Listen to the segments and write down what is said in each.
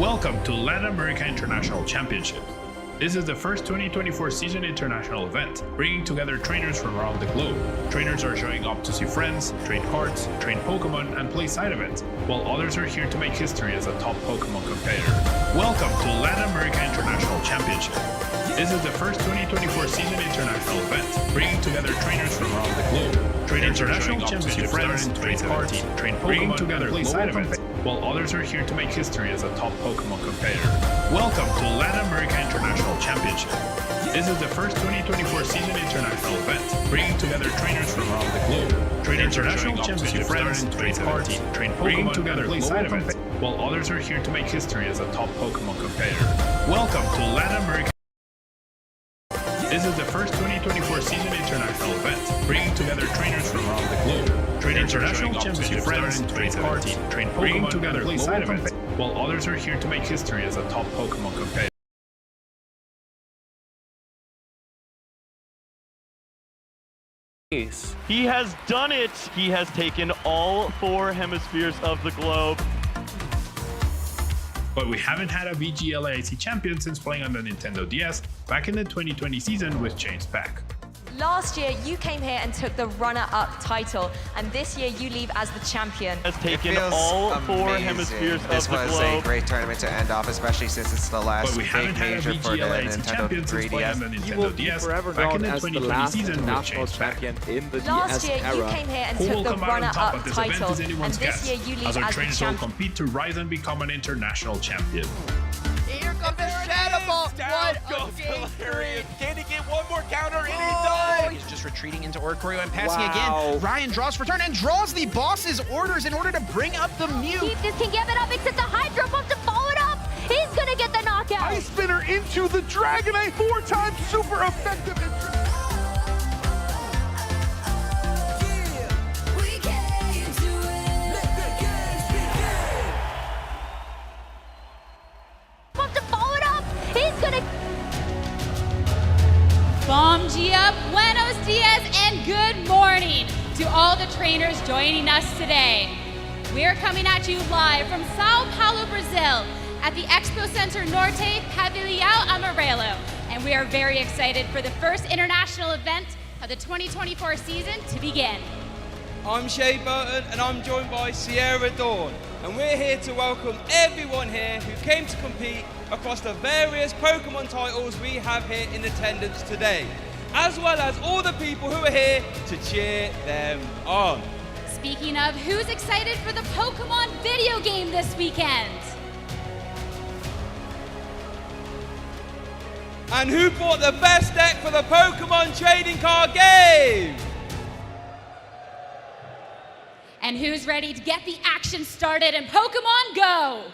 Welcome to Latin America International Championship. This is the first 2024 season international event, bringing together trainers from around the globe. Trainers are showing up to see friends, trade cards, train Pokemon, and play side events, while others are here to make history as a top Pokemon competitor. Welcome to Latin America International Championship. This is the first 2024 season international event, bringing together trainers from around the globe. Trainers are showing up to see friends, trade cards, train Pokemon, and play side events, while others are here to make history as a top Pokemon competitor. Welcome to Latin America International Championship. This is the first 2024 season international event, bringing together trainers from around the globe. Trainers are showing up to see friends, trade cards, train Pokemon, and play side events, while others are here to make history as a top Pokemon competitor. Welcome to Latin America. This is the first 2024 season international event, bringing together trainers from around the globe. Trainers are showing up to see friends, trade cards, train Pokemon, and play side events, while others are here to make history as a top Pokemon competitor. He has done it! He has taken all 4 hemispheres of the globe. But we haven't had a VGLAIC champion since playing on the Nintendo DS back in the 2020 season with James Pack. Last year, you came here and took the runner-up title, and this year you leave as the champion. Has taken all 4 hemespheres of the globe. This was a great tournament to end off, especially since it's the last big major for the Nintendo 3DS. You will be forever known as the last international champion in the DS era. Last year, you came here and took the runner-up title, and this year you leave as the champion. As our trainers will compete to rise and become an international champion. Here comes the Shadow Ball. What goes hilarious. Can he get one more counter? And he Oh, does. he's just retreating into Orikorio and passing again. Ryan draws for turn and draws the boss's orders in order to bring up the Mew. This can give it up, except the Hydro Pump to follow it up. He's gonna get the knockout. Ice Spinner into the Dragonite, 4 times super effective. Bom dia, buenos dias, and good morning to all the trainers joining us today. We're coming at you live from São Paulo, Brazil, at the Expo Center Norte Pavilião Amarelo, and we are very excited for the first international event of the 2024 season to begin. I'm Shea Burton and I'm joined by Sierra Dawn, and we're here to welcome everyone here who came to compete across the various Pokemon titles we have here in attendance today, as well as all the people who are here to cheer them on. Speaking of, who's excited for the Pokemon video game this weekend? And who bought the best deck for the Pokemon trading card game? And who's ready to get the action started in Pokemon Go?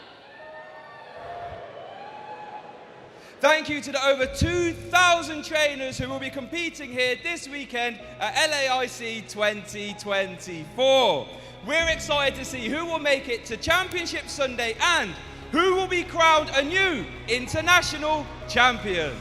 Thank you to the over 2,000 trainers who will be competing here this weekend at LAIC 2024. We're excited to see who will make it to Championship Sunday and who will be crowned a new international champion.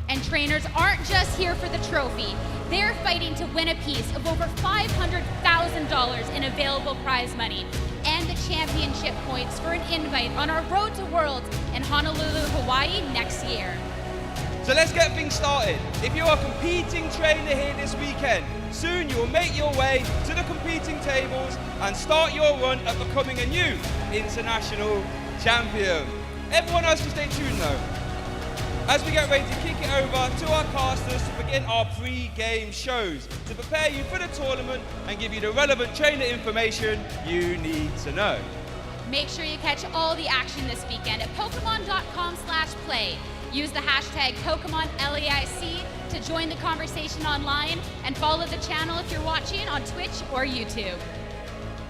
And trainers aren't just here for the trophy. They're fighting to win a piece of over $500,000 in available prize money and the championship points for an invite on our Road to Worlds in Honolulu, Hawaii next year. So let's get things started. If you are a competing trainer here this weekend, soon you will make your way to the competing tables and start your run at becoming a new international champion. Everyone else can stay tuned though, as we get ready to kick it over to our casters to begin our pre-game shows to prepare you for the tournament and give you the relevant trainer information you need to know. Make sure you catch all the action this weekend at Pokemon.com/play. Use the hashtag PokemonLAIC to join the conversation online and follow the channel if you're watching on Twitch or YouTube.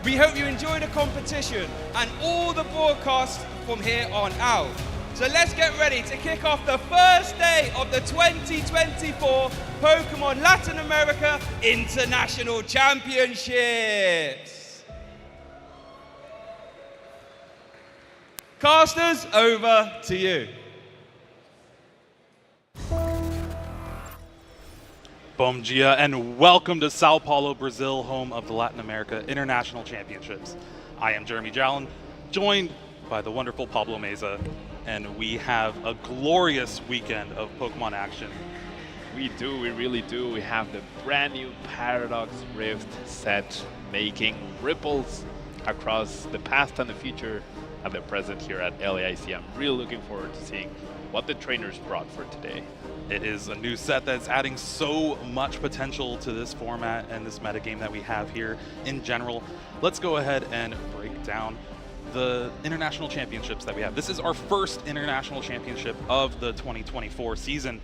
We hope you enjoy the competition and all the broadcasts from here on out. So let's get ready to kick off the first day of the 2024 Pokemon Latin America International Championships. Casters, over to you. Bom dia and welcome to Sao Paulo, Brazil, home of the Latin America International Championships. I am Jeremy Jallin, joined by the wonderful Pablo Meza, and we have a glorious weekend of Pokemon action. We do, we really do. We have the brand new Paradox Rift set making ripples across the past and the future and the present here at LAIC. I'm really looking forward to seeing what the trainers brought for today. It is a new set that's adding so much potential to this format and this metagame that we have here in general. Let's go ahead and break down the international championships that we have. This is our first international championship of the 2024 season,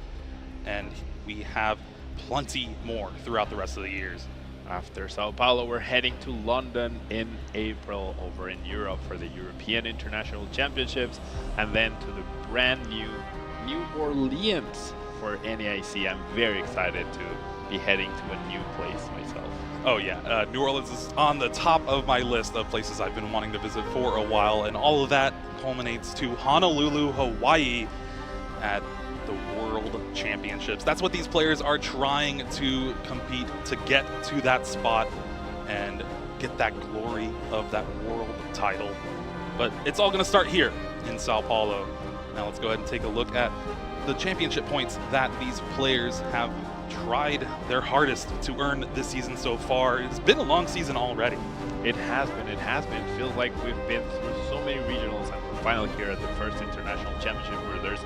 and we have plenty more throughout the rest of the years. After Sao Paulo, we're heading to London in April over in Europe for the European International Championships, and then to the brand new New Orleans for NAIC. I'm very excited to be heading to a new place myself. Oh yeah, New Orleans is on the top of my list of places I've been wanting to visit for a while, and all of that culminates to Honolulu, Hawaii at the World Championships. That's what these players are trying to compete to get to that spot and get that glory of that world title. But it's all going to start here in Sao Paulo. Now let's go ahead and take a look at the championship points that these players have tried their hardest to earn this season so far. It's been a long season already. It has been. It feels like we've been through so many regionals, and we're finally here at the first international championship where there's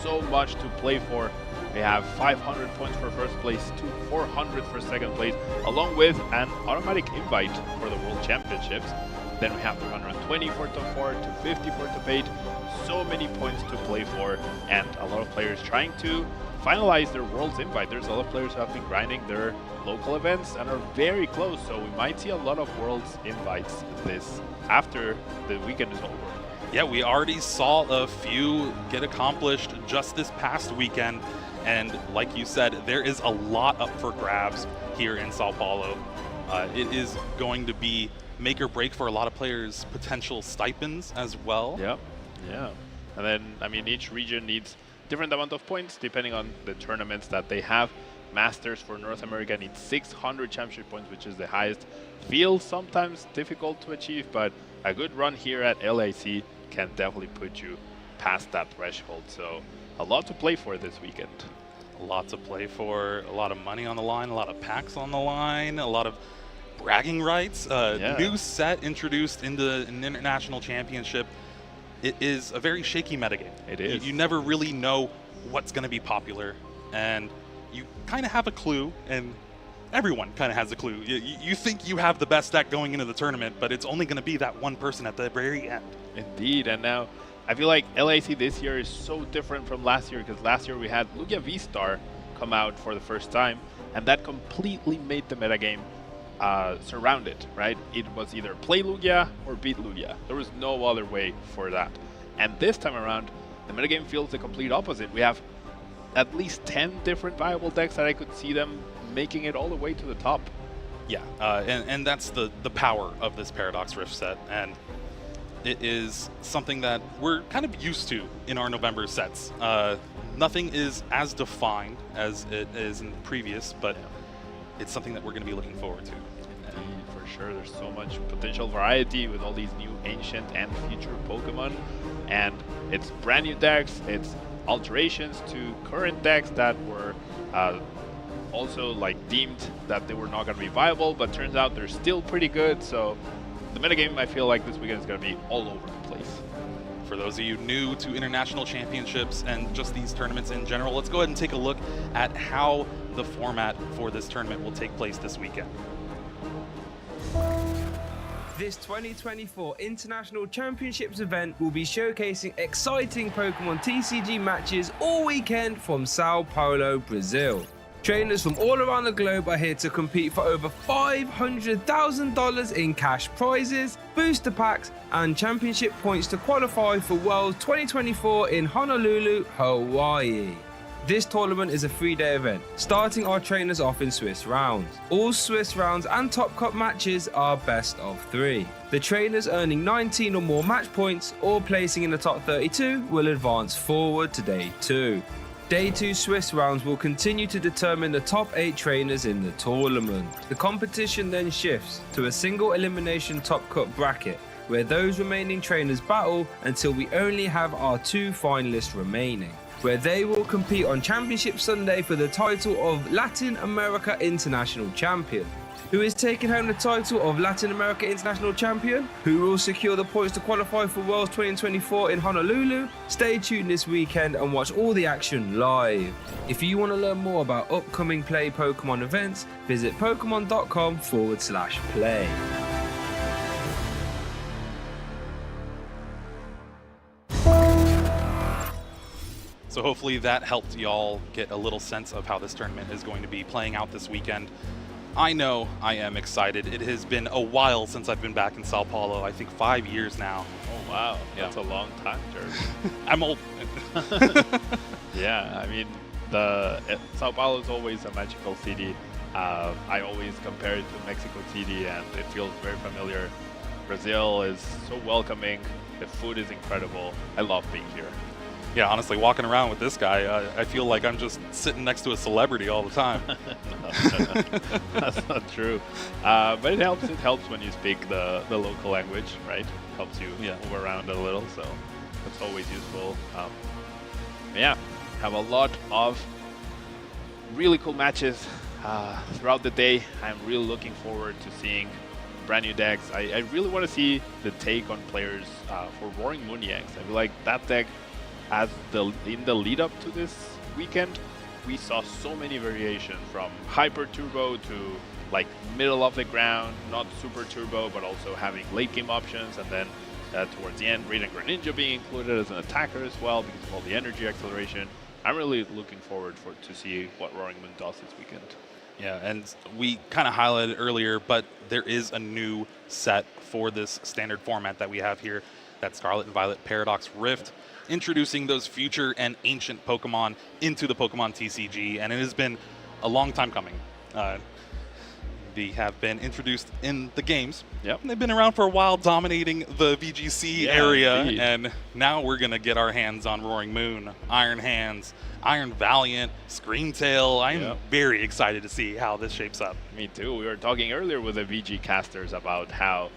so much to play for. We have 500 points for first place, 400 for second place, along with an automatic invite for the World Championships. Then we have 220 for top 4, 250 for top 8. So many points to play for, and a lot of players trying to finalize their World's invite. There's a lot of players who have been grinding their local events and are very close, so we might see a lot of World's invites this after the weekend is over. Yeah, we already saw a few get accomplished just this past weekend, and like you said, there is a lot up for grabs here in Sao Paulo. It is going to be make or break for a lot of players' potential stipends as well. Yep. Yeah, and then, I mean, each region needs different amount of points depending on the tournaments that they have. Masters for North America needs 600 championship points, which is the highest. Feels sometimes difficult to achieve, but a good run here at LAC can definitely put you past that threshold. So a lot to play for this weekend. A lot to play for, a lot of money on the line, a lot of packs on the line, a lot of bragging rights. New set introduced into an international championship. It is a very shaky metagame. It is. You never really know what's going to be popular, and you kind of have a clue, and everyone kind of has a clue. You think you have the best deck going into the tournament, but it's only going to be that one person at the very end. Indeed, and now I feel like LAC this year is so different from last year, because last year we had Lugia V-Star come out for the first time, and that completely made the metagame surrounded, right? It was either play Lugia or beat Lugia. There was no other way for that. And this time around, the metagame feels the complete opposite. We have at least 10 different viable decks that I could see them making it all the way to the top. Yeah, and that's the power of this Paradox Rift set, and it is something that we're kind of used to in our November sets. Nothing is as defined as it is in previous, but it's something that we're going to be looking forward to. Indeed, for sure. There's so much potential variety with all these new ancient and future Pokemon, and it's brand new decks, it's alterations to current decks that were also like deemed that they were not going to be viable, but turns out they're still pretty good. So the metagame, I feel like this weekend is going to be all over the place. For those of you new to international championships and just these tournaments in general, let's go ahead and take a look at how the format for this tournament will take place this weekend. This 2024 International Championships event will be showcasing exciting Pokemon TCG matches all weekend from Sao Paulo, Brazil. Trainers from all around the globe are here to compete for over $500,000 in cash prizes, booster packs, and championship points to qualify for Worlds 2024 in Honolulu, Hawaii. This tournament is a 3-day event, starting our trainers off in Swiss rounds. All Swiss rounds and Top Cup matches are best of 3. The trainers earning 19 or more match points or placing in the top 32 will advance forward to Day 2. Day 2 Swiss rounds will continue to determine the top 8 trainers in the tournament. The competition then shifts to a single elimination Top Cup bracket, where those remaining trainers battle until we only have our 2 finalists remaining, where they will compete on Championship Sunday for the title of Latin America International Champion. Who is taking home the title of Latin America International Champion? Who will secure the points to qualify for Worlds 2024 in Honolulu? Stay tuned this weekend and watch all the action live. If you want to learn more about upcoming Play Pokemon events, visit pokemon.com/play. So hopefully that helped y'all get a little sense of how this tournament is going to be playing out this weekend. I know I am excited. It has been a while since I've been back in Sao Paulo. I think 5 years now. Oh, wow. Yeah. That's a long time, Jared. I'm old. Yeah, I mean, Sao Paulo is always a magical city. I always compare it to Mexico City, and it feels very familiar. Brazil is so welcoming. The food is incredible. I love being here. Yeah, honestly, walking around with this guy, I feel like I'm just sitting next to a celebrity all the time. No, that's not true. But it helps. It helps when you speak the local language, right? Helps you move around a little, so that's always useful. Yeah, have a lot of really cool matches throughout the day. I'm really looking forward to seeing brand new decks. I really want to see the take on players for Roaring Moon EX. I feel like that deck, in the lead up to this weekend, we saw so many variations from hyper turbo to like middle of the ground, not super turbo, but also having late game options, and then towards the end, Radiant Greninja being included as an attacker as well because of all the energy acceleration. I'm really looking forward to see what Roaring Moon does this weekend. Yeah, and we kind of highlighted earlier, but there is a new set for this standard format that we have here, that Scarlet and Violet Paradox Rift, introducing those future and ancient Pokemon into the Pokemon TCG, and it has been a long time coming. They have been introduced in the games. Yep. They've been around for a while, dominating the VGC area, indeed. And now we're going to get our hands on Roaring Moon, Iron Hands, Iron Valiant, Screamtail. I am very excited to see how this shapes up. Me too. We were talking earlier with the VG casters about how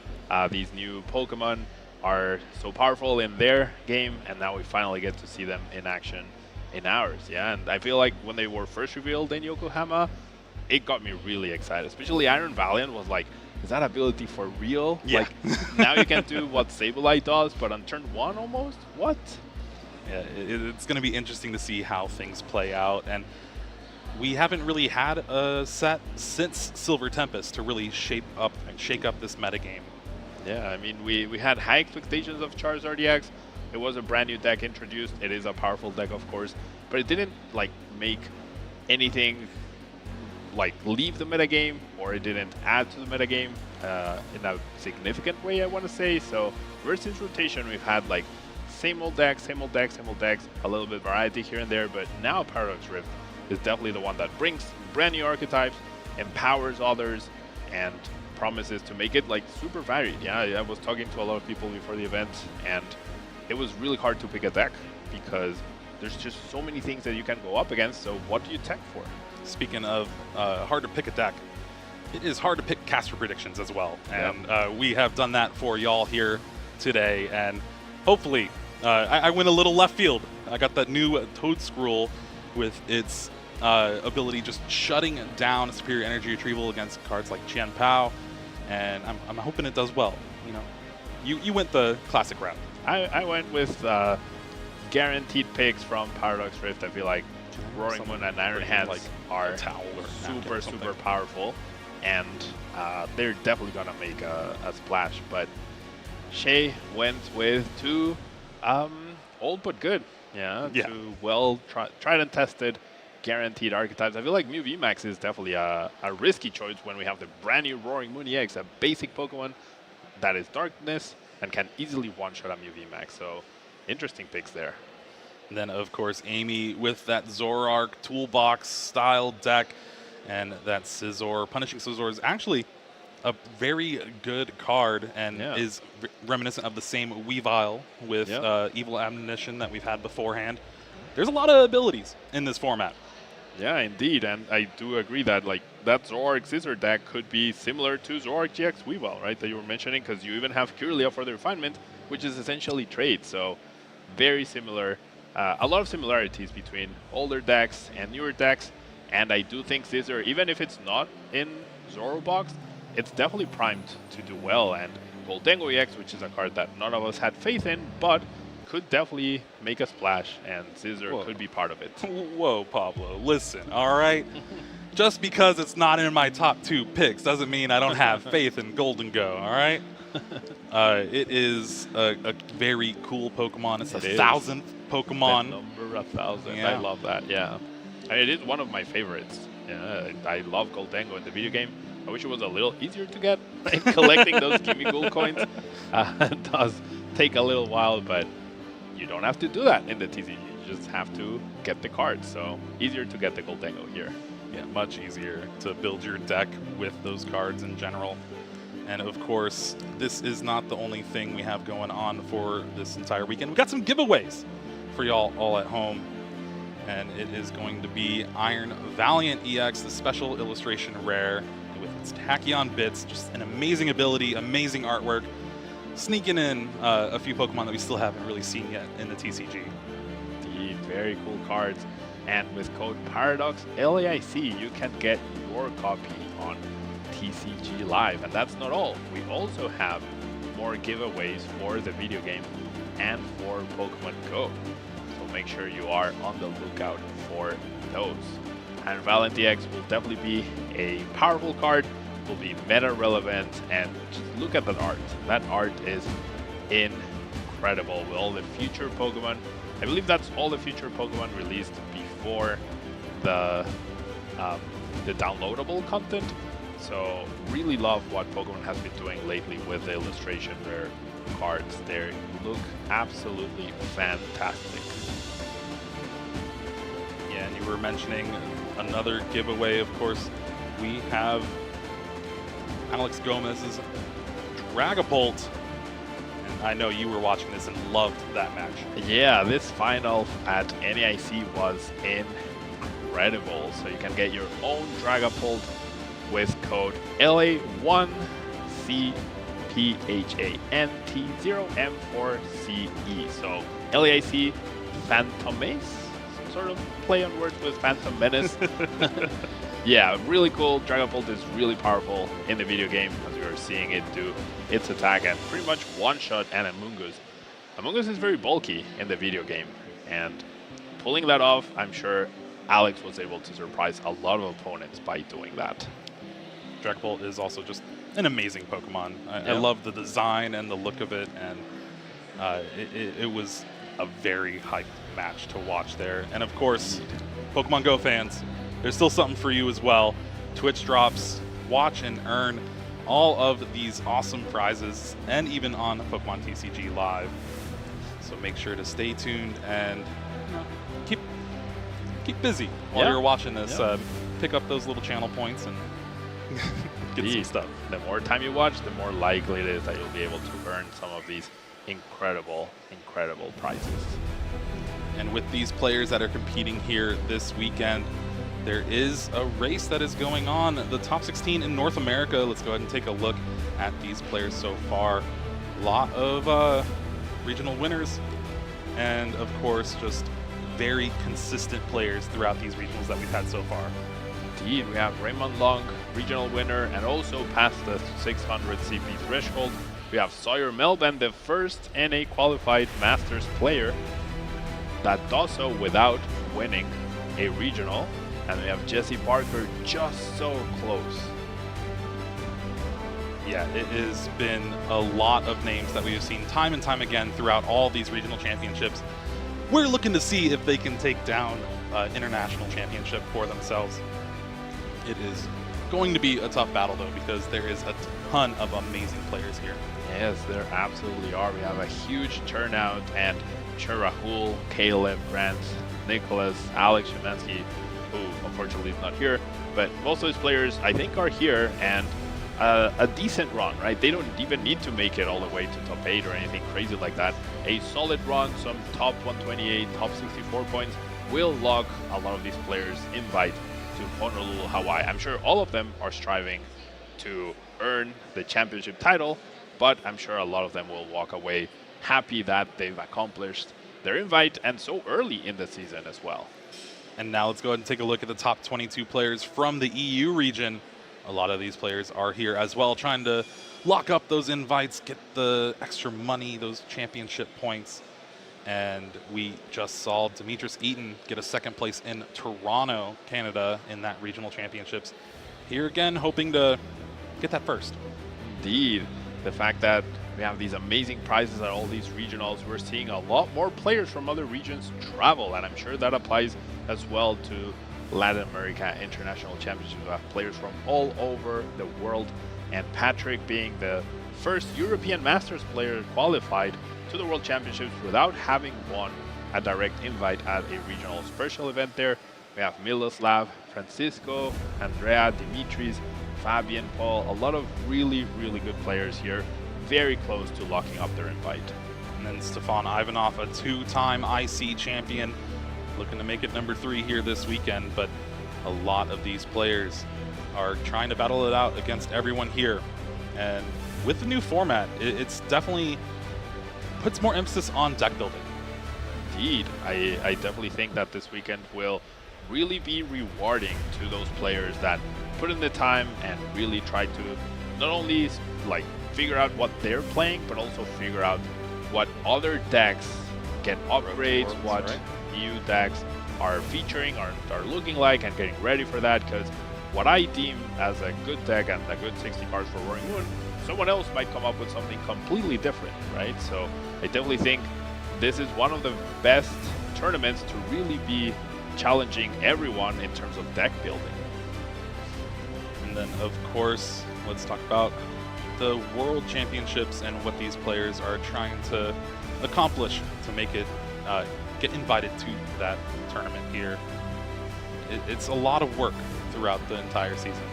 these new Pokemon are so powerful in their game, and now we finally get to see them in action in ours. Yeah, and I feel like when they were first revealed in Yokohama, it got me really excited. Especially Iron Valiant was like, is that ability for real? Yeah. Like, now you can do what Sableye does, but on turn 1 almost? What? Yeah, it's going to be interesting to see how things play out, and we haven't really had a set since Silver Tempest to really shake up this metagame. Yeah, I mean, we had high expectations of Charizard EX. It was a brand new deck introduced. It is a powerful deck, of course, but it didn't like make anything like leave the metagame, or it didn't add to the metagame in a significant way, I want to say. So versus rotation, we've had like same old decks, a little bit of variety here and there, but now Paradox Rift is definitely the one that brings brand new archetypes, empowers others, and promises to make it like super varied. Yeah, I was talking to a lot of people before the event, and it was really hard to pick a deck because there's just so many things that you can go up against. So what do you tech for? Speaking of hard to pick a deck, it is hard to pick caster predictions as well. And we have done that for y'all here today. And hopefully, I went a little left field. I got that new Toad Scroll with its ability just shutting down superior energy retrieval against cards like Qian Pao. And I'm hoping it does well. You know, you went the classic route. I went with guaranteed picks from Paradox Rift. I feel like Roaring Moon and Iron Hands are super powerful, and they're definitely gonna make a splash. But Shay went with two old but good, two well tried and tested, guaranteed archetypes. I feel like Mew VMAX is definitely a risky choice when we have the brand new Roaring Moon EX, a basic Pokemon that is Darkness and can easily one-shot a Mew VMAX. So interesting picks there. And then, of course, Amy with that Zoroark toolbox-style deck, and that Scizor. Punishing Scizor is actually a very good card and is reminiscent of the same Weavile with Evil Admonition that we've had beforehand. There's a lot of abilities in this format. Yeah, indeed, and I do agree that like that Zoroark Scissor deck could be similar to Zoroark GX Weavile, right, that you were mentioning, because you even have Kirlia for the refinement, which is essentially trade, so very similar. A lot of similarities between older decks and newer decks, and I do think Scissor, even if it's not in Zoro box, it's definitely primed to do well, and Goldengo EX, which is a card that none of us had faith in, but could definitely make a splash, and Scissor could be part of it. Whoa, Pablo, listen, all right? Just because it's not in my top 2 picks doesn't mean I don't have faith in Goldengo, all right? It is a very cool Pokemon. It's the 1,000th Pokemon. The number 1,000. Yeah. I love that. Yeah, and it is one of my favorites. Yeah, I love Goldengo in the video game. I wish it was a little easier to get. Right? Collecting those Gimme Gold coins does take a little while, but you don't have to do that in the TCG. You just have to get the cards. So easier to get the Goldengo here. Yeah, much easier to build your deck with those cards in general. And of course, this is not the only thing we have going on for this entire weekend. We've got some giveaways for y'all all at home. And it is going to be Iron Valiant EX, the special illustration rare with its Tachyon bits. Just an amazing ability, amazing artwork. Sneaking in a few Pokemon that we still haven't really seen yet in the TCG. Indeed, very cool cards. And with code Paradox LAIC, you can get your copy on TCG Live. And that's not all. We also have more giveaways for the video game and for Pokemon Go. So make sure you are on the lookout for those. And Valiant EX will definitely be a powerful card, will be meta relevant, and just look at that art. That art is incredible with all the future Pokemon. I believe that's all the future Pokemon released before the downloadable content. So really love what Pokemon has been doing lately with the illustration rare cards. They look absolutely fantastic. Yeah, and you were mentioning another giveaway, of course. We have Alex Gomez's Dragapult. And I know you were watching this and loved that match. Yeah, this final at NAIC was incredible. So you can get your own Dragapult with code LA1CPHANT0M4CE. So LAIC Phantomace, some sort of play on words with Phantom Menace. Yeah, really cool. Dragapult is really powerful in the video game, as we are seeing it do its attack and pretty much one-shot an Amoonguss. Amoonguss is very bulky in the video game, and pulling that off, I'm sure Alex was able to surprise a lot of opponents by doing that. Dragapult is also just an amazing Pokemon. I love the design and the look of it, and it was a very hyped match to watch there. And of course, Pokemon Go fans, there's still something for you as well. Twitch drops, watch and earn all of these awesome prizes, and even on Pokemon TCG Live. So make sure to stay tuned and keep busy while you're watching this. Pick up those little channel points and get some stuff. The more time you watch, the more likely it is that you'll be able to earn some of these incredible prizes. And with these players that are competing here this weekend, there is a race that is going on, the top 16 in North America. Let's go ahead and take a look at these players so far. A lot of regional winners, and of course, just very consistent players throughout these regionals that we've had so far. Indeed, we have Raymond Long, regional winner, and also past the 600 CP threshold. We have Sawyer Melvin, the first NA qualified Masters player that does so without winning a regional. And we have Jesse Parker just so close. Yeah, it has been a lot of names that we have seen time and time again throughout all these regional championships. We're looking to see if they can take down international championship for themselves. It is going to be a tough battle, though, because there is a ton of amazing players here. Yes, there absolutely are. We have a huge turnout, and Rahul, Caleb, Grant, Nicholas, Alex Shumansky, who unfortunately is not here, but most of these players I think are here, and a decent run, right? They don't even need to make it all the way to top 8 or anything crazy like that. A solid run, some top 128, top 64 points, will lock a lot of these players' invite to Honolulu, Hawaii. I'm sure all of them are striving to earn the championship title, but I'm sure a lot of them will walk away happy that they've accomplished their invite, and so early in the season as well. And now let's go ahead and take a look at the top 22 players from the EU region. A lot of these players are here as well, trying to lock up those invites, get the extra money, those championship points. And we just saw Demetrius Eaton get a second place in Toronto, Canada, in that regional championships. Here again, hoping to get that first. Indeed. The fact that we have these amazing prizes at all these regionals, we're seeing a lot more players from other regions travel, and I'm sure that applies as well to Latin America International Championships. We have players from all over the world, and Patrick being the first European Masters player qualified to the World Championships without having won a direct invite at a regional special event there. We have Miloslav, Francisco, Andrea, Dimitris, Fabian, Paul, a lot of really, really good players here, very close to locking up their invite. And then Stefan Ivanov, a two-time IC champion, looking to make it number 3 here this weekend, but a lot of these players are trying to battle it out against everyone here. And with the new format, it's definitely puts more emphasis on deck building. Indeed, I definitely think that this weekend will really be rewarding to those players that put in the time and really try to not only like figure out what they're playing, but also figure out what other decks can upgrade, what new decks are featuring, are looking like, and getting ready for that. Because what I deem as a good deck and a good 60 cards for Roaring Moon, someone else might come up with something completely different, right? So I definitely think this is one of the best tournaments to really be challenging everyone in terms of deck building. And then, of course, let's talk about the World Championships and what these players are trying to accomplish to make it get invited to that tournament here. It's a lot of work throughout the entire season.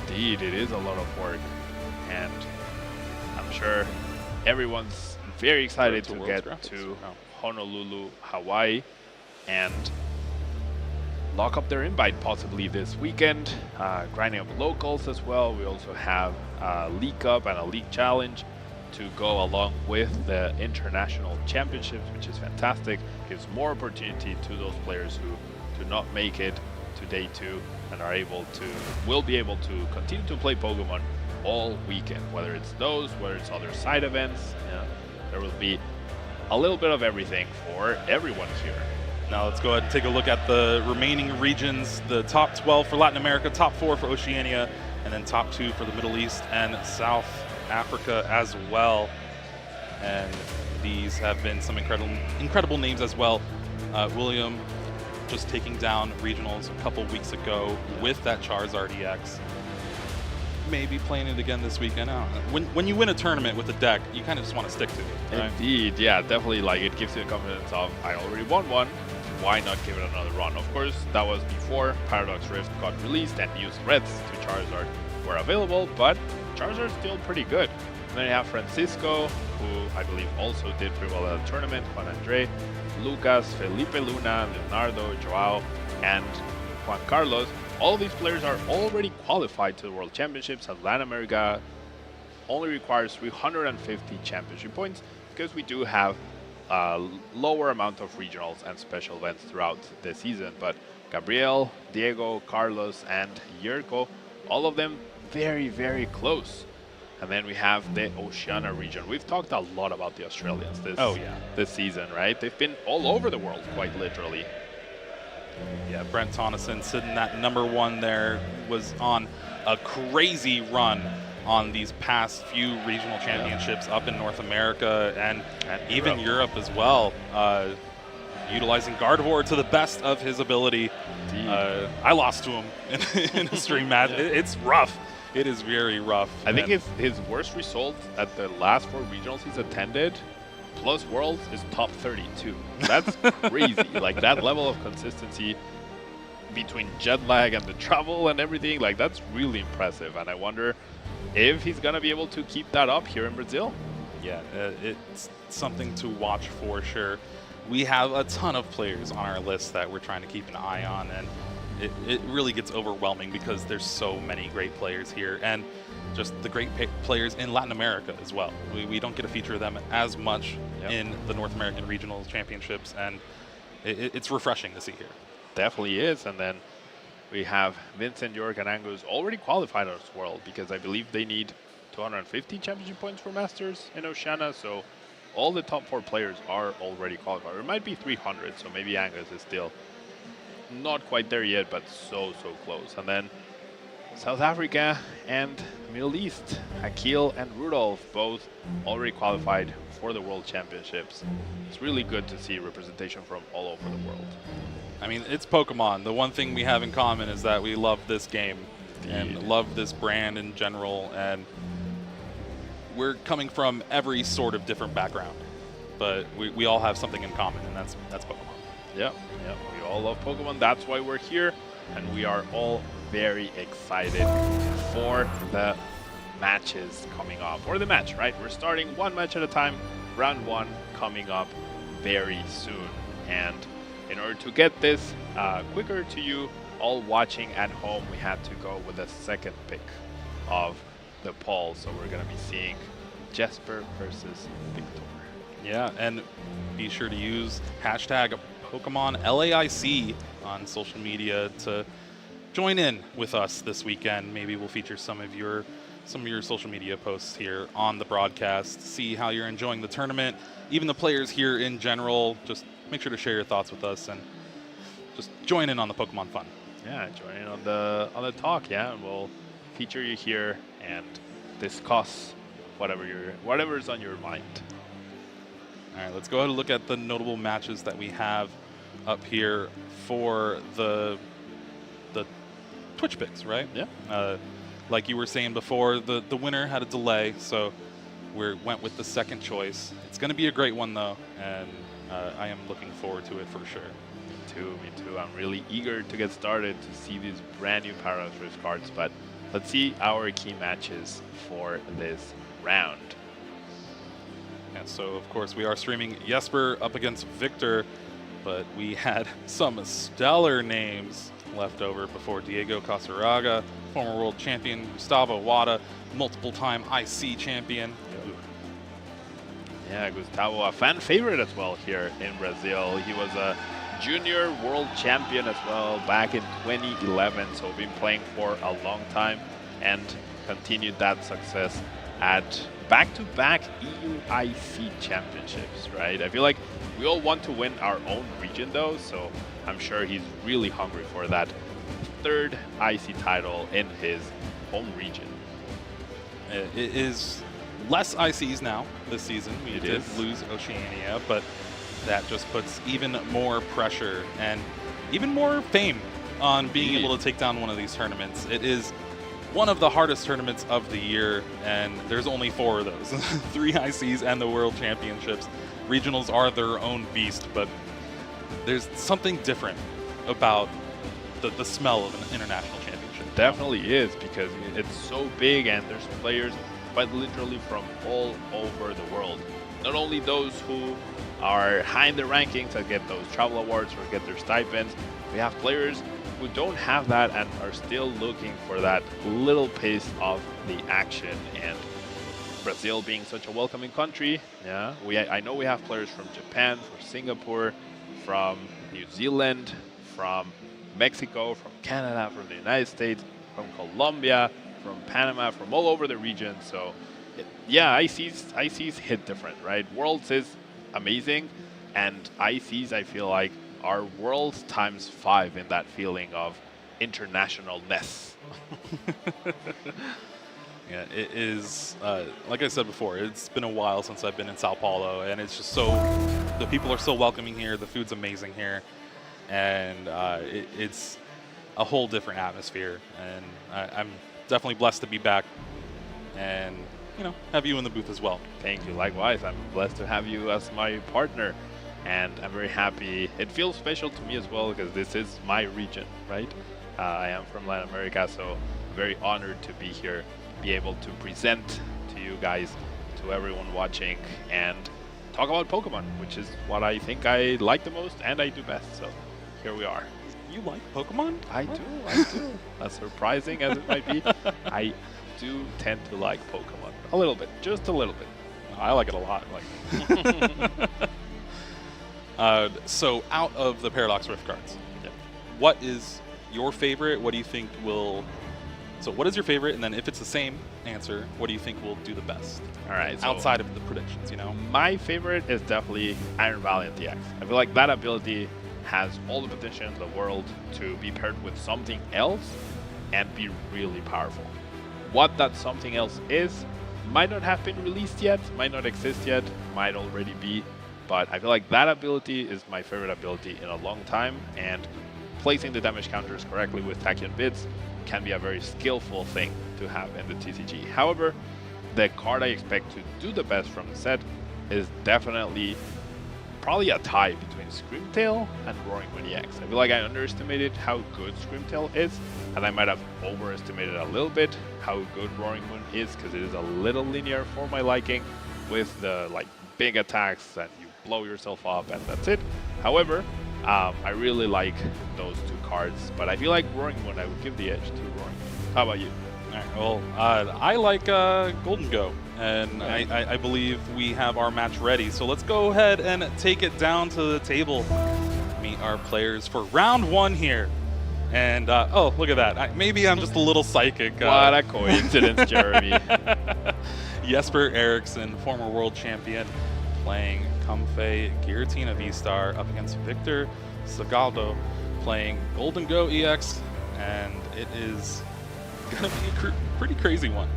Indeed, it is a lot of work, and I'm sure everyone's very excited to get to Honolulu, Hawaii, and lock up their invite possibly this weekend, grinding up locals as well. We also have a League Cup and a League Challenge to go along with the International Championships, which is fantastic. Gives more opportunity to those players who do not make it to day 2 and will be able to continue to play Pokemon all weekend, whether it's those, whether it's other side events. There will be a little bit of everything for everyone here. Now let's go ahead and take a look at the remaining regions. The top 12 for Latin America, top 4 for Oceania, and then top 2 for the Middle East and South Africa as well. And these have been some incredible names as well. William just taking down regionals a couple weeks ago with that Charizard EX. Maybe playing it again this weekend. I don't know. When you win a tournament with a deck, you kind of just want to stick to it, right? Indeed, yeah, definitely. Like, it gives you the confidence of, I already won one, why not give it another run? Of course, that was before Paradox Rift got released and new threats to Charizard were available, but Charizard's still pretty good. And then you have Francisco, who I believe also did pretty well at the tournament, Juan Andre, Lucas, Felipe Luna, Leonardo, Joao, and Juan Carlos. All of these players are already qualified to the World Championships, and Latin America only requires 350 championship points because we do have a lower amount of regionals and special events throughout the season. But Gabriel, Diego, Carlos, and Yerko, all of them very, very close. And then we have the Oceania region. We've talked a lot about the Australians this season, right? They've been all over the world, quite literally. Yeah, Brent Tonneson sitting at #1 there, was on a crazy run on these past few regional championships up in North America and even Europe as well, utilizing Gardevoir to the best of his ability. I lost to him in a stream match. It's rough. It is very rough. I think his worst result at the last 4 regionals he's attended, plus Worlds, is top 32. That's crazy. Like, that level of consistency between jet lag and the travel and everything, like, that's really impressive. And I wonder if he's going to be able to keep that up here in Brazil. Yeah, it's something to watch for sure. we have a ton of players on our list that we're trying to keep an eye on, and it really gets overwhelming because there's so many great players here, and just the great players in Latin America as well. We don't get to feature them as much in the North American Regional Championships, and it's refreshing to see here. Definitely is. And then we have Vincent, York, and Angus already qualified as World, because I believe they need 250 championship points for Masters in Oceania, so all the top 4 players are already qualified. It might be 300, so maybe Angus is still not quite there yet, but so close. And then South Africa and Middle East, Akil and Rudolph, both already qualified for the World Championships. It's really good to see representation from all over the world. I mean, it's Pokemon. The one thing we have in common is that we love this game and love this brand in general, and we're coming from every sort of different background, but we all have something in common, and that's Pokemon. Yeah, we all love Pokemon. That's why we're here, and we are all very excited for the matches coming up. Or the match, right? We're starting one match at a time. Round 1 coming up very soon. And in order to get this quicker to you all watching at home, we had to go with the second pick of the poll. So we're going to be seeing Jesper versus Victor. Yeah, and be sure to use hashtag Pokemon LAIC on social media to join in with us this weekend. Maybe we'll feature some of your social media posts here on the broadcast. See how you're enjoying the tournament, even the players here in general. Just make sure to share your thoughts with us and just join in on the Pokemon fun. Yeah, join in on the talk. Yeah, and we'll feature you here and discuss whatever's on your mind. All right, let's go ahead and look at the notable matches that we have up here for the Twitch picks, right? Yeah. Like you were saying before, the winner had a delay, so we went with the second choice. It's going to be a great one, though, and I am looking forward to it for sure. Me too. I'm really eager to get started to see these brand new Paradox Rift cards, but let's see our key matches for this round. And so, of course, we are streaming Jesper up against Victor, but we had some stellar names left over before. Diego Casaraga, former world champion. Gustavo Wada, multiple-time IC champion. Yeah, Gustavo, a fan favorite as well here in Brazil. He was a junior world champion as well back in 2011, so been playing for a long time and continued that success at back-to-back EUIC championships, right? I feel like we all want to win our own region though, so I'm sure he's really hungry for that third IC title in his home region. It is less ICs now this season. We did lose Oceania, but that just puts even more pressure and even more fame on being able to take down one of these tournaments. It is one of the hardest tournaments of the year, and there's only 4 of those. 3 ICs and the World Championships. Regionals are their own beast, but there's something different about the smell of an international championship. Definitely is, because it's so big and there's players but literally from all over the world. Not only those who are high in the rankings that get those travel awards or get their stipends, we have players who don't have that and are still looking for that little piece of the action. And Brazil being such a welcoming country, yeah, I know we have players from Japan, from Singapore, from New Zealand, from Mexico, from Canada, from the United States, from Colombia, from Panama, from all over the region. So yeah, ICs hit different, right? Worlds is amazing, and ICs I feel like are Worlds times 5 in that feeling of internationalness. Yeah, it is, like I said before, it's been a while since I've been in Sao Paulo, and it's just the people are so welcoming here, the food's amazing here, and it's a whole different atmosphere, and I'm definitely blessed to be back and, have you in the booth as well. Thank you. Likewise, I'm blessed to have you as my partner, and I'm very happy. It feels special to me as well because this is my region, right? I am from Latin America, so I'm very honored to be here, be able to present to you guys, to everyone watching, and talk about Pokemon, which is what I think I like the most and I do best. So here we are. You like Pokemon? I do. As surprising as it might be, I do tend to like Pokemon a little bit, just a little bit. I like it a lot. So out of the Paradox Rift cards, what is your favorite? What do you think will... So what is your favorite? And then if it's the same answer, what do you think will do the best? All right. So outside of the predictions, you know? My favorite is definitely Iron Valiant DX. I feel like that ability has all the potential in the world to be paired with something else and be really powerful. What that something else is might not have been released yet, might not exist yet, might already be, but I feel like that ability is my favorite ability in a long time, and placing the damage counters correctly with Tachyon Bids can be a very skillful thing to have in the TCG. However, the card I expect to do the best from the set is definitely probably a tie between Screamtail and Roaring Moon EX. I feel like I underestimated how good Screamtail is, and I might have overestimated a little bit how good Roaring Moon is, because it is a little linear for my liking, with the big attacks and you blow yourself up and that's it. However, I really like those two cards, but I feel like Roaring Moon, I would give the edge to Roaring Moon. How about you? All right, well, I like Golden Go, and I believe we have our match ready. So let's go ahead and take it down to the table. Meet our players for round one here. And, oh, look at that. Maybe I'm just a little psychic. What a coincidence, Jeremy. Jesper Eriksson, former world champion, playing Comfey Giratina V-Star up against Victor Sagaldo, playing Golden Go EX, and it is gonna be a pretty crazy one.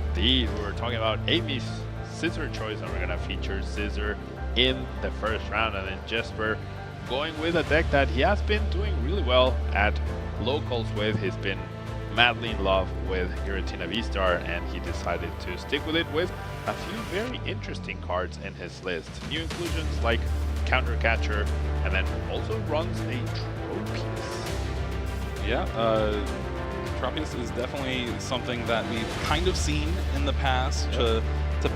Indeed, we were talking about Amy's Scissor choice, and we're gonna feature Scissor in the first round, and then Jesper going with a deck that he has been doing really well at locals with. He's been madly in love with Giratina V-Star, and he decided to stick with it with a few very interesting cards in his list. New inclusions like Counter Catcher, and then also runs a Tropius. Yeah, Tropius is definitely something that we've kind of seen in the past to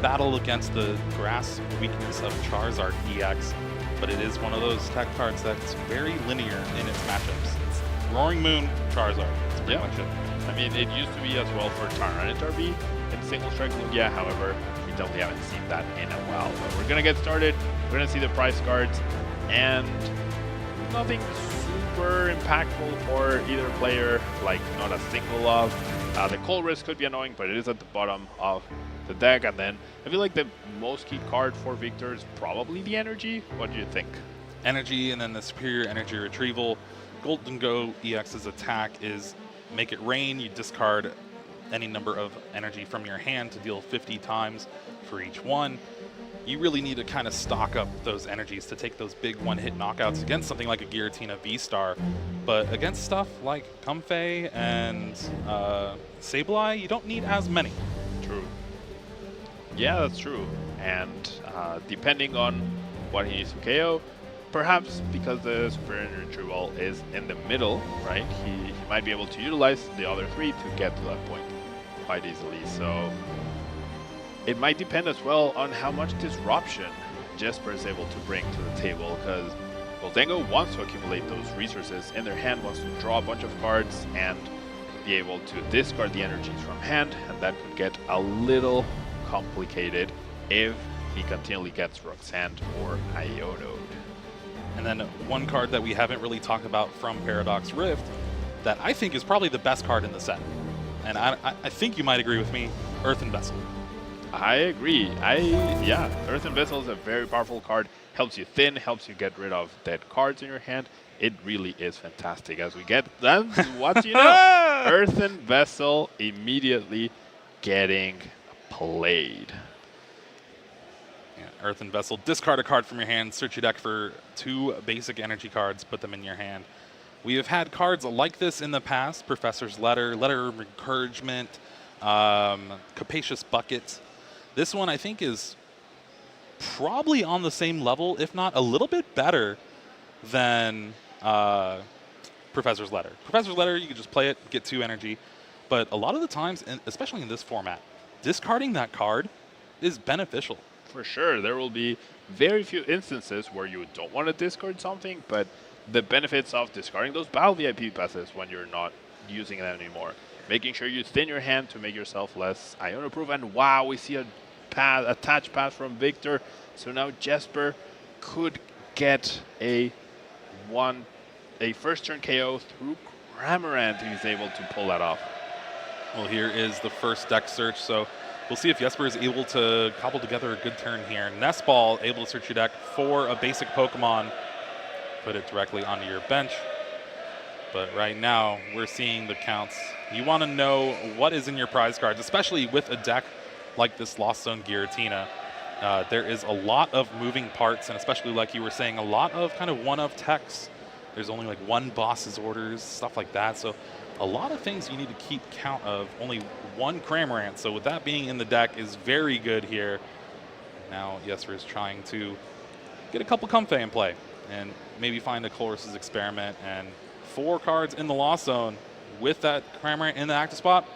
battle against the grass weakness of Charizard EX, but it is one of those tech cards that's very linear in its matchups. It's Roaring Moon, Charizard. That's pretty much it. I mean, it used to be as well for Tyranitar V in Single Strike Lugia, however, we definitely haven't seen that in a while. But we're gonna get started, we're gonna see the prize cards, and nothing super impactful for either player, like not a single of. The Cold Risk could be annoying, but it is at the bottom of the deck, and then I feel like the most key card for Victor is probably the Energy. What do you think? Energy, and then the Superior Energy Retrieval. Golden Go EX's attack is Make It Rain. You discard any number of energy from your hand to deal 50 times for each one. You really need to kind of stock up those energies to take those big one-hit knockouts against something like a Giratina V-Star. But against stuff like Comfey and Sableye, you don't need as many. True. Yeah, that's true. And depending on what he needs to KO, perhaps because the Superior Energy Retrieval is in the middle, right, he might be able to utilize the other three to get to that point quite easily. So it might depend as well on how much disruption Jesper is able to bring to the table, because Goldengo wants to accumulate those resources in their hand, wants to draw a bunch of cards and be able to discard the energies from hand, and that could get a little complicated if he continually gets Roxanne or Iono'd. And then one card that we haven't really talked about from Paradox Rift that I think is probably the best card in the set, and I think you might agree with me, Earthen Vessel. I agree. Yeah, Earthen Vessel is a very powerful card. Helps you thin, helps you get rid of dead cards in your hand. It really is fantastic. As we get that, what do you know? Earthen Vessel immediately getting played. Earthen Vessel, discard a card from your hand, search your deck for 2 basic energy cards, put them in your hand. We have had cards like this in the past: Professor's Letter, Letter of Encouragement, Capacious Bucket. This one I think is probably on the same level, if not a little bit better than Professor's Letter. Professor's Letter, you can just play it, get 2 energy, but a lot of the times, especially in this format, discarding that card is beneficial. for sure, there will be very few instances where you don't want to discard something, but the benefits of discarding those battle VIP passes when you're not using them anymore. Making sure you thin your hand to make yourself less Iona-proof. And wow, we see a attached path from Victor. So now Jesper could get a first turn KO through Cramorant if he's able to pull that off. Well, here is the first deck search, so we'll see if Jesper is able to cobble together a good turn here. Nestball able to search your deck for a basic Pokemon, put it directly onto your bench. But right now, we're seeing the counts. You want to know what is in your prize cards, especially with a deck like this Lost Zone Giratina. There is a lot of moving parts, and especially like you were saying, a lot of kind of one-of techs. There's only like one boss's orders, stuff like that. So a lot of things you need to keep count of. Only one Cramorant, so with that being in the deck is very good here. Now Jesper is trying to get a couple Comfey in play and maybe find a Colress's Experiment, and 4 cards in the Lost Zone with that Cramorant in the active spot.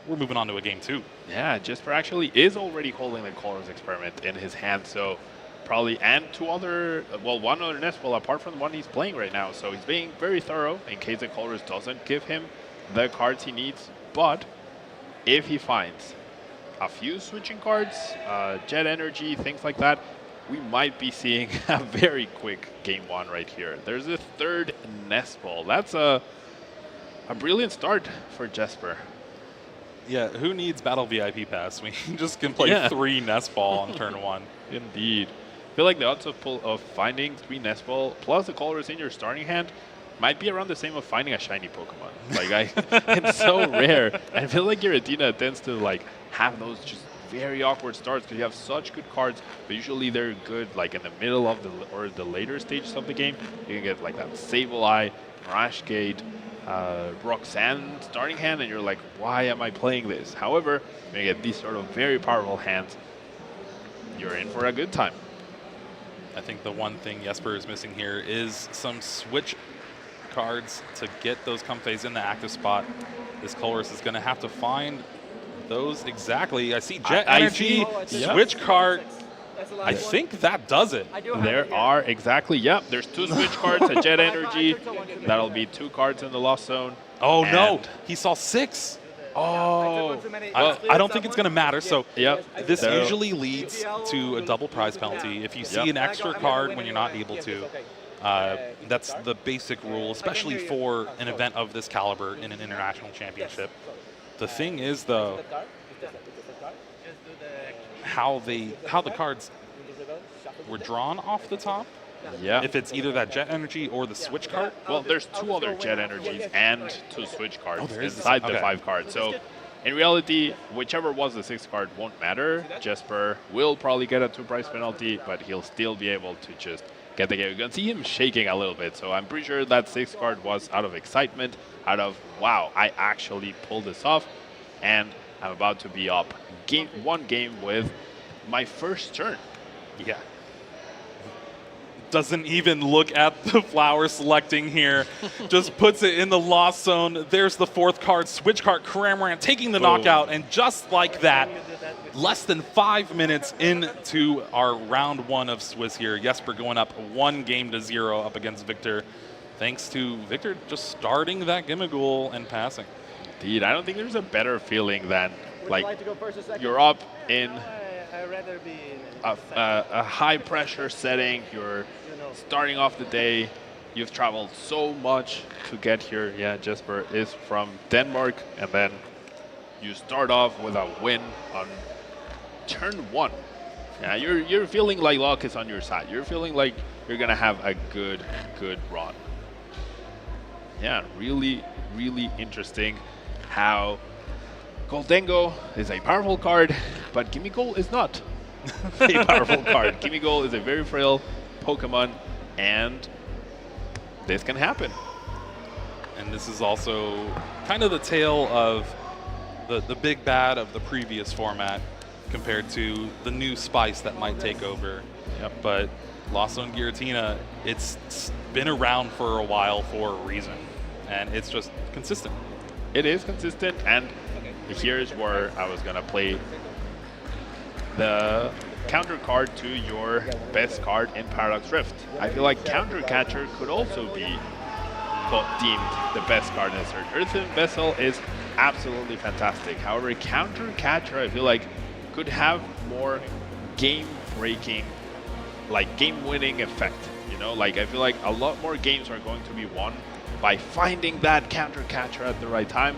We're moving on to a game 2. Yeah, Jesper actually is already holding the Colress's Experiment in his hand, so probably, and one other Nestball apart from the one he's playing right now. So he's being very thorough in case the Colress doesn't give him the cards he needs. But if he finds a few switching cards, Jet Energy, things like that, we might be seeing a very quick game 1 right here. There's a third Nestball. That's a brilliant start for Jesper. Yeah, who needs Battle VIP Pass? We just can play 3 Nestball on turn 1. Indeed. I feel like the odds of finding 3 Nestball plus the Colress in your starting hand might be around the same of finding a shiny Pokemon. Like it's so rare. I feel like Giratina tends to like have those just very awkward starts because you have such good cards, but usually they're good like in the middle of the later stages of the game. You can get like that Sableye, Mirage Gate, Roxanne starting hand, and you're like, why am I playing this? However, when you get these sort of very powerful hands, you're in for a good time. I think the one thing Jesper is missing here is some switch cards to get those Comfeys in the active spot. This Colress is going to have to find those exactly. I see Jet Energy, switch card. I think that does it. There are exactly, there's 2 switch cards, a Jet Energy. That'll be 2 cards in the Lost Zone. Oh no, he saw 6. Oh, I don't think it's going to matter. So this usually leads to a double prize penalty. If you see an extra card when you're not able to, that's the basic rule, especially for an event of this caliber in an international championship. The thing is, though, how the cards were drawn off the top. Yeah. If it's either that Jet Energy or the switch card. Well, there's 2 other Jet Energies and 2 switch cards inside the 5 cards. So in reality, whichever was the 6th card won't matter. Jesper will probably get a 2 prize penalty, but he'll still be able to just get the game. You can see him shaking a little bit. So I'm pretty sure that 6th card was out of excitement, out of, wow, I actually pulled this off. And I'm about to be up one game with my first turn. Yeah. Doesn't even look at the flower selecting here. Just puts it in the Lost Zone. There's the 4th card, switch card, Cramorant taking the knockout. And just like that, less than 5 minutes into our round 1 of Swiss here, Jesper going up 1-0 up against Victor. Thanks to Victor just starting that Gimmighoul and passing. Indeed, I don't think there's a better feeling than like you're up in a high pressure setting. You're starting off the day. You've traveled so much to get here. Yeah, Jesper is from Denmark, and then you start off with a win on turn 1. Yeah, you're feeling like luck is on your side. You're feeling like you're gonna have a good run. Yeah, really interesting how Goldengo is a powerful card, but Gimmighoul is not a powerful card. Gimmighoul is a very frail Pokemon, and this can happen. And this is also kind of the tale of the big bad of the previous format compared to the new spice that might take over. But Lost Zone Giratina, it's been around for a while for a reason, and it's just consistent. It is consistent, and here's where I was gonna play the counter card to your best card in Paradox Rift. I feel like Counter Catcher could also be deemed the best card in this search. Earthen Vessel is absolutely fantastic. However, Counter Catcher, I feel like, could have more game-breaking, like game-winning effect. You know, like I feel like a lot more games are going to be won by finding that Counter Catcher at the right time.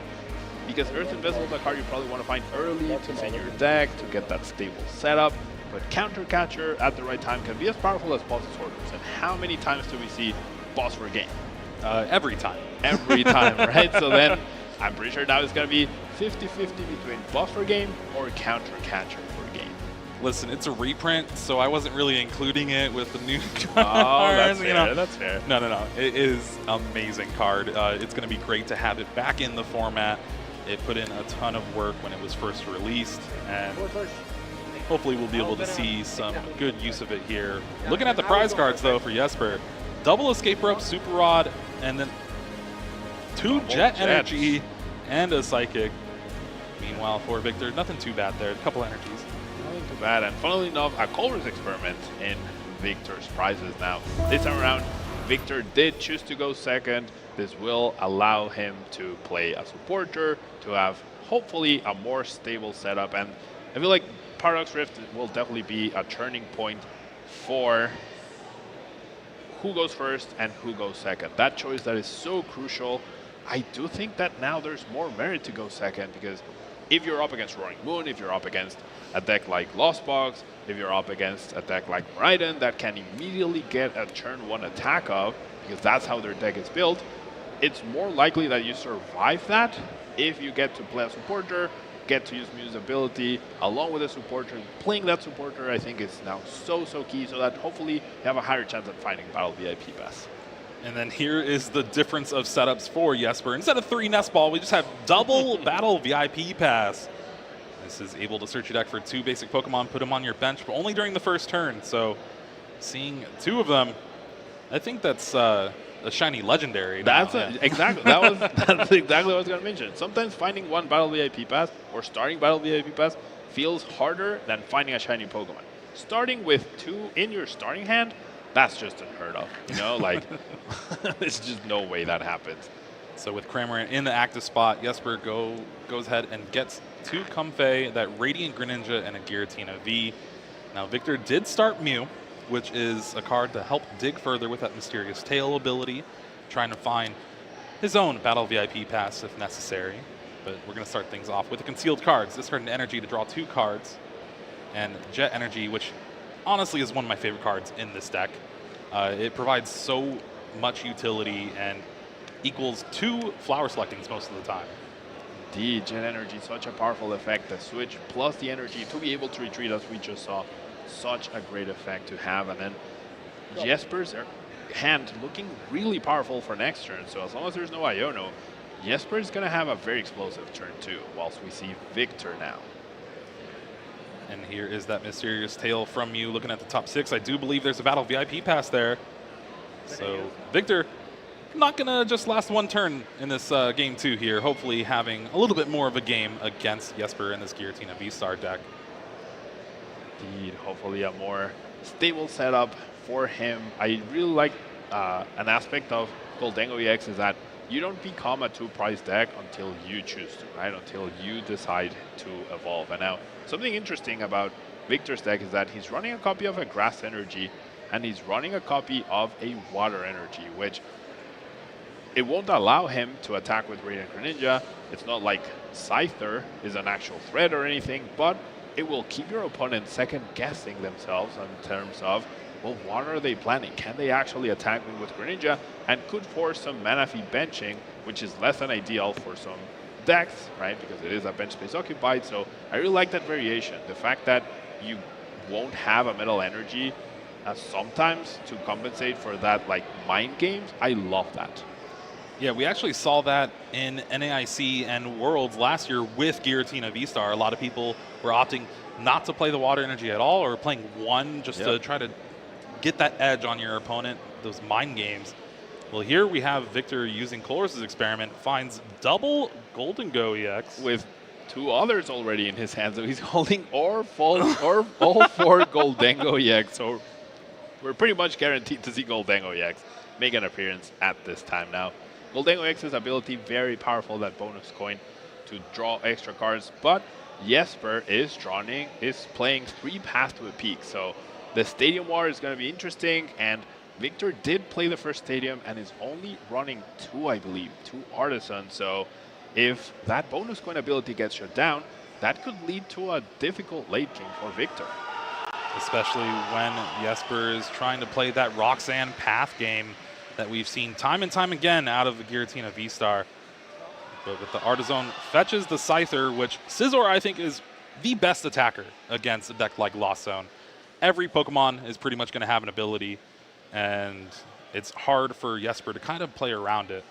Because Earthen Vessel is a card you probably want to find early to fit your deck, to get that stable setup. But Counter Catcher at the right time can be as powerful as Boss's Orders. And how many times do we see Boss for game? Every time. Every time, right? So then I'm pretty sure now it's going to be 50-50 between Boss for game or Counter Catcher for game. Listen, it's a reprint, so I wasn't really including it with the new card. Oh, that's fair. You know. That's fair. No. It is an amazing card. It's going to be great to have it back in the format. It put in a ton of work when it was first released, and hopefully we'll be able to see some good use of it here. Looking at the prize cards, though, for Jesper, double Escape Rope, Super Rod, and then two Jet Energy and a Psychic. Meanwhile, for Victor, nothing too bad there. A couple energies. Nothing too bad. And funnily enough, a Color's Experiment in Victor's prizes now. This time around, Victor did choose to go second. This will allow him to play a supporter, to have hopefully a more stable setup. And I feel like Paradox Rift will definitely be a turning point for who goes first and who goes second. That choice that is so crucial. I do think that now there's more merit to go second, because if you're up against Roaring Moon, if you're up against a deck like Lost Box, if you're up against a deck like Raiden that can immediately get a turn 1 attack of, because that's how their deck is built, it's more likely that you survive that if you get to play a supporter, get to use Muse's ability along with a supporter. Playing that supporter, I think, is now so key, so that hopefully you have a higher chance at finding Battle VIP Pass. And then here is the difference of setups for Jesper. Instead of 3 Nest Ball, we just have double Battle VIP Pass. This is able to search your deck for 2 basic Pokemon, put them on your bench, but only during the first turn. So seeing 2 of them, I think that's a shiny legendary. That's exactly that's exactly what I was going to mention. Sometimes finding 1 Battle VIP Pass or starting Battle VIP Pass feels harder than finding a shiny Pokemon. Starting with 2 in your starting hand, that's just unheard of. You know, like there's just no way that happens. So with Cramorant in the active spot, Jesper goes ahead and gets 2 Comfey, that Radiant Greninja, and a Giratina V. Now Victor did start Mew, which is a card to help dig further with that Mysterious Tail ability, trying to find his own Battle VIP Pass if necessary. But we're going to start things off with the concealed cards. Discard an energy to draw 2 cards, and Jet Energy, which honestly is one of my favorite cards in this deck. It provides so much utility and equals 2 flower selectings most of the time. Indeed, Jet Energy, such a powerful effect. The switch plus the energy to be able to retreat, as we just saw. Such a great effect to have. And then Jesper's hand looking really powerful for next turn. So as long as there's no Iono, Jesper is going to have a very explosive turn too, whilst we see Victor now. And here is that Mysterious Tail from you. Looking at the top 6, I do believe there's a Battle VIP Pass there. So Victor not going to just last 1 turn in this game 2 here. Hopefully having a little bit more of a game against Jesper in this Giratina V-Star deck. Indeed, hopefully a more stable setup for him. I really like an aspect of Goldengo EX is that you don't become a 2-prize deck until you choose to, right? Until you decide to evolve. And now, something interesting about Victor's deck is that he's running a copy of a Grass Energy, and he's running a copy of a Water Energy, which it won't allow him to attack with Radiant Greninja. It's not like Scyther is an actual threat or anything, but it will keep your opponent second-guessing themselves in terms of, well, what are they planning? Can they actually attack me with Greninja? And could force some mana fee benching, which is less than ideal for some decks, right? Because it is a bench space occupied. So I really like that variation. The fact that you won't have a Metal Energy sometimes to compensate for that, like, mind games, I love that. Yeah, we actually saw that in NAIC and Worlds last year with Giratina V-Star. A lot of people were opting not to play the Water Energy at all, or playing 1 just to try to get that edge on your opponent, those mind games. Well, here we have Victor using Colress's Experiment, finds double Goldengo EX. With 2 others already in his hands. So he's holding all 4 Goldengo EX. So we're pretty much guaranteed to see Goldengo EX make an appearance at this time now. Goldengo EX's ability, very powerful, that bonus coin to draw extra cards. But Jesper is playing 3 Path to a Peak. So the Stadium War is going to be interesting. And Victor did play the first Stadium and is only running 2, I believe, 2 Artisans. So if that bonus coin ability gets shut down, that could lead to a difficult late game for Victor. Especially when Jesper is trying to play that Roxanne path game that we've seen time and time again out of the Giratina V-Star. But with the Artisan fetches the Scyther, which Scizor, I think, is the best attacker against a deck like Lost Zone. Every Pokemon is pretty much going to have an ability, and it's hard for Jesper to kind of play around it.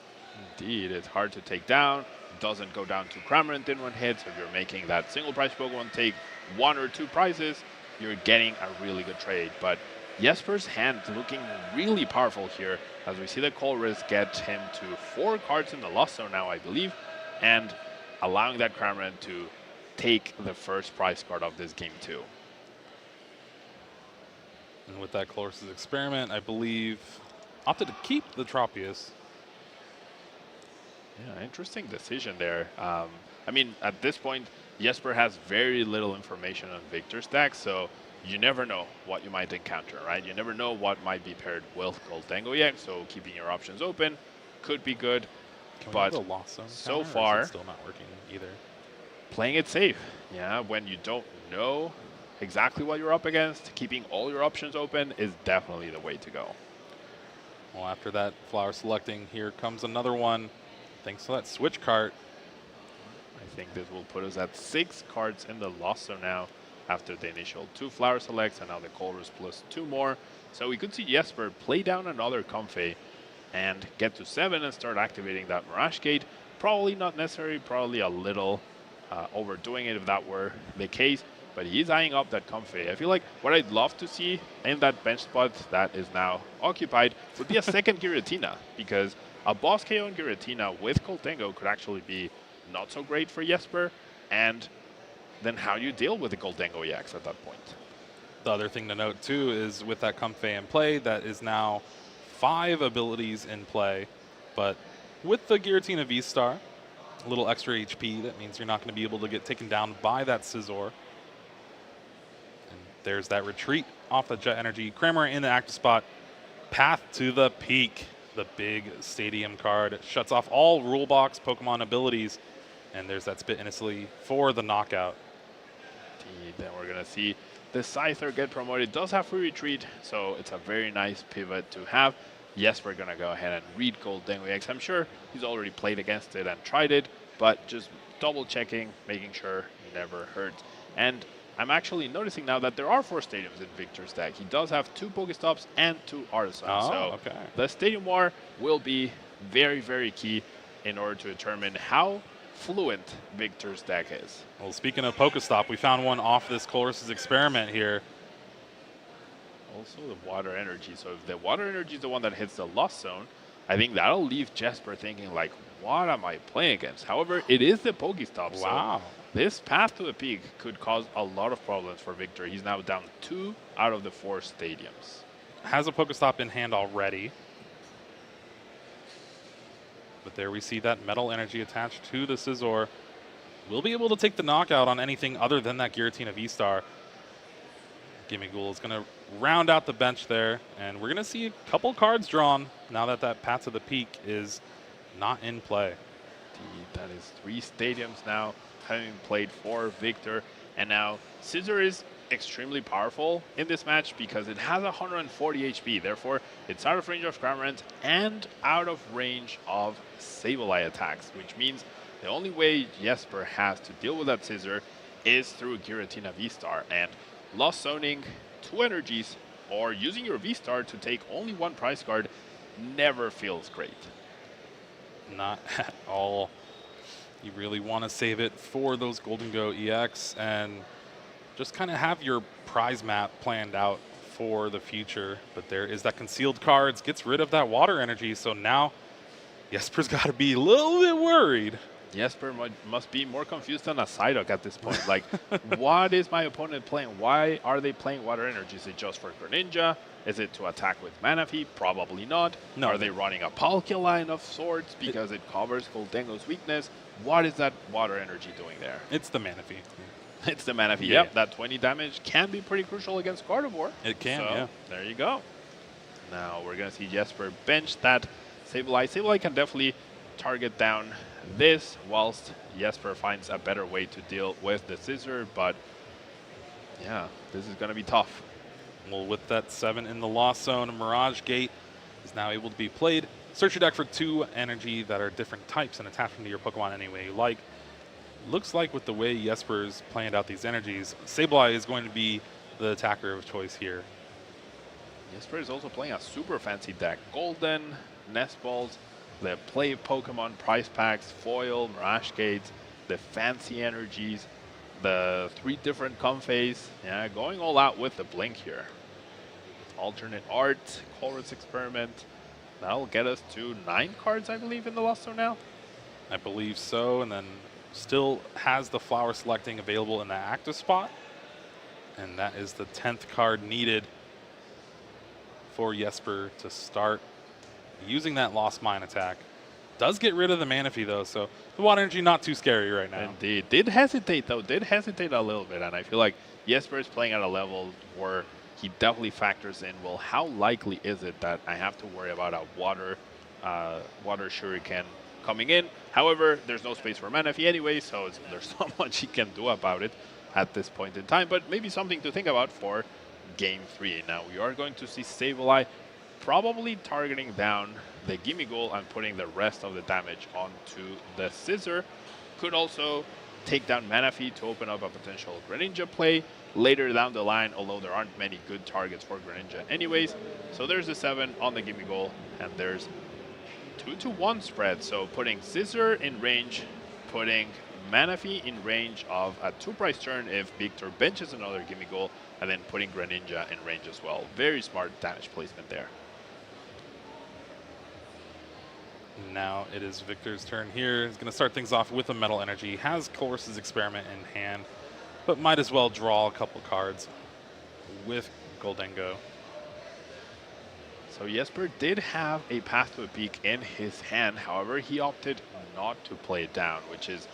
Indeed, it's hard to take down. Doesn't go down to Cramorant in one hit, so if you're making that single prize Pokemon take 1 or 2 prizes, you're getting a really good trade. But Jesper's hand looking really powerful here, as we see the Colress get him to 4 cards in the Lost Zone now, I believe, and allowing that Cramorant to take the first prize card of this game too. And with that Colress's Experiment, I believe, opted to keep the Tropius. Yeah, interesting decision there. I mean, at this point, Jesper has very little information on Victor's deck, so you never know what you might encounter, right? You never know what might be paired with Goldengo EX, so keeping your options open could be good. But so far, it's still not working either. Playing it safe. Yeah, when you don't know exactly what you're up against, keeping all your options open is definitely the way to go. Well, after that flower selecting, here comes another one. Thanks to that switch cart. I think this will put us at 6 cards in the Lost Zone now, after the initial 2 flower selects and now the Colress plus 2 more. So we could see Jesper play down another Comfey and get to 7 and start activating that Mirage Gate. Probably not necessary, probably a little overdoing it if that were the case, but he's eyeing up that Comfey. I feel like what I'd love to see in that bench spot that is now occupied would be a second Giratina, because a boss KO in Giratina with Goldengo could actually be not so great for Jesper, and then how you deal with the Goldengo EX at that point. The other thing to note too is with that Comfey in play, that is now 5 abilities in play, but with the Giratina V-Star, a little extra HP, that means you're not going to be able to get taken down by that Scizor. And there's that retreat off the Jet Energy. Cramorant in the active spot, Path to the Peak. The big Stadium card. It shuts off all rule box Pokemon abilities, and there's that Spit Innocently for the knockout. Indeed, then we're going to see the Scyther get promoted. It does have free retreat, so it's a very nice pivot to have. Yes, we're going to go ahead and read Goldengo EX. I'm sure he's already played against it and tried it, but just double checking, making sure he never hurts. And I'm actually noticing now that there are 4 Stadiums in Victor's deck. He does have 2 Pokestops and 2 Artisans. Oh, so okay. The Stadium War will be very, very key in order to determine how fluent Victor's deck is. Well, speaking of Pokestop, we found one off this Colress's Experiment here. Also the Water Energy. So if the Water Energy is the one that hits the Lost Zone, I think that'll leave Jesper thinking like, what am I playing against? However, it is the Pokestop. Wow. So this Path to the Peak could cause a lot of problems for Victor. He's now down 2 out of the 4 Stadiums. Has a Pokestop in hand already. But there we see that Metal Energy attached to the Scizor. Will be able to take the knockout on anything other than that Giratina V-Star. Gimmighoul is going to round out the bench there, and we're going to see a couple cards drawn now that that Path to the Peak is not in play. Indeed, that is 3 Stadiums now having played for Victor, and now Scizor is extremely powerful in this match because it has 140 HP. Therefore, it's out of range of Cramorant and out of range of Sableye attacks, which means the only way Jesper has to deal with that Scizor is through Giratina V-Star, and Lost Zoning 2 energies or using your V-Star to take only 1 prize card never feels great. Not at all. You really want to save it for those Goldengo EX and just kind of have your prize map planned out for the future. But there is that concealed cards, gets rid of that Water Energy, so now Jesper's got to be a little bit worried Jesper must be more confused than a Psyduck at this point. Like, what is my opponent playing? Why are they playing Water Energy? Is it just for Greninja? Is it to attack with Manaphy? Probably not. No. Are they running a Palkia line of sorts because it covers Goldengo's weakness? What is that Water Energy doing there? It's the Manaphy. It's the Manaphy. Yeah. Yep, that 20 damage can be pretty crucial against Gardevoir. It can, so, yeah. There you go. Now we're going to see Jesper bench that Sableye. Sableye can definitely target down this, whilst Jesper finds a better way to deal with the Scissor, but yeah, this is going to be tough. Well, with that 7 in the Lost Zone, Mirage Gate is now able to be played. Search your deck for 2 energy that are different types and attach them to your Pokemon any way you like. Looks like with the way Jesper's planned out these energies, Sableye is going to be the attacker of choice here. Jesper is also playing a super fancy deck. Golden, Nest Balls, the play Pokemon prize packs, foil, Mirage Gates, the fancy energies, the 3 different Comfeys. Yeah, going all out with the Blink here. Alternate art, Chorus Experiment. That'll get us to 9 cards, I believe, in the Lost Zone now. I believe so, and then still has the flower selecting available in the active spot. And that is the 10th card needed for Jesper to start using that Lost Mine attack. Does get rid of the Manaphy though, so the Water Energy not too scary right now. Indeed. Did hesitate though, did hesitate a little bit, and I feel like Jesper is playing at a level where he definitely factors in, well, how likely is it that I have to worry about a water shuriken coming in? However, there's no space for Manaphy anyway, so there's not much he can do about it at this point in time, but maybe something to think about for Game 3. Now, we are going to see Sableye probably targeting down the Gimme Goal and putting the rest of the damage onto the Scissor. Could also take down Manaphy to open up a potential Greninja play later down the line, although there aren't many good targets for Greninja anyways. So there's the 7 on the Gimme Goal, and there's 2-to-1 spread. So putting Scissor in range, putting Manaphy in range of a 2-price turn if Victor benches another Gimme Goal, and then putting Greninja in range as well. Very smart damage placement there. Now it is Victor's turn here. He's going to start things off with a Metal Energy. Has Chorus's Experiment in hand, but might as well draw a couple cards with Goldengo. So Jesper did have a Path to a Peak in his hand. However, he opted not to play it down, which is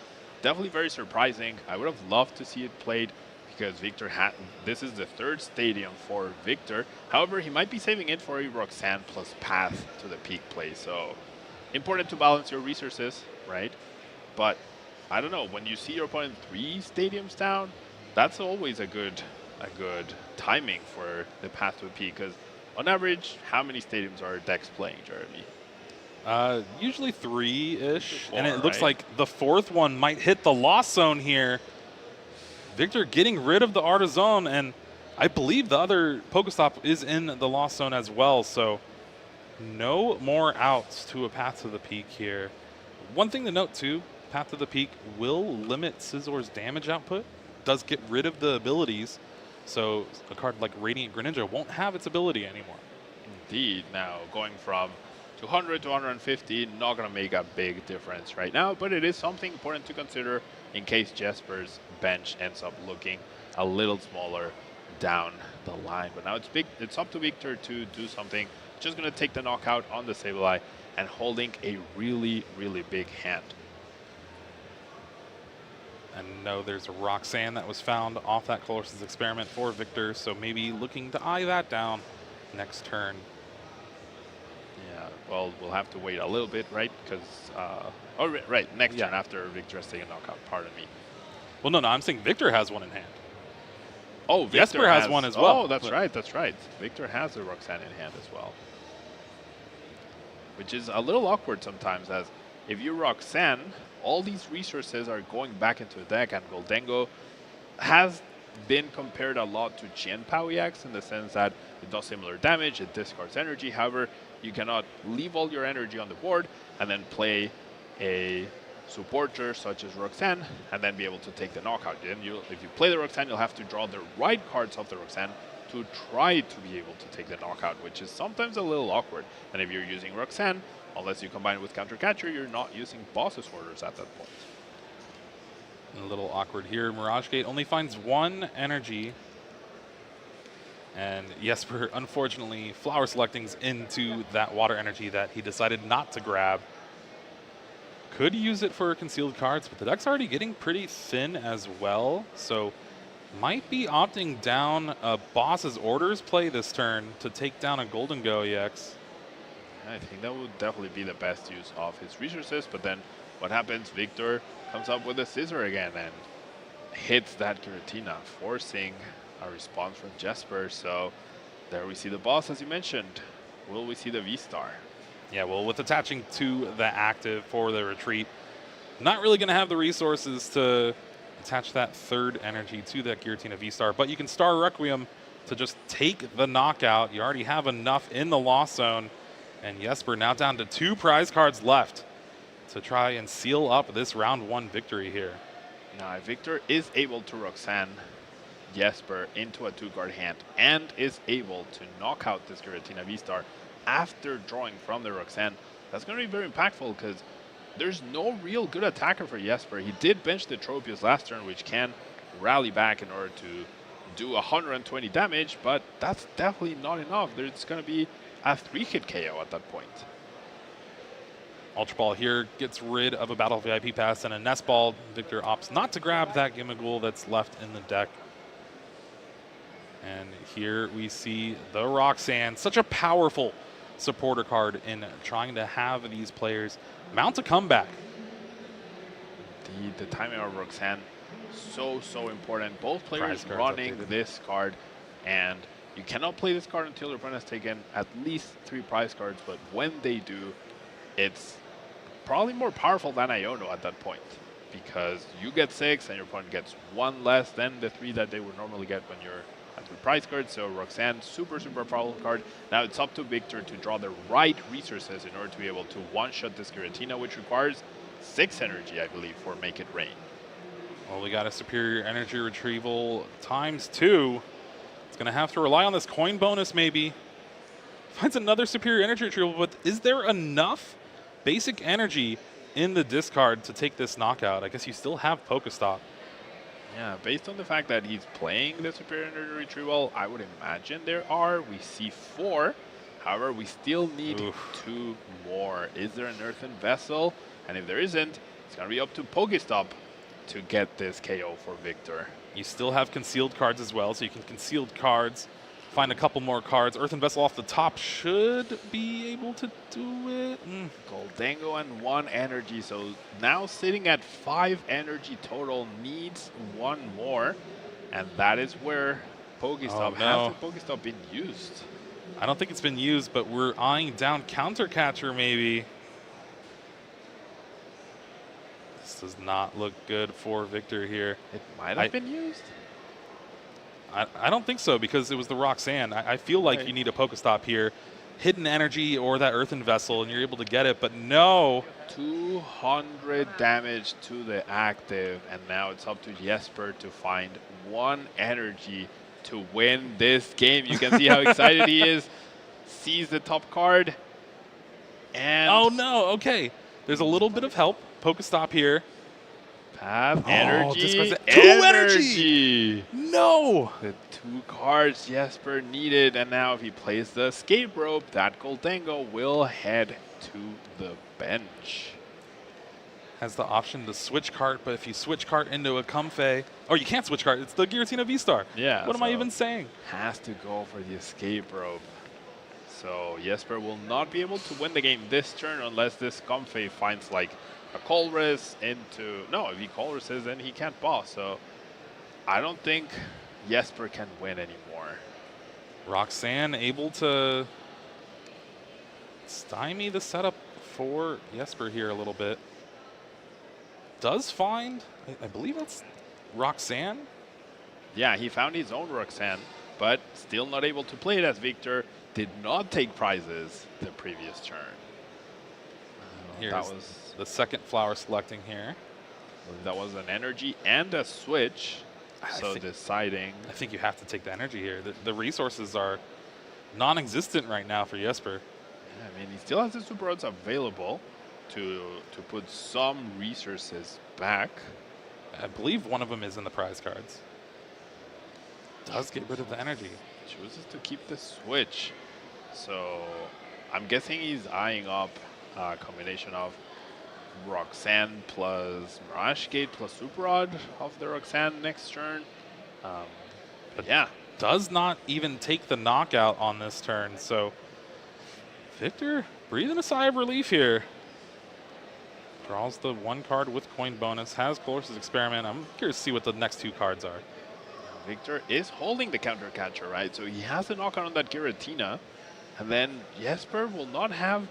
definitely very surprising. I would have loved to see it played because Victor had, this is the 3rd stadium for Victor. However, he might be saving it for a Roxanne plus Path to the Peak play. So important to balance your resources, right? But I don't know, when you see your opponent 3 stadiums down, that's always a good timing for the Path to a Peak, because on average, how many stadiums are decks playing, Jeremy? Usually 3-ish, and it right? looks like the 4th one might hit the Lost Zone here. Victor getting rid of the Artizon, and I believe the other Pokestop is in the Lost Zone as well, so no more outs to a Path to the Peak here. One thing to note too, Path to the Peak will limit Scissor's damage output, does get rid of the abilities, so a card like Radiant Greninja won't have its ability anymore. Indeed. Now going from 200 to 150, not going to make a big difference right now, but it is something important to consider in case Jesper's bench ends up looking a little smaller down the line. But now it's up to Victor to do something. Just going to take the knockout on the Sableye and holding a really, really big hand. And no, there's a Roxanne that was found off that Chorus's Experiment for Victor, so maybe looking to eye that down next turn. Yeah, well, we'll have to wait a little bit, right? Because, right, next turn after Victor has taken a knockout, pardon me. Well, no, I'm saying Victor has one in hand. Oh, Victor Jesper has one as well. Oh, that's right, that's right. Victor has a Roxanne in hand as well. Which is a little awkward sometimes, as if you Roxanne, all these resources are going back into the deck, and Goldengo has been compared a lot to Chien-Pao EX in the sense that it does similar damage, it discards energy. However, you cannot leave all your energy on the board and then play a supporter such as Roxanne and then be able to take the knockout. Then if you play the Roxanne, you'll have to draw the right cards of the Roxanne to try to be able to take the knockout, which is sometimes a little awkward. And if you're using Roxanne, unless you combine it with Counter Catcher, you're not using Boss's Orders at that point. A little awkward here. Mirage Gate only finds 1 energy. And Jesper, unfortunately, flower selecting's into that water energy that he decided not to grab. Could use it for concealed cards, but the deck's already getting pretty thin as well. So might be opting down a Boss's Orders play this turn to take down a Golden Go EX. I think that would definitely be the best use of his resources, but then what happens? Victor comes up with a Scissor again and hits that Giratina, forcing a response from Jesper. So there we see the boss, as you mentioned. Will we see the V-Star? Yeah, well, with attaching to the active for the retreat, not really going to have the resources to attach that 3rd energy to that Giratina V-Star, but you can Star Requiem to just take the knockout. You already have enough in the loss zone, and Jesper now down to 2 prize cards left to try and seal up this round 1 victory here. Now, Victor is able to Roxanne Jesper into a 2-card hand and is able to knock out this Giratina V-Star after drawing from the Roxanne. That's going to be very impactful because there's no real good attacker for Jesper. He did bench the Tropius last turn, which can rally back in order to do 120 damage, but that's definitely not enough. There's going to be a 3-hit KO at that point. Ultra Ball here gets rid of a Battle VIP pass and a Nest Ball. Victor opts not to grab that Gimmighoul that's left in the deck. And here we see the Roxanne, such a powerful supporter card in trying to have these players mount a comeback. The timing of Roxanne, so important. Both players running this card, and you cannot play this card until your opponent has taken at least 3 prize cards, but when they do, it's probably more powerful than Iono at that point, because you get 6 and your opponent gets 1 less than the 3 that they would normally get when you're at 3 prize cards. So Roxanne, super powerful card. Now it's up to Victor to draw the right resources in order to be able to one-shot this Giratina, which requires 6 energy, I believe, for Make It Rain. Well, we got a superior energy retrieval ×2. It's going to have to rely on this coin bonus, maybe. Finds another superior energy retrieval, but is there enough basic energy in the discard to take this knockout? I guess you still have Pokestop. Yeah, based on the fact that he's playing the superior energy retrieval, I would imagine there are. We see 4. However, we still need 2 more. Is there an Earthen Vessel? And if there isn't, it's going to be up to Pokestop to get this KO for Victor. You still have concealed cards as well, so you can concealed cards, find a couple more cards. Earthen Vessel off the top should be able to do it. Goldango and 1 energy, so now sitting at 5 energy total, needs 1 more, and that is where Pokestop has the Pokestop been used. I don't think it's been used, but we're eyeing down Counter Catcher maybe. This does not look good for Victor here. It might have been used. I don't think so, because it was the Roxanne. I feel like you need a Pokestop here. Hidden energy or that Earthen Vessel, and you're able to get it, but no. 200 damage to the active, and now it's up to Jesper to find 1 energy to win this game. You can see how excited he is. Sees the top card. And oh no, okay. There's a little bit of help. Pokestop here. Have energy. Energy! No! The 2 cards Jesper needed, and now if he plays the escape rope, that Goldango will head to the bench. Has the option to switch cart, but if you switch cart into a Comfey, or you can't switch cart, it's the Giratina V-Star. Yeah. What am I even saying? Has to go for the escape rope. So Jesper will not be able to win the game this turn unless this Comfey finds like a Colress into... No, if he Colresses, then he can't boss. So I don't think Jesper can win anymore. Roxanne able to stymie the setup for Jesper here a little bit. Does find, I believe that's Roxanne. Yeah, he found his own Roxanne, but still not able to play it as Victor did not take prizes the previous turn. Here's that was the second flower selecting here. That was an energy and a switch. So deciding. I think you have to take the energy here. The resources are non-existent right now for Jesper. Yeah, I mean, he still has the super rods available to put some resources back. I believe one of them is in the prize cards. Does get rid of the energy. Chooses to keep the switch. So I'm guessing he's eyeing up a combination of Roxanne plus Mirage Gate plus Super Rod of the Roxanne next turn. But yeah. Does not even take the knockout on this turn. So Victor breathing a sigh of relief here. Draws the 1 card with coin bonus, has Cloris's Experiment. I'm curious to see what the next 2 cards are. Victor is holding the counter catcher, right? So he has a knockout on that Giratina. And then Jesper will not have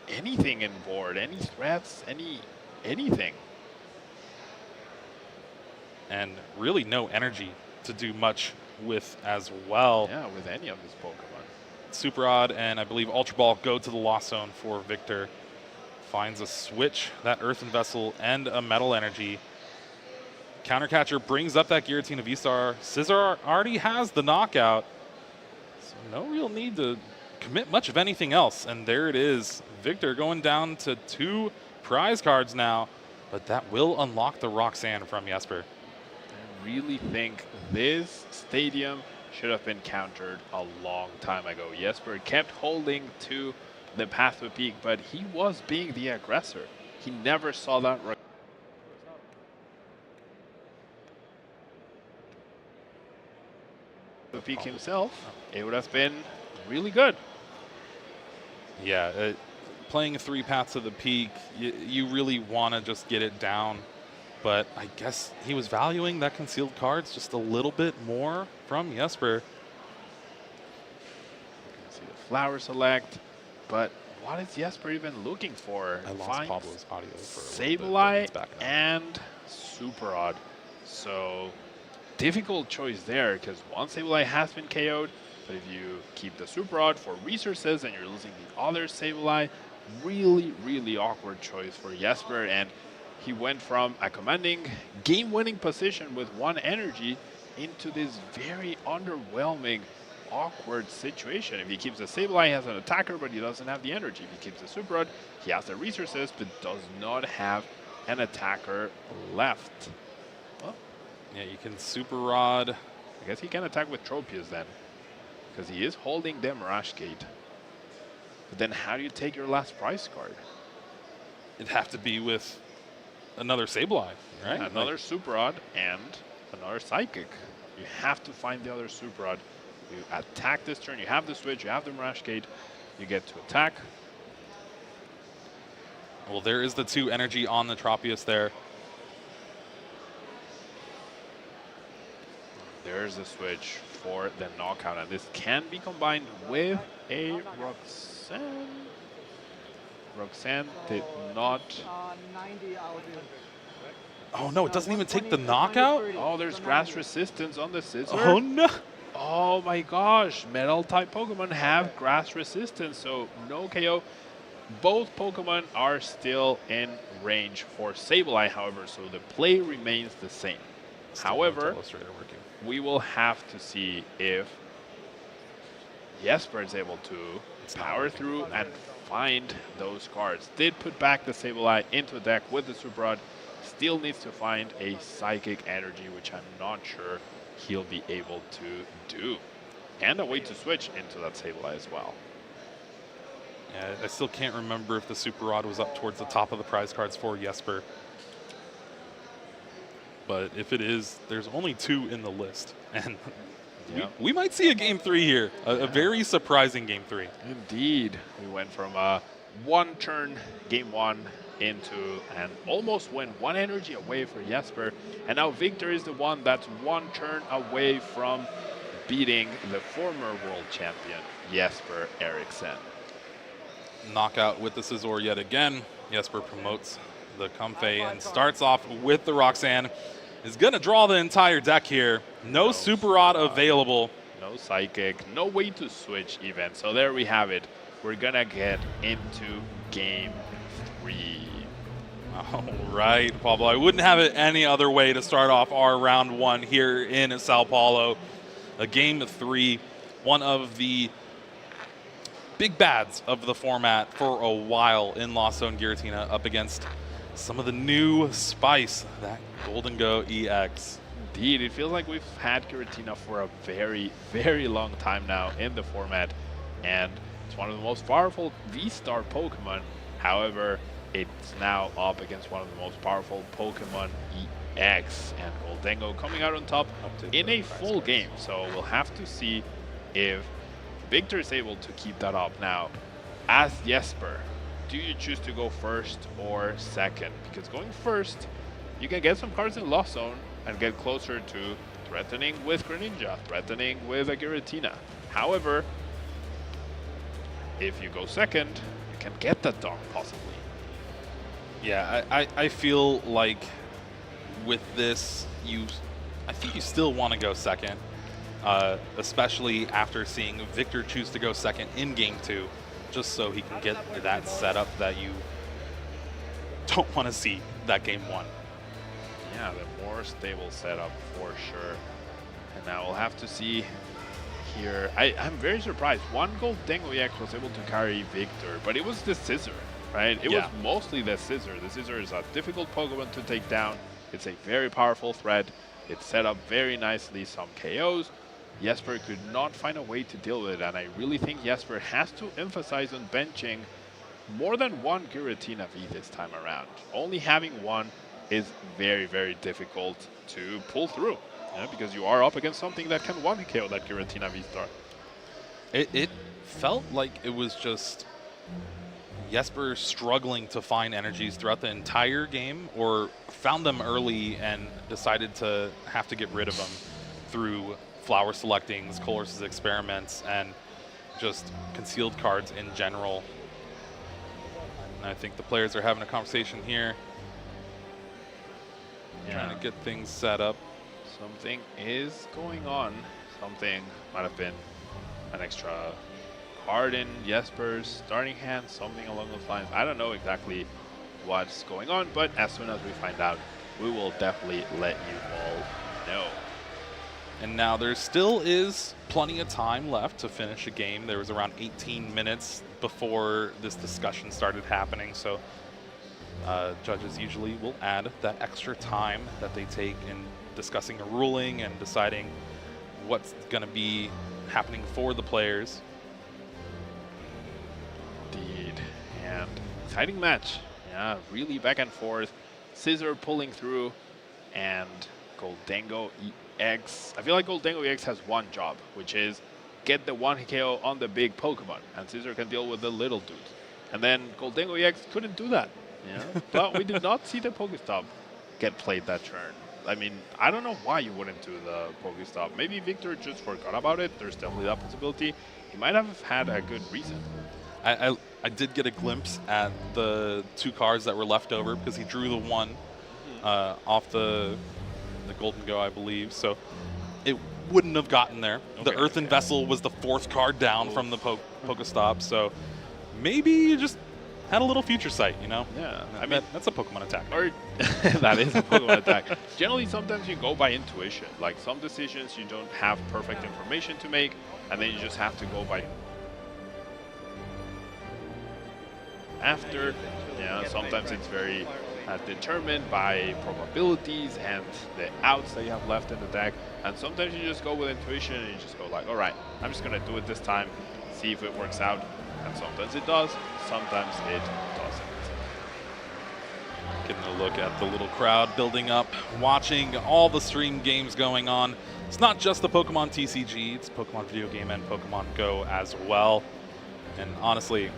anything in board, any threats, anything. And really no energy to do much with as well. Yeah, with any of his Pokemon. Super Rod and I believe Ultra Ball go to the Lost Zone for Victor. Finds a switch, that Earthen Vessel, and a Metal Energy. Counter catcher brings up that Giratina V-Star. Scizor already has the knockout. So no real need to commit much of anything else. And there it is. Victor going down to 2 prize cards now. But that will unlock the Roxanne from Jesper. I really think this stadium should have been countered a long time ago. Jesper kept holding to the pathway peak, but he was being the aggressor. He never saw that. The peak himself, it would have been really good. Yeah, playing 3 paths to the peak, you really want to just get it down. But I guess he was valuing that concealed cards just a little bit more from Jesper. You can see the flower select, but what is Jesper even looking for? I lost Pablo's audio for Sableye and Super Rod. So difficult choice there, because one Sableye has been KO'd, but if you keep the Super Rod for resources and you're losing the other Sableye, really awkward choice for Jesper. And he went from a commanding game-winning position with 1 energy into this very underwhelming, awkward situation. If he keeps the Sableye, he has an attacker, but he doesn't have the energy. If he keeps the Super Rod, he has the resources, but does not have an attacker left. Well, yeah, you can Super Rod. I guess he can attack with Tropius then, because he is holding the Mirage Gate. But then how do you take your last prize card? It'd have to be with another Sableye, right? Yeah, another Super Rod and another Psychic. You have to find the other Super Rod. You attack this turn, you have the switch, you have the Mirage Gate, you get to attack. Well, there is the 2 energy on the Tropius there. There's the switch for the knockout, and this can be combined with a Roxanne. Roxanne did not. Oh no, it doesn't even take the knockout? Oh, there's grass resistance on the Scizor. Oh no! Oh my gosh, metal type Pokemon have grass resistance, so no KO. Both Pokemon are still in range for Sableye, however, so the play remains the same. However, we will have to see if Jesper is able to power through and find those cards. Did put back the Sableye into the deck with the Super Rod. Still needs to find a Psychic Energy, which I'm not sure he'll be able to do. And a way to switch into that Sableye as well. Yeah, I still can't remember if the Super Rod was up towards the top of the prize cards for Jesper. But if it is, there's only 2 in the list. And we might see a Game 3 here. A very surprising Game 3. Indeed. We went from a 1-turn Game 1 into and almost went 1 energy away for Jesper. And now Victor is the one that's 1 turn away from beating the former world champion, Jesper Eriksson. Knockout with the Scizor yet again. Jesper promotes the Comfey and starts off with the Roxanne. Is going to draw the entire deck here. No Super Rod available. No Psychic, no way to switch even. So there we have it. We're going to get into Game 3. All right, Pablo. I wouldn't have it any other way to start off our round 1 here in Sao Paulo. A game 3, one of the big bads of the format for a while in Lost Zone Giratina, up against some of the new spice, that Golden Go EX. Indeed, it feels like we've had Giratina for a very, very long time now in the format, and it's one of the most powerful V-Star Pokemon. However, it's now up against one of the most powerful Pokemon EX, and Goldengo coming out on top in a full game. So we'll have to see if Victor is able to keep that up. Now, as Jesper, do you choose to go first or second? Because going first, you can get some cards in Lost Zone and get closer to threatening with Greninja, threatening with a Giratina. However, if you go second, you can get that dog possibly. Yeah, I feel like with this, I think you still want to go second, especially after seeing Victor choose to go second in Game 2, just so he can get that setup that you don't want to see that Game 1. Yeah, the more stable setup for sure. And now we'll have to see here. I'm very surprised. One Goldengo EX was able to carry Victor, but it was the Scissor, right? It was mostly the Scissor. The Scissor is a difficult Pokemon to take down. It's a very powerful threat. It's set up very nicely, some KOs. Jesper could not find a way to deal with it, and I really think Jesper has to emphasize on benching more than one Giratina V this time around. Only having one is very, very difficult to pull through, because you are up against something that can one KO that Giratina V-Star. It felt like it was just Jesper struggling to find energies throughout the entire game, or found them early and decided to have to get rid of them through flower selectings, Colress's experiments, and just concealed cards in general. And I think the players are having a conversation here. Trying to get things set up. Something is going on. Something might have been an extra card in Jesper's starting hand, something along those lines. I don't know exactly what's going on, but as soon as we find out, we will definitely let you all know. And now there still is plenty of time left to finish a game. There was around 18 minutes before this discussion started happening, so judges usually will add that extra time that they take in discussing a ruling and deciding what's going to be happening for the players. Indeed. And exciting match. Yeah, really back and forth. Scissor pulling through, and Goldengo EX. I feel like Goldengo EX has one job, which is get the one KO on the big Pokemon, and Scissor can deal with the little dudes. And then Goldengo EX couldn't do that. Yeah, but we did not see the Pokestop get played that turn. I mean, I don't know why you wouldn't do the Pokestop. Maybe Victor just forgot about it. There's definitely that possibility. He might have had a good reason. I did get a glimpse at the 2 cards that were left over, because he drew the one off the Golden Go, I believe. So it wouldn't have gotten there. The Earthen Vessel was the 4th card down from the Pokestop. So maybe you just had a little future sight, you know? Yeah. I mean, that's a Pokemon attack. Or that is a Pokemon attack. Generally, sometimes you go by intuition. Like, some decisions you don't have perfect information to make, and then you just have to go by after. Yeah, sometimes it's very determined by probabilities and the outs that you have left in the deck. And sometimes you just go with intuition and you just go like, all right, I'm just going to do it this time, see if it works out. And sometimes it does, sometimes it doesn't. Getting a look at the little crowd building up, watching all the stream games going on. It's not just the Pokemon TCG, it's Pokemon video game and Pokemon Go as well. And honestly,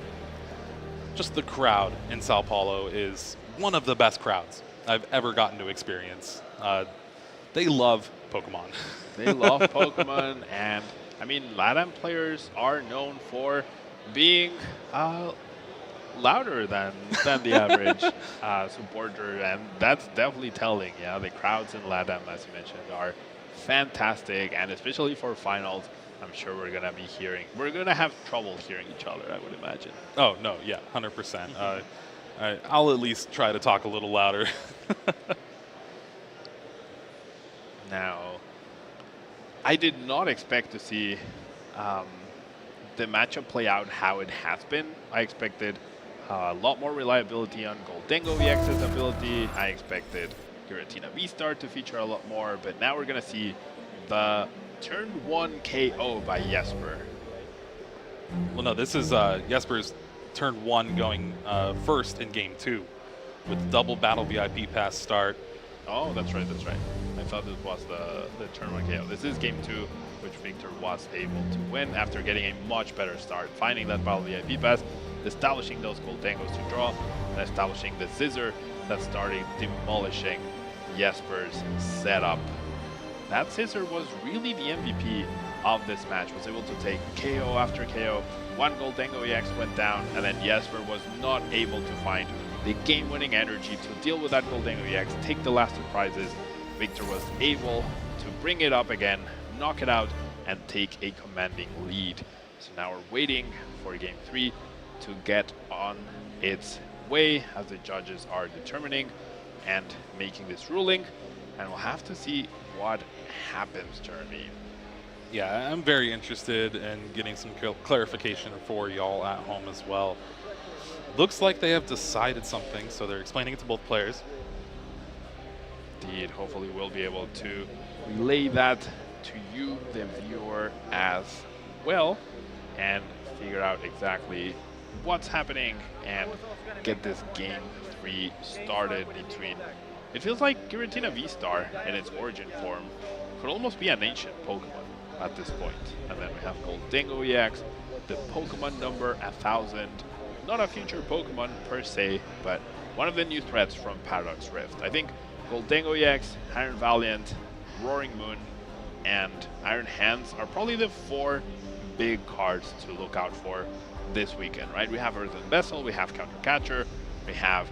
just the crowd in Sao Paulo is one of the best crowds I've ever gotten to experience. They love Pokemon. They love Pokemon, and I mean, LATAM players are known for being louder than the average supporter, and that's definitely telling. Yeah, the crowds in LATAM, as you mentioned, are fantastic, and especially for finals, I'm sure we're gonna have trouble hearing each other, I would imagine. Oh no, yeah, 100%. I'll at least try to talk a little louder. Now, I did not expect to see the matchup play out how it has been. I expected a lot more reliability on Goldengo VX's ability. I expected Giratina V-Star to feature a lot more, but now we're going to see the turn 1 KO by Jesper. Well, no, this is Jesper's turn 1 going first in game 2 with double battle VIP pass start. Oh, that's right, that's right. I thought this was the turn 1 KO. This is game 2, which Victor was able to win after getting a much better start, finding that battle VIP pass, establishing those Goldengos to draw, and establishing the scissor that started demolishing Jesper's setup. That scissor was really the MVP of this match, was able to take KO after KO. One Goldengo EX went down, and then Jesper was not able to find the game-winning energy to deal with that Goldengo EX, take the last 2 prizes. Victor was able to bring it up again, knock it out, and take a commanding lead. So now we're waiting for game 3 to get on its way as the judges are determining and making this ruling, and we'll have to see what happens, Jeremy. Yeah, I'm very interested in getting some clarification for y'all at home as well. Looks like they have decided something, so they're explaining it to both players. Indeed, hopefully we'll be able to relay that to you, the viewer, as well, and figure out exactly what's happening and get this game 3 started between. It feels like Giratina V-Star in its origin form could almost be an ancient Pokemon at this point. And then we have Goldengo EX, the Pokemon number 1000. Not a future Pokemon per se, but one of the new threats from Paradox Rift. I think Goldengo EX, Iron Valiant, Roaring Moon, and Iron Hands are probably the 4 big cards to look out for this weekend, right? We have Earthen Vessel, we have Counter Catcher, we have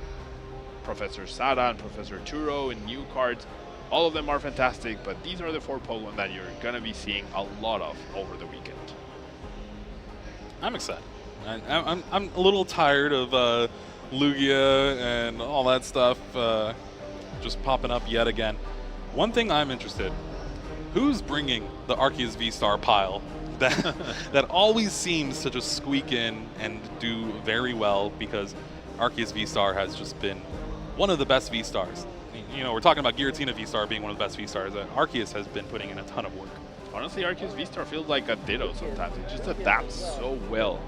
Professor Sada and Professor Turo in new cards. All of them are fantastic, but these are the 4 Pokemon that you're gonna be seeing a lot of over the weekend. I'm excited. I'm a little tired of Lugia and all that stuff just popping up yet again. One thing I'm interested, who's bringing the Arceus V-Star pile that always seems to just squeak in and do very well, because Arceus V-Star has just been one of the best V-Stars. You know, we're talking about Giratina V-Star being one of the best V-Stars. Arceus has been putting in a ton of work. Honestly, Arceus V-Star feels like a Ditto sometimes. It just adapts so well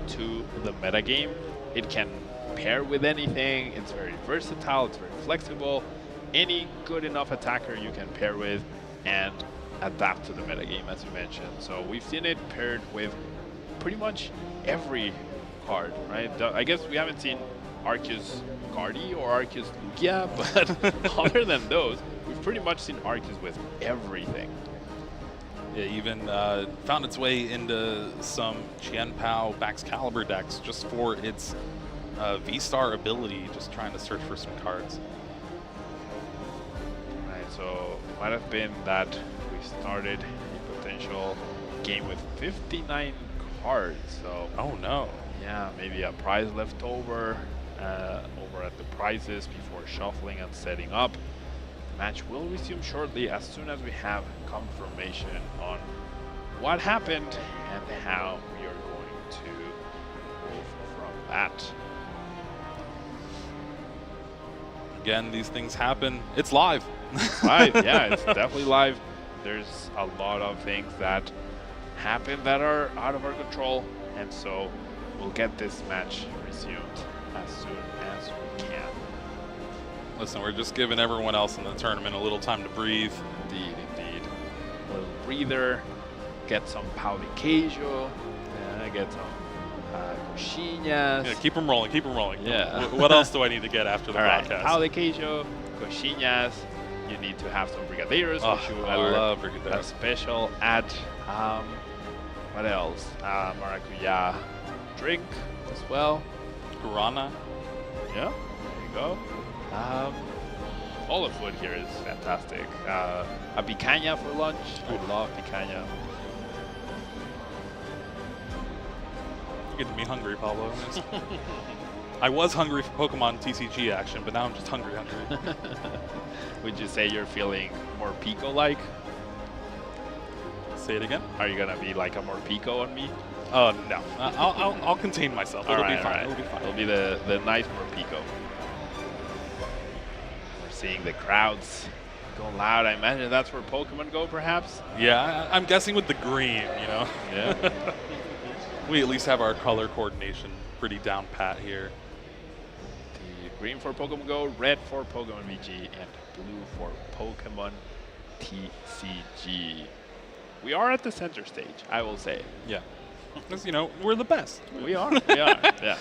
to the metagame. It can pair with anything. It's very versatile. It's very flexible. Any good enough attacker you can pair with and adapt to the metagame, as you mentioned. So we've seen it paired with pretty much every card, right? I guess we haven't seen Arceus Guardi or Arceus Lugia, but other than those, we've pretty much seen Arceus with everything. It even found its way into some Qianpao Baxcalibur decks just for its V-Star ability, just trying to search for some cards. Right, so it might have been that we started a potential game with 59 cards, so... Oh no. Yeah, maybe a prize left over at the prizes before shuffling and setting up. The match will resume shortly as soon as we have confirmation on what happened and how we are going to move from that. Again, these things happen. It's live. Live, yeah, it's definitely live. There's a lot of things that happen that are out of our control, and so we'll get this match resumed as soon as we can. Listen, we're just giving everyone else in the tournament a little time to breathe. Indeed, indeed. A little breather, get some pau de queijo, get some coxinhas. Yeah, keep them rolling, keep them rolling. Yeah. What else do I need to get after the All broadcast? Right, pau de queijo, coxinhas. You need to have some brigadeiros, which you I love brigadeiros. A special add. What else? Maracuya drink as well. Guarana. Yeah, there you go. All the food here is fantastic. A picanha for lunch. I love picanha. You're getting me hungry, Pablo. I was hungry for Pokemon TCG action, but now I'm just hungry. Would you say you're feeling more Pico-like? Say it again? Are you gonna be like a more Pico on me? Oh no, I'll contain myself. It'll be fine. It'll be fine. It'll be the nice more Pico. We're seeing the crowds go loud. I imagine that's where Pokemon go, perhaps. Yeah, I'm guessing with the green. You know. Yeah. We at least have our color coordination pretty down pat here. The green for Pokemon Go, red for Pokemon VG, and blue for Pokemon TCG. We are at the center stage, I will say. Yeah. Because, you know, we're the best. We are. Yeah.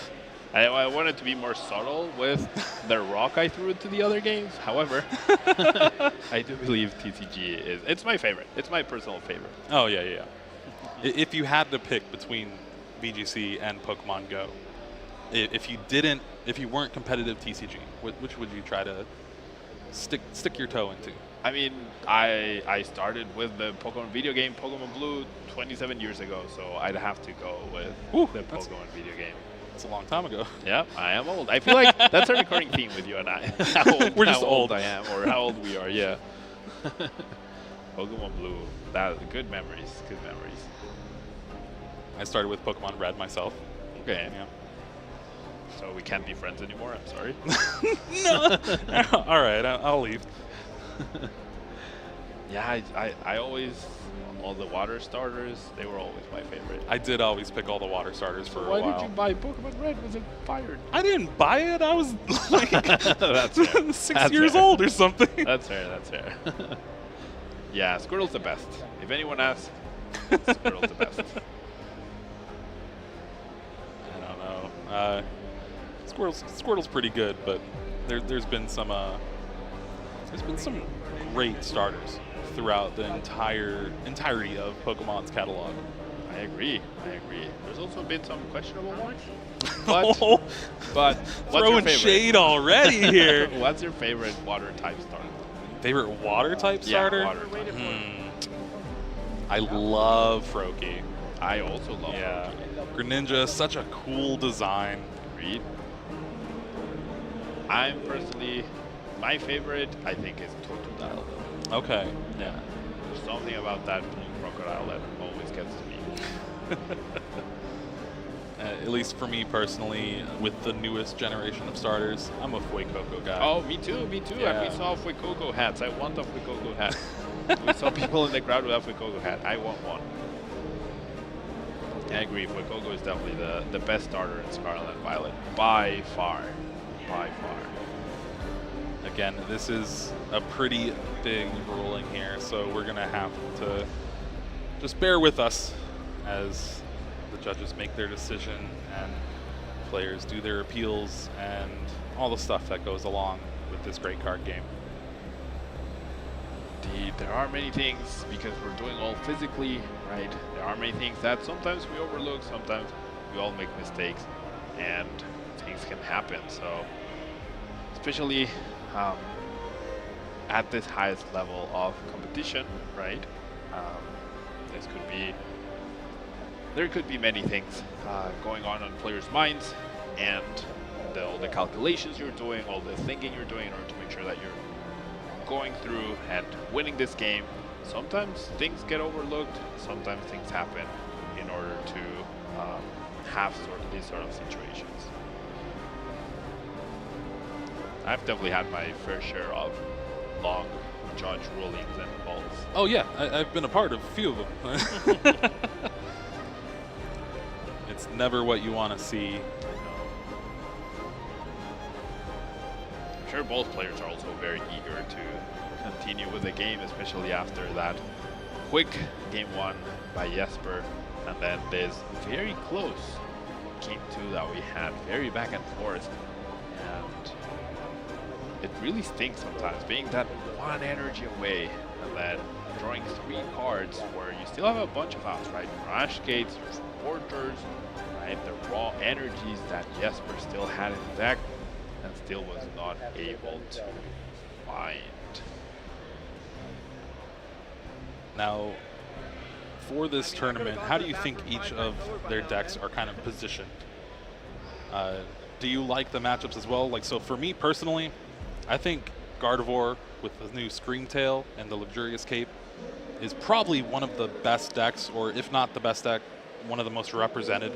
I wanted to be more subtle with the rock I threw into the other games. However, I do believe TCG it's my favorite. It's my personal favorite. Oh, yeah. If you had to pick between VGC and Pokemon Go, if you weren't competitive TCG, which would you try to stick your toe into? I mean, I started with the Pokemon video game, Pokemon Blue, 27 years ago, so I'd have to go with the Pokemon video game. It's a long time ago. Yeah, I am old. I feel like that's a recurring theme with you and I. We're just old. I am, or how old we are, yeah. Pokemon Blue, good memories. I started with Pokemon Red myself. Okay. Yeah. So we can't be friends anymore, I'm sorry. No. All right, I'll leave. Yeah, I always, all the water starters, they were always my favorite. I did always pick all the water starters for a while. Why did you buy Pokemon Red? Was it fired? I didn't buy it. I was like That's fair. 6 years old or something. That's fair. Yeah, Squirtle's the best. If anyone asks, Squirtle's the best. I don't know. Squirtle's pretty good, but there's been some great starters throughout the entirety of Pokemon's catalog. I agree. There's also been some questionable ones. But what's throwing shade already here. What's your favorite water type starter? Favorite water type starter? Yeah, water type. I love Froakie. I also love Froakie. Greninja, such a cool design. Agreed. I'm personally, my favorite, I think, is Totodile. Okay. Yeah. There's something about that blue crocodile that always gets to me. At least for me personally, with the newest generation of starters, I'm a Fuecoco guy. Oh, me too. Yeah. And we saw Fuecoco hats. I want a Fuecoco hat. We saw people in the crowd with a Fuecoco hat. I want one. I agree. Fuecoco is definitely the best starter in Scarlet and Violet. By far. Again, this is a pretty big ruling here, so we're going to have to just bear with us as the judges make their decision and players do their appeals and all the stuff that goes along with this great card game. Indeed, there are many things, because we're doing all physically, right? There are many things that sometimes we overlook, sometimes we all make mistakes, and things can happen. So, especially at this highest level of competition, right? There could be many things going on players' minds, and all the calculations you're doing, all the thinking you're doing in order to make sure that you're going through and winning this game. Sometimes things get overlooked, sometimes things happen in order to have these sort of situations. I've definitely had my fair share of long judge rulings and calls. Oh yeah, I've been a part of a few of them. It's never what you want to see. I'm sure both players are also very eager to continue with the game, especially after that quick game 1 by Jesper, and then this very close game 2 that we had, very back and forth, and it really stinks sometimes being that one energy away and then drawing 3 cards where you still have a bunch of outs, right? Crash Gates, supporters, right? The raw energies that Jesper still had in the deck and still was not able to find. Now, for this tournament, how do you think each of their decks are kind of positioned? do you like the matchups as well? Like, so for me personally, I think Gardevoir with the new Screamtail and the Luxurious Cape is probably one of the best decks, or if not the best deck, one of the most represented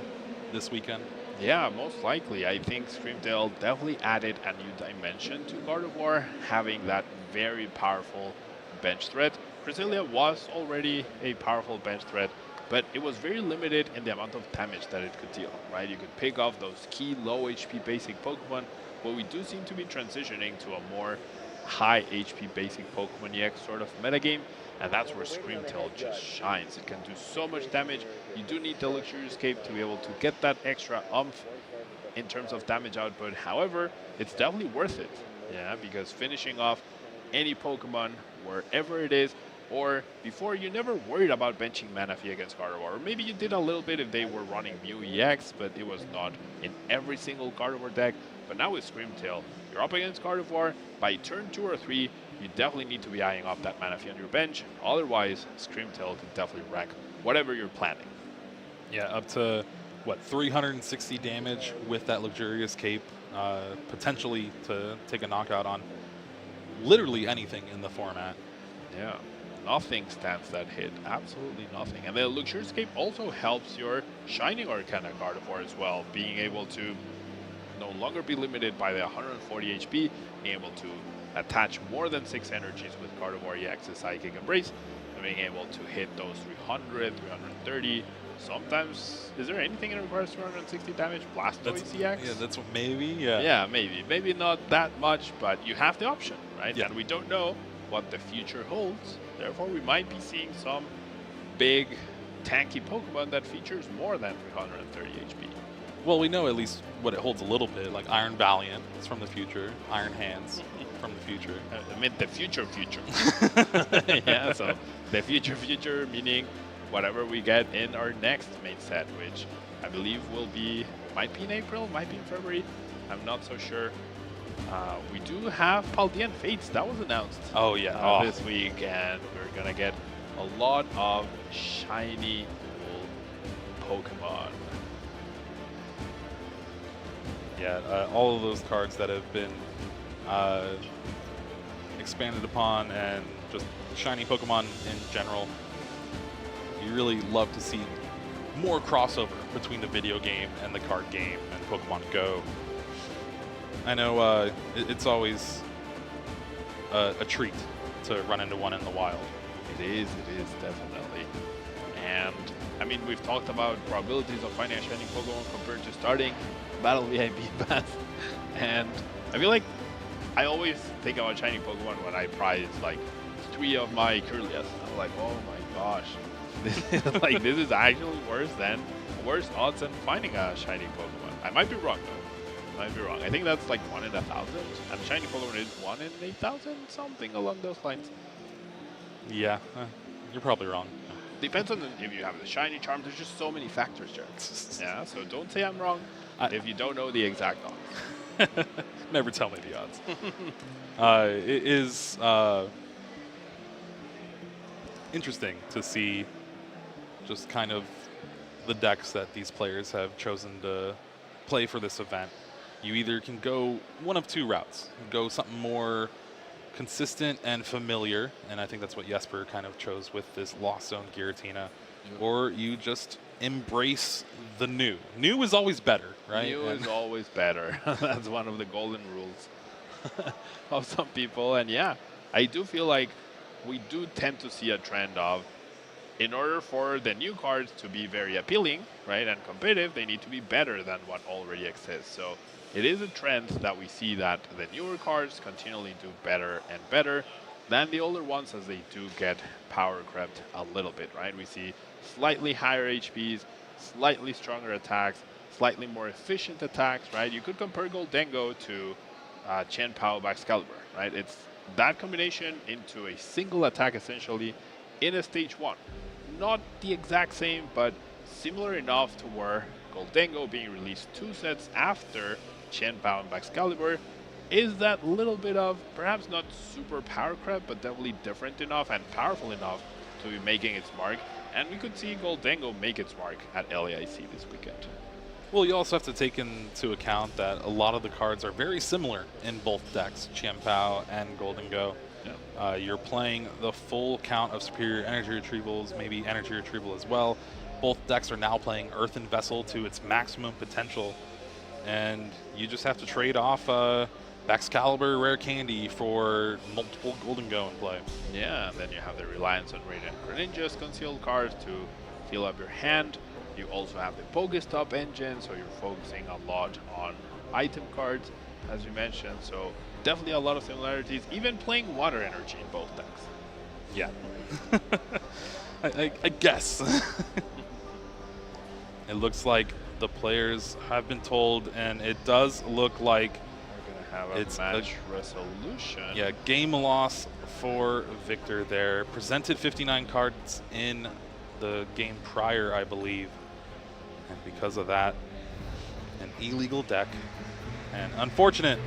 this weekend. Yeah, most likely. I think Screamtail definitely added a new dimension to Gardevoir, having that very powerful bench threat. Cresselia was already a powerful bench threat, but it was very limited in the amount of damage that it could deal, right? You could pick off those key low HP basic Pokemon, but we do seem to be transitioning to a more high HP basic Pokemon EX sort of metagame, and that's where Screamtail just shines. It can do so much damage. You do need the Luxurious Cape to be able to get that extra oomph in terms of damage output. However, it's definitely worth it, yeah, because finishing off any Pokemon wherever it is, or before, you never worried about benching Manaphy against Gardevoir. Or maybe you did a little bit if they were running Mew EX, but it was not in every single Gardevoir deck. But now with Screamtail, you're up against Gardevoir. By turn 2 or 3, you definitely need to be eyeing up that Manaphy on your bench. Otherwise, Screamtail could definitely wreck whatever you're planning. Yeah, up to, what, 360 damage with that Luxurious Cape, potentially to take a knockout on literally anything in the format. Yeah. Nothing stands that hit, absolutely nothing. And the Luxurious Cape also helps your Shining Arcana Gardevoir as well, being able to no longer be limited by the 140 HP, being able to attach more than 6 energies with Gardevoir EX's Psychic Embrace, and being able to hit those 300, 330. Sometimes, is there anything that requires 260 damage? Blastoise EX? Yeah, that's what, maybe, yeah. Yeah, maybe. Maybe not that much, but you have the option, right? Yeah. And we don't know what the future holds. Therefore, we might be seeing some big, tanky Pokemon that features more than 330 HP. Well, we know at least what it holds a little bit, like Iron Valiant is from the future, Iron Hands from the future. I mean, the future. Yeah, so the future meaning whatever we get in our next main set, which I believe might be in April, might be in February. I'm not so sure. We do have Paldean Fates. That was announced this week, and we're going to get a lot of shiny cool Pokemon. Yeah, all of those cards that have been expanded upon, and just shiny Pokemon in general. You really love to see more crossover between the video game and the card game and Pokemon Go. I know it's always a treat to run into one in the wild. It is definitely. And I mean, we've talked about probabilities of finding a shiny Pokemon compared to starting Battle VIP Pass. And I feel like I always think about shiny Pokemon when I prize like 3 of my Curlias. I'm like, oh my gosh. This is actually worse odds than finding a shiny Pokemon. I might be wrong though. I think that's like 1 in 1,000, and shiny Pokemon is 1 in 8,000, something along those lines. Yeah, you're probably wrong. Depends on if you have the shiny charm. There's just so many factors, Jared. Yeah, so don't say I'm wrong if you don't know the exact odds. Never tell me the odds. It is interesting to see just kind of the decks that these players have chosen to play for this event. You either can go one of 2 routes. You can go something more consistent and familiar, and I think that's what Jesper kind of chose with this Lost Zone Giratina. Yep. Or you just embrace the new. New is always better, right? New is always better. That's one of the golden rules of some people. And yeah, I do feel like we do tend to see a trend of, in order for the new cards to be very appealing, right, and competitive, they need to be better than what already exists. So it is a trend that we see that the newer cards continually do better and better than the older ones, as they do get power crept a little bit, right? We see slightly higher HPs, slightly stronger attacks, slightly more efficient attacks, right? You could compare Goldengo to Chen Pao Excalibur, right? It's that combination into a single attack, essentially, in a stage 1. Not the exact same, but similar enough to where Goldengo being released 2 sets after Chen Pao and Excalibur is that little bit of, perhaps not super power creep, but definitely different enough and powerful enough to be making its mark. And we could see Goldengo make its mark at LAIC this weekend. Well, you also have to take into account that a lot of the cards are very similar in both decks, Qianpao and Golden Go. Yeah. You're playing the full count of superior energy retrievals, maybe energy retrieval as well. Both decks are now playing Earthen Vessel to its maximum potential, and you just have to trade off Excalibur Rare Candy for multiple Golden Go in play. Yeah, and then you have the reliance on Radiant Greninja's concealed cards to fill up your hand. You also have the Pokestop engine, so you're focusing a lot on item cards, as you mentioned. So definitely a lot of similarities, even playing water energy in both decks. Yeah. I guess. It looks like the players have been told, and it does look like we're going to have a match resolution. Yeah, game loss for Victor there. Presented 59 cards in the game prior, I believe. And because of that, an illegal deck. And unfortunate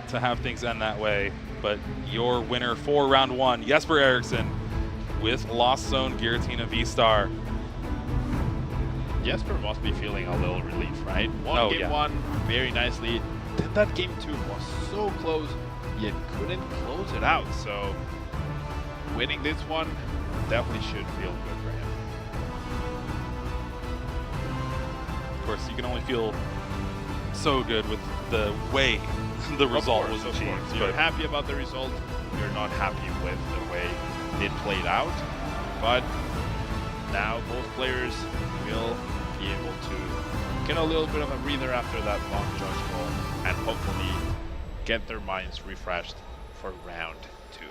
to have things end that way, but your winner for round one, Jesper Eriksson, with Lost Zone Giratina V-Star. Jesper must be feeling a little relief, right? Game one very nicely. Then that game two was so close, yet couldn't close it out. So winning this one definitely should feel good for him. Of course, you can only feel so good with the way the result was achieved. You're happy about the result. You're not happy with the way it played out. But now both players will be able to get a little bit of a breather after that long judge roll and hopefully get their minds refreshed for round two.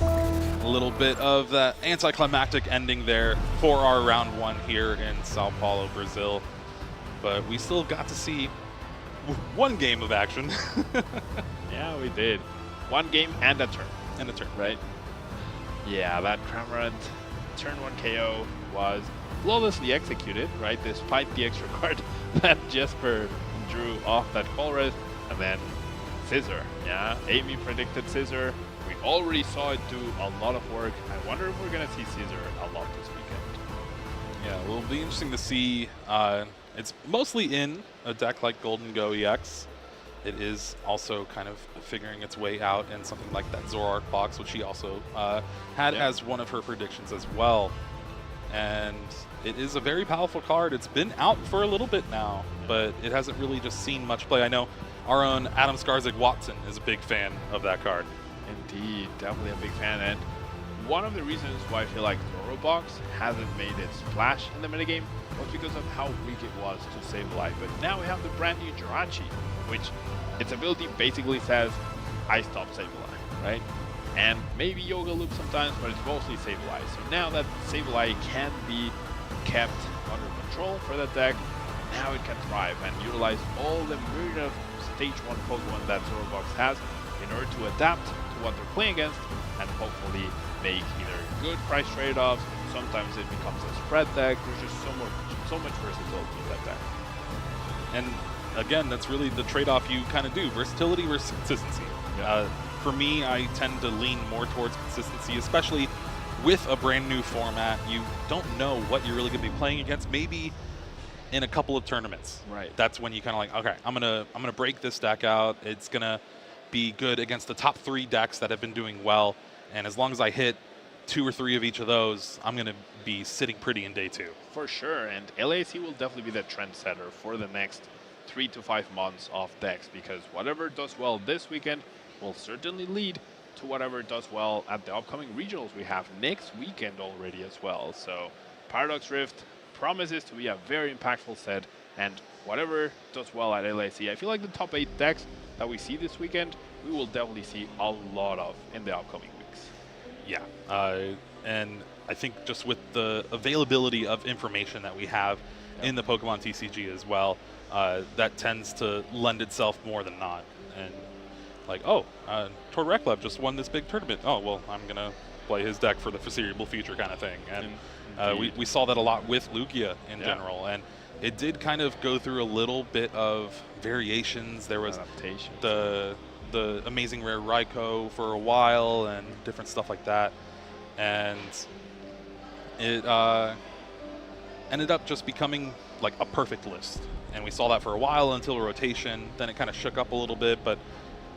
A little bit of that anticlimactic ending there for our round one here in Sao Paulo, Brazil. But we still got to see one game of action. Yeah, we did. One game and a turn. And a turn. Right? Yeah, that Cramorant turn 1 KO was flawlessly executed, right? Despite the extra card that Jesper drew off that Colress. And then Scissor. Yeah, Amy predicted Scissor. We already saw it do a lot of work. I wonder if we're going to see Scissor a lot this weekend. Yeah, well, it'll be interesting to see. It's mostly in a deck like Golden Go EX. It is also kind of figuring its way out in something like that Zoroark box, which she also had as one of her predictions as well. And it is a very powerful card. It's been out for a little bit now, but it hasn't really just seen much play. I know our own Adam Skarsgård-Watson is a big fan of that card. Indeed, definitely a big fan. And one of the reasons why I feel like Zorobox hasn't made its splash in the metagame was because of how weak it was to Sableye. But now we have the brand new Jirachi, which its ability basically says, I stop Sableye, right? And maybe Yoga Loop sometimes, but it's mostly Sableye. So now that Sableye can be kept under control for the deck, now it can thrive and utilize all the myriad of Stage 1 Pokemon that Zorobox has in order to adapt to what they're playing against and hopefully make either good price trade-offs. Sometimes it becomes a spread deck. There's just so much versatility in that deck. And again, that's really the trade-off you kind of do: versatility versus consistency. Yeah. For me, I tend to lean more towards consistency, especially with a brand new format. You don't know what you're really going to be playing against. Maybe in a couple of tournaments, right? That's when you kind of like, okay, I'm gonna break this deck out. It's gonna be good against the top 3 decks that have been doing well, and as long as I hit 2 or 3 of each of those, I'm gonna be sitting pretty in day 2. For sure, and LAC will definitely be the trendsetter for the next 3 to 5 months of decks, because whatever does well this weekend will certainly lead to whatever does well at the upcoming regionals we have next weekend already as well. So Paradox Rift promises to be a very impactful set, and whatever does well at LAC, I feel like the top 8 decks that we see this weekend, we will definitely see a lot of in the upcoming weeks. Yeah, and I think just with the availability of information that we have in the Pokemon TCG as well, that tends to lend itself more than not. And like, oh, Torreklev just won this big tournament. Oh, well, I'm going to play his deck for the foreseeable future kind of thing. And we saw that a lot with Lugia in general. And it did kind of go through a little bit of variations. There was the amazing rare Raikou for a while and different stuff like that. And it ended up just becoming like a perfect list. And we saw that for a while until rotation, then it kind of shook up a little bit, but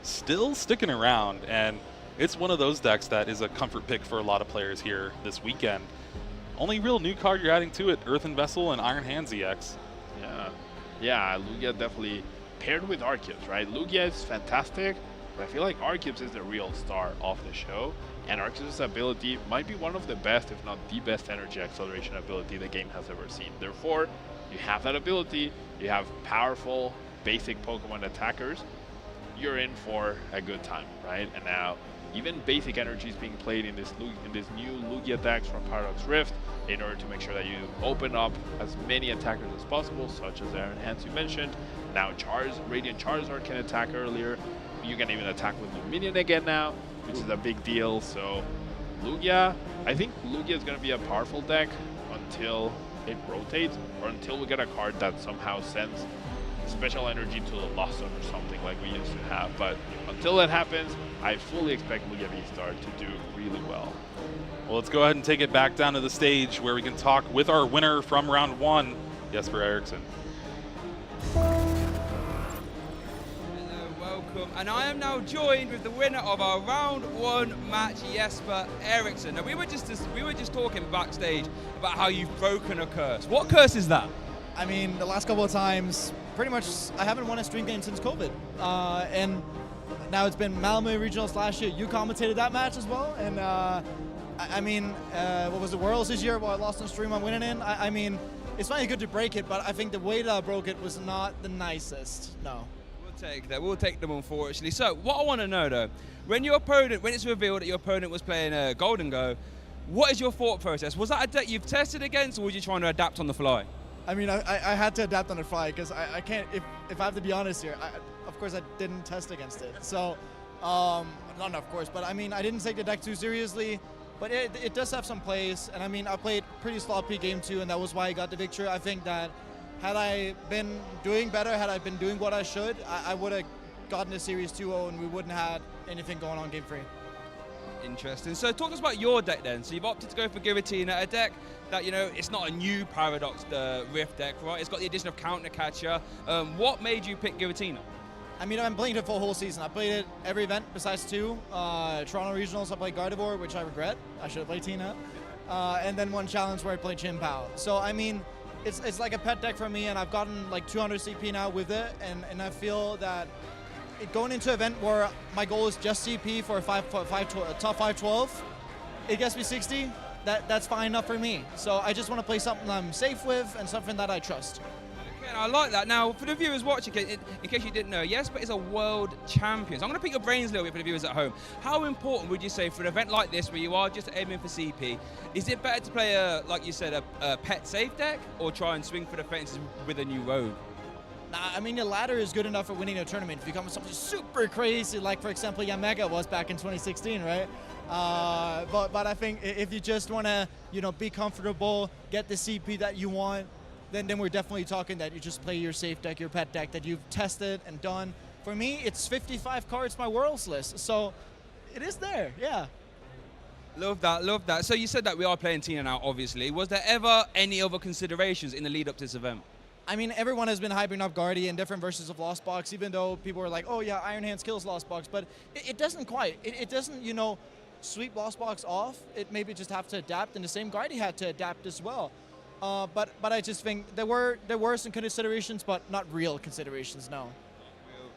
still sticking around. And it's one of those decks that is a comfort pick for a lot of players here this weekend. Only real new card you're adding to it, Earthen Vessel and Iron Hands EX. Yeah, Lugia definitely paired with Arceus, right? Lugia is fantastic, but I feel like Arceus is the real star of the show. And Arceus' ability might be one of the best, if not the best, energy acceleration ability the game has ever seen. Therefore, you have that ability, you have powerful, basic Pokemon attackers, you're in for a good time, right? And now, even basic energy is being played in this new Lugia decks from Paradox Rift in order to make sure that you open up as many attackers as possible, such as Iron Hands you mentioned. Now Radiant Charizard can attack earlier. You can even attack with Luminion again now, which is a big deal. So Lugia, I think Lugia is going to be a powerful deck until it rotates, or until we get a card that somehow sends special energy to the Lost Zone or something like we used to have. But until that happens, I fully expect Lugia V-Star to do really well. Well, let's go ahead and take it back down to the stage where we can talk with our winner from round 1, Jesper Eriksson. Welcome, and I am now joined with the winner of our round 1 match, Jesper Eriksson. Now we were just talking backstage about how you've broken a curse. What curse is that? I mean, the last couple of times, pretty much, I haven't won a stream game since COVID, and now it's been Malmö Regionals last year. You commentated that match as well, and I mean, what was the Worlds this year? Well, I lost on stream, I'm winning in. I mean, it's finally good to break it, but I think the way that I broke it was not the nicest. No. We'll take them, unfortunately. So, what I want to know though, when it's revealed that your opponent was playing Golden Go, what is your thought process? Was that a deck you've tested against, or were you trying to adapt on the fly? I mean, I had to adapt on the fly because I can't. If I have to be honest here, of course I didn't test against it. So, not of course, but I mean, I didn't take the deck too seriously. But it does have some plays, and I mean, I played pretty sloppy game 2, and that was why I got the victory. I think that had I been doing better, had I been doing what I should, I would have gotten the series 2-0, and we wouldn't have had anything going on game 3. Interesting. So talk to us about your deck then. So you've opted to go for Giratina, a deck that, you know, it's not a new Paradox Rift deck, right? It's got the addition of Counter Catcher. What made you pick Giratina? I mean, I've been playing it for a whole season. I played it every event besides 2. Toronto Regionals, I played Gardevoir, which I regret. I should have played Tina. And then one challenge where I played Chien-Pao. So, I mean, it's like a pet deck for me, and I've gotten like 200 CP now with it, and I feel that going into an event where my goal is just CP for a top 512, it gets me 60, that's fine enough for me. So I just want to play something I'm safe with and something that I trust. Okay, I like that. Now, for the viewers watching, in case you didn't know, Jesper is a world champion. So I'm going to pick your brains a little bit for the viewers at home. How important would you say for an event like this where you are just aiming for CP, is it better to play, like you said, a pet safe deck, or try and swing for the fences with a new rogue? I mean, the ladder is good enough for winning a tournament. If you come with something super crazy, like, for example, Yamega was back in 2016, right? But I think if you just want to, you know, be comfortable, get the CP that you want, then we're definitely talking that you just play your safe deck, your pet deck that you've tested and done. For me, it's 55 cards, my Worlds list, so it is there, yeah. Love that, love that. So you said that we are playing Tina now, obviously. Was there ever any other considerations in the lead up to this event? I mean, everyone has been hyping up Guardy in different versions of Lost Box, even though people were like, oh yeah, Iron Hands kills Lost Box, but it doesn't quite. It doesn't, you know, sweep Lost Box off. It maybe just have to adapt, and the same Guardy had to adapt as well. But I just think there were some considerations, but not real considerations, no.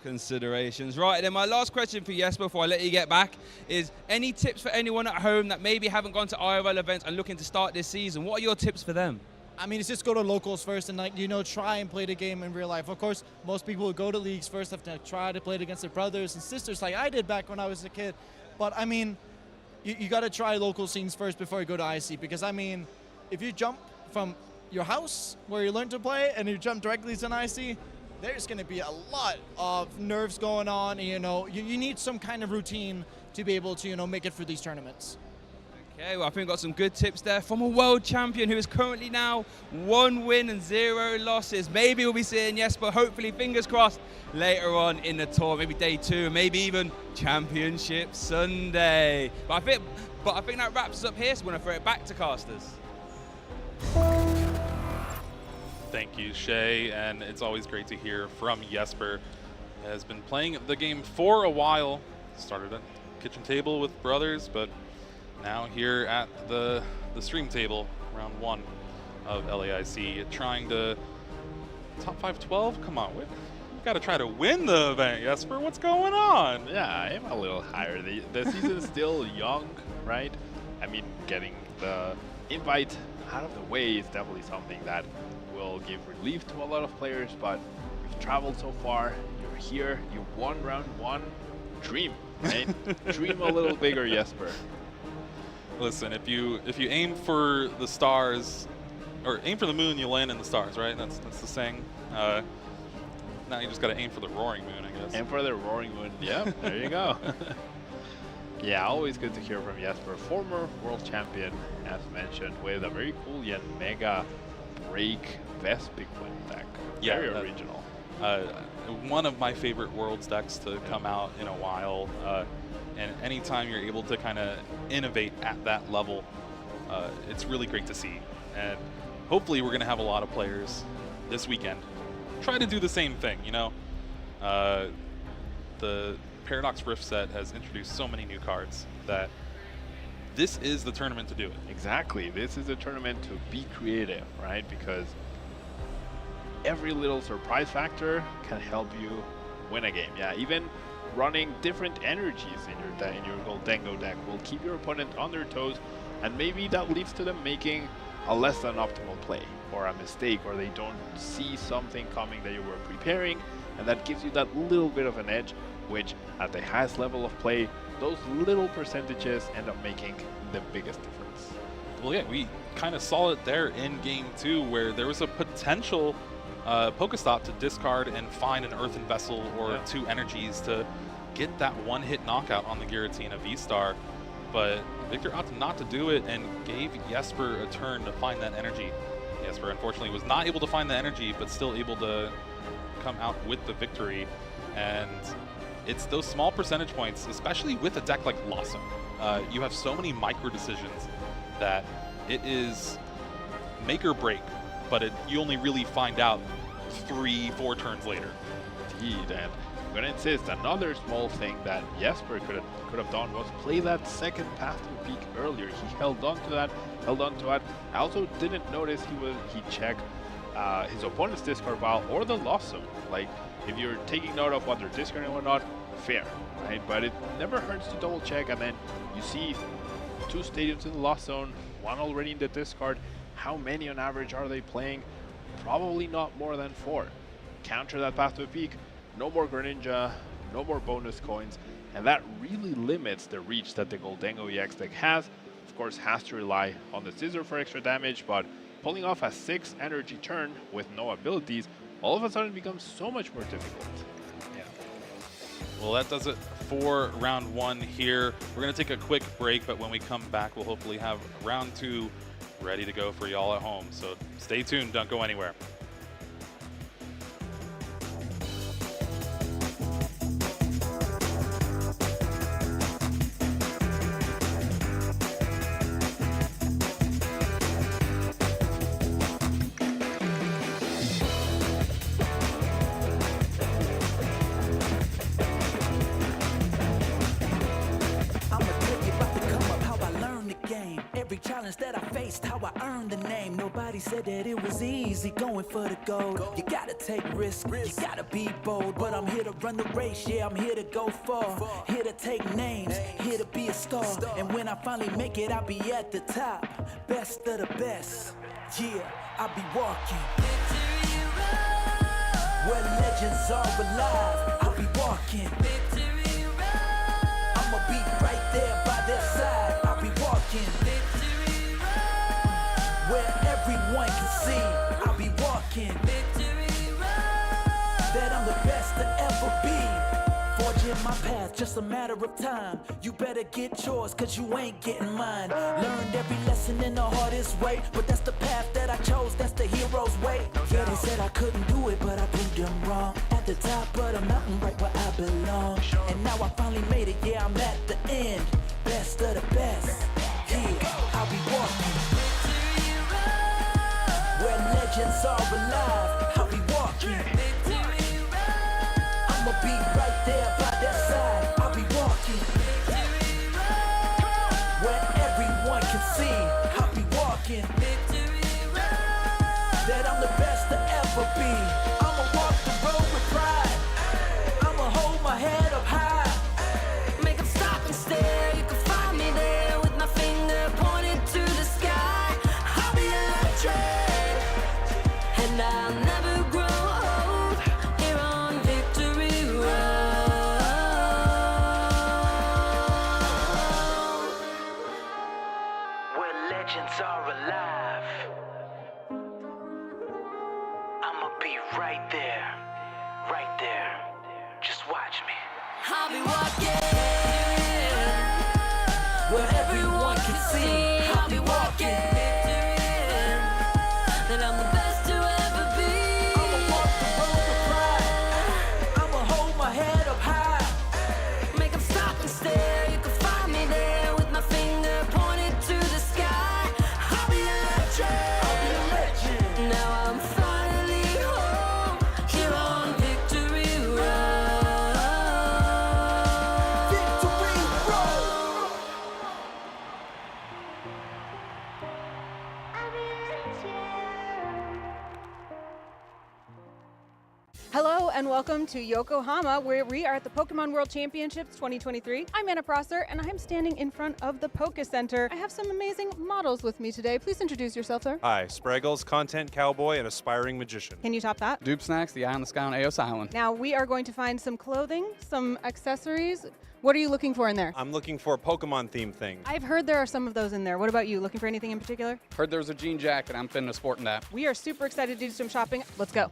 Considerations. Right, then my last question for Jesper before I let you get back is, any tips for anyone at home that maybe haven't gone to IRL events and looking to start this season? What are your tips for them? I mean, it's just go to locals first and, like, you know, try and play the game in real life. Of course, most people who go to leagues first have to try to play it against their brothers and sisters like I did back when I was a kid. But, I mean, you got to try local scenes first before you go to IC, because, I mean, if you jump from your house where you learn to play and you jump directly to an IC, there's going to be a lot of nerves going on. And, you know, you need some kind of routine to be able to, you know, make it through these tournaments. Okay, well, I think we've got some good tips there from a world champion who is currently now 1 win and 0 losses. Maybe we'll be seeing Jesper, hopefully, fingers crossed, later on in the tour, maybe day 2, maybe even Championship Sunday. But I think that wraps us up here, so we're going to throw it back to casters. Thank you, Shay, and it's always great to hear from Jesper. He has been playing the game for a while. Started at the kitchen table with brothers, but now here at the stream table, round 1 of LAIC, trying to top 5-12. Come on, we got to try to win the event, Jesper. What's going on? Yeah, I am a little higher. The season is still young, right? I mean, getting the invite out of the way is definitely something that will give relief to a lot of players, but you've traveled so far, you're here, you won round 1. Dream, right? Dream a little bigger, Jesper. Listen, if you aim for the stars, or aim for the moon, you land in the stars, right? That's the saying. Now you just got to aim for the roaring moon, I guess. Aim for the roaring moon. Yep, there you go. Yeah, always good to hear from Jesper, former world champion, as mentioned, with a very cool yet mega break Vespic win deck. Yeah, very original. One of my favorite Worlds decks to come out in a while, and anytime you're able to kind of innovate at that level, it's really great to see. And hopefully we're going to have a lot of players this weekend try to do the same thing, you know? The Paradox Rift set has introduced so many new cards that this is the tournament to do it. Exactly, this is a tournament to be creative, right? Because every little surprise factor can help you win a game. Yeah, even running different energies in your Goldengo deck will keep your opponent on their toes, and maybe that leads to them making a less than optimal play or a mistake, or they don't see something coming that you were preparing, and that gives you that little bit of an edge, which at the highest level of play, those little percentages end up making the biggest difference. Well, yeah, we kind of saw it there in game 2, where there was a potential Pokestop to discard and find an Earthen Vessel or 2 energies to get that one-hit knockout on the Giratina V-Star. But Victor opted not to do it and gave Jesper a turn to find that energy. Jesper, unfortunately, was not able to find the energy, but still able to come out with the victory. And it's those small percentage points, especially with a deck like Blossom. You have so many micro decisions that it is make or break, but you only really find out 3-4 turns later. Indeed, and I'm going to insist, another small thing that Jesper could have done was play that second path to peak earlier. He held on to that. I also didn't notice he checked his opponent's discard pile or the lost zone. Like, if you're taking note of what they're discarding or not, fair, right? But it never hurts to double check, and then you see 2 stadiums in the lost zone, 1 already in the discard. How many on average are they playing? Probably not more than 4. Counter that path to a peak, no more Greninja, no more bonus coins, and that really limits the reach that the Goldengo EX deck has. Of course, has to rely on the Scissor for extra damage, but pulling off a 6 energy turn with no abilities all of a sudden becomes so much more difficult. Yeah. Well, that does it for round 1 here. We're going to take a quick break, but when we come back, we'll hopefully have round 2 ready to go for y'all at home. So stay tuned, don't go anywhere. That I faced, how I earned the name. Nobody said that it was easy going for the gold. You gotta take risks, you gotta be bold. But I'm here to run the race, yeah, I'm here to go far. Here to take names, here to be a star. And when I finally make it, I'll be at the top. Best of the best, yeah, I'll be walking where legends are alive. I'll be walking, I'ma be right there by their side. I'll be walking where everyone can see. I'll be walking that I'm the best to ever be. Forging my path, just a matter of time. You better get yours, cause you ain't getting mine. Learned every lesson in the hardest way, but that's the path that I chose, that's the hero's way. Yeah, they said I couldn't do it, but I proved them wrong. At the top of the mountain, right where I belong. And now I finally made it, yeah, I'm at the end. Best of the best, yeah, I'll be walking where legends legends are alive. I'll be walking. I'ma be right there by their side. I'll be walking. Where everyone can see. I'll be walking. That I'm the best to ever be. I'ma walk the road with pride. I'ma hold my head up high. Make them stop and stare. You can find me there with my finger pointed to the sky. I'll be electric, and I'll never grow old. Here on Victory Road, where legends are alive. I'ma be right there, right there. Just watch me. I'll be walking where everyone can see. I'll be walking. That I'm the best to ever be. I'ma walk the road with pride. I'ma hold my head up high. Make them stop and stare. You can find me there with my finger pointed to the sky. I'll be electric. I'll be a legend. Now I'm finally home. Here on Victory Road. Victory Road. Hello and welcome to Yokohama, where we are at the Pokemon World Championships 2023. I'm Anna Prosser, and I'm standing in front of the Poke Center. I have some amazing models with me today. Please introduce yourself, sir. Hi, Spraggles, content cowboy and aspiring magician. Can you top that? Dupe Snacks, the eye on the sky on Eos Island. Now, we are going to find some clothing, some accessories. What are you looking for in there? I'm looking for Pokemon themed things. I've heard there are some of those in there. What about you? Looking for anything in particular? Heard there was a jean jacket. I'm finna sporting that. We are super excited to do some shopping. Let's go.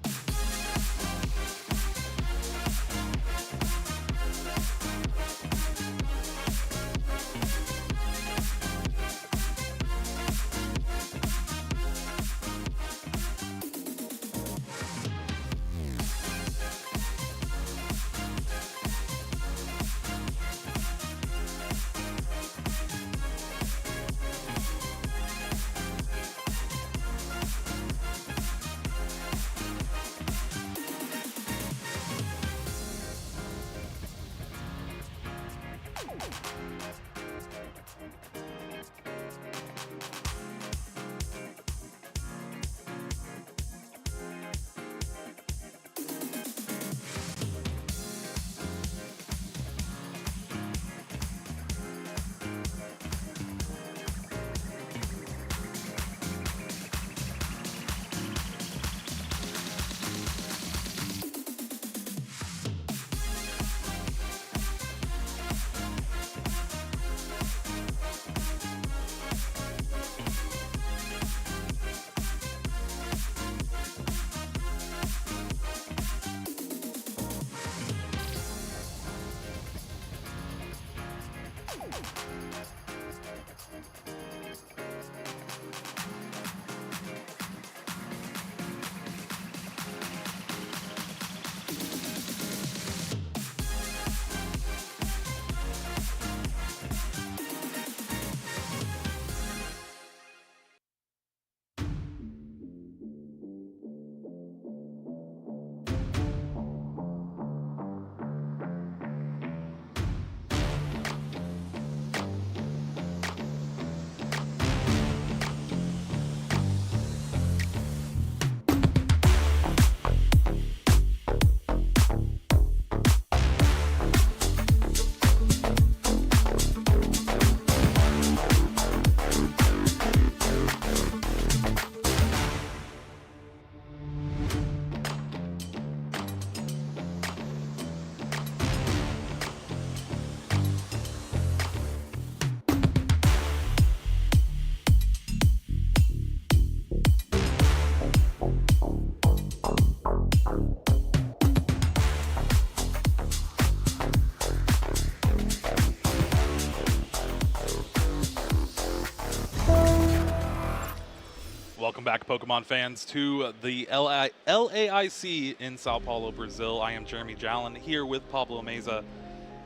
Welcome back, Pokemon fans, to the LAIC in Sao Paulo, Brazil. I am Jeremy Jallin here with Pablo Meza.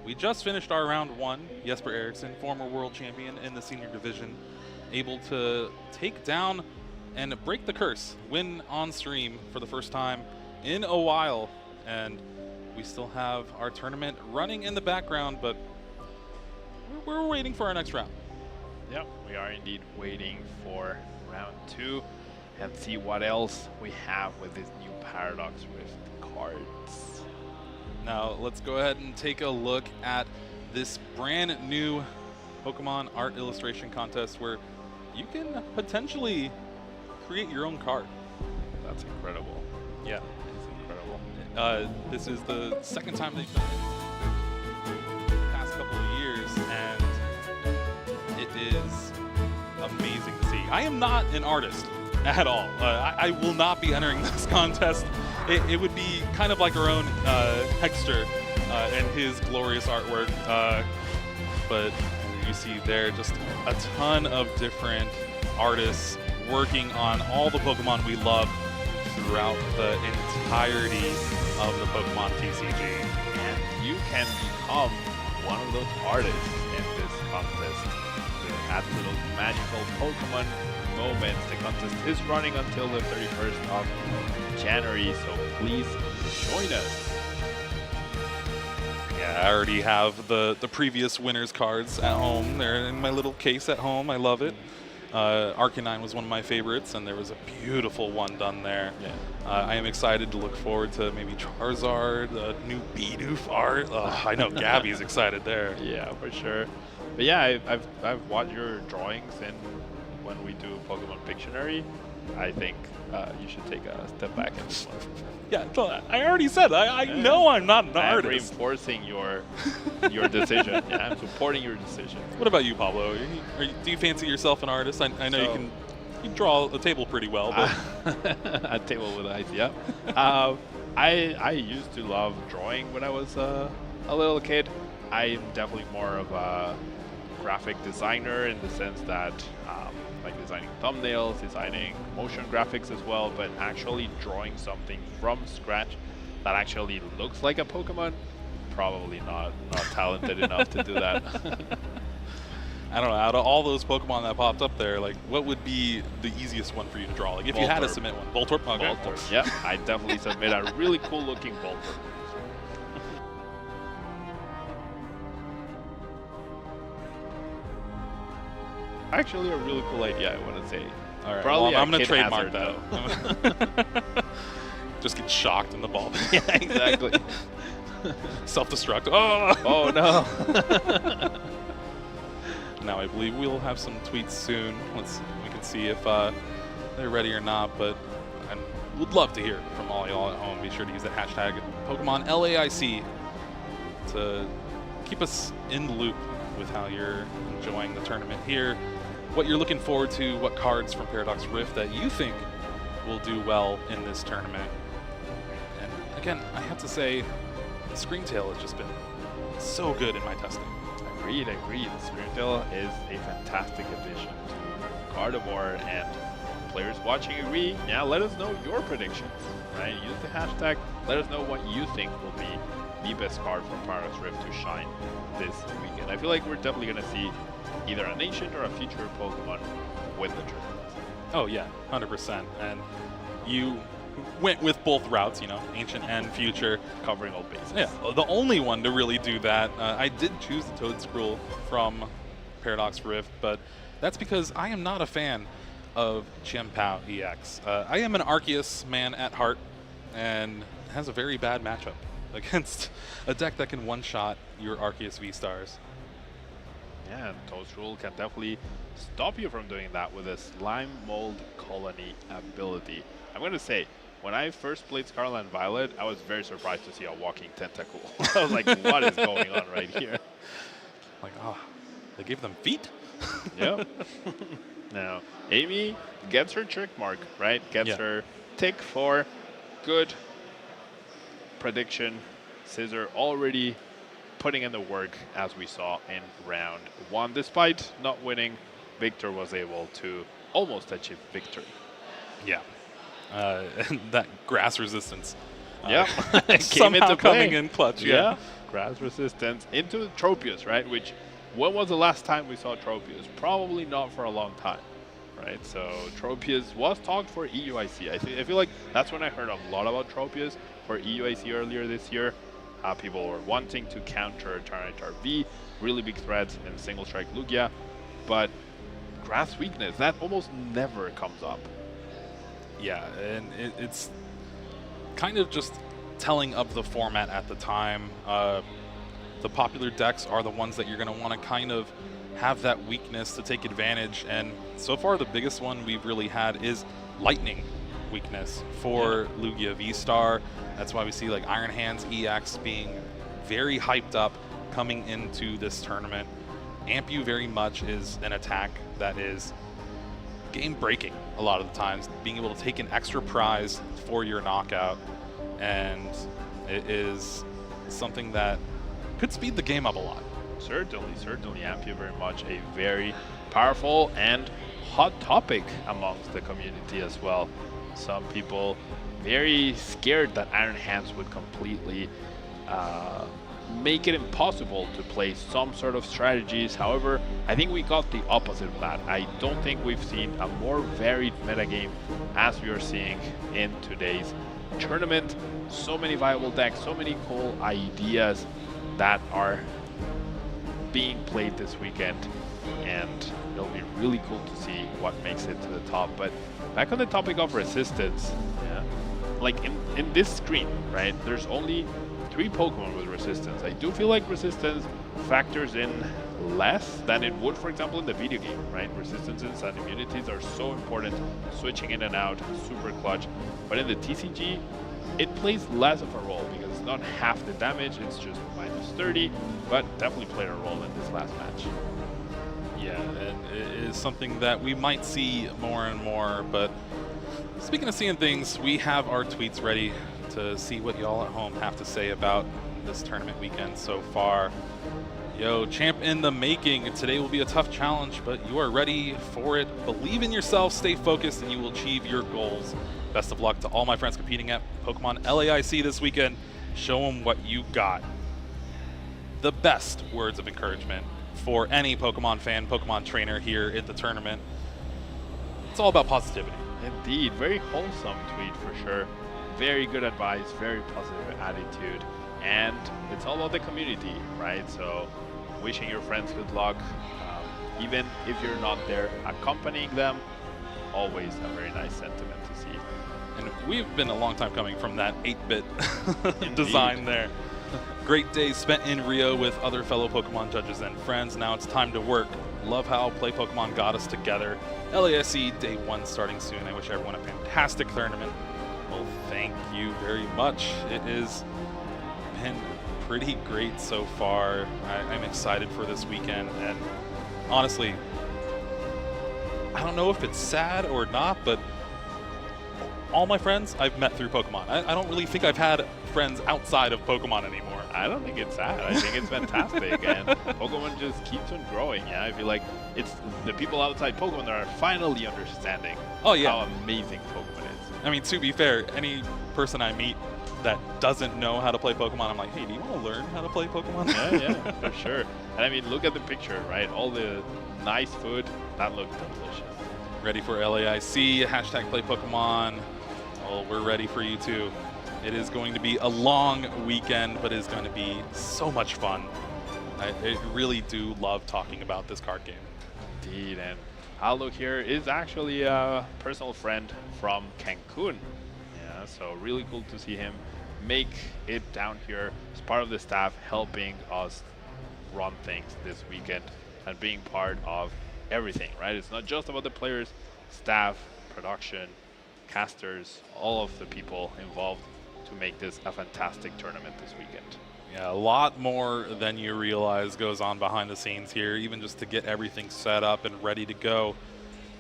We just finished our round one. Jesper Eriksson, former world champion in the senior division, able to take down and break the curse. Win on stream for the first time in a while. And we still have our tournament running in the background, but we're waiting for our next round. Yep, we are indeed waiting for round 2 and see what else we have with this new Paradox Rift cards. Now let's go ahead and take a look at this brand new Pokemon art illustration contest where you can potentially create your own card. That's incredible. Yeah, it's incredible. This is the second time they've done it the past couple of years, and it is amazing to see. I am not an artist at all. I will not be entering this contest. It would be kind of like our own Hexter and his glorious artwork. But you see there just a ton of different artists working on all the Pokemon we love throughout the entirety of the Pokemon TCG. And you can become one of those artists in this contest. They add little magical Pokemon moments. The contest is running until the 31st of January, so please join us. Yeah, I already have the previous winners cards at home. They're in my little case at home. I love it. Arcanine was one of my favorites, and there was a beautiful one done there. Yeah. I am excited to look forward to maybe Charizard, the new Bidoof art. I know Gabby's excited there. Yeah, for sure. But yeah, I've watched your drawings, and when we do Pokemon Pictionary, I think you should take a step back in this one. Yeah, I already said I know I'm not an artist. I'm reinforcing your decision. Yeah, I'm supporting your decision. What about you, Pablo? Do you fancy yourself an artist? I know you can draw a table pretty well. But a table with eyes, yeah. I used to love drawing when I was a little kid. I'm definitely more of a graphic designer in the sense that like designing thumbnails, designing motion graphics as well, but actually drawing something from scratch that actually looks like a Pokemon, probably not talented enough to do that. I don't know, out of all those Pokemon that popped up there, like what would be the easiest one for you to draw? Like if you had to submit one. Voltorb? Okay. Voltorb, yeah, I definitely submit a really cool looking Voltorb. Actually, a really cool idea, I want to say. All right, probably well, I'm going to trademark hazard, that. Just get shocked in the ball. Yeah, exactly. Self-destruct. Oh! Oh, no. Now, I believe we'll have some tweets soon. We can see if they're ready or not, but I would love to hear from all y'all at home. Be sure to use the hashtag PokemonLAIC to keep us in the loop with how you're enjoying the tournament here, what you're looking forward to, what cards from Paradox Rift that you think will do well in this tournament. And again, I have to say, Screamtail has just been so good in my testing. Agreed. Screamtail is a fantastic addition to Gardevoir, and players watching agree. Yeah, let us know your predictions, right? Use the hashtag. Let us know what you think will be the best card from Paradox Rift to shine this weekend. I feel like we're definitely going to see either an ancient or a future Pokemon win the tournament. Oh yeah, 100%. And you went with both routes, you know, ancient and future. Covering all bases. Yeah, the only one to really do that. I did choose the Toedscruel from Paradox Rift, but that's because I am not a fan of Chien-Pao EX. I am an Arceus man at heart, and has a very bad matchup against a deck that can one-shot your Arceus V-Stars. Yeah, and Toedscruel can definitely stop you from doing that with a Slime Mold Colony ability. I'm going to say, when I first played Scarlet and Violet, I was very surprised to see a walking tentacle. I was like, what is going on right here? Like, oh, they gave them feet? Yep. Now, Amy gets her check mark, right? Gets her tick for good prediction. Scissor already putting in the work, as we saw in round 1. Despite not winning, Victor was able to almost achieve victory. Yeah. And that grass resistance. Somehow coming in clutch. Yeah. Grass resistance into Tropius, right? Which, when was the last time we saw Tropius? Probably not for a long time. right? So Tropius was talked for EUIC. I feel like that's when I heard a lot about Tropius for EUIC earlier this year. People were wanting to counter Tyranitar V, really big threats in single strike Lugia, but grass weakness, that almost never comes up. Yeah, and it's kind of just telling of the format at the time. The popular decks are the ones that you're going to want to kind of have that weakness to take advantage, and so far the biggest one we've really had is Lightning weakness for Lugia V-Star. That's why we see like Iron Hands EX being very hyped up coming into this tournament. Ampu very much is an attack that is game breaking a lot of the times, being able to take an extra prize for your knockout, and it is something that could speed the game up a lot. Certainly Ampu very much a very powerful and hot topic amongst the community as well. Some people very scared that Iron Hands would completely make it impossible to play some sort of strategies. However, I think we got the opposite of that. I don't think we've seen a more varied metagame as we are seeing in today's tournament. So many viable decks, so many cool ideas that are being played this weekend, and it'll be really cool to see what makes it to the top. But back on the topic of resistance, like in this screen, right, there's only 3 Pokemon with resistance. I do feel like resistance factors in less than it would, for example, in the video game, right? Resistances and immunities are so important, switching in and out, super clutch. But in the TCG, it plays less of a role because it's not half the damage, it's just -30, but definitely played a role in this last match. Yeah, and it is something that we might see more and more. But speaking of seeing things, we have our tweets ready to see what y'all at home have to say about this tournament weekend so far. Yo, champ in the making. Today will be a tough challenge, but you are ready for it. Believe in yourself, stay focused, and you will achieve your goals. Best of luck to all my friends competing at Pokemon LAIC this weekend. Show them what you got. The best words of encouragement for any Pokemon fan, Pokemon trainer here at the tournament. It's all about positivity. Indeed, very wholesome tweet for sure. Very good advice, very positive attitude, and it's all about the community, right? So wishing your friends good luck, even if you're not there accompanying them, always a very nice sentiment to see. And we've been a long time coming from that 8-bit design there. Great days spent in Rio with other fellow Pokemon judges and friends. Now it's time to work. Love how Play Pokemon got us together. LASC Day 1 starting soon. I wish everyone a fantastic tournament. Well, thank you very much. It has been pretty great so far. I'm excited for this weekend, and honestly, I don't know if it's sad or not, but all my friends I've met through Pokemon. I don't really think I've had friends outside of Pokemon anymore. I don't think it's sad. I think it's fantastic, and Pokemon just keeps on growing. Yeah, I feel like it's the people outside Pokemon that are finally understanding how amazing Pokemon is. I mean, to be fair, any person I meet that doesn't know how to play Pokemon, I'm like, hey, do you want to learn how to play Pokemon? Yeah, for sure. And I mean, look at the picture, right? All the nice food, that looks delicious. Ready for LAIC, hashtag play Pokemon. Well, we're ready for you too. It is going to be a long weekend, but it is going to be so much fun. I really do love talking about this card game. Indeed, and Aldo here is actually a personal friend from Cancun. Yeah, so really cool to see him make it down here as part of the staff, helping us run things this weekend and being part of everything, right? It's not just about the players, staff, production, casters, all of the people involved to make this a fantastic tournament this weekend. Yeah, a lot more than you realize goes on behind the scenes here, even just to get everything set up and ready to go.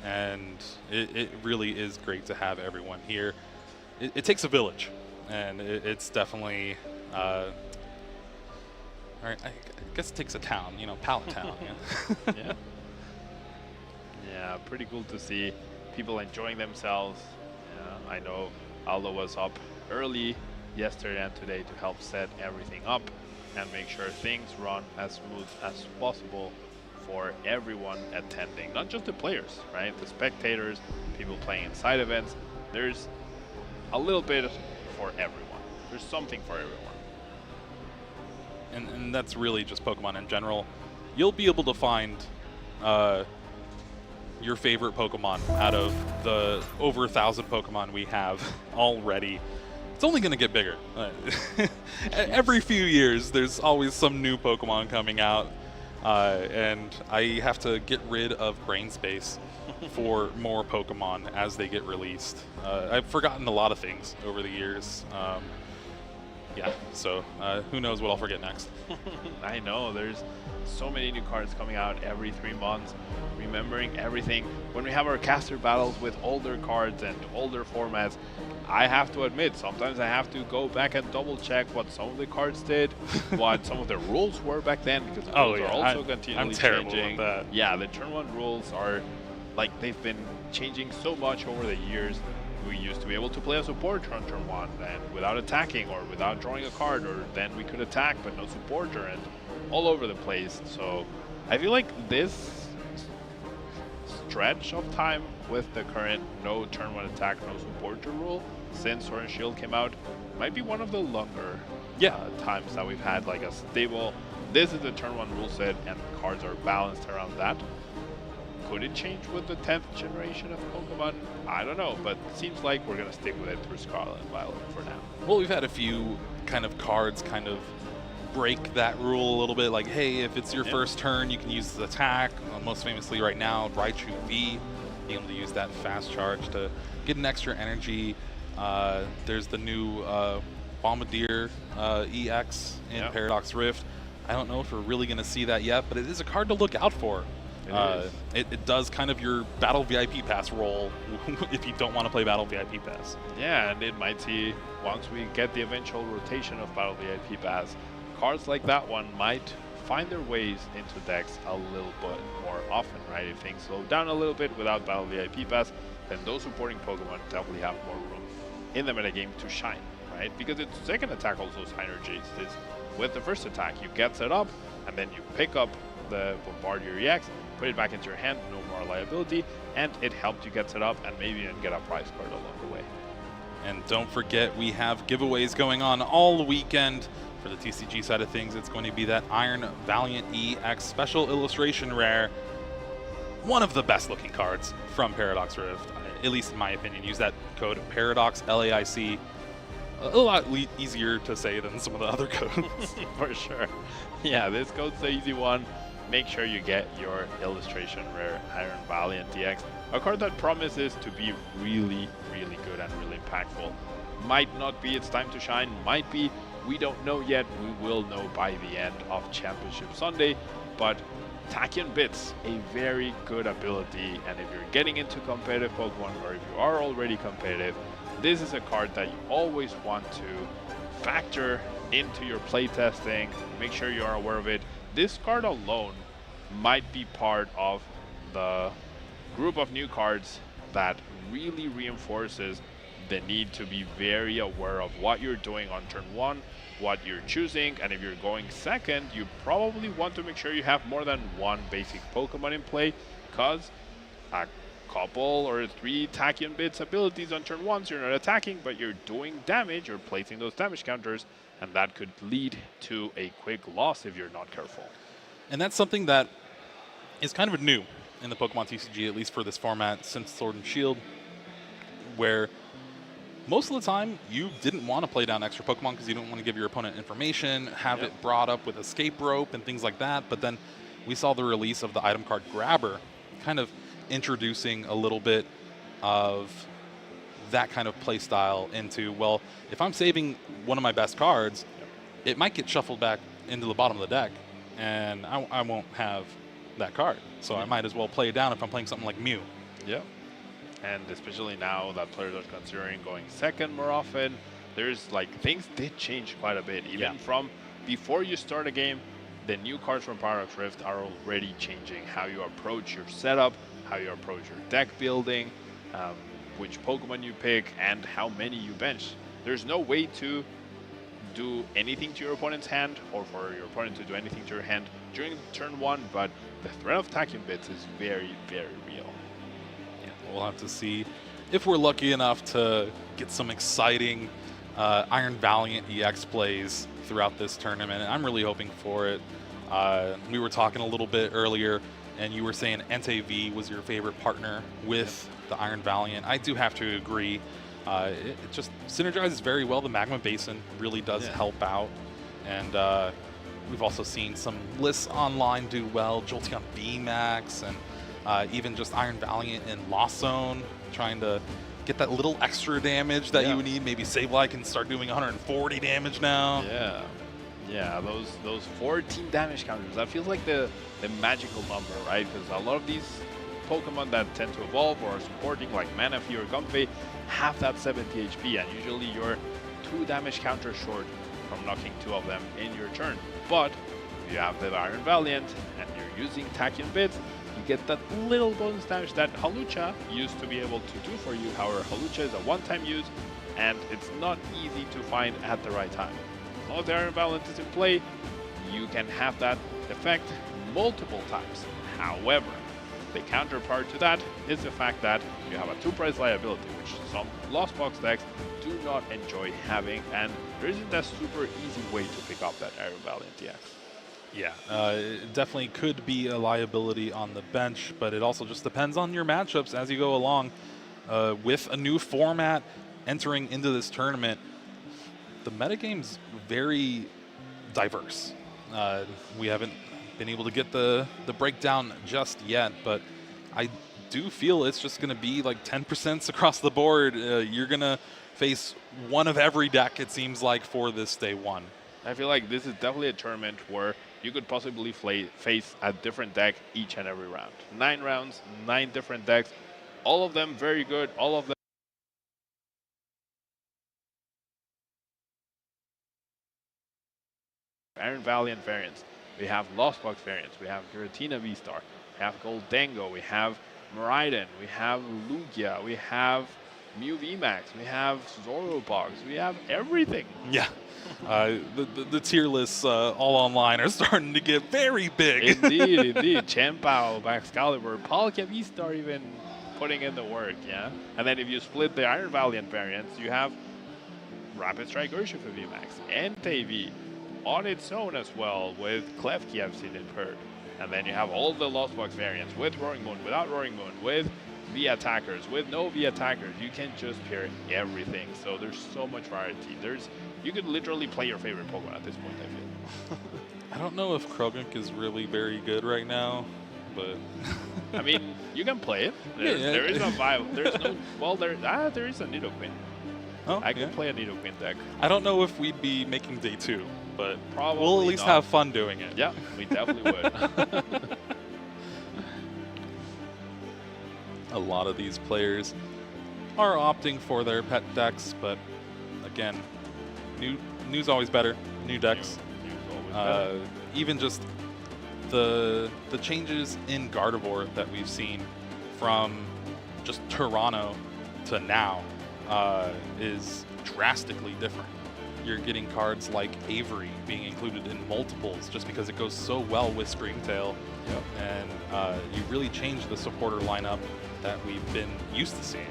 And it really is great to have everyone here. It takes a village, and it's definitely, all right, I guess it takes a town, you know, Pallet Town. Yeah. Yeah, pretty cool to see people enjoying themselves. Yeah, I know Aldo was up early yesterday and today to help set everything up and make sure things run as smooth as possible for everyone attending, not just the players, right? The spectators, people playing in side events. There's a little bit for everyone. There's something for everyone. And that's really just Pokemon in general. You'll be able to find your favorite Pokemon out of the over 1,000 Pokemon we have already. It's only going to get bigger. Every few years, there's always some new Pokemon coming out, and I have to get rid of brain space for more Pokemon as they get released. I've forgotten a lot of things over the years. Yeah, so who knows what I'll forget next. I know, there's so many new cards coming out every 3 months, remembering everything. When we have our caster battles with older cards and older formats, I have to admit, sometimes I have to go back and double check what some of the cards did, what some of the rules were back then, because the rules are also continually changing. At that. Yeah, the turn 1 rules are, like, they've been changing so much over the years. We used to be able to play a support on turn 1 and without attacking or without drawing a card, or then we could attack but no supporter, and all over the place. So I feel like this stretch of time with the current no turn 1 attack, no supporter rule since Sword and Shield came out might be one of the longer times that we've had like a stable, this is the turn 1 rule set and the cards are balanced around that. Could it change with the 10th generation of Pokemon? I don't know, but it seems like we're going to stick with it through Scarlet and Violet for now. Well, we've had a few kind of cards kind of break that rule a little bit, like, hey, if it's your first turn, you can use the attack. Most famously right now, Raichu V, being able to use that fast charge to get an extra energy. There's the new Bombardier EX in Paradox Rift. I don't know if we're really going to see that yet, but it is a card to look out for. It does kind of your Battle VIP Pass role if you don't want to play Battle VIP Pass. Yeah, and it might see, once we get the eventual rotation of Battle VIP Pass, cards like that one might find their ways into decks a little bit more often, right? If things slow down a little bit without Battle VIP Pass, then those supporting Pokemon definitely have more room in the metagame to shine, right? Because its second attack also synergies this. With the first attack, you get set up, and then you pick up the Bombardier EX, put it back into your hand, no more liability, and it helped you get set up and maybe even get a prize card along the way. And don't forget, we have giveaways going on all weekend. For the TCG side of things, it's going to be that Iron Valiant EX Special Illustration Rare. One of the best looking cards from Paradox Rift, at least in my opinion. Use that code Paradox LAIC. A lot easier to say than some of the other codes. For sure. Yeah, this code's the easy one. Make sure you get your Illustration Rare Iron Valiant DX, a card that promises to be really, really good and really impactful. Might not be its time to shine, might be, we don't know yet. We will know by the end of Championship Sunday, but Tachyon Bits, a very good ability, and if you're getting into competitive Pokemon, or if you are already competitive, this is a card that you always want to factor into your playtesting. Make sure you are aware of it. This card alone might be part of the group of new cards that really reinforces the need to be very aware of what you're doing on turn 1, what you're choosing, and if you're going second, you probably want to make sure you have more than one basic Pokemon in play, because a couple or 3 Tachyon Bits abilities on turn 1, so you're not attacking, but you're doing damage, you're placing those damage counters, and that could lead to a quick loss if you're not careful. And that's something that is kind of new in the Pokemon TCG, at least for this format, since Sword and Shield, where most of the time you didn't want to play down extra Pokemon because you didn't want to give your opponent information, have it brought up with escape rope and things like that. But then we saw the release of the item card grabber, kind of introducing a little bit of that kind of play style into, well, if I'm saving one of my best cards, it might get shuffled back into the bottom of the deck, and I won't have that card. So I might as well play it down if I'm playing something like Mew. Yeah. And especially now that players are considering going second more often, there's like, things did change quite a bit. Even from before you start a game, the new cards from Paradox Rift are already changing how you approach your setup, how you approach your deck building, which Pokemon you pick, and how many you bench. There's no way to do anything to your opponent's hand, or for your opponent to do anything to your hand during turn 1, but the threat of Tachyon bits is very, very real. Yeah, we'll have to see if we're lucky enough to get some exciting Iron Valiant EX plays throughout this tournament. And I'm really hoping for it. We were talking a little bit earlier, and you were saying NTV was your favorite partner with the Iron Valiant. I do have to agree. It just synergizes very well. The Magma Basin really does help out. And we've also seen some lists online do well. Jolteon VMAX and even just Iron Valiant in Lost Zone, trying to get that little extra damage that you would need. Maybe Sableye can start doing 140 damage now. Yeah, those 14 damage counters, that feels like the magical number, right? Because a lot of these Pokemon that tend to evolve or are supporting, like Manaphy or Comfey, have that 70 HP, and usually you're 2 damage counters short from knocking 2 of them in your turn. But if you have the Iron Valiant and you're using Tachyon bits, you get that little bonus damage that Hawlucha used to be able to do for you. However, Hawlucha is a one-time use, and it's not easy to find at the right time. As long as the Iron Valiant is in play, you can have that effect multiple times. However, the counterpart to that is the fact that you have a 2-price liability, which some Lost Box decks do not enjoy having, and there isn't a super easy way to pick up that Iron Valiant EX. Yeah, it definitely could be a liability on the bench, but it also just depends on your matchups as you go along. With a new format entering into this tournament, the metagame's very diverse. We haven't been able to get the breakdown just yet, but I do feel it's just going to be like 10% across the board. You're going to face one of every deck, it seems like, for this day one. I feel like this is definitely a tournament where you could possibly face a different deck each and every round. 9 rounds, 9 different decks, all of them very good, all of them Iron Valiant variants. We have Lost Box variants, we have Giratina V-Star, we have Goldengo, we have Miraidon, we have Lugia, we have Mew VMAX, we have Zorobox, we have everything. Yeah. The tier lists all online are starting to get very big. Indeed. Chien-Pao, Excalibur, Palkia V-Star even putting in the work, yeah? And then if you split the Iron Valiant variants, you have Rapid Strike Urshifu VMAX, NTV on its own as well, with Klefki I've seen it heard. And then you have all the Lost Box variants with Roaring Moon, without Roaring Moon, with V-Attackers, with no V-Attackers. You can just pair everything. So there's so much variety. You could literally play your favorite Pokemon at this point, I feel. I don't know if Krogunk is really very good right now, but I mean, you can play it. There is a vibe. There's no. Well, there is a Nidoqueen. Oh, I can play a Nidoqueen deck. I don't know if we'd be making day 2, but probably we'll at least have fun doing it. Yeah, we definitely would. A lot of these players are opting for their pet decks, but again, new's always better. New decks. News always better. Even just the changes in Gardevoir that we've seen from just Toronto to now is drastically different. You're getting cards like Avery being included in multiples just because it goes so well with Screamtail. Yep. And you really change the supporter lineup that we've been used to seeing.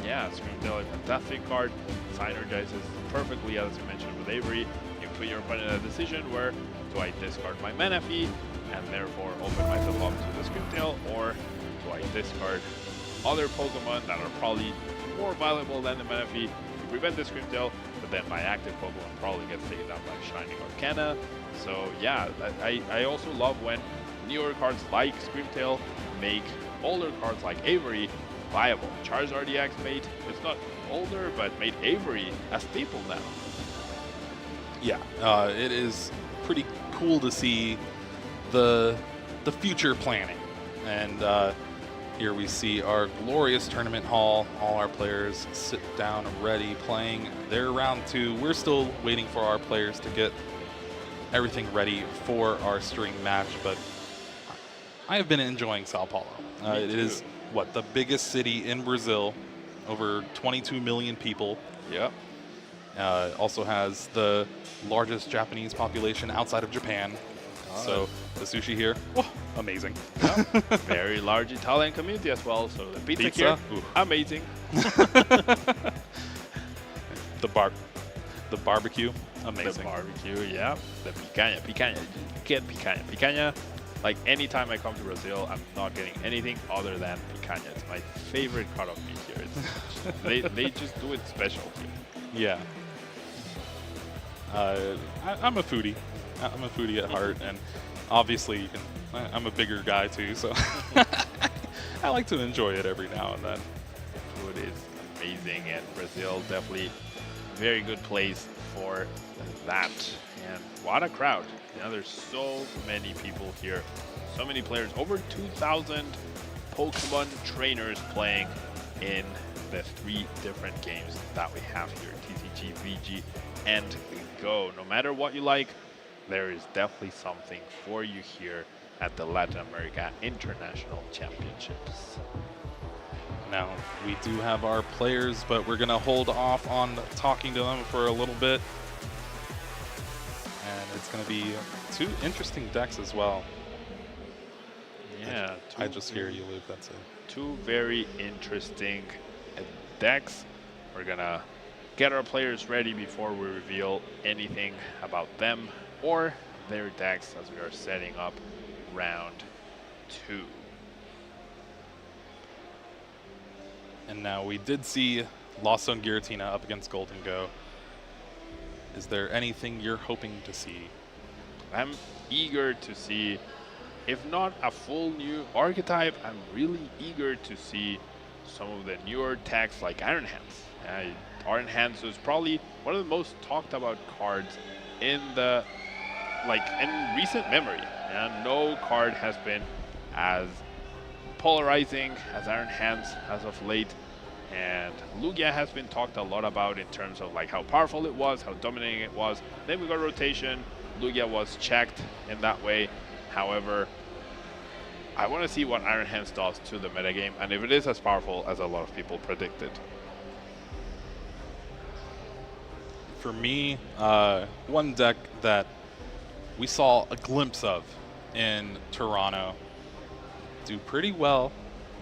Yeah, Screamtail is a fantastic card. Synergizes perfectly, as you mentioned, with Avery. You put your opponent in a decision where, do I discard my Manaphy and therefore open myself up to the Screamtail, or do I discard other Pokemon that are probably more valuable than the Manaphy to prevent the Screamtail, but then my active Pokemon probably gets taken out by Shining Arcana. So yeah, I also love when newer cards like Screamtail make older cards like Avery viable. Charizard EX made, it's not older, but made Avery a staple now. Yeah, it is pretty cool to see the future planning. And here we see our glorious tournament hall. All our players sit down ready, playing their round 2. We're still waiting for our players to get everything ready for our string match, but I have been enjoying Sao Paulo. It is, what, the biggest city in Brazil, over 22 million people. Yep. Also has the largest Japanese population outside of Japan. So the sushi here, amazing. Yeah. Very large Italian community as well. So the pizza here, amazing. The barbecue, amazing. The barbecue, yeah. The picanha. Get picanha. Like anytime I come to Brazil, I'm not getting anything other than picanha. It's my favorite cut of meat here. They just do it special here. Yeah. I'm a foodie. I'm a foodie at heart, and obviously I'm a bigger guy too, so I like to enjoy it every now and then. Food is amazing, and Brazil definitely very good place for that. And what a crowd. You know, there's so many people here, so many players, over 2,000 Pokemon trainers playing in the 3 different games that we have here, TCG, VG, and Go. No matter what you like, there is definitely something for you here at the Latin America International Championships. Now, we do have our players, but we're going to hold off on talking to them for a little bit. And it's going to be 2 interesting decks as well. Yeah. I just hear you, Luke. That's it. 2 very interesting decks. We're going to get our players ready before we reveal anything about them or their decks as we are setting up round 2. And now we did see Lost Zone Giratina up against Golden Go. Is there anything you're hoping to see? I'm eager to see, if not a full new archetype, I'm really eager to see some of the newer decks like Iron Hands. Iron Hands was probably one of the most talked about cards in the in recent memory. No card has been as polarizing as Iron Hands as of late, and Lugia has been talked a lot about in terms of like how powerful it was, how dominating it was. Then we got rotation. Lugia was checked in that way. However, I want to see what Iron Hands does to the metagame, and if it is as powerful as a lot of people predicted. For me, one deck that we saw a glimpse of in Toronto do pretty well,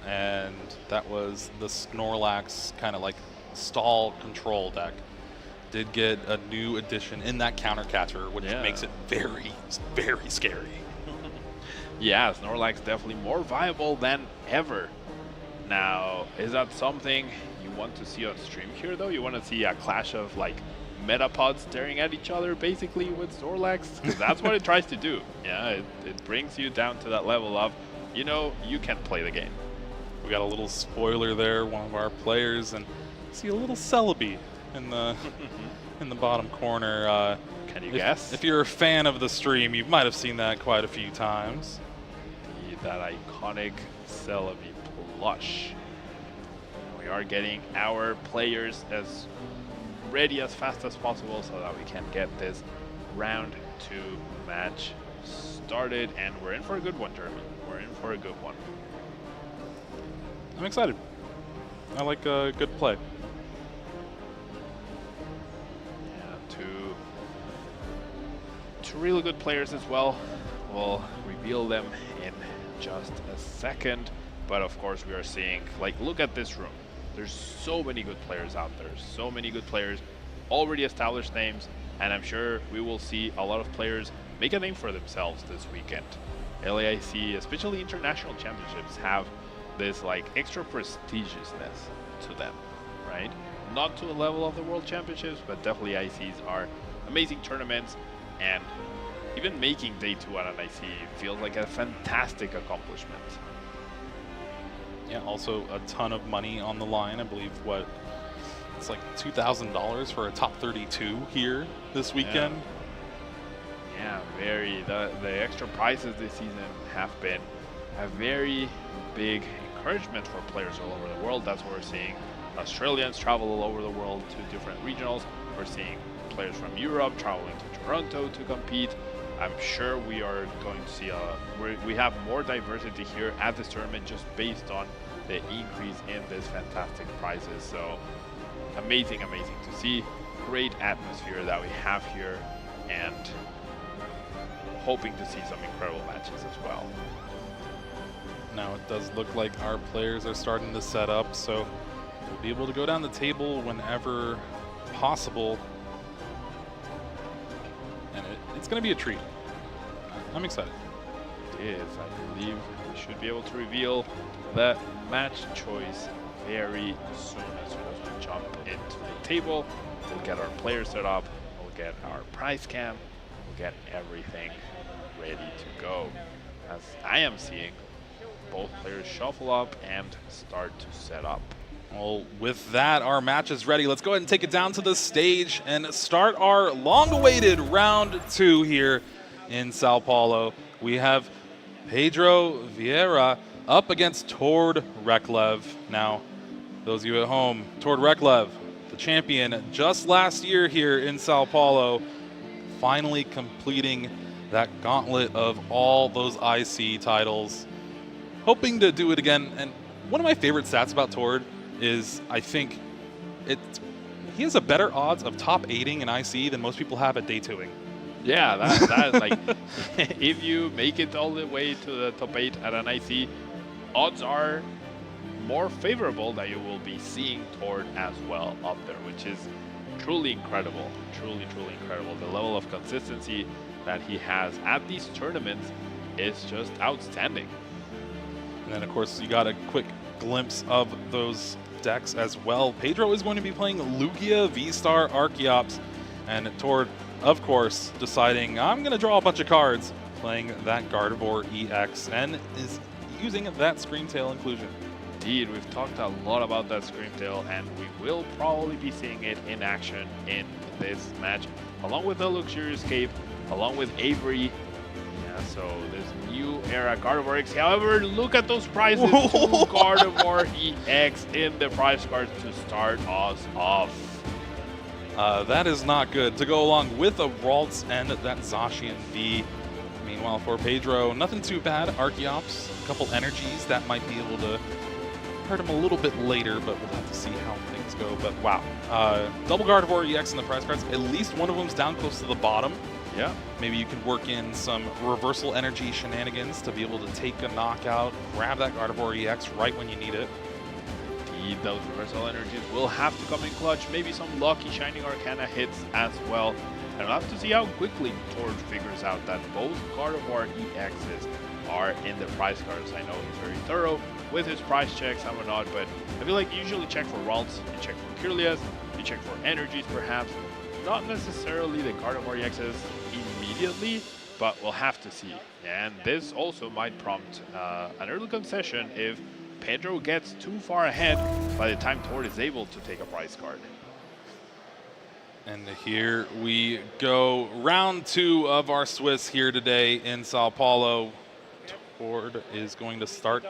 and that was the Snorlax kind of like stall control deck. Did get a new addition in that counter catcher, which makes it very, very scary. Yeah, Snorlax definitely more viable than ever. Now, is that something you want to see on stream here though? You want to see a clash of like metapods staring at each other basically with Snorlax? Because that's what it tries to do. Yeah, it brings you down to that level of, you know, you can play the game. We got a little spoiler there, one of our players, and see a little Celebi in the in the bottom corner. Can you guess? If you're a fan of the stream, you might have seen that quite a few times. That iconic Celebi plush. We are getting our players as ready as fast as possible so that we can get this round 2 match started, and we're in for a good one, Jeremy. We're in for a good one. I'm excited. I like a good play. Yeah, two really good players as well. We'll reveal them in just a second, but of course we are seeing, like, look at this room. There's so many good players out there, so many good players, already established names, and I'm sure we will see a lot of players make a name for themselves this weekend. LAIC, especially international championships, have this like extra prestigiousness to them, right? Not to the level of the World Championships, but definitely ICs are amazing tournaments, and even making day 2 at an IC feels like a fantastic accomplishment. Yeah, also a ton of money on the line. I believe it's like $2,000 for a top 32 here this weekend. Yeah, the extra prizes this season have been a very big encouragement for players all over the world. That's what we're seeing. Australians travel all over the world to different regionals. We're seeing players from Europe traveling to Toronto to compete. I'm sure we are going to see we have more diversity here at this tournament just based on the increase in this fantastic prizes. So amazing to see. Great atmosphere that we have here, and hoping to see some incredible matches as well. Now it does look like our players are starting to set up, so we'll be able to go down the table whenever possible. And it's going to be a treat. I'm excited. It is. I believe we should be able to reveal the match choice very soon. As soon as we jump into the table, we'll get our players set up, we'll get our prize cam, we'll get everything ready to go. As I am seeing both players shuffle up and start to set up. Well, with that, our match is ready. Let's go ahead and take it down to the stage and start our long-awaited round 2 here in Sao Paulo. We have Pedro Vieira up against Tord Reklev. Now, those of you at home, Tord Reklev, the champion just last year here in Sao Paulo, finally completing that gauntlet of all those IC titles. Hoping to do it again. And one of my favorite stats about Tord is I think he has a better odds of top 8ing in IC than most people have at day 2ing. Yeah, that's like, if you make it all the way to the top 8 at an IC, odds are more favorable that you will be seeing Tord as well up there, which is truly incredible. Truly, truly incredible. The level of consistency that he has at these tournaments is just outstanding. And then, of course, you got a quick glimpse of those decks as well. Pedro is going to be playing Lugia, V-Star, Archeops, and Tord, of course, deciding, I'm going to draw a bunch of cards, playing that Gardevoir EX, and is using that Screamtail inclusion. Indeed, we've talked a lot about that Screamtail, and we will probably be seeing it in action in this match, along with the Luxurious Cape, along with Avery. Yeah, so this new era Gardevoir EX. However, look at those prizes. 2 Gardevoir EX in the prize cards to start us off. That is not good. To go along with a Ralts and that Zacian V. Meanwhile, for Pedro, nothing too bad. Archeops, a couple energies that might be able to hurt him a little bit later, but we'll have to see how things go. But wow, double Gardevoir EX in the prize cards. At least one of them's down close to the bottom. Yeah. Maybe you can work in some reversal energy shenanigans to be able to take a knockout, grab that Gardevoir EX right when you need it. Indeed, those reversal energies will have to come in clutch. Maybe some lucky Shining Arcana hits as well. And we'll have to see how quickly Tord figures out that both Gardevoir EXs are in the prize cards. I know he's very thorough with his price checks and whatnot, but I feel like you usually check for Ralts, you check for Kirlias, you check for energies perhaps. Not necessarily the Gardevoir EXs immediately, but we'll have to see. And this also might prompt an early concession if Pedro gets too far ahead by the time Tord is able to take a prize card. And here we go. Round 2 of our Swiss here today in Sao Paulo. Tord is going to start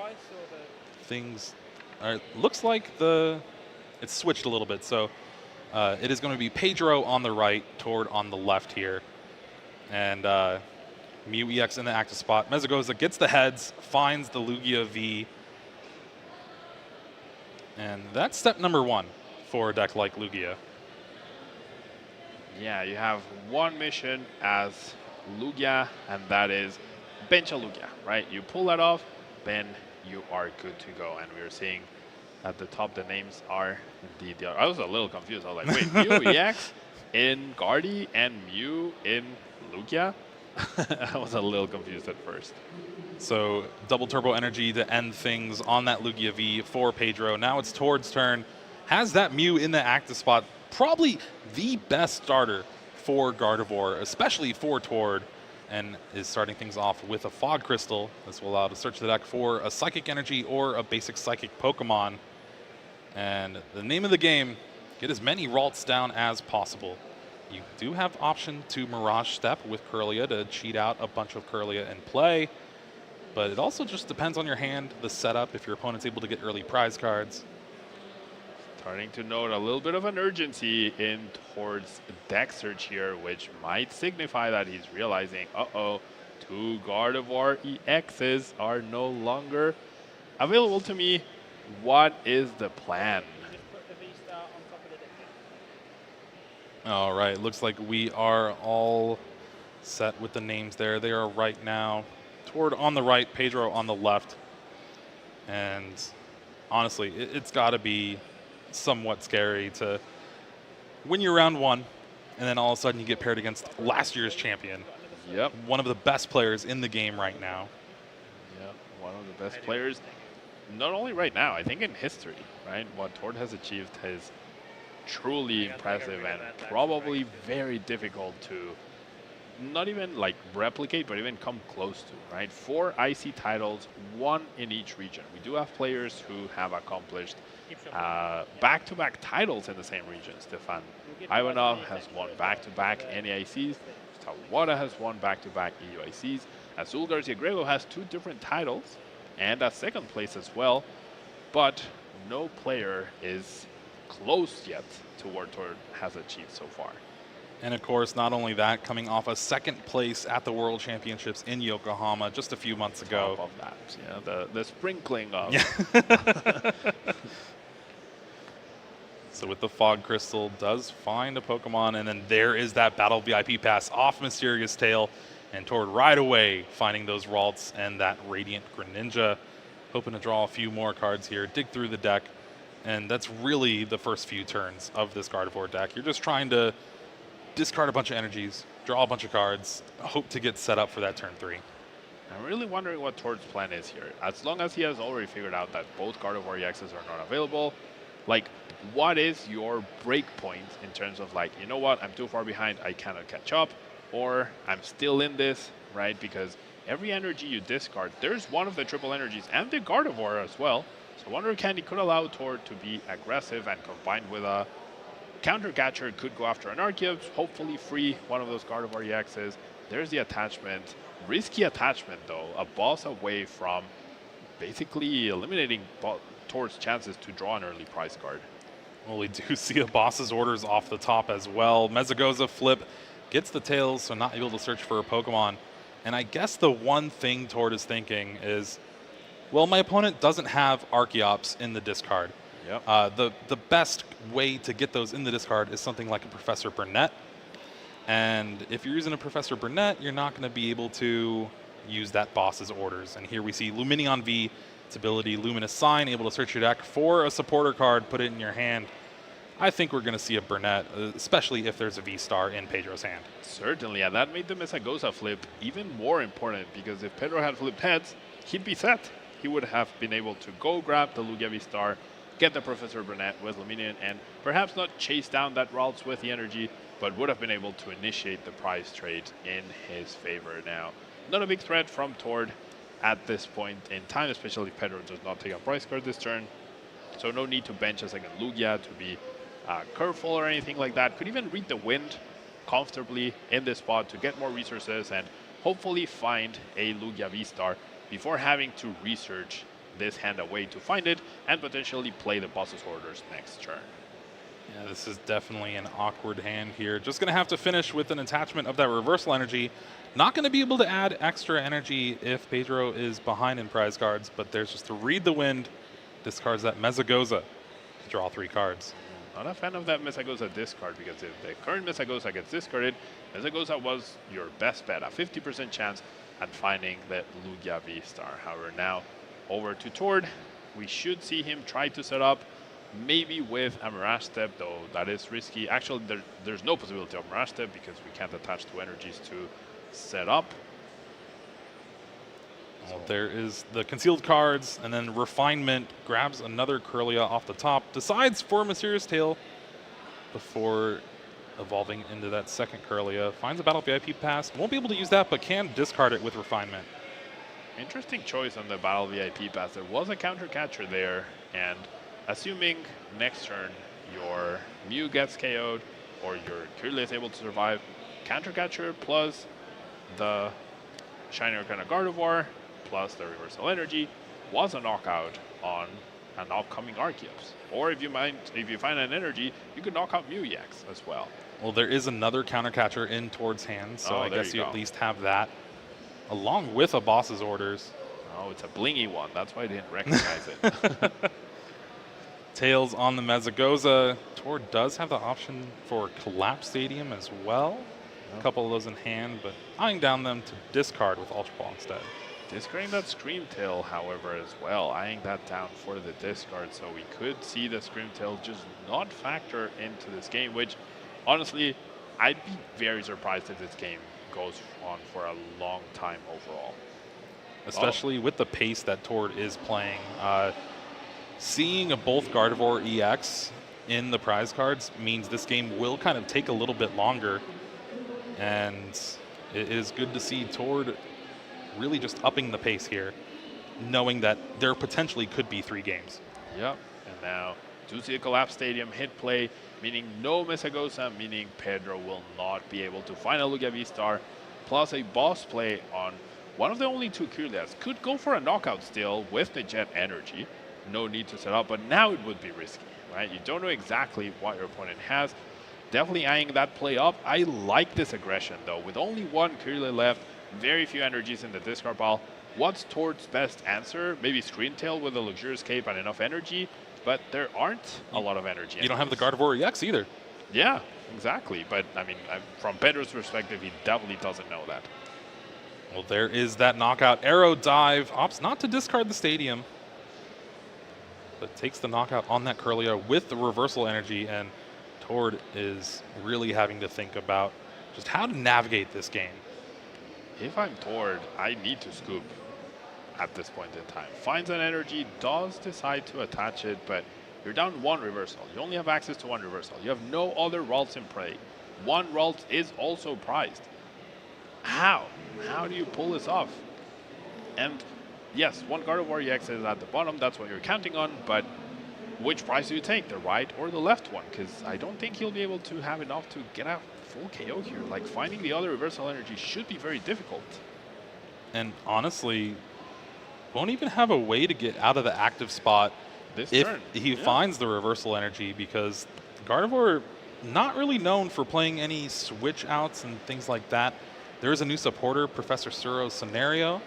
things. Looks like it's switched a little bit. So it is going to be Pedro on the right, Tord on the left here. And Mew EX in the active spot. Mezagoza gets the heads, finds the Lugia V. And that's step number 1 for a deck like Lugia. Yeah, you have one mission as Lugia, and that is bench a Lugia, right? You pull that off, then you are good to go. And we're seeing at the top the names are indeed the other. I was a little confused. I was like, wait, Mew EX in Guardi and Mew in Lugia? I was a little confused at first. So double turbo energy to end things on that Lugia V for Pedro. Now it's Tord's turn. Has that Mew in the active spot. Probably the best starter for Gardevoir, especially for Tord, and is starting things off with a Fog Crystal. This will allow to search the deck for a Psychic Energy or a basic Psychic Pokemon. And the name of the game, get as many Ralts down as possible. You do have option to Mirage Step with Kirlia to cheat out a bunch of Kirlia in play. But it also just depends on your hand, the setup, if your opponent's able to get early prize cards. Starting to note a little bit of an urgency in Tord's deck search here, which might signify that he's realizing, uh-oh, 2 Gardevoir EXs are no longer available to me. What is the plan? All right, looks like we are all set with the names there. They are right now Tord on the right, Pedro on the left. And honestly, it's got to be somewhat scary to win your round one, and then all of a sudden you get paired against last year's champion. Yep. One of the best players in the game right now. Yep, one of the best players, not only right now, I think in history, right? What Tord has achieved is truly impressive and probably very difficult to not even like replicate, but even come close to, right? 4 IC titles, 1 in each region. We do have players who have accomplished back-to-back titles in the same region. Stefan Ivanov has won back-to-back NAICs. Tawada has won back-to-back EUICs. Azul Garcia Grego has 2 different titles and a 2nd place as well, but no player is close yet to what Tord has achieved so far. And of course, not only that, coming off a 2nd place at the World Championships in Yokohama just a few months ago. Top of that, yeah, the sprinkling of. Yeah. So with the Fog Crystal, does find a Pokemon, and then there is that Battle VIP Pass off Mysterious Tail, and Tord right away finding those Ralts and that Radiant Greninja, hoping to draw a few more cards here, dig through the deck, and that's really the first few turns of this Gardevoir deck. You're just trying to discard a bunch of energies, draw a bunch of cards, hope to get set up for that turn 3. I'm really wondering what Tord's plan is here. As long as he has already figured out that both Gardevoir EXs are not available, like, what is your break point in terms of like, you know what, I'm too far behind, I cannot catch up, or I'm still in this, right? Because every energy you discard, there's one of the triple energies and the Gardevoir as well. So I wonder can he could allow Tord to be aggressive and combined with a counter catcher, could go after an Arceus, hopefully free one of those Gardevoir EXs. There's the attachment. Risky attachment though, a boss away from basically eliminating Tord's chances to draw an early prize card. Well, we do see a boss's orders off the top as well. Mezagoza flip gets the tails, so not able to search for a Pokemon. And I guess the one thing Tord is thinking is, well, my opponent doesn't have Archeops in the discard. Yep. The best way to get those in the discard is something like a Professor Burnett. And if you're using a Professor Burnett, you're not going to be able to use that boss's orders. And here we see Lumineon V, its ability, Luminous Sign, able to search your deck for a supporter card, put it in your hand. I think we're going to see a Burnett, especially if there's a V-Star in Pedro's hand. Certainly, and that made the Mesagoza flip even more important, because if Pedro had flipped heads, he'd be set. He would have been able to go grab the Lugia V-Star, get the Professor Burnett with Lumineon, and perhaps not chase down that Ralts with the energy, but would have been able to initiate the prize trade in his favor now. Not a big threat from Tord at this point in time, especially if Pedro does not take a prize card this turn. So no need to bench a second Lugia to be careful or anything like that. Could even read the wind comfortably in this spot to get more resources and hopefully find a Lugia V-Star before having to research this hand away to find it and potentially play the boss's orders next turn. Yeah, this is definitely an awkward hand here. Just going to have to finish with an attachment of that reversal energy. Not going to be able to add extra energy if Pedro is behind in prize cards, but there's just to read the wind, discards that Mesagoza to draw 3 cards. Not a fan of that Mesagoza discard, because if the current Mesagoza gets discarded, Mesagoza was your best bet, a 50% chance at finding the Lugia V-Star. However, now over to Tord. We should see him try to set up maybe with a Mirage Step, though that is risky. Actually, there's no possibility of Mirage Step because we can't attach 2 energies to set up. Well, there is the concealed cards, and then Refinement grabs another Kirlia off the top, decides for Mysterious Tail before evolving into that second Kirlia, finds a Battle VIP Pass, won't be able to use that, but can discard it with Refinement. Interesting choice on the Battle VIP Pass. There was a counter catcher there, and assuming next turn your Mew gets KO'd or your Kirlia is able to survive, counter catcher plus the Shiny Arcana Gardevoir plus the reversal energy was a knockout on an upcoming Arceus. Or if you find an energy, you could knock out Mew EX as well. Well, there is another counter catcher in Tord's hand, so I guess you at least have that, along with a boss's orders. Oh, it's a blingy one. That's why I didn't recognize it. Tails on the Mesagoza. Tord does have the option for Collapse Stadium as well. a couple of those in hand, but eyeing down them to discard with Ultra Ball instead. Discarding that Screamtail, however, as well, eyeing that down for the discard, so we could see the Screamtail just not factor into this game, which, honestly, I'd be very surprised if this game goes on for a long time overall. Especially with the pace that Tord is playing. Seeing a both Gardevoir EX in the prize cards means this game will kind of take a little bit longer, and it is good to see Tord really just upping the pace here, knowing that there potentially could be 3 games. Yep, and now do see a Collapse Stadium hit play, meaning no Mesagosa, meaning Pedro will not be able to find a Lugia V-Star, plus a boss play on one of the only 2 Kirlias. Could go for a knockout still with the Jet Energy. No need to set up, but now it would be risky, right? You don't know exactly what your opponent has. Definitely eyeing that play up. I like this aggression, though. With only 1 Kirlia left, very few energies in the discard pile. What's Tord's best answer? Maybe Screamtail with a Luxurious Cape and enough energy, but there aren't a lot of energy. You don't have the Gardevoir EX either. Yeah, exactly. But, I mean, from Pedro's perspective, he definitely doesn't know that. Well, there is that knockout. Arrow Dive opts not to discard the stadium, but takes the knockout on that Kirlia with the reversal energy, and Tord is really having to think about just how to navigate this game. If I'm Tord, I need to scoop at this point in time. Finds an energy, does decide to attach it, but you're down 1 reversal. You only have access to 1 reversal. You have no other Ralts in play. 1 Ralt is also prized. How? How do you pull this off? And yes, 1 Gardevoir EX is at the bottom. That's what you're counting on, but which prize do you take, the right or the left one? Because I don't think he'll be able to have enough to get a full KO here. Like, finding the other reversal energy should be very difficult. And honestly, won't even have a way to get out of the active spot if he finds the reversal energy, because Gardevoir not really known for playing any switch outs and things like that. There is a new supporter, Professor Turo's Scenario,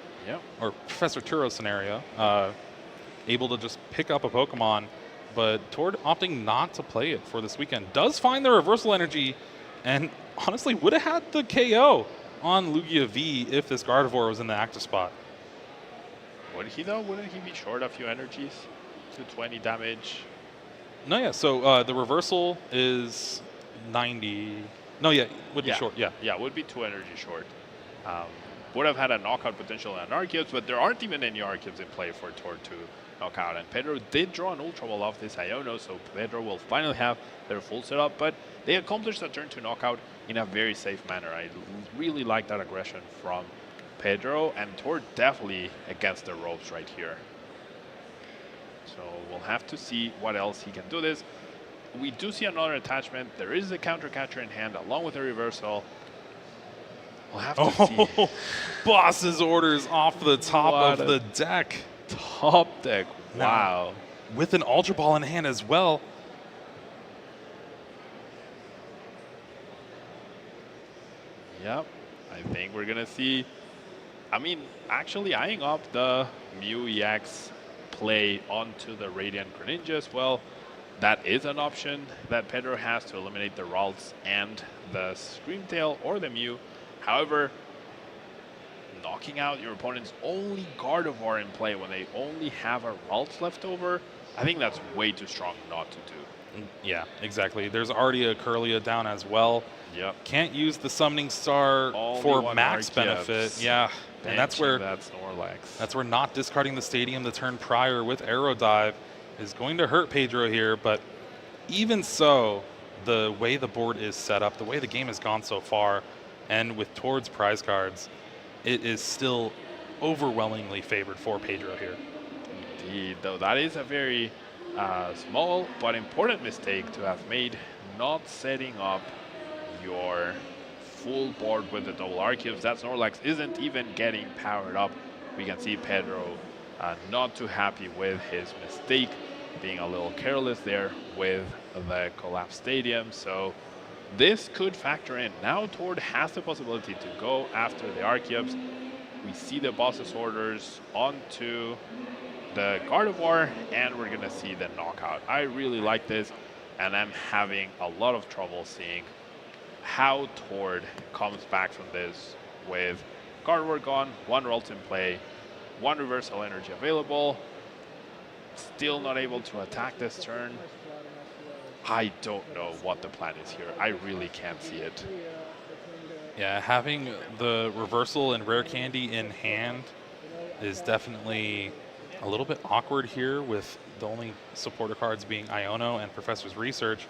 able to just pick up a Pokemon, but Tord opting not to play it for this weekend. Does find the reversal energy, and honestly would have had the KO on Lugia V if this Gardevoir was in the active spot. Would he though? Wouldn't he be short a few energies to 20 damage? No, yeah, so the reversal is 90. No, yeah, would be short, yeah. Yeah, would be 2 energy short. Would have had a knockout potential on Arceus, but there aren't even any Arceus in play for Tord to knock out. And Pedro did draw an Ultra Ball off this Iono, so Pedro will finally have their full setup, but they accomplished a turn to knockout in a very safe manner. I really like that aggression from Pedro, and Tord definitely against the ropes right here. So we'll have to see what else he can do this. We do see another attachment. There is a counter catcher in hand along with a reversal. We'll have to see. Boss's orders off the top of the deck. Top deck. Wow. Now, with an Ultra Ball in hand as well. Yep. I think we're going to see. I mean, actually eyeing up the Mew EX play onto the Radiant Greninja as well. That is an option that Pedro has to eliminate the Ralts and the Screamtail or the Mew. However, knocking out your opponent's only Gardevoir in play when they only have a Ralts left over, I think that's way too strong not to do. Yeah, exactly. There's already a Kirlia down as well. Yep. Can't use the Summoning Star for max benefit. Yeah, and that's where Snorlax. That's where not discarding the stadium the turn prior with Arrow Dive is going to hurt Pedro here. But even so, the way the board is set up, the way the game has gone so far, and with Tord's prize cards, it is still overwhelmingly favored for Pedro here. Indeed, though that is a very small but important mistake to have made, not setting up your full board with the double Arceus. That Snorlax isn't even getting powered up. We can see Pedro not too happy with his mistake, being a little careless there with the Collapse Stadium. So this could factor in. Now Tord has the possibility to go after the Arceus. We see the boss's orders onto the Gardevoir, and we're gonna see the knockout. I really like this, and I'm having a lot of trouble seeing how Tord comes back from this with Gardevoir gone, 1 Ralt in play, 1 reversal energy available, still not able to attack this turn. I don't know what the plan is here. I really can't see it. Yeah, having the reversal and rare candy in hand is definitely a little bit awkward here, with the only supporter cards being Iono and Professor's Research.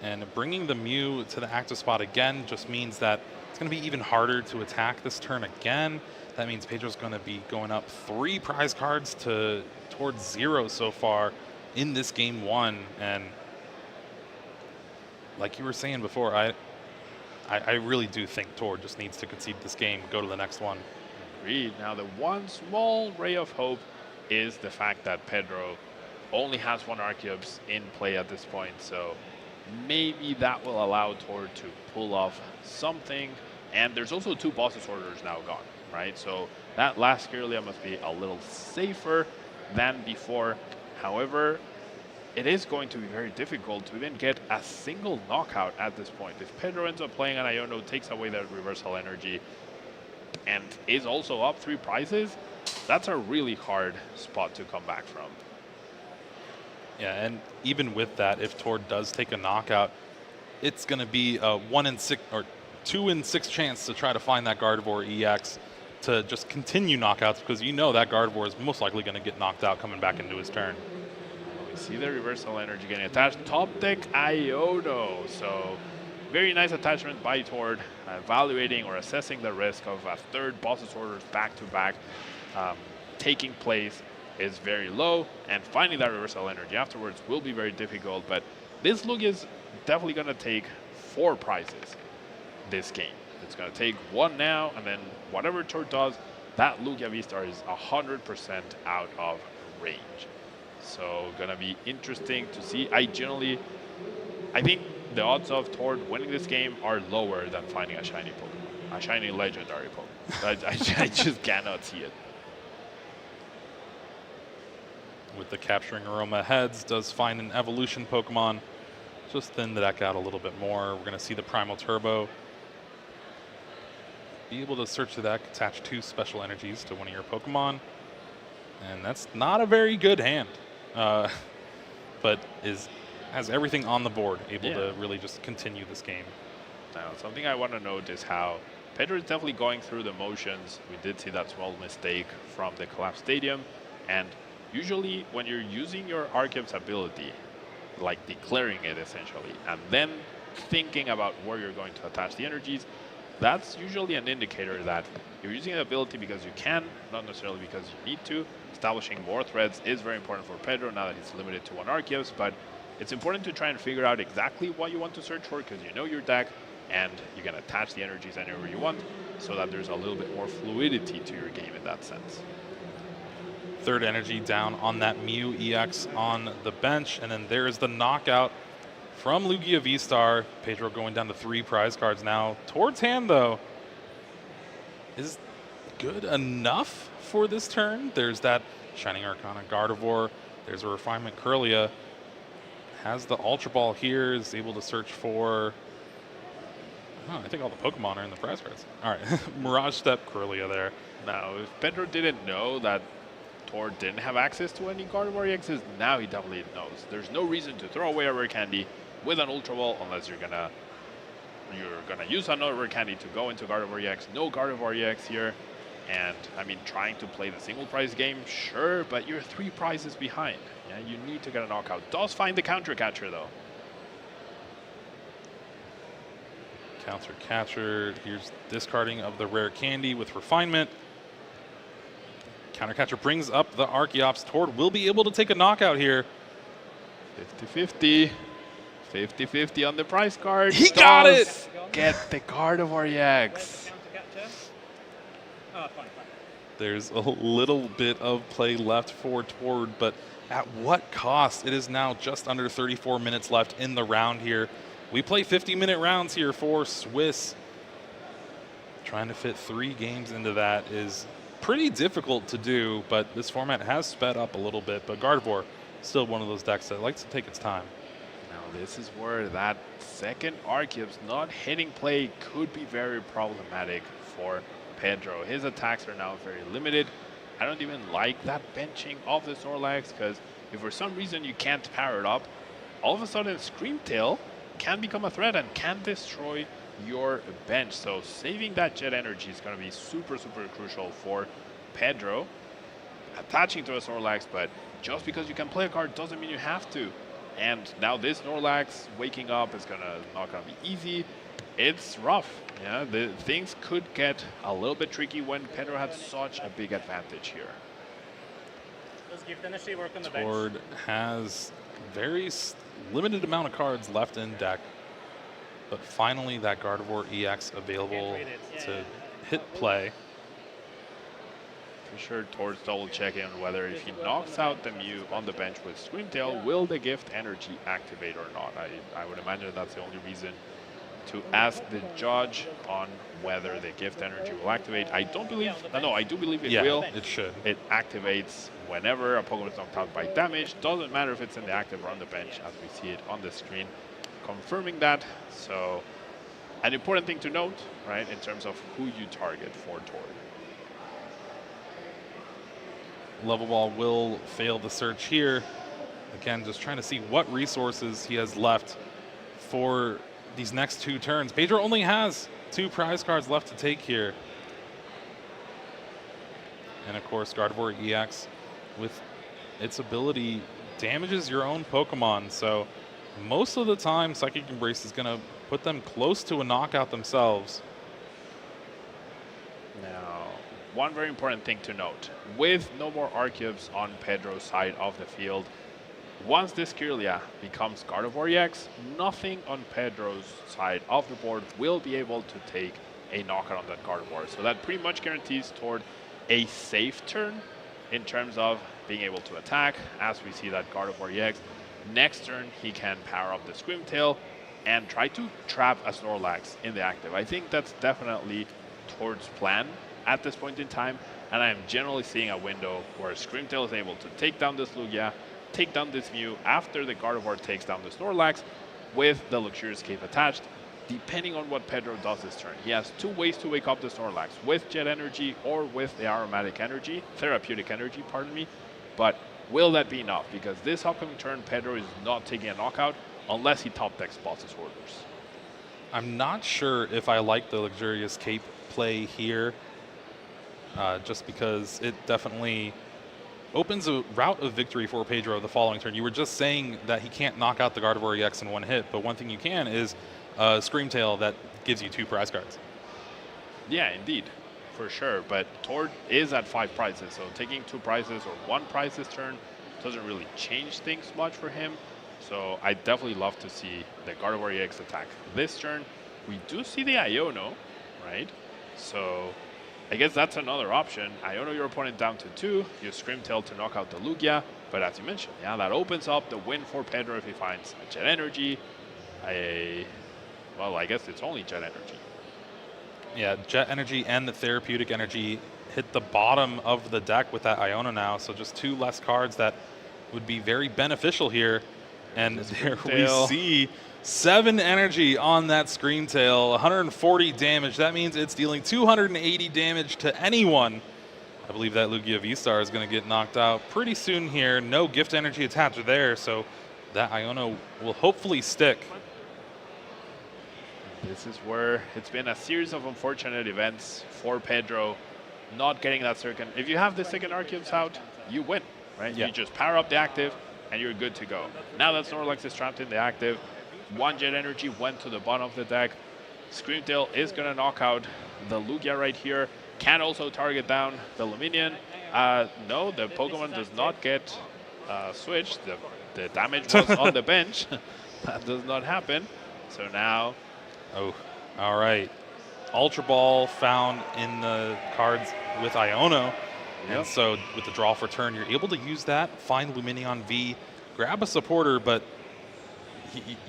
And bringing the Mew to the active spot again just means that it's going to be even harder to attack this turn again. That means Pedro's going to be going up 3 prize cards towards 0 so far in this game 1. And like you were saying before, I really do think Tord just needs to concede this game, go to the next one. Agreed. Now, the one small ray of hope is the fact that Pedro only has 1 Archeops in play at this point, so maybe that will allow Tord to pull off something. And there's also 2 Bosses orders now gone, right? So that last Kirlia must be a little safer than before. However, it is going to be very difficult to even get a single knockout at this point. If Pedro ends up playing an Iono, takes away that reversal energy, and is also up 3 prizes, that's a really hard spot to come back from. Yeah, and even with that, if Tord does take a knockout, it's going to be a 1 in 6 or 2 in 6 chance to try to find that Gardevoir EX to just continue knockouts, because you know that Gardevoir is most likely going to get knocked out coming back into his turn. We see the reversal energy getting attached. Top deck Iono. So very nice attachment by Tord, evaluating or assessing the risk of a 3rd Boss's orders back-to-back taking place is very low, and finding that reversal energy afterwards will be very difficult. But this look is definitely going to take 4 prizes this game. It's going to take 1 now, and then whatever Tord does, that Lugia V-Star is 100% out of range. So going to be interesting to see. I think the odds of Tord winning this game are lower than finding a shiny Pokemon, a shiny legendary Pokemon. I just cannot see it. With the Capturing Aroma heads, does find an evolution Pokemon. Just thin the deck out a little bit more. We're going to see the Primal Turbo be able to search the deck, attach 2 special energies to one of your Pokemon. And that's not a very good hand. But has everything on the board, able to really just continue this game. Now, something I want to note is how Pedro is definitely going through the motions. We did see that small mistake from the Collapse Stadium, and usually when you're using your Archeops ability, like declaring it essentially, and then thinking about where you're going to attach the energies, that's usually an indicator that you're using an ability because you can, not necessarily because you need to. Establishing more threads is very important for Pedro now that he's limited to 1 Archeops, but it's important to try and figure out exactly what you want to search for, because you know your deck and you can attach the energies anywhere you want, so that there's a little bit more fluidity to your game in that sense. 3rd energy down on that Mew EX on the bench, and then there's the knockout from Lugia V-Star. Pedro going down to 3 prize cards now. Tord's hand, though, is good enough for this turn. There's that Shining Arcana Gardevoir. There's a Refinement Kirlia. Has the Ultra Ball here, is able to search for... Oh, I think all the Pokemon are in the prize cards. All right, Mirage Step Kirlia there. Now, if Pedro didn't know that Tord didn't have access to any Gardevoir EXs, now he definitely knows. There's no reason to throw away a rare candy with an Ultra Ball unless you're gonna use another rare candy to go into Gardevoir EX. No Gardevoir EX here. And I mean, trying to play the single prize game, sure, but you're 3 prizes behind. Yeah, you need to get a knockout. Does find the counter catcher though. Counter catcher. Here's discarding of the rare candy with Refinement. Counter catcher brings up the Archeops. Tord will be able to take a knockout here. 50-50. 50-50 on the prize card. He got it! Get the Gardevoir EX. There's a little bit of play left for Tord, but at what cost? It is now just under 34 minutes left in the round here. We play 50-minute rounds here for Swiss. Trying to fit 3 games into that is pretty difficult to do, but this format has sped up a little bit. But Gardevoir, still one of those decks that likes to take its time. Now This is where that second Arceus not hitting play could be very problematic for Pedro. His attacks are now very limited. I don't even like that benching of the Snorlax, because if for some reason you can't power it up, all of a sudden Screamtail can become a threat and can destroy your bench. So saving that jet energy is going to be super, super crucial for Pedro. Attaching to a Snorlax, but just because you can play a card doesn't mean you have to. And now this Snorlax waking up is not gonna be easy. It's rough. Yeah, things could get a little bit tricky when Pedro had such a big advantage here. Does gift energy work on the Tord bench? has very limited amount of cards left in deck, but finally that Gardevoir EX available to hit play. For sure, Tord's double checking on whether if he knocks out the Mew on the bench with Screamtail, will the gift energy activate or not? I would imagine that's the only reason to ask the judge on whether the gift energy will activate. I don't believe, no, I do believe it will. It should. It activates whenever a Pokemon is knocked out by damage. Doesn't matter if it's in the active or on the bench, as we see it on the screen, confirming that. So, an important thing to note, right, in terms of who you target for Tord. Level Ball will fail the search here. Again, just trying to see what resources he has left for these next two turns. Pedro only has 2 prize cards left to take here. And of course, Gardevoir EX, with its ability, damages your own Pokemon. So most of the time, Psychic Embrace is going to put them close to a knockout themselves. Now, one very important thing to note, with no more Arceus on Pedro's side of the field, once this Kirlia becomes Gardevoir EX, nothing on Pedro's side of the board will be able to take a knockout on that Gardevoir. So that pretty much guarantees Tord a safe turn in terms of being able to attack, as we see that Gardevoir EX. Next turn, he can power up the Screamtail and try to trap a Snorlax in the active. I think that's definitely Tord's plan at this point in time, and I am generally seeing a window where Screamtail is able to take down this Lugia, take down this Mew after the Gardevoir takes down the Snorlax with the Luxurious Cape attached, depending on what Pedro does this turn. He has 2 ways to wake up the Snorlax, with Jet Energy or with the Aromatic Energy, Therapeutic Energy, pardon me. But will that be enough? Because this upcoming turn, Pedro is not taking a knockout unless he top decks Boss's Orders. I'm not sure if I like the Luxurious Cape play here, just because it definitely opens a route of victory for Pedro the following turn. You were just saying that he can't knock out the Gardevoir EX in one hit, but one thing you can is Screamtail that gives you 2 prize cards. Yeah, indeed, for sure. But Tord is at 5 prizes, so taking 2 prizes or 1 prize this turn doesn't really change things much for him. So I definitely love to see the Gardevoir EX attack this turn. We do see the Iono, right? So I guess that's another option. Iono your opponent down to 2, use Screamtail to knock out the Lugia, but as you mentioned, yeah, that opens up the win for Pedro if he finds a Jet Energy. Well, I guess it's only Jet Energy. Yeah, Jet Energy and the Therapeutic Energy hit the bottom of the deck with that Iono now, so just 2 less cards that would be very beneficial here. And there we see 7 energy on that Screamtail, 140 damage. That means it's dealing 280 damage to anyone. I believe that Lugia V-Star is going to get knocked out pretty soon here. No gift energy attached there, so that Iono will hopefully stick. This is where it's been a series of unfortunate events for Pedro, not getting that second. If you have the second Arceus out, you win, right? Yeah. You just power up the active, and you're good to go. Now that Snorlax is trapped in the active, 1 Jet Energy went to the bottom of the deck. Screamtail is going to knock out the Lugia right here. Can also target down the Luminion. No, the Pokemon does not get switched. The damage was on the bench. That does not happen. So now... Oh, all right. Ultra Ball found in the cards with Iono. Yep. And so with the draw for turn, you're able to use that, find Luminion V, grab a supporter, but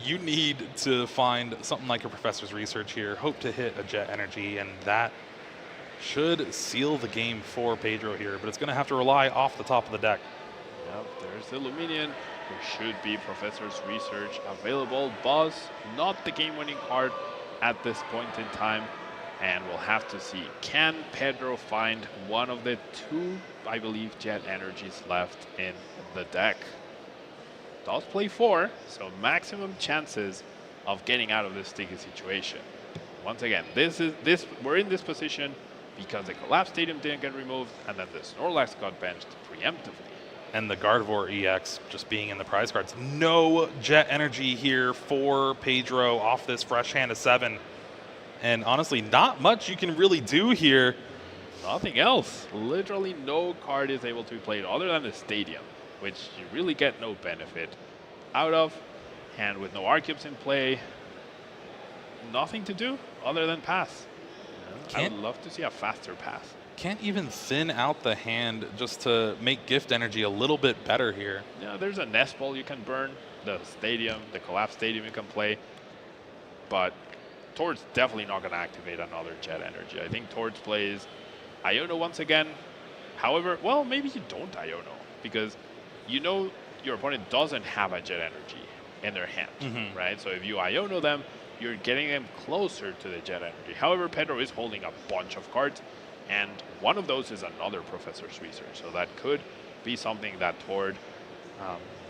you need to find something like a Professor's Research here, hope to hit a Jet Energy, and that should seal the game for Pedro here, but it's going to have to rely off the top of the deck. Yep, there's the Luminion. There should be Professor's Research available. Buzz, not the game-winning card at this point in time. And we'll have to see, can Pedro find one of the 2, I believe, Jet Energies left in the deck? Does play 4, so maximum chances of getting out of this sticky situation. Once again, we're in this position because the Collapse Stadium didn't get removed, and then the Snorlax got benched preemptively. And the Gardevoir EX just being in the prize cards. No Jet Energy here for Pedro off this fresh hand of 7. And honestly, not much you can really do here. Nothing else. Literally no card is able to be played other than the Stadium, which you really get no benefit out of. And with no Arceus in play, nothing to do other than pass. I would love to see a faster pass. Can't even thin out the hand just to make Gift Energy a little bit better here. Yeah, there's a Nest Ball you can burn, the Stadium, the Collapse Stadium you can play, but Tord's definitely not going to activate another Jet Energy. I think Tord's plays Iono once again. However, well, maybe you don't Iono because you know your opponent doesn't have a Jet Energy in their hand, right? So if you Iono them, you're getting them closer to the Jet Energy. However, Pedro is holding a bunch of cards, and one of those is another Professor's Research. So that could be something that Tord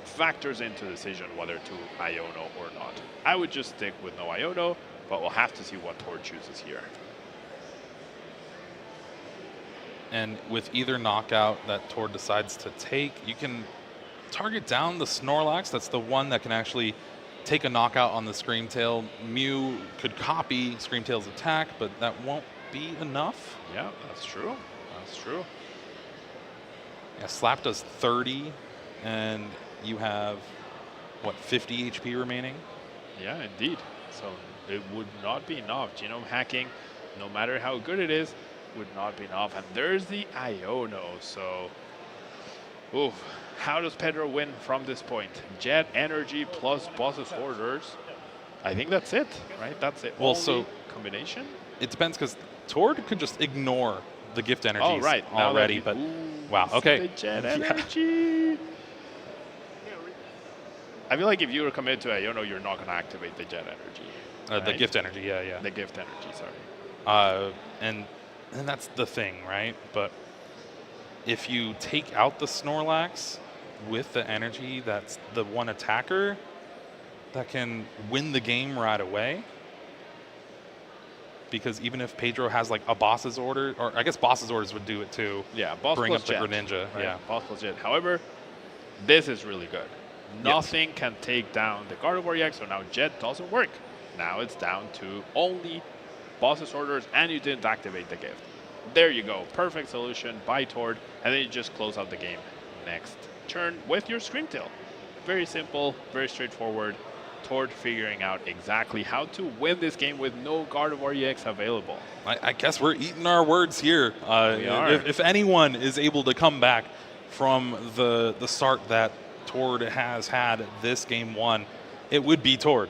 factors into the decision whether to Iono or not. I would just stick with no Iono, but we'll have to see what Tord chooses here. And with either knockout that Tord decides to take, you can target down the Snorlax. That's the one that can actually take a knockout on the Screamtail. Mew could copy Screamtail's attack, but that won't be enough. Yeah, that's true. That's true. Yeah, Slap does 30, and you have, what, 50 HP remaining? Yeah, indeed. So it would not be enough. Genome hacking, no matter how good it is, would not be enough. And there's the Iono. So, oof. How does Pedro win from this point? Jet Energy plus Boss's Orders. I think that's it, right? That's it. Well, Only so combination? It depends because Tord could just ignore the Gift Energies right. already. But wow, okay. The Jet Energy. I feel like if you were committed to Iono, you're not going to activate the Jet Energy. Right? The Gift Energy, yeah. The Gift Energy, sorry. And that's the thing, right? But if you take out the Snorlax with the energy, that's the one attacker that can win the game right away. Because even if Pedro has like a Boss's Order, or I guess Boss's Orders would do it too. Yeah, Boss bring plus up Jet, the Greninja. Right? Yeah, Boss plus Jet. However, this is really good. Nothing can take down the Gardevoir EX, so now Jet doesn't work. Now it's down to only Boss's Orders, and you didn't activate the gift. There you go. Perfect solution by Tord, and then you just close out the game next turn with your Screamtail. Very simple, very straightforward. Tord figuring out exactly how to win this game with no Gardevoir EX available. I guess we're eating our words here. We are. If anyone is able to come back from the start that Tord has had this game one, it would be Tord.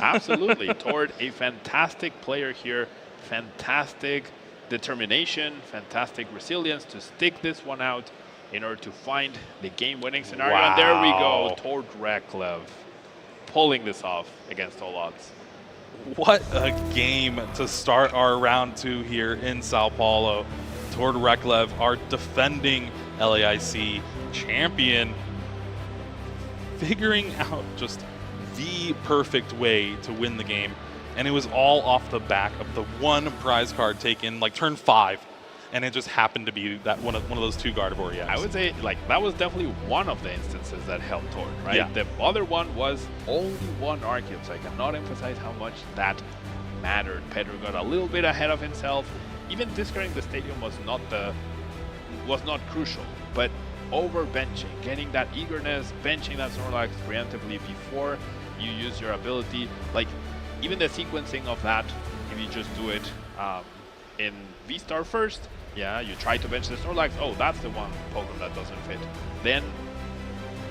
Absolutely. Tord, a fantastic player here. Fantastic determination, fantastic resilience to stick this one out in order to find the game-winning scenario. Wow. And there we go. Tord Reklev pulling this off against all odds. What a game to start our round two here in Sao Paulo. Tord Reklev, our defending LAIC champion, figuring out just the perfect way to win the game. And it was all off the back of the one prize card taken like turn 5. And it just happened to be that one of those two Gardevoir EX. I would say like that was definitely one of the instances that helped Tord, right? Yeah. The other one was only one Arceus. So I cannot emphasize how much that mattered. Pedro got a little bit ahead of himself. Even discarding the stadium was not crucial, but over benching, getting that eagerness, benching that Snorlax preemptively before you use your ability, like even the sequencing of that, if you just do it in V-Star first, yeah, you try to bench the Snorlax, oh, that's the one Pokemon that doesn't fit. Then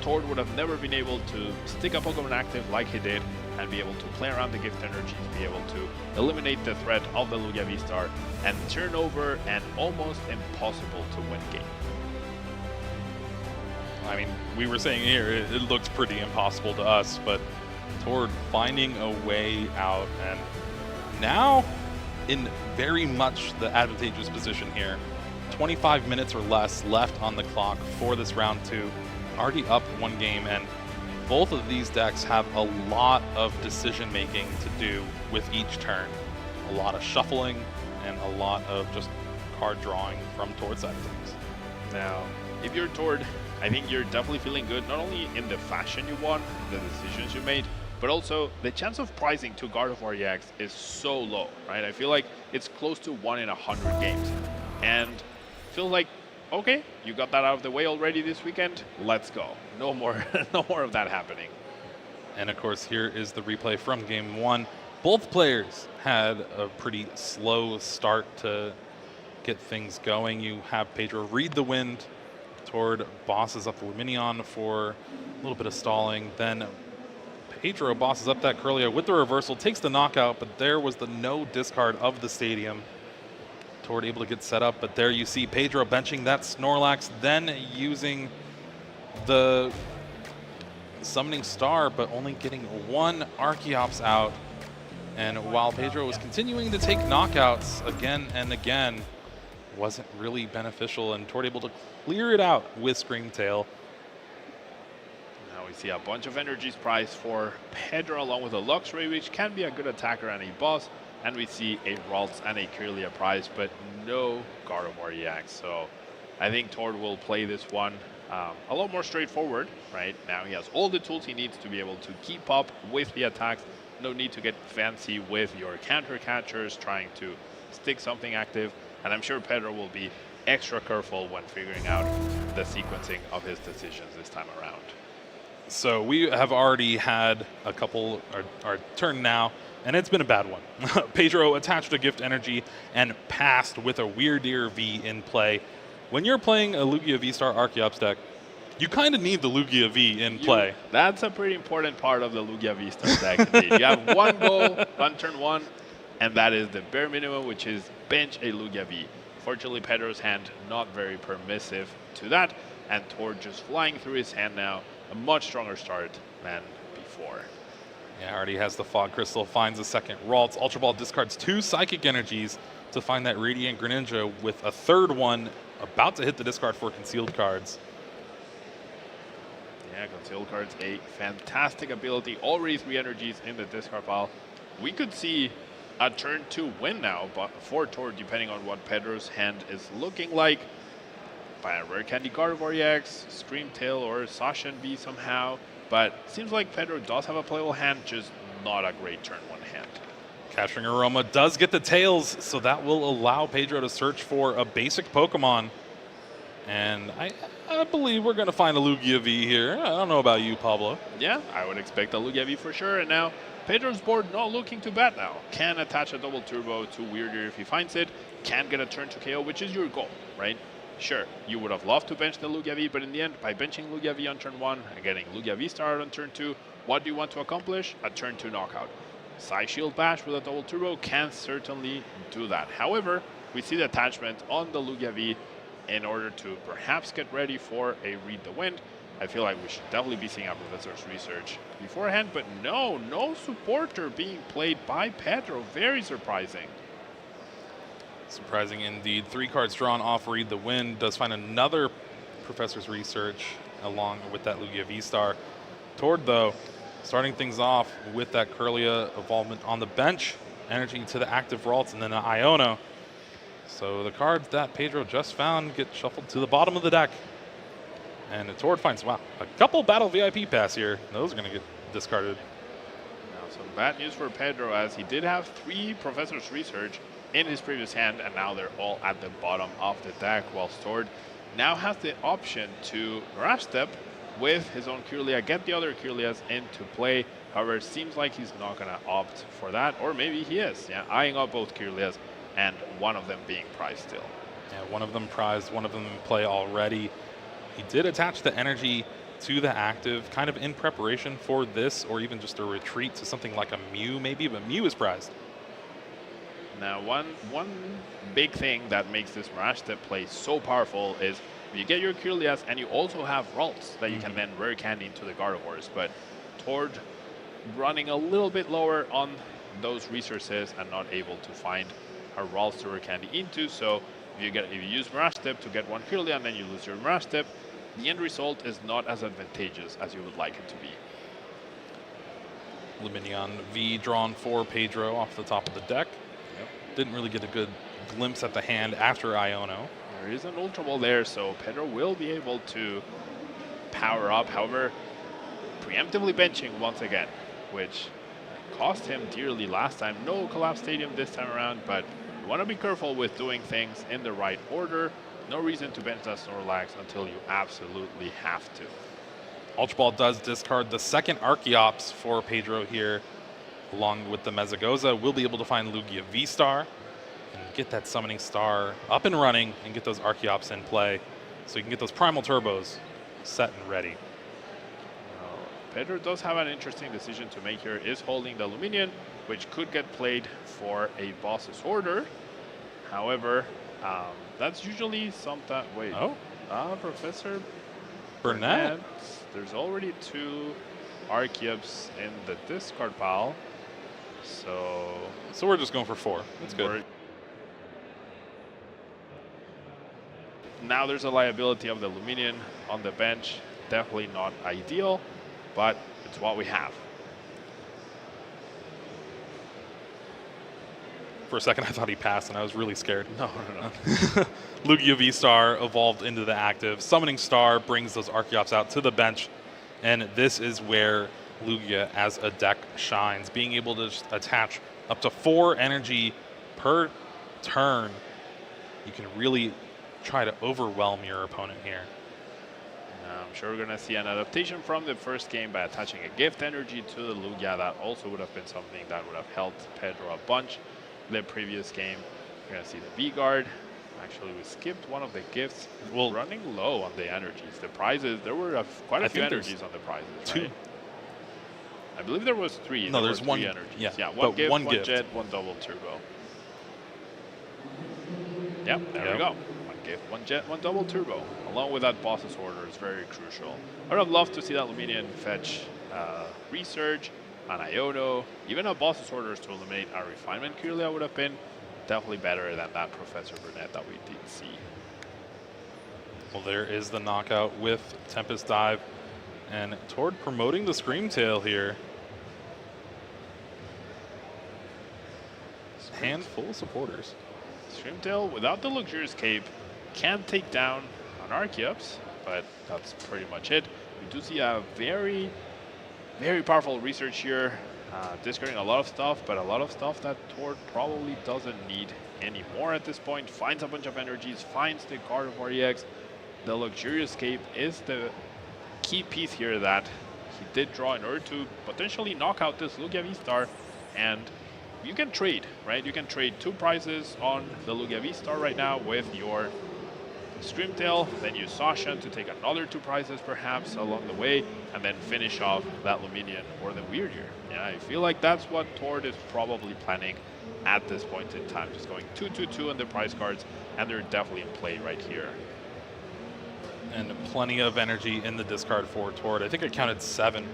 Tord would have never been able to stick a Pokemon active like he did and be able to play around the gift energies, be able to eliminate the threat of the Lugia V-Star and turn over an almost impossible to win game. I mean, we were saying here, it looks pretty impossible to us, but Tord finding a way out, and now in very much the advantageous position here. 25 minutes or less left on the clock for this round 2. Already up 1 game, and both of these decks have a lot of decision making to do with each turn. A lot of shuffling and a lot of just card drawing from Tord's side of things. Now, if you're Tord, I think you're definitely feeling good, not only in the fashion you won, the decisions you made, but also the chance of prizing to Gardevoir EX is so low, right? I feel like it's close to 1 in 100 games. And feel like, okay, you got that out of the way already this weekend, let's go. No more, no more of that happening. And of course, here is the replay from game 1. Both players had a pretty slow start to get things going. You have Pedro read the wind. Tord bosses up the Luminion for a little bit of stalling. Then Pedro bosses up that Kirlia with the reversal, takes the knockout, but there was the no discard of the stadium. Tord able to get set up, but there you see Pedro benching that Snorlax, then using the summoning star, but only getting 1 Archeops out. And while Pedro was continuing to take knockouts again and again, wasn't really beneficial, and Tord able to clear it out with Screamtail. Now we see a bunch of energies prized for Pedro along with a Luxray, which can be a good attacker and a boss. And we see a Ralts and a Kirlia prize, but no Gardevoir EX. So I think Tord will play this one a lot more straightforward, right? Now he has all the tools he needs to be able to keep up with the attacks. No need to get fancy with your counter catchers, trying to stick something active. And I'm sure Pedro will be extra careful when figuring out the sequencing of his decisions this time around. So we have already had a couple, our turn now, and it's been a bad one. Pedro attached a Gift Energy and passed with a Weirdeer V in play. When you're playing a Lugia V-Star Archeops deck, you kind of need the Lugia V in play. That's a pretty important part of the Lugia V-Star deck indeed. You have 1 goal on turn 1, and that is the bare minimum, which is bench a Lugia V. Fortunately, Pedro's hand not very permissive to that, and Tord just flying through his hand now. A much stronger start than before. Yeah, already has the Fog Crystal, finds a second Ralts. Ultra Ball discards 2 Psychic Energies to find that Radiant Greninja with a 3rd one about to hit the discard for Concealed Cards. Yeah, Concealed Cards, a fantastic ability. Already 3 energies in the discard pile. We could see a turn 2 win now, but for Tord, depending on what Pedro's hand is looking like. By a Rare Candy Gardevoir EX, Screamtail, or Sasha V somehow. But seems like Pedro does have a playable hand, just not a great turn 1 hand. Capturing Aroma does get the tails, so that will allow Pedro to search for a basic Pokemon. And I believe we're going to find a Lugia V here. I don't know about you, Pablo. Yeah, I would expect a Lugia V for sure. And now Pedro's board not looking too bad now. Can attach a double turbo to Weirder if he finds it. Can get a turn to KO, which is your goal, right? Sure, you would have loved to bench the Lugia V, but in the end, by benching Lugia V on turn 1 and getting Lugia V started on turn 2, what do you want to accomplish? A turn 2 knockout. Side Shield Bash with a double turbo can certainly do that. However, we see the attachment on the Lugia V in order to perhaps get ready for a Read the Wind. I feel like we should definitely be seeing our Professor's Research beforehand, but no supporter being played by Pedro. Very surprising. Surprising indeed. 3 cards drawn off Read the Wind. Does find another Professor's Research along with that Lugia V-Star. Tord, though, starting things off with that Kirlia Evolvement on the bench. Energy to the active Ralts and then an Iono. So the cards that Pedro just found get shuffled to the bottom of the deck. And Tord finds, wow, a couple Battle VIP pass here. Those are going to get discarded. Now, some bad news for Pedro, as he did have 3 Professor's Research in his previous hand, and now they're all at the bottom of the deck, while Tord now has the option to Rush Step with his own Kirlia, get the other Kirlias into play. However, it seems like he's not going to opt for that, or maybe he is, yeah, eyeing up both Kirlias and one of them being prized still. Yeah, one of them prized, one of them in play already. He did attach the energy to the active, kind of in preparation for this, or even just a retreat to something like a Mew maybe, but Mew is prized. Now, one big thing that makes this Mirage Step play so powerful is you get your Kirlias, and you also have Ralts that you can then rare candy into the Gardevoirs. But Tord running a little bit lower on those resources and not able to find a Ralts to rare candy into. So if you use Mirage Step to get one Kirlia and then you lose your Mirage Step, the end result is not as advantageous as you would like it to be. Luminion V drawn for Pedro off the top of the deck. Didn't really get a good glimpse at the hand after Iono. There is an Ultra Ball there, so Pedro will be able to power up. However, preemptively benching once again, which cost him dearly last time. No Collapse Stadium this time around, but you want to be careful with doing things in the right order. No reason to bench that Snorlax until you absolutely have to. Ultra Ball does discard the second Archeops for Pedro here, along with the Mezagoza. We'll be able to find Lugia V-Star and get that Summoning Star up and running and get those Archeops in play so you can get those Primal Turbos set and ready. Pedro does have an interesting decision to make here, is holding the Luminion, which could get played for a boss's order. However, that's usually something. Wait. Professor Burnett. There's already 2 Archeops in the discard pile. So we're just going for 4. That's good. Now there's a liability of the Luminion on the bench. Definitely not ideal, but it's what we have. For a second, I thought he passed, and I was really scared. No. Lugia V-Star evolved into the active. Summoning Star brings those Archeops out to the bench, and this is where Lugia as a deck shines, being able to just attach up to 4 energy per turn. You can really try to overwhelm your opponent here. I'm sure we're going to see an adaptation from the first game by attaching a gift energy to the Lugia. That also would have been something that would have helped Pedro a bunch. The previous game, you're going to see the V-Guard. Actually, we skipped one of the gifts. Well, running low on the energies. The prizes, there were quite a few energies on the prizes, 2. Right? I believe there was 3. No, there's 1 energies. Yeah, one gift, one jet, 1 double turbo. Yep, there we go. 1 gift, 1 jet, 1 double turbo. Along with that boss's order is very crucial. I would have loved to see that Luminion fetch Research, an Iono, even a boss's orders to eliminate a Refinement Kirlia would have been definitely better than that Professor Burnett that we did see. Well, there is the knockout with Tempest Dive, and Tord promoting the Screamtail here. Handful of supporters. Screamtail, without the Luxurious Cape, can take down an Archeops, but that's pretty much it. We do see a very, very powerful Research here, discarding a lot of stuff, but a lot of stuff that Tord probably doesn't need anymore at this point. Finds a bunch of energies, finds the Gardevoir EX. The Luxurious Cape is the key piece here that he did draw in order to potentially knock out this Lugia V-Star, and you can trade, right? You can trade 2 prizes on the Lugia V-Star right now with your Screamtail, then use Sasha to take another 2 prizes perhaps along the way, and then finish off that Luminion or the Weirdier. Yeah, I feel like that's what Tord is probably planning at this point in time. Just going 2-2-2 on the prize cards, and they're definitely in play right here. And plenty of energy in the discard for Tord. I think I counted 7.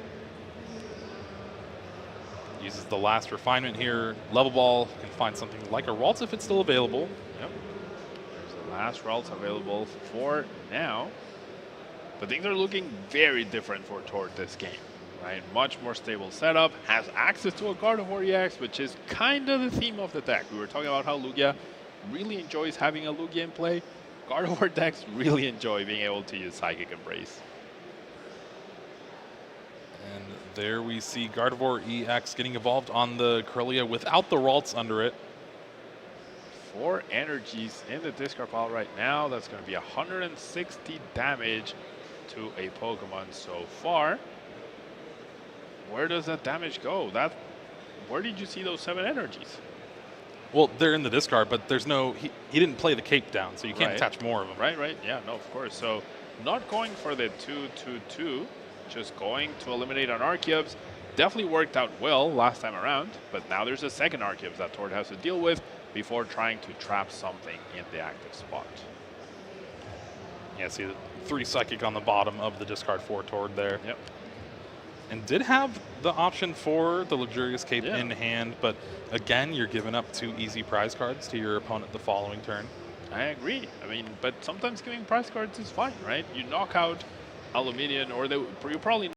Uses the last refinement here. Level Ball can find something like a Ralts if it's still available. Yep. There's the last Ralts available for now. But things are looking very different for Tord this game, right? Much more stable setup. Has access to a Gardevoir EX, which is kind of the theme of the deck. We were talking about how Lugia really enjoys having a Lugia in play. Gardevoir decks really enjoy being able to use Psychic Embrace. And there we see Gardevoir EX getting evolved on the Kirlia without the Ralts under it. 4 energies in the discard pile right now. That's going to be 160 damage to a Pokemon so far. Where does that damage go? Where did you see those 7 energies? Well, they're in the discard, but there's no, he didn't play the cape down, so you can't attach more of them. Right, yeah, no, of course. So not going for the 2-2-2, just going to eliminate an Archeops. Definitely worked out well last time around, but now there's a second Archeops that Tord has to deal with before trying to trap something in the active spot. Yeah, see the 3 Psychic on the bottom of the discard 4 Tord there. Yep. And did have the option for the Luxurious Cape in hand, but again, you're giving up 2 easy prize cards to your opponent the following turn. I agree. I mean, but sometimes giving prize cards is fine, right? You knock out Aluminium, or you probably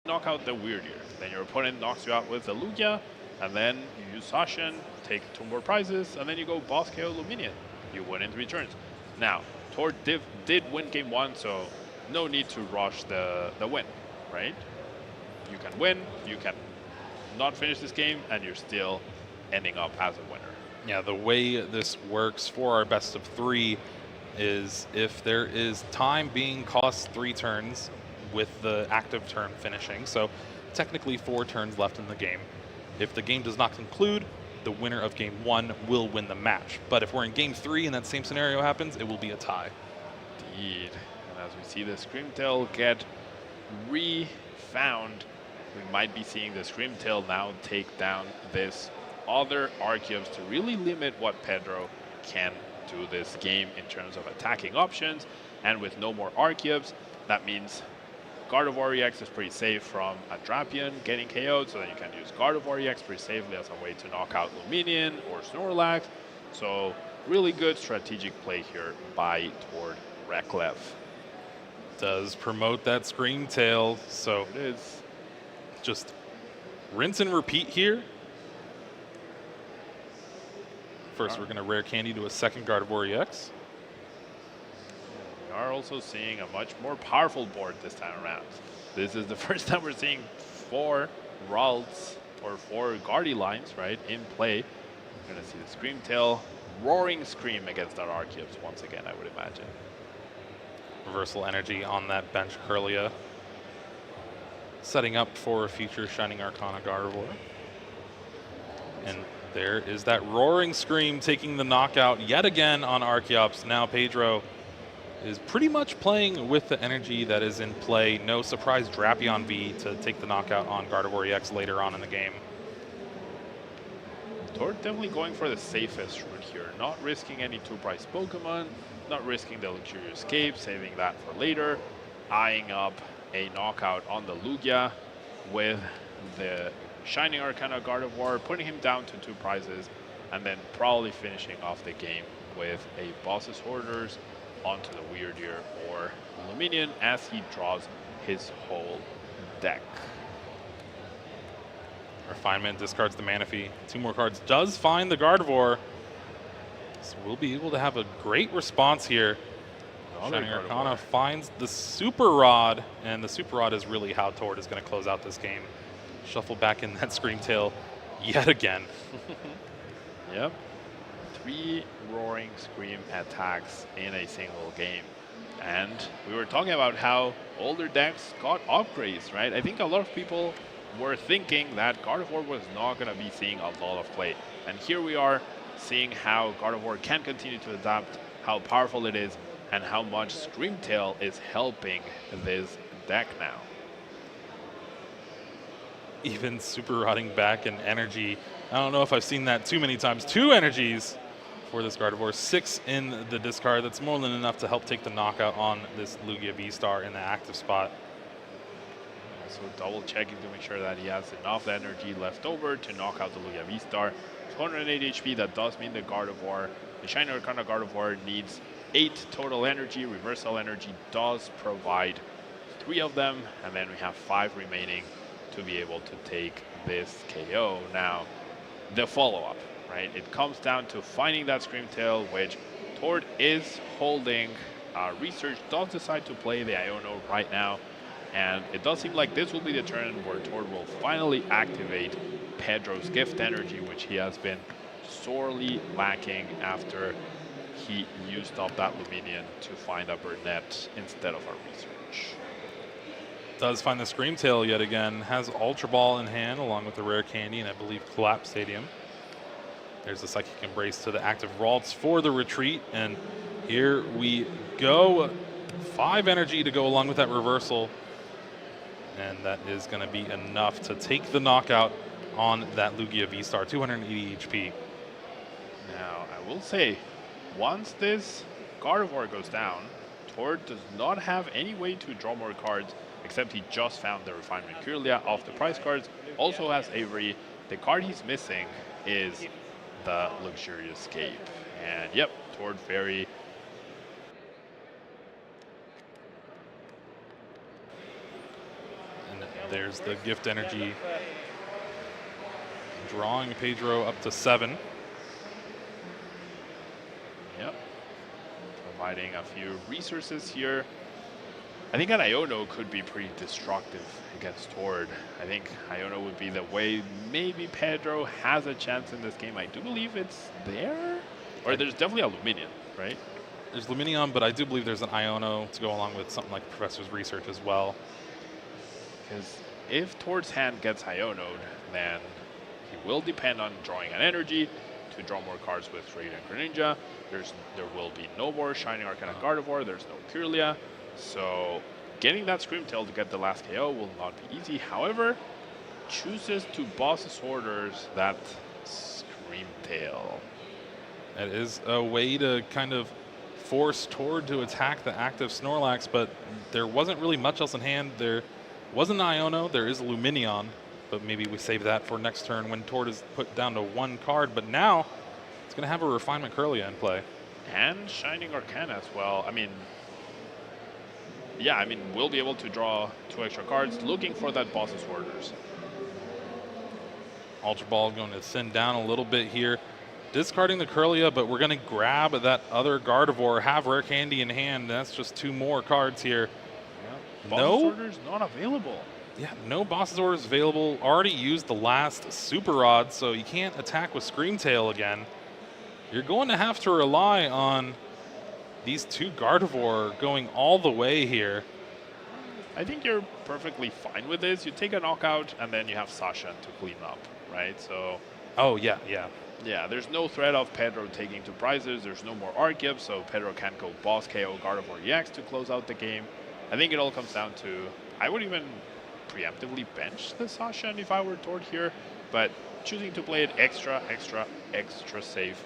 knock out the Weird Year. Then your opponent knocks you out with the Lugia, and then you use Sashen, take 2 more prizes, and then you go Boss KO Luminion. You win in 3 turns. Now, Tord did win game 1, so no need to rush the win, right? You can win, you can not finish this game, and you're still ending up as a winner. Yeah, the way this works for our best of 3 is if there is time being cost 3 turns with the active turn finishing, so technically 4 turns left in the game. If the game does not conclude, the winner of game 1 will win the match. But if we're in game 3 and that same scenario happens, it will be a tie. Indeed. And as we see the Screamtail get refound, we might be seeing the Screamtail now take down this other Archeops to really limit what Pedro can do this game in terms of attacking options. And with no more Archeops, that means Gardevoir EX is pretty safe from a Drapion getting KO'd, so then you can use Gardevoir EX pretty safely as a way to knock out Luminion or Snorlax. So really good strategic play here by Tord Reklev. Does promote that Screamtail, so it is just rinse and repeat here. First, we're going to rare candy to a second Gardevoir EX. We are also seeing a much more powerful board this time around. This is the first time we're seeing 4 Ralts or 4 Guardy lines, right, in play. We're going to see the Screamtail roaring scream against our Archeops once again, I would imagine. Reversal energy on that bench Curlia. Setting up for a future Shining Arcana Gardevoir. And there is that roaring scream taking the knockout yet again on Archeops. Now Pedro is pretty much playing with the energy that is in play. No surprise Drapion V to take the knockout on Gardevoir EX later on in the game. Tord definitely going for the safest route here, not risking any 2-price Pokemon, not risking the Luxurious Escape, saving that for later, eyeing up a knockout on the Lugia with the Shining Arcana Gardevoir, putting him down to 2 prizes, and then probably finishing off the game with a Boss's Hoarders onto the Weird Year or Luminion as he draws his whole deck. Refinement discards the Manaphy. 2 more cards. Does find the Gardevoir. So we'll be able to have a great response here. Shining Arcana finds the Super Rod, and the Super Rod is really how Tord is going to close out this game. Shuffle back in that Screamtail yet again. Yep. 3 roaring scream attacks in a single game. And we were talking about how older decks got upgrades, right? I think a lot of people were thinking that Gardevoir was not going to be seeing a lot of play. And here we are seeing how Gardevoir can continue to adapt, how powerful it is, and how much Screamtail is helping this deck now. Even Super Rodding back in energy. I don't know if I've seen that too many times. 2 energies for this Gardevoir. 6 in the discard. That's more than enough to help take the knockout on this Lugia V-Star in the active spot. Also double checking to make sure that he has enough energy left over to knock out the Lugia V-Star. 208 HP, that does mean the Gardevoir, the Shining Arcana Gardevoir needs 8 total energy. Reversal energy does provide 3 of them, and then we have 5 remaining to be able to take this KO. Now, the follow-up, right? It comes down to finding that Screamtail, which Tord is holding. Research does decide to play the Iono right now, and it does seem like this will be the turn where Tord will finally activate Pedro's Gift Energy, which he has been sorely lacking after he used up that Luminion to find a Burnett instead of a Research. Does find the Screamtail yet again. Has Ultra Ball in hand along with the Rare Candy and I believe Collapse Stadium. There's the Psychic Embrace to the active Ralts for the retreat, and here we go. 5 energy to go along with that reversal, and that is going to be enough to take the knockout on that Lugia V-Star, 280 HP. Now, I will say, once this Gardevoir goes down, Tord does not have any way to draw more cards, except he just found the Refinement Kirlia off the prize cards. Also has Avery. The card he's missing is the Luxurious Scape. And yep, Tord very... And there's the gift energy, drawing Pedro up to 7. Yep. Providing a few resources here. I think an Iono could be pretty destructive against Tord. I think Iono would be the way maybe Pedro has a chance in this game. I do believe it's there. Or there's definitely a Luminion, right? There's Luminion, but I do believe there's an Iono to go along with something like Professor's Research as well. Because if Tord's hand gets Iono'd, then he will depend on drawing an energy to draw more cards with Radiant Greninja. There will be no more Shining Arcana Gardevoir. There's no Kirlia. So getting that Screamtail to get the last KO will not be easy. However, chooses to boss orders that Screamtail. That is a way to kind of force Tord to attack the active Snorlax, but there wasn't really much else in hand. There wasn't an Iono. There is a Luminion, but maybe we save that for next turn when Tord is put down to 1 card. But now it's going to have a Refinement Kirlia in play. And Shining Arcana as well. I mean, yeah, I mean, we'll be able to draw 2 extra cards looking for that boss's orders. Ultra Ball going to send down a little bit here. Discarding the Kirlia, but we're going to grab that other Gardevoir, have Rare Candy in hand. That's just 2 more cards here. Yeah. Boss's orders not available. Yeah, no boss's orders available. Already used the last Super Rod, so you can't attack with Screamtail again. You're going to have to rely on these 2 Gardevoir going all the way here. I think you're perfectly fine with this. You take a knockout, and then you have Sasha to clean up, right? So. Oh, yeah, yeah. Yeah, there's no threat of Pedro taking 2 prizes. There's no more Arceus, so Pedro can't go boss KO Gardevoir EX to close out the game. I think it all comes down to, I would even preemptively bench the Sasha if I were Tord here, but choosing to play it extra safe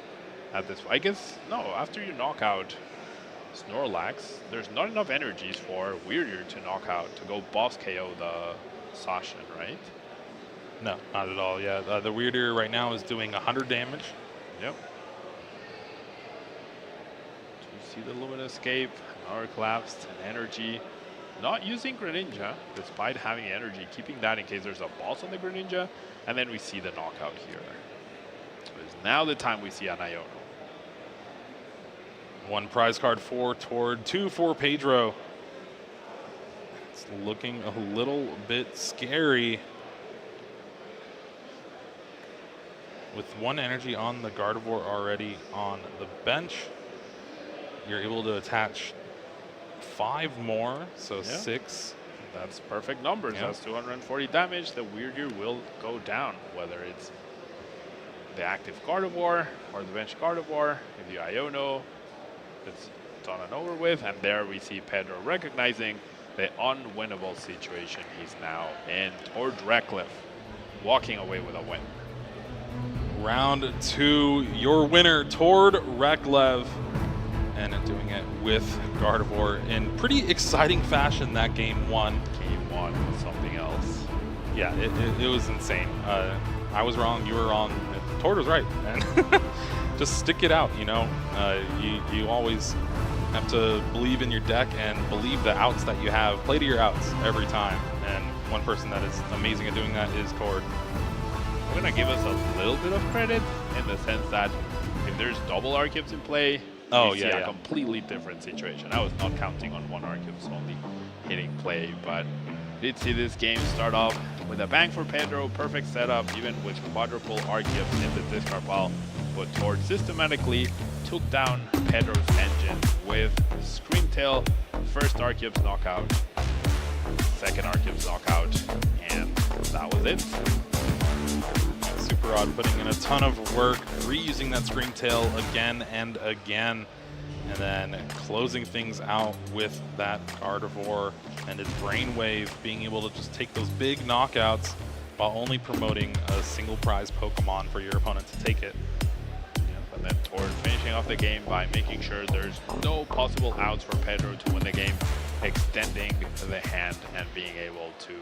at this. I guess, no, after you knock out Snorlax, there's not enough energies for Weirdier to knock out, to go boss KO the Sasha, right? No, not at all, yeah. The Weirdier right now is doing 100 damage. Yep. Do you see the Luminous Escape? Another collapsed energy. Not using Greninja, despite having energy, keeping that in case there's a boss on the Greninja. And then we see the knockout here. So it's now the time we see an Iono. 1 prize card for Tord, 2 for Pedro. It's looking a little bit scary. With 1 energy on the Gardevoir already on the bench, you're able to attach 5 more, so 6. That's perfect numbers. Yeah. That's 240 damage. The Weirdier will go down, whether it's the active Gardevoir or the bench Gardevoir. If you Iono, it's done and over with. And there we see Pedro recognizing the unwinnable situation he's now in. Tord Reklev walking away with a win. Round 2, your winner, Tord Reklev, and doing it with Gardevoir in pretty exciting fashion. That game 1. Game 1 was something else. Yeah, it was insane. I was wrong, you were wrong. Tord was right, and just stick it out, you know. You always have to believe in your deck and believe the outs that you have. Play to your outs every time, and one person that is amazing at doing that is Tord. I'm going to give us a little bit of credit in the sense that if there's double Arceus in play, we see a completely different situation. I was not counting on 1 Arceus only hitting play, but did see this game start off with a bang for Pedro, perfect setup, even with quadruple Arceus in the discard pile. But Tord systematically took down Pedro's engine with Screamtail, first Arceus knockout, second Arceus knockout, and that was it. Super Rod putting in a ton of work, reusing that Scream Tail again and again, and then closing things out with that Gardevoir and his Brainwave, being able to just take those big knockouts while only promoting a single prize Pokemon for your opponent to take it. And then Tord finishing off the game by making sure there's no possible outs for Pedro to win the game, extending the hand and being able to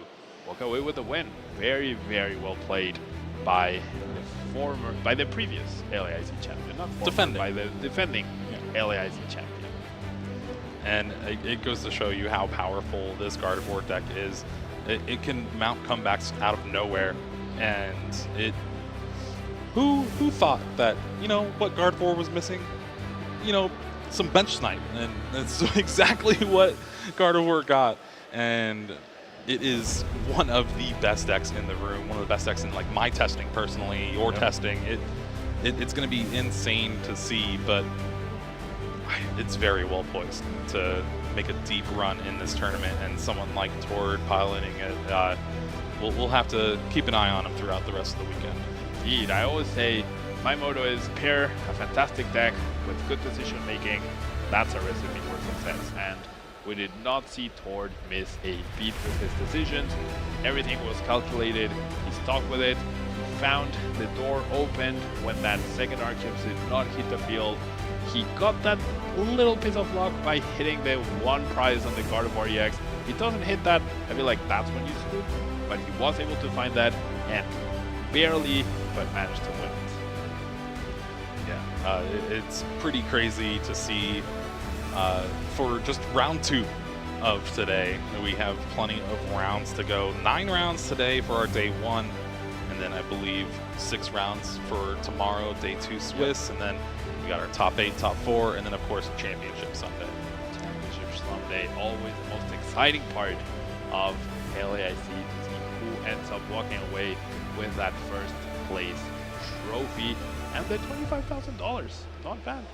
walk away with the win. Very, very well played by the previous LAIC champion, not former, by the defending LAIC champion. And it goes to show you how powerful this Gardevoir deck is. It can mount comebacks out of nowhere, and Who thought that, what Gardevoir was missing? Some bench snipe, and that's exactly what Gardevoir got. And it is one of the best decks in the room, one of the best decks in like my testing personally, your testing. It's going to be insane to see, but it's very well poised to make a deep run in this tournament, and someone like Tord piloting it, we'll have to keep an eye on him throughout the rest of the weekend. Indeed, I always say my motto is pair a fantastic deck with good decision making. That's a recipe for success, and we did not see Tord miss a beat with his decisions. Everything was calculated. He stuck with it. He found the door opened when that second Archeops did not hit the field. He got that little piece of luck by hitting the one prize on the Gardevoir EX. He doesn't hit that, I feel like that's when you scoop, but he was able to find that and barely, but managed to win it. Yeah, it's pretty crazy to see for just round 2 of today. We have plenty of rounds to go. 9 rounds today for our day 1, and then I believe 6 rounds for tomorrow, day 2 Swiss, and then we got our top 8, top 4, and then of course Championship Sunday. Championship Sunday, always the most exciting part of LAIC, to see who ends up walking away with that first place trophy and the $25,000. Not bad.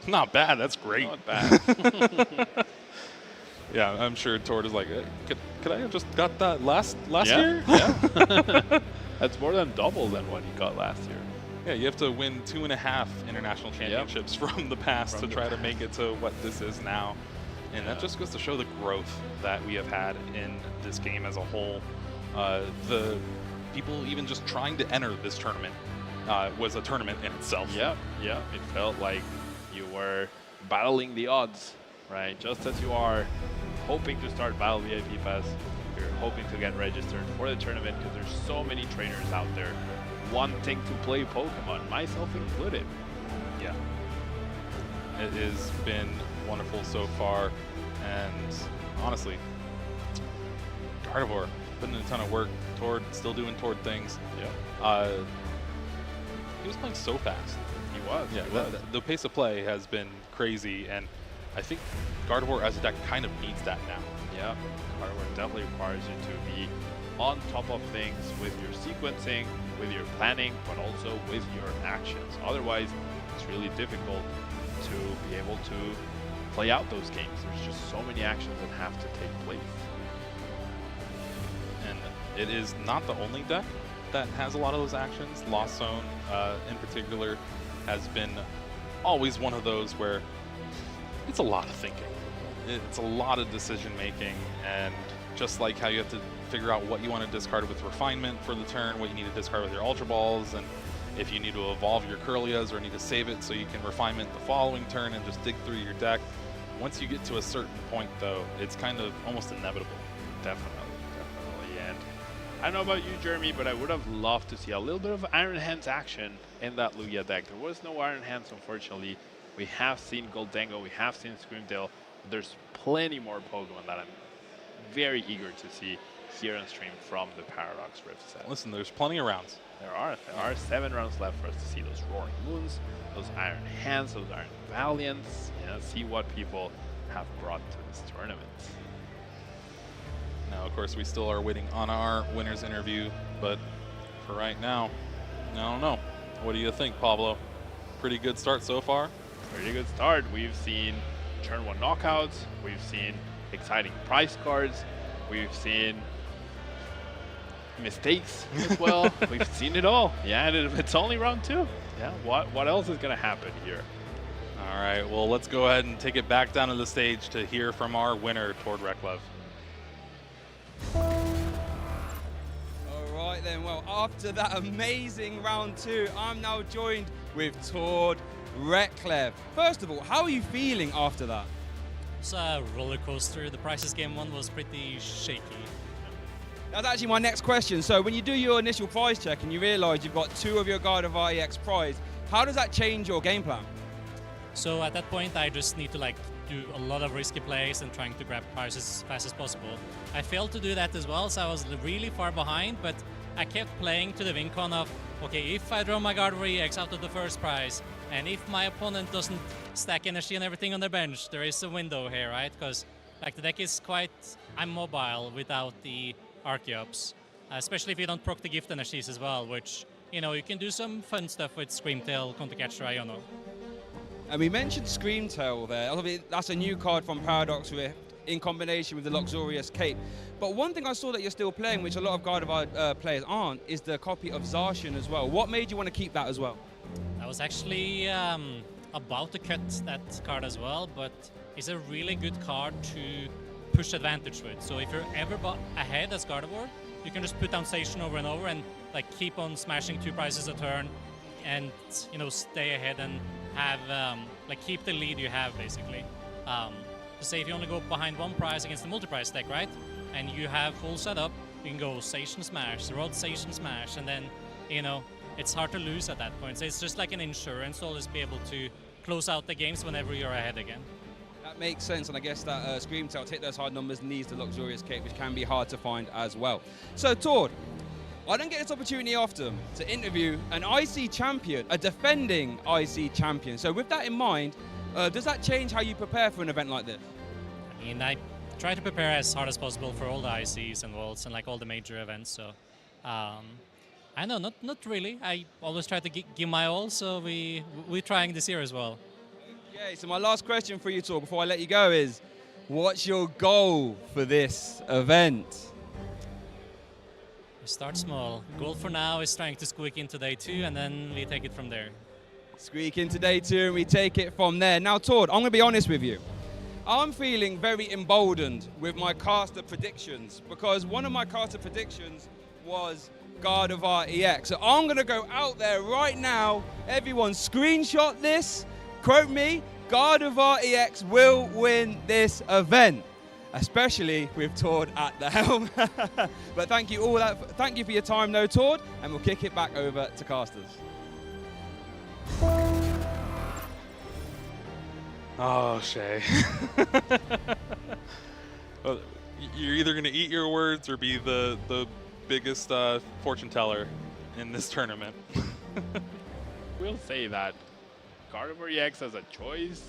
Not bad, that's great. Not bad. Yeah, I'm sure Tord is like, could I have just got that last year? Yeah. That's more than double than what he got last year. Yeah, you have to win 2.5 international championships from the past to try to make it to what this is now. And that just goes to show the growth that we have had in this game as a whole. The people even just trying to enter this tournament was a tournament in itself. Yeah, it felt like you were battling the odds, right? Just as you are hoping to start Battle VIP Pass, you're hoping to get registered for the tournament because there's so many trainers out there wanting to play Pokemon, myself included. Yeah. It has been wonderful so far, and honestly, Gardevoir putting in a ton of work. Tord still doing Tord things. Yeah. He was playing so fast. He was. Yeah. He was. The pace of play has been crazy, and I think Gardevoir as a deck kind of needs that now. Yeah. Gardevoir definitely requires you to be on top of things with your sequencing, with your planning, but also with your actions. Otherwise, it's really difficult to be able to play out those games. There's just so many actions that have to take place. And it is not the only deck that has a lot of those actions. Lost Zone, in particular, has been always one of those where it's a lot of thinking. It's a lot of decision making, and just like how you have to figure out what you want to discard with Refinement for the turn, what you need to discard with your Ultra Balls, and if you need to evolve your Curlias or need to save it so you can Refinement the following turn and just dig through your deck. Once you get to a certain point, though, it's kind of almost inevitable. Definitely. And I don't know about you, Jeremy, but I would have loved to see a little bit of Iron Hands action in that Lugia deck. There was no Iron Hands, unfortunately. We have seen Goldengo, we have seen Screamtail. There's plenty more Pokemon that I'm very eager to see here on stream from the Paradox Rift set. Listen, there's plenty of rounds. There are 7 rounds left for us to see those Roaring Moons, those Iron Hands, those Iron Valiants, see what people have brought to this tournament. Now, of course, we still are waiting on our winner's interview, but for right now, I don't know. What do you think, Pablo? Pretty good start so far? Pretty good start. We've seen turn 1 knockouts, we've seen exciting prize cards, we've seen mistakes as well. We've seen it all. Yeah, and it's only round 2. Yeah, what else is going to happen here? All right, well, let's go ahead and take it back down to the stage to hear from our winner, Tord Reklev. All right then, well, after that amazing round 2, I'm now joined with Tord Reklev. First of all, how are you feeling after that? It's a roller coaster. The Prices Game 1 was pretty shaky. That's actually my next question. So when you do your initial prize check and you realize you've got 2 of your Gardevoir EX prize, how does that change your game plan? So at that point, I just need to do a lot of risky plays and trying to grab prizes as fast as possible. I failed to do that as well, so I was really far behind, but I kept playing to the win con of, okay, if I draw my Gardevoir EX out of the first prize, and if my opponent doesn't stack energy and everything on their bench, there is a window here, right? Because the deck is quite immobile without the Archeops, especially if you don't proc the gift energies as well, which, you can do some fun stuff with Screamtail, Countercatcher, Iono. And we mentioned Screamtail there. That's a new card from Paradox Rift in combination with the Luxurious Cape. But one thing I saw that you're still playing, which a lot of Gardevoir players aren't, is the copy of Zacian as well. What made you want to keep that as well? I was actually about to cut that card as well, but it's a really good card to push advantage with. So if you're ever ahead as Gardevoir, you can just put down Zacian over and over and keep on smashing 2 prizes a turn and stay ahead and have keep the lead you have basically. To say if you only go behind 1 prize against the multi-prize deck, right? And you have full setup, you can go Zacian Smash, Rod Zacian Smash, and then it's hard to lose at that point. So it's just like an insurance to always be able to close out the games whenever you're ahead again. That makes sense, and I guess that Screamtail to hit those hard numbers needs the Luxurious Cape, which can be hard to find as well. So Tord, I don't get this opportunity often to interview an IC champion, a defending IC champion. So with that in mind, does that change how you prepare for an event like this? I mean, I try to prepare as hard as possible for all the ICs and Worlds and all the major events. So I know, not really. I always try to give my all. So we're trying this year as well. Okay, so my last question for you, Tord, before I let you go is, what's your goal for this event? We start small. Goal for now is trying to squeak into day 2, and then we take it from there. Squeak into day 2, and we take it from there. Now, Tord, I'm going to be honest with you. I'm feeling very emboldened with my caster predictions, because one of my caster predictions was Gardevoir EX. So I'm going to go out there right now. Everyone screenshot this. Quote me, Gardevoir EX will win this event, especially with Tord at the helm. But thank you for your time, though, Tord, and we'll kick it back over to casters. Oh, Shay. Well, you're either going to eat your words or be the biggest fortune teller in this tournament. We'll say that Gardevoir EX as a choice,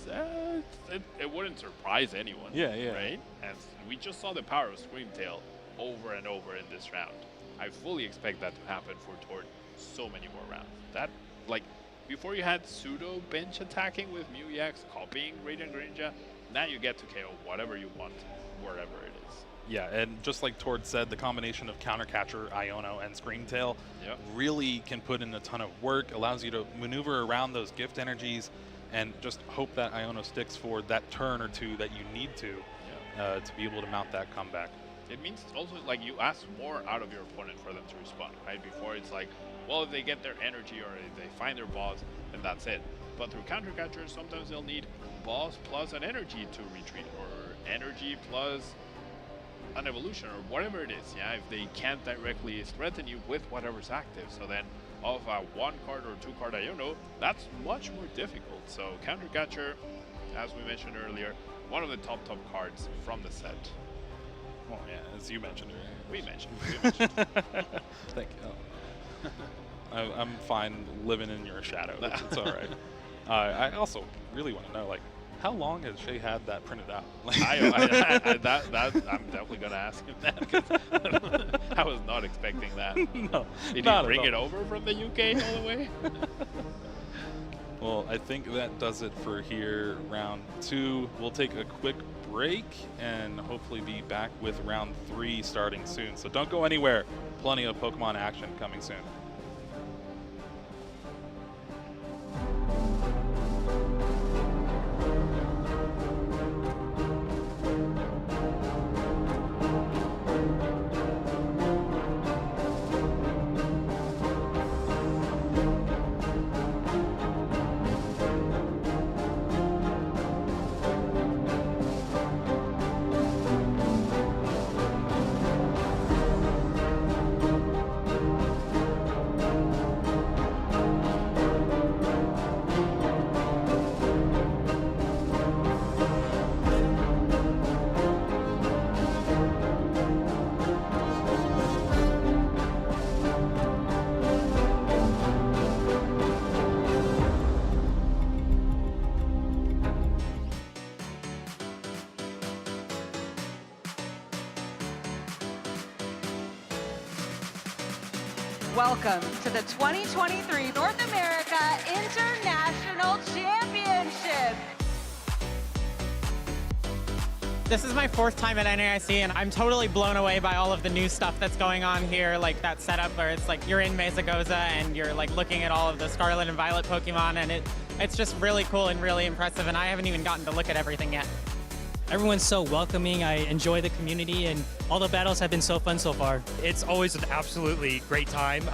it wouldn't surprise anyone. Yeah. Right? And we just saw the power of Screamtail over and over in this round. I fully expect that to happen for Tord so many more rounds. That, before you had pseudo bench attacking with Mew EX, copying Radiant Greninja, now you get to KO whatever you want, wherever it is. Yeah, and just like Tord said, the combination of Countercatcher, Iono, and Screamtail really can put in a ton of work, allows you to maneuver around those gift energies, and just hope that Iono sticks for that turn or 2 that you need to be able to mount that comeback. It means also you ask more out of your opponent for them to respond, right? Before it's well, if they get their energy or if they find their boss, then that's it. But through Countercatcher, sometimes they'll need boss plus an energy to retreat, or energy plus an evolution, or whatever it is. Yeah, if they can't directly threaten you with whatever's active, so then off a 1 card or 2 card Iono, that's much more difficult. So Countercatcher, as we mentioned earlier, one of the top cards from the set. Well, yeah, as you mentioned earlier. We mentioned. Thank you. I'm fine living in your shadow. It's all right. I also really want to know, how long has Shay had that printed out? I'm definitely going to ask him that, because I was not expecting that. No, Did he bring it over from the UK all the way? Well, I think that does it for here, round 2. We'll take a quick break and hopefully be back with round 3 starting soon. So don't go anywhere. Plenty of Pokemon action coming soon. Welcome to the 2023 North America International Championship. This is my 4th time at NAIC, and I'm totally blown away by all of the new stuff that's going on here, like that setup where it's like you're in Mesagoza and you're like looking at all of the Scarlet and Violet Pokemon, and it's just really cool and really impressive, and I haven't even gotten to look at everything yet. Everyone's so welcoming. I enjoy the community, and all the battles have been so fun so far. It's always an absolutely great time.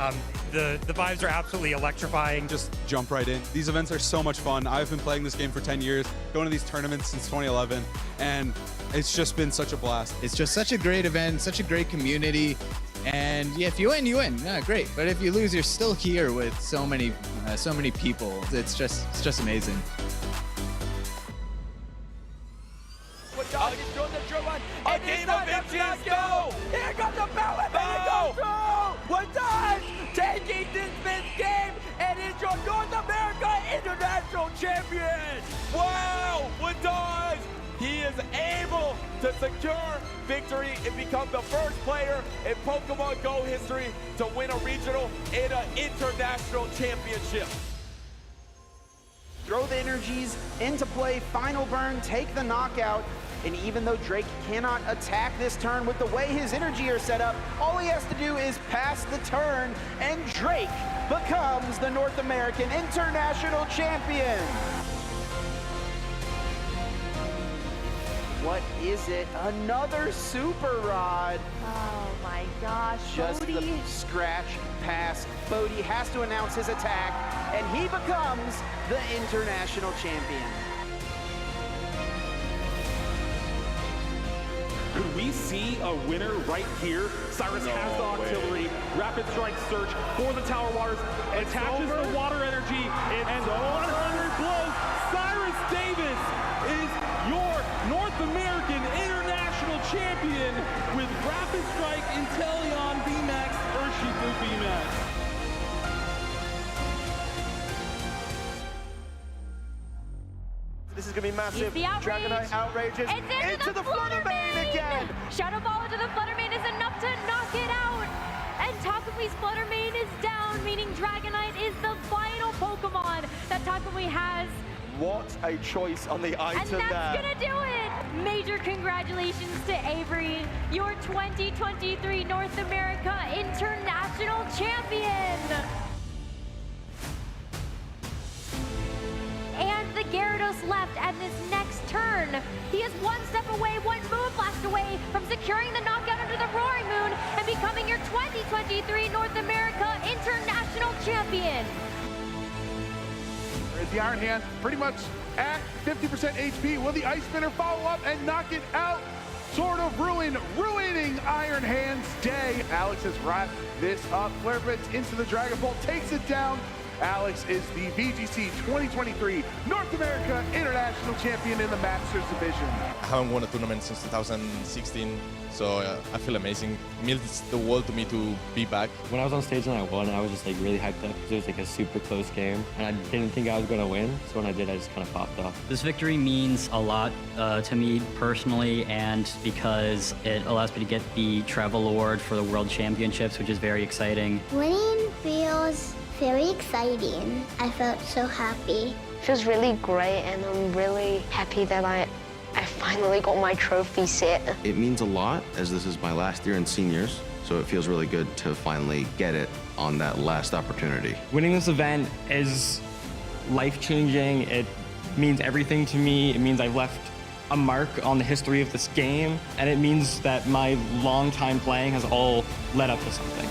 The vibes are absolutely electrifying. Just jump right in. These events are so much fun. I've been playing this game for 10 years, going to these tournaments since 2011, and it's just been such a blast. It's just such a great event, such a great community, and yeah, if you win, you win. Yeah, great. But if you lose, you're still here with so many people. It's just amazing. A game of inches, go! Here comes the ballot, and it goes through! One time, taking this fifth game, and it's your North America International Champion! Wow, Wadaj! He is able to secure victory and become the first player in Pokemon Go history to win a regional and an international championship. Throw the energies into play, final burn, take the knockout. And even though Drake cannot attack this turn with the way his energy are set up, all he has to do is pass the turn, and Drake becomes the North American International Champion. What is it? Another Super Rod. Oh my gosh, Just Bodhi. the scratch pass. Bodhi has to announce his attack, and he becomes the International Champion. Could we see a winner right here? Cyrus has the artillery, rapid strike search for the Tower Waters, attaches the water energy, and 100 blows. Cyrus Davis is your North American International Champion with rapid strike, Inteleon VMAX, Urshifu VMAX. This is going to be massive. The outrage. Dragonite outrages It's into the Flutter Mane! Shadow Ball into the Flutter Mane is enough to knock it out. And Takumi's Flutter Mane is down, meaning Dragonite is the final Pokemon that Takumi has. What a choice on the item there. And that's gonna do it! Major congratulations to Avery, your 2023 North America International Champion! And the Gyarados left at this next turn. He is one step away, one Moonblast away from securing the knockout under the Roaring Moon and becoming your 2023 North America International Champion. There's the Iron Hand, pretty much at 50% HP. Will the Ice Spinner follow up and knock it out? Sort of ruining Iron Hand's day. Alex has wrapped this up. Flare Blitz into the Dragon Ball, takes it down. Alex is the VGC 2023 North America International Champion in the Masters Division. I haven't won a tournament since 2016, so I feel amazing. It means the world to me to be back. When I was on stage and I won, I was just like really hyped up because it was like a super close game, and I didn't think I was going to win, so when I did, I just kind of popped off. This victory means a lot to me personally, and because it allows me to get the travel award for the World Championships, which is very exciting. Winning feels very exciting. I felt so happy. It feels really great, and I'm really happy that I finally got my trophy set. It means a lot, as this is my last year in seniors, so it feels really good to finally get it on that last opportunity. Winning this event is life-changing. It means everything to me. It means I've left a mark on the history of this game, and it means that my long time playing has all led up to something.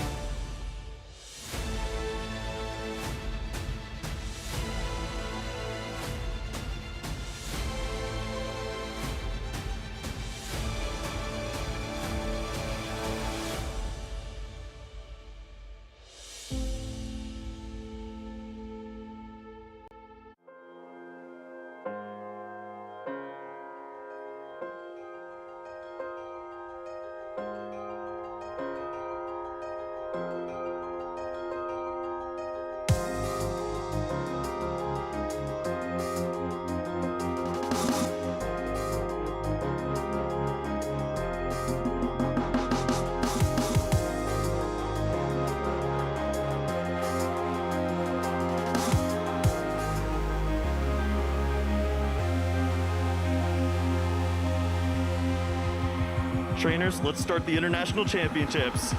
Trainers, let's start the International Championships.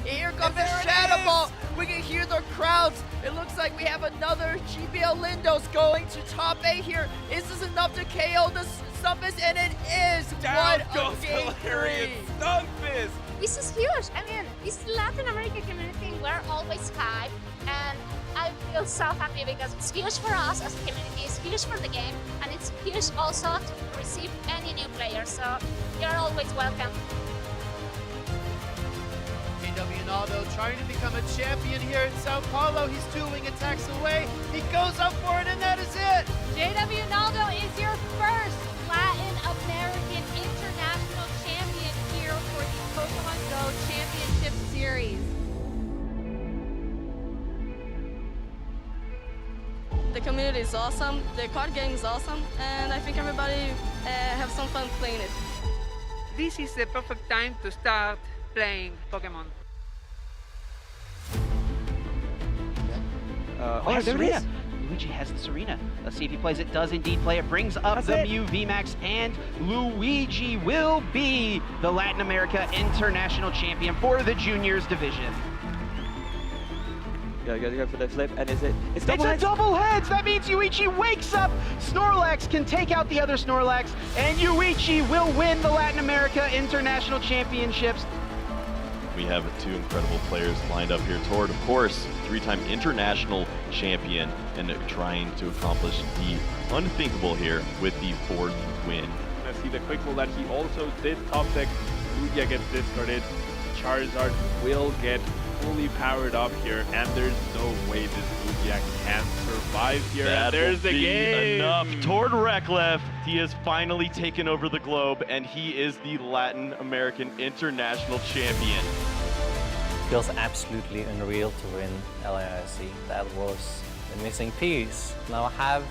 Here comes the Shadow Ball. We can hear the crowds. It looks like we have another GBL Lindos going to top 8 here. Is this enough to KO the Stunfisk? And it is. Down what goes a game hilarious Stunfisk. This is huge. I mean, this Latin American community, we're always hyped, and I feel so happy because it's huge for us as a community, it's huge for the game, and it's huge also to receive any new players, so you're always welcome. JW Naldo trying to become a champion here in Sao Paulo. He's 2 wing attacks away. He goes up for it, and that is it. JW Naldo is your first Latin American International Champion here for the Pokemon Go Championship Series. The community is awesome, the card game is awesome, and I think everybody have some fun playing it. This is the perfect time to start playing Pokemon. There it is. Luigi has the Serena. Let's see if he plays it. Does indeed play it. Brings up the Mew VMAX, and Luigi will be the Latin America International Champion for the Juniors division. Go for the flip, and is it? It's a double heads! That means Yuichi wakes up! Snorlax can take out the other Snorlax, and Yuichi will win the Latin America International Championships. We have 2 incredible players lined up here. Tord, of course, 3-time international champion, and trying to accomplish the unthinkable here with the 4th win. I see the quick roll that he also did top deck. Lugia gets discarded. Charizard will get fully powered up here, and there's no way this Lugia can survive here. That and there's will the be game. Enough. Tord Reklev, he has finally taken over the globe, and he is the Latin American International Champion. Feels absolutely unreal to win LAIC. That was the missing piece. Now I have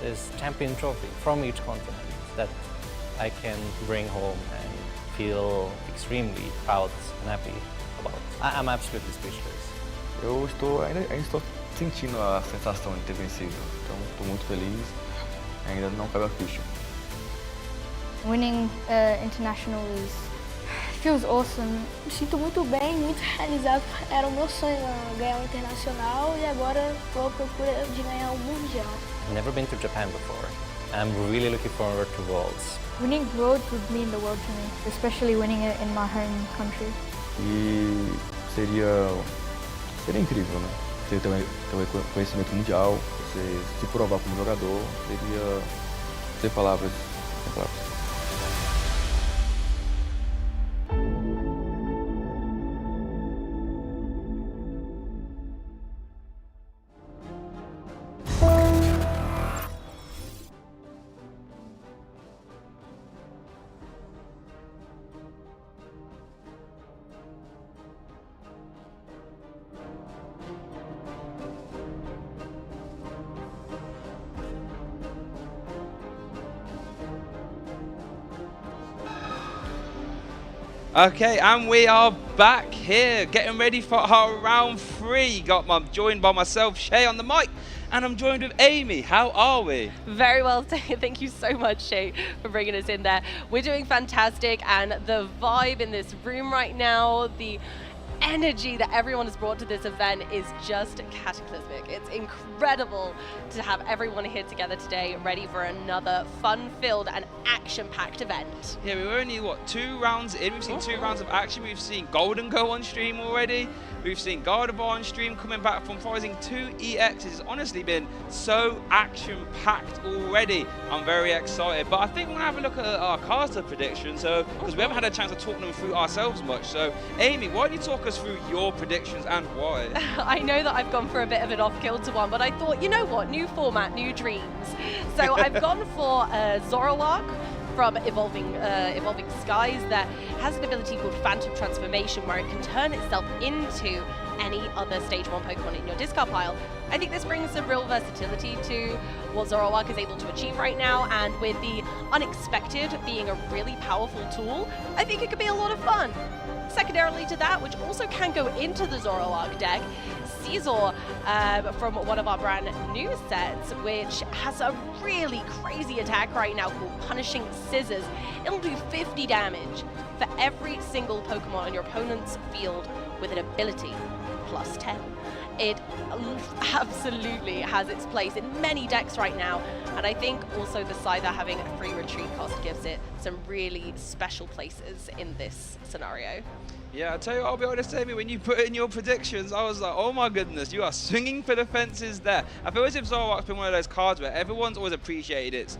this champion trophy from each continent that I can bring home and feel extremely proud and happy about. I'm absolutely speechless. Eu ainda estou sentindo a sensação de ter vencido, então estou muito feliz. Ainda não caiu a ficha. Winning international feels awesome. Me sinto muito bem, muito realizado. Era o meu sonho ganhar internacional e agora estou à procura de ganhar o mundial. I've never been to Japan before. I'm really looking forward to Worlds. Winning Worlds would mean the world to me, especially winning it in my home country. E seria incrível, né? Você ter um conhecimento mundial, você se provar como jogador, seria sem palavras. Okay, and we are back here, getting ready for our round 3. Joined by myself, Shay, on the mic, and I'm joined with Amy. How are we? Very well, thank you so much, Shay, for bringing us in there. We're doing fantastic, and the vibe in this room right now, the energy that everyone has brought to this event is just cataclysmic. It's incredible to have everyone here together today, ready for another fun-filled and action-packed event. Yeah, we were only, what, 2 rounds in? We've seen 2 rounds of action. We've seen Golden go on stream already. We've seen Gardevoir on stream coming back from Rising 2 EX. It's honestly been so action-packed already. I'm very excited. But I think we're going to have a look at our caster predictions, because we haven't had a chance to talk them through ourselves much. So, Amy, why don't you talk us through your predictions and why? I know that I've gone for a bit of an off-kilter one, but I thought, you know what, new format, new dreams. So I've gone for Zoroark from Evolving Skies that has an ability called Phantom Transformation, where it can turn itself into any other Stage 1 Pokemon in your discard pile. I think this brings some real versatility to what Zoroark is able to achieve right now, and with the Unexpected being a really powerful tool, I think it could be a lot of fun. Secondarily to that, which also can go into the Zoroark deck, Caesar from one of our brand new sets, which has a really crazy attack right now called Punishing Scissors. It'll do 50 damage for every single Pokemon on your opponent's field with an ability plus 10. It absolutely has its place in many decks right now, and I think also the Scyther having a free retreat cost gives it some really special places in this scenario. Yeah, I'll tell you what, I'll be honest, Amy, when you put in your predictions, I was like, oh my goodness, you are swinging for the fences there. I feel as if Zoroark's been one of those cards where everyone's always appreciated its,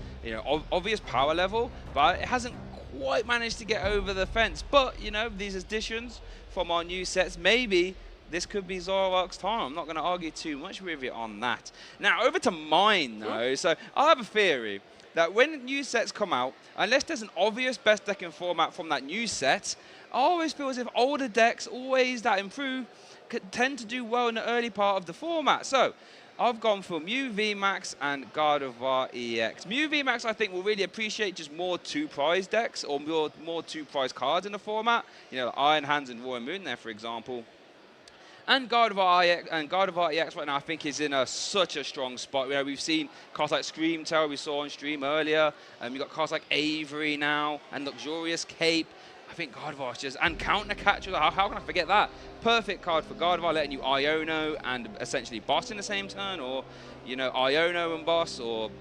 obvious power level, but it hasn't quite managed to get over the fence. But, these additions from our new sets, maybe this could be Zoroark's time. I'm not going to argue too much with you on that. Now, over to mine, though. So I have a theory that when new sets come out, unless there's an obvious best deck in format from that new set, I always feel as if older decks, always that improve, tend to do well in the early part of the format. So I've gone for Mew VMAX and Gardevoir EX. Mew VMAX, I think, will really appreciate just more 2-prize decks or more 2-prize cards in the format. Like Iron Hands and Roaring Moon there, for example. And Gardevoir EX right now, I think, is in such a strong spot. We've seen cards like Screamtail we saw on stream earlier. You've got cards like Avery now and Luxurious Cape. I think Gardevoir's just, and Counter Catcher, how can I forget that? Perfect card for Gardevoir, letting you Iono and essentially boss in the same turn, or, Iono and boss, or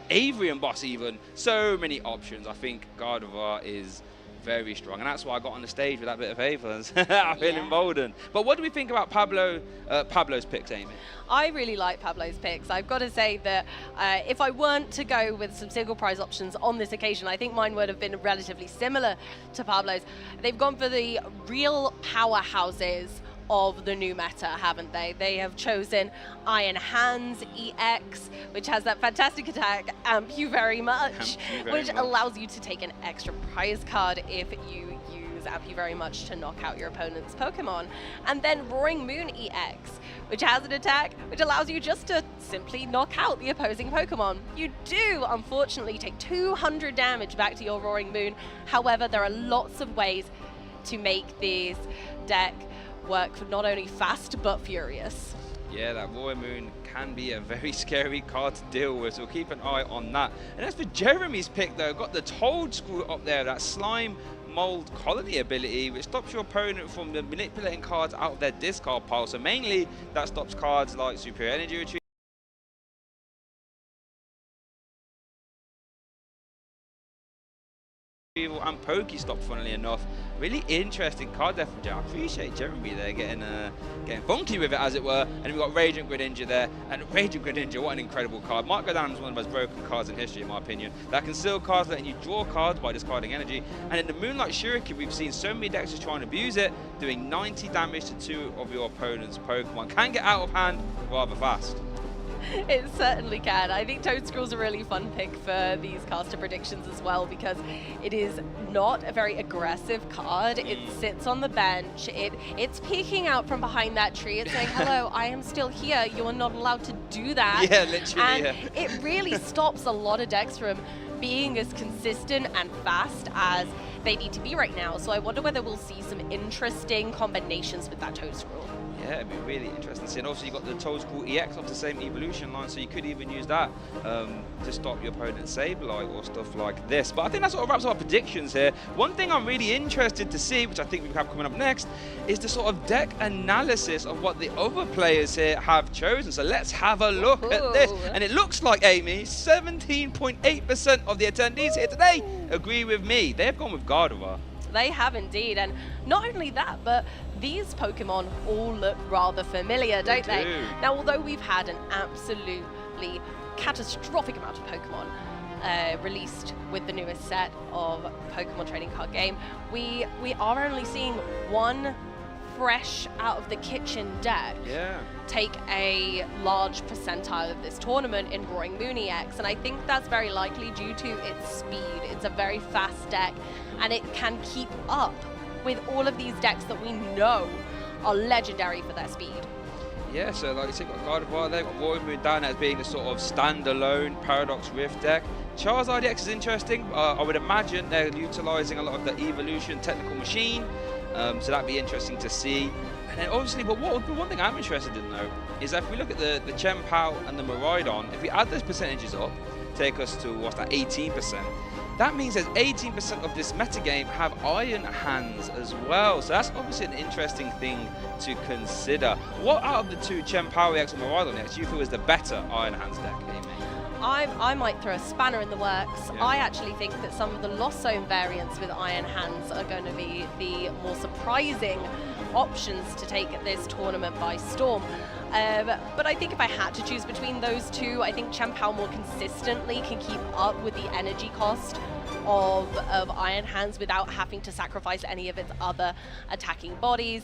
Avery and boss even. So many options. I think Gardevoir is very strong, and that's why I got on the stage with that bit of papers. I feel emboldened. But what do we think about Pablo's picks, Amy? I really like Pablo's picks. I've got to say that if I weren't to go with some single prize options on this occasion, I think mine would have been relatively similar to Pablo's. They've gone for the real powerhouses of the new meta, haven't they? They have chosen Iron Hands EX, which has that fantastic attack, Amp You Very Much, which allows you to take an extra prize card if you use Amp You Very Much to knock out your opponent's Pokemon. And then Roaring Moon EX, which has an attack which allows you just to simply knock out the opposing Pokemon. You do, unfortunately, take 200 damage back to your Roaring Moon. However, there are lots of ways to make this deck work for not only fast but furious. Yeah, that Roaring Moon can be a very scary card to deal with, so we'll keep an eye on that. And as for Jeremy's pick, though, got the Toad Screw up there, that Slime Mold Colony ability, which stops your opponent from manipulating cards out of their discard pile. So mainly, that stops cards like Superior Energy Retrieval and Pokestop, funnily enough. Really interesting card there from Jeremy. I appreciate Jeremy there getting funky with it, as it were. And we've got Radiant Greninja there. And Radiant Greninja, what an incredible card. Might go down as one of the most broken cards in history, in my opinion. That can seal cards, letting you draw cards by discarding energy. And in the Moonlight Shuriken, we've seen so many decks just trying to abuse it, doing 90 damage to 2 of your opponent's Pokemon. Can get out of hand rather fast. It certainly can. I think Toadscruel's a really fun pick for these caster predictions as well, because it is not a very aggressive card. It sits on the bench. It's peeking out from behind that tree. It's saying, hello, I am still here. You are not allowed to do that. Yeah, literally. And it really stops a lot of decks from being as consistent and fast as they need to be right now. So I wonder whether we'll see some interesting combinations with that Toad Scroll. Yeah, it'd be really interesting to see. And also you got the Toad Scroll EX off the same evolution line, so you could even use that to stop your opponent's Sableye or stuff like this. But I think that sort of wraps up our predictions here. One thing I'm really interested to see, which I think we have coming up next, is the sort of deck analysis of what the other players here have chosen. So let's have a look at this. And it looks like, Amy, 17.8% of the attendees here today agree with me. They've gone with Gardevoir. They have indeed, and not only that, but these Pokemon all look rather familiar, don't they? Now, although we've had an absolutely catastrophic amount of Pokemon released with the newest set of Pokemon trading card game, we are only seeing one fresh out of the kitchen deck take a large percentile of this tournament in Roaring Moon EX, and I think that's very likely due to its speed. It's a very fast deck, and it can keep up with all of these decks that we know are legendary for their speed. Yeah, so like you said, we've got Gardevoir there, got Roaring Moon down as being a sort of standalone Paradox Rift deck. Charizard EX is interesting. I would imagine they're utilising a lot of the Evolution technical machine, so that'd be interesting to see. And then obviously, but one thing I'm interested in though, is that if we look at the Chien-Pao and the Miraidon, if we add those percentages up, take us to, what's that, 18%, that means there's 18% of this metagame have Iron Hands as well. So that's obviously an interesting thing to consider. What out of the two, Chien-Pao EX and Miraidon EX, do you feel is the better Iron Hands deck, Amy? I might throw a spanner in the works. Yeah. I actually think that some of the Lost Zone variants with Iron Hands are going to be the more surprising options to take this tournament by storm. But I think if I had to choose between those two, I think Chien-Pao more consistently can keep up with the energy cost of Iron Hands without having to sacrifice any of its other attacking bodies.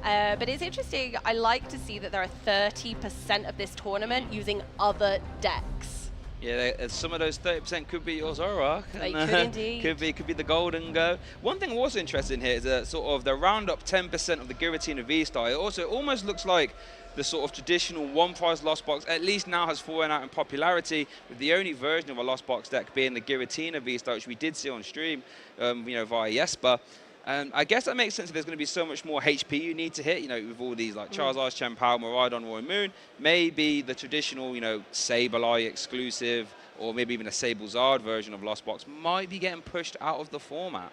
But it's interesting, I like to see that there are 30% of this tournament using other decks. Yeah, some of those 30% could be your Zoroark. They could indeed. Could be the Golden Go. One thing also interesting here is that sort of the roundup 10% of the Giratina V-Star. It also almost looks like the sort of traditional one prize lost box at least now has fallen out in popularity, with the only version of a lost box deck being the Giratina V-Star, which we did see on stream, via Jesper. And I guess that makes sense if there's going to be so much more HP you need to hit, with all these like Charizard, Chien-Pao, Miraidon, Roaring Moon. Maybe the traditional, Sableye exclusive, or maybe even a Sablezard version of Lost Box might be getting pushed out of the format.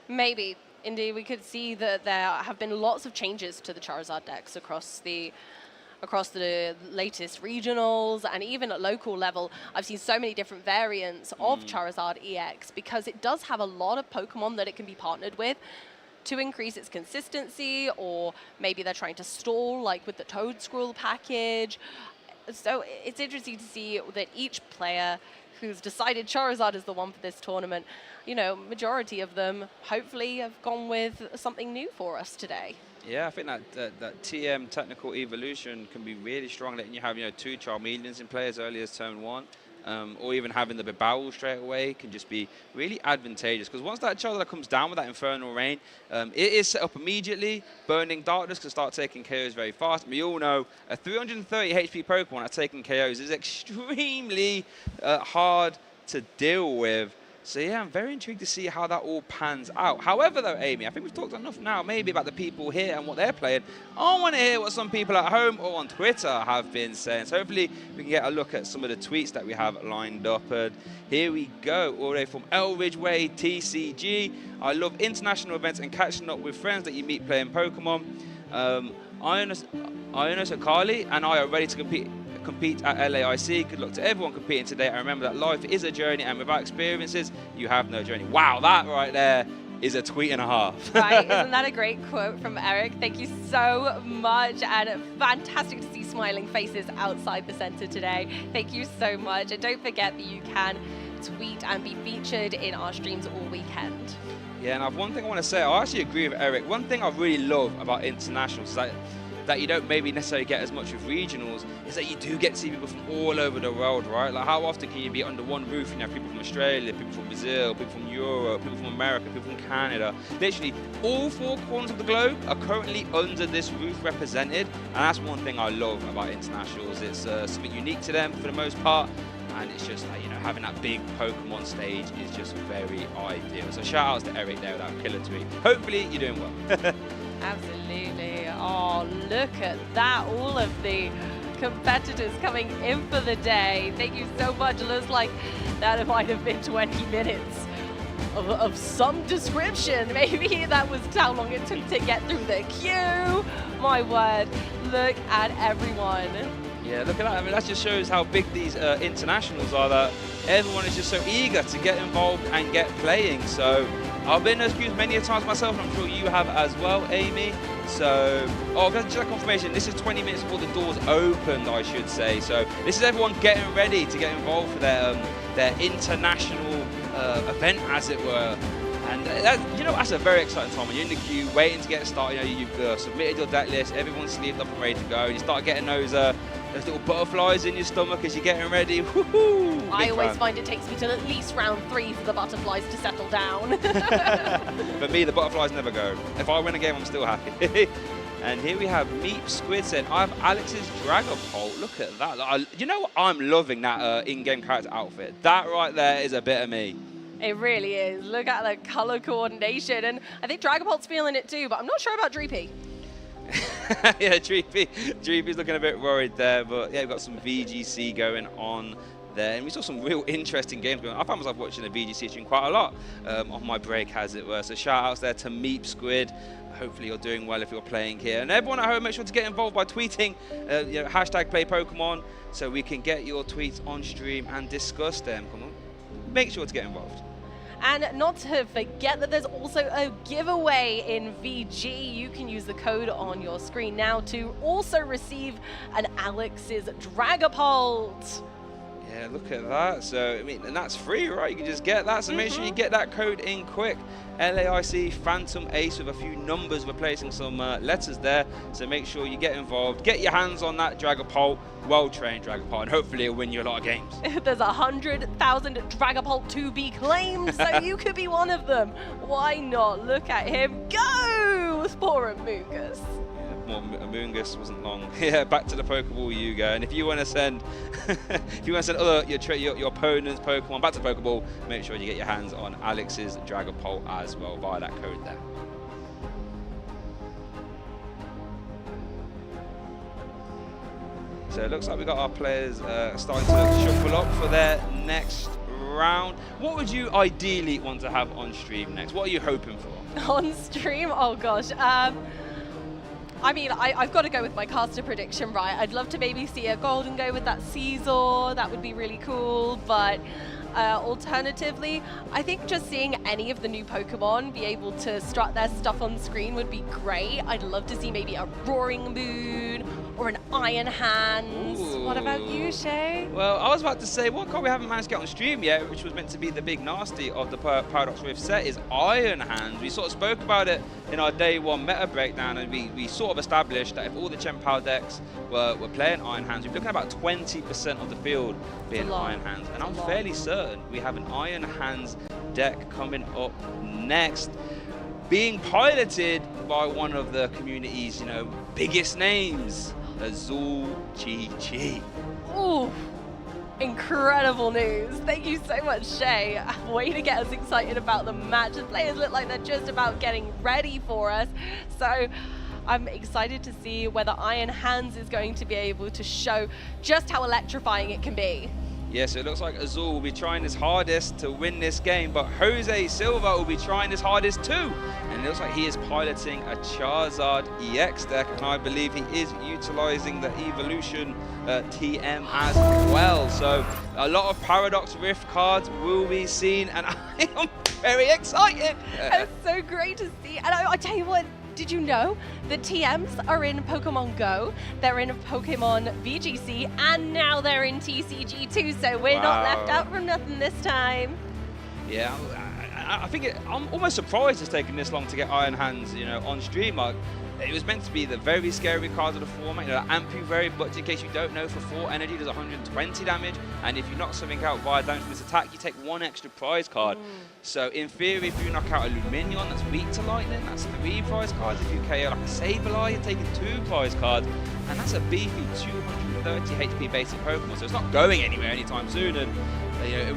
Maybe. Indeed, we could see that there have been lots of changes to the Charizard decks across the latest regionals, and even at local level. I've seen so many different variants of Charizard EX because it does have a lot of Pokemon that it can be partnered with to increase its consistency, or maybe they're trying to stall, like with the Toad Scroll package. So it's interesting to see that each player who's decided Charizard is the one for this tournament, majority of them hopefully have gone with something new for us today. Yeah, I think that TM technical evolution can be really strong, letting you have two Charmeleons in play as early as turn 1, or even having the Bibarel straight away can just be really advantageous, because once that Charizard comes down with that Infernal Rain, it is set up immediately. Burning Darkness can start taking KOs very fast. We all know a 330 HP Pokemon at taking KOs is extremely hard to deal with. So yeah, I'm very intrigued to see how that all pans out. However though, Amy, I think we've talked enough now maybe about the people here and what they're playing. I want to hear what some people at home or on Twitter have been saying. So hopefully we can get a look at some of the tweets that we have lined up. And here we go, all the way from El Ridgeway TCG. I love international events and catching up with friends that you meet playing Pokemon. Ionis Akali and I are ready to compete at LAIC. Good luck to everyone competing today. And remember that life is a journey, and without experiences, you have no journey. Wow, that right there is a tweet and a half. Right, isn't that a great quote from Eric? Thank you so much, and fantastic to see smiling faces outside the center today. Thank you so much, and don't forget that you can tweet and be featured in our streams all weekend. Yeah, and I've one thing I want to say. I actually agree with Eric. One thing I really love about internationals is that you don't maybe necessarily get as much with regionals, is that you do get to see people from all over the world, right? Like, how often can you be under one roof and you have people from Australia, people from Brazil, people from Europe, people from America, people from Canada? Literally, all 4 corners of the globe are currently under this roof represented, and that's one thing I love about internationals. It's something unique to them for the most part, and it's just like, you know, having that big Pokemon stage is just very ideal. So shout outs to Eric there with that killer tweet. Hopefully you're doing well. Absolutely. Oh, look at that. All of the competitors coming in for the day. Thank you so much. It looks like that might have been 20 minutes of some description. Maybe that was how long it took to get through the queue. My word, look at everyone. Yeah, look at that. I mean, that just shows how big these internationals are, that everyone is just so eager to get involved and get playing. So I've been in those queues many a times myself, and I'm sure you have as well, Amy. So, just a confirmation, this is 20 minutes before the doors opened, I should say. So this is everyone getting ready to get involved for their international event, as it were. And you know, that's a very exciting time when you're in the queue, waiting to get started. You know, you've submitted your deck list, everyone's sleeved up and ready to go. And you start getting those little butterflies in your stomach as you're getting ready. Woohoo! I always find it takes me to at least round 3 for the butterflies to settle down. For me, the butterflies never go. If I win a game, I'm still happy. And here we have Meep Squid saying, I have Alex's Dragapult. Look at that. You know what? I'm loving that in-game character outfit. That right there is a bit of me. It really is. Look at the color coordination. And I think Dragapult's feeling it too, but I'm not sure about Dreepy. Yeah, Dreepy's looking a bit worried there, but yeah, we've got some VGC going on there, and we saw some real interesting games going on. I found myself watching the VGC stream quite a lot on my break, as it were. So shout outs there to Meep Squid. Hopefully you're doing well if you're playing here. And everyone at home, make sure to get involved by tweeting you know, #PlayPokemon, so we can get your tweets on stream and discuss them. Come on, make sure to get involved. And not to forget that there's also a giveaway in VG. You can use the code on your screen now to also receive an Alex's Dragapult. Yeah, look at that. So, I mean, and that's free, right? You can just get that. So make sure you get that code in quick. LAIC Phantom Ace with a few numbers, replacing some letters there. So make sure you get involved. Get your hands on that Dragapult, well-trained Dragapult, and hopefully it'll win you a lot of games. There's 100,000 Dragapult to be claimed, so you could be one of them. Why not? Look at him go! Poor Amoonguss. Well, Amoonguss wasn't long. Yeah, back to the Pokeball you go. And if you want to send, other your opponent's Pokemon back to the Pokeball, make sure you get your hands on Alex's Dragapult as well via that code there. So it looks like we've got our players starting to shuffle up for their next round. What would you ideally want to have on stream next? What are you hoping for? On stream? Oh gosh. I mean, I've got to go with my caster prediction, right? I'd love to maybe see a Golden go with that Caesar. That would be really cool. But alternatively, I think just seeing any of the new Pokemon be able to strut their stuff on screen would be great. I'd love to see maybe a Roaring Moon or an Iron Hands. Ooh. What about you, Shay? Well, I was about to say, one card we haven't managed to get on stream yet, which was meant to be the big nasty of the Paradox Rift set, is Iron Hands. We sort of spoke about it in our day one meta breakdown, and we sort of established that if all the Chen Power decks were playing Iron Hands, we'd be looking at about 20% of the field being Iron Hands. And I'm fairly certain we have an Iron Hands deck coming up next, being piloted by one of the community's, you know, biggest names, Azul Chi. Ooh, incredible news. Thank you so much, Shay. Way to get us excited about the match. The players look like they're just about getting ready for us. So I'm excited to see whether Iron Hands is going to be able to show just how electrifying it can be. Yes, it looks like Azul will be trying his hardest to win this game, but Jose Silva will be trying his hardest too. And it looks like he is piloting a Charizard EX deck, and I believe he is utilizing the Evolution TM as well. So a lot of Paradox Rift cards will be seen, and I am very excited. It's so great to see. And I tell you what, did you know the TMs are in Pokemon Go, they're in Pokemon VGC, and now they're in TCG too, so we're not left out from nothing this time. Yeah, I think I'm almost surprised it's taken this long to get Iron Hands, you know, on stream. Like, it was meant to be the very scary card of the format, you know, Ampu very, but in case you don't know, for 4 energy, does 120 damage, and if you knock something out via damage from this attack, you take 1 extra prize card. So in theory, if you knock out a Luminion that's weak to lightning, that's 3 prize cards. If you KO like a Sableye, you're taking 2 prize cards, and that's a beefy 230 HP basic Pokemon, so it's not going anywhere anytime soon. And you know,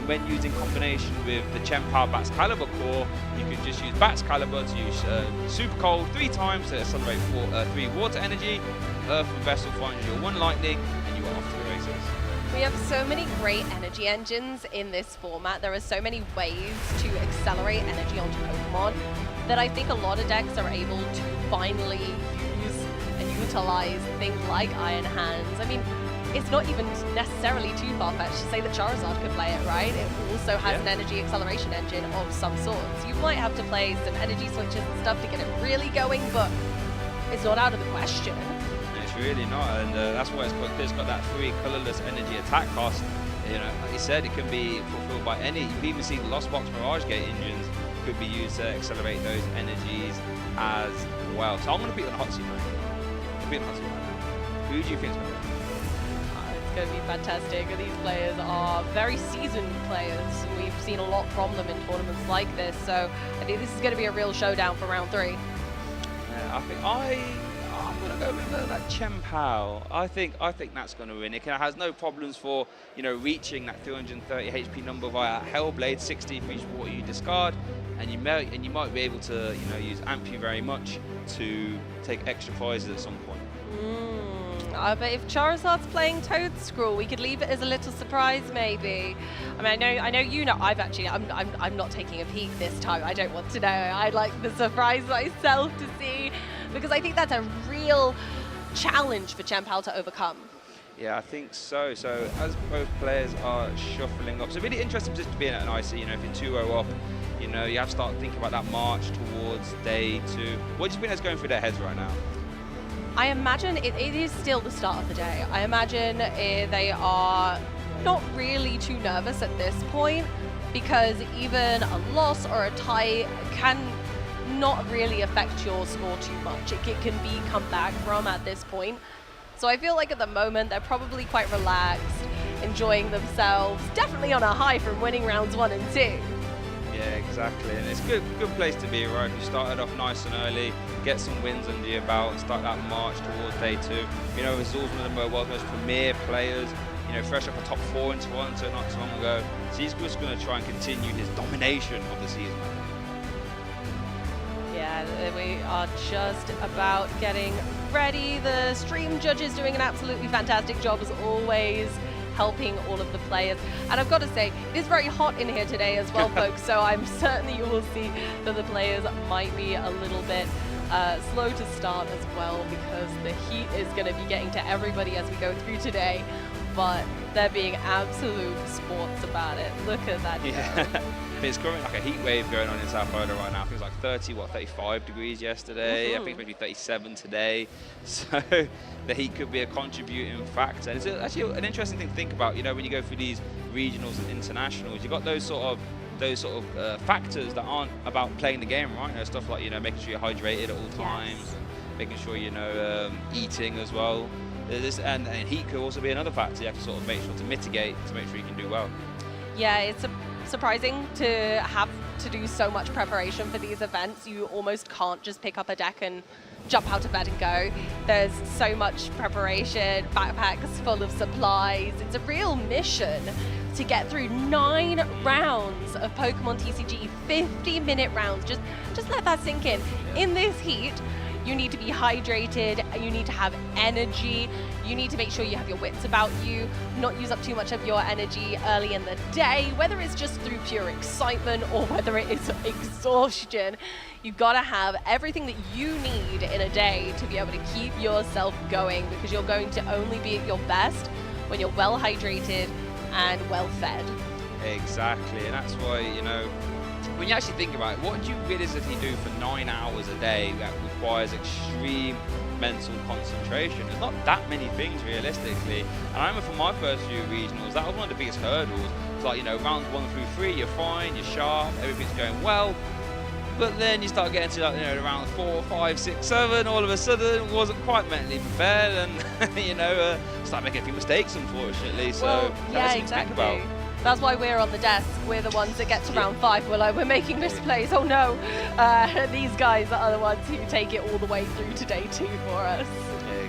when used in combination with the Chien-Pao Bats Caliber core, you can just use Bats Caliber to use Super Cold 3 times to accelerate 3 water energy, Earthen Vessel finds your 1 lightning, and you are off to the races. We have so many great energy engines in this format. There are so many ways to accelerate energy onto Pokemon that I think a lot of decks are able to finally use and utilize things like Iron Hands. I mean, it's not even necessarily too far-fetched to say that Charizard could play it, right? It also has an energy acceleration engine of some sort. So you might have to play some energy switches and stuff to get it really going, but it's not out of the question. It's really not, and that's why it's got that 3 colorless energy attack cost. You know, like you said, it can be fulfilled by any. You've even seen Lost Box Mirage Gate engines could be used to accelerate those energies as well. So I'm going to put you on the hot seat right now. Who do you think is going to win? It's going to be fantastic. These players are very seasoned players. We've seen a lot from them in tournaments like this, so I think this is going to be a real showdown for round 3. Yeah, I think I'm going to go with that Chien-Pao. I think that's going to win. It has no problems for, you know, reaching that 330 HP number via Hellblade, 60 for each water you discard, and you might be able to, you know, use Ampu very much to take extra prizes at some point. But if Charizard's playing Toedscruel, we could leave it as a little surprise, maybe. I mean, I know you know. I'm not taking a peek this time. I don't want to know. I'd like the surprise myself to see, because I think that's a real challenge for Chien-Pao to overcome. Yeah, I think so. So as both players are shuffling up, it's a really interesting position to be in at an IC. You know, if you're 2-0 up, you know, you have to start thinking about that march towards day 2. What do you think that's going through their heads right now? I imagine it is still the start of the day. I imagine they are not really too nervous at this point, because even a loss or a tie can not really affect your score too much. It can be come back from at this point. So I feel like at the moment they're probably quite relaxed, enjoying themselves, definitely on a high from winning rounds 1 and 2. Yeah, exactly, and it's a good place to be, right? You started off nice and early, get some wins under your belt, and start that march towards day 2. You know, Azul's one of the world's most premier players, you know, fresh up a top 4 in Toronto not too long ago. So he's just going to try and continue his domination of the season. Yeah, we are just about getting ready. The stream judges doing an absolutely fantastic job as always, helping all of the players. And I've got to say, it is very hot in here today as well, folks, so I'm certain you will see that the players might be a little bit slow to start as well, because the heat is going to be getting to everybody as we go through today, but they're being absolute sports about it. Look at that. Yeah. It's currently like a heat wave going on in South Florida right now. I think it's like 35 degrees yesterday. I think maybe 37 today. So the heat could be a contributing factor. And it's actually an interesting thing to think about, you know, when you go through these regionals and internationals, you've got those sort of factors that aren't about playing the game, right? You know, stuff like, you know, making sure you're hydrated at all times, making sure, you know, eating as well. And heat could also be another factor you have to sort of make sure to mitigate to make sure you can do well. Yeah, it's surprising to have to do so much preparation for these events. You almost can't just pick up a deck and jump out of bed and go. There's so much preparation, backpacks full of supplies. It's a real mission to get through 9 rounds of Pokemon TCG, 50-minute rounds. Just let that sink in. In this heat, you need to be hydrated, you need to have energy, you need to make sure you have your wits about you, not use up too much of your energy early in the day, whether it's just through pure excitement or whether it is exhaustion. You've got to have everything that you need in a day to be able to keep yourself going, because you're going to only be at your best when you're well hydrated and well fed. Exactly, and that's why, you know, when you actually think about it, what do you realistically do for 9 hours a day that requires extreme mental concentration? There's not that many things realistically. And I remember for my first few regionals, that was one of the biggest hurdles, It's like, you know, rounds 1 through 3, you're fine, you're sharp, everything's going well. But then you start getting to, like, you know, around 4, 5, 6, 7, all of a sudden it wasn't quite mentally prepared, and you know, start making a few mistakes, unfortunately. So well, yeah, think about. That's why we're on the desk. We're the ones that get to round 5. We're like, we're making misplays. Oh no, these guys are the ones who take it all the way through to day 2 for us.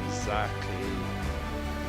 Exactly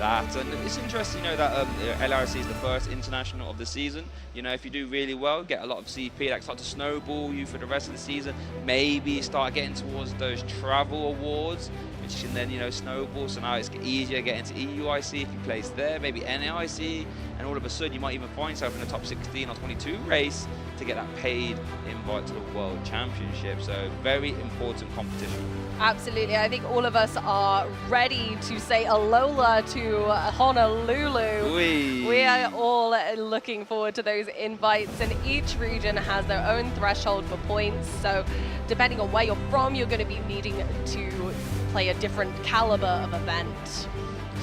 that, and it's interesting, you know, that LRC is the first international of the season. You know, if you do really well, get a lot of CP, that start to snowball you for the rest of the season. Maybe start getting towards those travel awards, which can then, you know, snowball. So now it's easier to get into EUIC if you place there, maybe NAIC, and all of a sudden you might even find yourself in the top 16 or 22 race to get that paid invite to the World Championship. So very important competition. Absolutely. I think all of us are ready to say alola to Honolulu. We are all looking forward to those invites, and each region has their own threshold for points. So depending on where you're from, you're going to be needing to play a different caliber of event.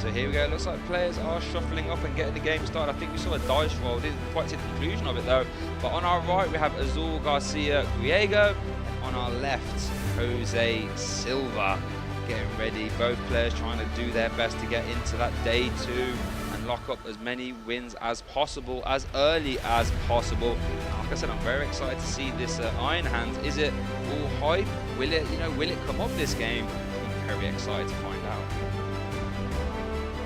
So here we go, it looks like players are shuffling up and getting the game started. I think we saw a dice roll, didn't quite see the conclusion of it though. But on our right we have Azul Garcia Griego, and on our left Jose Silva getting ready. Both players trying to do their best to get into that day 2 and lock up as many wins as possible, as early as possible. Like I said, I'm very excited to see this Iron Hands. Is it all hype? Will it, you know, will it come up this game? I'm very excited to find out.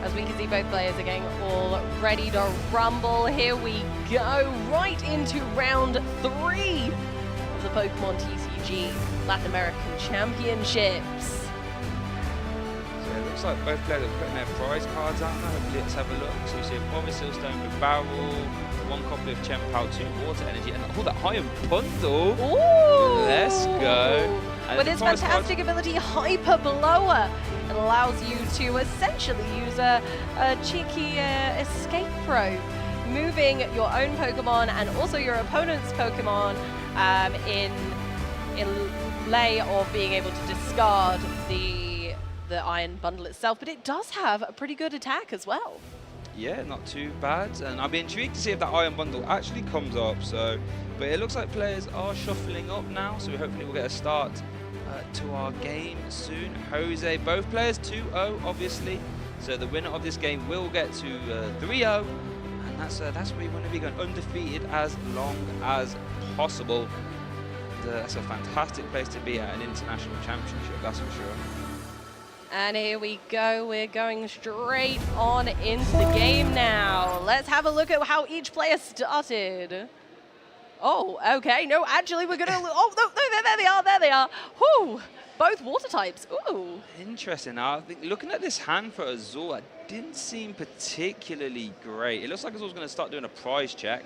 As we can see, both players are getting all ready to rumble. Here we go, right into round 3 of the Pokemon TCG Latin American Championships. So it looks like both players are putting their prize cards out now. Let's have a look. So we see a Promise Silstone with Barrel, 1 copy of Chempao, 2 Water Energy, and all that High Bundle. Ooh! Let's go. And with its fantastic ability, Hyper Blower, it allows you to essentially use a cheeky escape probe, moving your own Pokemon and also your opponent's Pokemon in lay of being able to discard the Iron Bundle itself. But it does have a pretty good attack as well. Yeah, not too bad, and I'll be intrigued to see if that Iron Bundle actually comes up. So, but it looks like players are shuffling up now, so hopefully we'll get a start to our game soon. Jose, both players 2-0 obviously, so the winner of this game will get to 3-0, and that's where we want to be, going undefeated as long as possible. That's a fantastic place to be at an international championship, that's for sure. And here we go, we're going straight on into the game now. Let's have a look at how each player started. Oh, okay, no, actually we're gonna, oh, no, there they are. Whew, both water types, ooh. Interesting, now I think looking at this hand for Azul, it didn't seem particularly great. It looks like Azul's gonna start doing a prize check,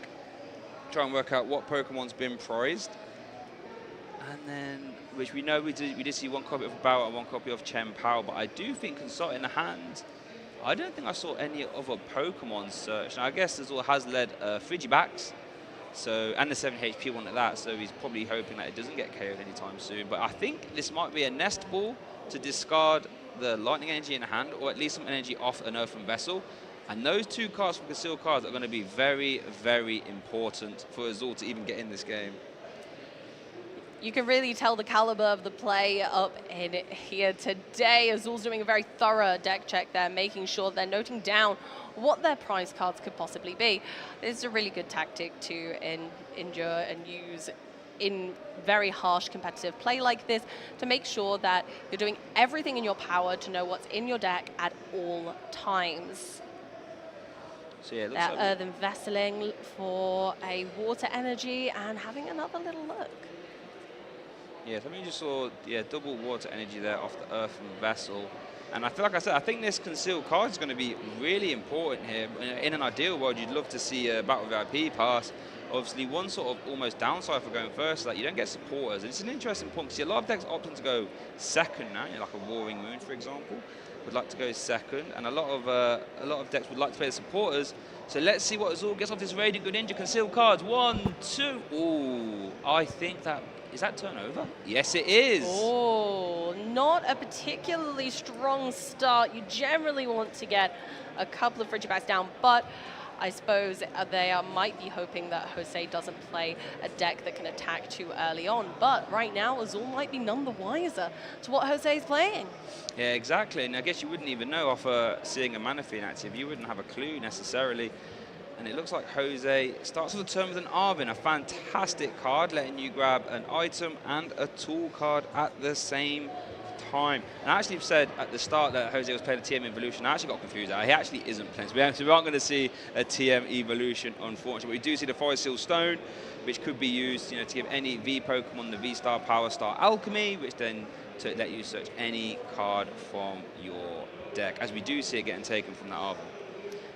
try and work out what Pokemon's been prized. And then, which we know we did see 1 copy of Barrel and 1 copy of Chempao, but I do think consulting the hand, I don't think I saw any other Pokemon search. Now I guess Azul has led Frigibax, so, and the 7 HP one at that, so he's probably hoping that it doesn't get KO'd anytime soon. But I think this might be a nest ball to discard the Lightning Energy in the hand, or at least some energy off an Earthen Vessel. And those 2 cards from concealed cards are going to be very, very important for Azul to even get in this game. You can really tell the caliber of the play up in here today. Azul's doing a very thorough deck check there, making sure they're noting down what their prize cards could possibly be. This is a really good tactic to endure and use in very harsh competitive play like this, to make sure that you're doing everything in your power to know what's in your deck at all times. So yeah, it looks that like Earthen Vesseling for a Water Energy and having another little look. Yeah, I mean, you just saw double Water Energy there off the Earthen Vessel. And I feel like I said, I think this concealed card is going to be really important here. In an ideal world, you'd love to see a Battle VIP pass. Obviously, one sort of almost downside for going first is that you don't get supporters. And it's an interesting point, because a lot of decks opting to go second now, like a Roaring Moon, for example, would like to go second. And a lot of decks would like to play the supporters. So let's see what Azul gets off this Radiant Greninja concealed cards. 1, 2. Ooh, I think that... Is that turnover? Yes, it is. Oh, not a particularly strong start. You generally want to get a couple of Frigibax down, but I suppose they might be hoping that Jose doesn't play a deck that can attack too early on. But right now, Azul might be none the wiser to what Jose is playing. Yeah, exactly. And I guess you wouldn't even know off seeing a Mana Fiend active. You wouldn't have a clue necessarily. And it looks like Jose starts with a turn with an Arvin, a fantastic card, letting you grab an item and a tool card at the same time. And I actually said at the start that Jose was playing a TM Evolution. I actually got confused. He actually isn't playing. So we aren't going to see a TM Evolution, unfortunately. We do see the Forest Seal Stone, which could be used, to give any V Pokemon the V-Star, Power Star, Alchemy, which then to let you search any card from your deck, as we do see it getting taken from that Arvin.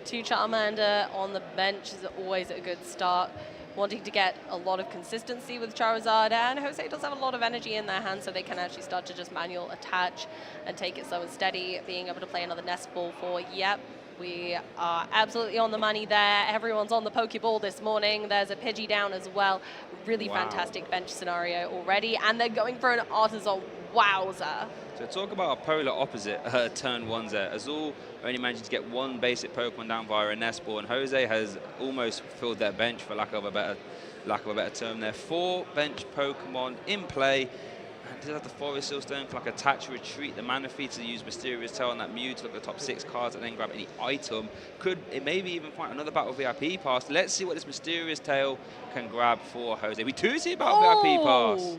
2 Charmander on the bench is always a good start. Wanting to get a lot of consistency with Charizard, and Jose does have a lot of energy in their hands, so they can actually start to just manual attach and take it slow and steady. Being able to play another Nest Ball for, yep, we are absolutely on the money there. Everyone's on the Pokeball this morning. There's a Pidgey down as well. Really fantastic bench scenario already, and they're going for an Artisan. Wowzer. So talk about a polar opposite turn ones there. Azul only managed to get 1 basic Pokemon down via a Nest Ball, and Jose has almost filled their bench, for lack of a better term there. 4 bench Pokemon in play. And does have the Forest Seal Stone for like attach, retreat, the Mana Fiend to use Mysterious Tail on that Mew to look at the top 6 cards and then grab any item. Could it maybe even find another Battle VIP pass? Let's see what this Mysterious Tail can grab for Jose. We do see a Battle VIP pass.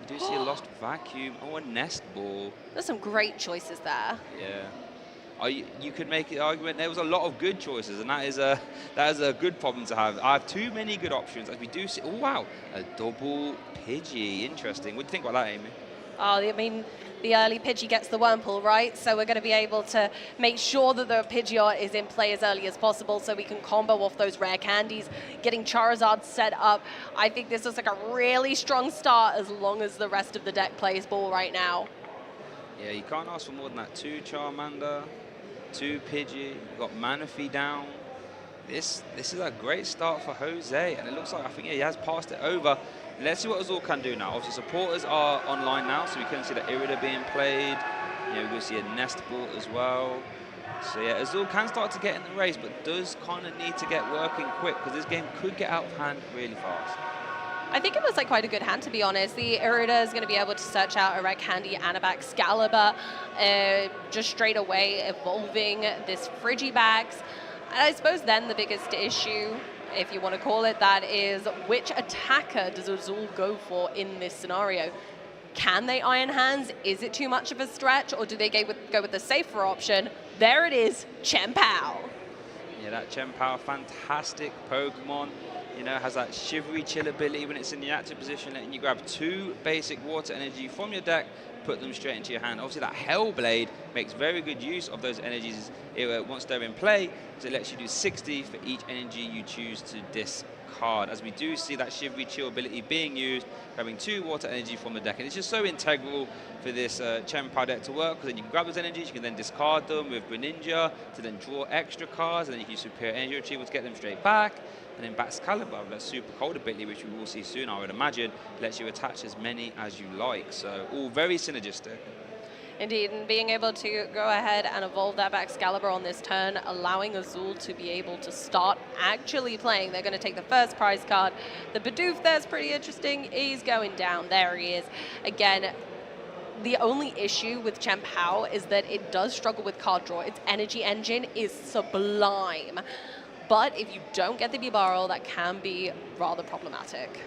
We do see a Lost Vacuum. Oh, a Nest Ball. There's some great choices there. Yeah. You could make the argument there was a lot of good choices, and that is a good problem to have. I have too many good options, as we do see. Oh, wow. A double Pidgey. Interesting. What do you think about that, Amy? Oh, I mean, the early Pidgey gets the Wurmple, right? So we're going to be able to make sure that the Pidgeot is in play as early as possible so we can combo off those rare candies, getting Charizard set up. I think this is like a really strong start as long as the rest of the deck plays ball right now. Yeah, you can't ask for more than that. 2 Charmander, 2 Pidgey, you've got Manaphy down. This is a great start for Jose, and it looks like, I think he has passed it over. Let's see what Azul can do now. Obviously, supporters are online now, so we can see the Irida being played. We're going to see a Nest Ball as well. So yeah, Azul can start to get in the race, but does kind of need to get working quick, because this game could get out of hand really fast. I think it was like quite a good hand, to be honest. The Irida is going to be able to search out a Red Candy and a Baxcalibur, just straight away evolving this Frigibax. And I suppose then the biggest issue, if you want to call it that, is which attacker does Azul go for in this scenario? Can they Iron Hands? Is it too much of a stretch? Or do they go with the safer option? There it is, Chien-Pao. Yeah, that Chien-Pao, fantastic Pokemon. Has that shivery chill ability when it's in the active position, letting you grab 2 basic water energy from your deck, put them straight into your hand. Obviously, that Hellblade makes very good use of those energies once they're in play, so it lets you do 60 for each energy you choose to discard. As we do see that shivery chill ability being used, grabbing 2 water energy from the deck, and it's just so integral for this Chien-Pao deck to work, because then you can grab those energies, you can then discard them with Greninja to then draw extra cards, and then you can use Superior Energy Retrieval to get them straight back. And then Baxcalibur, that super cold ability, which we will see soon, I would imagine, lets you attach as many as you like. So all very synergistic. Indeed, and being able to go ahead and evolve that Baxcalibur on this turn, allowing Azul to be able to start actually playing. They're going to take the first prize card. The Bidoof there's pretty interesting. He's going down. There he is. Again, the only issue with Chien-Pao is that it does struggle with card draw. Its energy engine is sublime. But if you don't get the B-Barrel, that can be rather problematic.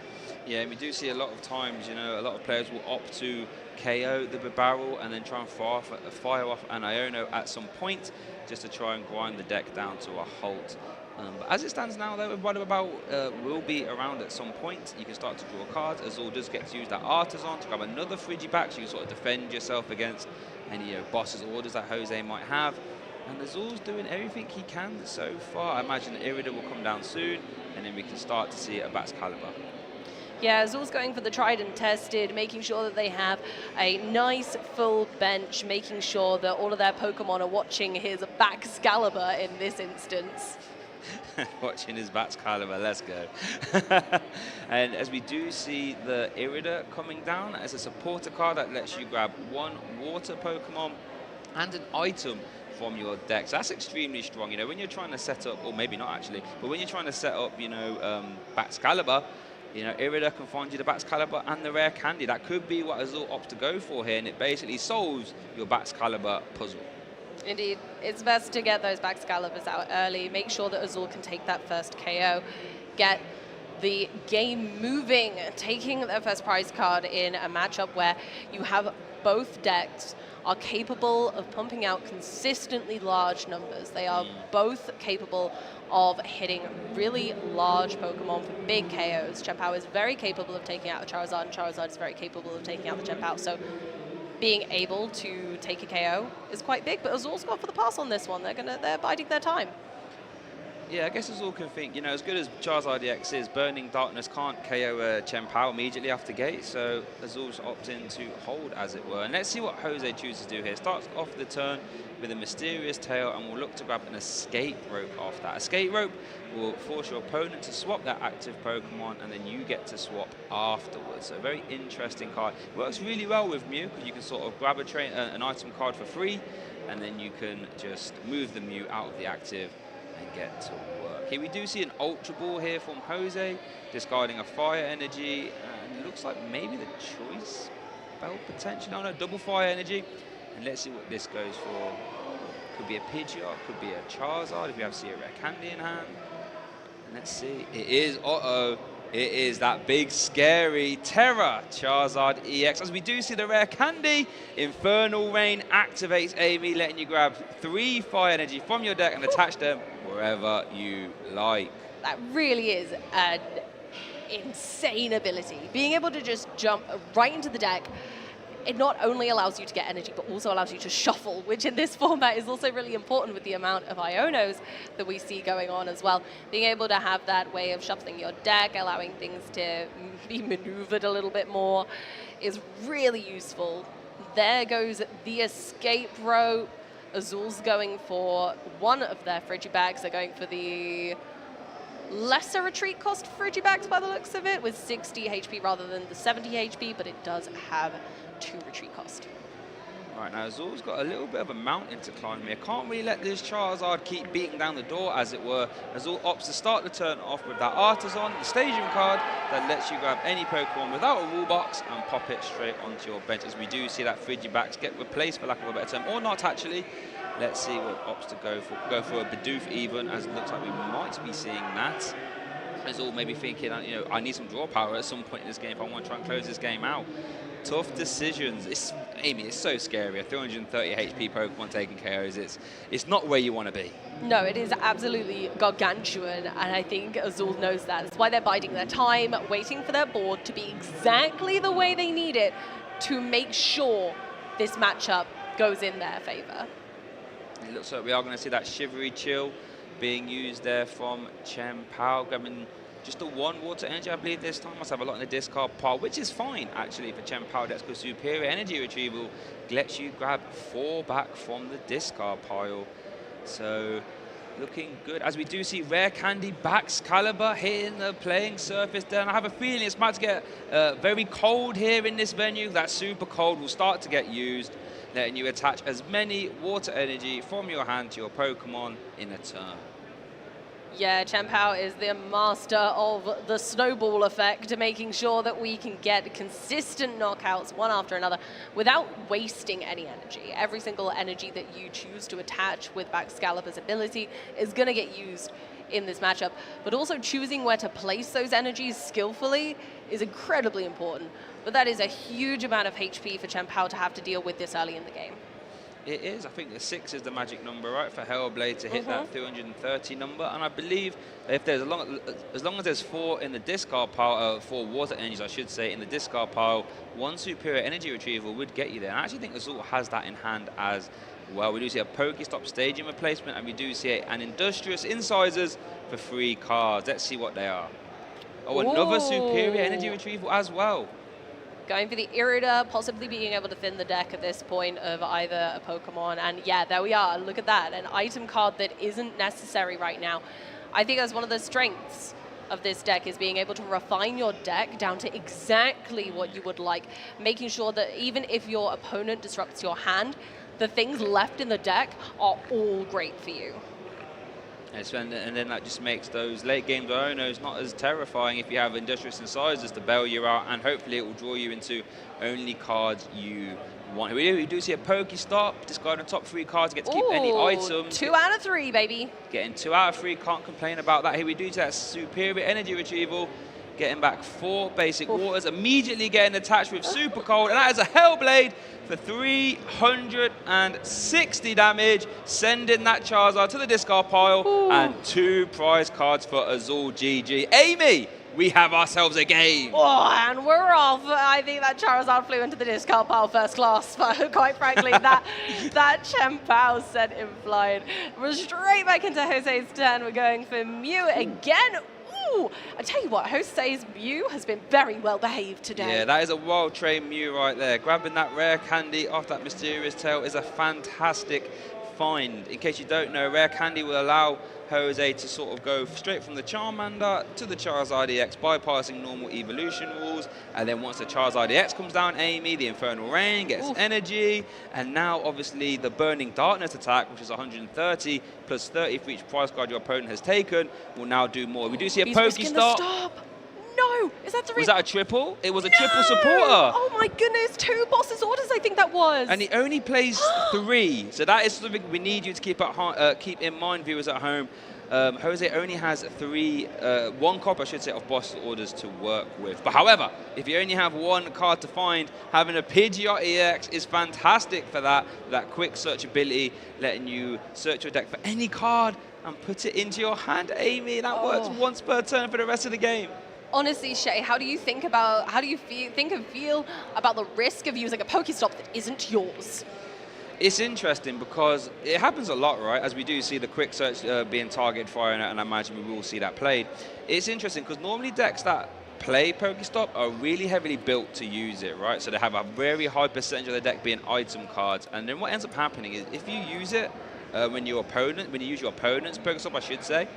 Yeah, we do see a lot of times, a lot of players will opt to KO the B-Barrel and then try and fire off an Iono at some point, just to try and grind the deck down to a halt. But as it stands now, though, what about will be around at some point. You can start to draw cards. Azul does get to use that Artisan to grab another Frigibax, so you can sort of defend yourself against any boss's orders that Jose might have. And Azul's doing everything he can so far. I imagine that Irida will come down soon, and then we can start to see a Baxcalibur. Yeah, Azul's going for the tried and tested, making sure that they have a nice full bench, making sure that all of their Pokemon are watching his Baxcalibur in this instance. Watching his Baxcalibur, let's go. And as we do see the Irida coming down as a supporter card that lets you grab 1 water Pokemon and an item from your deck. So that's extremely strong. You know, when you're trying to set up, or maybe not actually, but when you're trying to set up, you know, Baxcalibur, you know, Irida can find you the Baxcalibur and the rare candy. That could be what Azul opts to go for here, and it basically solves your Baxcalibur puzzle. Indeed, it's best to get those Baxcaliburs out early, make sure that Azul can take that first KO, get the game moving, taking their first prize card in a matchup where you have both decks are capable of pumping out consistently large numbers. They are both capable of hitting really large Pokemon for big KOs. Chien-Pao is very capable of taking out a Charizard, and Charizard is very capable of taking out the Chien-Pao. So being able to take a KO is quite big, but Azul's got for the pass on this one. They're biding their time. Yeah, I guess Azul can think, you know, as good as Charizard EX is, Burning Darkness can't KO Chien-Pao immediately after gate, so Azul's opting to hold, as it were. And let's see what Jose chooses to do here. Starts off the turn with a Mysterious Tail, and will look to grab an Escape Rope off that. Escape Rope will force your opponent to swap their active Pokemon, and then you get to swap afterwards. So a very interesting card. Works really well with Mew, because you can sort of grab an item card for free, and then you can just move the Mew out of the active and get to work. Here we do see an Ultra Ball here from Jose, discarding a Fire Energy, and it looks like maybe the Choice Bell potentially. No, Double Fire Energy. And let's see what this goes for. Could be a Pidgeot, could be a Charizard if you have a rare candy in hand. And let's see, it is, it is that big scary Terra Charizard EX. As we do see the rare candy, Infernal Rain activates Amy, letting you grab 3 Fire Energy from your deck and attach them wherever you like. That really is an insane ability. Being able to just jump right into the deck, it not only allows you to get energy, but also allows you to shuffle, which in this format is also really important with the amount of Ionos that we see going on as well. Being able to have that way of shuffling your deck, allowing things to be maneuvered a little bit more, is really useful. There goes the Escape Rope. Azul's going for one of their Frigibags. They're going for the lesser retreat cost Frigibags by the looks of it, with 60 HP rather than the 70 HP, but it does have 2 retreat cost. Right, now Azul's got a little bit of a mountain to climb here. Can't really let this Charizard keep beating down the door, as it were. Azul opts to start the turn off with that Artisan, the Stadium card, that lets you grab any Pokemon without a rule box and pop it straight onto your bench. As we do see that Frigibags get replaced, for lack of a better term, or not actually. Let's see what opts to go for. Go for a Bidoof even, as it looks like we might be seeing that. Azul maybe thinking, you know, I need some draw power at some point in this game if I want to try and close this game out. Tough decisions. Amy, it's so scary. A 330 HP Pokemon taking KOs. It's not where you want to be. No, it is absolutely gargantuan, and I think Azul knows that. That's why they're biding their time, waiting for their board to be exactly the way they need it to make sure this matchup goes in their favor. It looks like we are going to see that Shivery Chill being used there from Chien-Pao, grabbing just the 1 Water Energy, I believe, this time. Must have a lot in the discard pile, which is fine, actually, for Chien-Pao. That's because Superior Energy Retrieval lets you grab 4 back from the discard pile. So, looking good. As we do see rare candy, Baxcalibur hitting the playing surface there. And I have a feeling it's about to get very cold here in this venue. That super cold will start to get used, letting you attach as many Water Energy from your hand to your Pokemon in a turn. Yeah, Chien-Pao is the master of the snowball effect, making sure that we can get consistent knockouts one after another without wasting any energy. Every single energy that you choose to attach with Baxcalibur's ability is going to get used in this matchup, but also choosing where to place those energies skillfully is incredibly important. But that is a huge amount of HP for Chien-Pao to have to deal with this early in the game. It is. I think the 6 is the magic number, right, for Hellblade to hit that 330 number. And I believe if there's as long as there's 4 in the discard pile, 4 Water Energies, I should say, in the discard pile, 1 Superior Energy Retrieval would get you there. And I actually think Azul has that in hand as well. We do see a Pokestop Stadium replacement, and we do see an Industrious Incisors for 3 cards. Let's see what they are. Oh, another Superior Energy Retrieval as well. Going for the Irida, possibly being able to thin the deck at this point of either a Pokemon. And yeah, there we are. Look at that. An item card that isn't necessary right now. I think that's one of the strengths of this deck, is being able to refine your deck down to exactly what you would like, making sure that even if your opponent disrupts your hand, the things left in the deck are all great for you. And then that just makes those late game Dionos not as terrifying if you have Industrious Incisors to bail you out, and hopefully it will draw you into only cards you want. We do see a Pokestop, discard the top 3 cards to get to keep any item. 2 out of 3, baby. Getting 2 out of 3, can't complain about that. Here we do see that superior energy retrieval, getting back 4 basic waters, immediately getting attached with Super Cold, and that is a Hellblade for 360 damage, sending that Charizard to the discard pile, and 2 prize cards for Azul. GG. Amy, we have ourselves a game. Oh, and we're off. I think that Charizard flew into the discard pile first class, but quite frankly, that Chien-Pao sent him flying. We're straight back into Jose's turn. We're going for Mew again. Ooh, I tell you what, Jose's Mew has been very well behaved today. Yeah, that is a well-trained Mew right there. Grabbing that rare candy off that mysterious tail is a fantastic find. In case you don't know, rare candy will allow Jose to sort of go straight from the Charmander to the Charizard EX, bypassing normal evolution rules. And then once the Charizard EX comes down, Amy, the Infernal Rain gets energy. And now, obviously, the Burning Darkness attack, which is 130 plus 30 for each prize card your opponent has taken, will now do more. We do see a Pokestop. No, is that the Was that a triple? It was a triple supporter. Oh my goodness, 2 boss's orders, I think that was. And he only plays 3, so that is something we need you to keep in mind, viewers at home. Jose only has 1 copy, I should say, of boss orders to work with. But however, if you only have 1 card to find, having a Pidgeot EX is fantastic for that quick search ability, letting you search your deck for any card and put it into your hand. Amy, that works once per turn for the rest of the game. Honestly, Shay, how do you feel about the risk of using a Pokestop that isn't yours? It's interesting because it happens a lot, right? As we do see the quick search being target fire, and I imagine we will see that played. It's interesting because normally decks that play Pokestop are really heavily built to use it, right? So they have a very high percentage of the deck being item cards, and then what ends up happening is if you use it when you use your opponent's Pokestop, I should say,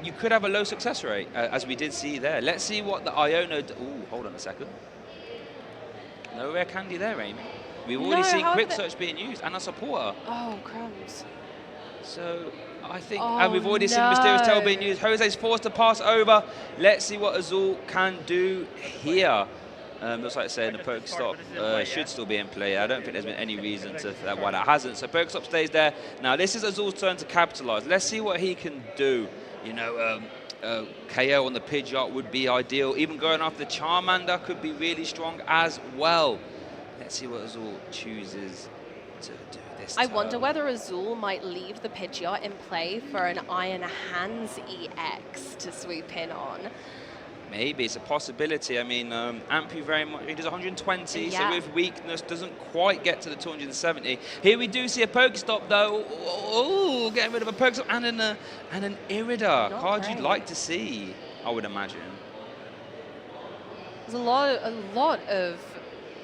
you could have a low success rate, as we did see there. Let's see what the Iono... Ooh, hold on a second. No rare candy there, Amy. We've already seen quick search being used, and a supporter. Oh, crumbs. So, I think... and we've already seen Mysterious Tail being used. Jose's forced to pass over. Let's see what Azul can do here. Looks like saying the Pokestop should still be in play. I don't think there's been any reason why that hasn't. So Pokestop stays there. Now this is Azul's turn to capitalize. Let's see what he can do. You know, KO on the Pidgeot would be ideal. Even going after the Charmander could be really strong as well. Let's see what Azul chooses to do this I turn. wonder whether Azul might leave the Pidgeot in play for an Iron Hands EX to swoop in on. Maybe, it's a possibility. I mean, Ampu very much, he does 120, yeah. so with weakness doesn't quite get to the 270. Here we do see a Pokestop though. Oh, getting rid of a Pokestop and an Irida. Card you'd like to see, I would imagine. There's a lot of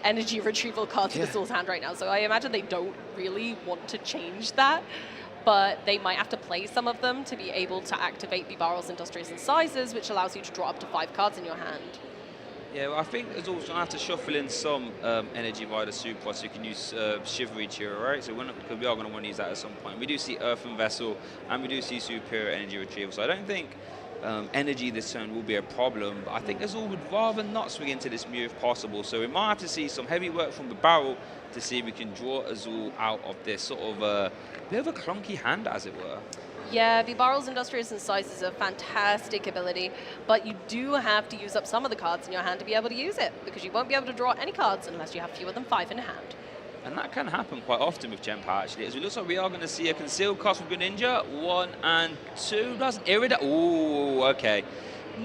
energy retrieval cards in Azul's hand right now, so I imagine they don't really want to change that. But they might have to play some of them to be able to activate the Barrels, Industrious Incisors, which allows you to draw up to 5 cards in your hand. Yeah, well, I think there's also going to have to shuffle in some energy via the Super, so you can use Chivalry Cheer, right? So because we are going to want to use that at some point. We do see Earthen Vessel, and we do see Superior Energy Retrieval, so I don't think energy this turn will be a problem. But I think Azul would rather not swing into this Mew if possible, so we might have to see some heavy work from the barrel to see if we can draw Azul out of this sort of bit of a clunky hand, as it were. Yeah, the Barrels, Industrious Incisors is a fantastic ability, but you do have to use up some of the cards in your hand to be able to use it, because you won't be able to draw any cards unless you have fewer than 5 in hand. And that can happen quite often with Chien-Pao, actually. As it looks like we are going to see a concealed cast with Greninja. 1 and 2. Does Irida? Ooh, okay.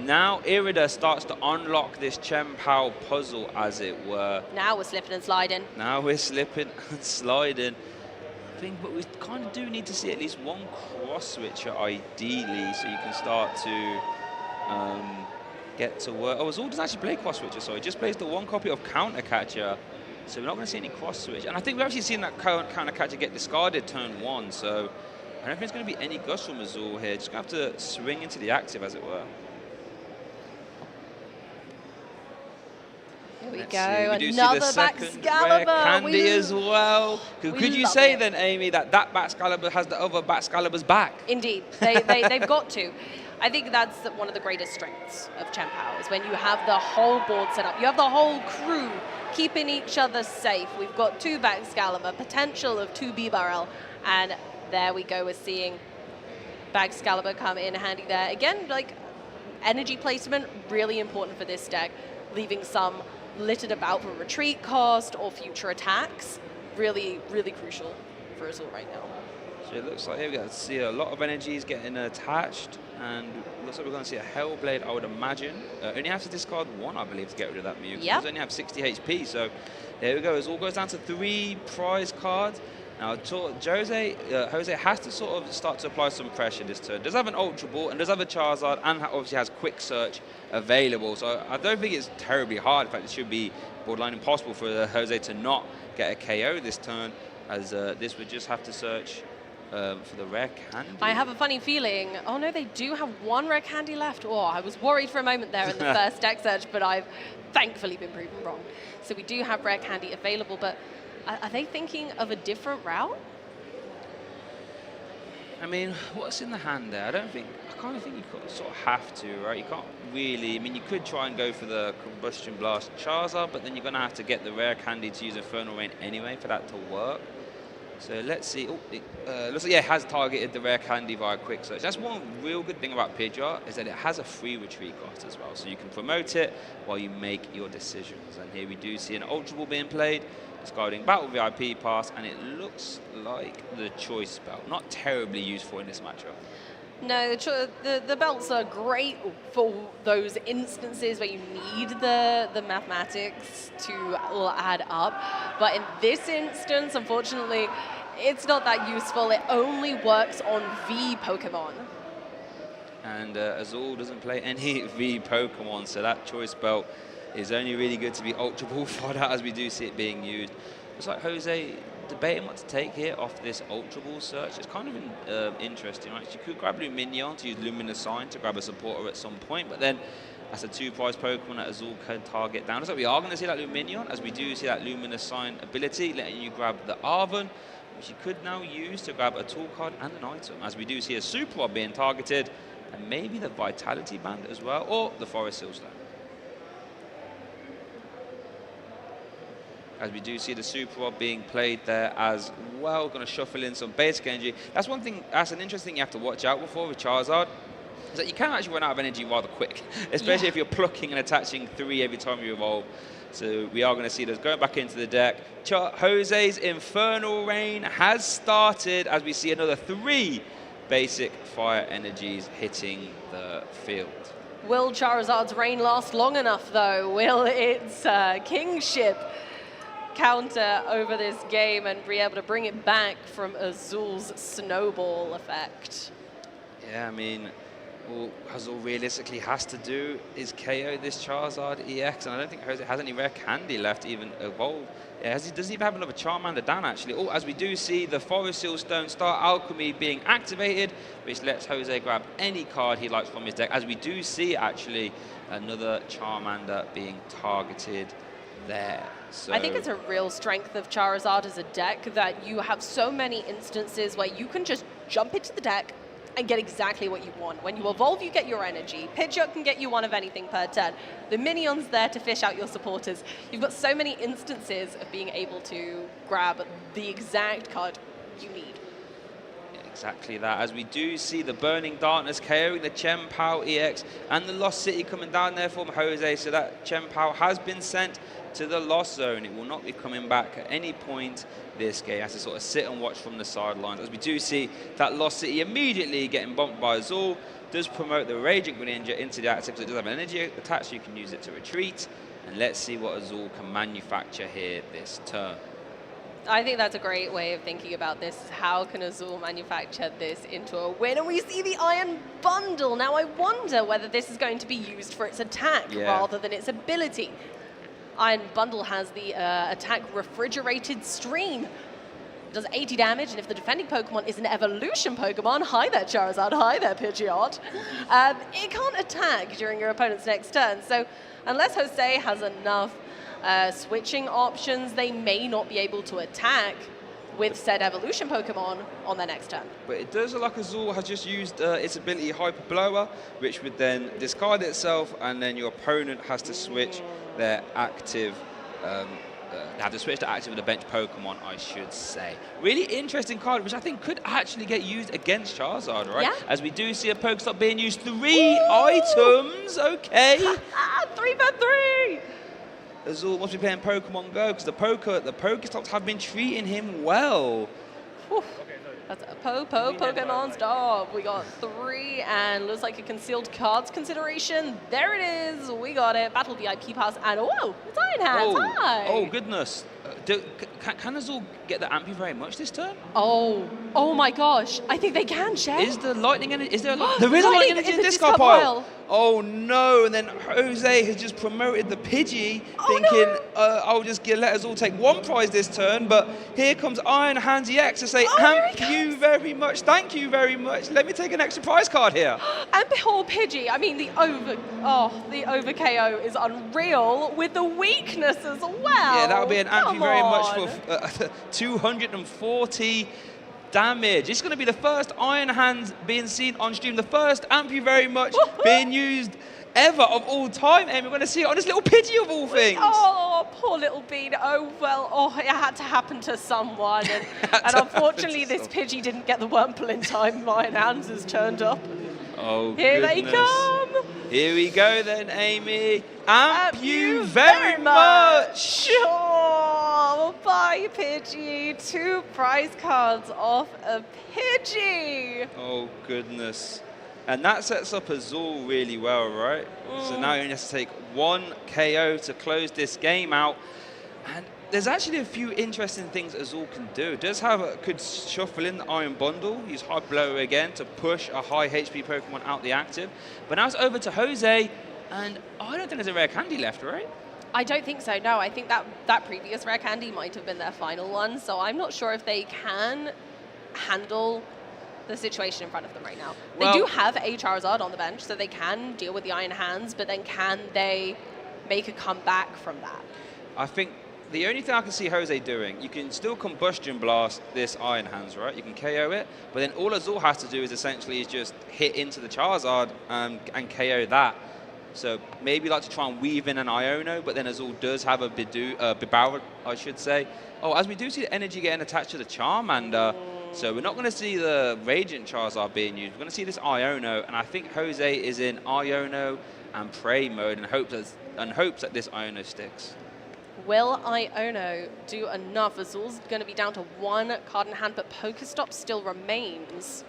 Now Irida starts to unlock this Chien-Pao puzzle, as it were. Now we're slipping and sliding. Now we're slipping and sliding. But we kind of do need to see at least one cross switcher, ideally, so you can start to get to work. Oh, Azul doesn't actually play cross switcher, so he just plays the 1 copy of Counter Catcher. So we're not going to see any cross switch. And I think we've actually seen that Counter Catcher get discarded turn 1, so I don't think there's going to be any gush from Azul here. Just going to have to swing into the active, as it were. we Let's go. see. We do see Another the second rare Baxcalibur. candy as well. Could you love say it. then, Amy, that Baxcalibur has the other Baxcalibur's back? Indeed, they've got to. I think that's one of the greatest strengths of Chen Pao, is when you have the whole board set up. You have the whole crew keeping each other safe. We've got 2 Baxcalibur, potential of 2 B-Barrel, and there we go. We're seeing Baxcalibur come in handy there. Again, like, energy placement, really important for this deck. Leaving some littered about for retreat cost or future attacks. Really, really crucial for us all right now. So it looks like here we got to see a lot of energies getting attached, and looks like we're going to see a Hellblade, I would imagine. Only have to discard 1, I believe, to get rid of that Mew. Yep. He only have 60 HP, so there we go. It all goes down to 3 prize cards. Now, Jose has to sort of start to apply some pressure this turn. Does have an Ultra Ball, and does have a Charizard, and obviously has Quick Search available. So I don't think it's terribly hard. In fact, it should be borderline impossible for Jose to not get a KO this turn, as this would just have to search for the rare candy. I have a funny feeling, oh no, they do have 1 rare candy left. Oh, I was worried for a moment there in the first deck search, but I've thankfully been proven wrong. So we do have rare candy available, but are they thinking of a different route? I mean, what's in the hand there? I kind of think you sort of have to, right? You can't really, I mean, you could try and go for the Combustion Blast Charizard, but then you're going to have to get the rare candy to use Infernal Rain anyway for that to work. So let's see. Oh, looks like, yeah, it has targeted the rare candy via Quick Search. That's one real good thing about Pidgeot, is that it has a free retreat cost as well. So you can promote it while you make your decisions. And here we do see an Ultra Ball being played, discarding Battle VIP Pass, and it looks like the Choice Belt. Not terribly useful in this matchup. No, the belts are great for those instances where you need the mathematics to add up. But in this instance, unfortunately, it's not that useful. It only works on V Pokemon. And Azul doesn't play any V Pokemon, so that Choice Belt is only really good to be Ultra Ball for that, as we do see it being used. Looks like Jose debating what to take here off this Ultra Ball search. It's kind of interesting, right? You could grab Luminion to use Luminous Sign to grab a supporter at some point, but then that's a 2-prize Pokemon that Azul can target down. So we are going to see that Luminion, as we do see that Luminous Sign ability, letting you grab the Arven, which you could now use to grab a tool card and an item, as we do see a Super Rod being targeted, and maybe the Vitality Band as well, or the Forest Silstone. As we do see the Super Rod being played there as well. Going to shuffle in some basic energy. That's one thing, that's an interesting thing you have to watch out for with Charizard, is that you can actually run out of energy rather quick, especially if you're plucking and attaching 3 every time you evolve. So we are going to see those going back into the deck. Jose's Infernal Rain has started, as we see another 3 basic fire energies hitting the field. Will Charizard's reign last long enough, though? Will its kingship counter over this game and be able to bring it back from Azul's snowball effect? Yeah, I mean, all Azul realistically has to do is KO this Charizard EX, and I don't think Jose has any rare candy left to even evolve. Yeah, he doesn't even have another Charmander down, actually. Oh, as we do see the Forest Silstone Star Alchemy being activated, which lets Jose grab any card he likes from his deck, as we do see, actually, another Charmander being targeted there. So I think it's a real strength of Charizard as a deck that you have so many instances where you can just jump into the deck and get exactly what you want. When you evolve, you get your energy. Pidgeot can get you 1 of anything per turn. The Minion's there to fish out your supporters. You've got so many instances of being able to grab the exact card you need. Exactly that, as we do see the Burning Darkness KOing the Chen Pao EX and the Lost City coming down there from Jose, so that Chen Pao has been sent to the Lost Zone. It will not be coming back at any point this game. It has to sort of sit and watch from the sidelines, as we do see that Lost City immediately getting bumped by Azul. Does promote the Raging Greninja into the active, so it does have an energy attached, so you can use it to retreat. And let's see what Azul can manufacture here this turn. I think that's a great way of thinking about this. How can Azul manufacture this into a win? And we see the Iron Bundle. Now, I wonder whether this is going to be used for its attack rather than its ability. Iron Bundle has the attack Refrigerated Stream. It does 80 damage, and if the defending Pokemon is an evolution Pokemon, hi there Charizard, hi there Pidgeot, it can't attack during your opponent's next turn. So unless Jose has enough switching options, they may not be able to attack with said evolution Pokemon on their next turn. But it does look like Azul has just used its ability Hyper Blower, which would then discard itself, and then your opponent has to switch their active. They have to switch to active with a bench Pokemon, I should say. Really interesting card, which I think could actually get used against Charizard, right? Yeah. As we do see a Pokestop being used. 3 items, okay. 3 for 3! Azul must be playing Pokemon Go because the Pokestops have been treating him well. Whew. That's a Pokemon stop. We got 3 and looks like a concealed cards consideration. There it is. We got it. Battle VIP pass and oh, it's Iron Hands. Hi. Oh goodness. Can Azul get the Ampy very much this turn? Oh my gosh. I think they can, Chef. Is the lightning energy? Is there a there is a lightning energy in the discard pile. Oh no! And then Jose has just promoted the Pidgey, thinking, "I'll just let us all take 1 prize this turn." But here comes Iron Hands EX to say, "Thank you very much. Thank you very much. Let me take an extra prize card here." And behold, Pidgey. I mean, the over KO is unreal with the weakness as well. Yeah, that would be an Ampy very much for 240. Damage. It's going to be the first Iron Hands being seen on stream. The first Ampy very much being used ever of all time. And we're going to see it on this little Pidgey of all things. Oh, poor little bean. Oh, well, it had to happen to someone. And unfortunately, this Pidgey didn't get the Wurmple in time. Iron Hands has turned up. Oh, Here goodness. they come. Here we go then, Amy. Amp you very much. Oh, bye, Pidgey. 2 prize cards off a Pidgey. Oh, goodness. And that sets up Azul really well, right? So now you only have to take 1 KO to close this game out. And there's actually a few interesting things Azul can do. It does have could shuffle in the Iron Bundle, use High Blower again to push a high HP Pokemon out the active. But now it's over to Jose, and I don't think there's a rare candy left, right? I don't think so, no. I think that previous rare candy might have been their final one, so I'm not sure if they can handle the situation in front of them right now. Well, they do have a Charizard on the bench, so they can deal with the Iron Hands, but then can they make a comeback from that? I think the only thing I can see Jose doing, you can still Combustion Blast this Iron Hands, right? You can KO it, but then all Azul has to do is essentially just hit into the Charizard and KO that. So maybe like to try and weave in an Iono, but then Azul does have a Bibarel, I should say. Oh, as we do see the energy getting attached to the Charmander, so we're not going to see the Radiant Charizard being used. We're going to see this Iono, and I think Jose is in Iono and Prey mode and hopes that this Iono sticks. Will Iono do enough? Azul's going to be down to 1 card in hand, but Pokestop still remains.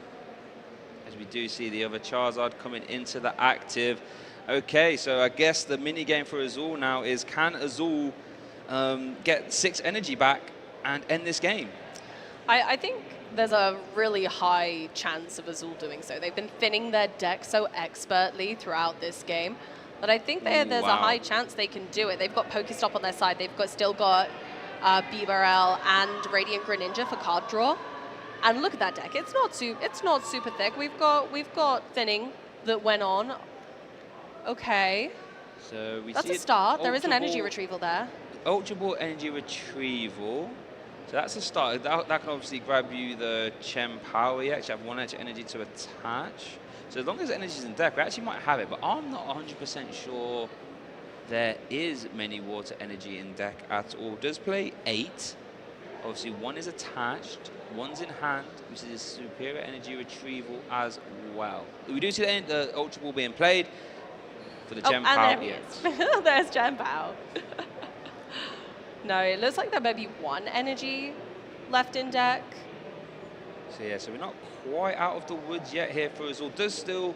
As we do see the other Charizard coming into the active. Okay, so I guess the mini game for Azul now is, can Azul get 6 energy back and end this game? I think there's a really high chance of Azul doing so. They've been thinning their deck so expertly throughout this game that I think there's a high chance they can do it. They've got Pokestop on their side. They've still got Bibarel and Radiant Greninja for card draw. And look at that deck. It's not super thick. We've got thinning that went on. Okay. So that's a start. There is an energy retrieval there. Ultra Ball energy retrieval. So that's a start. That can obviously grab you the Chem Power. You actually have 1 extra energy to attach. So as long as the energy is in deck, we actually might have it. But I'm not 100% sure there is many water energy in deck at all. Does play 8. Obviously 1 is attached, 1's in hand, which is superior energy retrieval as well. We do see the Ultra Ball being played for the Gem Power. And there he is. There's Gem Power. No, it looks like there may be 1 energy left in deck. So yeah, so we're not quite out of the woods yet here for Azul. Does still...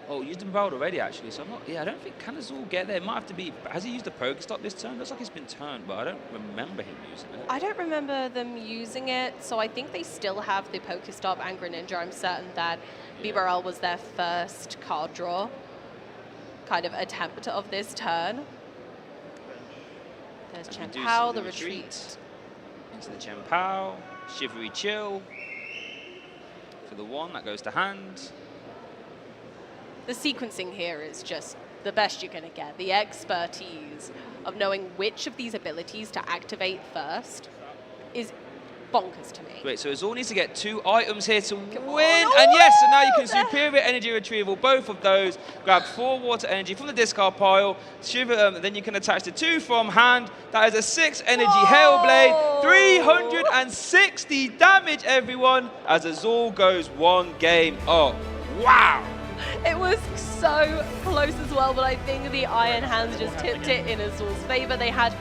Oh, used him Bald already actually, so I'm not... Yeah, I don't think, can Azul get there? It might have to be... Has he used the Pokestop this turn? Looks like it's been turned, but I don't remember him using it. I don't remember them using it, so I think they still have the Pokestop and Greninja. I'm certain that Bibarel was their first card draw kind of attempt of this turn. There's Chen Pao, the retreat. Into the Chen Pao, Shivery Chill. For the 1, that goes to hand. The sequencing here is just the best you're going to get. The expertise of knowing which of these abilities to activate first is bonkers to me. Great, so Azul needs to get 2 items here to win. And yes, so now you can superior energy retrieval, both of those. Grab 4 water energy from the discard pile. Then you can attach the 2 from hand. That is a 6 energy Hellblade. 360 damage, everyone, as Azul goes 1 game up. Wow! It was so close as well, but I think the Iron Hands just tipped it in Azul's favor. They had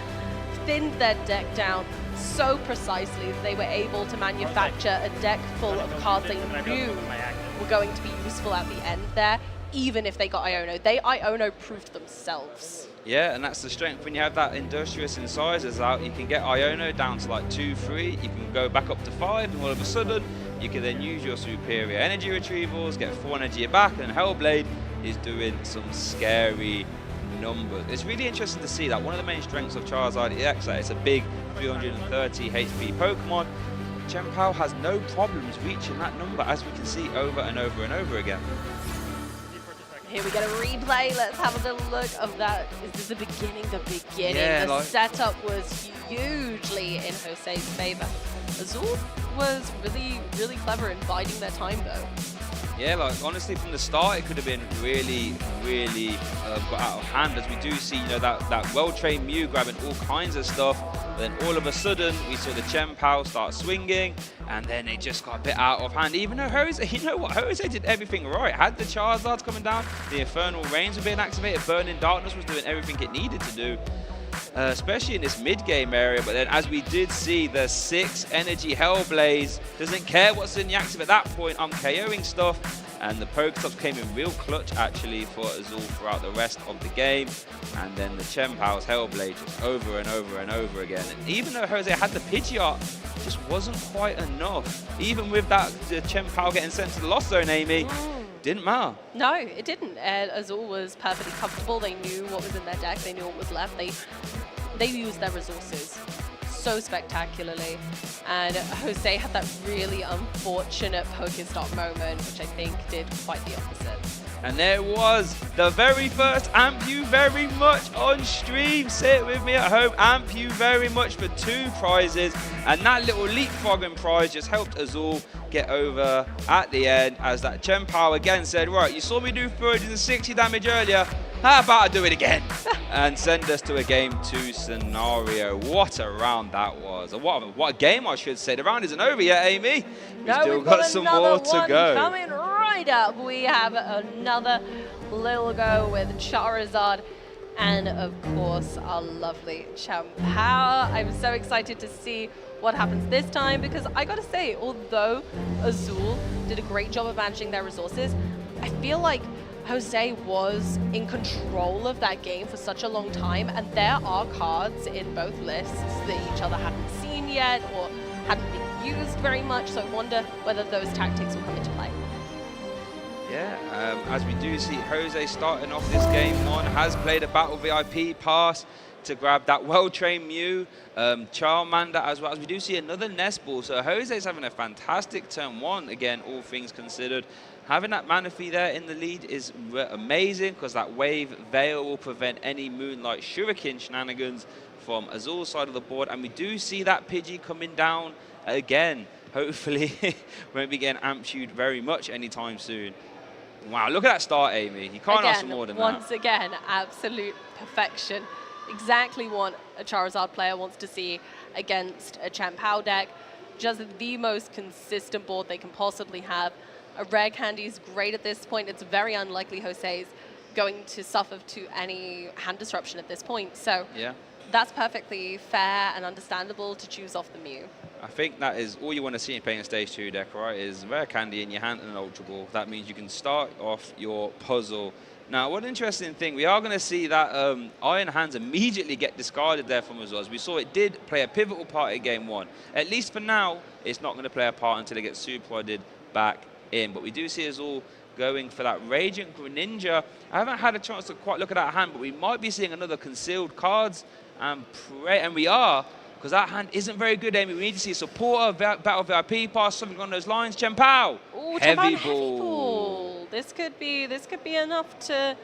thinned their deck down so precisely that they were able to manufacture a deck full of cards they knew were going to be useful at the end there, even if they got Iono. They Iono proved themselves. Yeah, and that's the strength when you have that Industrious Incisors out. You can get Iono down to like 2, 3. You can go back up to 5, and all of a sudden, you can then use your superior energy retrievals, get 4 energy back, and Hellblade is doing some scary numbers. It's really interesting to see that one of the main strengths of Charizard EX, that it's a big 330 HP Pokemon. Chien-Pao has no problems reaching that number, as we can see over and over and over again. Here we get a replay. Let's have a little look of that. Is this the beginning? The beginning. Yeah, the setup was hugely in Jose's favor. Azul was really, really clever in biding their time, though. Yeah, like honestly, from the start, it could have been really, really got out of hand, as we do see, you know, that well-trained Mew grabbing all kinds of stuff. But then all of a sudden, we saw the Chien-Pao start swinging, and then it just got a bit out of hand. Even though Jose, you know what, Jose did everything right. Had the Charizards coming down, the Infernal Rains were being activated, Burning Darkness was doing everything it needed to do. Especially in this mid-game area, but then as we did see, the 6 energy Hellblaze doesn't care what's in the active at that point. I'm KOing stuff, and the Pokestops came in real clutch actually for Azul throughout the rest of the game. And then the Chien-Pao's Hellblade just over and over and over again. And even though Jose had the Pidgeot, it just wasn't quite enough. Even with that, the Chien-Pao getting sent to the Lost Zone, Amy, didn't matter. No, it didn't. Azul was perfectly comfortable. They knew what was in their deck. They knew what was left. They used their resources so spectacularly. And Jose had that really unfortunate Pokestop moment, which I think did quite the opposite. And there it was, the very first Amp You Very Much on stream. Say it with me at home, Amp You Very Much for 2 prizes. And that little leapfrogging prize just helped Azul get over at the end, as that Chien-Pao again said, right, you saw me do 360 damage earlier, how about I do it again? And send us to a game 2 scenario. What a round that was. What a game, I should say. The round isn't over yet, Amy. We've still got some more to go. Coming right up, we have another little go with Charizard and, of course, our lovely Chien-Pao. I'm so excited to see what happens this time, because I gotta say, although Azul did a great job of managing their resources, I feel like Jose was in control of that game for such a long time, and there are cards in both lists that each other hadn't seen yet or hadn't been used very much, so I wonder whether those tactics will come into play. Yeah, as we do see, Jose starting off this game 1 has played a Battle VIP pass to grab that well-trained Mew, Charmander as well, as we do see another Nest Ball. So Jose's having a fantastic turn 1, again, all things considered. Having that Manaphy there in the lead is amazing, because that Wave Veil will prevent any Moonlight Shuriken shenanigans from Azul's side of the board. And we do see that Pidgey coming down again. Hopefully, won't be getting Amptued very much anytime soon. Wow, look at that start, Amy. You can't ask for more than that. Once again, absolute perfection. Exactly what a Charizard player wants to see against a Chien-Pao deck. Just the most consistent board they can possibly have. A Rare Candy is great at this point. It's very unlikely Jose's going to suffer to any hand disruption at this point. So yeah, that's perfectly fair and understandable to choose off the Mew. I think that is all you want to see in playing a Stage 2 deck, right? Is Rare Candy in your hand and an Ultra Ball. That means you can start off your puzzle. Now, one interesting thing, we are going to see that Iron Hands immediately get discarded there from Azul. As we saw, it did play a pivotal part in Game 1. At least for now, it's not going to play a part until it gets Super back in. But we do see Azul going for that Radiant Greninja. I haven't had a chance to quite look at that hand, but we might be seeing another Concealed Cards. And we are, because that hand isn't very good, Amy. We need to see a Supporter, Battle VIP pass, something on those lines. Chien-Pao, Heavy Ball. This could be enough to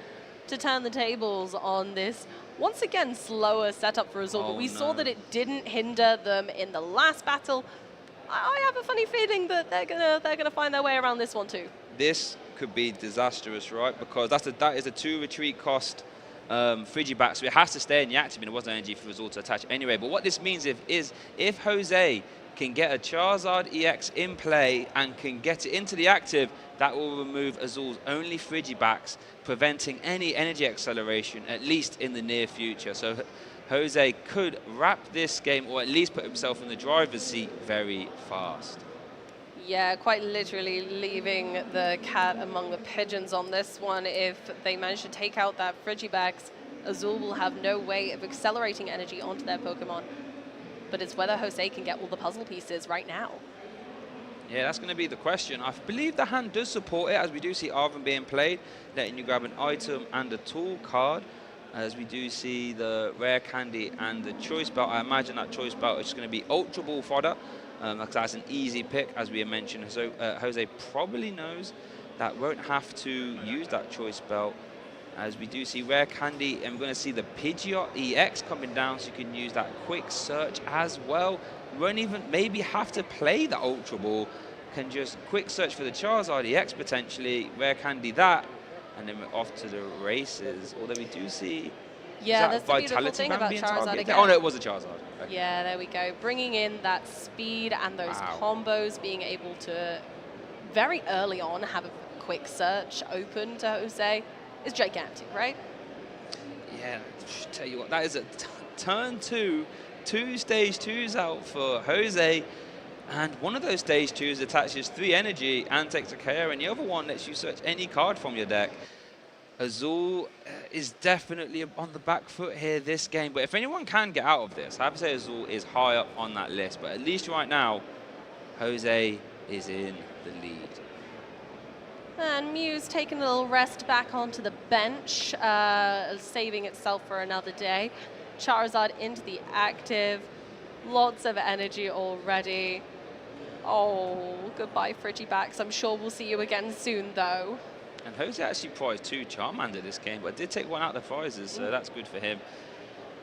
to turn the tables on this, once again, slower setup for Azul, but we saw that it didn't hinder them in the last battle. I have a funny feeling that they're gonna find their way around this one too. This could be disastrous, right? Because that is a 2 retreat cost Frigiback, so it has to stay in the active, and it wasn't energy for Azul to attach anyway. But what this means is if Jose can get a Charizard EX in play and can get it into the active, that will remove Azul's only Frigibacks, preventing any energy acceleration, at least in the near future. So Jose could wrap this game, or at least put himself in the driver's seat very fast. Yeah, quite literally leaving the cat among the pigeons on this one. If they manage to take out that Frigibacks, Azul will have no way of accelerating energy onto their Pokemon. But it's whether Jose can get all the puzzle pieces right now. Yeah, that's going to be the question. I believe the hand does support it, as we do see Arven being played, letting you grab an item and a tool card. As we do see the rare candy and the choice belt. I imagine that choice belt is going to be Ultra Ball fodder. Because that's an easy pick, as we mentioned. So Jose probably knows that won't have to use that choice belt. As we do see rare candy, and we're going to see the Pidgeot EX coming down, so you can use that quick search as well. You won't even maybe have to play the Ultra Ball. Can just quick search for the Charizard EX potentially, rare candy that, and then we're off to the races. Although we do see. Yeah, that's the beautiful thing about Charizard again. Oh no, it was a Charizard. Okay. Yeah, there we go. Bringing in that speed and those combos, being able to very early on have a quick search open to Jose is gigantic, right? Yeah, tell you what, that is a turn 2, 2 stage 2s out for Jose. And one of those stage 2s attaches 3 energy and takes a KO, and the other one lets you search any card from your deck. Azul is definitely on the back foot here this game, but if anyone can get out of this, I have to say Azul is high up on that list, but at least right now, Jose is in the lead. And Mew's taking a little rest back onto the bench, saving itself for another day. Charizard into the active, lots of energy already. Oh, goodbye Frigibacks. I'm sure we'll see you again soon though. And Jose actually prized 2 Charmander this game, but did take one out of the prizes, so that's good for him.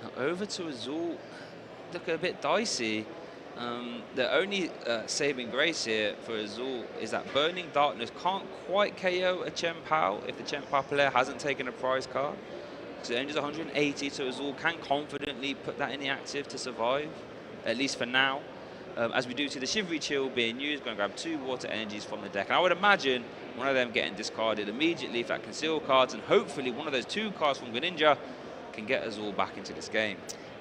Now over to Azul, looking a bit dicey. The only saving grace here for Azul is that Burning Darkness can't quite KO a Chien-Pao if the Chien-Pao player hasn't taken a prize card. So it only does 180, so Azul can confidently put that in the active to survive, at least for now. As we do see the Shivery Chill being used, going to grab 2 water energies from the deck. And I would imagine one of them getting discarded immediately for that conceal cards, and hopefully one of those 2 cards from Greninja can get Azul back into this game.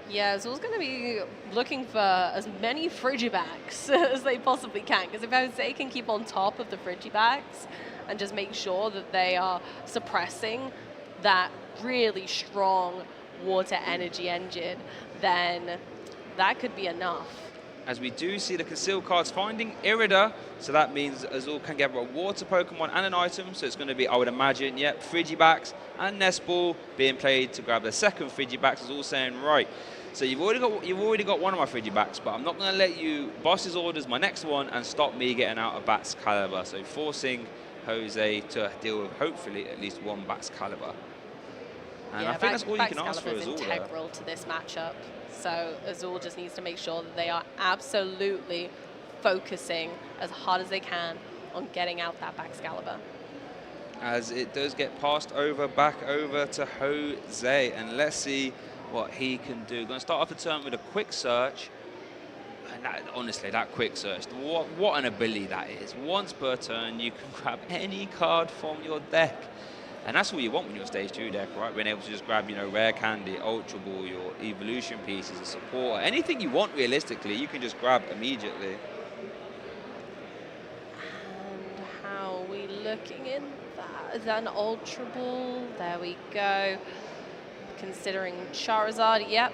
Yeah, Azul's going to be looking for as many Frigibacks as they possibly can, because if Jose can keep on top of the Frigibacks and just make sure that they are suppressing that really strong water energy engine, then that could be enough. As we do see the concealed cards finding Irida, so that means Azul can get a water Pokemon and an item, so it's going to be, I would imagine, yep, Frigibacks and Nest Ball being played to grab the second Frigibacks. Azul saying, right, so you've already got one of my Frigibacks, but I'm not going to let you boss's orders my next one and stop me getting out of Bat's Caliber, so forcing Jose to deal with hopefully at least one Bat's Caliber. And yeah, I think that's all you can ask for Azul. Integral to this matchup. So Azul just needs to make sure that they are absolutely focusing as hard as they can on getting out that Baxcalibur. As it does get passed over, back over to Jose, and let's see what he can do. Going to start off the turn with a quick search. And that, honestly, that quick search, what an ability that is. Once per turn, you can grab any card from your deck. And that's what you want when you're stage 2 deck, right? Being able to just grab, you know, rare candy, Ultra Ball, your evolution pieces, a support, anything you want realistically, you can just grab immediately. And how are we looking in that? Is that an Ultra Ball? There we go. Considering Charizard, yep.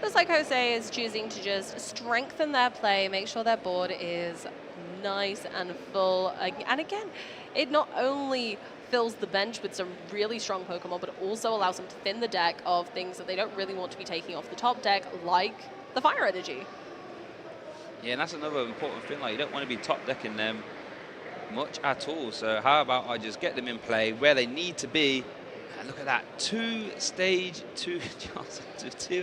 Looks like Jose is choosing to just strengthen their play, make sure their board is nice and full. And again, it not only fills the bench with some really strong Pokemon, but also allows them to thin the deck of things that they don't really want to be taking off the top deck, like the Fire Energy. Yeah, and that's another important thing. Like, you don't want to be top decking them much at all. So how about I just get them in play where they need to be, And look at that, 2 stage, 2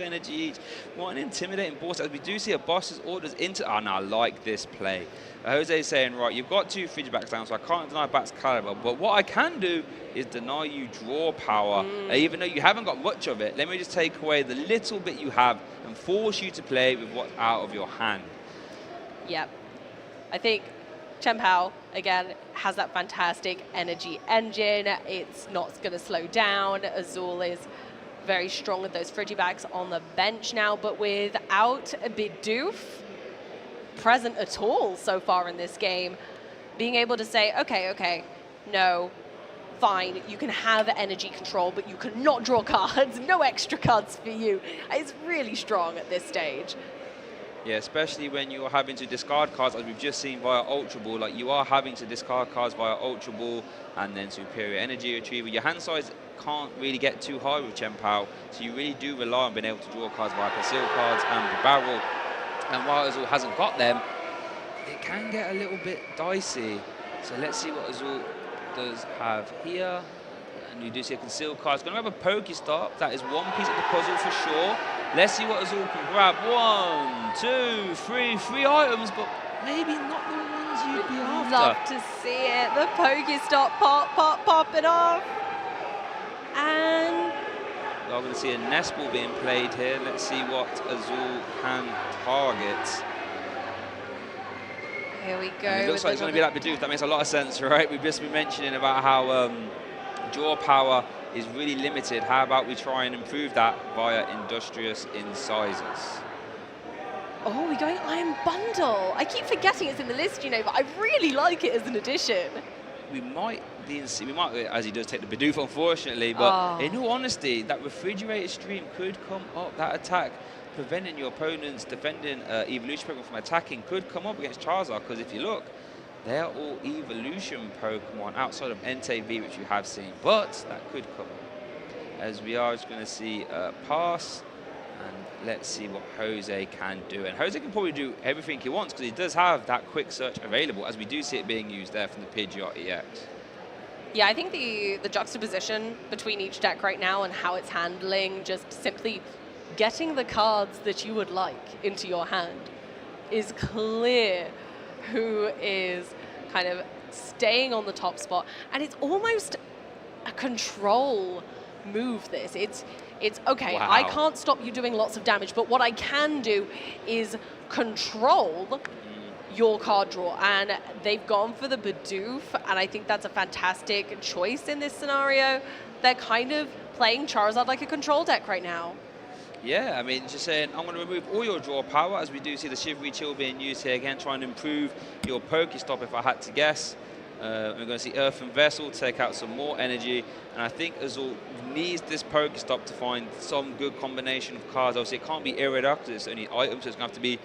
energy each. What an intimidating boss. As we do see a boss's orders into. Oh, no, I like this play. Jose is saying, right, you've got 2 Frigibacks down, so I can't deny back's caliber. But what I can do is deny you draw power. Even though you haven't got much of it, let me just take away the little bit you have and force you to play with what's out of your hand. Yep. I think Chen Pao, again, has that fantastic energy engine. It's not going to slow down. Azul is very strong with those Frigibacks on the bench now, but without a Bidoof present at all so far in this game, being able to say, okay, no, fine, you can have energy control, but you cannot draw cards, no extra cards for you. It's really strong at this stage. Yeah, especially when you're having to discard cards, as we've just seen via Ultra Ball. Like, you are having to discard cards via Ultra Ball and then Superior Energy Retriever. Your hand size can't really get too high with Chen Pao, so you really do rely on being able to draw cards via concealed cards and the barrel. And while Azul hasn't got them, it can get a little bit dicey. So let's see what Azul does have here. And you do see a concealed card. It's going to have a Pokestop. That is one piece of the puzzle for sure. Let's see what Azul can grab. 1, 2, 3, 3 items, but maybe not the ones you'd be after. Love to see it. The Pokestop popping off. And we're going to see a Nest Ball being played here. Let's see what Azul can target. Here we go. And it looks like it's going to be that Bidoof. That makes a lot of sense, right? We've just been mentioning about how draw power is really limited. How about we try and improve that via Industrious Incisors? Oh, we're going Iron Bundle. I keep forgetting it's in the list, you know, but I really like it as an addition. We might, as he does take the Bidoof, unfortunately, but in all honesty, that Refrigerated Stream could come up. That attack, preventing your opponent's defending Evolution Pokemon from attacking, could come up against Charizard, because if you look, they're all Evolution Pokemon outside of Entei V, which you have seen, but that could come up. As we are just going to see pass, and let's see what Jose can do. And Jose can probably do everything he wants, because he does have that quick search available, as we do see it being used there from the Pidgeot EX. Yeah, I think the juxtaposition between each deck right now and how it's handling just simply getting the cards that you would like into your hand is clear who is kind of staying on the top spot. And it's almost a control move, this. It's okay, wow. I can't stop you doing lots of damage, but what I can do is control your card draw. And they've gone for the Bidoof, and I think that's a fantastic choice in this scenario. They're kind of playing Charizard like a control deck right now. Yeah, I mean, just saying, I'm going to remove all your draw power, as we do see the Shivery Chill being used here again, trying to improve your Pokestop, if I had to guess. We're going to see Earthen Vessel take out some more energy, and I think Azul needs this Pokestop to find some good combination of cards. Obviously, it can't be Irida because it's only items, so it's going to have to be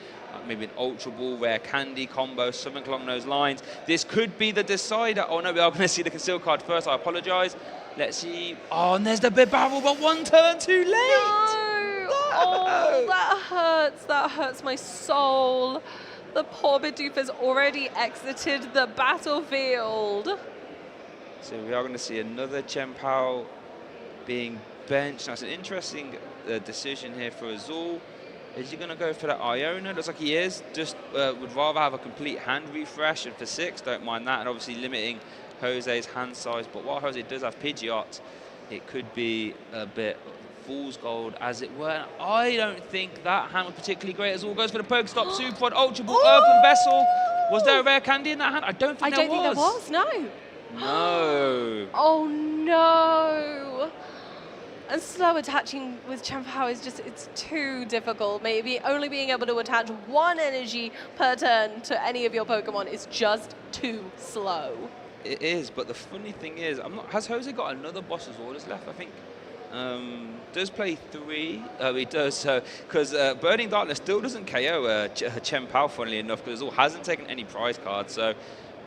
maybe an Ultra Ball, Rare Candy combo, something along those lines. This could be the decider. Oh no, we are going to see the concealed card first. I apologise. Let's see. Oh, and there's the big barrel, but one turn too late. No. Oh, that hurts my soul. The poor Bidoof has already exited the battlefield. So we are going to see another Chen Pao being benched. Now, it's an interesting decision here for Azul. Is he going to go for that Iona? Looks like he is. Just would rather have a complete hand refresh, and for 6, don't mind that, and obviously limiting Jose's hand size. But while Jose does have Pidgeot, it could be a bit fool's gold, as it were. I don't think that hand was particularly great. Azul goes for the Pokestop, Super Pod, Ultra Ball, Earthen Vessel. Was there a Rare Candy in that hand? I don't think there was. No. No. Oh no. And slow attaching with Chen Pao is just, it's too difficult. Maybe only being able to attach 1 energy per turn to any of your Pokemon is just too slow. It is, but the funny thing is, has Jose got another boss's orders left? I think does play 3. He does, so because Burning Darkness still doesn't KO Chen Pao, funnily enough, because Azul hasn't taken any prize cards. So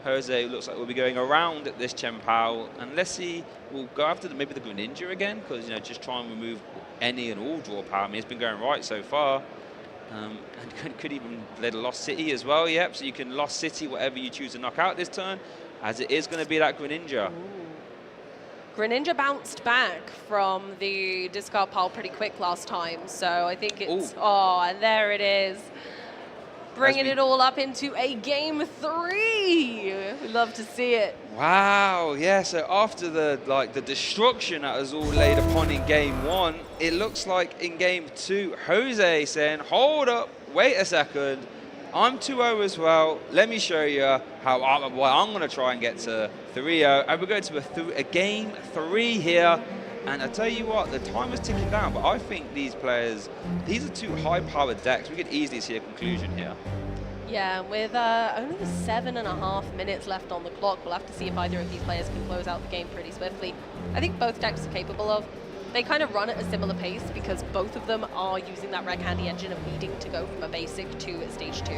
Jose looks like we'll be going around at this Chen Pao, and let's see, we'll go after maybe the Greninja again, because just try and remove any and all draw power. I mean, it's been going right so far, and could even play the Lost City as well. Yep, so you can Lost City whatever you choose to knock out this turn, as it is going to be that Greninja. Greninja bounced back from the discard pile pretty quick last time, so I think it's... Ooh. Oh, and there it is. Bringing it all up into a game 3. We love to see it. Wow, yeah, so after the destruction that was all laid upon in game 1, it looks like in game 2, Jose saying, hold up, wait a second, I'm 2-0 as well. Let me show you how I'm going to try and get to 3-0. And we're going to a game 3 here. And I tell you what, the time is ticking down, but I think these players, these are 2 high-powered decks. We could easily see a conclusion here. Yeah, with only 7.5 minutes left on the clock, we'll have to see if either of these players can close out the game pretty swiftly. I think both decks are capable of. They kind of run at a similar pace because both of them are using that Red Candy engine of needing to go from a basic to a stage 2.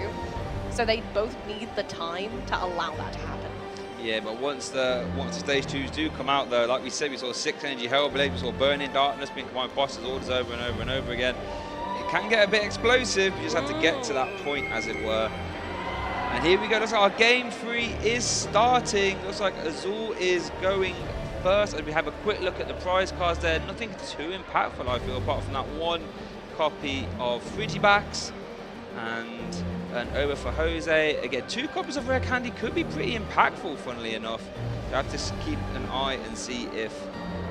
So they both need the time to allow that to happen. Yeah, but once the stage 2s do come out though, like we said, we saw 6 energy Hellblade, we saw Burning Darkness being combined bosses orders over and over and over again. It can get a bit explosive, you just have to get to that point, as it were. And here we go, looks like our game 3 is starting. Looks like Azul is going first, and we have a quick look at the prize cards there. Nothing too impactful, I feel, apart from that 1 copy of Frigibacks and an over for Jose. Again, 2 copies of Rare Candy could be pretty impactful, funnily enough. You have to keep an eye and see if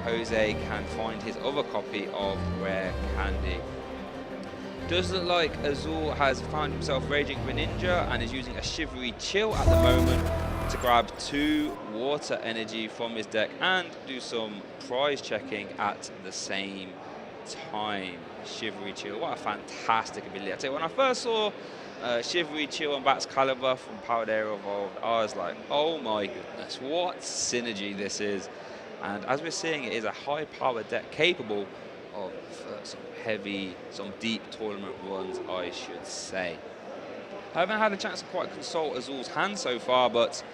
Jose can find his other copy of Rare Candy. Does look like Azul has found himself Raging Greninja and is using a Shivery Chill at the moment to grab 2 water energy from his deck and do some prize checking at the same time. Shivery Chill, what a fantastic ability. I tell you, when I first saw Shivery Chill and Bat's Caliber from Powered Air Evolved, I was like, oh my goodness, what synergy this is. And as we're seeing, it is a high-powered deck capable of some deep tournament runs, I should say. I haven't had a chance to quite consult Azul's hand so far, but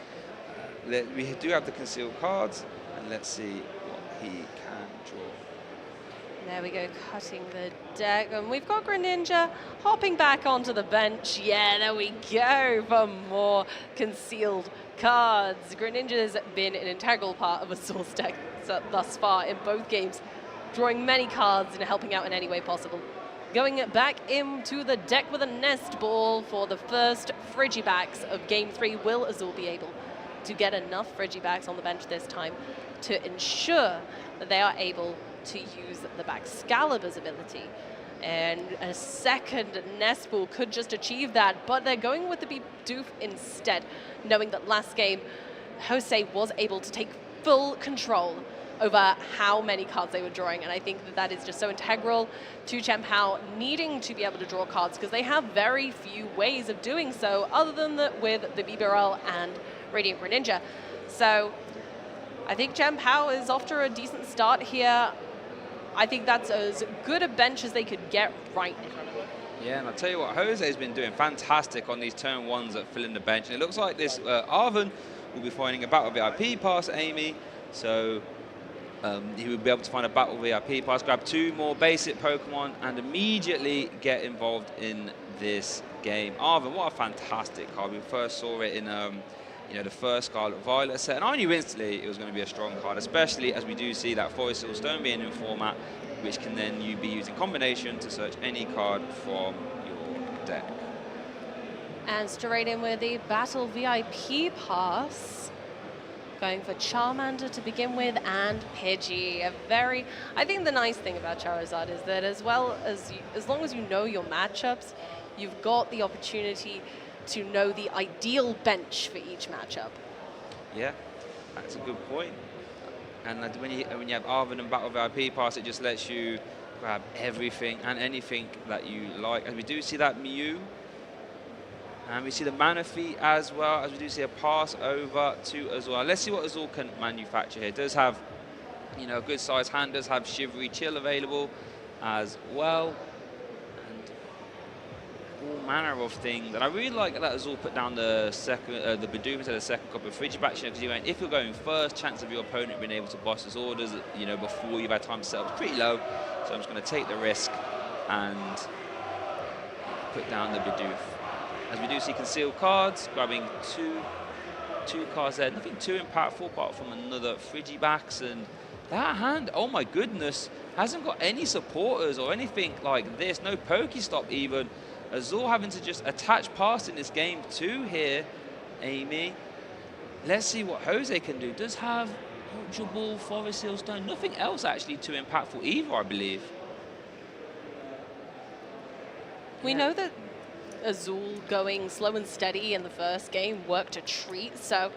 we do have the concealed cards, and let's see what he can draw. There we go, cutting the deck, and we've got Greninja hopping back onto the bench. Yeah, there we go for more concealed cards. Greninja's been an integral part of Azul's deck thus far in both games, drawing many cards and helping out in any way possible. Going back into the deck with a nest ball for the first Frigibacks of Game 3. Will Azul be able to get enough Frigibacks on the bench this time to ensure that they are able to use the Baxcalibur's ability? And a second nest ball could just achieve that, but they're going with the Bidoof instead, knowing that last game Jose was able to take full control over how many cards they were drawing, and I think that is just so integral to Chen Pao needing to be able to draw cards, because they have very few ways of doing so other than with the BBRL and Radiant Greninja. So I think Chen Pao is off to a decent start here. I think that's as good a bench as they could get right now. Yeah, and I'll tell you what, Jose has been doing fantastic on these turn 1s that fill in the bench, and it looks like this Arven will be finding a Battle VIP pass, Amy, so he will be able to find a Battle VIP pass, grab 2 more basic Pokemon, and immediately get involved in this game. Arven, what a fantastic card. We first saw it in the first Scarlet Violet set, and I knew instantly it was going to be a strong card, especially as we do see that Forest Stone being in format, which can then be used in combination to search any card from your deck. And straight in with the Battle VIP pass. Going for Charmander to begin with, and Pidgey. I think the nice thing about Charizard is that as long as you know your matchups, you've got the opportunity to know the ideal bench for each matchup. Yeah, that's a good point. And when you have Arven and Battle VIP pass, it just lets you grab everything and anything that you like. And we do see that Mew. And we see the Manaphy as well, as we do see a pass over to Azul. Let's see what Azul can manufacture here. It does have, a good size hand, does have Shivery Chill available as well. And all manner of things. And I really like that Azul put down the Bidoof instead of the second copy of Frigibacks, because if you're going first, chance of your opponent being able to boss his orders, before you've had time to set up is pretty low. So I'm just going to take the risk and put down the Bidoof. As we do see concealed cards, grabbing two cards there. Nothing too impactful apart from another Frigibacks, and That hand, oh my goodness, hasn't got any supporters or anything like this. No Pokestop even. Azul having to just attach past in this game too here, Amy. Let's see what Jose can do. Does have Ultra Ball, Forest Seal Stone, nothing else actually too impactful either, I believe. We know that Azul going slow and steady in the first game worked a treat, so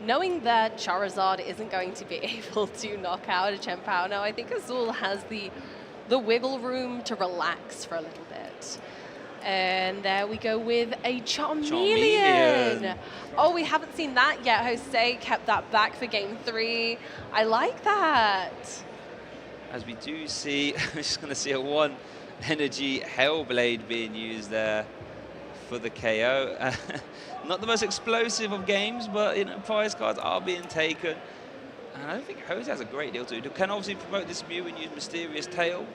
knowing that Charizard isn't going to be able to knock out a Chen Pao now, I think Azul has the wiggle room to relax for a little bit. And there we go with a Charmeleon. Oh, we haven't seen that yet. Jose kept that back for game 3. I like that. As we do see, we're just going to see a 1 energy Hellblade being used there for the KO. Not the most explosive of games, but you know, prize cards are being taken. And I don't think Jose has a great deal to do. Can obviously promote this Mew and use Mysterious Tail.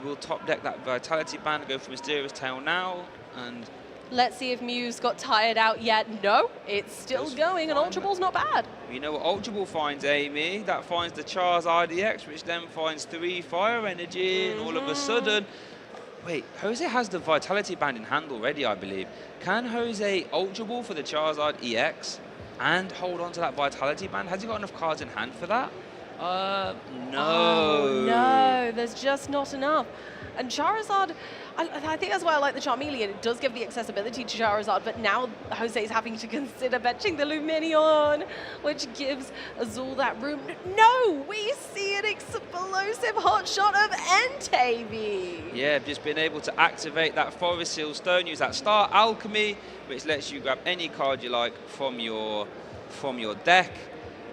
We'll top deck that Vitality Band and go for Mysterious Tail now. And let's see if Mew's got tired out yet. No, it's still going, and Ultra Ball's not bad. You know what Ultra Ball finds, Amy? That finds the Charizard EX, which then finds 3 Fire Energy, and all of a sudden... Wait, Jose has the Vitality Band in hand already, I believe. Can Jose Ultra Ball for the Charizard EX and hold on to that Vitality Band? Has he got enough cards in hand for that? No. Oh, no, there's just not enough. And Charizard, I think that's why I like the Charmeleon. It does give the accessibility to Charizard, but now Jose's having to consider benching the Lumineon, which gives Azul that room. No, we see an explosive hot shot of Entei. Yeah, just been able to activate that Forest Seal Stone, use that Star Alchemy, which lets you grab any card you like from your deck.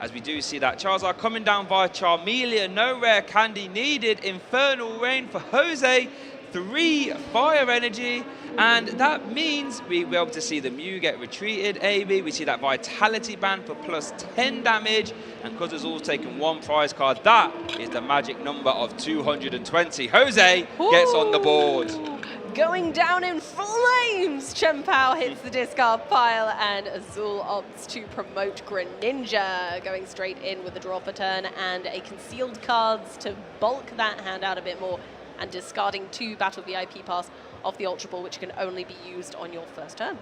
As we do see that Charizard coming down via Charmeleon, no rare candy needed. Infernal Rain for Jose, 3 Fire Energy, and that means we'll be able to see the Mew get retreated, AB. We see that Vitality Band for plus 10 damage, and because Azul's taken 1 prize card, that is the magic number of 220. Jose gets on the board. Going down in flames, Chen Pao hits the discard pile, and Azul opts to promote Greninja, going straight in with the draw for turn and a concealed cards to bulk that hand out a bit more, and discarding 2 Battle VIP Pass off the Ultra Ball, which can only be used on your first turn.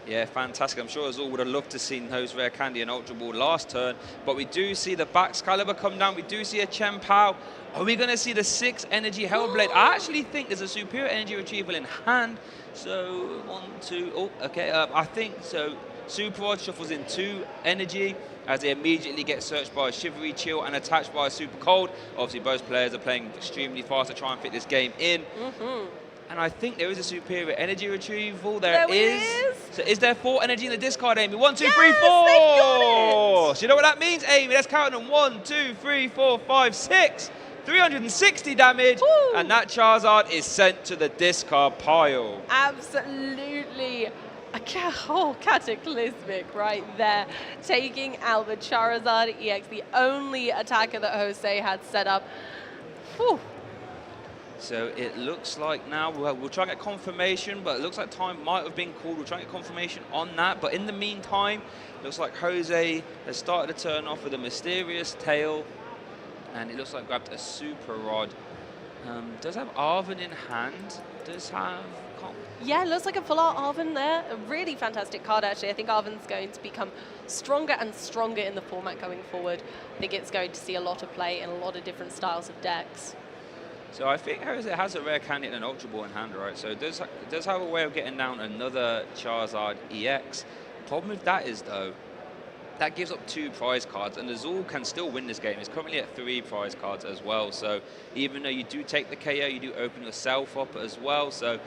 Yeah, fantastic. I'm sure Azul would have loved to see those rare candy and Ultra Ball last turn, but we do see the Baxcalibur come down. We do see a Chen Pao. Are we going to see the 6 energy Hellblade? I actually think there's a superior energy retrieval in hand. So 1, 2, oh, okay. I think so. Super Rod shuffles in 2 energy as they immediately get searched by a Shivery Chill and attached by a Super Cold. Obviously, both players are playing extremely fast to try and fit this game in. And I think there is a superior energy retrieval. There is. So is there 4 energy in the discard, Amy? 1, 2, 3, 4. So you know what that means, Amy? Let's count them. 1, 2, 3, 4, 5, 6. 360 damage. Woo. And that Charizard is sent to the discard pile. Absolutely. Cataclysmic right there. Taking out the Charizard EX, the only attacker that Jose had set up. Whew. So it looks like now we'll try and get confirmation, but it looks like time might have been called. We'll try and get confirmation on that. But in the meantime, it looks like Jose has started to turn off with a Mysterious Tail, and it looks like grabbed a Super Rod. Does have Arven in hand. Does have... Yeah, looks like a full art Arven there. A really fantastic card, actually. I think Arven's going to become stronger and stronger in the format going forward. I think it's going to see a lot of play in a lot of different styles of decks. So I think Jose has a rare candy and an Ultra Ball in hand, right? So it does have a way of getting down another Charizard EX. Problem with that is, though, that gives up 2 prize cards, and Azul can still win this game. It's currently at 3 prize cards as well. So even though you do take the KO, you do open yourself up as well. So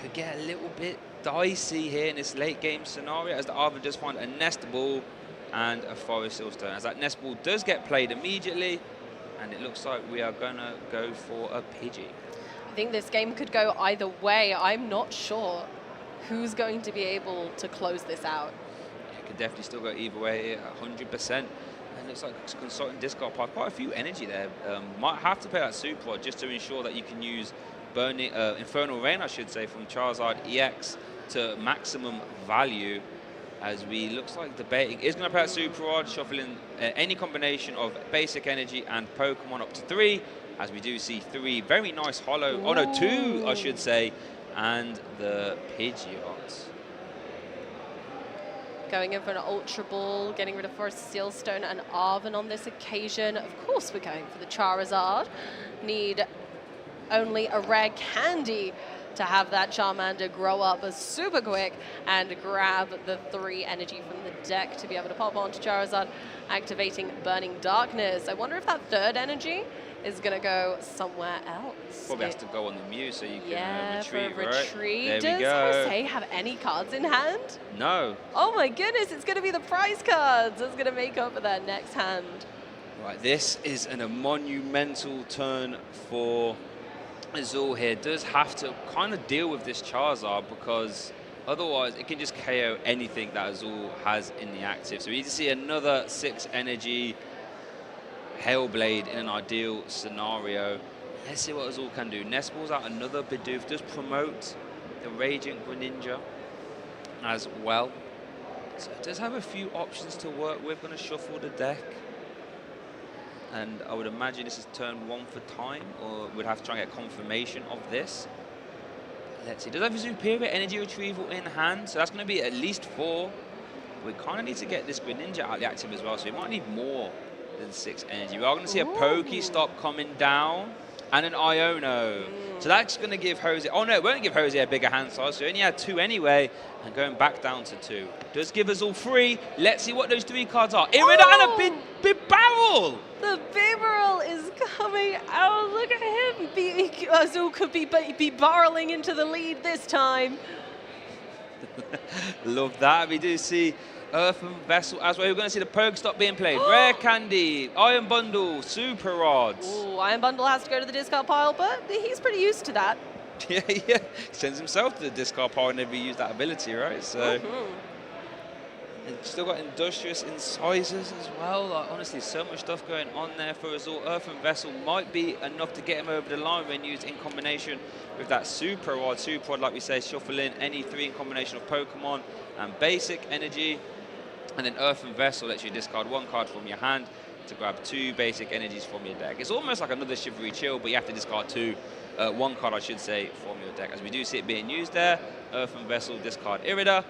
could get a little bit dicey here in this late game scenario, as the Arven does find a Nest Ball and a Forest Seal Stone. As that Nest Ball does get played immediately, and it looks like we are going to go for a Pidgey. I think this game could go either way. I'm not sure who's going to be able to close this out. It could definitely still go either way, 100%. And it looks like Consultant Discard Pile, quite a few energy there. Might have to play that Super Rod just to ensure that you can use Infernal Rain, I should say, from Charizard EX to maximum value. as we looks like debating is going to play out Super Rod, shuffling any combination of basic energy and Pokemon up to 3, as we do see 3 very nice hollow, oh no, 2 I should say, and the Pidgeot. Going in for an Ultra Ball, getting rid of Forest Sealstone and Arven on this occasion. Of course we're going for the Charizard. Need only a rare candy to have that Charmander grow up super quick and grab the 3 energy from the deck to be able to pop onto Charizard, activating Burning Darkness. I wonder if that 3rd energy is going to go somewhere else. Probably has to go on the Mew so you can retreat, for a right? retreat. There Does we go. Jose have any cards in hand? No. Oh my goodness, it's going to be the prize cards that's going to make up for that next hand. Right, this is a monumental turn for Azul here. Does have to kind of deal with this Charizard because otherwise it can just KO anything that Azul has in the active. So we need to see another 6 energy Hellblade in an ideal scenario. Let's see what Azul can do. Nest Ball's out another Bidoof, does promote the Radiant Greninja as well. So it does have a few options to work with. Going to shuffle the deck. And I would imagine this is turn 1 for time, or we'd have to try and get confirmation of this. Let's see. Does have a Superior Energy Retrieval in hand, so that's going to be at least 4. We kind of need to get this Greninja out of the active as well, so we might need more than 6 energy. We are going to see a Pokestop coming down and an Iono. So that's going to give Jose, oh no, it won't give Jose a bigger hand size, so he only had 2 anyway, and going back down to 2. Does give us all 3. Let's see what those 3 cards are. Irida and a big barrel! The Bibarel is coming out. Look at him. Azul could be barreling into the lead this time. Love that. We do see Earthen Vessel as well. We're going to see the Pokestop being played. Rare Candy, Iron Bundle, Super Rods. Ooh, Iron Bundle has to go to the discard pile, but he's pretty used to that. Yeah. Sends himself to the discard pile whenever he used that ability, right? So. And still got Industrious Incisors as well. Like, honestly, so much stuff going on there for us all. Earthen Vessel might be enough to get him over the line when used in combination with that Super Rod. Super Rod, like we say, shuffle in any 3 in combination of Pokemon and basic energy. And then Earthen Vessel lets you discard 1 card from your hand to grab 2 basic energies from your deck. It's almost like another Chivalry Chill, but you have to discard 1 card, I should say, from your deck. As we do see it being used there, Earthen Vessel, discard Irida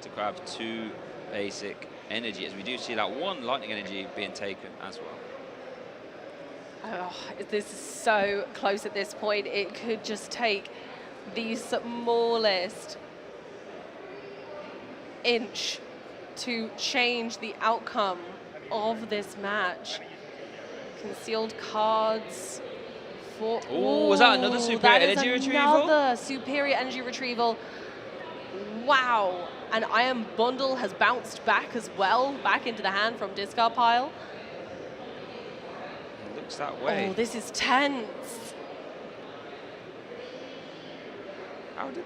to grab 2 basic energy, as we do see that 1 lightning energy being taken as well. Oh, this is so close at this point. It could just take the smallest inch to change the outcome of this match. Concealed cards for... Oh, was that another Superior Energy Retrieval? Another Superior Energy Retrieval. Wow. And Iron Bundle has bounced back as well, back into the hand from discard pile. It looks that way. Oh, this is tense. How did...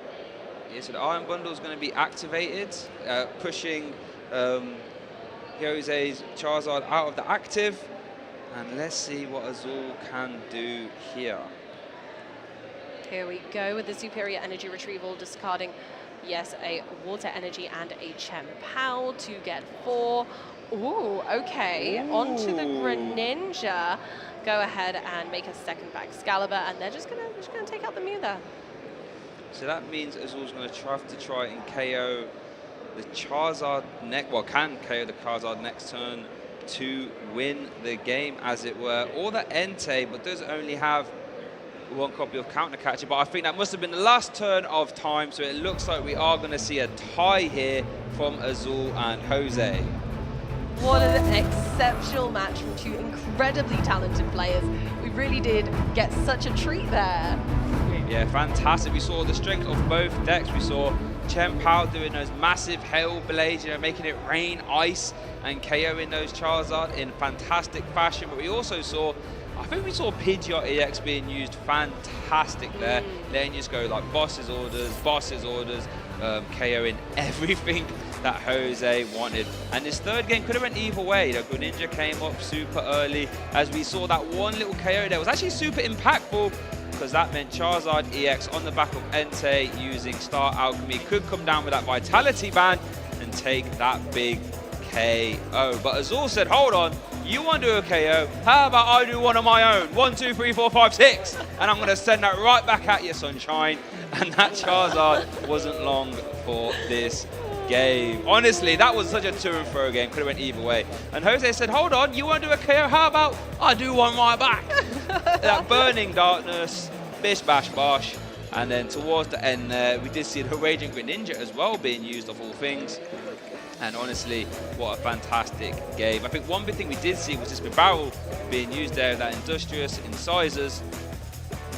Yeah, so the Iron Bundle is going to be activated, pushing Jose's Charizard out of the active. And let's see what Azul can do here. Here we go with the Superior Energy Retrieval, discarding, yes, a Water Energy and a Chien-Pao to get 4. Ooh, okay. Onto the Greninja. Go ahead and make a second back Excalibur, and they're just gonna take out the Mew there. So that means Azul's going to have to try and KO the Charizard next, well, can KO the Charizard next turn to win the game, as it were. Or the Entei, but does only have 1 copy of Counter Catcher. But I think that must have been the last turn of time, so it looks like we are going to see a tie here from Azul and Jose. What an exceptional match from 2 incredibly talented players. We really did get such a treat there. Yeah, fantastic. We saw the strength of both decks. We saw Chien-Pao doing those massive Hail Blades, you know, making it rain, ice, and KOing those Charizard in fantastic fashion. But we also saw, I think we saw Pidgeot EX being used fantastic there, letting you just go like boss's orders, KOing everything that Jose wanted. And this third game could have went either way. The Greninja came up super early, as we saw that 1 little KO there was actually super impactful, because that meant Charizard EX on the back of Entei using Star Alchemy could come down with that Vitality Band and take that big KO. But Azul said, hold on, you want to do a KO? How about I do one of my own? 1, 2, 3, 4, 5, 6. And I'm going to send that right back at you, sunshine. And that Charizard wasn't long for this game. Honestly, that was such a to and fro game. Could have went either way. And Jose said, hold on, you want to do a KO? How about I do one right back? That burning darkness, bish, bash, bosh. And then towards the end there, we did see the Raging Greninja as well being used of all things. And honestly, what a fantastic game. I think one big thing we did see was this barrel being used there, that Industrious incisors.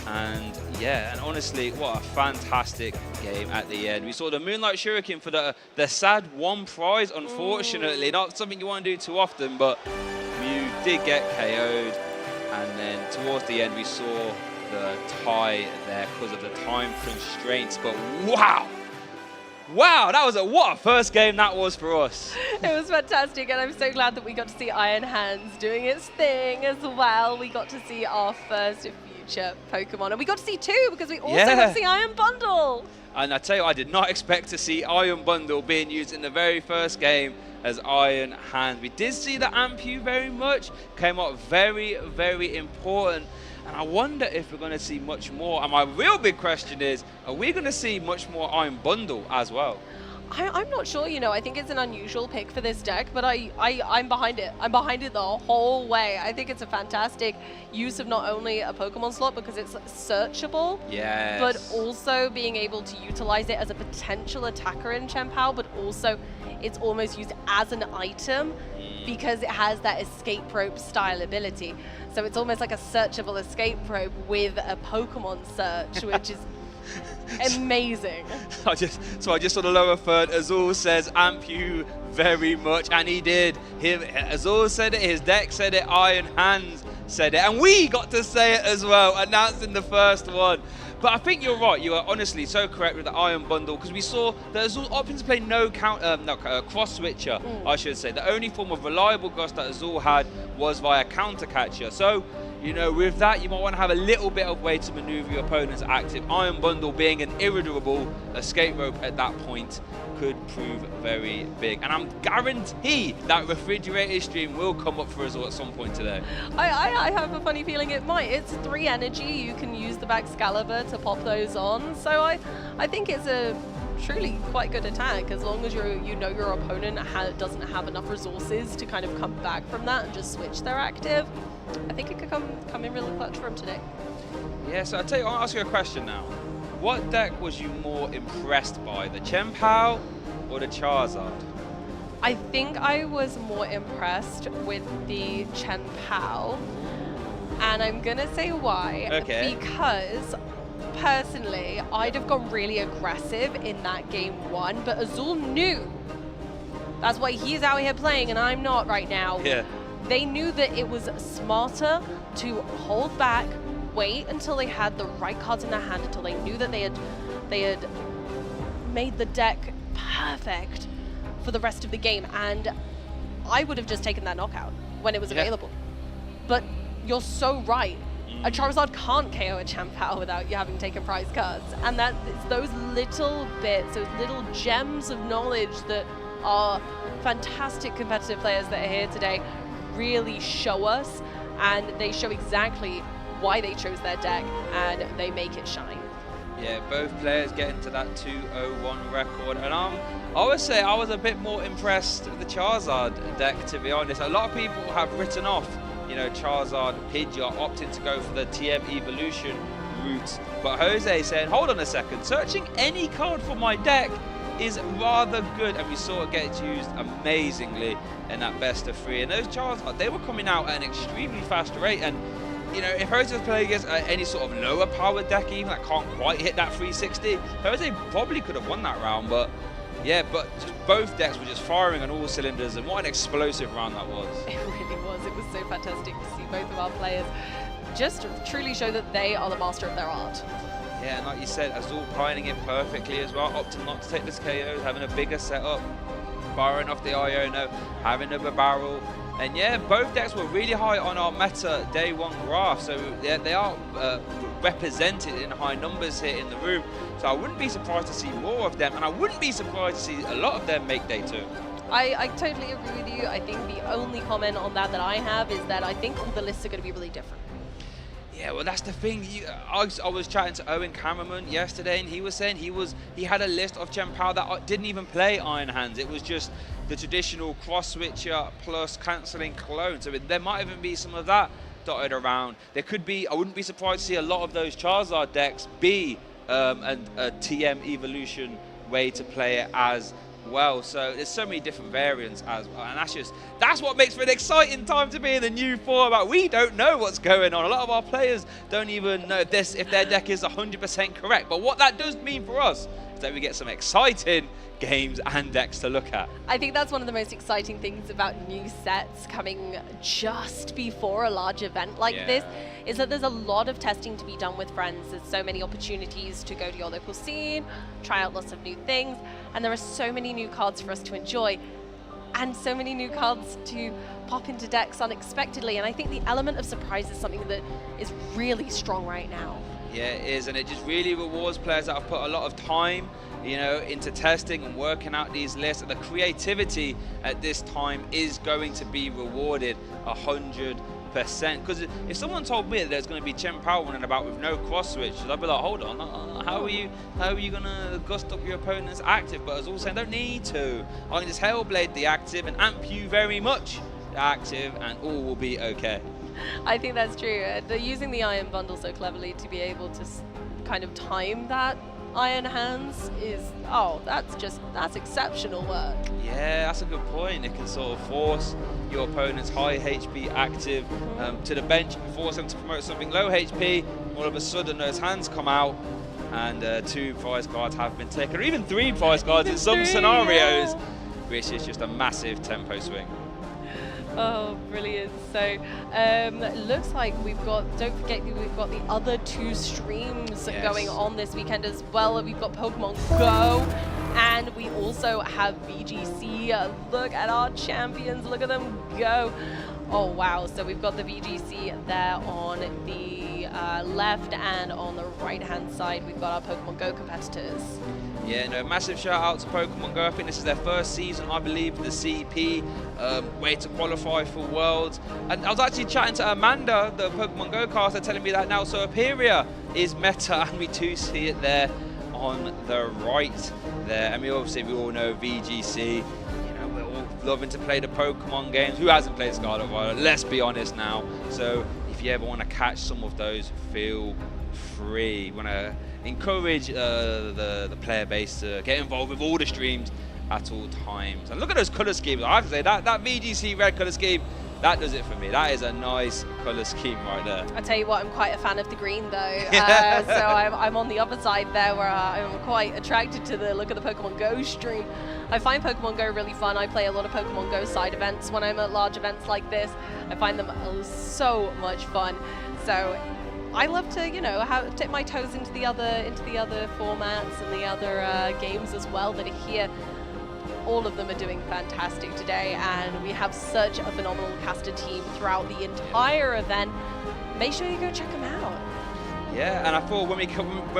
And yeah, and honestly, what a fantastic game at the end. We saw the Moonlight Shuriken for the sad one prize, unfortunately. Not something you want to do too often, but Mew did get KO'd. And then towards the end, we saw the tie there because of the time constraints. But wow! Wow, that was what a first game that was for us. It was fantastic, and I'm so glad that we got to see Iron Hands doing its thing as well. We got to see our first future Pokemon, and we got to see two because we also got to see Iron Bundle. And I tell you, I did not expect to see Iron Bundle being used in the very first game as Iron Hands. We did see the Ampu very much, came out very, very important. And I wonder if we're going to see much more. And my real big question is, are we going to see much more Iron Bundle as well? I'm not sure, you know. I think it's an unusual pick for this deck, but I'm behind it. I'm behind it the whole way. I think it's a fantastic use of not only a Pokemon slot because it's searchable, but also being able to utilize it as a potential attacker in Chien-Pao, but also it's almost used as an item because it has that escape rope style ability. So it's almost like a searchable escape rope with a Pokemon search, which is amazing. I just saw the lower third. Azul says Ampu very much, and he did. Azul said it, his deck said it, Iron Hands said it, and we got to say it as well, announcing the first one. But I think you're right. You are honestly so correct with the Iron Bundle because we saw that Azul opting to play cross switcher, I should say. The only form of reliable Gust that Azul had was via counter catcher. So, you know, with that, you might want to have a little bit of way to maneuver your opponent's active. Iron Bundle being an irredeemable escape rope at that point could prove very big. And I'm guaranteed that refrigerated stream will come up for Azul at some point today. I have a funny feeling it might. It's 3 energy. You can use the Baxcalibur to pop those on. So I think it's a truly quite good attack as long as you know your opponent doesn't have enough resources to kind of come back from that and just switch their active. I think it could come in really clutch for him today. Yeah, so I'll tell you, I'll ask you a question now. What deck was you more impressed by, the Chien-Pao or the Charizard? I think I was more impressed with the Chien-Pao, and I'm gonna say why. Okay. Because personally, I'd have gone really aggressive in that game 1, but Azul knew. That's why he's out here playing and I'm not right now. Yeah. They knew that it was smarter to hold back, wait until they had the right cards in their hand, until they knew that they had made the deck perfect for the rest of the game, and I would have just taken that knockout when it was available. But you're so right. A Charizard can't KO a Chien-Pao without you having taken prize cards, and that it's those little bits, those little gems of knowledge that our fantastic competitive players that are here today really show us, and they show exactly why they chose their deck, and they make it shine. Yeah, both players getting to that 2-0-1 record, and I would say I was a bit more impressed with the Charizard deck, to be honest. A lot of people have written off, you know, Charizard, Pidgeot, opting to go for the TM evolution route, but Jose saying, hold on a second, searching any card for my deck is rather good, and we saw it get used amazingly in that best of 3. And those Charizard, they were coming out at an extremely fast rate, and you know, if Jose was playing against any sort of lower powered deck even that can't quite hit that 360, Jose probably could have won that round. But yeah, but just both decks were just firing on all cylinders, and what an explosive round that was. It really was. It was so fantastic to see both of our players just truly show that they are the master of their art. Yeah, and like you said, Azul piling it perfectly as well, opting not to take this KO, having a bigger setup. borrowing off the Iono, having a barrel. And yeah, both decks were really high on our meta day one graph, so yeah, they are represented in high numbers here in the room. So I wouldn't be surprised to see more of them, and I wouldn't be surprised to see a lot of them make day two. I totally agree with you. I think the only comment on that I have is that I think all the lists are going to be really different. Yeah, well, that's the thing. I was chatting to Owen Cameraman yesterday, and he was saying he had a list of Chen Pao that didn't even play Iron Hands. It was just the traditional cross switcher plus cancelling clone. So there might even be some of that dotted around. There could be. I wouldn't be surprised to see a lot of those Charizard decks be a TM evolution way to play it as well. So there's so many different variants as well, and that's what makes for an exciting time to be in the new format. We don't know what's going on. A lot of our players don't even know if their deck is 100% correct, but what that does mean for us is that we get some exciting games and decks to look at. I think that's one of the most exciting things about new sets coming just before a large event like this, is that there's a lot of testing to be done with friends. There's so many opportunities to go to your local scene, try out lots of new things, and there are so many new cards for us to enjoy, and so many new cards to pop into decks unexpectedly. And I think the element of surprise is something that is really strong right now. Yeah, it is, and it just really rewards players that have put a lot of time, into testing and working out these lists. And the creativity at this time is going to be rewarded 100%. Because if someone told me that there's going to be Chen Pao running about with no cross switch, I'd be like, hold on, how are you going to gust up your opponent's active? But as all saying, don't need to. I can just Hellblade the active and amp you very much the active, and all will be okay. I think that's true. They're using the Iron Bundle so cleverly to be able to kind of time that Iron Hands that's exceptional work. Yeah, that's a good point. It can sort of force your opponent's high HP active to the bench, force them to promote something low HP. All of a sudden those hands come out, and 2 prize cards have been taken, or even 3 prize cards in some scenarios, which is just a massive tempo swing. Oh, brilliant. So, looks like don't forget we've got the other 2 streams going on this weekend as well. We've got Pokemon Go, and we also have VGC. Look at our champions, look at them go. Oh, wow. So we've got the VGC there on the left, and on the right-hand side, we've got our Pokemon Go competitors. Yeah, no, massive shout out to Pokemon Go. I think this is their first season, I believe, in the CP, way to qualify for Worlds. And I was actually chatting to Amanda, the Pokemon Go caster, telling me that now Superior is meta, and we do see it there on the right there. And we all know VGC. We're all loving to play the Pokemon games. Who hasn't played Scarlet Violet? Let's be honest now. So if you ever want to catch some of those, feel free. Want to encourage the player base to get involved with all the streams at all times. And look at those color schemes. I have to say that VGC red color scheme, that does it for me. That is a nice color scheme right there. I tell you what, I'm quite a fan of the green though. So I'm on the other side there, where I'm quite attracted to the look of the Pokemon Go stream. I find Pokemon Go really fun. I play a lot of Pokemon Go side events when I'm at large events like this. I find them so much fun. So I love to, dip my toes into the other formats and the other games as well that are here. All of them are doing fantastic today, and we have such a phenomenal caster team throughout the entire event. Make sure you go check them out. Yeah, and I thought when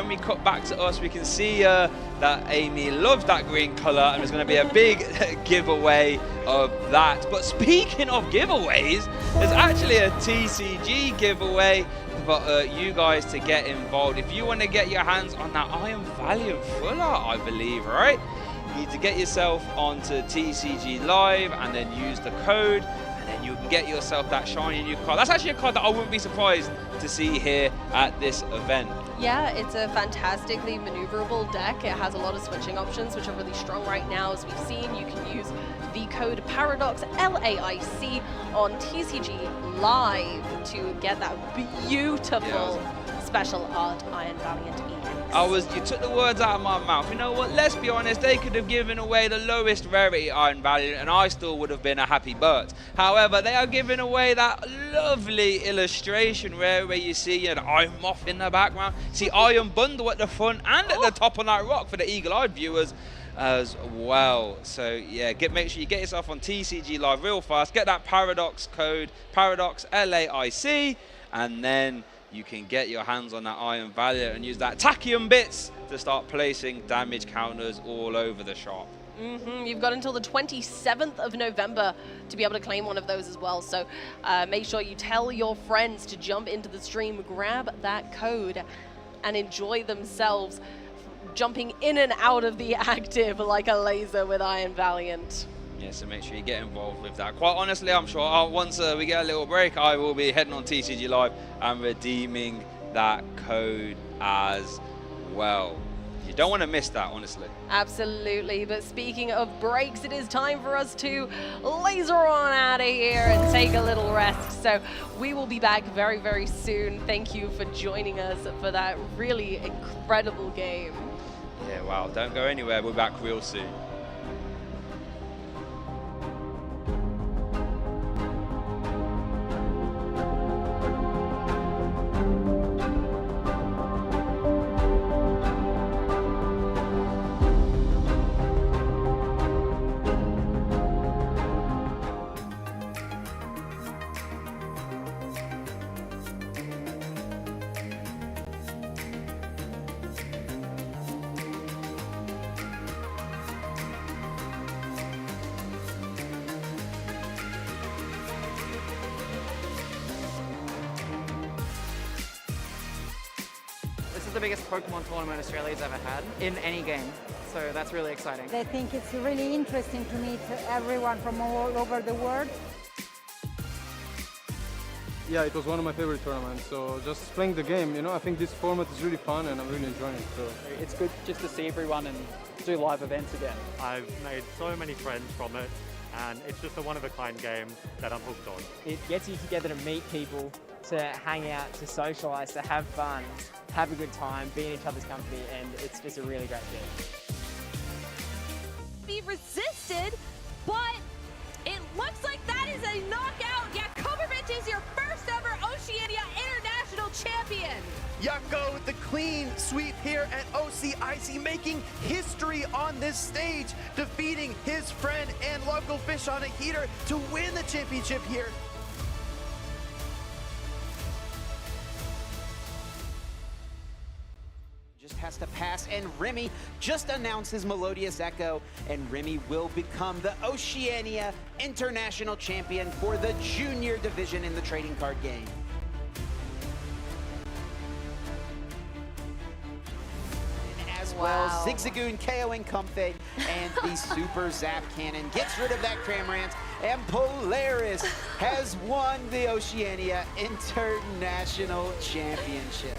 we cut back to us, we can see that Amy loves that green color, and there's going to be a big giveaway of that. But speaking of giveaways, there's actually a TCG giveaway for you guys to get involved. If you want to get your hands on that Iron Valiant Full Art, I believe, right? You need to get yourself onto TCG Live and then use the code, and then you can get yourself that shiny new card. That's actually a card that I wouldn't be surprised to see here at this event. Yeah, it's a fantastically maneuverable deck. It has a lot of switching options, which are really strong right now. As we've seen, you can use the code Paradox, LAIC, on TCG Live to get that beautiful special art Iron Valiant EX. You took the words out of my mouth. You know what, let's be honest, they could have given away the lowest rarity Iron Valiant and I still would have been a happy Bert. However, they are giving away that lovely illustration where you see the Iron Moth in the background, see Iron Bundle at the front and at the top on that rock for the eagle-eyed viewers. as well. So yeah, make sure you get yourself on TCG Live real fast. Get that Paradox code, Paradox LAIC, and then you can get your hands on that Iron Valiant and use that Tachyon bits to start placing damage counters all over the shop. You've got until the 27th of November to be able to claim one of those as well. So make sure you tell your friends to jump into the stream, grab that code, and enjoy themselves jumping in and out of the active like a laser with Iron Valiant. Yeah, so make sure you get involved with that. Quite honestly, I'm sure once we get a little break, I will be heading on TCG Live and redeeming that code as well. You don't want to miss that, honestly. Absolutely. But speaking of breaks, it is time for us to laser on out of here and take a little rest. So we will be back very, very soon. Thank you for joining us for that really incredible game. Yeah, wow. Don't go anywhere. We're back real soon. This is the biggest Pokemon tournament Australia's ever had in any game, so that's really exciting. I think it's really interesting to meet everyone from all over the world. Yeah, it was one of my favorite tournaments, so just playing the game, I think this format is really fun and I'm really enjoying it. So it's good just to see everyone and do live events again. I've made so many friends from it, and it's just a one-of-a-kind game that I'm hooked on. It gets you together to meet people, to hang out, to socialise, to have fun, have a good time, be in each other's company, and it's just a really great game. Be resisted, but it looks like that is a knockout. Yakovovich is your first ever Oceania International Champion. Yako with the clean sweep here at OCIC, making history on this stage, defeating his friend and local fish on a heater to win the championship here. Just has to pass, and Remy just announced his Melodious Echo, and Remy will become the Oceania International Champion for the junior division in the trading card game. As well, Zigzagoon KOing Comfey, and the Super Zap Cannon gets rid of that Cramorant, and Polaris has won the Oceania International Championship.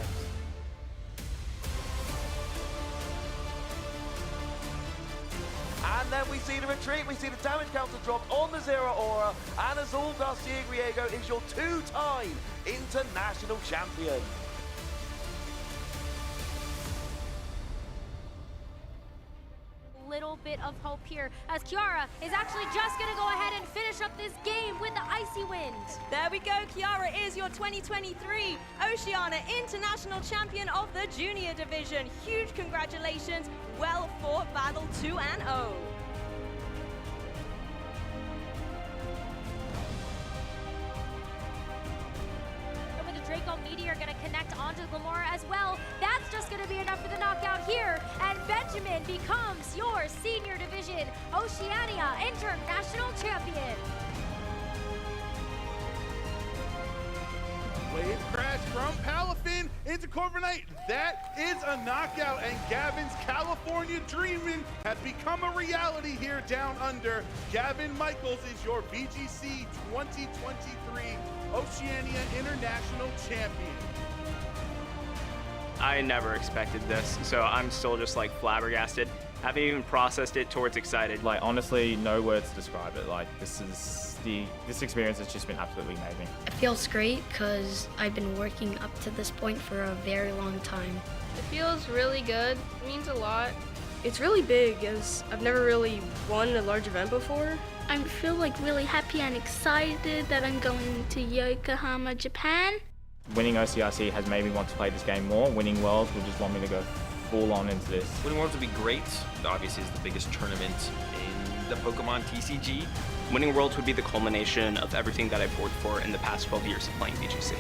And then we see the retreat, we see the damage counter drop on the Zero Aura, and Azul Garcia Griego is your two-time international champion. Little bit of hope here as Kiara is actually just going to go ahead and finish up this game with the Icy Wind. There we go. Kiara is your 2023 Oceania International Champion of the Junior Division. Huge congratulations. Well fought battle 2-0. Draco Meteor going to connect onto Glamora as well. That's just going to be enough for the knockout here. And Benjamin becomes your Senior Division Oceania International Champion. Wave crash from Palafin into Corviknight. That is a knockout, and Gavin's California Dreamin' has become a reality here down under. Gavin Michaels is your VGC 2023 Oceania International Champion. I never expected this, so I'm still just like flabbergasted. Haven't even processed it towards excited. Like honestly, no words to describe it. Like this experience has just been absolutely amazing. It feels great because I've been working up to this point for a very long time. It feels really good. It means a lot. It's really big as I've never really won a large event before. I feel like really happy and excited that I'm going to Yokohama, Japan. Winning OCIC has made me want to play this game more. Winning Worlds will just want me to go full on into this. Winning Worlds would be great. Obviously, it's the biggest tournament in the Pokemon TCG. Winning Worlds would be the culmination of everything that I've worked for in the past 12 years of playing VGC.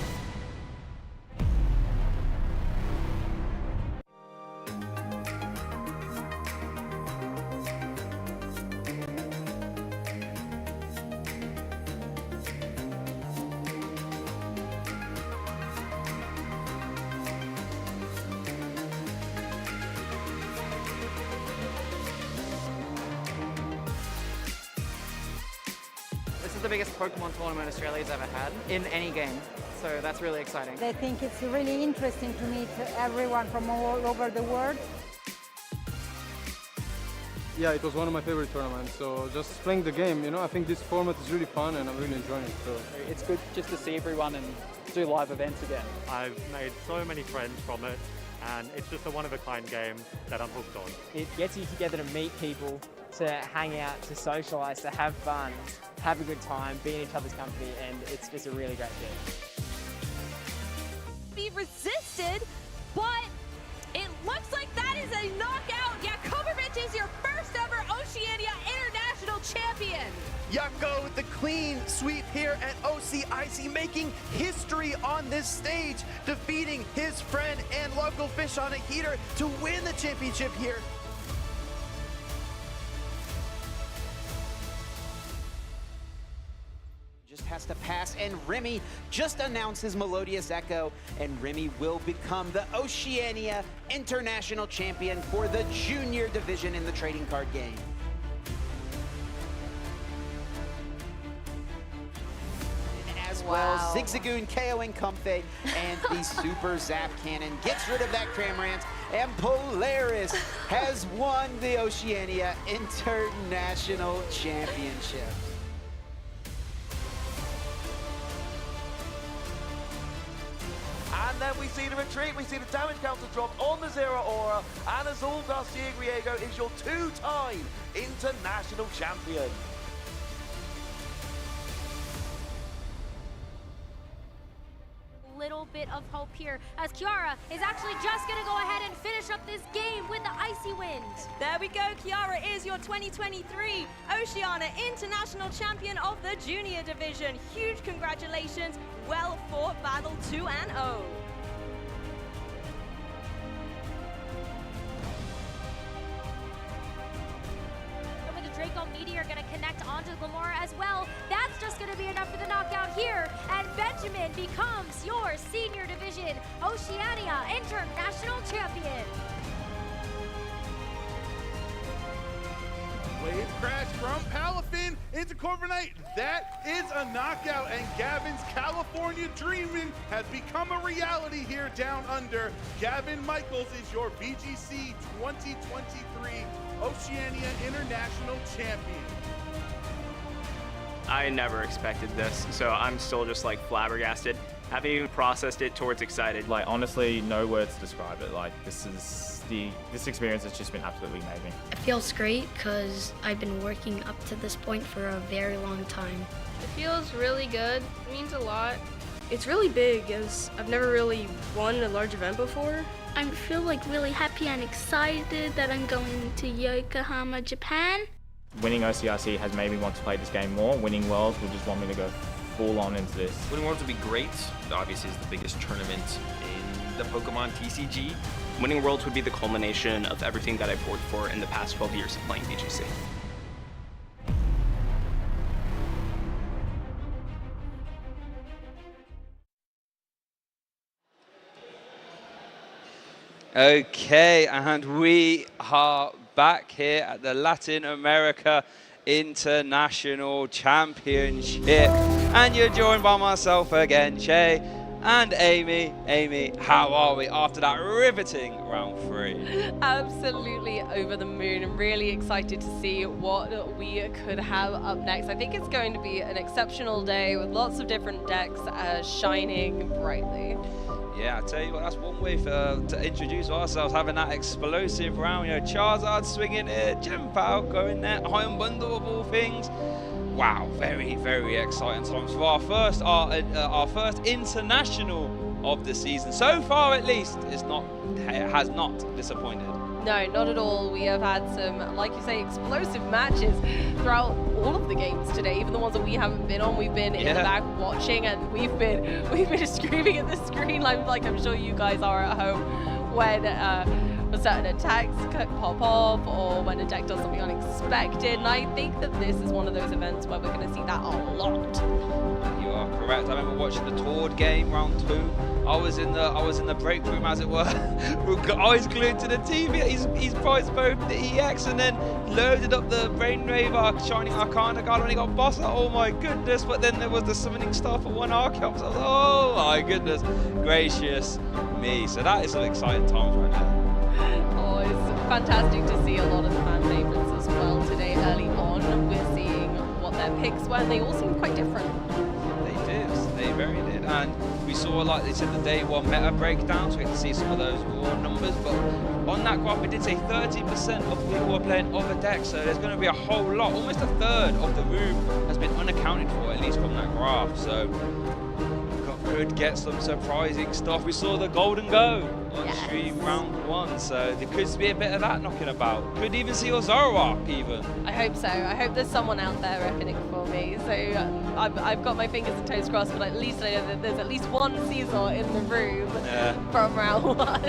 This is the biggest Pokemon tournament Australia's ever had in any game, so that's really exciting. I think it's really interesting to meet everyone from all over the world. Yeah, it was one of my favorite tournaments, so just playing the game, I think this format is really fun and I'm really enjoying it. So it's good just to see everyone and do live events again. I've made so many friends from it, and it's just a one-of-a-kind game that I'm hooked on. It gets you together to meet people, to hang out, to socialise, to have fun, have a good time, be in each other's company, and it's just a really great game. Be resisted, but it looks like that is a knockout. Yakovovich is your first ever Oceania International Champion. Yako with the clean sweep here at OCIC, making history on this stage, defeating his friend and local fish on a heater to win the championship here. Just has to pass, and Remy just announces Melodious Echo, and Remy will become the Oceania International Champion for the junior division in the trading card game. As well, Zigzagoon KOing Comfey, and the Super Zap Cannon gets rid of that Cramorant, and Polaris has won the Oceania International Championship. And then we see the retreat, we see the damage counter drop on the Zero Aura, and Azul Garcia Griego is your two-time international champion. Little bit of hope here as Kiara is actually just going to go ahead and finish up this game with the Icy Wind. There we go, Kiara is your 2023 Oceania International Champion of the Junior Division. Huge congratulations, well fought battle 2-0. Draco Meteor going to connect onto Glamora as well. That's just going to be enough for the knockout here. And Benjamin becomes your Senior Division Oceania International Champion. Wave crash from Palafin into Corviknight. That is a knockout, and Gavin's California Dreamin' has become a reality here down under. Gavin Michaels is your VGC 2023 Oceania International Champion. I never expected this, so I'm still just like flabbergasted. Haven't even processed it towards excited. Like, honestly, no words to describe it. Like, this experience has just been absolutely amazing. It feels great because I've been working up to this point for a very long time. It feels really good. It means a lot. It's really big as I've never really won a large event before. I feel like really happy and excited that I'm going to Yokohama, Japan. Winning OCIC has made me want to play this game more. Winning Worlds will just want me to go full on into this. Winning Worlds would be great. Obviously, it's the biggest tournament in the Pokemon TCG. Winning Worlds would be the culmination of everything that I've worked for in the past 12 years of playing VGC. Okay, and we are back here at the Latin America International Championship. And you're joined by myself again, Shay, and Amy. Amy, how are we after that riveting round 3? Absolutely over the moon. I'm really excited to see what we could have up next. I think it's going to be an exceptional day with lots of different decks shining brightly. Yeah, I tell you what, that's one way to introduce ourselves, having that explosive round. You know, Charizard swinging here, Genpao going there, Iron Bundle of all things. Wow, very, very exciting times for our first international of the season. So far, at least, it has not disappointed. No, not at all. We have had some, like you say, explosive matches throughout all of the games today. Even the ones that we haven't been on, we've been in the back watching, and we've been screaming at the screen like I'm sure you guys are at home when certain attacks pop off or when a deck does something unexpected. And I think that this is one of those events where we're going to see that a lot. You are correct. I remember watching the Tord game round 2. I was in the break room, as it were, with eyes glued to the TV. He's priced both the EX and then loaded up the Brainwave Shining Arcana card when he got boss. Oh my goodness! But then there was the summoning star for 1 Archeops. So I was like, oh my goodness gracious me! So that is some exciting times right now. Oh, it's fantastic to see a lot of the fan favorites as well today. Early on, we're seeing what their picks were, and they all seem quite different. They very did, and we saw, like they said, the day 1 meta breakdown, so we can see some of those raw numbers. But on that graph, we did say 30% of people were playing other decks, so there's going to be a whole lot, almost a third of the room has been unaccounted for, at least from that graph. So could get some surprising stuff. We saw the Golden Go on stream round 1, so there could be a bit of that knocking about. Could even see your Zoroark even. I hope so. I hope there's someone out there repping it for me. So I've got my fingers and toes crossed, but at least I know that there's at least one Caesar in the room from round 1.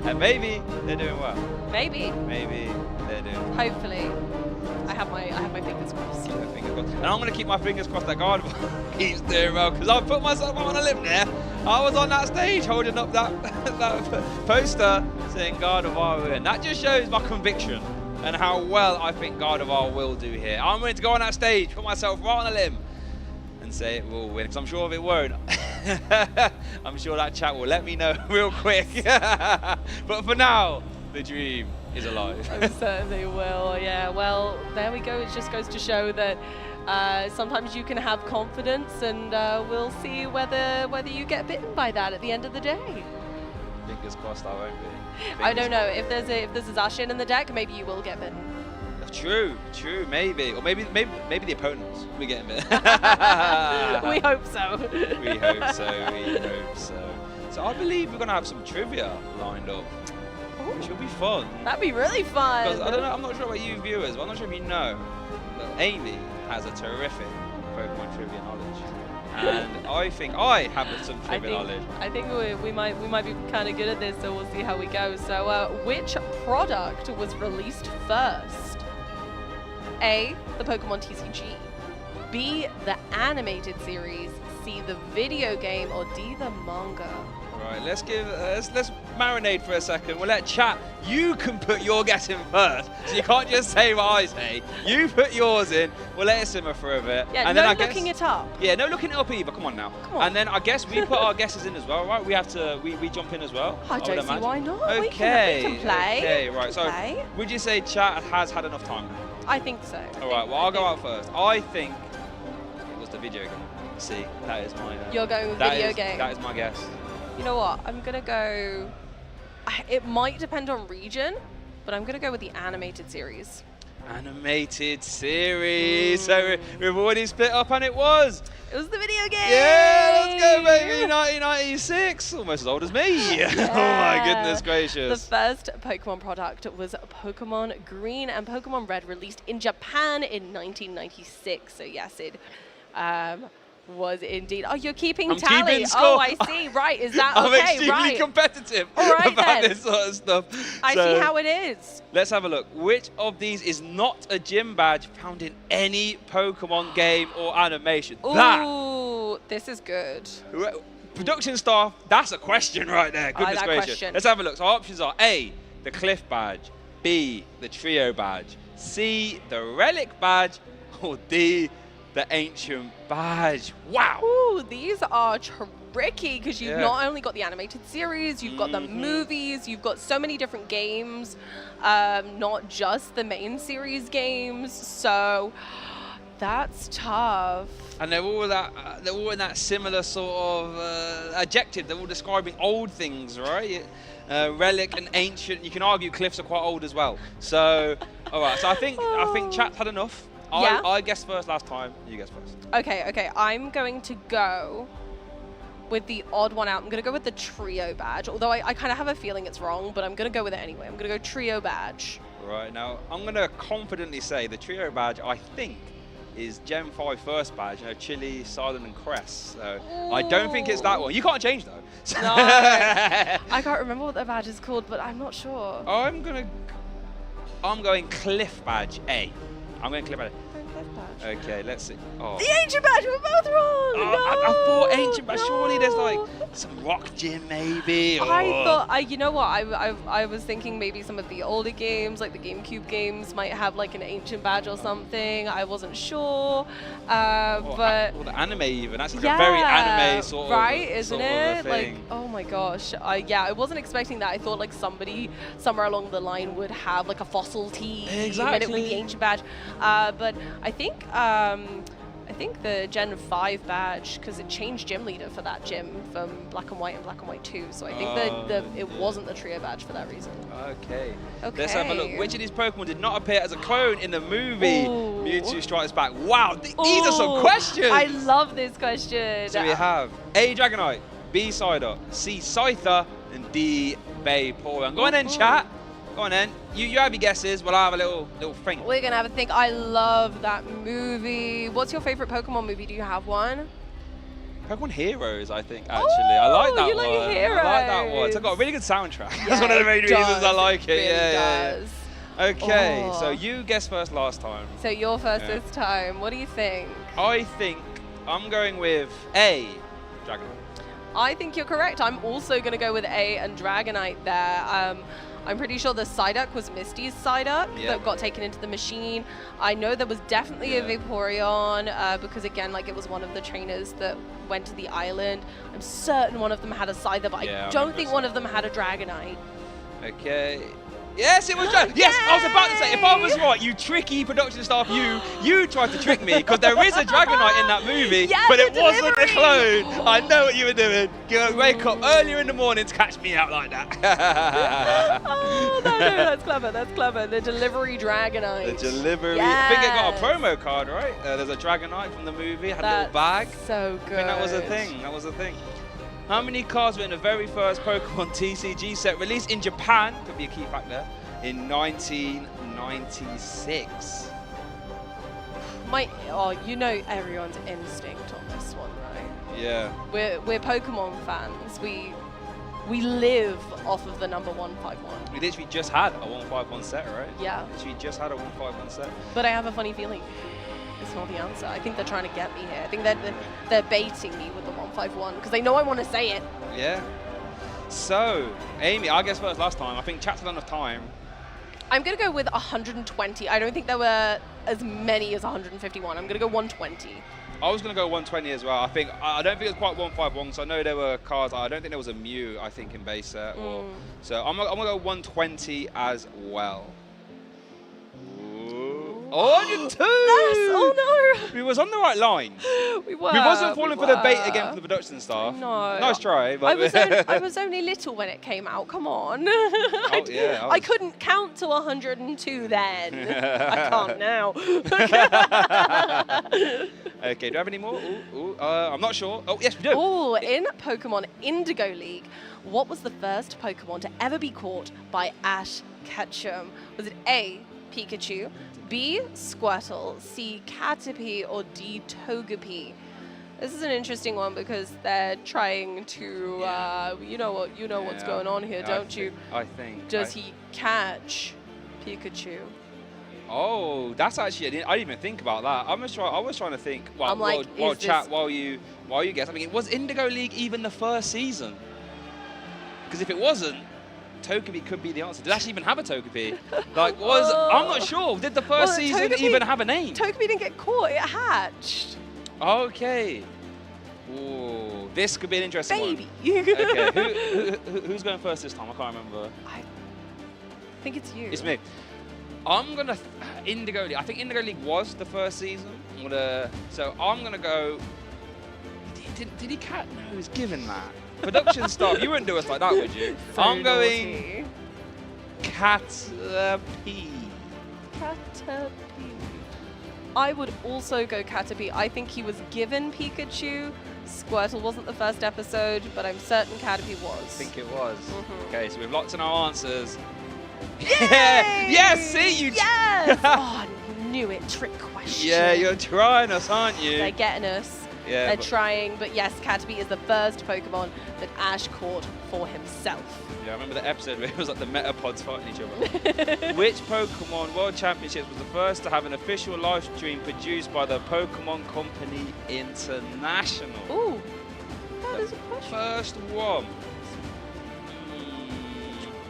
And maybe they're doing well. Maybe they're doing well. Hopefully. I have my fingers crossed. And I'm going to keep my fingers crossed that Gardevoir keeps doing well, because I put myself on a limb there. I was on that stage holding up that poster saying Gardevoir will win. That just shows my conviction and how well I think Gardevoir will do here. I'm going to go on that stage, put myself right on a limb and say it will win, because I'm sure if it won't, I'm sure that chat will let me know real quick. But for now, the dream is alive. I certainly will, yeah. Well, there we go. It just goes to show that sometimes you can have confidence, and we'll see whether you get bitten by that at the end of the day. Fingers crossed I won't be. I don't know. If there's a Zacian in the deck, maybe you will get bitten. True, maybe. Or maybe the opponents will be getting bitten. We hope so. We hope so. So I believe we're going to have some trivia lined up. Which will be fun. That'd be really fun. Because I don't know, I'm not sure about you viewers, but I'm not sure if you know, but Amy has a terrific Pokemon trivia knowledge. And I think I have some trivia knowledge. I think we might be kind of good at this, so we'll see how we go. So which product was released first? A, the Pokemon TCG. B, the animated series. C, the video game. Or D, the manga. Right, let's marinate for a second. We'll let chat. You can put your guess in first, so you can't just say what I say. You put yours in. We'll let it simmer for a bit. Yeah, and no then looking it up. Yeah, no looking it up either. Come on now. Come on. And then I guess we put our guesses in as well, right? We have to. We jump in as well. I don't see why not. Okay. We can play. Okay, right. So, would you say chat has had enough time? I think so. All right. Well, I'll go out first. I think it was the video game. See, that is my. You're going with video game. That is my guess. You know what? I'm going to go... It might depend on region, but I'm going to go with the animated series. Animated series. So we've already split up, and it was the video game. Yeah, let's go, baby. 1996. Almost as old as me. Yeah. Oh, my goodness gracious. The first Pokemon product was Pokemon Green and Pokemon Red, released in Japan in 1996. So, yes, it... was indeed. Oh, you're keeping tally. Keeping score. Oh, I see. Right. Is that okay? I'm extremely competitive about this sort of stuff. I see how it is. Let's have a look. Which of these is not a gym badge found in any Pokemon game or animation? Ooh, this is good. Production staff, that's a question right there. Goodness gracious. Question. Let's have a look. So our options are A, the Cliff badge, B, the Trio badge, C, the Relic badge, or D, the Ancient badge. Wow. Ooh, these are tricky because you've not only got the animated series, you've got the movies, you've got so many different games, not just the main series games. So that's tough. And they're all in that similar sort of adjective. They're all describing old things, right? Relic and Ancient. You can argue Cliffs are quite old as well. So, all right. So I think chat's had enough. I guessed first last time. You guessed first. Okay. I'm going to go with the odd one out. I'm going to go with the trio badge, although I kind of have a feeling it's wrong, but I'm going to go with it anyway. I'm going to go trio badge. Right, now I'm going to confidently say the trio badge, I think, is Gen 5 first badge, you know, Chili, Silent, and Crest. So I don't think it's that one. You can't change, though. No, I can't remember what the badge is called, but I'm not sure. I'm going Cliff badge A. I'm going Cliff badge. Okay, let's see. Oh. The ancient badge, we're both wrong. No, I thought ancient badge. Surely there's like some rock gym, maybe. Or... I thought, you know what? I was thinking maybe some of the older games, like the GameCube games, might have like an ancient badge or something. I wasn't sure, but or the anime even. That's like a very anime sort of right, isn't sort of it? a Like, thing. oh my gosh, yeah, I wasn't expecting that. I thought like somebody somewhere along the line would have like a fossil team, Exactly. and it would be the ancient badge. But I think the Gen 5 badge, because it changed gym leader for that gym from Black and White and Black and White 2, so I think it wasn't the trio badge for that reason. Okay. Let's have a look. Which of these Pokemon did not appear as a clone in the movie Ooh. Mewtwo Strikes Back? Wow, these are some questions. I love this question. So we have A, Dragonite, B, Psyduck, C, Scyther, and D, Vaporeon. Go on then, chat. Go on then. You have your guesses, but I'll have a little think. We're going to have a think. I love that movie. What's your favorite Pokemon movie? Do you have one? Pokemon Heroes, I think, actually. I like that you one. like Heroes. I like that one. It's got a really good soundtrack. Yeah, That's one of the main reasons does. I like it. Really does. Yeah. Okay, Oh. so you guessed first last time. So you're first this time. What do you think? I think I'm going with A, Dragonite. I think you're correct. I'm also going to go with A and Dragonite there. I'm pretty sure the Psyduck was Misty's Psyduck that got taken into the machine. I know there was definitely a Vaporeon because, again, like it was one of the trainers that went to the island. I'm certain one of them had a Scyther, but I don't think one of them had a Dragonite. Okay. Yes, it was Dragonite. Yes, I was about to say, if I was right, you tricky production staff, you tried to trick me because there is a Dragonite in that movie, but it wasn't a clone. I know what you were doing. You wake up earlier in the morning to catch me out like that. Oh, no, that's clever. That's clever. The delivery Dragonite. The delivery. Yes. I think it got a promo card, right? There's a Dragonite from the movie. Had a little bag. So good. I think that was a thing. That was a thing. How many cards were in the very first Pokemon TCG set released in Japan? Could be a key fact there. In 1996. You know everyone's instinct on this one, right? Yeah. We're Pokemon fans. We live off of the number 151. We literally just had a 151 set, right? Yeah. Literally just had a 151 set. But I have a funny feeling it's not the answer. I think they're trying to get me here. I think they're baiting me with the 151 because they know I want to say it. Yeah. So, Amy, I guess first last time. I think chat's had enough time. I'm going to go with 120. I don't think there were as many as 151. I'm going to go 120. I was going to go 120 as well. I don't think it was quite 151, so I know there were cards. I don't think there was a Mew, I think, in base set. So I'm going to go 120 as well. Oh, 102! Oh no! We was on the right line. We were. We wasn't falling for the bait again for the production staff. No. Nice try. But I was only little when it came out. Come on. I couldn't count to 102 then. I can't now. Okay, do you have any more? I'm not sure. Oh, yes, we do. Oh, in Pokemon Indigo League, what was the first Pokemon to ever be caught by Ash Ketchum? Was it A, Pikachu, B, Squirtle, C, Caterpie, or D, Togepi? This is an interesting one because they're trying to, you know what's going on here, don't you? I think. Does he catch Pikachu? Oh, that's actually, I didn't even think about that. I was trying to think, while you guess. I mean, was Indigo League even the first season? Because if it wasn't, Togepi could be the answer. Did it actually even have a Togepi? I'm not sure. Did the first season even have a name? Togepi didn't get caught, it hatched. Okay. Ooh, this could be an interesting one. Okay, who's going first this time? I can't remember. I think it's you. It's me. I'm gonna Indigo League. I think Indigo League was the first season. So I'm gonna go. Did he cat? No, he was given that. Production staff, you wouldn't do us like that, would you? So I'm going naughty. Caterpie. Caterpie. I would also go Caterpie. I think he was given Pikachu. Squirtle wasn't the first episode, but I'm certain Caterpie was. I think it was. Okay, so we've locked in our answers. Yay! Yes, see you. Yes! Oh, I knew it. Trick question. Yeah, you're trying us, aren't you? They're getting us. Yeah, They're trying, but yes, Caterpie is the first Pokemon that Ash caught for himself. Yeah, I remember the episode where it was like the Metapods fighting each other. Which Pokemon World Championships was the first to have an official live stream produced by the Pokemon Company International? Ooh, that is a question. First one.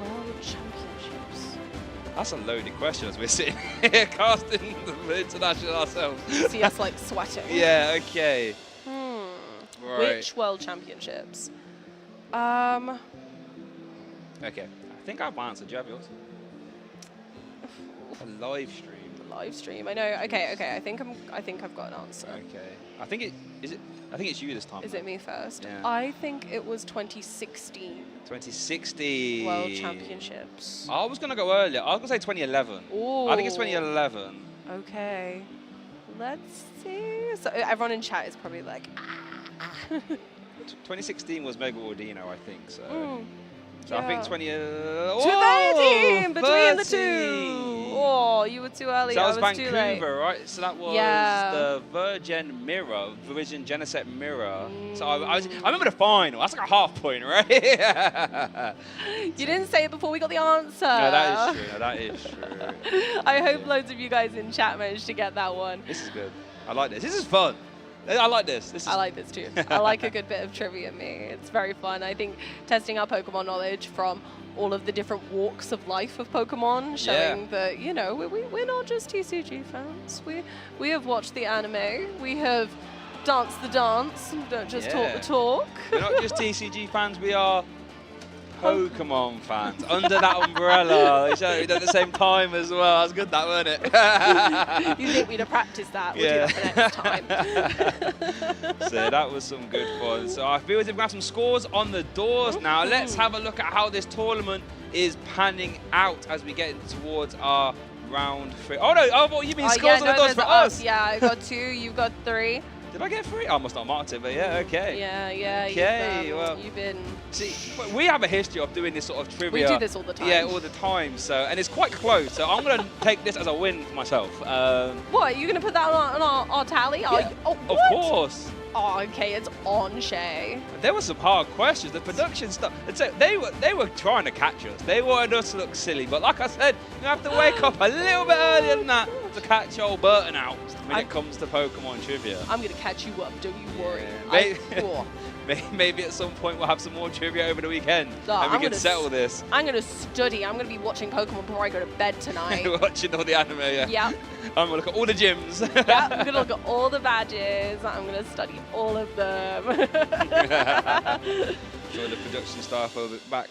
World Championships. That's a loaded question as we're sitting here casting the international ourselves. See us like sweating. Yeah, okay. Right. Which World Championships? Okay, I think I've answered. Do you have yours? A live stream. Live stream. I know. Okay. I think I've got an answer. Okay. I think it's you this time. Is it me first? Yeah. I think it was 2016. 2016. World Championships. I was gonna go earlier. I was gonna say 2011. Ooh. I think it's 2011. Okay. Let's see. So everyone in chat is probably like. 2016 was Mega Ordino, I think. So. So yeah. I think 2013 between the two. Oh, you were too early. So that was Vancouver, too late. Right? So that was the Virgin Geneset Mirror. So I remember the final. That's like a half point, right? You didn't say it before we got the answer. No, that is true. No, that is true. I hope loads of you guys in chat managed to get that one. This is good. I like this. This is fun. I like this. I like this too. I like a good bit of trivia, me. It's very fun. I think testing our Pokemon knowledge from all of the different walks of life of Pokemon, showing that, you know, we're not just TCG fans. We have watched the anime. We have danced the dance. Don't just talk the talk. We're not just TCG fans. We are Pokemon fans under that umbrella. It's at the same time as well. That's good, that, wasn't it? You think we'd have practiced that? We'll do that for next time. So that was some good fun. So I feel as if we have some scores on the doors now. Let's have a look at how this tournament is panning out as we get towards our round 3. Oh no! Oh, what you mean scores on the doors for us? Yeah, I got 2. You've got 3. Did I get 3? I must not marked it, but yeah, okay. Yeah. Okay, well, you've been. See, we have a history of doing this sort of trivia. We do this all the time. Yeah, all the time. So, and it's quite close. So I'm gonna take this as a win for myself. What? Are you gonna put that on our tally? Yeah, of course. Oh, okay, it's on, Shay. There were some hard questions. The production stuff. They were trying to catch us. They wanted us to look silly, but like I said, you have to wake up a little bit earlier than that to catch old Burton out when it comes to Pokemon trivia. I'm gonna catch you up. Don't you worry. Maybe at some point we'll have some more trivia over the weekend and we can settle this. I'm gonna study. I'm gonna be watching Pokemon before I go to bed tonight. Watching all the anime, yeah. Yeah. I'm gonna look at all the gyms. Yeah, I'm gonna look at all the badges. I'm gonna study all of them. Sure, the production staff are back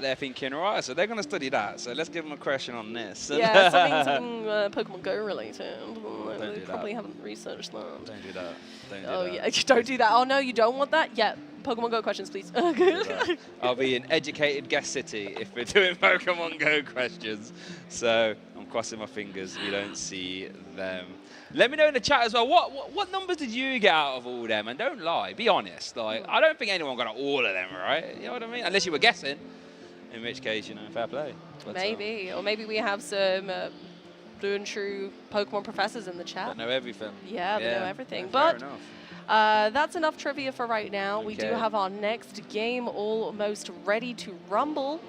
there thinking, right, so they're gonna study that. So let's give them a question on this. Yeah, something Pokemon Go related. They probably haven't researched that. Don't do that. Don't do that. Oh no, you don't want that? Yeah. Pokemon Go questions, please. I'll be in educated guest city if we're doing Pokemon Go questions. So I'm crossing my fingers we don't see them. Let me know in the chat as well, what numbers did you get out of all them? And don't lie, be honest. Like, I don't think anyone got all of them, right? You know what I mean? Unless you were guessing, in which case, you know, fair play. But, maybe, or maybe we have some blue and true Pokemon professors in the chat. That know everything. Yeah, they know everything. Fair but enough. that's enough trivia for right now. Okay. We do have our next game almost ready to rumble.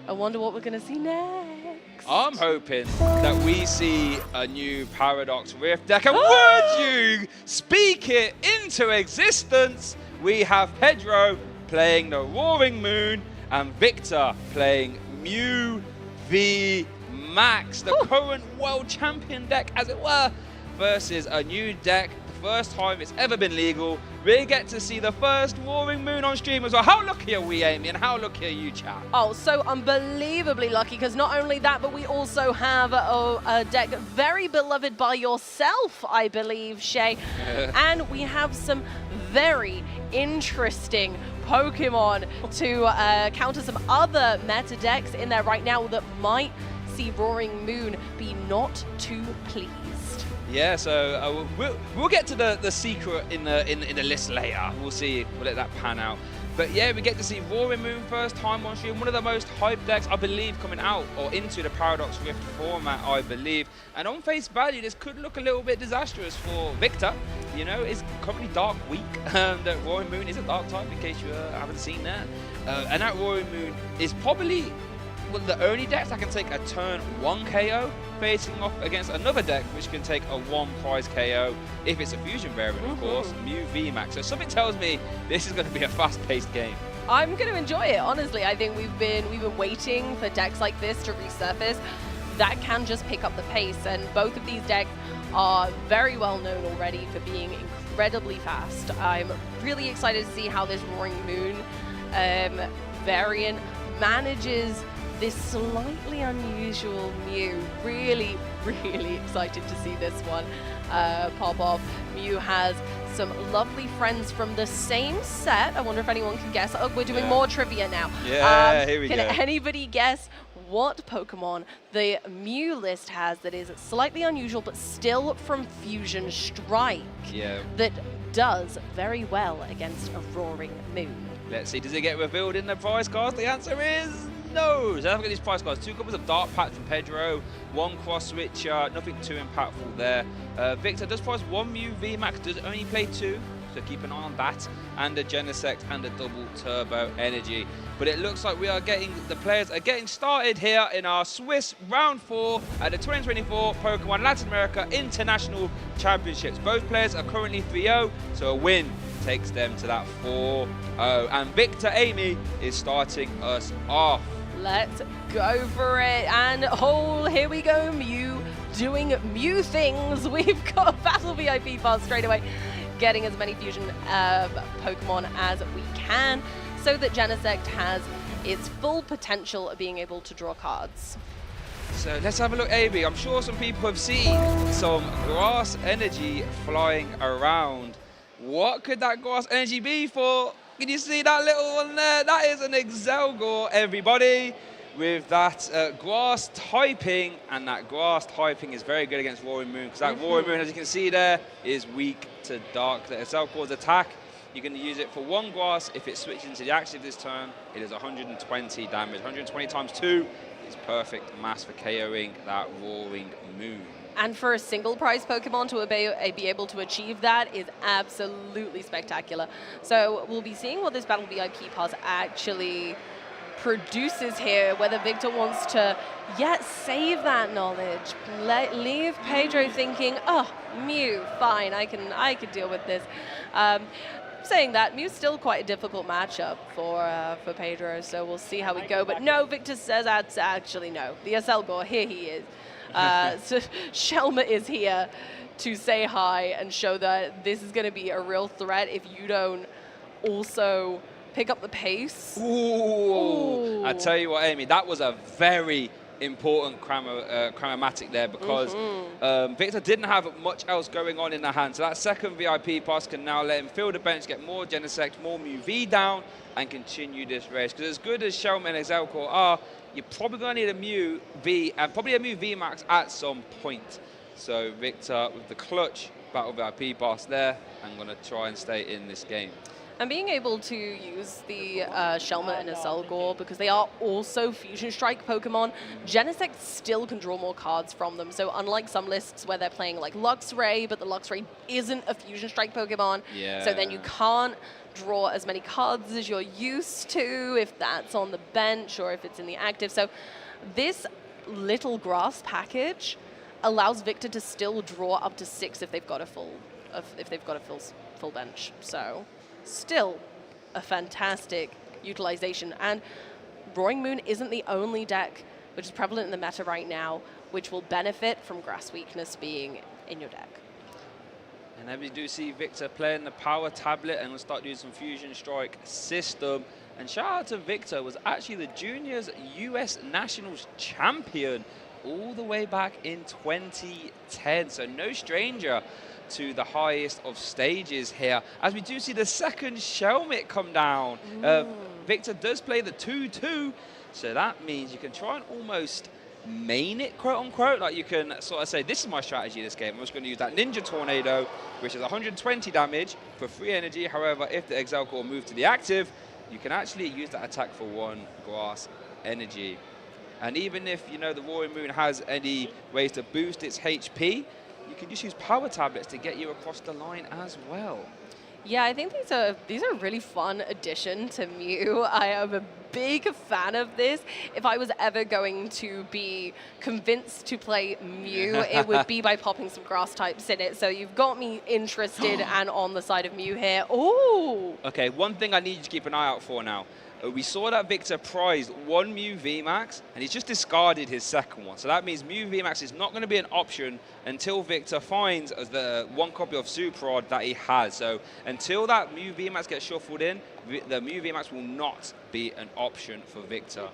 I wonder what we're going to see next. I'm hoping that we see a new Paradox Rift deck. And would you speak it into existence? We have Pedro playing the Roaring Moon and Victor playing Mew v Max, the current world champion deck, as it were, versus a new deck. First time it's ever been legal. We get to see the first Roaring Moon on stream as well. How lucky are we, Amy, and how lucky are you, chat? Oh, so unbelievably lucky, because not only that, but we also have a deck very beloved by yourself, I believe, Shay. And we have some very interesting Pokemon to counter some other meta decks in there right now that might see Roaring Moon be not too pleased. Yeah, so we'll get to the secret in the list later. We'll see. We'll let that pan out. But yeah, we get to see Roaring Moon first time on stream. One of the most hyped decks, I believe, coming out or into the Paradox Rift format, I believe. And on face value, this could look a little bit disastrous for Victor. You know, it's currently Dark Week. That Roaring Moon is a Dark type, in case you haven't seen that. And that Roaring Moon is probably one of the only decks that can take a turn 1 KO, facing off against another deck which can take a 1 prize KO if it's a fusion variant, of course, Mew VMAX. So something tells me this is going to be a fast-paced game. I'm going to enjoy it, honestly. I think we've been waiting for decks like this to resurface that can just pick up the pace, and both of these decks are very well known already for being incredibly fast. I'm really excited to see how this Roaring Moon variant manages this slightly unusual Mew. Really, really excited to see this one pop off. Mew has some lovely friends from the same set. I wonder if anyone can guess. Oh, we're doing more trivia now. Yeah, here we go. Can anybody guess what Pokemon the Mew list has that is slightly unusual but still from Fusion Strike? Yeah. That does very well against a Roaring Moon. Let's see, does it get revealed in the prize cards? The answer is no. So have a look at these prize cards. 2 copies of Dark Patch from Pedro, 1 cross switcher, nothing too impactful there. Victor does prize 1 Mew VMAX, does only play 2, so keep an eye on that, and a Genesect and a double turbo energy. But it looks like the players are getting started here in our Swiss round 4 at the 2024 Pokemon Latin America International Championships. Both players are currently 3-0, so a win takes them to that 4-0. And Victor Amy is starting us off. Let's go for it. And here we go, Mew doing Mew things. We've got a Battle VIP pass straight away, getting as many fusion Pokemon as we can so that Genesect has its full potential of being able to draw cards. So let's have a look, Amy. I'm sure some people have seen some grass energy flying around. What could that grass energy be for? Can you see that little one there? That is an Excelgor, everybody, with that grass typing, and that grass typing is very good against Roaring Moon, because that Roaring Moon, as you can see there, is weak to dark. The Excelgor's attack, you can use it for 1 grass. If it switches into the active this turn, it is 120 damage. 120 times 2 is perfect mass for KOing that Roaring Moon. And for a single prize Pokemon to be able to achieve that is absolutely spectacular. So we'll be seeing what this Battle VIP pass actually produces here, whether Victor wants to save that knowledge, leave Pedro thinking, oh, Mew, fine, I can deal with this. Saying that, Mew's still quite a difficult matchup for Pedro, so we'll see how we go. But no, Victor says that's actually no. The Excelgor, here he is. So Shelma is here to say hi and show that this is going to be a real threat if you don't also pick up the pace. Ooh. I tell you what, Amy, that was a very important chromatic there, because Victor didn't have much else going on in the hand. So that second VIP pass can now let him fill the bench, get more Genesect, more Mew V down, and continue this race. Because as good as Shelma and Excelgor are, you're probably going to need a Mew V, and probably a Mew VMAX at some point. So Victor with the clutch Battle VIP pass there, I'm going to try and stay in this game. And being able to use the Shelma and Excelgor, because they are also Fusion Strike Pokemon, Genesect still can draw more cards from them. So unlike some lists where they're playing like Luxray, but the Luxray isn't a Fusion Strike Pokemon, so then you can't draw as many cards as you're used to if that's on the bench or if it's in the active. So this little grass package allows Victor to still draw up to 6 if they've got a full bench. So still a fantastic utilization. And Roaring Moon isn't the only deck which is prevalent in the meta right now which will benefit from grass weakness being in your deck. And then we do see Victor playing the power tablet and we'll start doing some Fusion Strike system. And shout out to Victor, was actually the Juniors US Nationals champion all the way back in 2010. So no stranger to the highest of stages here. As we do see the second Shelmet come down. Victor does play the 2-2. So that means you can try and almost main it, quote unquote. Like you can sort of say, this is my strategy this game. I'm just going to use that Ninja Tornado, which is 120 damage for 3 energy. However, if the Excelcore move to the active, you can actually use that attack for 1 grass energy. And even if, you know, the Roaring Moon has any ways to boost its HP, you can just use power tablets to get you across the line as well. Yeah, I think these are a really fun addition to Mew. I am a big fan of this. If I was ever going to be convinced to play Mew, it would be by popping some grass types in it. So you've got me interested and on the side of Mew here. Ooh! Okay, one thing I need you to keep an eye out for now. We saw that Victor prized 1 Mew VMAX, and he's just discarded his second one. So that means Mew VMAX is not going to be an option until Victor finds the 1 copy of Super Rod that he has. So until that Mew VMAX gets shuffled in, the Mew VMAX will not be an option for Victor.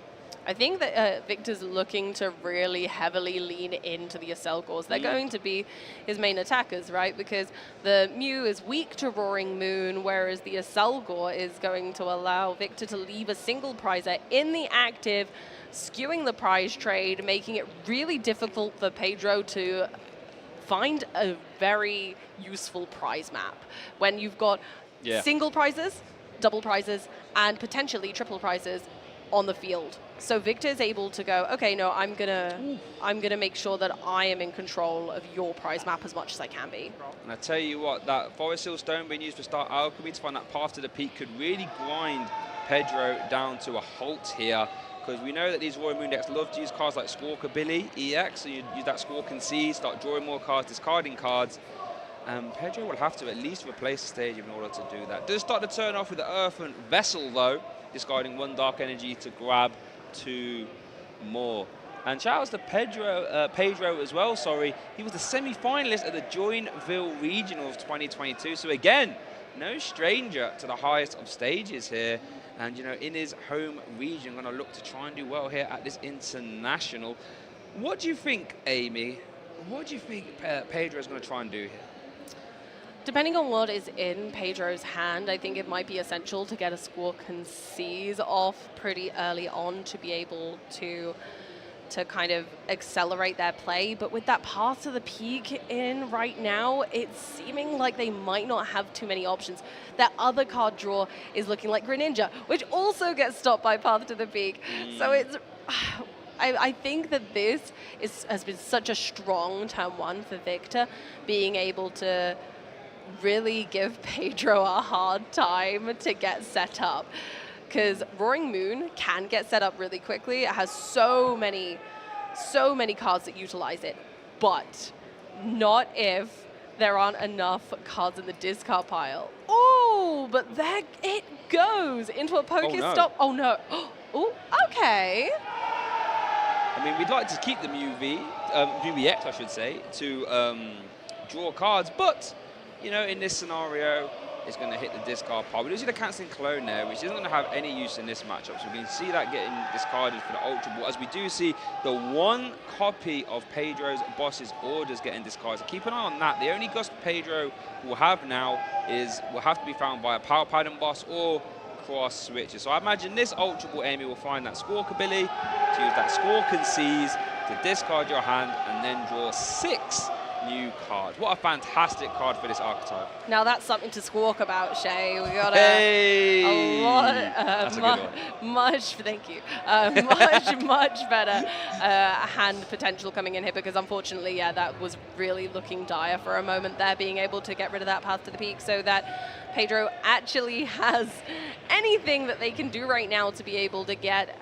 I think that Victor's looking to really heavily lean into the Accelcores. They're going to be his main attackers, right? Because the Mew is weak to Roaring Moon, whereas the Accelcore is going to allow Victor to leave a single prizer in the active, skewing the prize trade, making it really difficult for Pedro to find a very useful prize map. When you've got single prizes, double prizes, and potentially triple prizes on the field. So Victor's able to go, okay, no, I'm gonna make sure that I am in control of your prize map as much as I can be. And I tell you what, that Forest Hill Stone being used for Star Alchemy to find that path to the peak could really grind Pedro down to a halt here, because we know that these Royal Moon decks love to use cards like Squawkabilly, EX, so you use that Squawk and Seize, start drawing more cards, discarding cards. Pedro will have to at least replace the stadium in order to do that. Does start the turn off with the Earthen Vessel though, discarding 1 Dark Energy to grab 2 more. And shout outs to Pedro as well, sorry. He was the semi-finalist at the Joinville Regionals 2022. So again, no stranger to the highest of stages here. And, you know, in his home region, going to look to try and do well here at this International. What do you think, Amy? What do you think Pedro is going to try and do here? Depending on what is in Pedro's hand, I think it might be essential to get a Squawk and Seize off pretty early on to be able to kind of accelerate their play. But with that path to the peak in right now, it's seeming like they might not have too many options. That other card draw is looking like Greninja, which also gets stopped by path to the peak. So it's... I think that this has been such a strong turn 1 for Victor, being able to really give Pedro a hard time to get set up, because Roaring Moon can get set up really quickly. It has so many cards that utilize it, but not if there aren't enough cards in the discard pile. Oh, but there it goes into a Pokestop. Oh no. Oh, okay. I mean, we'd like to keep the VX, I should say, to draw cards, but you know, in this scenario, it's going to hit the discard pile. We do see the Canceling Clone there, which isn't going to have any use in this matchup. So we can see that getting discarded for the Ultra Ball, as we do see the 1 copy of Pedro's Boss's Orders getting discarded. So keep an eye on that. The only Gust Pedro will have now will have to be found by a Power Pattern Boss or cross switches. So I imagine this Ultra Ball, Amy, will find that Squawkabilly to use that Squawk and Seize to discard your hand and then draw 6 new cards. What a fantastic card for this archetype. Now that's something to squawk about, Shay. We got a lot, that's a good one. much better hand potential coming in here, because unfortunately, yeah, that was really looking dire for a moment there, being able to get rid of that path to the peak, so that Pedro actually has anything that they can do right now to be able to get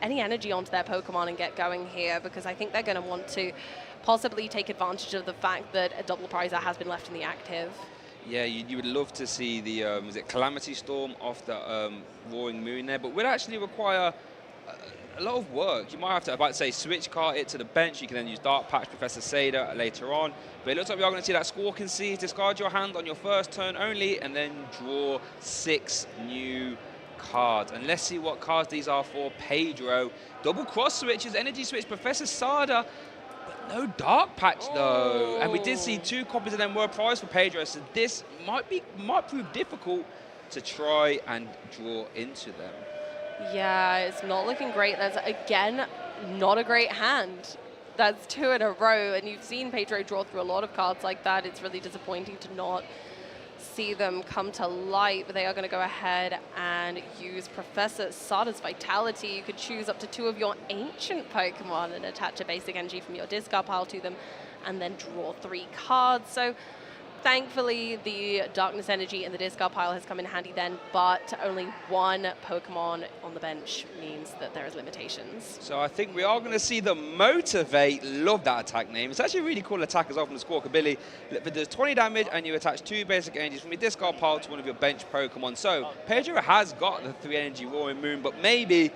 any energy onto their Pokemon and get going here, because I think they're going to want to possibly take advantage of the fact that a double prizer has been left in the active. Yeah, you would love to see the is it Calamity Storm off the Roaring Moon there, but would actually require a lot of work. You might have to, about to say, switch cart it to the bench. You can then use Dark Patch, Professor Sada later on. But it looks like we are going to see that Squawk and Seize, discard your hand on your first turn only, and then draw 6 new cards. And let's see what cards these are for Pedro. Double cross switches, energy switch, Professor Sada. No Dark Patch though, and we did see 2 copies of them were prized for Pedro, so this might prove difficult to try and draw into them. Yeah, it's not looking great. There's again not a great hand. That's 2 in a row, and you've seen Pedro draw through a lot of cards like that. It's really disappointing to not see them come to light, but they are going to go ahead and use Professor Sada's Vitality. You could choose up to 2 of your ancient Pokemon and attach a basic energy from your discard pile to them, and then draw 3 cards. So thankfully, the Darkness Energy in the discard pile has come in handy then, but only 1 Pokemon on the bench means that there is limitations. So I think we are going to see the Motivate. Love that attack name. It's actually a really cool attack as well from the Squawkabilly. It does 20 damage, and you attach 2 basic energies from your discard pile to one of your bench Pokemon. So Pedro has got the 3 energy Roaring Moon, but maybe,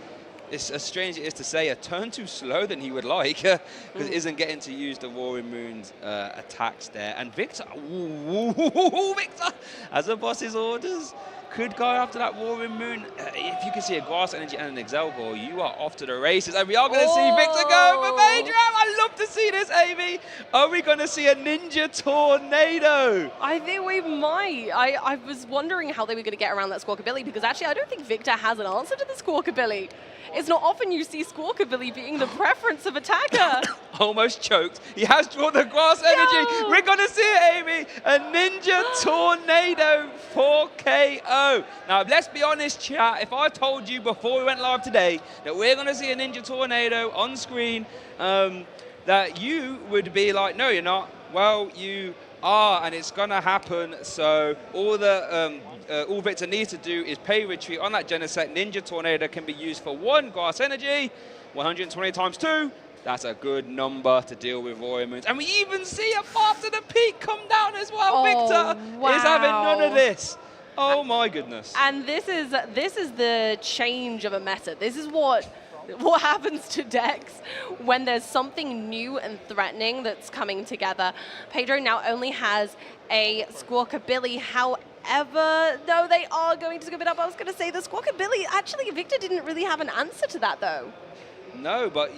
it's as strange as it is to say, a turn too slow than he would like, because it isn't getting to use the Roaring Moon's attacks there. And Victor, Victor, as a boss's orders, could go after that Roaring Moon. If you can see a Grass Energy and an Excelgor, you are off to the races. And we are going to see Victor go for Pedro. I love to see this, Amy. Are we going to see a Ninja Tornado? I think we might. I was wondering how they were going to get around that Squawkabilly, because actually I don't think Victor has an answer to the Squawkabilly. It's not often you see Squawkabilly being the preference of attacker. Almost choked. He has drawn the Grass Energy. We're going to see it, Amy. A Ninja Tornado 4KO. Now, let's be honest, chat. If I told you before we went live today that we're going to see a Ninja Tornado on screen, that you would be like, no, you're not. Well, you are, and it's going to happen. So all Victor needs to do is pay retreat on that Genesect. Ninja Tornado can be used for 1 Grass Energy, 120 times 2. That's a good number to deal with Roaring Moons. And we even see a Path to the Peak come down as well. Victor is having none of this. Oh my goodness. And this is the change of a meta. This is what happens to decks when there's something new and threatening that's coming together. Pedro now only has a Squawkabilly. However, though they are going to scoop it up, I was going to say the Squawkabilly, actually Victor didn't really have an answer to that though. No, but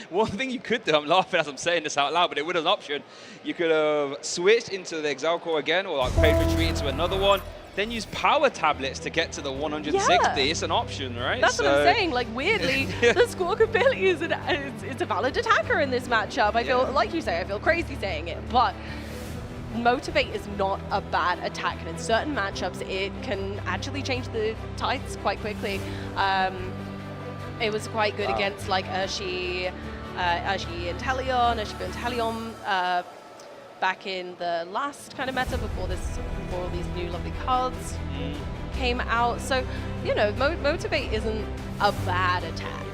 one thing you could do, I'm laughing as I'm saying this out loud, but it would have an option. You could have switched into the Excelgor again, or like paid retreat into another one, then use power tablets to get to the 160. Yeah. It's an option, right? That's what I'm saying. Like, weirdly, the Squawkabilly is it's a valid attacker in this matchup. I feel, like you say, I feel crazy saying it, but Motivate is not a bad attack, and in certain matchups, it can actually change the tides quite quickly. It was quite good against like Urshi Inteleon, Urshifu Inteleon, back in the last kind of meta before all these new lovely cards came out. So, you know, Motivate isn't a bad attack.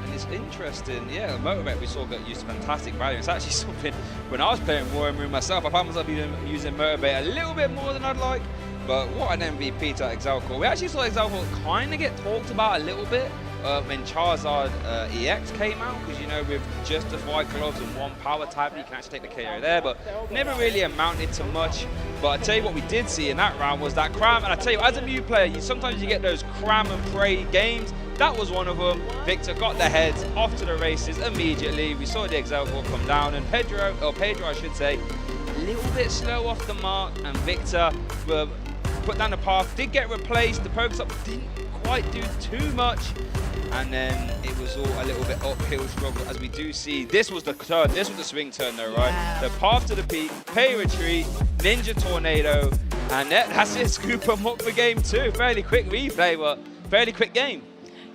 And it's interesting, yeah, Motivate we saw got used to fantastic value. It's actually something, when I was playing Roaring Moon myself, I found myself using Motivate a little bit more than I'd like. But what an MVP to Excelgor. We actually saw Excelgor kind of get talked about a little bit when Charizard EX came out, because, you know, with just the White Gloves and 1 power type, you can actually take the KO there, but never really amounted to much. But I tell you what we did see in that round was that cram, and I tell you, as a new player, sometimes you get those cram and pray games. That was one of them. Victor got the heads, off to the races immediately. We saw the Excelgor come down, and Pedro I should say, a little bit slow off the mark, and Victor put down the path, did get replaced. The Pokestop didn't quite do too much, and then it was all a little bit uphill struggle, as we do see. This was the turn, this was the swing turn though, right? Yeah. The Path to the Peak, pay retreat, Ninja Tornado, and that's it, scoop them up for game 2. Fairly quick replay, but fairly quick game.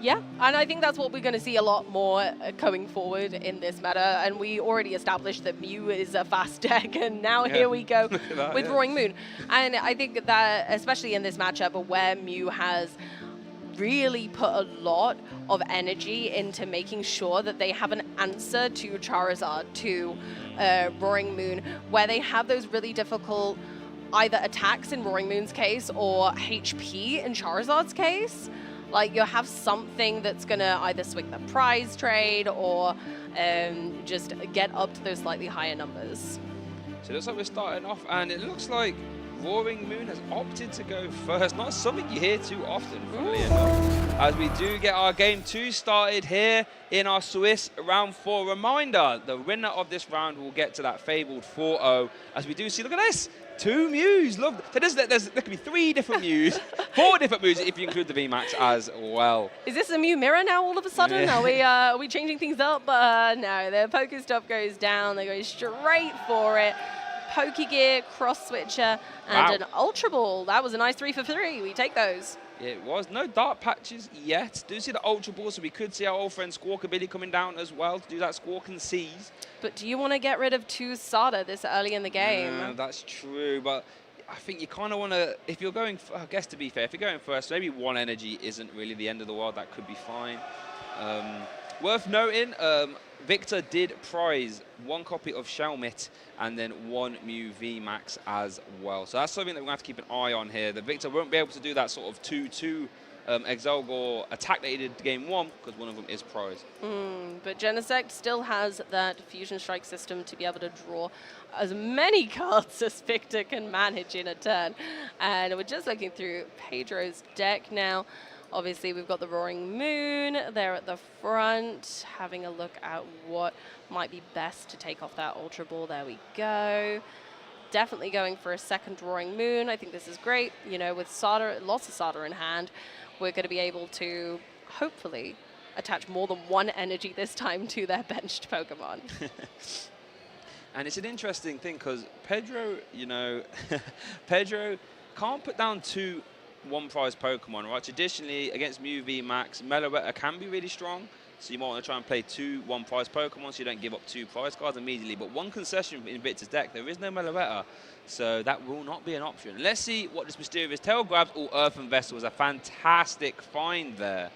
Yeah, and I think that's what we're going to see a lot more going forward in this meta. And we already established that Mew is a fast deck, and now here we go with Roaring Moon. And I think that, especially in this matchup where Mew has really put a lot of energy into making sure that they have an answer to Charizard, to Roaring Moon, where they have those really difficult either attacks in Roaring Moon's case or HP in Charizard's case. Like, you'll have something that's going to either swing the prize trade or just get up to those slightly higher numbers. So it looks like we're starting off, and it looks like Roaring Moon has opted to go first. Not something you hear too often, funnily enough. As we do get our game 2 started here in our Swiss round 4. Reminder, the winner of this round will get to that fabled 4-0. As we do see, look at this. 2 Mews, love. So there could be 3 different Mews, 4 different Mews if you include the VMAX as well. Is this a Mew mirror now all of a sudden? Yeah. Are we changing things up? No, the Pokestop goes down. They go straight for it. Pokegear, cross switcher, and an Ultra Ball. That was a nice 3 for 3. We take those. Yeah, it was. No dark patches yet. Do see the Ultra Ball, so we could see our old friend Squawkabilly coming down as well to do that Squawk and Seize. But do you want to get rid of 2 Sada this early in the game? That's true, but I think you kind of want to, if you're going, I guess to be fair, if you're going first, maybe 1 energy isn't really the end of the world. That could be fine. Worth noting, Victor did prize 1 copy of Shelmet and then 1 Mew VMAX as well. So that's something that we're going to have to keep an eye on here. The Victor won't be able to do that sort of 2-2 Exalgor attack that he did game 1 because 1 of them is prize. But Genesect still has that Fusion Strike system to be able to draw as many cards as Victor can manage in a turn. And we're just looking through Pedro's deck now. Obviously, we've got the Roaring Moon there at the front, having a look at what might be best to take off that Ultra Ball. There we go. Definitely going for a second Roaring Moon. I think this is great. You know, with Sada, lots of Sada in hand, we're going to be able to hopefully attach more than 1 energy this time to their benched Pokemon. And it's an interesting thing because Pedro, you know, Pedro can't put down 2 1-prize Pokemon, right? Traditionally, against Mew VMAX, Meloetta can be really strong, so you might want to try and play 2 1-prize Pokemon so you don't give up 2 prize cards immediately. But one concession in Victor's deck, there is no Meloetta, so that will not be an option. Let's see what this Mysterious Tail grabs. Earthen Vessel is a fantastic find there.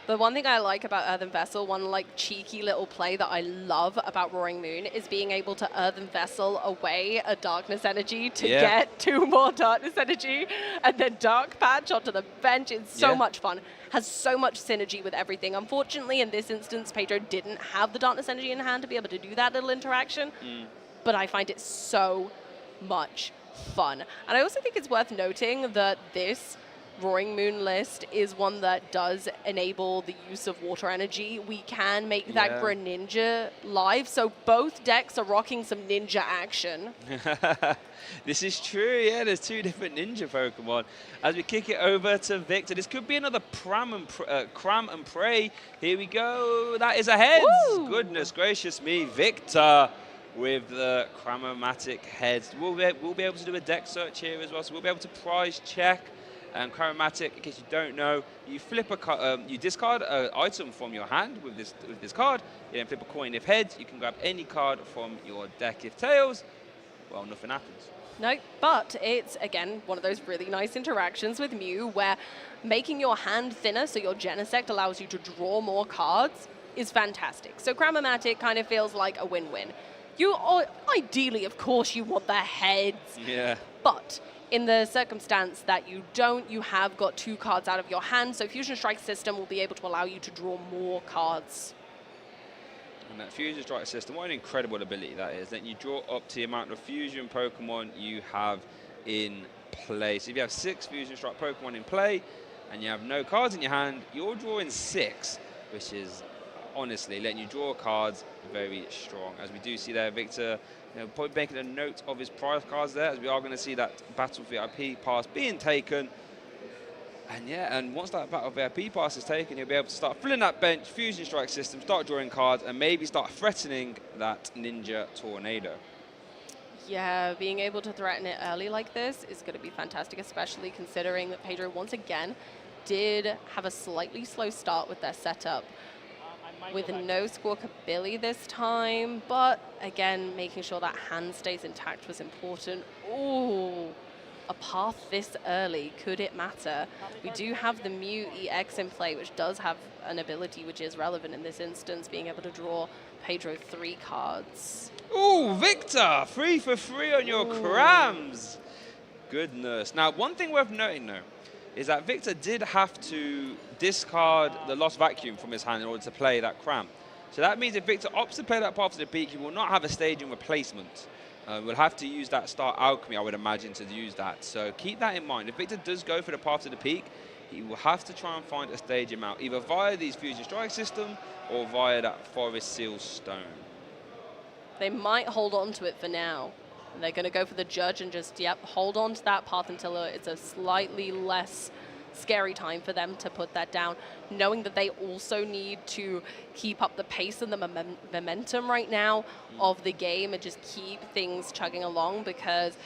The one thing I like about Earthen Vessel, one like cheeky little play that I love about Roaring Moon, is being able to Earthen Vessel away a Darkness Energy to get 2 more Darkness Energy, and then Dark Patch onto the bench. It's so much fun. Has so much synergy with everything. Unfortunately, in this instance, Pedro didn't have the Darkness Energy in hand to be able to do that little interaction, but I find it so much fun. And I also think it's worth noting that this Roaring Moon list is one that does enable the use of water energy. We can make that Greninja live, so both decks are rocking some ninja action. This is true, yeah, there's 2 different ninja Pokemon. As we kick it over to Victor, this could be another Cram and Pray. Here we go, that is a heads. Woo! Goodness gracious me, Victor with the Cramomatic heads. We'll be able to do a deck search here as well, so we'll be able to prize check. And Chromatic, in case you don't know, you flip you discard an item from your hand with this card. You then flip a coin. If heads, you can grab any card from your deck. If tails, well, nothing happens. No, but it's, again, one of those really nice interactions with Mew where making your hand thinner so your Genesect allows you to draw more cards is fantastic. So Cramomatic kind of feels like a win-win. Ideally, of course, you want the heads. Yeah. But in the circumstance that you don't, you have got 2 cards out of your hand, so Fusion Strike system will be able to allow you to draw more cards. And that Fusion Strike system, what an incredible ability that is. Then you draw up to the amount of Fusion Pokemon you have in play. So if you have 6 Fusion Strike Pokemon in play, and you have no cards in your hand, you're drawing 6, which is honestly letting you draw cards very strong. As we do see there, Victor, probably making a note of his prize cards there, as we are going to see that Battle VIP pass being taken. And and once that Battle VIP pass is taken, he'll be able to start filling that bench, Fusion Strike system, start drawing cards, and maybe start threatening that Ninja Tornado. Yeah, being able to threaten it early like this is going to be fantastic, especially considering that Pedro, once again, did have a slightly slow start with their setup. With no Squawkabilly this time, but again, making sure that hand stays intact was important. Ooh, a path this early, could it matter? We do have the Mew EX in play, which does have an ability which is relevant in this instance, being able to draw Pedro 3 cards. Ooh, Victor, 3 for 3 on your crams. Goodness. Now, one thing worth noting though, is that Victor did have to discard the Lost Vacuum from his hand in order to play that Cram. So that means if Victor opts to play that Path to the Peak, he will not have a staging replacement. We'll have to use that Star Alchemy, I would imagine, to use that. So keep that in mind. If Victor does go for the Path to the Peak, he will have to try and find a staging out, either via these Fusion Strike system or via that Forest Seal Stone. They might hold on to it for now. And they're going to go for the judge and just, yep, hold on to that path until it's a slightly less scary time for them to put that down, knowing that they also need to keep up the pace and the momentum right now of the game and just keep things chugging along, because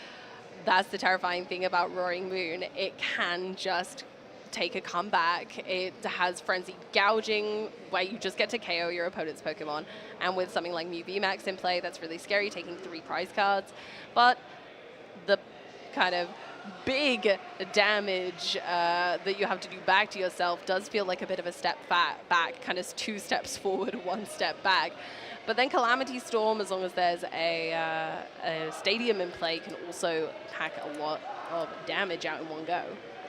that's the terrifying thing about Roaring Moon. It can just take a comeback. It has frenzied gouging, where you just get to KO your opponent's Pokemon. And with something like Mew VMAX in play, that's really scary, taking 3 prize cards. But the kind of big damage that you have to do back to yourself does feel like a bit of a step back, kind of 2 steps forward, 1 step back. But then Calamity Storm, as long as there's a stadium in play, can also pack a lot of damage out in one go.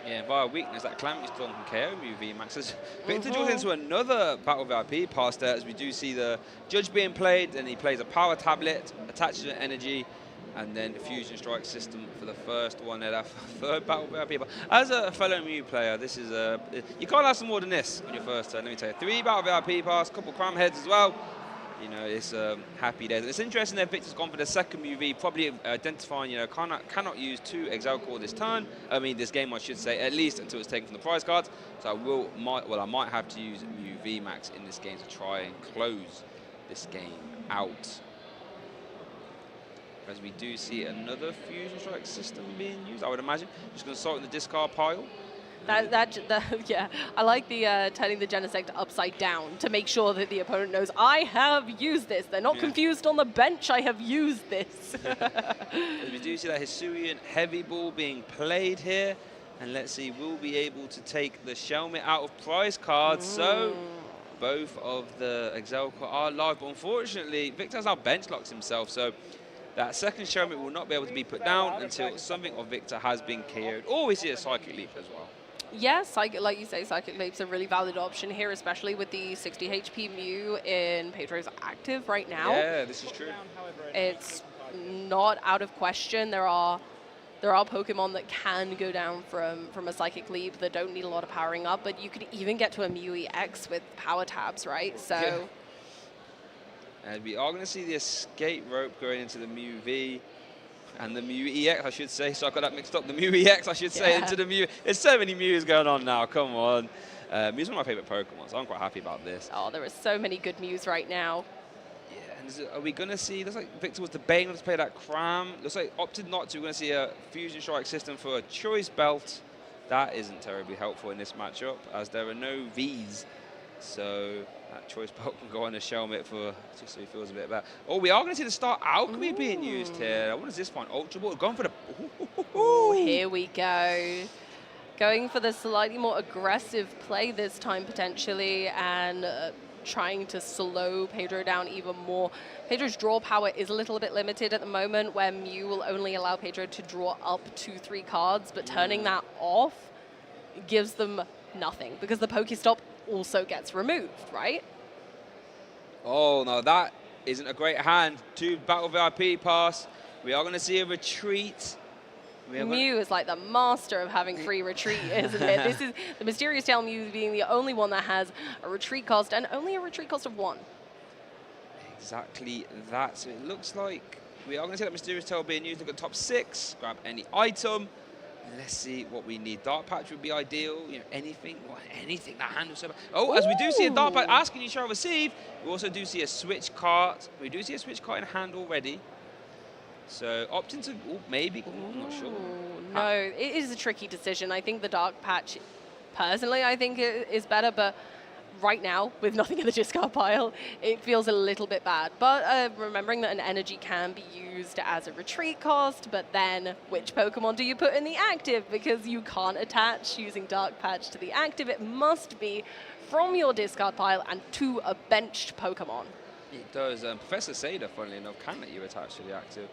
Yeah, via weakness, that Calamity Storm can KO Mew VMAX. As Victor draws into another Battle VIP pass there, as we do see the Judge being played, and he plays a Power Tablet, attaches an Energy, and then Fusion Strike system for the first one there, that third Battle VIP. As a fellow Mew player, this is you can't have some more than this on your first turn, let me tell you. 3 Battle VIP pass, couple Cram Heads as well. You know, it's happy days. It's interesting that Victor's gone for the second UV, probably identifying, you know, cannot use 2 Excel Core this turn. I mean, this game, I should say, at least until it's taken from the prize cards. So I might have to use Mew VMAX in this game to try and close this game out. As we do see another Fusion Strike system being used, I would imagine. Just going to start in the discard pile. Yeah, I like the turning the Genesect upside down to make sure that the opponent knows I have used this. They're not confused on the bench. I have used this. We do see that Hisuian Heavy Ball being played here, and let's see, we'll be able to take the Shelmet out of prize cards. So both of the Exelco are live, but unfortunately, Victor has now bench locks himself. So that second Shelmet will not be able to be put down until something of Victor has been KO'd. Or we see a Psychic Leap as well. Yes, like you say, Psychic Leap's a really valid option here, especially with the 60 HP Mew in Pedro's active right now. Yeah, this is true. It's not out of question. There are Pokemon that can go down from a Psychic Leap that don't need a lot of powering up, but you could even get to a Mew EX with power tabs, right? So. Yeah. And we are going to see the Escape Rope going into the Mew V. And the Mew EX, I should say. So I got that mixed up. The Mew EX, I should say, into the Mew. There's so many Mews going on now. Come on. Mew's one of my favorite Pokemon, so I'm quite happy about this. Oh, there are so many good Mews right now. Yeah, and are we going to see, looks like Victor was debating to play that Cram. Looks like opted not to. We're going to see a Fusion Strike system for a Choice Belt. That isn't terribly helpful in this matchup, as there are no Vs. So that Choice Belt can go on a Shelmet for just so he feels a bit better. Oh, we are going to see the Star Alchemy being used here. What is this one? Ultra Ball. Going for the. Ooh, here we go. Going for the slightly more aggressive play this time potentially, and trying to slow Pedro down even more. Pedro's draw power is a little bit limited at the moment, where Mew will only allow Pedro to draw up to 3 cards, but turning that off gives them nothing because the Pokestop also gets removed, right? Oh, no, that isn't a great hand. 2 Battle VIP pass. We are going to see a retreat. Mew is like the master of having free retreat, isn't it? This is the Mysterious Tail Mew being the only one that has a retreat cost, and only a retreat cost of 1. Exactly that. So it looks like we are going to see that Mysterious Tail being used. Look at the top 6. Grab any item. Let's see what we need. Dark Patch would be ideal. You know, anything that handles so bad. Oh, as we do see a Dark Patch asking you shall receive. We also do see a switch cart. We do see a switch cart in hand already. So opting to maybe. I'm not sure. No, it is a tricky decision. I think the Dark Patch, personally, I think it is better, but right now, with nothing in the discard pile, it feels a little bit bad. But remembering that an energy can be used as a retreat cost, but then which Pokemon do you put in the active? Because you can't attach using Dark Patch to the active. It must be from your discard pile and to a benched Pokemon. It does. Professor Sada, funnily enough, can let you attach to the active.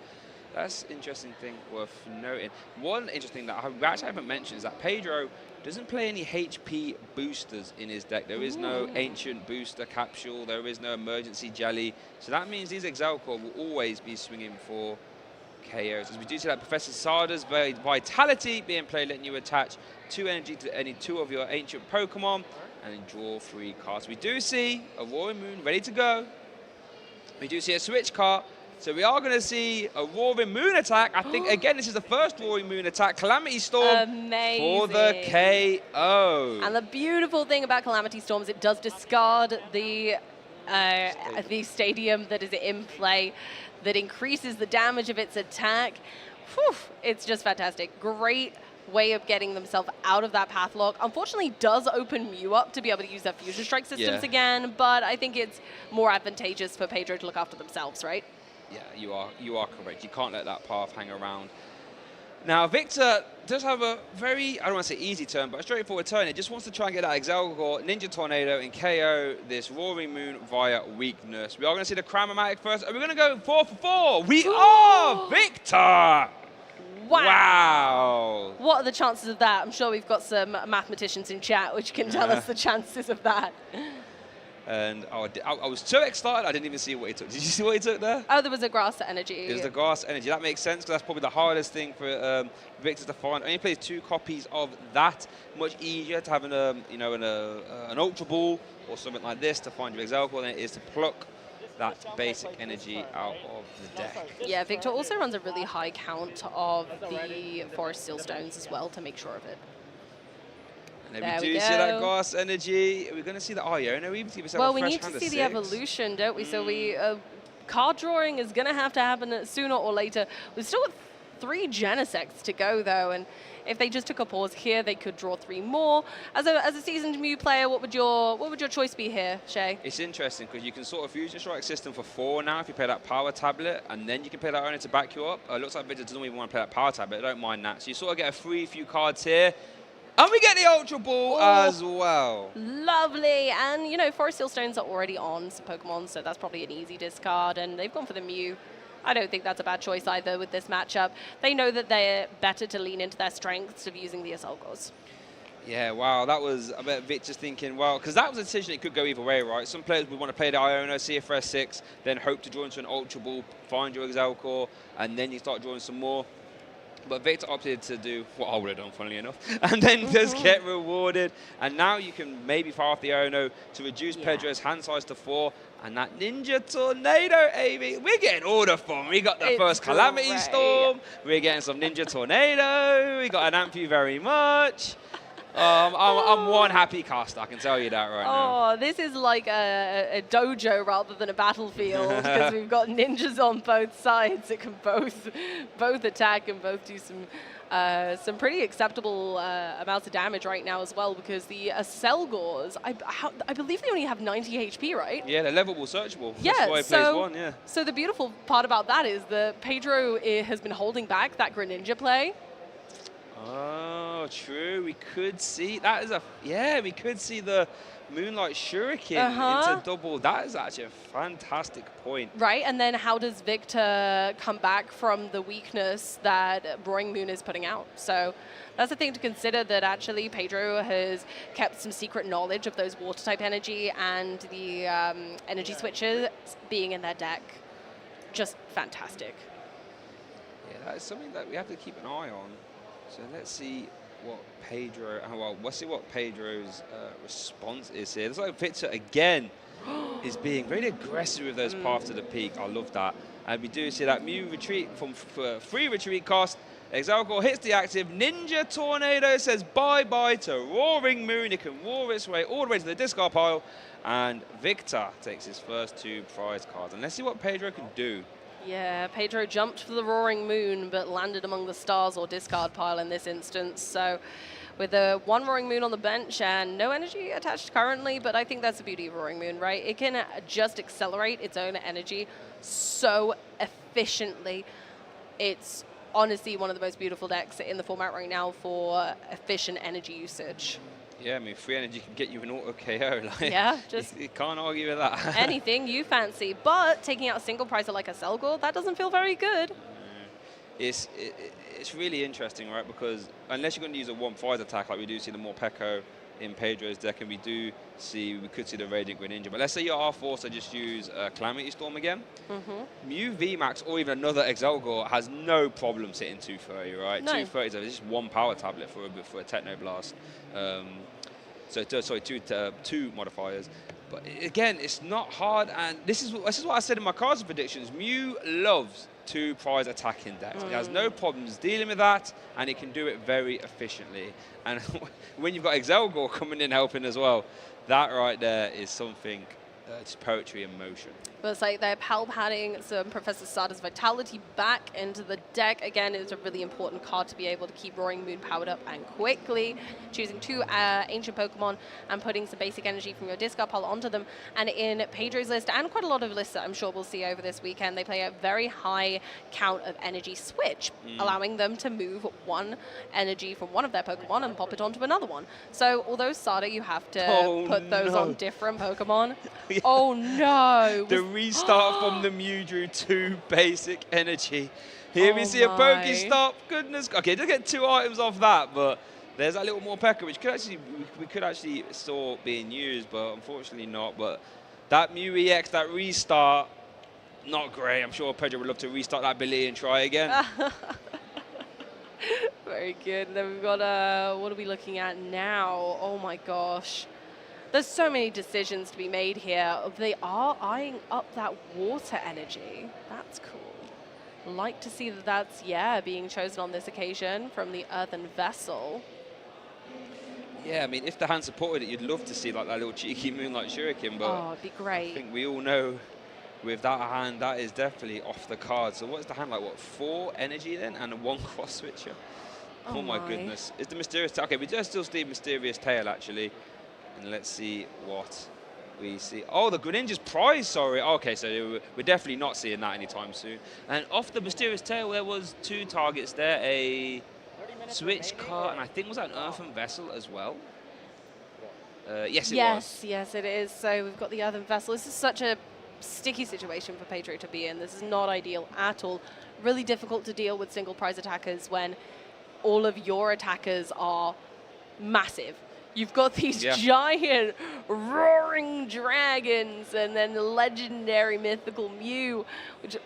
That's an interesting thing worth noting. One interesting that I actually haven't mentioned is that Pedro doesn't play any HP boosters in his deck. There is no Ancient Booster Capsule. There is no Emergency Jelly. So that means these Exelcore will always be swinging for KOs. As we do see that Professor Sada's Vitality being played, letting you attach 2 energy to any 2 of your Ancient Pokemon and then draw 3 cards. We do see a Roaring Moon ready to go. We do see a switch card So we are going to see a Roaring Moon attack. I think, again, this is the first Roaring Moon attack. Calamity Storm for the KO. And the beautiful thing about Calamity Storm is it does discard the stadium that is in play, that increases the damage of its attack. Whew, it's just fantastic. Great way of getting themselves out of that path lock. Unfortunately, does open Mew up to be able to use their Fusion Strike systems again, but I think it's more advantageous for Pedro to look after themselves, right? Yeah, you are correct. You can't let that path hang around. Now, Victor does have a very, I don't want to say easy turn, but a straightforward turn. He just wants to try and get that Excelgor, Ninja Tornado, and KO this Roaring Moon via weakness. We are going to see the Cram-O-Matic first, and we're going to go 4 for 4. We are Victor! Wow. What are the chances of that? I'm sure we've got some mathematicians in chat which can tell us the chances of that. And I was so excited, I didn't even see what he took. Did you see what he took there? Oh, there was a Grass Energy. It was the Grass Energy. That makes sense, because that's probably the hardest thing for Victor to find. Only plays 2 copies of that. Much easier to have an Ultra Ball or something like this to find your Excelgor than it is to pluck that basic energy out of the deck. Yeah, Victor also runs a really high count of the Forest Seal Stones as well to make sure of it. And then we do see that Grass Energy. We're going to see the Iono even to well, we need to see the evolution, don't we? So card drawing is going to happen sooner or later. We've still got 3 Genesects to go, though, and if they just took a pause here, they could draw 3 more. As a seasoned Mew player, what would your choice be here, Shay? It's interesting because you can sort of Fusion Strike system for 4 now if you play that Power Tablet, and then you can play that Iono to back you up. It looks like Victor doesn't even want to play that Power Tablet. I don't mind that. So you sort of get a free few cards here. And we get the Ultra Ball as well. Lovely. And, you know, Forest Seal Stones are already on some Pokemon, so that's probably an easy discard. And they've gone for the Mew. I don't think that's a bad choice either with this matchup. They know that they're better to lean into their strengths of using the Excelgors. Yeah, wow, that was, I bet Victor's thinking, well, because that was a decision it could go either way, right? Some players would want to play the Iono, see a fresh 6, then hope to draw into an Ultra Ball, find your Excelgor, and then you start drawing some more. But Victor opted to do what I would have done, funnily enough, and then just get rewarded. And now you can maybe fire off the Iono to reduce Pedro's hand size to 4. And that Ninja Tornado, Amy, we're getting all the fun. We got the first Calamity Storm. We're getting some Ninja Tornado. We got an Amphi very much. I'm one happy caster, I can tell you that right now. Oh, this is like a dojo rather than a battlefield because we've got ninjas on both sides that can both attack and both do some pretty acceptable amounts of damage right now as well, because the Excelgors, I believe they only have 90 HP, right? Yeah, they're levelable, searchable. Yeah, that's why he plays 1, yeah. So the beautiful part about that is that Pedro has been holding back that Greninja play. Oh, true. We could see that is we could see the Moonlight Shuriken into double. That is actually a fantastic point. Right, and then how does Victor come back from the weakness that Roaring Moon is putting out? So that's the thing to consider, that actually Pedro has kept some secret knowledge of those water-type energy and the energy switches being in their deck. Just fantastic. Yeah, that is something that we have to keep an eye on. So let's see what Pedro, we'll see what Pedro's response is here. It's like Victor again is being very aggressive with those paths to the peak. I love that. And we do see that Mew retreat for free retreat cost. Excelgor hits the active. Ninja Tornado says bye-bye to Roaring Moon. It can roar its way all the way to the discard pile. And Victor takes his first 2 prize cards. And let's see what Pedro can do. Yeah, Pedro jumped for the Roaring Moon, but landed among the stars or discard pile in this instance. So with the 1 Roaring Moon on the bench and no energy attached currently, but I think that's the beauty of Roaring Moon, right? It can just accelerate its own energy so efficiently. It's honestly one of the most beautiful decks in the format right now for efficient energy usage. Yeah, I mean, free energy can get you an auto KO. Like, yeah, just you can't argue with that. anything you fancy. But taking out a single pricer like a Excelgor, that doesn't feel very good. It's really interesting, right? Because unless you're going to use a 1-5 attack, like we do see the Morpeko in Pedro's deck, and we could see the Radiant Greninja. But let's say you are forced to just use Calamity Storm again. Mew VMAX or even another Excelgor has no problem sitting 230, right? No. 230 is just 1 power tablet for a Techno Blast. So sorry, two modifiers. But again, it's not hard, and this is what I said in my cards predictions. Mew loves 2 prize attacking decks. He has no problems dealing with that, and he can do it very efficiently. And when you've got Exelgor coming in helping as well, that right there is something. It's poetry in motion. But it's like they're padding some Professor Sada's Vitality back into the deck. Again, it's a really important card to be able to keep Roaring Moon powered up and quickly. Choosing 2 ancient Pokemon and putting some basic energy from your discard pile onto them. And in Pedro's list, and quite a lot of lists that I'm sure we'll see over this weekend, they play a very high count of energy switch, allowing them to move 1 energy from one of their Pokemon and pop it onto another one. So although Sada, you have to put those on different Pokemon. Oh no! The restart from the Mew drew 2 basic energy. Here we see a Pokestop. Goodness. Okay, just get 2 items off that, but there's that little more Pekka, which we could actually saw being used, but unfortunately not. But that Mew EX, that restart, not great. I'm sure Pedro would love to restart that Billy and try again. Very good. Then we've got, what are we looking at now? Oh my gosh. There's so many decisions to be made here. They are eyeing up that water energy. That's cool. Like to see that that's, being chosen on this occasion from the Earthen Vessel. Yeah, I mean, if the hand supported it, you'd love to see like that little cheeky Moonlight Shuriken, but it'd be great. I think we all know with that hand, that is definitely off the card. So what's the hand like? What, 4 energy then and 1 cross switcher? Oh my goodness. Is the Mysterious Tail? Okay, we just still see Mysterious Tail actually. And let's see what we see. Oh, the Greninja's prize, sorry. Okay, so we're definitely not seeing that anytime soon. And off the Mysterious Tail, there was 2 targets there. A switch card, and I think was that an Earthen Vessel as well? Yes, it was. Yes, it is. So we've got the Earthen Vessel. This is such a sticky situation for Pedro to be in. This is not ideal at all. Really difficult to deal with single prize attackers when all of your attackers are massive. You've got these giant roaring dragons and then the legendary mythical Mew, which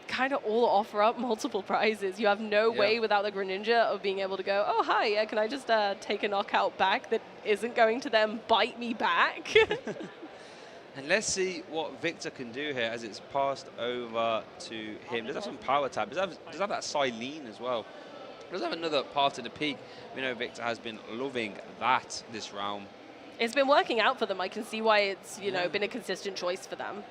kind of all offer up multiple prizes. You have no way without the Greninja of being able to go, oh, hi, can I just take a knockout back that isn't going to then bite me back? And let's see what Victor can do here as it's passed over to him. Does have some power tap. Does have that Silene as well. Does have another Path to the Peak. We know Victor has been loving that this round. It's been working out for them. I can see why it's been a consistent choice for them.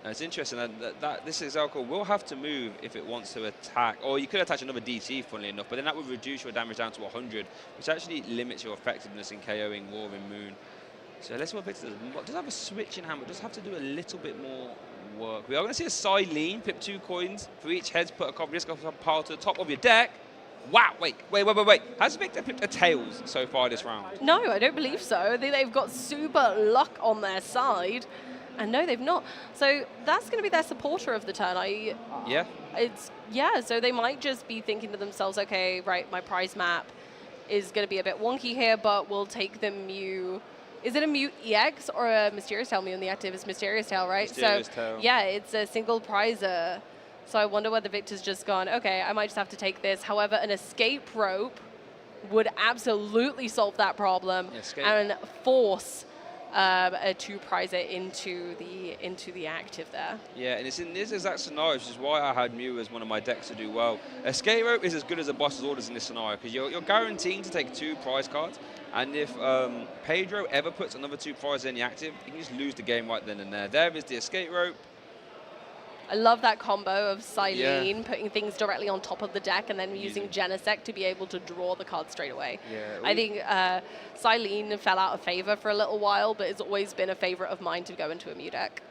And it's interesting that this Exelgor will have to move if it wants to attack. Or you could attach another DT, funnily enough, but then that would reduce your damage down to 100, which actually limits your effectiveness in KOing Roaring Moon. So let's see what Victor does. Does have a switch in hand, but does have to do a little bit more work. We are going to see a Silene, pip 2 coins for each head, put a copy risk off a pile to the top of your deck. Wow, wait. Has Victor pipped a Tails so far this round? No, I don't believe so. They've got super luck on their side. And no, they've not. So that's going to be their supporter of the turn. So they might just be thinking to themselves, okay, right, my prize map is going to be a bit wonky here, but we'll take the Mew. Is it a Mew EX or a Mysterious Tail Mew in the active? It's Mysterious Tail, right? Mysterious Tail. Yeah, it's a single prizer. So I wonder whether Victor's just gone, okay, I might just have to take this. However, an escape rope would absolutely solve that problem and force a 2-prizer into the active there. Yeah, and it's in this exact scenario, which is why I had Mew as one of my decks to do well. Escape rope is as good as a boss's orders in this scenario because you're guaranteeing to take 2 prize cards. And if Pedro ever puts another 2 prizes in the active, he can just lose the game right then and there. There is the escape rope. I love that combo of Silene, putting things directly on top of the deck and then using Genesect to be able to draw the card straight away. Yeah, I think Silene fell out of favor for a little while, but it's always been a favorite of mine to go into a Mew deck.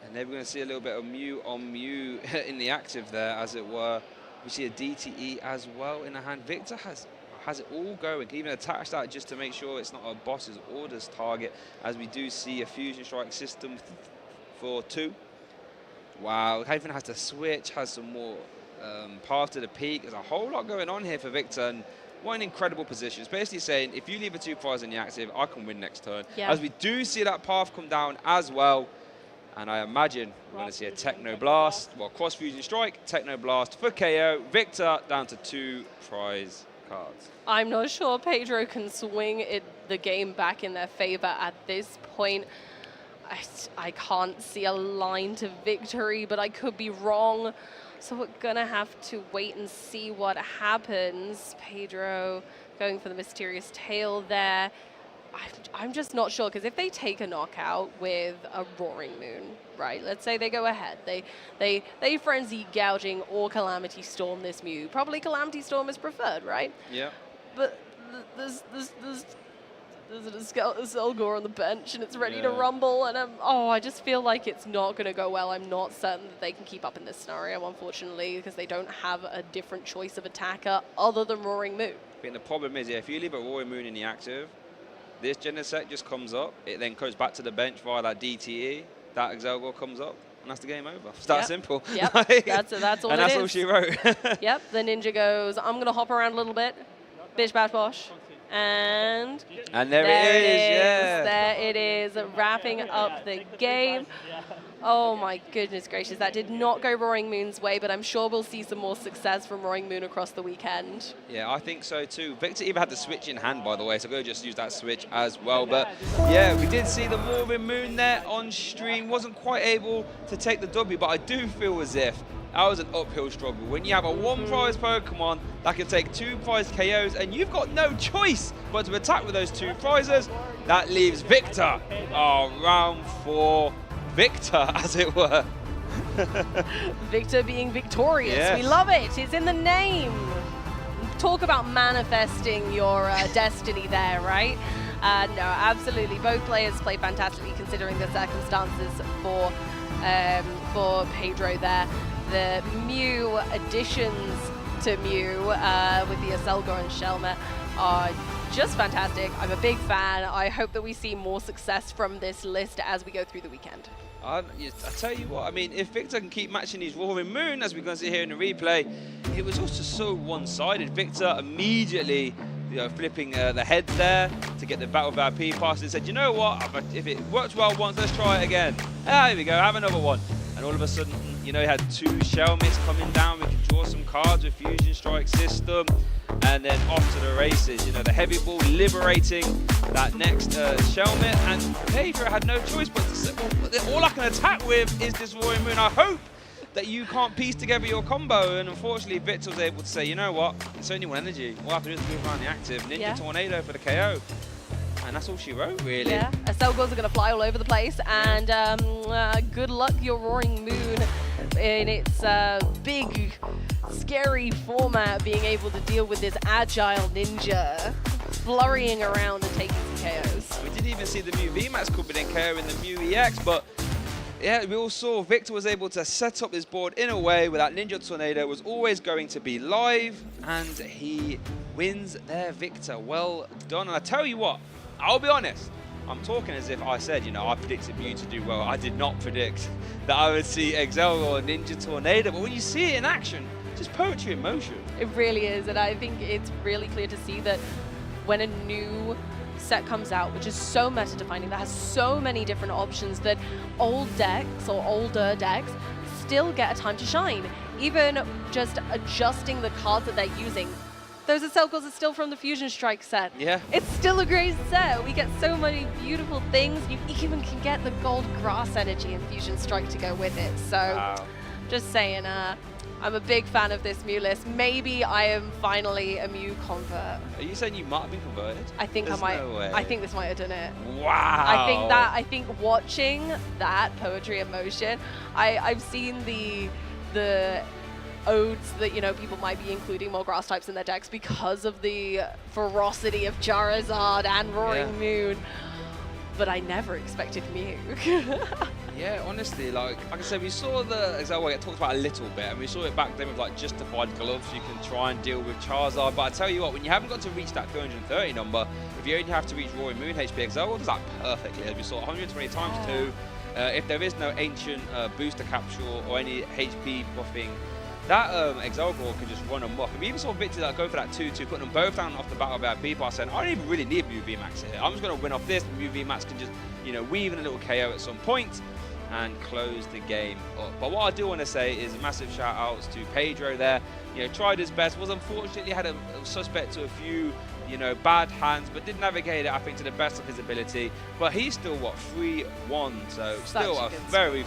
And then we're going to see a little bit of Mew on Mew in the active there, as it were. We see a DTE as well in the hand. Victor has it all going. Can even attach that just to make sure it's not a boss's orders target, as we do see a Fusion Strike system for 2. Wow, Hyphen has to switch, has some more Path to the Peak. There's a whole lot going on here for Victor, and what an incredible position. It's basically saying, if you leave a 2 prize in the active, I can win next turn. Yeah. As we do see that path come down as well, and I imagine we're going to see a Techno Blast, well, Cross Fusion Strike, Techno Blast for KO. Victor down to 2 prize cards. I'm not sure Pedro can swing the game back in their favor at this point. I can't see a line to victory, but I could be wrong. So we're going to have to wait and see what happens. Pedro going for the mysterious tail there. I'm just not sure, because if they take a knockout with a Roaring Moon, right, let's say they go ahead, they Frenzy Gouging or Calamity Storm this Mew. Probably Calamity Storm is preferred, right? Yeah. But there's a Selgor on the bench, and it's ready to rumble, and I just feel like it's not going to go well. I'm not certain that they can keep up in this scenario, unfortunately, because they don't have a different choice of attacker other than Roaring Moon. I think the problem is, if you leave a Roaring Moon in the active, this Genesect just comes up, it then goes back to the bench via that DTE, that Exelgor comes up, and that's the game over. It's that simple. Yep, that's all and that's all she wrote. Yep, the Ninja goes, I'm going to hop around a little bit. Bish, bash, bosh. And there it is, yeah. There it is, wrapping up the game. Oh my goodness gracious, that did not go Roaring Moon's way, but I'm sure we'll see some more success from Roaring Moon across the weekend. Yeah, I think so too. Victor even had the switch in hand, by the way, so go just use that switch as well. But yeah, we did see the Roaring Moon there on stream. Wasn't quite able to take the W, but I do feel as if that was an uphill struggle. When you have a one-prize Pokemon that can take 2 prize KOs, and you've got no choice but to attack with those 2 prizes, that leaves Victor. Oh, round 4. Victor, as it were. Victor being victorious. Yes. We love it. It's in the name. Talk about manifesting your destiny there, right? No, absolutely. Both players play fantastically considering the circumstances for Pedro there. The Mew additions to Mew with the Aselgor and Shelmet are just fantastic. I'm a big fan. I hope that we see more success from this list as we go through the weekend. I tell you what, I mean, if Victor can keep matching these Roaring Moon, as we're going to see here in the replay, it was also so one-sided. Victor immediately flipping the head there to get the Battle VIP pass and said, you know what, if it works well once, let's try it again. Ah, here we go, have another one. And all of a sudden, you know, he had 2 Shelmets coming down. We could draw some cards with Fusion Strike system. And then off to the races. You know, the heavy ball liberating that next Shelmet. And Pedro had no choice but to say, well, all I can attack with is this Roaring Moon. I hope that you can't piece together your combo. And unfortunately, Victor was able to say, you know what, it's only 1 energy. All I have to do is move around the active. Ninja Tornado for the KO. And that's all she wrote, really. Yeah, Aselgors are going to fly all over the place. And good luck, your Roaring Moon, in its big, scary format, being able to deal with this agile ninja flurrying around and taking some KOs. We didn't even see the Mew VMAX coming in KO in the Mew EX, but yeah, we all saw Victor was able to set up this board in a way where that Ninja Tornado was always going to be live, and he wins there, Victor. Well done. And I tell you what, I'll be honest, I'm talking as if I said, you know, I predicted Mew to do well. I did not predict that I would see Exelgor or Ninja Tornado, but when you see it in action, just poetry in motion. It really is, and I think it's really clear to see that when a new set comes out, which is so meta-defining, that has so many different options, that old decks or older decks still get a time to shine. Even just adjusting the cards that they're using. Those Aselgors are still from the Fusion Strike set. Yeah. It's still a great set. We get so many beautiful things. You even can get the gold grass energy in Fusion Strike to go with it. So, just saying, I'm a big fan of this Mew list. Maybe I am finally a Mew convert. Are you saying you might have been converted? I think There's I might. No way. I think this might have done it. Wow. I think watching that poetry in motion, I've seen the odes that, you know, people might be including more grass types in their decks because of the ferocity of Charizard and Roaring Moon. But I never expected Mew. Yeah, honestly, like I said, we saw the Exelgor get talked about a little bit, and we saw it back then with like justified gloves. You can try and deal with Charizard, but I tell you what, when you haven't got to reach that 330 number, if you only have to reach Roaring Moon HP, Exelgor does that perfectly, as we saw 120 times 2. If there is no ancient booster capsule or any HP buffing, that Exelgor can just run amok. And we even saw Victor go for that 2-2, putting them both down off the Battle VIP pass, saying, I don't even really need Mew VMAX here. I'm just going to win off this. Mew VMAX can just, you know, weave in a little KO at some point. and close the game up. But what I do want to say is massive shout outs to Pedro there. Tried his best, was unfortunately had a suspect to a few bad hands, but did navigate it, I think, to the best of his ability. But he's still, 3-1, so still a very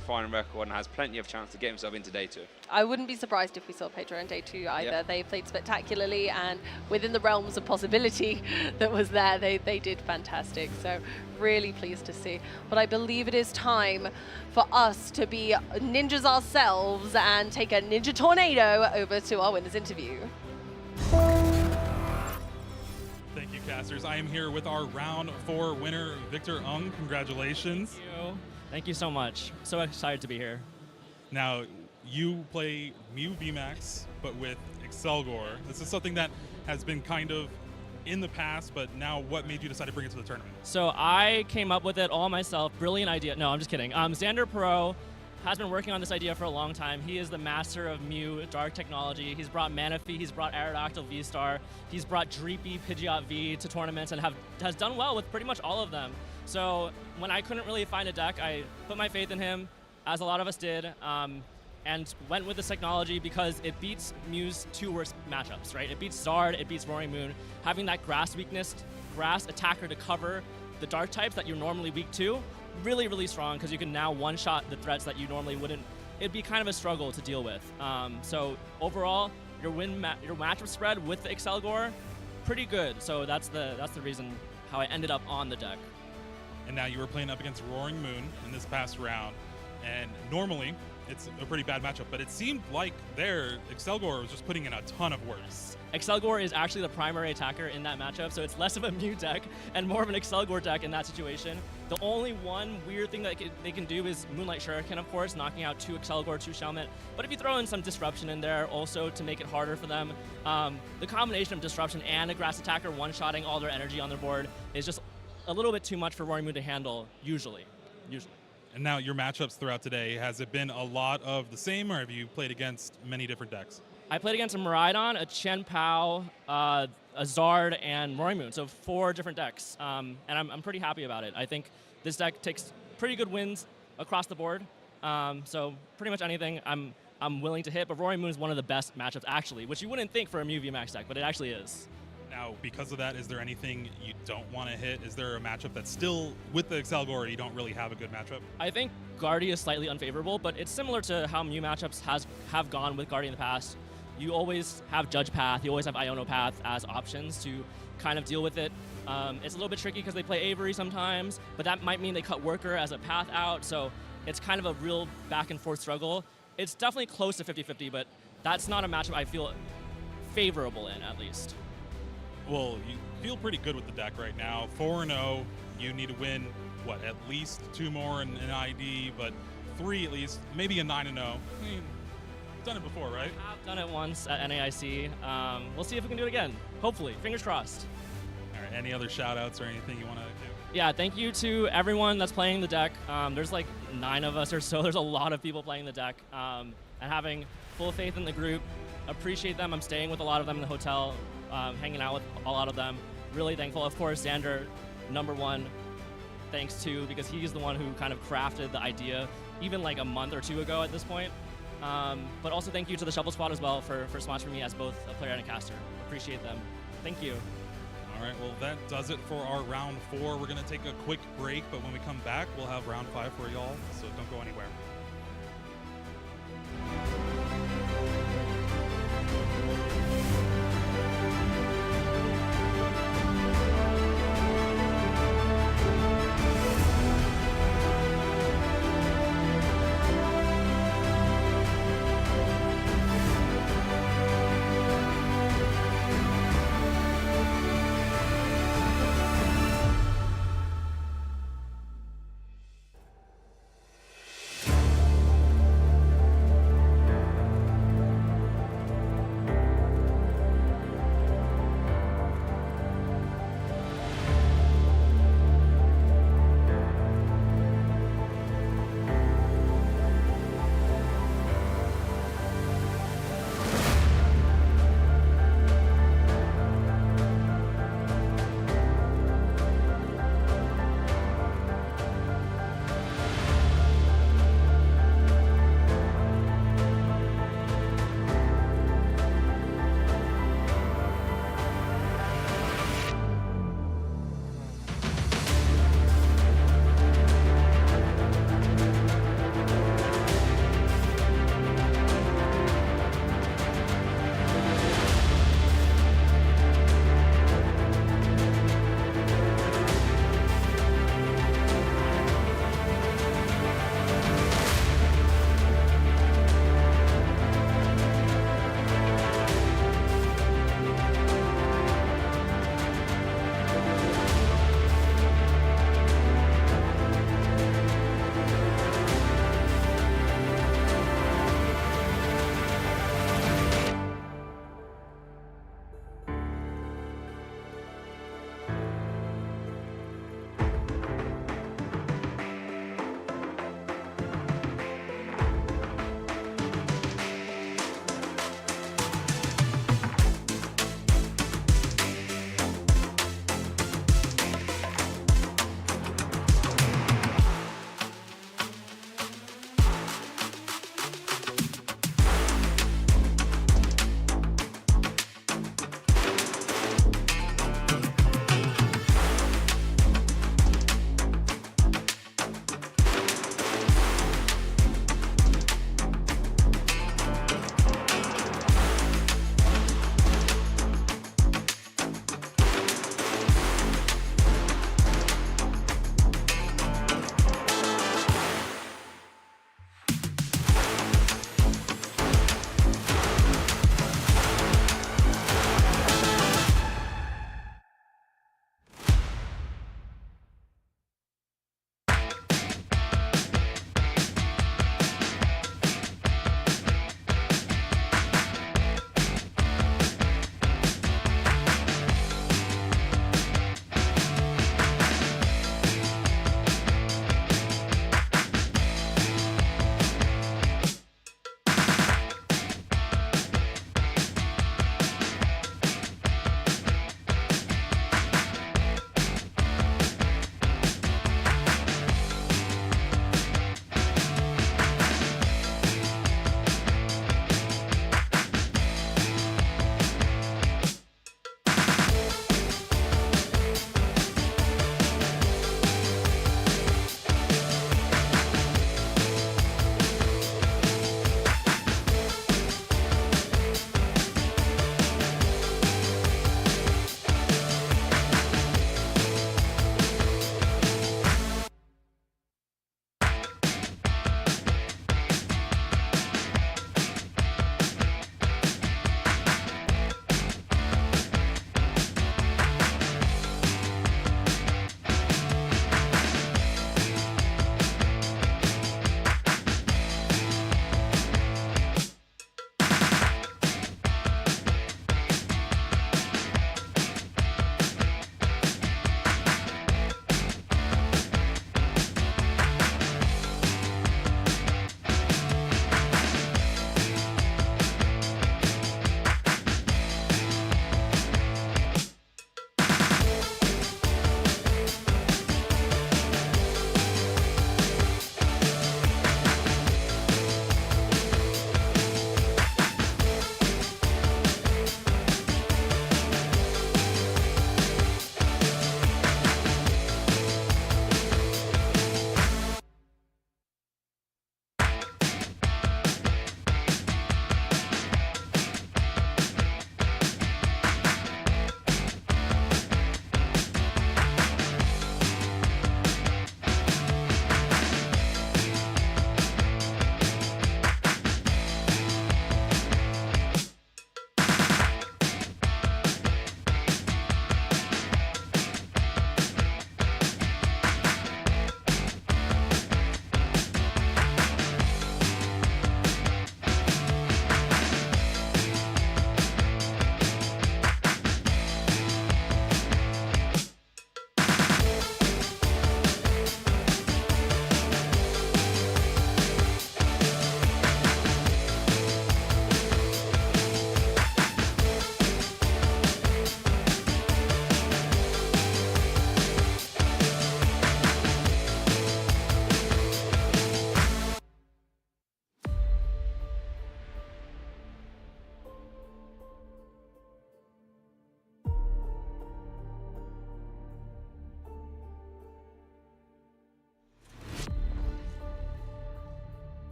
fine record, and has plenty of chance to get himself into day 2. I wouldn't be surprised if we saw Pedro in day 2 either. Yep. They played spectacularly, and within the realms of possibility that was there, they did fantastic. So really pleased to see. But I believe it is time for us to be ninjas ourselves and take a ninja tornado over to our winners interview. Thank you, casters. I am here with our round 4 winner, Victor Ung. Congratulations. Thank you. Thank you so much. So excited to be here. Now, you play Mew VMAX, but with Excelgor. This is something that has been kind of in the past, but now what made you decide to bring it to the tournament? So I came up with it all myself. Brilliant idea. No, I'm just kidding. Xander Perot has been working on this idea for a long time. He is the master of Mew Dark technology. He's brought Manaphy, he's brought Aerodactyl V-Star, he's brought Dreepy Pidgeot V to tournaments and has done well with pretty much all of them. So when I couldn't really find a deck, I put my faith in him, as a lot of us did, and went with this technology because it beats Mew's 2 worst matchups, right? It beats Zard, it beats Roaring Moon. Having that grass weakness, grass attacker to cover the dark types that you're normally weak to, really, really strong, because you can now one-shot the threats that you normally wouldn't. It'd be kind of a struggle to deal with. So overall, your matchup spread with the Excelgor, pretty good. So that's the reason how I ended up on the deck. And now you were playing up against Roaring Moon in this past round, and normally it's a pretty bad matchup, but it seemed like their Excelgor was just putting in a ton of work. Excelgor is actually the primary attacker in that matchup, so it's less of a Mew deck and more of an Excelgor deck in that situation. The only one weird thing that they can do is Moonlight Shuriken, of course, knocking out 2 Excelgor, 2 Shelmet. But if you throw in some Disruption in there also to make it harder for them, the combination of Disruption and a Grass Attacker one-shotting all their energy on their board is just a little bit too much for Roaring Moon to handle, usually. And now your matchups throughout today, has it been a lot of the same, or have you played against many different decks? I played against a Miraidon, a Chen Pao, a Zard, and Roaring Moon, so 4 different decks, and I'm pretty happy about it. I think this deck takes pretty good wins across the board, so pretty much anything I'm willing to hit, but Roaring Moon is one of the best matchups, actually, which you wouldn't think for a Mew VMAX deck, but it actually is. Now, because of that, is there anything you don't want to hit? Is there a matchup that's still, with the Excelgor, you don't really have a good matchup? I think Guardy is slightly unfavorable, but it's similar to how Mew matchups have gone with Guardy in the past. You always have Judge Path, you always have Iono Path as options to kind of deal with it. It's a little bit tricky because they play Avery sometimes, but that might mean they cut Worker as a path out, so it's kind of a real back and forth struggle. It's definitely close to 50-50, but that's not a matchup I feel favorable in, at least. Well, you feel pretty good with the deck right now. 4-0, you need to win, at least 2 more in ID, but 3 at least, maybe a 9-0. I mean, you've done it before, right? I've done it once at NAIC. We'll see if we can do it again. Hopefully, fingers crossed. All right, any other shout-outs or anything you want to do? Yeah, thank you to everyone that's playing the deck. There's like 9 of us or so. There's a lot of people playing the deck, and having full faith in the group. Appreciate them. I'm staying with a lot of them in the hotel. Hanging out with a lot of them. Really thankful. Of course, Xander, #1, thanks to, because he's the one who kind of crafted the idea even like a month or 2 ago at this point. But also thank you to the Shovel Squad as well for sponsoring me as both a player and a caster. Appreciate them. Thank you. All right, well, that does it for our round 4. We're going to take a quick break, but when we come back, we'll have round 5 for y'all, so don't go anywhere.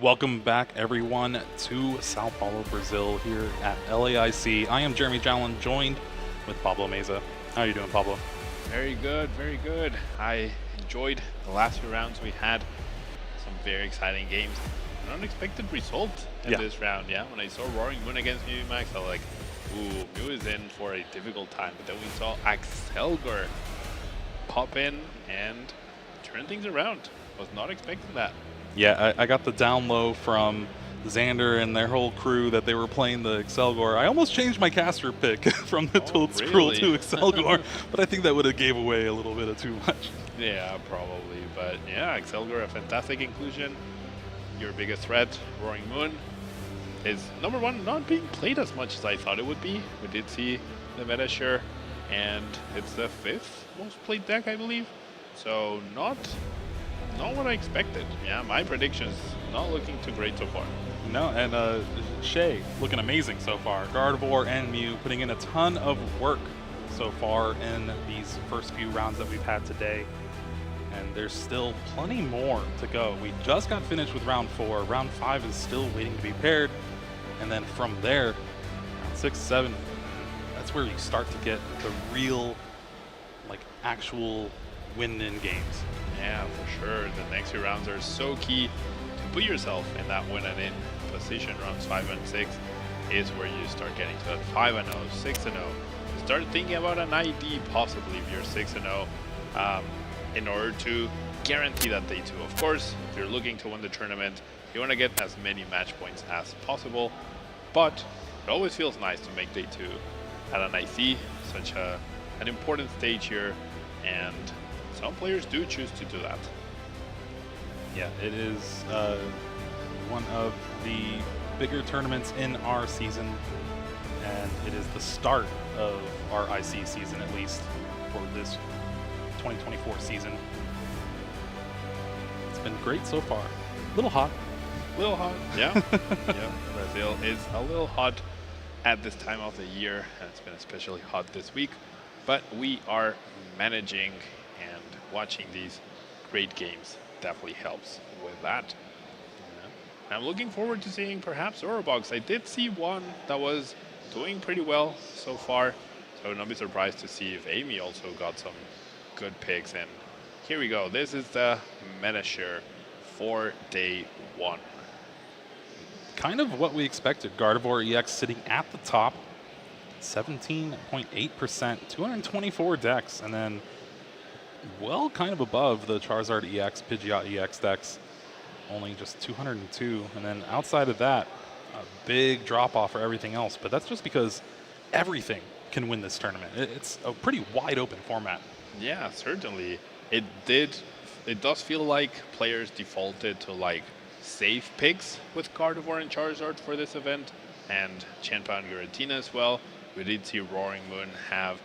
Welcome back, everyone, to Sao Paulo, Brazil, here at LAIC. I am Jeremy Jowlin, joined with Pablo Meza. How are you doing, Pablo? Very good, very good. I enjoyed the last few rounds we had. Some very exciting games. An unexpected result in this round, When I saw Roaring Moon against Mew Max, I was like, ooh, Mew is in for a difficult time. But then we saw Axelgor pop in and turn things around. Was not expecting that. Yeah, I got the down low from Xander and their whole crew that they were playing the Axelgor. I almost changed my caster pick from the Toad Scroll to Axelgor, but I think that would have gave away a little bit of too much. Yeah, probably. But yeah, Axelgor, a fantastic inclusion. Your biggest threat, Roaring Moon, is number one, not being played as much as I thought it would be. We did see the meta share, and it's the 5th most played deck, I believe. So not what I expected. Yeah, my prediction is not looking too great so far. No, and Shay looking amazing so far. Gardevoir and Mew putting in a ton of work so far in these first few rounds that we've had today. And there's still plenty more to go. We just got finished with round 4. Round 5 is still waiting to be paired. And then from there, round 6, 7, that's where you start to get the real, like, actual win-in games. Yeah, for sure. The next few rounds are so key to put yourself in that win-and-in position. Rounds 5 and 6 is where you start getting to that 5-0, 6-0. Start thinking about an ID possibly if you're 6-0 in order to guarantee that day 2. Of course, if you're looking to win the tournament, you want to get as many match points as possible, but it always feels nice to make day 2 at an IC, such an important stage here, and some players do choose to do that. Yeah, it is one of the bigger tournaments in our season, and it is the start of our IC season, at least for this 2024 season. It's been great so far. A little hot. Yeah. Yeah, Brazil is a little hot at this time of the year, and it's been especially hot this week, but we are managing, and watching these great games definitely helps with that. Yeah. I'm looking forward to seeing perhaps Zorobox. I did see one that was doing pretty well so far, so I would not be surprised to see if Amy also got some good picks. And here we go. This is the meta share for day 1. Kind of what we expected. Gardevoir EX sitting at the top, 17.8%, 224 decks, and then well kind of above the Charizard EX, Pidgeot EX decks, only just 202. And then outside of that, a big drop off for everything else, but that's just because everything can win this tournament. It's a pretty wide open format. Yeah, certainly. It does feel like players defaulted to like safe picks with Gardevoir and Charizard for this event, and Chenpa and Giratina as well. We did see Roaring Moon have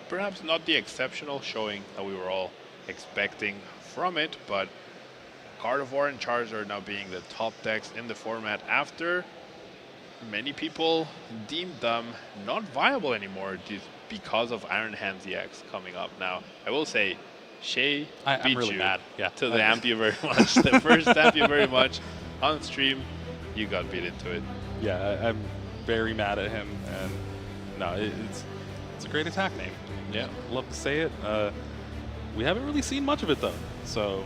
perhaps not the exceptional showing that we were all expecting from it, but Gardevoir and Charizard now being the top decks in the format after many people deemed them not viable anymore because of Iron Hands EX coming up. Now, I will say, Shay beat really you mad. Yeah. to the amp you very much. The first amp you very much on stream, you got beat into it. Yeah, I'm very mad at him, and no, it's a great attack name. Yeah, love to say it. We haven't really seen much of it though, so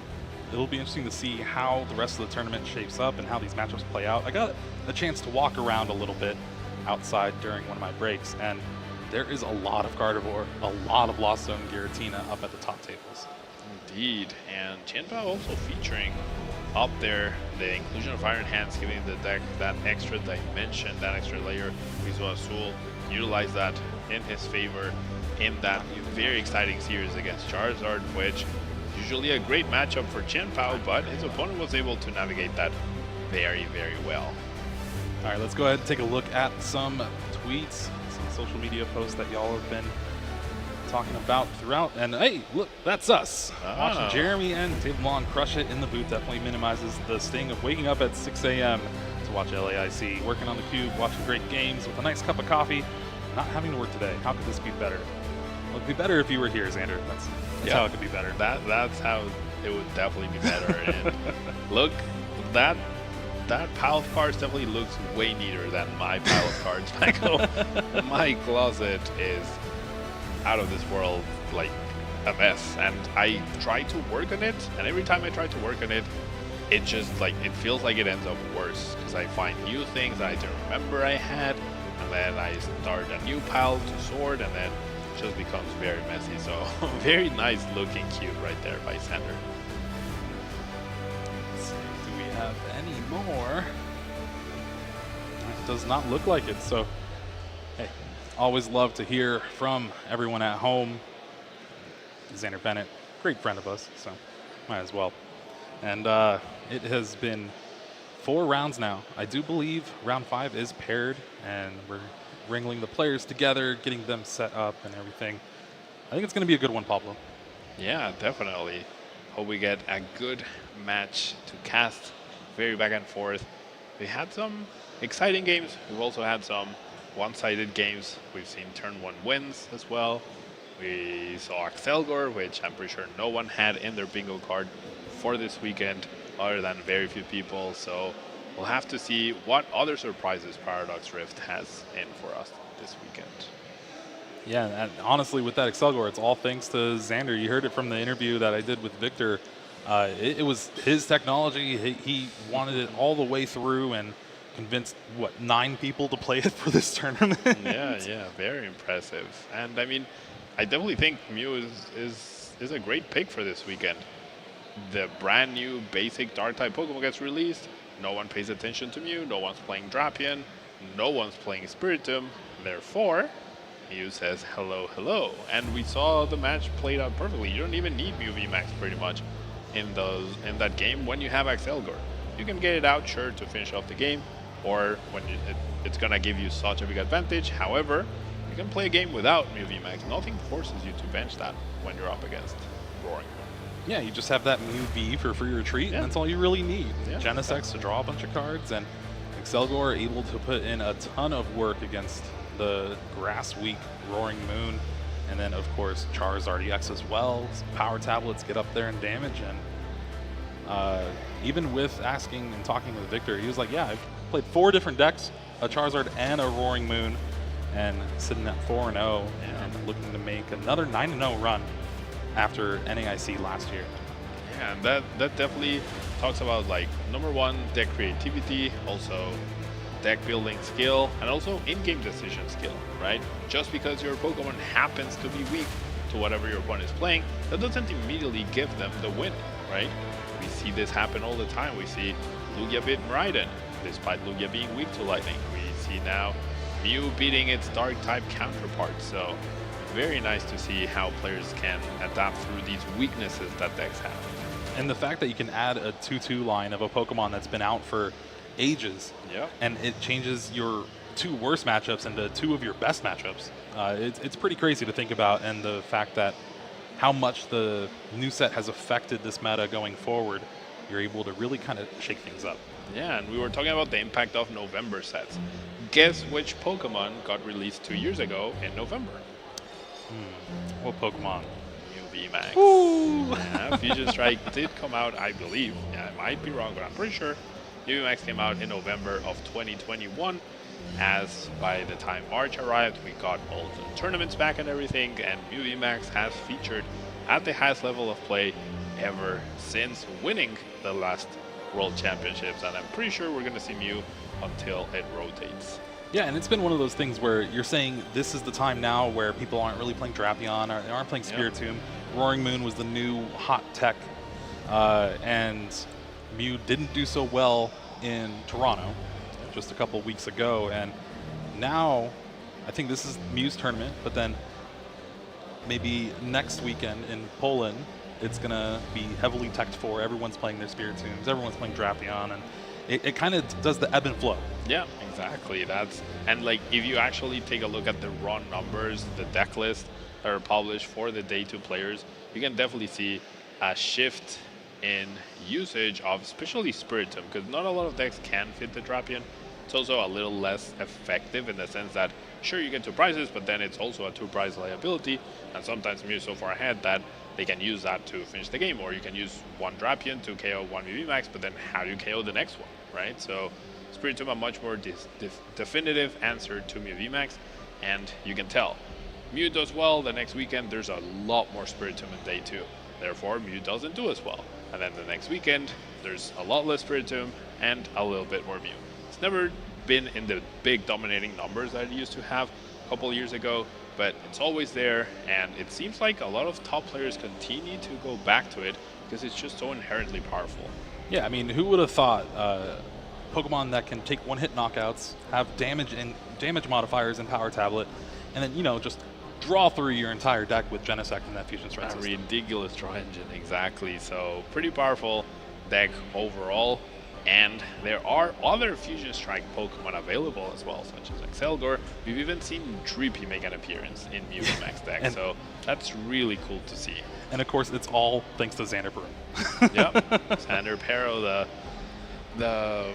it'll be interesting to see how the rest of the tournament shapes up and how these matchups play out. I got a chance to walk around a little bit outside during one of my breaks, and there is a lot of Gardevoir, a lot of Blossom Giratina up at the top tables. Indeed, and Chenpa also featuring up there the inclusion of Iron Hands, giving the deck that extra dimension, that extra layer. Vivo Azul utilized that in his favor in that very exciting series against Charizard, which usually a great matchup for Chenpa, but his opponent was able to navigate that very, very well. All right, let's go ahead and take a look at some tweets, some social media posts that y'all have been talking about throughout. And hey, look, that's us. Watching Jeremy and David Long crush it in the booth definitely minimizes the sting of waking up at 6 a.m. to watch LAIC. Working on the cube, watching great games with a nice cup of coffee, not having to work today. How could this be better? Well, it'd be better if you were here, Xander. That's how it could be better. That's how it would definitely be better. And look, that that pile of cards definitely looks way neater than my pile of cards back home. My closet is out of this world, like a mess, and I try to work on it, and every time I try to work on it, it just like, it feels like it ends up worse, because I find new things that I don't remember I had, and then I start a new pile to sort, and then it just becomes very messy. So very nice looking cube right there by Sander. Let's see, do we have any more? It does not look like it, so hey, always love to hear from everyone at home. Xander Bennett, great friend of us, so might as well. And it has been 4 rounds now. I do believe round 5 is paired, and we're wrangling the players together, getting them set up and everything. I think it's going to be a good one, Pablo. Yeah, definitely. Hope we get a good match to cast. Very back and forth. We had some exciting games. We've also had some one-sided games. We've seen turn 1 wins as well. We saw Axelgor, which I'm pretty sure no one had in their bingo card for this weekend, other than very few people. So we'll have to see what other surprises Paradox Rift has in for us this weekend. Yeah, and honestly, with that Axelgor, it's all thanks to Xander. You heard it from the interview that I did with Victor. It was his technology. He wanted it all the way through and convinced, what, 9 people to play it for this tournament? Yeah, very impressive. And I mean, I definitely think Mew is a great pick for this weekend. The brand new basic Dark-type Pokemon gets released. No one pays attention to Mew. No one's playing Drapion. No one's playing Spiritomb. Therefore, Mew says hello, hello. And we saw the match played out perfectly. You don't even need Mew VMAX pretty much in that game when you have Axelgor. You can get it out, sure, to finish off the game, or when it's going to give you such a big advantage. However, you can play a game without Mew VMAX. Nothing forces you to bench that when you're up against Roaring. Yeah, you just have that Mew V for free retreat, and that's all you really need. Yeah, Genesect to draw a bunch of cards, and Axelgor able to put in a ton of work against the Grass Weak Roaring Moon, and then of course Charizard EX as well. Some power tablets get up there and damage, and even with asking and talking with Victor, he was like, yeah, I've played 4 different decks, a Charizard and a Roaring Moon, and sitting at 4-0 and looking to make another 9-0 run after NAIC last year. Yeah, and that definitely talks about, like, number 1, deck creativity, also deck building skill, and also in-game decision skill, right? Just because your Pokemon happens to be weak to whatever your opponent is playing, that doesn't immediately give them the win, right? We see this happen all the time. We see Lugia beat Miraidon, despite Lugia being weak to Lightning. We see now Mew beating its Dark-type counterpart, so very nice to see how players can adapt through these weaknesses that decks have. And the fact that you can add a 2-2 line of a Pokemon that's been out for ages, and it changes your 2 worst matchups into 2 of your best matchups. It's pretty crazy to think about, and the fact that how much the new set has affected this meta going forward, you're able to really kind of shake things up. Yeah, and we were talking about the impact of November sets. Guess which Pokemon got released 2 years ago in November? What Pokemon? Mew VMAX. Ooh. Yeah, Fusion Strike did come out, I believe. Yeah, I might be wrong, but I'm pretty sure Mew VMAX came out in November of 2021. As by the time March arrived, we got all the tournaments back and everything, and Mew VMAX has featured at the highest level of play ever since winning the last World Championships, and I'm pretty sure we're going to see Mew until it rotates. Yeah, and it's been one of those things where you're saying this is the time now where people aren't really playing Drapion, or they aren't playing Spiritomb. Roaring Moon was the new hot tech, and Mew didn't do so well in Toronto just a couple weeks ago, and now I think this is Mew's tournament, but then maybe next weekend in Poland it's gonna be heavily teched for. Everyone's playing their Spiritombs, everyone's playing Drapion, and it kind of does the ebb and flow. Yeah, exactly. And like, if you actually take a look at the raw numbers, the deck list that are published for the day 2 players, you can definitely see a shift in usage of especially Spiritomb, because not a lot of decks can fit the Drapion. It's also a little less effective in the sense that, sure, you get 2 prizes, but then it's also a 2-prize liability, and sometimes Mew is so far ahead that they can use that to finish the game, or you can use 1 Drapion to KO 1 VMAX, but then how do you KO the next one? right? So Spiritomb a much more definitive answer to Mew VMAX, and you can tell. Mew does well, the next weekend there's a lot more Spiritomb in day 2. Therefore, Mew doesn't do as well. And then the next weekend, there's a lot less Spiritomb and a little bit more Mew. It's never been in the big dominating numbers that it used to have a couple years ago, but it's always there, and it seems like a lot of top players continue to go back to it because it's just so inherently powerful. Yeah, I mean, who would have thought Pokemon that can take one-hit knockouts, have damage modifiers and Power Tablet, and then, you know, just draw through your entire deck with Genesect and that Fusion Strike system. Ridiculous draw engine, exactly. So pretty powerful deck overall. And there are other Fusion Strike Pokemon available as well, such as Excelgor. We've even seen Dreepy make an appearance in Mew VMAX deck, so that's really cool to see. And of course, it's all thanks to Xander Peru. Yep, Xander Pero, the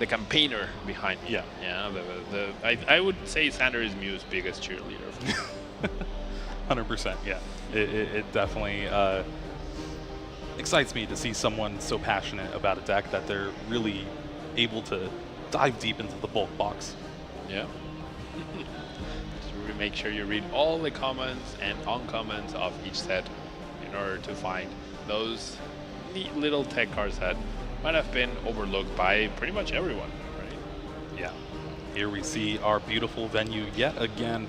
campaigner behind me. Yeah. I would say Xander is Mew's biggest cheerleader. 100%. Yeah, it definitely excites me to see someone so passionate about a deck that they're really able to dive deep into the bulk box. Yeah. So make sure you read all the comments and uncomments of each set in order to find those neat little tech cards that might have been overlooked by pretty much everyone, right? Yeah. Here we see our beautiful venue yet again.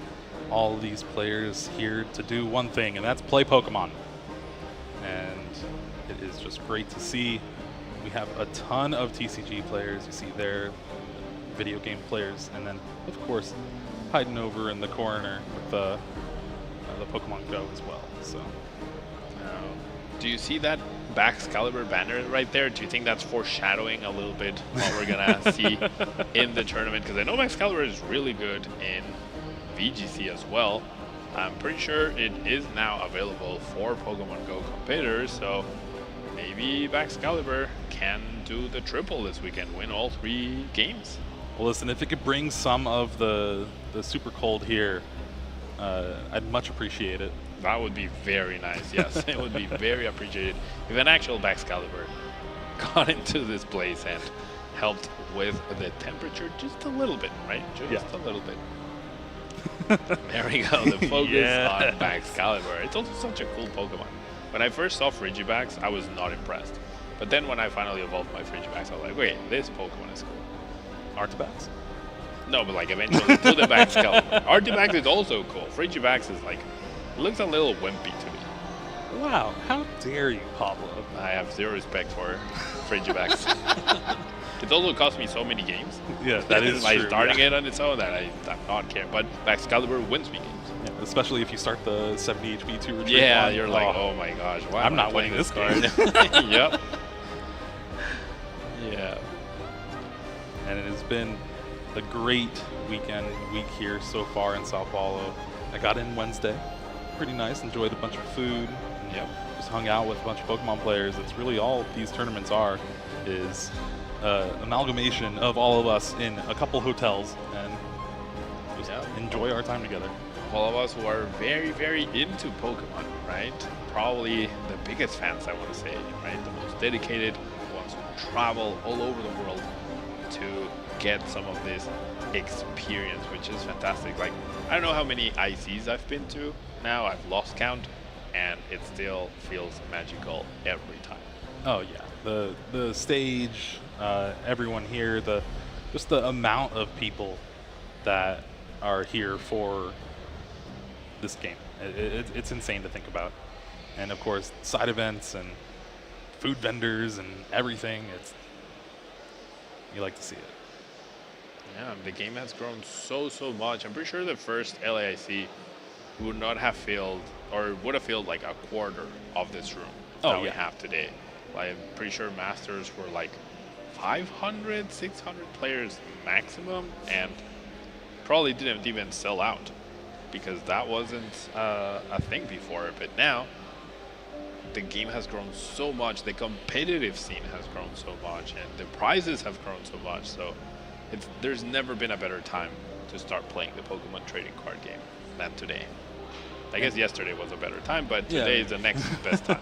All these players here to do one thing, and that's play Pokemon. And it is just great to see. We have a ton of TCG players. You see there, video game players, and then, of course, hiding over in the corner with the Pokemon Go as well. So, do you see that Baxcalibur banner right there? Do you think that's foreshadowing a little bit what we're gonna see in the tournament? Because I know Baxcalibur is really good in VGC as well. I'm pretty sure it is now available for Pokemon Go competitors, so maybe Baxcalibur can do the triple this weekend, win all 3 games. Well, listen, if it could bring some of the super cold here, I'd much appreciate it. That would be very nice, yes. It would be very appreciated if an actual Baxcalibur got into this place and helped with the temperature just a little bit, right? Just a little bit. There we go, the focus on Baxcalibur. It's also such a cool Pokemon. When I first saw Frigibax, I was not impressed. But then when I finally evolved my Frigibax, I was like, wait, this Pokemon is cool. Artibax? No, but like eventually to the Baxcalibur. Artibax is also cool. Frigibax is like, looks a little wimpy to me. Wow, how dare you, Pablo? I have zero respect for Frigibax. It's also cost me so many games. Yeah, that is like true. Starting it on its own that I'm not care. But Baxcalibur wins me games. Yeah, especially if you start the 70 HP 2 retreat. Yeah, you're like, oh my gosh, why I'm am I not playing winning this card? game. Yep. Yeah. And it has been a great week here so far in Sao Paulo. I got in Wednesday. Pretty nice. Enjoyed a bunch of food. Yep. Just hung out with a bunch of Pokemon players. It's really all these tournaments are, is amalgamation of all of us in a couple hotels and just enjoy our time together. All of us who are very, very into Pokemon, right? Probably the biggest fans, I want to say, right? The most dedicated ones who travel all over the world to get some of this experience, which is fantastic. Like, I don't know how many ICs I've been to now. I've lost count, and it still feels magical every time. Oh yeah, the stage, everyone here, just the amount of people that are here for this game. It's insane to think about. And of course, side events and food vendors and everything. You like to see it. Yeah, the game has grown so much. I'm pretty sure the first LAIC would not have filled, or would have filled like a quarter of this room that we have today. Like, I'm pretty sure Masters were like 500, 600 players maximum, and probably didn't even sell out because that wasn't a thing before. But now the game has grown so much, the competitive scene has grown so much, and the prizes have grown so much. So there's never been a better time to start playing the Pokemon trading card game than today. I guess yesterday was a better time, but today is the next best time.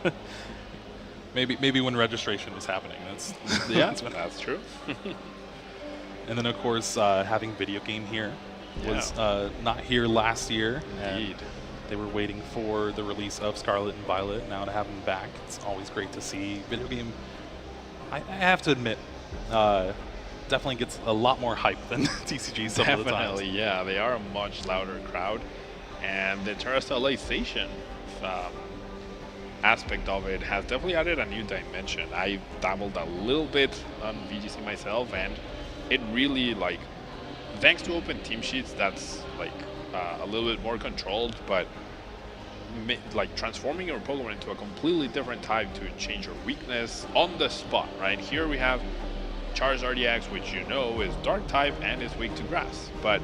Maybe when registration was happening. That's that's true. And then of course having video game here was not here last year. Indeed. They were waiting for the release of Scarlet and Violet. Now to have them back, it's always great to see. Video game, I have to admit, definitely gets a lot more hype than TCG some of the times. Definitely, yeah. They are a much louder crowd. And the terrestrialization aspect of it has definitely added a new dimension. I dabbled a little bit on VGC myself, and it really, like, thanks to open team sheets, that's like a little bit more controlled, but like transforming your Pokemon into a completely different type to change your weakness on the spot, right? Here we have Charizard EX, which you know is dark type and is weak to grass, but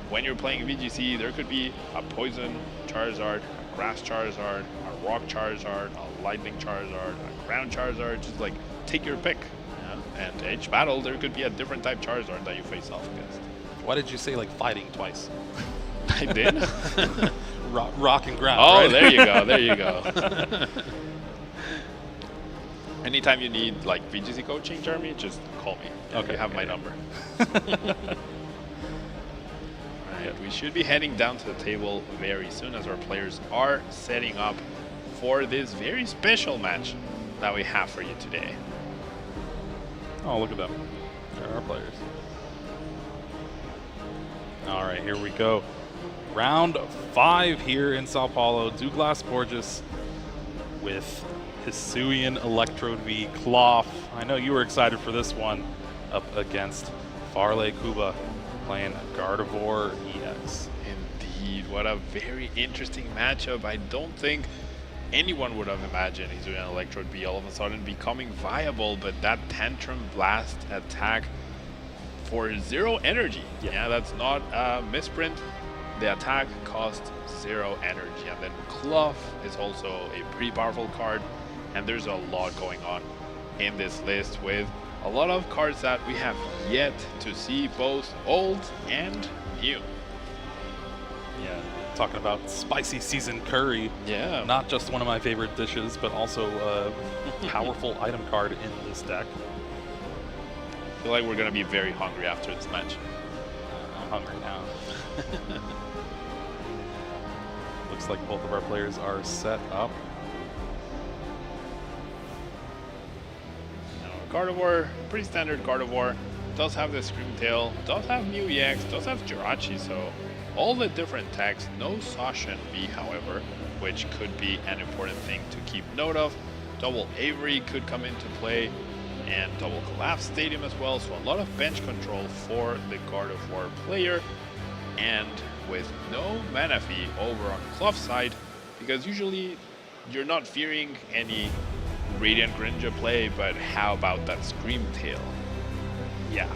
when you're playing VGC, there could be a poison Charizard, a grass Charizard, a rock Charizard, a lightning Charizard, a ground Charizard, just like take your pick. And each battle, there could be a different type Charizard that you face off against. Why did you say like fighting twice? I did? rock and ground. Oh, right? there you go, there you go. Anytime you need like VGC coaching, Jeremy, just call me. Okay, you have my number. Right, we should be heading down to the table very soon as our players are setting up for this very special match that we have for you today. Oh, look at them. There are our players. All right, here we go. Round 5 here in Sao Paulo. Douglas Borges with Hisuian Electrode V Cloth. I know you were excited for this one, up against Farley Kuba playing Gardevoir EX. Indeed, what a very interesting matchup. I don't think anyone would have imagined Hisuian Electrode V all of a sudden becoming viable, but that Tantrum Blast attack for 0 energy. Yeah, that's not a misprint. The attack costs 0 energy, and then Cloth is also a pretty powerful card, and there's a lot going on in this list with a lot of cards that we have yet to see, both old and new. Yeah, talking about spicy seasoned curry. Yeah. Not just one of my favorite dishes, but also a powerful item card in this deck. I feel like we're going to be very hungry after this match. I'm hungry now. Looks like both of our players are set up. Gardevoir, pretty standard Gardevoir, does have the Scream Tail, does have Mew EX, does have Jirachi, so all the different techs. No Sasha V, however, which could be an important thing to keep note of. Double Avery could come into play, and double Collapse Stadium as well, so a lot of bench control for the Gardevoir player, and with no Manaphy over on Clough side, because usually you're not fearing any Radiant Greninja play, but how about that Scream Tail? Yeah,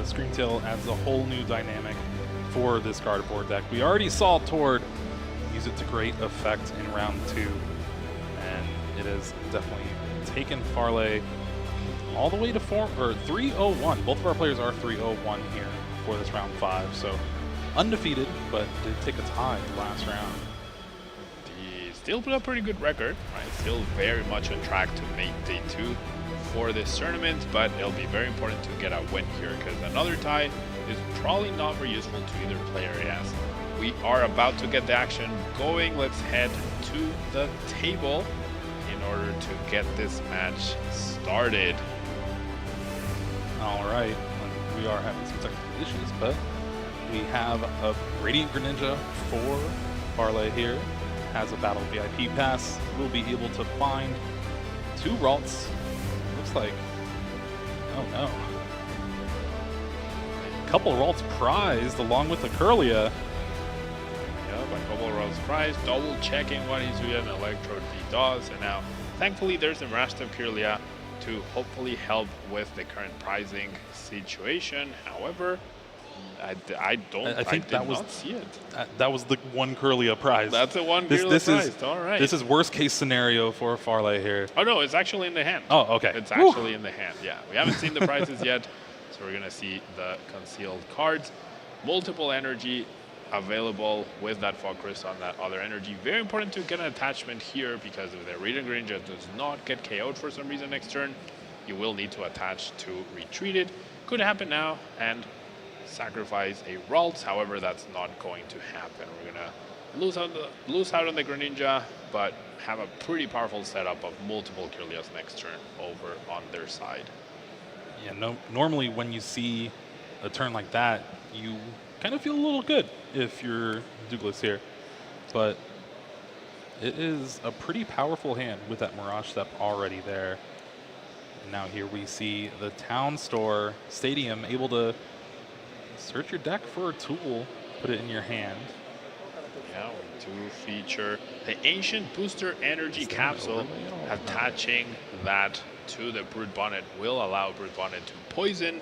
Scream Tail adds a whole new dynamic for this Gardevoir deck. We already saw Tord use it to great effect in round 2, and it has definitely taken Farley all the way to 3-0-1. Both of our players are 3-0-1 here for this round 5, so undefeated, but did take a tie last round. Still put a pretty good record, right? Still very much on track to make day 2 for this tournament, but it'll be very important to get a win here, because another tie is probably not very useful to either player. Yes, we are about to get the action going. Let's head to the table in order to get this match started. All right, we are having some technical issues, but we have a Radiant Greninja for Farley here. Has a Battle VIP pass. We'll be able to find 2 Ralts. Looks like, oh no. A couple Ralts prized along with the Kirlia. Yep, a couple Ralts prized. Double checking what Hisuian Electrode V does, and now thankfully there's a Master Kirlia to hopefully help with the current pricing situation. However, I did not see it. That was the one Kirlia prize. That's the one Kirlia prize. All right. This is worst case scenario for Farley here. Oh no, it's actually in the hand. Oh, okay. It's actually in the hand. Yeah, we haven't seen the prizes yet, so we're gonna see the concealed cards. Multiple energy available with that Fog Crystal and that other energy. Very important to get an attachment here, because if the Radiant Greninja does not get KO'd for some reason next turn, you will need to attach to retreat it. Could happen now and sacrifice a Ralts. However, that's not going to happen. We're gonna lose out on the Greninja, but have a pretty powerful setup of multiple Kirlias next turn over on their side. Yeah, normally when you see a turn like that, you kind of feel a little good if you're Douglas here, but it is a pretty powerful hand with that Mirage Step already there. And now here we see the Town Store Stadium able to search your deck for a tool, put it in your hand. Yeah, we do feature the Ancient Booster Energy Capsule. Attaching that to the Brute Bonnet will allow Brute Bonnet to poison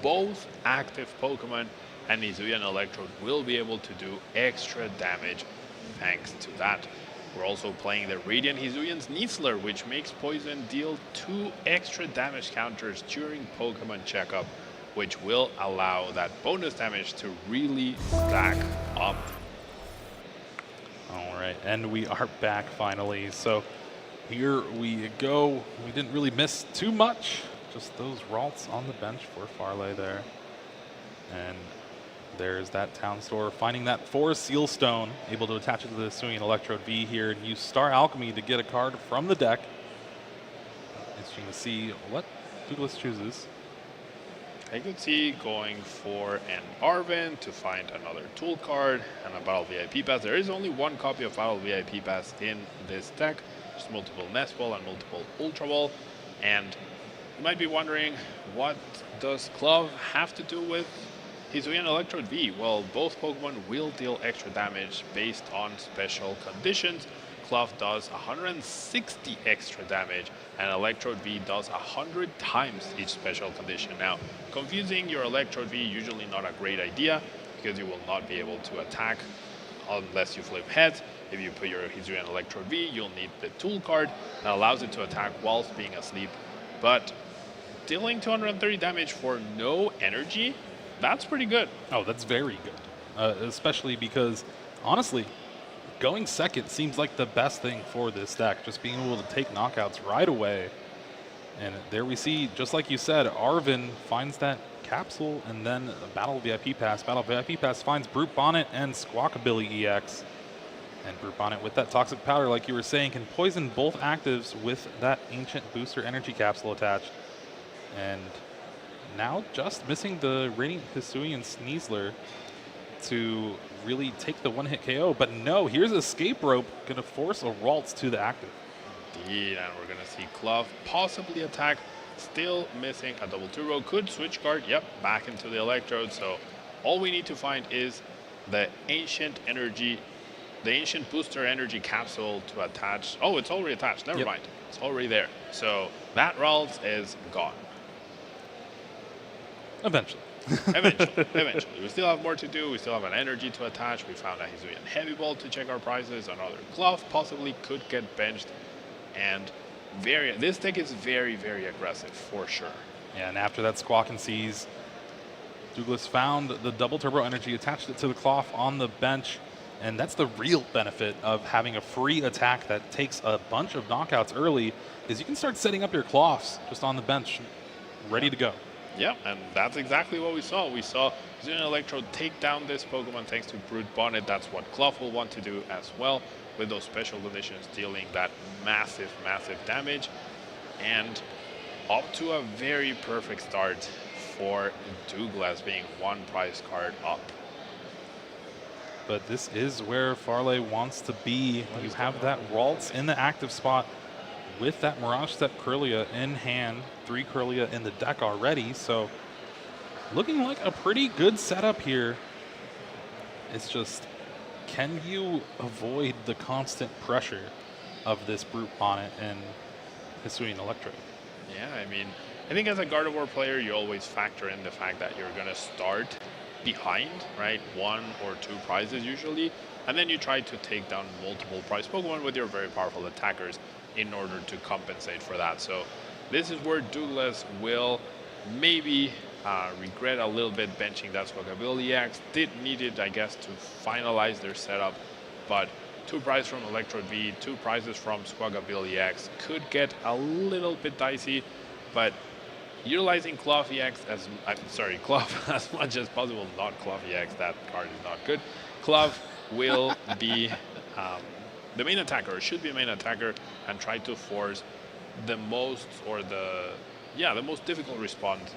both active Pokemon, and Hisuian Electrode will be able to do extra damage thanks to that. We're also playing the Radiant Hisuian Sneasler, which makes poison deal 2 extra damage counters during Pokemon checkup, which will allow that bonus damage to really stack up. All right, and we are back finally. So here we go. We didn't really miss too much. Just those Ralts on the bench for Farley there. And there's that Town Store finding that Forest Seal Stone, able to attach it to the Hisuian Electrode V here and use Star Alchemy to get a card from the deck. Interesting to see what Douglas chooses. I could see going for an Arven to find another tool card and a Battle VIP Pass. There is only one copy of Battle VIP Pass in this deck. There's multiple Nest Ball and multiple Ultra Ball. And you might be wondering, what does Clove have to do with Hisuian Electrode V? Well, both Pokemon will deal extra damage based on special conditions. Clove does 160 extra damage, and Electrode V does 100 times each special condition. Now, confusing your Electrode V usually not a great idea, because you will not be able to attack unless you flip heads. If you put your Hisuian Electrode V, you'll need the tool card that allows it to attack whilst being asleep. But dealing 230 damage for no energy, that's pretty good. Oh, that's very good, especially because, honestly, going second seems like the best thing for this deck, just being able to take knockouts right away. And there we see, just like you said, Arven finds that capsule, and then Battle VIP Pass. Battle VIP Pass finds Brute Bonnet and Squawkabilly EX. And Brute Bonnet with that Toxic Powder, like you were saying, can poison both actives with that Ancient Booster Energy Capsule attached. And now just missing the Radiant Hisuian Sneasler to really take the one-hit KO, but no, here's Escape Rope, gonna force a Ralts to the active. Indeed, and we're gonna see Clove possibly attack, still missing a double turbo, could switch card, yep, back into the Electrode, so all we need to find is the Ancient Booster Energy Capsule to attach. Oh, it's already attached, never mind, it's already there. So that Ralts is gone. Eventually. Eventually. We still have more to do. We still have an energy to attach. We found a Hisuian Heavy Ball to check our prices. Another Cloth possibly could get benched. And this deck is very, very aggressive for sure. Yeah, and after that Squawk and Seize, Douglas found the double turbo energy, attached it to the Cloth on the bench. And that's the real benefit of having a free attack that takes a bunch of knockouts early, is you can start setting up your Cloths just on the bench, ready to go. Yeah, and that's exactly what we saw. We saw Hisuian Electrode take down this Pokemon thanks to Brute Bonnet. That's what Clough will want to do as well, with those special conditions dealing that massive, massive damage. And up to a very perfect start for Douglas, being one prize card up. But this is where Farley wants to be. You have that Ralts in the active spot with that Mirage Step Kirlia in hand, 3 Kirlia in the deck already, so looking like a pretty good setup here. It's just, can you avoid the constant pressure of this Brute Bonnet and Hisuian Electrode? Yeah, I mean, I think as a Gardevoir player, you always factor in the fact that you're going to start behind, right? 1 or 2 prizes usually, and then you try to take down multiple prize Pokemon with your very powerful attackers in order to compensate for that. So this is where Douglas will maybe regret a little bit benching that Squawkabilly X. Did need it, I guess, to finalize their setup, but 2 prizes from Electrode V, 2 prizes from Squawkabilly X could get a little bit dicey, but utilizing Clough EX Clough as much as possible, not Clough EX, that card is not good. Clough will be the main attacker, should be main attacker, and try to force the most, or the most difficult response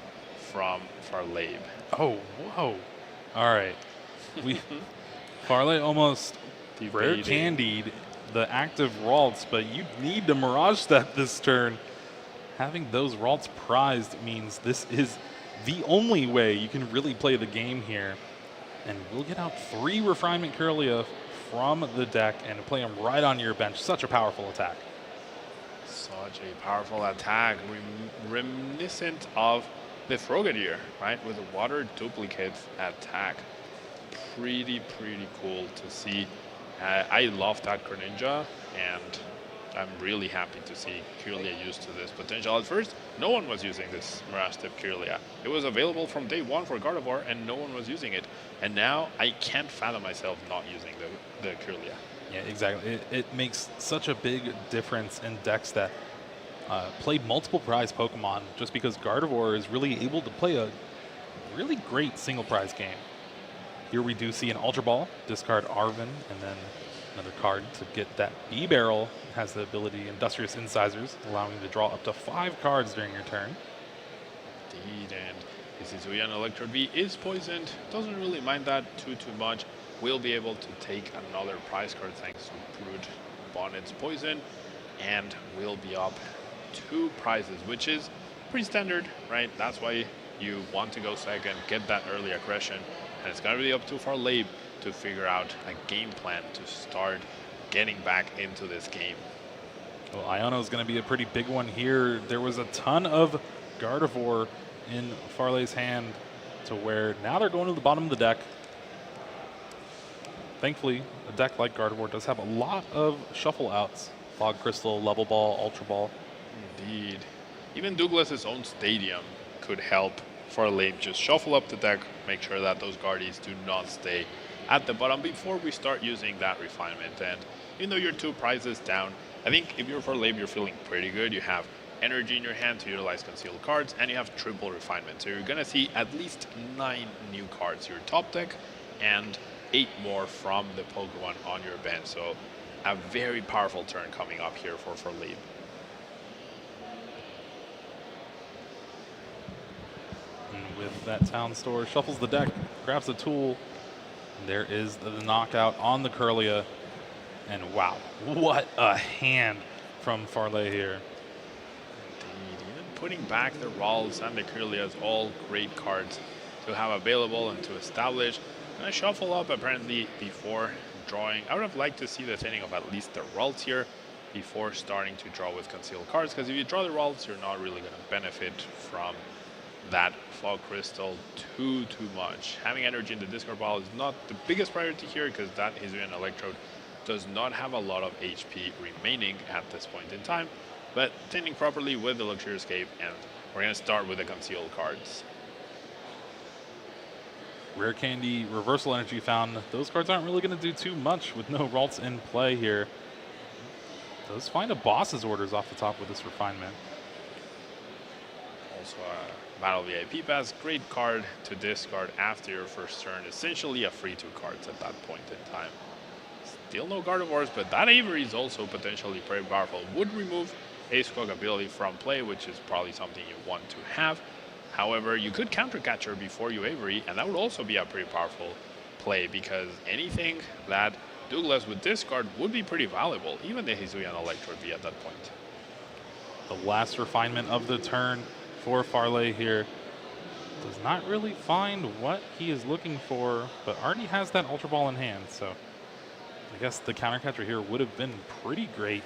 from Farley. Oh, whoa. All right. Farley almost rare candied the active Ralts, but you need to Mirage Step this turn. Having those Ralts prized means this is the only way you can really play the game here. And we'll get out 3 Refinement Kirlia from the deck and play them right on your bench. Such a powerful attack. Such a powerful attack, reminiscent of the Frogadier, right? With a water duplicate attack. Pretty cool to see. I love that Greninja, and I'm really happy to see Kirlia used to this potential. At first, no one was using this Mirage Step Kirlia. It was available from day 1 for Gardevoir, and no one was using it. And now I can't fathom myself not using the Kirlia. Yeah, exactly. It makes such a big difference in decks that play multiple prize Pokemon, just because Gardevoir is really able to play a really great single prize game. Here we do see an Ultra Ball, discard Arven, and then another card to get that B-Barrel. Has the ability Industrious Incisors, allowing you to draw up to 5 cards during your turn. Indeed, and Hisuian Electrode V is poisoned. Doesn't really mind that too much. Will be able to take another prize card thanks to Brood Bonnet's poison, and will be up 2 prizes, which is pretty standard, right? That's why you want to go second, get that early aggression, and it's going to be up to Farley to figure out a game plan to start getting back into this game. Well, Iono is going to be a pretty big one here. There was a ton of Gardevoir in Farley's hand, to where now they're going to the bottom of the deck. Thankfully, a deck like Gardevoir does have a lot of shuffle outs. Fog Crystal, Level Ball, Ultra Ball. Indeed. Even Douglas's own stadium could help Farley just shuffle up the deck, make sure that those Guardies do not stay at the bottom before we start using that refinement. And even though you're 2 prizes down, I think if you're Farley, you're feeling pretty good. You have energy in your hand to utilize concealed cards, and you have triple refinement. So you're going to see at least 9 new cards, your top deck, and 8 more from the Pokemon on your bench. So a very powerful turn coming up here for Farley. And with that Town Store, shuffles the deck, grabs a tool. There is the knockout on the Kirlia. And wow, what a hand from Farley here. Indeed, even putting back the Ralts and the Kirlias, all great cards to have available and to establish. And I shuffle up apparently before drawing. I would have liked to see the thinning of at least the Ralts here before starting to draw with concealed cards, because if you draw the Ralts, you're not really going to benefit from that Fog Crystal too much. Having energy in the discard pile is not the biggest priority here, because that Hisuian Electrode does not have a lot of HP remaining at this point in time, but thinning properly with the Luxurious Escape, and we're going to start with the concealed cards. Rare Candy, Reversal Energy found. Those cards aren't really going to do too much with no Ralts in play here. Does find a Boss's Orders off the top with this refinement. Also a Battle VIP Pass, great card to discard after your first turn. Essentially a free 2 cards at that point in time. Still no Gardevoirs, but that Avery is also potentially very powerful. Would remove a Squawkabilly from play, which is probably something you want to have. However, you could counter Catcher before you Avery, and that would also be a pretty powerful play, because anything that Douglas would discard would be pretty valuable, even the Hisuian Electrode V at that point. The last refinement of the turn for Farley here. Does not really find what he is looking for, but already has that Ultra Ball in hand, so I guess the counter catcher here would have been pretty great.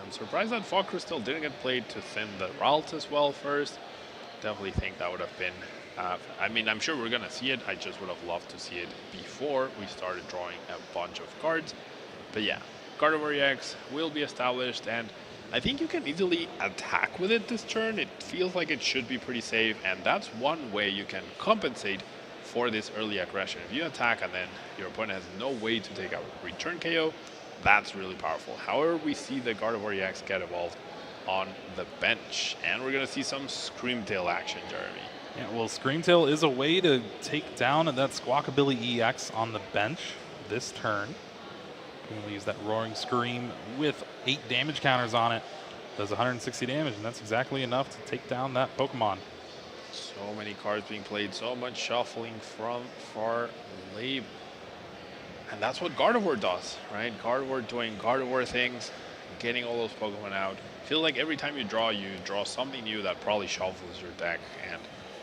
I'm surprised that Fog Crystal didn't get played to thin the Ralts as well first. Definitely think that would have been, I mean, I'm sure we're going to see it. I just would have loved to see it before we started drawing a bunch of cards. But yeah, Gardevoir EX will be established, and I think you can easily attack with it this turn. It feels like it should be pretty safe, and that's one way you can compensate for this early aggression. If you attack and then your opponent has no way to take a return KO, that's really powerful. However, we see the Gardevoir EX get evolved on the bench, and we're going to see some Screamtail action, Jeremy. Yeah, well, Screamtail is a way to take down that Squawkabilly EX on the bench this turn. We'll use that Roaring Scream with 8 damage counters on it. Does 160 damage, and that's exactly enough to take down that Pokemon. So many cards being played, so much shuffling from Farley. And that's what Gardevoir does, right? Gardevoir doing Gardevoir things, getting all those Pokemon out. Feel like every time you draw something new that probably shuffles your deck, and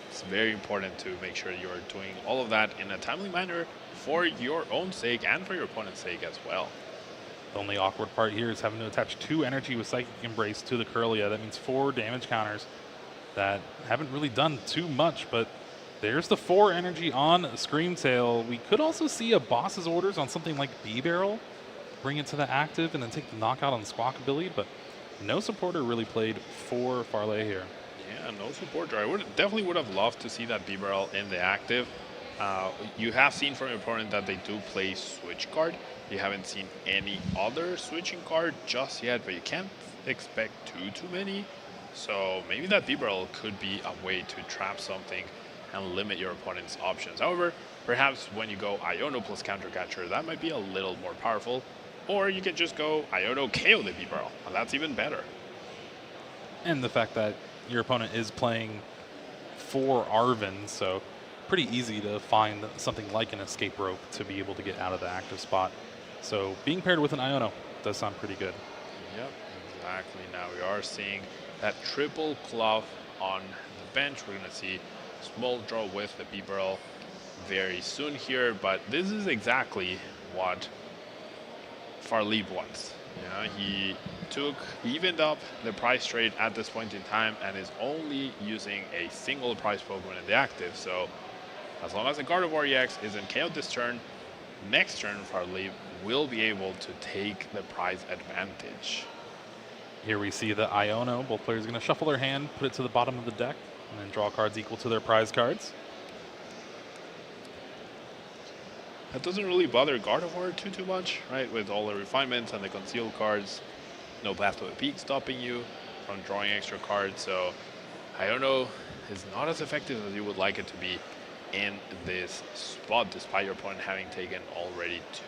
it's very important to make sure you're doing all of that in a timely manner for your own sake and for your opponent's sake as well. The only awkward part here is having to attach 2 energy with Psychic Embrace to the Kirlia. That means 4 damage counters that haven't really done too much, but there's the 4 energy on Screamtail. We could also see a boss's orders on something like B-Barrel, bring it to the active, and then take the knockout on Squawkabilly, but no supporter really played for Farley here. Yeah, no supporter. I definitely would have loved to see that B-Barrel in the active. You have seen from your opponent that they do play Switch card. You haven't seen any other switching card just yet, but you can't expect too many. So maybe that B-Barrel could be a way to trap something and limit your opponent's options. However, perhaps when you go Iono plus Counter Catcher, that might be a little more powerful. Or you can just go Iono KO the B-Barrel, and that's even better. And the fact that your opponent is playing 4 Arven, so pretty easy to find something like an escape rope to be able to get out of the active spot. So being paired with an Iono does sound pretty good. Yep, exactly. Now we are seeing that triple Cloth on the bench. We're going to see small draw with the B-Barrel very soon here, but this is exactly what Farley wants. He evened up the price trade at this point in time and is only using a single price Pokemon in the active. So as long as the Gardevoir EX isn't KO'd this turn, next turn Farley will be able to take the prize advantage. Here we see the Iono. Both players are going to shuffle their hand, put it to the bottom of the deck, and then draw cards equal to their prize cards. That doesn't really bother Gardevoir too much, right? With all the refinements and the concealed cards, no Path to a Peak stopping you from drawing extra cards. So Iono is not as effective as you would like it to be in this spot, despite your opponent having taken already 2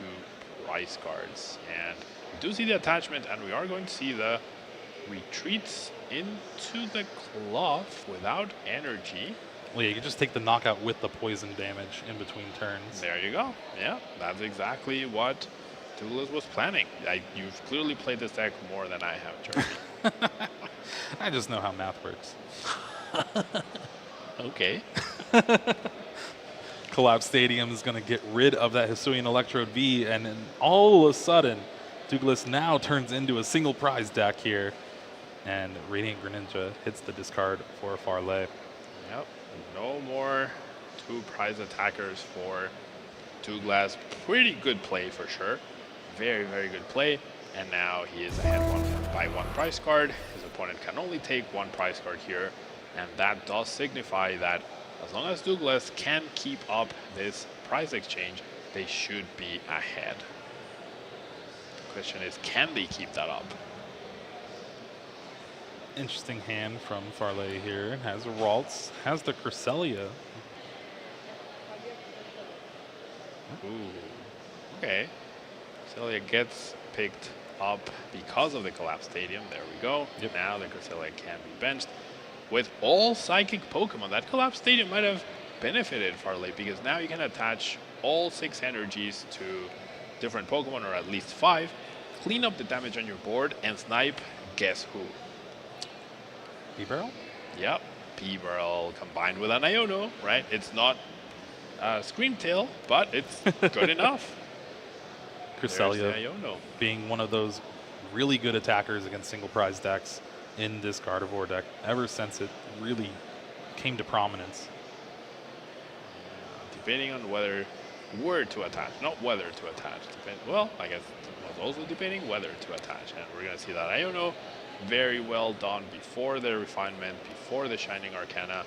prize cards. And we do see the attachment, and we are going to see the retreats into the Cloth without energy. Well, yeah, you can just take the knockout with the poison damage in between turns. There you go. Yeah, that's exactly what Douglas was planning. You've clearly played this deck more than I have, Jeremy. I just know how math works. Okay. Collapse Stadium is going to get rid of that Hisuian Electrode V, and then all of a sudden, Douglas now turns into a single prize deck here, and Radiant Greninja hits the discard for Farley. Yep, no more 2 prize attackers for Douglas. Pretty good play for sure. Very, very good play. And now he is ahead by 1 prize card. His opponent can only take 1 prize card here, and that does signify that as long as Douglas can keep up this prize exchange, they should be ahead. The question is, can they keep that up? Interesting hand from Farley here. Has a Ralts, has the Cresselia. Ooh, okay. Cresselia gets picked up because of the Collapse Stadium. There we go. Yep. Now the Cresselia can be benched. With all Psychic Pokemon, that Collapse Stadium might have benefited Farley, because now you can attach all 6 energies to different Pokemon, or at least 5, clean up the damage on your board, and snipe guess who? B-Barrel? Yep, B-Barrel combined with an Iono, right? It's not Screamtail, but it's good enough. Cresselia being one of those really good attackers against single prize decks in this Gardevoir deck ever since it really came to prominence. Debating on whether to attach, not whether to attach. Well, I guess it was also debating whether to attach. And we're going to see that Iono very well done before the refinement, before the Shining Arcana,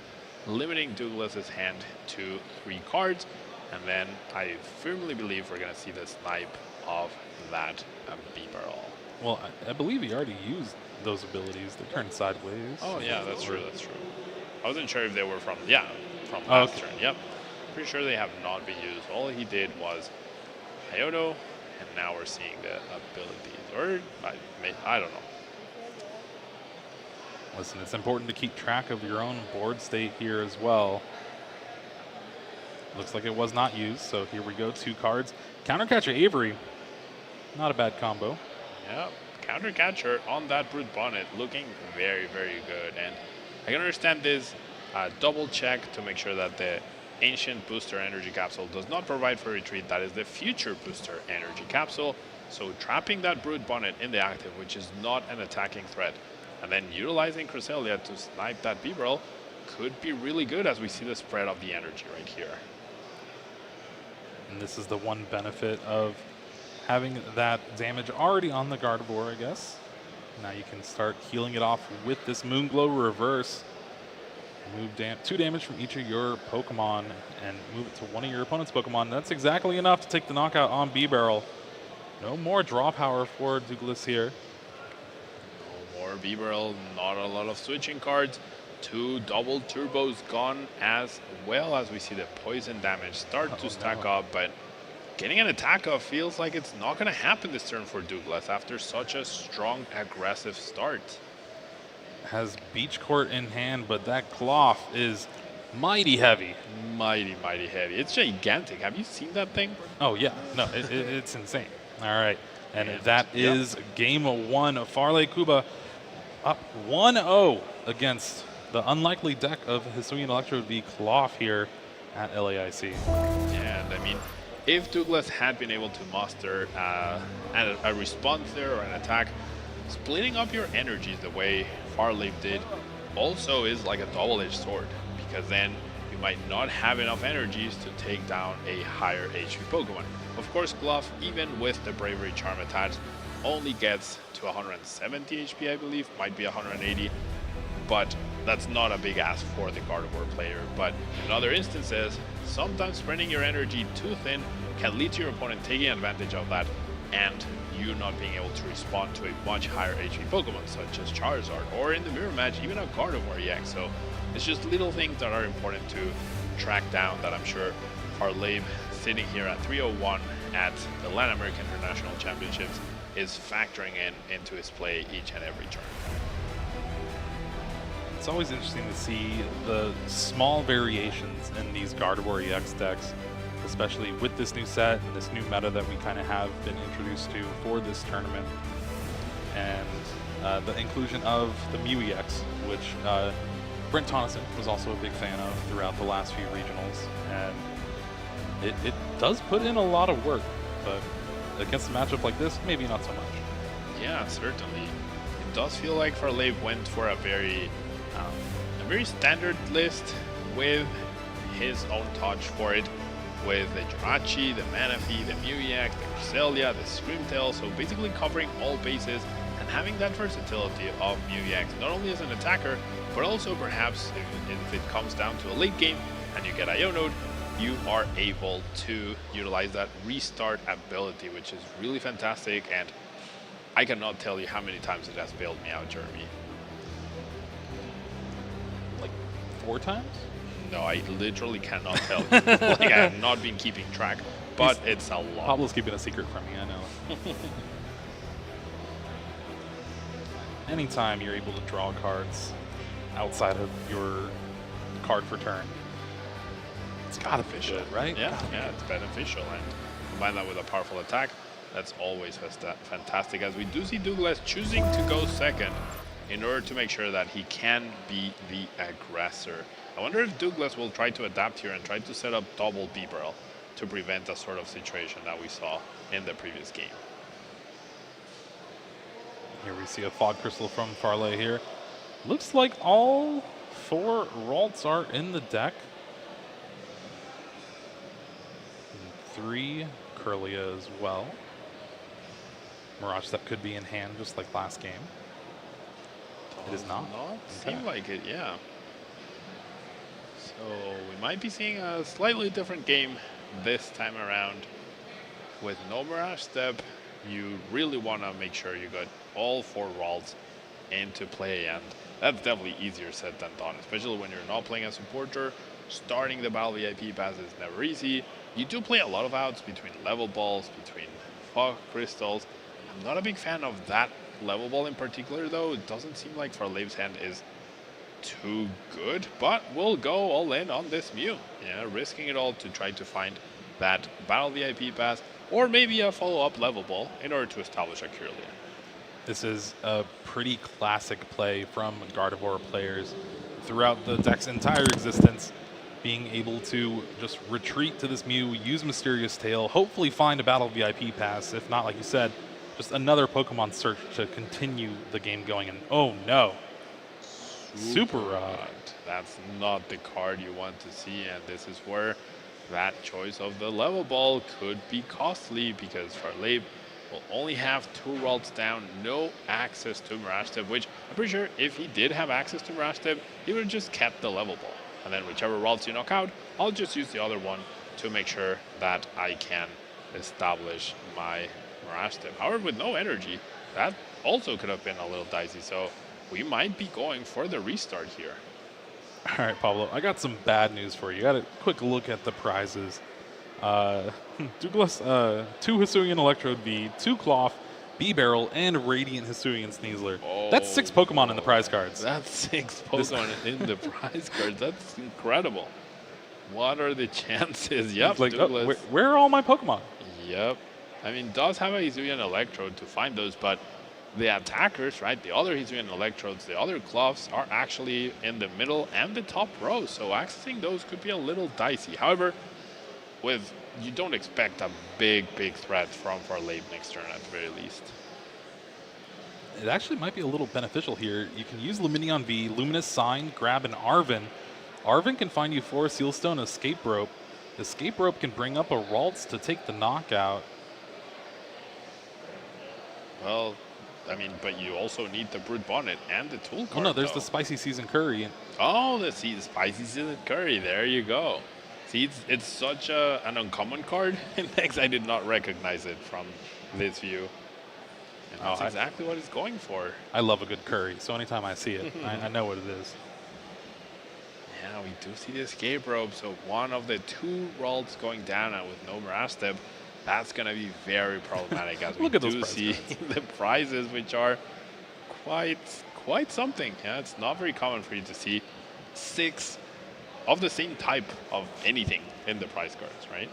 limiting Douglas's hand to 3 cards. And then I firmly believe we're going to see the snipe of that B-barrel. Well, I believe he already used those abilities. They turned sideways. Oh, yeah, that's true, that's true. I wasn't sure if they were from last turn. Yep. Pretty sure they have not been used. All he did was Iono, and now we're seeing the abilities. Or, I don't know. Listen, it's important to keep track of your own board state here as well. Looks like it was not used, so here we go, 2 cards. Countercatcher Avery, not a bad combo. Yep, Countercatcher on that Brute Bonnet, looking very, very good. And I can understand this double check to make sure that the Ancient Booster Energy Capsule does not provide for retreat. That is the Future Booster Energy Capsule. So trapping that Brute Bonnet in the active, which is not an attacking threat, and then utilizing Cresselia to snipe that B-barrel could be really good as we see the spread of the energy right here. And this is the one benefit of having that damage already on the Gardevoir, I guess. Now you can start healing it off with this Moonglow Reverse. Move 2 damage from each of your Pokemon and move it to one of your opponent's Pokemon. That's exactly enough to take the knockout on B-barrel. No more draw power for Douglas here. No more B-barrel, not a lot of switching cards. 2 double turbos gone, as well as we see the poison damage start to stack up, but getting an attack off feels like it's not going to happen this turn for Douglas after such a strong, aggressive start. Has Beach Court in hand, but that Cloth is mighty heavy. Mighty, mighty heavy. It's gigantic. Have you seen that thing? Oh, yeah. No, it's insane. All right. And that is game 1 of Farley Kuba up 1-0 against the unlikely deck of Hisuian Electrode v Cloth here at LAIC. And I mean, if Douglas had been able to muster a response there or an attack, splitting up your energies the way Farley did also is like a double-edged sword, because then you might not have enough energies to take down a higher HP Pokemon. Of course, Glove, even with the Bravery Charm attached, only gets to 170 HP, I believe, might be 180, but that's not a big ask for the Gardevoir player. But in other instances, sometimes spreading your energy too thin can lead to your opponent taking advantage of that and you not being able to respond to a much higher HP Pokemon, such as Charizard, or in the mirror match, even a Gardevoir EX. So it's just little things that are important to track down that I'm sure Harlave, sitting here at 301 at the Latin American International Championships, is factoring into his play each and every turn. It's always interesting to see the small variations in these Gardevoir EX decks, especially with this new set and this new meta that we kind of have been introduced to for this tournament. And the inclusion of the Mew EX, which Brent Tonneson was also a big fan of throughout the last few regionals. And it does put in a lot of work, but against a matchup like this, maybe not so much. Yeah, certainly. It does feel like Farlave went for a very standard list with his own touch for it, with the Jirachi, the Manaphy, the Mew EX, the Cresselia, the Screamtail, so basically covering all bases and having that versatility of Mew EX, not only as an attacker, but also perhaps if it comes down to a late game and you get Ionode, you are able to utilize that restart ability, which is really fantastic, and I cannot tell you how many times it has bailed me out, Jeremy. Like 4 times? No, I literally cannot tell you. Like, I have not been keeping track, but it's a lot. Pablo's keeping a secret from me, I know. Anytime you're able to draw cards outside of your card for turn, it's gotta be good, right? Yeah, it's beneficial, and combine that with a powerful attack, that's always fantastic, as we do see Douglas choosing to go second in order to make sure that he can be the aggressor. I wonder if Douglas will try to adapt here and try to set up double B-barrel to prevent a sort of situation that we saw in the previous game. Here we see a Fog Crystal from Farley here. Looks like all 4 Ralts are in the deck. And 3 Curlia as well. Mirage Step could be in hand just like last game. It is not? Seem like it, yeah. So we might be seeing a slightly different game this time around. With no Mirage Step, you really want to make sure you got all 4 Ralts into play, and that's definitely easier said than done, especially when you're not playing a supporter. Starting the Battle VIP pass is never easy. You do play a lot of outs between level balls, between fog crystals. I'm not a big fan of that level ball in particular, though. It doesn't seem like Farleib's hand is too good, but we'll go all in on this Mew. Yeah, risking it all to try to find that Battle VIP pass, or maybe a follow-up level ball in order to establish a Kirlia. This is a pretty classic play from Gardevoir players throughout the deck's entire existence, being able to just retreat to this Mew, use Mysterious Tail, hopefully find a Battle VIP pass, if not, like you said, just another Pokemon search to continue the game going. And oh no, Super Rod. That's not the card you want to see, and this is where that choice of the level ball could be costly, because Farleib will only have 2 Ralts down, no access to Mirage Step, which I'm pretty sure if he did have access to Mirage Step, he would have just kept the level ball. And then whichever Ralts you knock out, I'll just use the other one to make sure that I can establish my Mirage Step. However, with no energy, that also could have been a little dicey, so we might be going for the restart here. All right, Pablo, I got some bad news for you. Got a quick look at the prizes. Douglas, 2 Hisuian Electrode V, 2 Cloth, B-Barrel, and Radiant Hisuian Sneasler. Oh, that's 6 Pokemon in the prize cards. That's 6 Pokemon in the prize cards. That's incredible. What are the chances? Yep, like, Douglas. where are all my Pokemon? Yep. I mean, does have a Hisuian Electrode to find those, but the attackers, right, the other Hisuian Electrodes, the other Cloths are actually in the middle and the top row, so accessing those could be a little dicey. However, you don't expect a big threat from Farleib next turn at the very least. It actually might be a little beneficial here. You can use Luminion V, Luminous Sign, grab an Arven. Arven can find you 4 Sealstone, Escape Rope. Escape Rope can bring up a Ralts to take the knockout. Well, I mean, but you also need the Brute Bonnet and the Tool card. Oh no, there's the Spicy Season Curry. Oh, the Spicy Season Curry. There you go. See, it's such an uncommon card in decks. I did not recognize it from this view. And that's exactly what it's going for. I love a good curry, so anytime I see it, I know what it is. Yeah, we do see the Escape Rope, so one of the 2 Ralts going down and with no Mirage Step, that's going to be very problematic, as we do see the prizes, which are quite something. Yeah, it's not very common for you to see 6 of the same type of anything in the prize cards, right?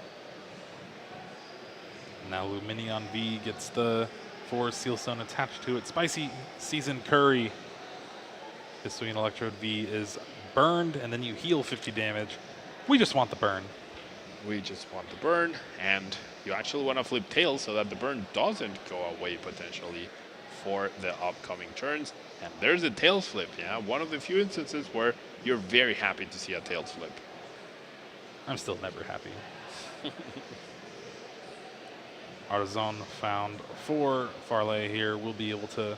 Now Luminion V gets the 4 Sealstone attached to it. Spicy Season Curry. Hisuian Electrode V is burned, and then you heal 50 damage. We just want the burn. We just want the burn, and you actually want to flip Tails so that the burn doesn't go away potentially for the upcoming turns. And there's a Tails flip, yeah? One of the few instances where you're very happy to see a Tails flip. I'm still never happy. Artisan found 4 Farleigh here. We'll be able to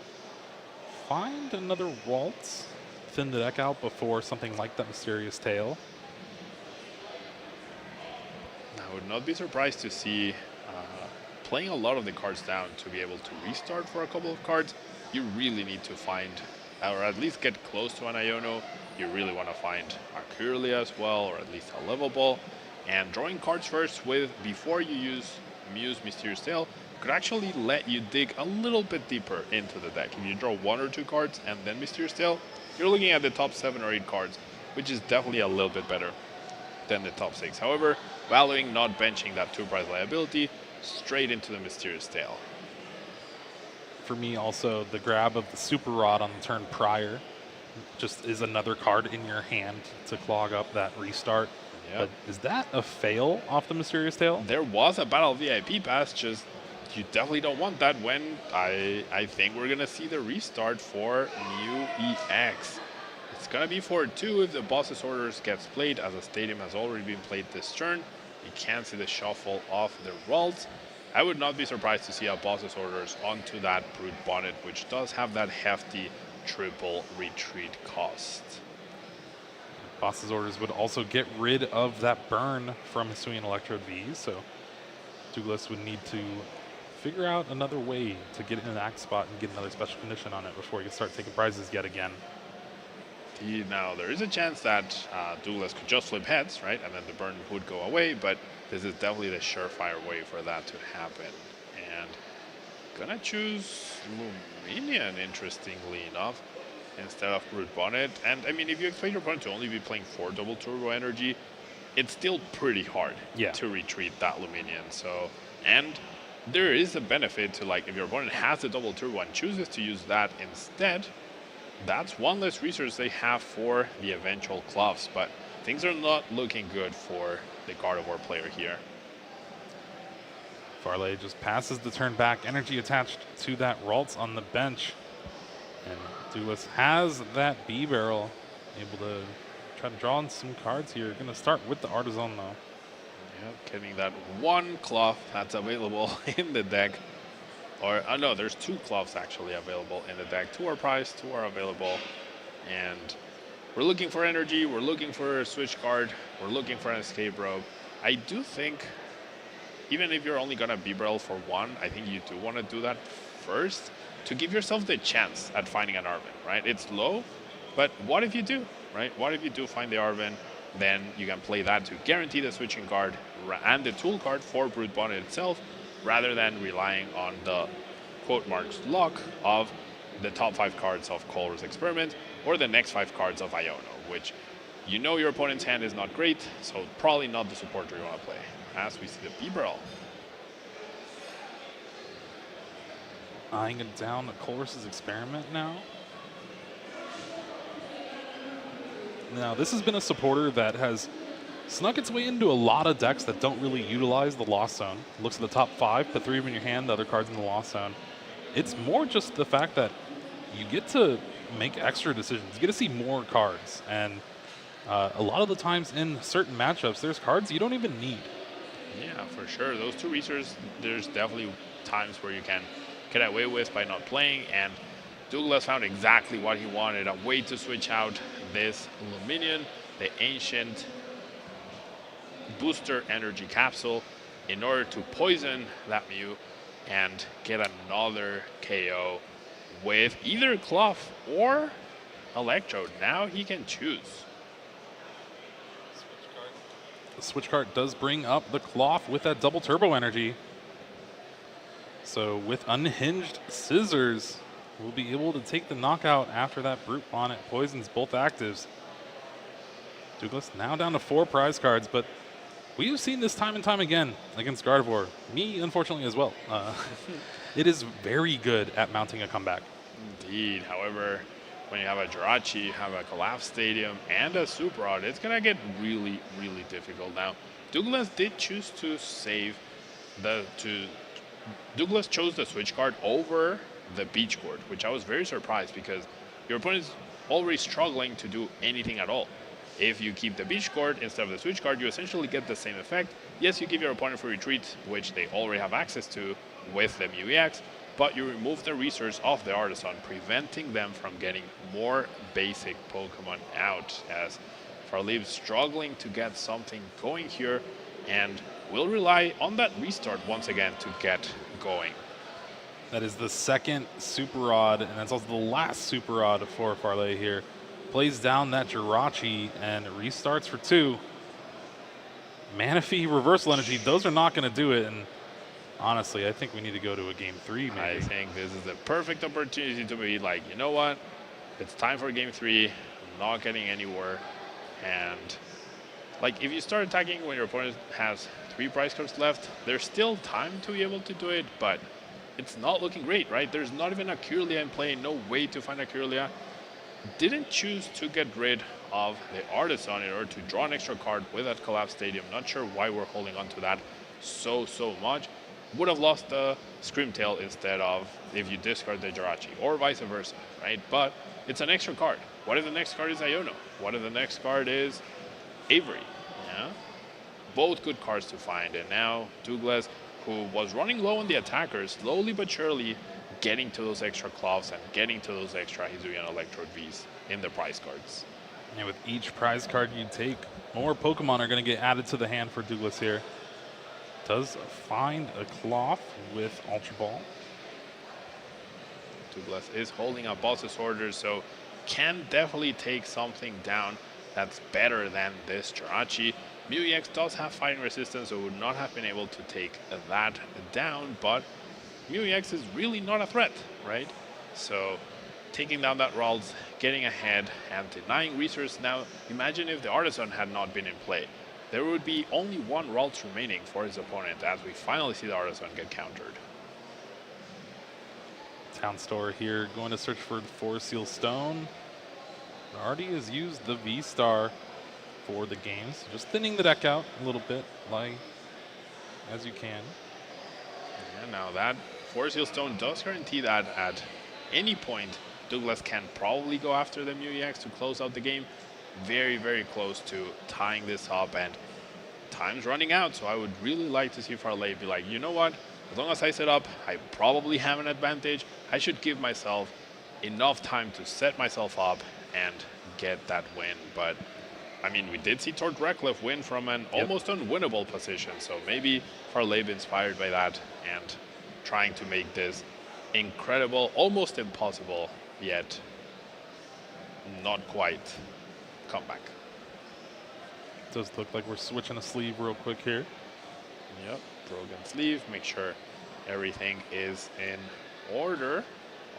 find another Ralts, thin the deck out before something like that Mysterious Tail. I would not be surprised to see playing a lot of the cards down to be able to restart for a couple of cards. You really need to find, or at least get close to an Iono. You really want to find a Kirlia as well, or at least a level ball. And drawing cards first before you use Mew's Mysterious Tail could actually let you dig a little bit deeper into the deck. If you draw 1 or 2 cards and then Mysterious Tail, you're looking at the top 7 or 8 cards, which is definitely a little bit better than the top 6. However, valuing not benching that 2-prize liability straight into the Mysterious Tail. For me also, the grab of the Super Rod on the turn prior just is another card in your hand to clog up that restart. Yeah. But is that a fail off the Mysterious Tail? There was a Battle VIP pass, just you definitely don't want that when I think we're going to see the restart for Mew EX. It's going to be for 2 if the Boss's Orders gets played, as a Stadium has already been played this turn. You can't see the shuffle of the Ralts. I would not be surprised to see a Boss's Orders onto that Brute Bonnet, which does have that hefty triple retreat cost. Boss's orders would also get rid of that burn from Hisuian Electrode V, so Douglas would need to figure out another way to get in an act spot and get another special condition on it before he can start taking prizes yet again. Now, there is a chance that Douglas could just flip heads, right? And then the burn would go away, but this is definitely the surefire way for that to happen. And gonna choose Luminion, interestingly enough, instead of Brute Bonnet. And I mean, if you expect your opponent to only be playing 4 double turbo energy, it's still pretty hard to retreat that Luminion. So, and there is a benefit to, like, if your opponent has a double turbo and chooses to use that instead, that's one less resource they have for the eventual Cloths. But things are not looking good for the Gardevoir player here. Farley just passes the turn back, energy attached to that Ralts on the bench. And Douglas has that B barrel, able to try to draw in some cards here. Going to start with the Artisan though. Yep, getting that one Cloth that's available in the deck. Or, no, there's 2 Cloths actually available in the deck. 2 are priced, 2 are available. And we're looking for energy, we're looking for a switch card, we're looking for an escape rope. I do think, even if you're only going to B-barrel for 1, I think you do want to do that first to give yourself the chance at finding an Arven, right? It's low, but what if you do, right? What if you do find the Arven? Then you can play that to guarantee the switching card and the tool card for Brute Bonnet itself, rather than relying on the quote marks luck of the top 5 cards of Colruy's Experiment or the next 5 cards of Iono, which you know your opponent's hand is not great, so probably not the supporter you want to play. As we see the B-barrel. Eyeing it down at Colruy's Experiment now. Now, this has been a supporter that has snuck its way into a lot of decks that don't really utilize the Lost Zone. Looks at the top 5, put 3 of them in your hand, the other cards in the Lost Zone. It's more just the fact that you get to make extra decisions. You get to see more cards. And a lot of the times in certain matchups, there's cards you don't even need. Yeah, for sure. Those 2 resources, there's definitely times where you can get away with by not playing. And Douglas found exactly what he wanted, a way to switch out this Luminion, the ancient booster energy capsule, in order to poison that Mew and get another KO with either Cloth or Electrode. Now he can choose. The switch card does bring up the Cloth with that double turbo energy. So with Unhinged Scissors, we'll be able to take the knockout after that Brute Bonnet poisons both actives. Douglas now down to 4 prize cards, but we have seen this time and time again against Gardevoir. Me, unfortunately, as well. It is very good at mounting a comeback. Indeed. However, when you have a Jirachi, you have a Collapse Stadium, and a Super Rod, it's going to get really, really difficult. Now, Douglas did choose to save Douglas chose the switch card over the Beach Court, which I was very surprised because your opponent is already struggling to do anything at all. If you keep the Beach Court instead of the switch card, you essentially get the same effect. Yes, you give your opponent free retreat, which they already have access to with the Mew EX, but you remove the resource of the Artisan, preventing them from getting more basic Pokemon out, as Farleeb's struggling to get something going here and will rely on that restart once again to get going. That is the second Super Rod, and that's also the last Super Rod for Farley here. Plays down that Jirachi and restarts for 2. Manaphy, Reversal Energy, those are not going to do it. And honestly, I think we need to go to a game 3 maybe. I think this is the perfect opportunity to be like, you know what? It's time for game 3. I'm not getting anywhere. And like, if you start attacking when your opponent has 3 prize cards left, there's still time to be able to do it, but it's not looking great, right? There's not even a Kirlia in play, no way to find a Kirlia. Didn't choose to get rid of the Artisan in order to draw an extra card with that Collapse Stadium. Not sure why we're holding on to that so much. Would have lost the Screamtail instead of if you discard the Jirachi, or vice versa, right? But it's an extra card. What if the next card is Iono? What if the next card is Avery? Yeah, both good cards to find. And now Douglas, who was running low on the attacker, slowly but surely getting to those extra cloths and getting to those extra Hisuian Electrode Vs in the prize cards. And with each prize card you take, more Pokemon are going to get added to the hand for Douglas here. Does find a cloth with Ultra Ball. Douglas is holding up boss's orders, so can definitely take something down that's better than this Jirachi. Mew EX does have fighting resistance, so would not have been able to take that down, but Mew EX is really not a threat, right? So taking down that Ralts, getting ahead, and denying resource. Now, imagine if the Artisan had not been in play. There would be only one Ralts remaining for his opponent as we finally see the Artisan get countered. Town Store here going to search for the Forest Seal Stone. Already has used the V-Star for the games. Just thinning the deck out a little bit, like as you can. Yeah, now that Forest Seal Stone does guarantee that at any point, Douglas can probably go after the Mew EX to close out the game. Very, very close to tying this up, and time's running out, so I would really like to see Farley be like, you know what, as long as I set up, I probably have an advantage. I should give myself enough time to set myself up and get that win. But I mean, we did see Tord Reklev win from an almost unwinnable position, so maybe Farley inspired by that and trying to make this incredible, almost impossible, yet not quite comeback. Does look like we're switching a sleeve real quick here. Yep, broken sleeve, make sure everything is in order.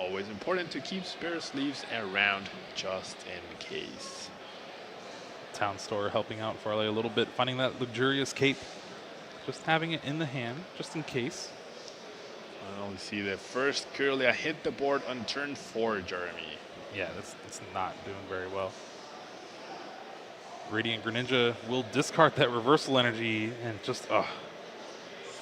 Always important to keep spare sleeves around just in case. Town Store helping out Farley a little bit, finding that luxurious cape. Just having it in the hand, just in case. Well, we see the first Kirlia hit the board on turn 4, Jeremy. Yeah, that's not doing very well. Radiant Greninja will discard that reversal energy and just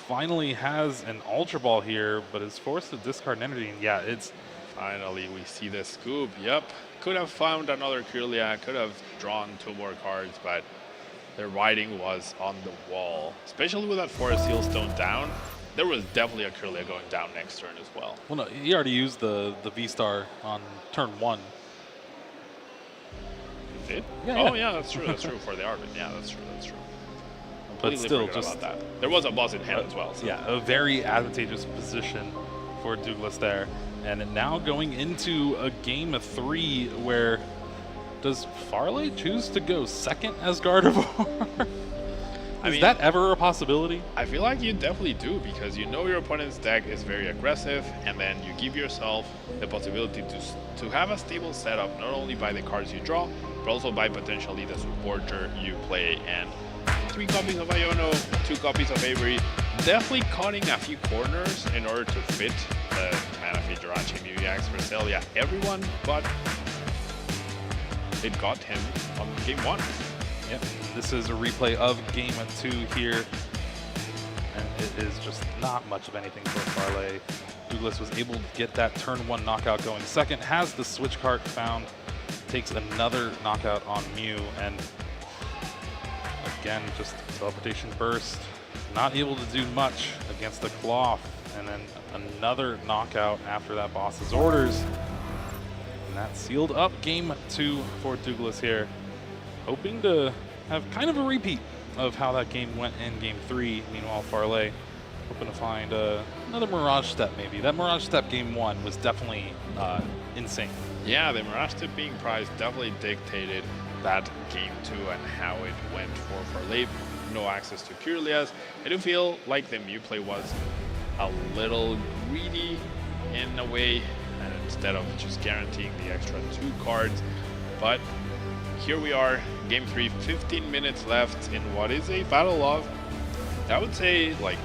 finally has an Ultra Ball here, but is forced to discard an energy. And yeah, it's finally we see the scoop. Yep, could have found another Kirlia, could have drawn 2 more cards, but their writing was on the wall. Especially with that Forest Seal Stone down, there was definitely a Kirlia going down next turn as well. Well, no, he already used the V-Star on turn 1. Did? Yeah, oh yeah, that's true. That's true for the Arbit. Yeah, that's true. That's true. But still, just about that. There was a boss in hand as well. So. Yeah, a very advantageous position for Douglas there, and now going into a game of 3 where does Farley choose to go second as Gardevoir? Is that ever a possibility? I feel like you definitely do, because you know your opponent's deck is very aggressive, and then you give yourself the possibility to have a stable setup, not only by the cards you draw, but also by potentially the supporter you play. And 3 copies of Iono, 2 copies of Avery, definitely cutting a few corners in order to fit the Manaphy, Jirachi, Mew EX, for sale. Yeah, everyone, but it got him on game 1. Yep, this is a replay of game 2 here, and it is just not much of anything for Farley. Douglas was able to get that turn 1 knockout going second, has the switch card found, takes another knockout on Mew, and again, just teleportation burst, not able to do much against the Cloth, and then another knockout after that boss's orders. And that sealed up game 2 for Douglas here. Hoping to have kind of a repeat of how that game went in game 3. Meanwhile, Farley hoping to find another Mirage Step maybe. That Mirage Step game 1 was definitely insane. Yeah, the Mirage Step being prized definitely dictated that game 2 and how it went for Farley. No access to Kirlias. I do feel like the Mew play was a little greedy in a way, and instead of just guaranteeing the extra 2 cards. But here we are, game 3, 15 minutes left in what is a battle of, I would say, like,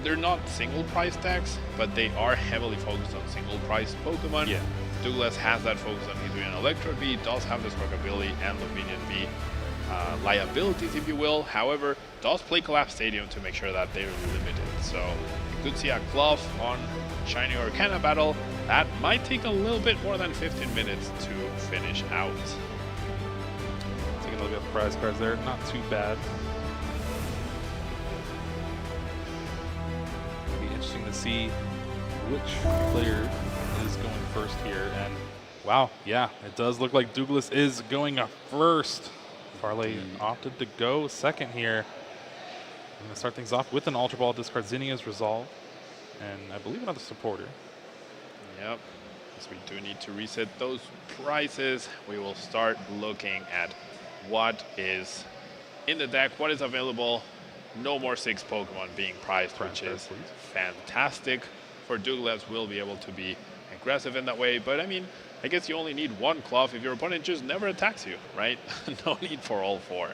they're not single price decks, but they are heavily focused on single price Pokemon. Yeah. Douglas has that focus on Hisuian Electrode V, does have this Rockabilly and Luvinian V liabilities, if you will. However, does play Collapse Stadium to make sure that they're limited. So you could see a Cloth on Shiny Arcana battle. That might take a little bit more than 15 minutes to finish out. Taking a look at the prize cards there, not too bad. It'll be interesting to see which player is going first here. And wow, yeah, it does look like Douglas is going first. Farley opted to go second here. I'm going to start things off with an Ultra Ball, discard Zinnia's Resolve, and I believe another supporter. Yep, because we do need to reset those prices. We will start looking at what is in the deck, what is available. No more 6 Pokemon being prized, which is fantastic for Douglas. Will be able to be aggressive in that way, but I mean, I guess you only need 1 Cloth if your opponent just never attacks you, right? No need for all 4.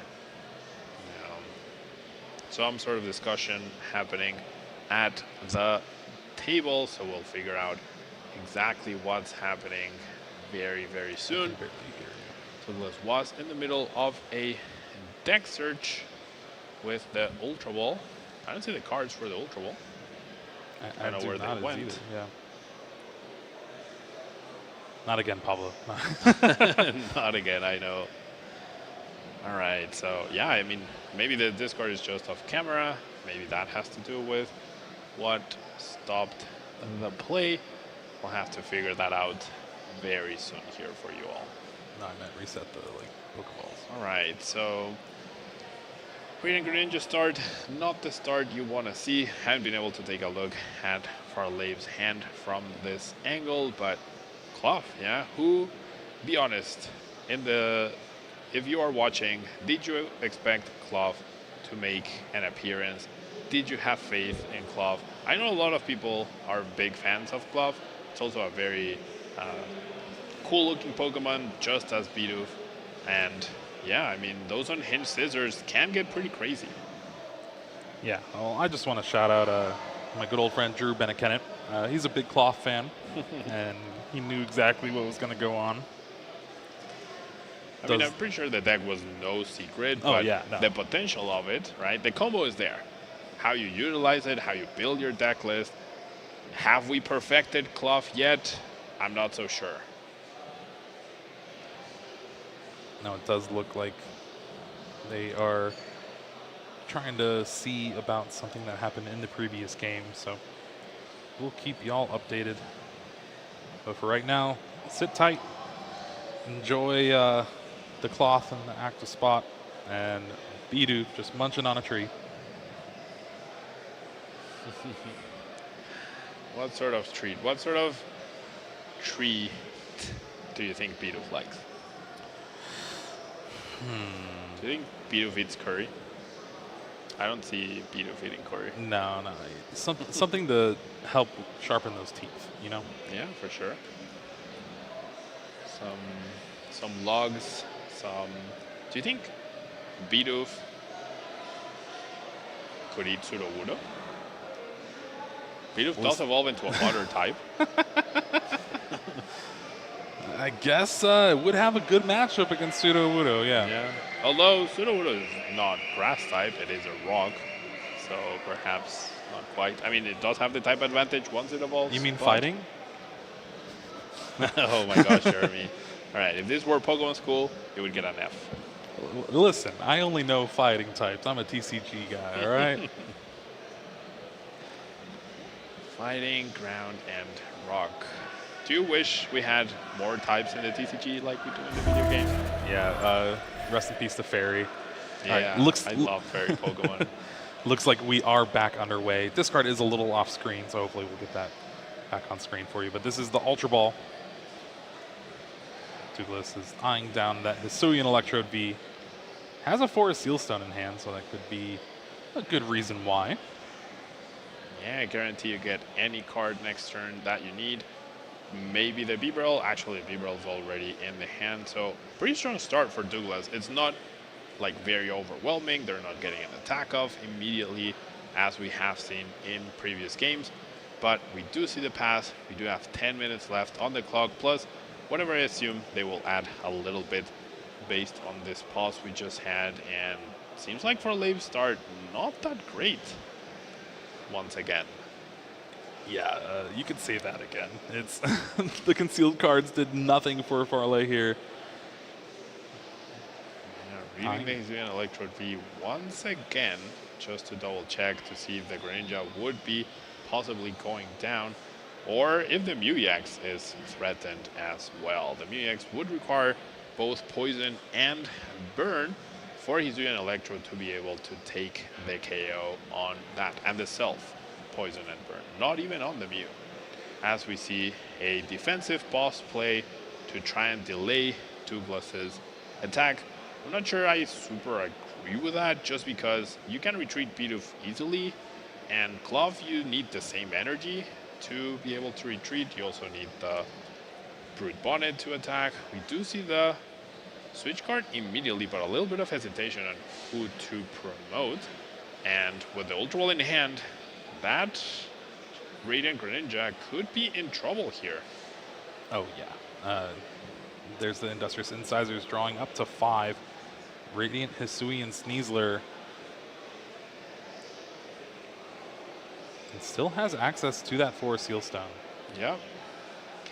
Some sort of discussion happening at the table, so we'll figure out exactly what's happening very, very soon. Douglas was in the middle of a deck search with the Ultra Ball. I don't see the cards for the Ultra Ball. I don't know where they went. Either, yeah. Not again, Pablo. Not again, I know. All right, so yeah, I mean, maybe the discard is just off camera. Maybe that has to do with what stopped the play. We'll have to figure that out very soon here for you all. No, I meant reset the Pokeballs. All right, so Green and Greninja start, not the start you want to see. Haven't been able to take a look at Farley's hand from this angle, but Cloth, yeah, who, be honest, if you are watching, did you expect Cloth to make an appearance? Did you have faith in Cloth? I know a lot of people are big fans of Cloth. It's also a very cool looking Pokemon, just as Bidoof. And yeah, I mean, those unhinged scissors can get pretty crazy. Yeah, well, I just want to shout out my good old friend Drew Bennett. He's a big Cloth fan, and he knew exactly what was going to go on. I mean, I'm pretty sure the deck was no secret, but the potential of it, right? The combo is there. How you utilize it, how you build your deck list. Have we perfected Cloth yet? I'm not so sure. No, it does look like they are trying to see about something that happened in the previous game, so we'll keep y'all updated. But for right now, sit tight, enjoy the Cloth in the active spot, and Bidoof just munching on a tree. What sort of treat? What sort of treat do you think Bidoof likes? Do you think Bidoof eats curry? I don't see Bidoof eating curry. No. Something to help sharpen those teeth, you know? Yeah, for sure. Some logs, do you think Bidoof could eat Sudowoodo? Bidoof does evolve into a water type. I guess it would have a good matchup against Sudowoodo, yeah. Although Sudowoodo is not grass type, it is a rock, so perhaps not quite. I mean, it does have the type advantage once it evolves. You mean fighting? Oh my gosh, Jeremy. All right, if this were Pokemon School, it would get an F. Listen, I only know fighting types. I'm a TCG guy, all right? Fighting, ground, and rock. Do you wish we had more types in the TCG like we do in the video games? Yeah, rest in peace to Fairy. Yeah, right, I love Fairy Pokemon. Looks like we are back underway. This card is a little off screen, so hopefully we'll get that back on screen for you. But this is the Ultra Ball. Douglas is eyeing down that Hisuian Electrode V. Has a Forest Sealstone in hand, so that could be a good reason why. Yeah, I guarantee you get any card next turn that you need. Maybe the Bibarel. Actually, Bibarel is already in the hand, so pretty strong start for Douglas. It's not like very overwhelming. They're not getting an attack off immediately, as we have seen in previous games. But we do see the pass. We do have 10 minutes left on the clock, plus whatever I assume they will add a little bit based on this pause we just had. And seems like for Lave's start, not that great once again. Yeah, you could say that again. It's the concealed cards did nothing for Farley here. Yeah, reading the Hisuian Electrode V once again, just to double check to see if the Greninja would be possibly going down. or if the Mew EX is threatened as well. The Mew EX would require both Poison and Burn for Hisuian Electro to be able to take the KO on that, and the self Poison and Burn, not even on the Mew. As we see a defensive boss play to try and delay Douglas's attack. I'm not sure I super agree with that, just because you can retreat Bidoof easily, and Glove, you need the same energy to be able to retreat. You also need the Brute Bonnet to attack. We do see the switch card immediately, but a little bit of hesitation on who to promote. And with the Ultra Ball in hand, that Radiant Greninja could be in trouble here. Oh, yeah. There's the Industrious Incisors drawing up to 5. Radiant Hisuian Sneasler. And still has access to that Forest Seal Stone. Yep.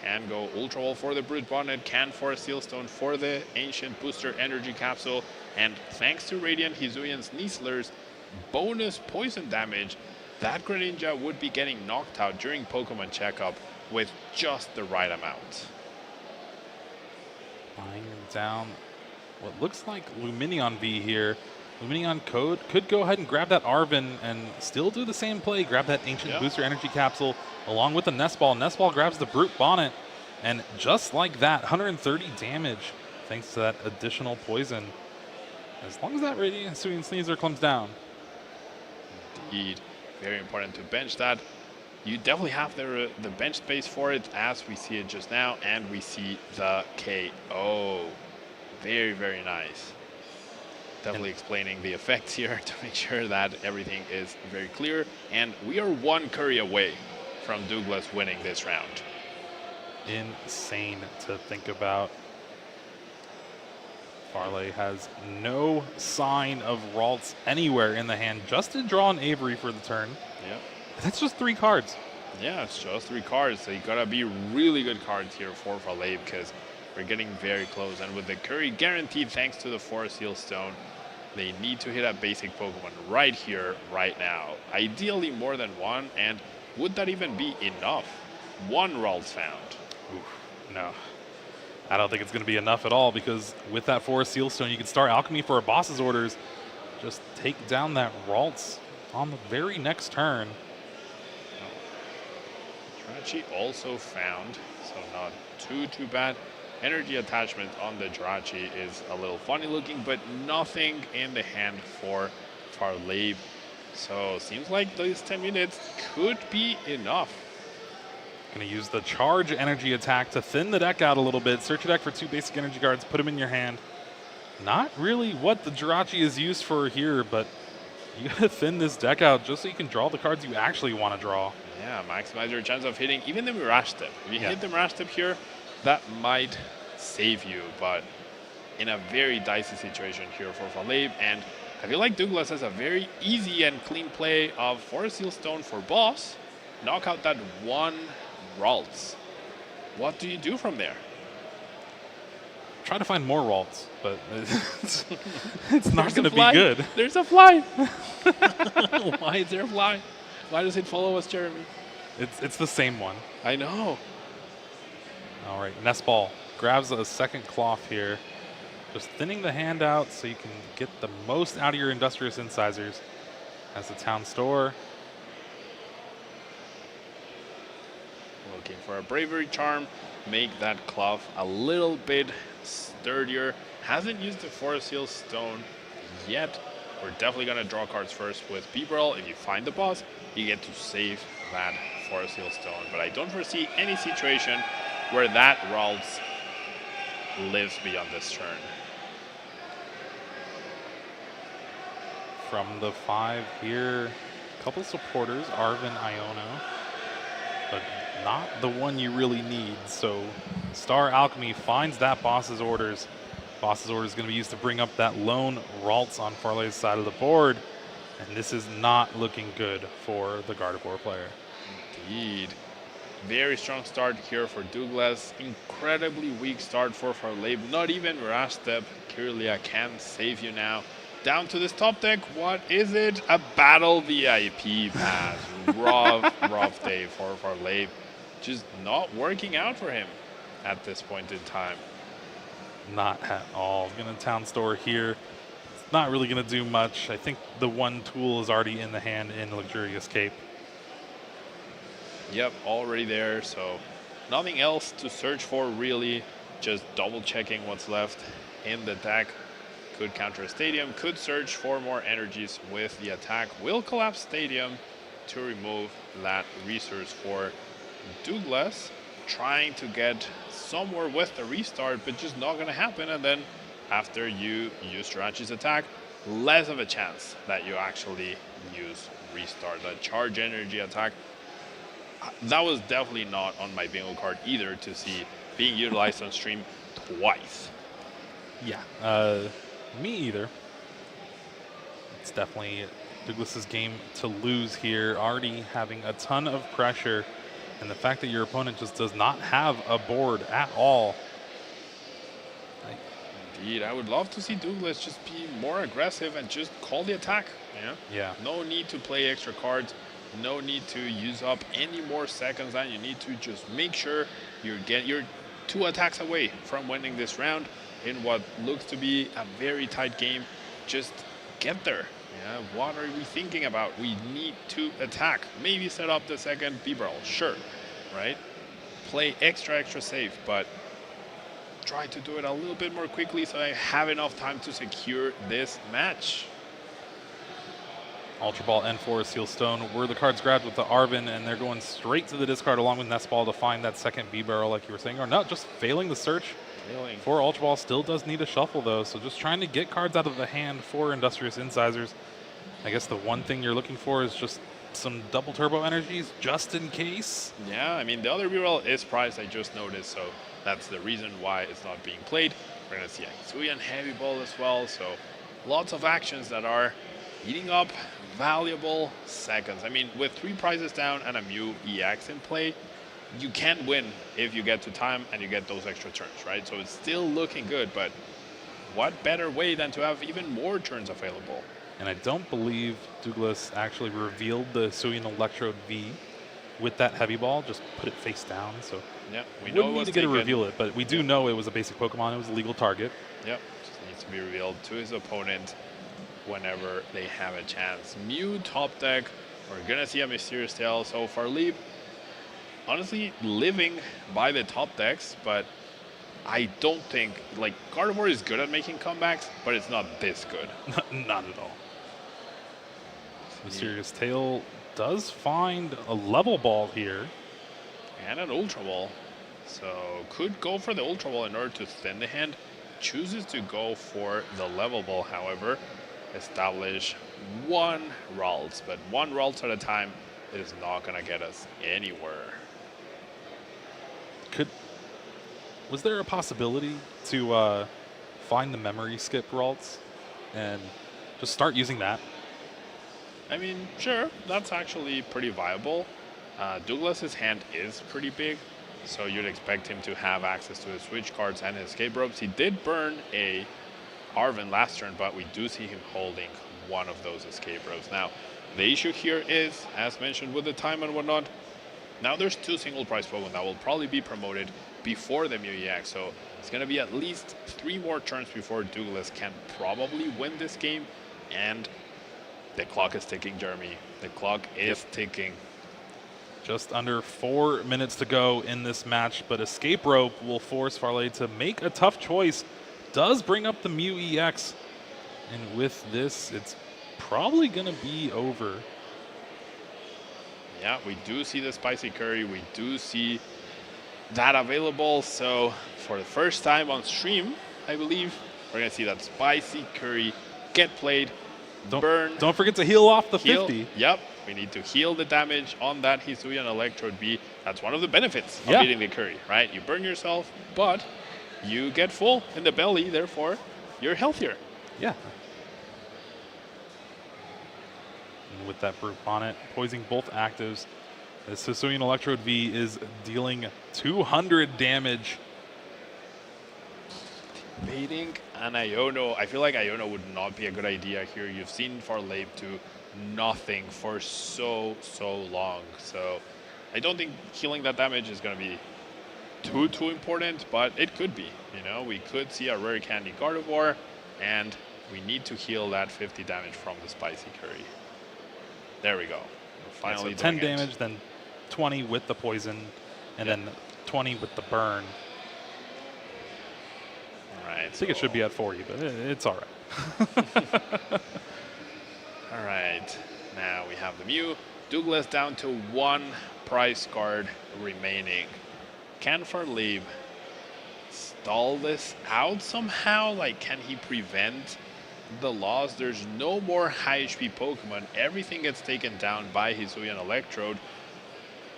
Can go Ultra Ball for the Brute Bonnet, can Forest Seal Stone for the Ancient Booster Energy Capsule. And thanks to Radiant Hisuian Sneasler's bonus poison damage, that Greninja would be getting knocked out during Pokemon Checkup with just the right amount. Lying down what looks like Luminion V here. Luminion Code could go ahead and grab that Arven and still do the same play. Grab that Ancient Booster Energy Capsule along with the Nest Ball. Nest Ball grabs the Brute Bonnet, and just like that, 130 damage thanks to that additional poison. As long as that Radiant Hisuian Sneasler comes down. Indeed. Very important to bench that. You definitely have the bench space for it, as we see it just now, and we see the KO. Very, very nice. Definitely explaining the effects here to make sure that everything is very clear. And we are 1 curry away from Douglas winning this round. Insane to think about. Farley has no sign of Ralts anywhere in the hand, just to draw an Avery for the turn. Yeah. That's just 3 cards. Yeah, it's just 3 cards. So you gotta be really good cards here for Farley, because we're getting very close. And with the curry guaranteed thanks to the Forest Seal Stone, they need to hit a basic Pokemon right here, right now. Ideally more than 1, and would that even be enough? 1 Ralts found. Oof, no. I don't think it's going to be enough at all, because with that Forest Seal Stone, you can start Alchemy for a boss's orders. Just take down that Ralts on the very next turn. Jirachi also found, so not too bad. Energy attachment on the Jirachi is a little funny looking, but nothing in the hand for Farley. So seems like those 10 minutes could be enough. Going to use the Charge Energy attack to thin the deck out a little bit. Search your deck for 2 basic energy cards, put them in your hand. Not really what the Jirachi is used for here, but you got to thin this deck out just so you can draw the cards you actually want to draw. Yeah, maximize your chance of hitting even the Mirage Step. If you hit the Mirage Step here, that might save you, but in a very dicey situation here for Farley. And I feel like Douglas has a very easy and clean play of Forest Seal Stone for boss. Knock out that 1 Ralts. What do you do from there? Try to find more Ralts, but it's not going to be good. There's a fly. Why is there a fly? Why does it follow us, Jeremy? It's the same one. I know. All right, Nest Ball grabs a second Cloth here. Just thinning the hand out so you can get the most out of your Industrious Incisors. As the Town Store. Looking for a Bravery Charm, make that Cloth a little bit sturdier. Hasn't used the Forest Seal Stone yet. We're definitely going to draw cards first with Bibarel. If you find the boss, you get to save that Forest Seal Stone. But I don't foresee any situation where that Ralts lives beyond this turn. From the 5 here, a couple supporters, Arven, Iono, but not the one you really need. So Star Alchemy finds that boss's orders. Boss's order is going to be used to bring up that lone Ralts on Farley's side of the board. And this is not looking good for the Gardevoir player. Indeed. Very strong start here for Douglas. Incredibly weak start for Farley. Not even Mirage Step. Kirlia can save you now. Down to this top deck. What is it? A Battle VIP pass. rough day for Farley. just not working out for him at this point in time. Not at all. Gonna Town Store here. It's not really gonna do much. I think the one tool is already in the hand in Luxurious Cape. Yep, already there, so nothing else to search for really. Just double checking what's left in the deck. Could counter Stadium, could search for more energies with the attack. Will collapse Stadium to remove that resource for Douglas. Trying to get somewhere with the restart, but just not going to happen. And then after you use Jirachi's attack, less of a chance that you actually use restart. That charge energy attack, that was definitely not on my bingo card either to see being utilized on stream twice. Yeah, me either. It's definitely Douglas's game to lose here, already having a ton of pressure. And the fact that your opponent just does not have a board at all. Indeed, I would love to see Douglas just be more aggressive and just call the attack. Yeah. No need to play extra cards. No need to use up any more seconds than you need to. Just make sure you're 2 attacks away from winning this round in what looks to be a very tight game. Just get there. Yeah, what are we thinking about? We need to attack. Maybe set up the second B-barrel, sure, right? Play extra safe, but try to do it a little bit more quickly so I have enough time to secure this match. Ultra Ball and Forest Seal Stone were the cards grabbed with the Arven, and they're going straight to the discard along with Nest Ball to find that second B-barrel, like you were saying, or not, just failing the search. For Ultra Ball, still does need a shuffle though, so just trying to get cards out of the hand for Industrious Incisors. I guess the one thing you're looking for is just some double turbo energies, just in case. Yeah, I mean, the other B-roll is priced, I just noticed, so that's the reason why it's not being played. We're going to see a Hisuian Heavy Ball as well, so lots of actions that are eating up valuable seconds. I mean, with 3 prizes down and a Mew EX in play, you can't win if you get to time and you get those extra turns, right? So it's still looking good, but what better way than to have even more turns available? And I don't believe Douglas actually revealed the Hisuian Electrode V with that Heavy Ball, just put it face down. So yeah, we know need to get to reveal it, but we do know it was a basic Pokemon. It was a legal target. Yep, just needs to be revealed to his opponent whenever they have a chance. Mew top deck, we're gonna see a Mysterious Tail. So far, Lieb, honestly, living by the top decks, but I don't think, like, Gardevoir is good at making comebacks, but it's not this good. Not at all. Mysterious Tail does find a level ball here. And an Ultra Ball. So could go for the Ultra Ball in order to thin the hand. Chooses to go for the level ball, however. Establish 1 Ralts, but 1 Ralts at a time is not going to get us anywhere. Was there a possibility to find the memory skip Ralts and just start using that? I mean, sure, that's actually pretty viable. Douglas's hand is pretty big, so you'd expect him to have access to his switch cards and his escape ropes. He did burn a Arven last turn, but we do see him holding one of those escape ropes. Now, the issue here is, as mentioned with the time and whatnot, now there's 2 single prize Pokemon that will probably be promoted before the Mew EX, so it's going to be at least 3 more turns before Douglas can probably win this game, and the clock is ticking, Jeremy. The clock is ticking. Just under 4 minutes to go in this match, but Escape Rope will force Farley to make a tough choice. Does bring up the Mew EX, and with this, it's probably going to be over. Yeah, we do see the Spicy Curry. We do see that available. So for the first time on stream, I believe, we're going to see that Spicy Curry get played, burn. Don't forget to heal off the 50. Yep, we need to heal the damage on that Hisuian Electrode B. That's one of the benefits of eating the curry, right? You burn yourself, but you get full in the belly, therefore you're healthier. Yeah. And with that Brute on it, poisoning both actives. This Hisuian Electrode V is dealing 200 damage. Baiting an Iono. I feel like Iono would not be a good idea here. You've seen Farlabe do nothing for so long. So I don't think healing that damage is going to be too important, but it could be. You know, we could see a rare candy Gardevoir, and we need to heal that 50 damage from the spicy curry. There we go. We're finally so 10 doing damage, then 20 with the poison, and then 20 with the burn. All right. I think it should be at 40, but it's all right. All right. Now we have the Mew. Douglas down to 1 prize card remaining. Can Farley stall this out somehow? Like, can he prevent the loss? There's no more high HP Pokemon. Everything gets taken down by Hisuian Electrode,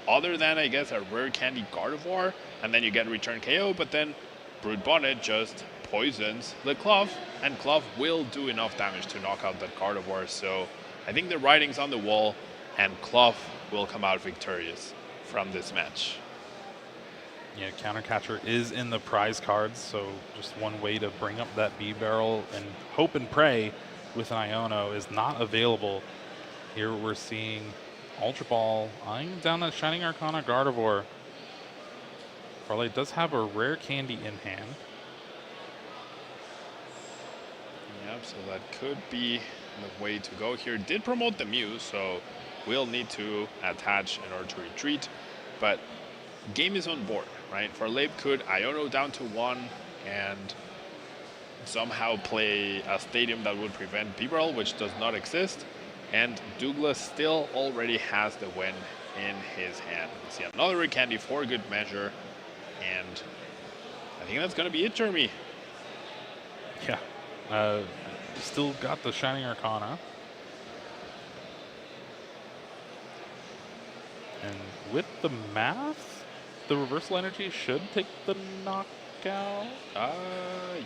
other than, I guess, a rare candy Gardevoir, and then you get return KO, but then Brood Bonnet just poisons the Clough, and Clough will do enough damage to knock out that Gardevoir. So I think the writing's on the wall, and Clough will come out victorious from this match. Yeah, Countercatcher is in the prize cards, so just one way to bring up that B-Barrel and hope and pray with an Iono is not available. Here we're seeing Ultra Ball eyeing down that Shining Arcana Gardevoir. Farley does have a rare candy in hand. Yep, so that could be the way to go here. Did promote the Mew, so we'll need to attach in order to retreat, but game is on board, right? Farley could Iono down to 1 and somehow play a stadium that would prevent B-Barrel, which does not exist, and Douglas still already has the win in his hand. We see another rare candy for good measure, and I think that's going to be it, Jeremy. Yeah. Still got the Shining Arcana. And with the math, the reversal energy should take the knockout.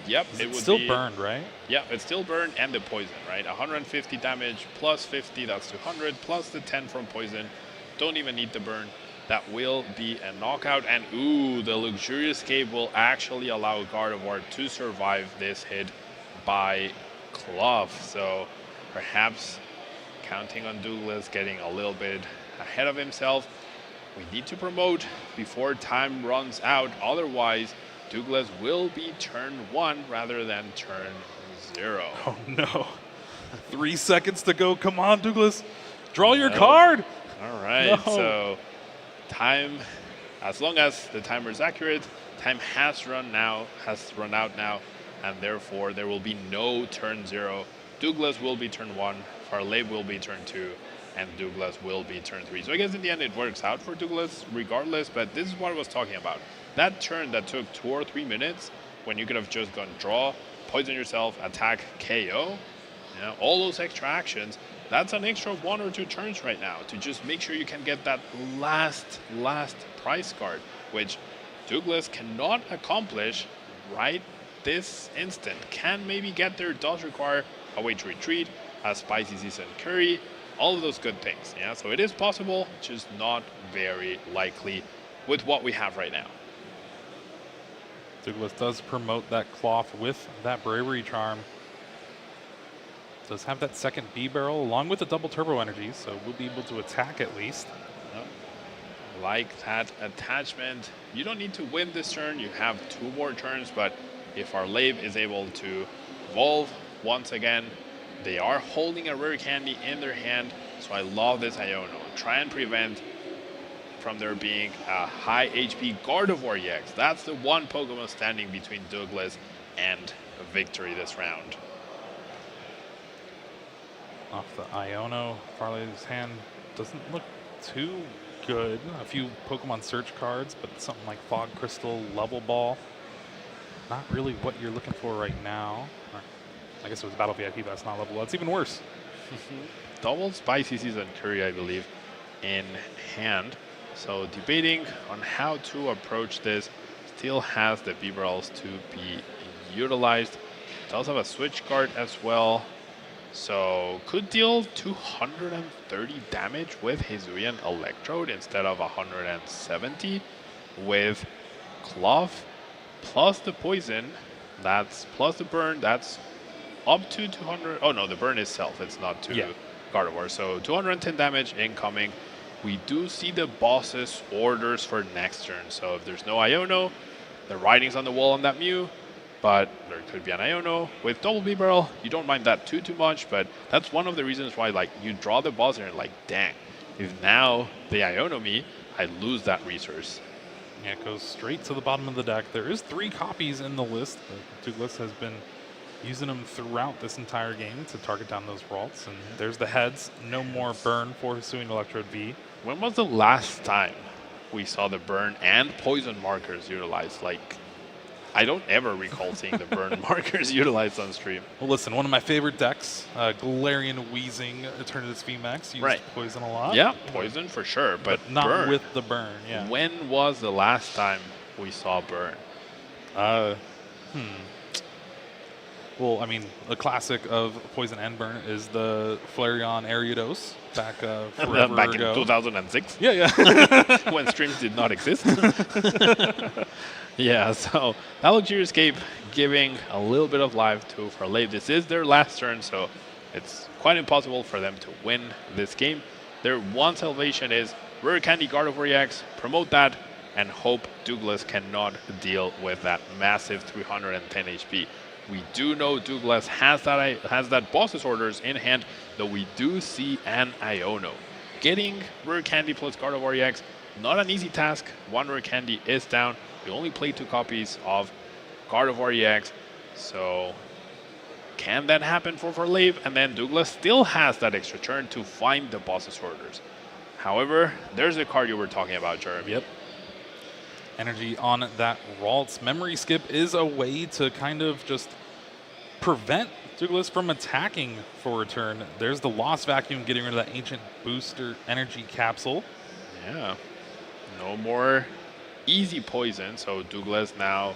Yep. It would still burned, right? Yeah, it's still burned, and the poison, right? 150 damage plus 50, that's 200, plus the 10 from poison. Don't even need the burn. That will be a knockout, and ooh, the Luxurious Cape will actually allow Gardevoir to survive this hit by Clough. So perhaps counting on Douglas getting a little bit ahead of himself. We need to promote before time runs out, otherwise Douglas will be turn 1 rather than turn 0. Oh no. 3 seconds to go. Come on, Douglas. Draw your card. All right. No. So time, as long as the timer is accurate, time has run out now, and therefore there will be no turn 0. Douglas will be turn 1, Farley will be turn 2, and Douglas will be turn 3. So I guess in the end it works out for Douglas regardless, but this is what I was talking about. That turn that took 2 or 3 minutes, when you could have just gone draw, poison yourself, attack, KO, you know, all those extra actions, that's an extra 1 or 2 turns right now to just make sure you can get that last prize card, which Douglas cannot accomplish right this instant. Can maybe get there, does require a way to retreat, a spicy season curry, all of those good things. Yeah, so it is possible, just not very likely with what we have right now. Douglas does promote that Clough with that Bravery Charm. Does have that second B-Barrel along with the double turbo energy, so we'll be able to attack at least. Like that attachment. You don't need to win this turn, you have 2 more turns, but if our Lave is able to evolve once again, they are holding a rare candy in their hand, so I love this Iono. Try and prevent from there being a high HP Gardevoir EX. That's the one Pokemon standing between Douglas and a victory this round. Off the Iono, Farley's hand doesn't look too good. A few Pokemon search cards, but something like Fog Crystal, Level Ball, not really what you're looking for right now. I guess it was Battle VIP, but that's not level. That's even worse. Double Spicy Season Curry, I believe, in hand. So debating on how to approach this. Still has the B-Barrels to be utilized. Does have a switch card as well. So could deal 230 damage with Hisuian Electrode instead of 170 with Clough plus the poison. That's plus the burn. That's up to 200. Oh no, the burn itself. It's not to Gardevoir. So 210 damage incoming. we do see the boss's orders for next turn. So if there's no Iono, the writing's on the wall on that Mew, but there could be an Iono. With double B-Barrel, you don't mind that too much, but that's one of the reasons why like you draw the boss and you're like, dang, if now they Iono me, I lose that resource. Yeah, it goes straight to the bottom of the deck. There is 3 copies in the list. Douglas has been using them throughout this entire game to target down those vaults. And there's the heads. No more burn for Hisuian Electrode V. When was the last time we saw the burn and poison markers utilized? Like, I don't ever recall seeing the burn markers utilized on stream. Well, listen, one of my favorite decks, Galarian Wheezing Eternatus VMAX, used poison a lot. Yeah, poison for sure, but not burn. with the burn, yeah. When was the last time we saw burn? Well, I mean, the classic of poison and burn is the Flareon Ariados back forever back ago. in 2006? Yeah, yeah. When streams did not exist. Yeah, so that luxurious escape giving a little bit of life to Farley. This is their last turn, so it's quite impossible for them to win this game. Their one salvation is Rare Candy Gardevoir EX, promote that, and hope Douglas cannot deal with that massive 310 HP. We do know Douglas has that boss's orders in hand, though we do see an Iono. Getting Rare Candy plus Gardevoir EX, not an easy task. 1 Rare Candy is down. We only play 2 copies of Gardevoir EX, so can that happen for Farley? And then Douglas still has that extra turn to find the boss's orders. However, there's the card you were talking about, Jeremy. Yep. Energy on that Ralts. Memory Skip is a way to kind of just prevent Douglas from attacking for a turn. There's the Lost Vacuum, getting rid of that Ancient Booster Energy Capsule. Yeah. No more easy poison, so Douglas now,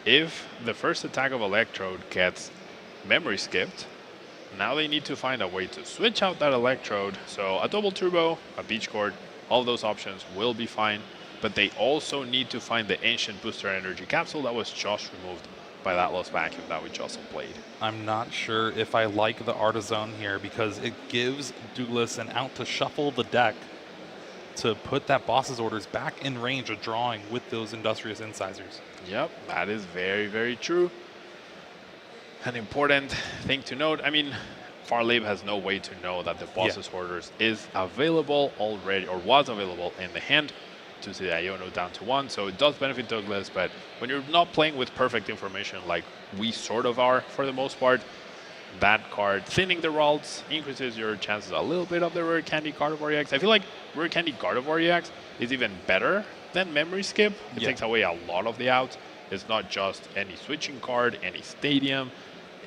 if the first attack of Electrode gets memory skipped, now they need to find a way to switch out that Electrode. So a double turbo, a beach cord, all those options will be fine, but they also need to find the Ancient Booster Energy Capsule that was just removed by that Lost Vacuum that we just played. I'm not sure if I like the Artisan here because it gives Douglas an out to shuffle the deck to put that boss's orders back in range of drawing with those Industrious Incisors. Yep, that is very, very true. An important thing to note, I mean, Farley has no way to know that the boss's orders is available already, or was available in the hand, to see the Iono down to 1, so it does benefit Douglas, but when you're not playing with perfect information like we sort of are for the most part, that card thinning the Ralts increases your chances a little bit of the Rare Candy Gardevoir EX. I feel like Rare Candy Gardevoir EX is even better than Memory Skip. It takes away a lot of the outs. It's not just any switching card, any stadium,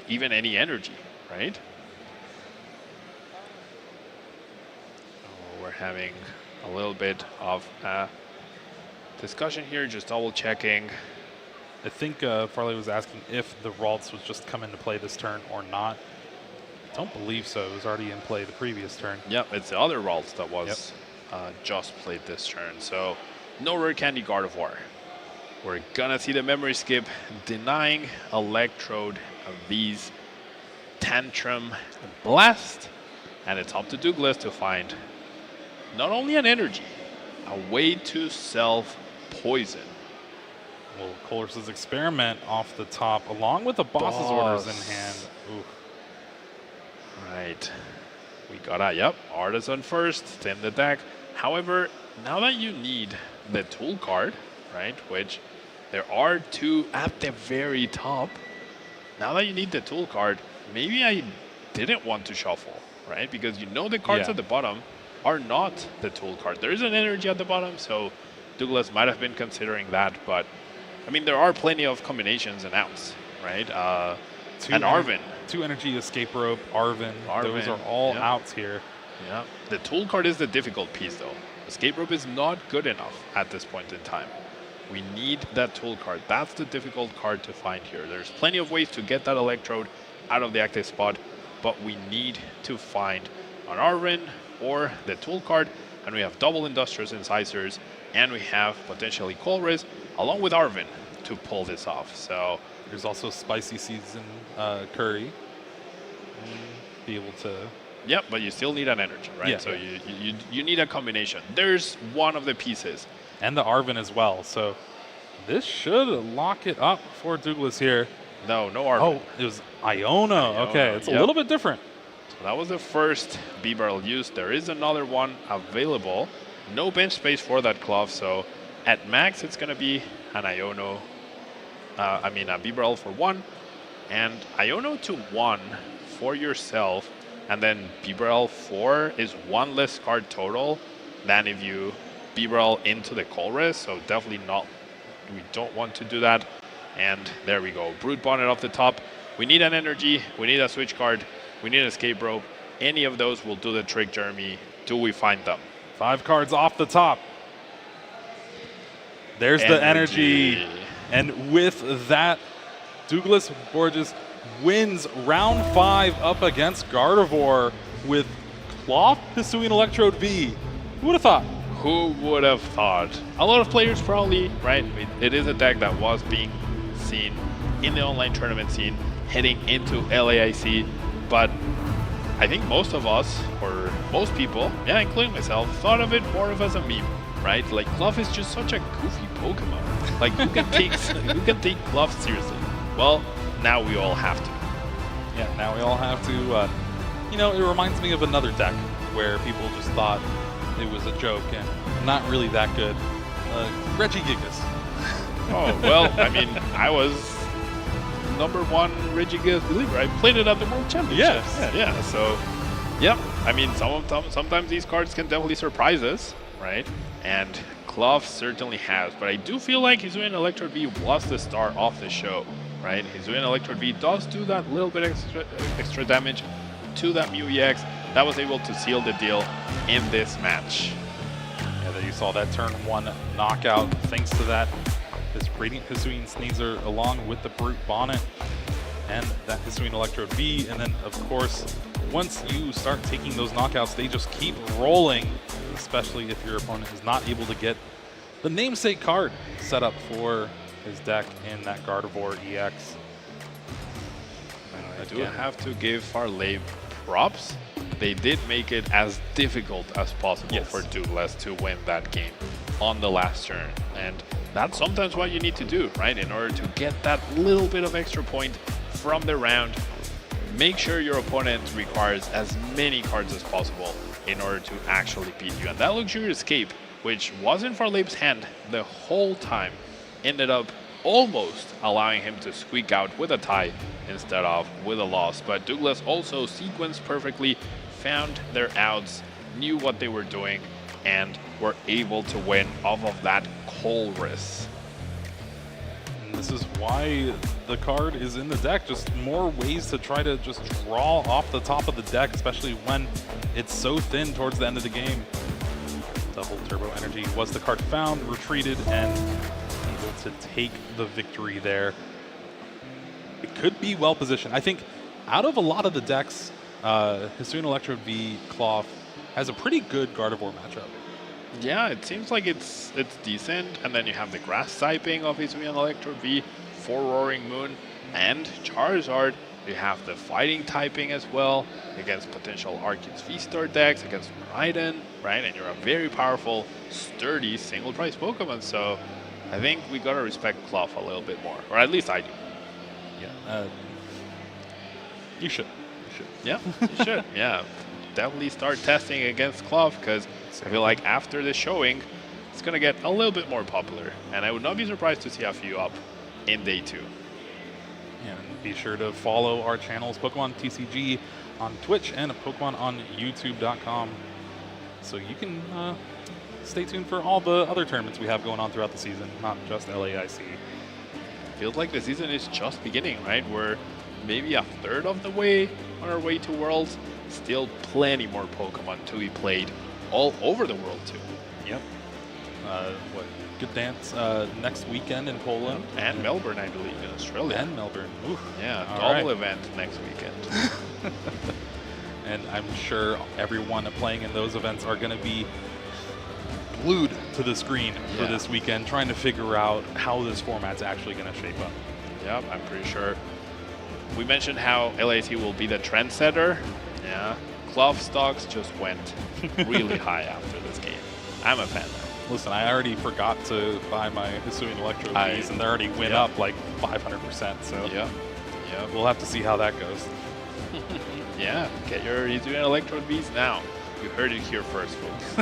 even any energy, right? Oh, we're having a little bit of discussion here, just double checking. I think Farley was asking if the Ralts was just come into play this turn or not. I don't believe so. It was already in play the previous turn. Yep, it's the other Ralts that was just played this turn. So no Rare Candy Gardevoir. We're gonna see the memory skip denying Electrode V's Tantrum Blast. And it's up to Douglas to find not only an energy, a way to self-poison. Well, Colress's Experiment off the top, along with the boss's orders in hand. Ooh. Right. We got a, Artisan first, thin the deck. However, now that you need the tool card, right, which there are 2 at the very top, now that you need the tool card, maybe I didn't want to shuffle, right? Because you know the cards at the bottom are not the tool card. There is an energy at the bottom, so Douglas might have been considering that, but I mean, there are plenty of combinations and outs, right? And Arvin. 2 energy escape rope, Arvin. Those are all outs here. Yeah. The tool card is the difficult piece, though. Escape rope is not good enough at this point in time. We need that tool card. That's the difficult card to find here. There's plenty of ways to get that Electrode out of the active spot, but we need to find an Arvin or the tool card, and we have double Industrious Incisors, and we have potentially Colress along with Arvin to pull this off. So there's also Spicy Season Curry. Be able to Yep, but you still need an energy, right? Yeah. So you need a combination. There's one of the pieces. And the Arven as well. So this should lock it up for Douglas here. No Arven. Oh, it was Iona. Okay, it's a little bit different. So that was the first B-barrel used. There is another one available. No bench space for that Cloth, so at max it's going to be an Iono, a B-barrel for 1, and Iono to 1 for yourself, and then B-barrel 4 is 1 less card total than if you B-barrel into the Colress, so definitely not, we don't want to do that. And there we go, Brute Bonnet off the top. We need an energy, we need a switch card, we need an escape rope. Any of those will do the trick, Jeremy. Do we find them? 5 cards off the top. There's the energy. And with that, Douglas Borges wins round 5 up against Gardevoir with Cloth Hisuian Electrode V. Who would have thought? Who would have thought? A lot of players probably, right? It is a deck that was being seen in the online tournament scene heading into LAIC, but I think most of us, or most people, yeah, including myself, thought of it more of as a meme, right? Like, Cloth is just such a goofy Pokemon. Like, who can take Cloth seriously? Well, now we all have to. Yeah, now we all have to. It reminds me of another deck where people just thought it was a joke and not really that good. Regigigas. Oh, well, I mean, I was #1 Regigigas believer. I played it at the World Championships. Yeah. So, yep. I mean, sometimes these cards can definitely surprise us, right? And Cloth certainly has. But I do feel like Hisuian Electrode V was the star of the show, right? Hisuian Electrode V does do that little bit extra damage to that Mew EX. That was able to seal the deal in this match. Yeah, that you saw that turn 1 knockout thanks to that. This Radiant Hisuian Sneasel along with the Brute Bonnet and that Hisuian Electrode V. And then, of course, once you start taking those knockouts, they just keep rolling, especially if your opponent is not able to get the namesake card set up for his deck in that Gardevoir EX. I do have to give Farley props. They did make it as difficult as possible for Douglas to win that game on the last turn. And that's sometimes what you need to do, right? In order to get that little bit of extra point from the round, make sure your opponent requires as many cards as possible in order to actually beat you. And that Luxurious Escape, which was in Farleib's hand the whole time, ended up almost allowing him to squeak out with a tie instead of with a loss. But Douglas also sequenced perfectly, found their outs, knew what they were doing, and were able to win off of that Colress. And this is why the card is in the deck. Just more ways to try to just draw off the top of the deck, especially when it's so thin towards the end of the game. Double Turbo Energy was the card found, retreated, and able to take the victory there. It could be well positioned. I think out of a lot of the decks, Hisuian Electrode V Cloth has a pretty good Gardevoir matchup. Yeah, it seems like it's decent. And then you have the grass typing of Hisuian Electrode V for Roaring Moon and Charizard. You have the fighting typing as well against potential Arceus V-Star decks, against Raiden, right? And you're a very powerful, sturdy, single-price Pokemon. So I think we gotta respect Cloth a little bit more, or at least I do. Yeah, you should. Yeah, you should. Yeah, definitely start testing against Cloth, because I feel like after the showing, it's gonna get a little bit more popular, and I would not be surprised to see a few up in day 2. And be sure to follow our channels, Pokemon TCG on Twitch and Pokemon on YouTube.com, so you can stay tuned for all the other tournaments we have going on throughout the season, not just LAIC. Feels like the season is just beginning, right? We're maybe a third of the way on our way to Worlds. Still plenty more Pokemon to be played all over the world too. Yep. Good Dance next weekend in Poland. And Melbourne, I believe, in Australia. And Melbourne. Oof. Yeah, All double right. event next weekend. And I'm sure everyone playing in those events are going to be glued to the screen for this weekend, trying to figure out how this format's actually going to shape up. Yep, I'm pretty sure. We mentioned how LAC will be the trendsetter. Yeah, Clough stocks just went really high after this game. I'm a fan now. Listen, I already forgot to buy my Hisuian Electro Vs, and they already went up like 500%. So yeah, we'll have to see how that goes. Yeah, get your Hisuian Electro Vs now. You heard it here first, folks.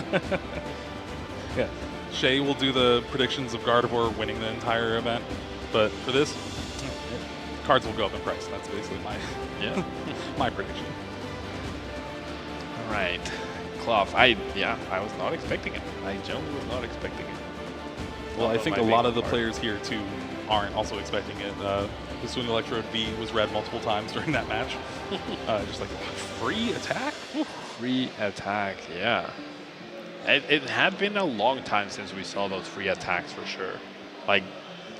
Yeah, Shay will do the predictions of Gardevoir winning the entire event, but for this, cards will go up in price. That's basically my my prediction. All right, Clough. I was not expecting it. I genuinely was not expecting it. Well, I think a lot of the players here too aren't also expecting it. The Swing Electrode V was read multiple times during that match. Just like, free attack? Free attack, yeah. It had been a long time since we saw those free attacks for sure. Like,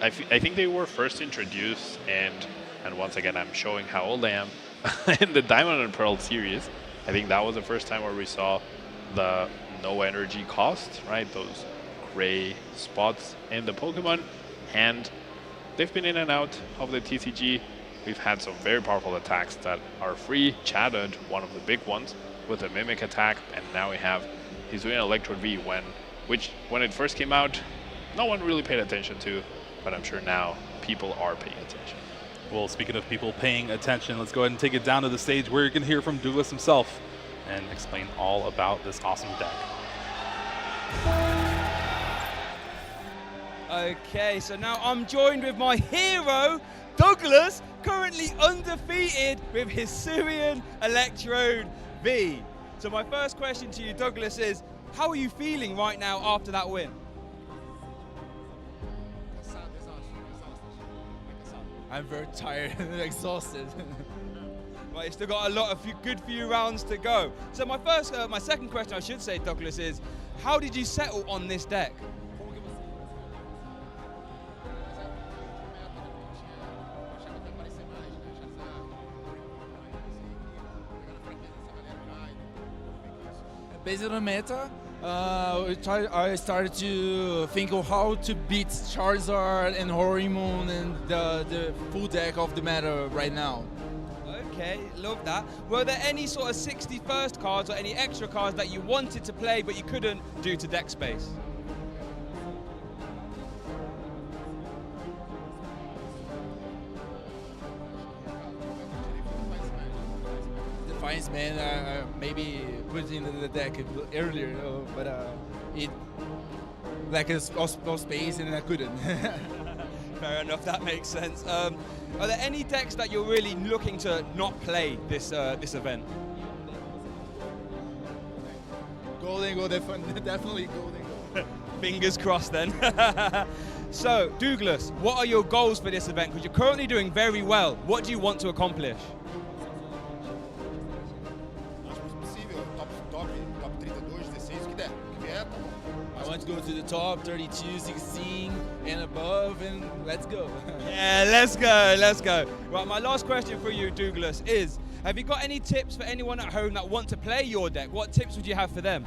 I think they were first introduced, and once again, I'm showing how old I am, in the Diamond and Pearl series. I think that was the first time where we saw the no energy cost, right? Those gray spots in the Pokemon, and they've been in and out of the TCG. We've had some very powerful attacks that are free. Chattered, one of the big ones, with a Mimic attack, and now we have Hisuian Electrode V, which when it first came out, no one really paid attention to, but I'm sure now people are paying attention. Well, speaking of people paying attention, let's go ahead and take it down to the stage where you can hear from Douglas himself and explain all about this awesome deck. Okay, so now I'm joined with my hero, Douglas, currently undefeated with Hisuian Electrode V. So my first question to you, Douglas, is how are you feeling right now after that win? I'm very tired and exhausted. Well, you still got a good few rounds to go. So my second question, I should say, Douglas, is how did you settle on this deck? Based on the meta, I started to think of how to beat Charizard and Horimoon and the full deck of the meta right now. Okay, love that. Were there any sort of 61st cards or any extra cards that you wanted to play but you couldn't due to deck space? Defiance Man, maybe put in the deck earlier, but it lacked space and I couldn't. Fair enough, that makes sense. Are there any decks that you're really looking to not play this event? Golden Gold, definitely Golden Gold. Fingers crossed then. So, Douglas, what are your goals for this event? Because you're currently doing very well. What do you want to accomplish? I want to go to the top 32, 16 and above, and let's go. Yeah, let's go. Right, my last question for you, Douglas, is have you got any tips for anyone at home that want to play your deck? What tips would you have for them?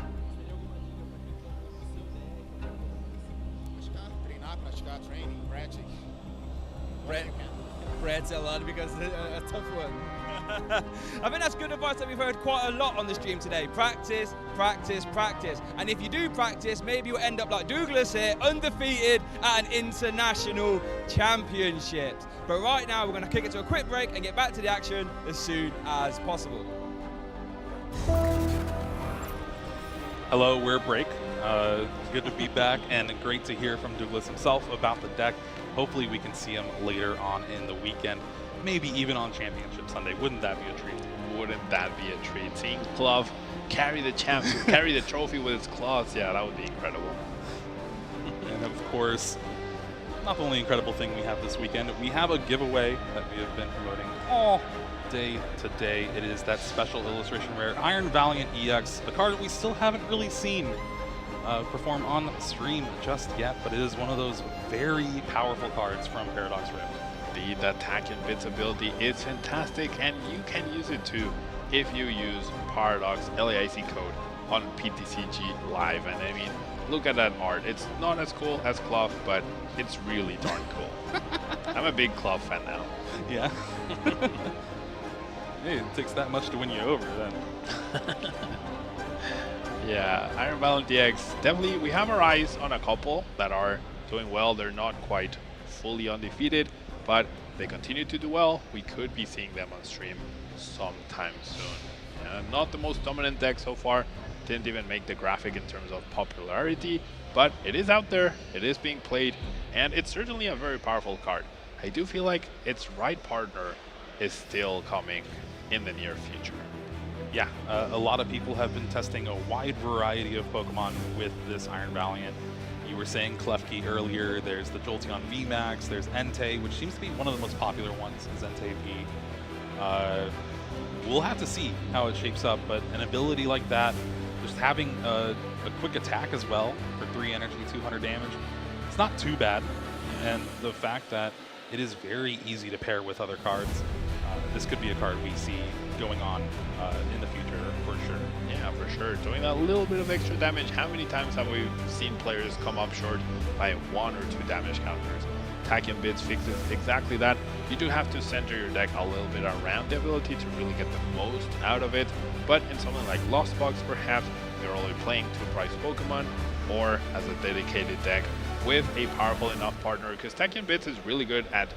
Practice a lot because it's a tough one. I think that's good advice that we've heard quite a lot on the stream today. Practice, practice, practice. And if you do practice, maybe you'll end up like Douglas here, undefeated at an international championship. But right now, we're going to kick it to a quick break and get back to the action as soon as possible. Hello, we're break. Good to be back and great to hear from Douglas himself about the deck. Hopefully we can see him later on in the weekend. Maybe even on Championship Sunday. Wouldn't that be a treat? Wouldn't that be a treat? Seeing Clough carry the carry the trophy with its claws, yeah, that would be incredible. And of course, not the only incredible thing we have this weekend, we have a giveaway that we have been promoting all day today. It is that special illustration rare Iron Valiant EX, a card that we still haven't really seen perform on stream just yet, but it is one of those very powerful cards from Paradox Rift. The attack invincibility is fantastic, and you can use it too if you use Paradox LAIC code on PTCG Live. And I mean, look at that art. It's not as cool as Clough, but it's really darn cool. I'm a big Clough fan now. Yeah. Hey, it takes that much to win you over then. Yeah, Iron Valiant DX, definitely we have our eyes on a couple that are doing well. They're not quite fully undefeated, but they continue to do well. We could be seeing them on stream sometime soon. Not the most dominant deck so far, didn't even make the graphic in terms of popularity, but it is out there, it is being played, and it's certainly a very powerful card. I do feel like its right partner is still coming in the near future. Yeah, a lot of people have been testing a wide variety of Pokemon with this Iron Valiant. You were saying Klefki earlier, there's the Jolteon VMAX, there's Entei, which seems to be one of the most popular ones, is Entei V. We'll have to see how it shapes up, but an ability like that, just having a quick attack as well for 3 energy, 200 damage, it's not too bad. And the fact that it is very easy to pair with other cards, this could be a card we see going on in the future for sure. Yeah, for sure. Doing that little bit of extra damage. How many times have we seen players come up short by 1 or 2 damage counters? Tachyon Bits fixes exactly that. You do have to center your deck a little bit around the ability to really get the most out of it. But in something like Lost Box, perhaps, you're only playing 2-price Pokemon, or as a dedicated deck with a powerful enough partner, because Tachyon Bits is really good at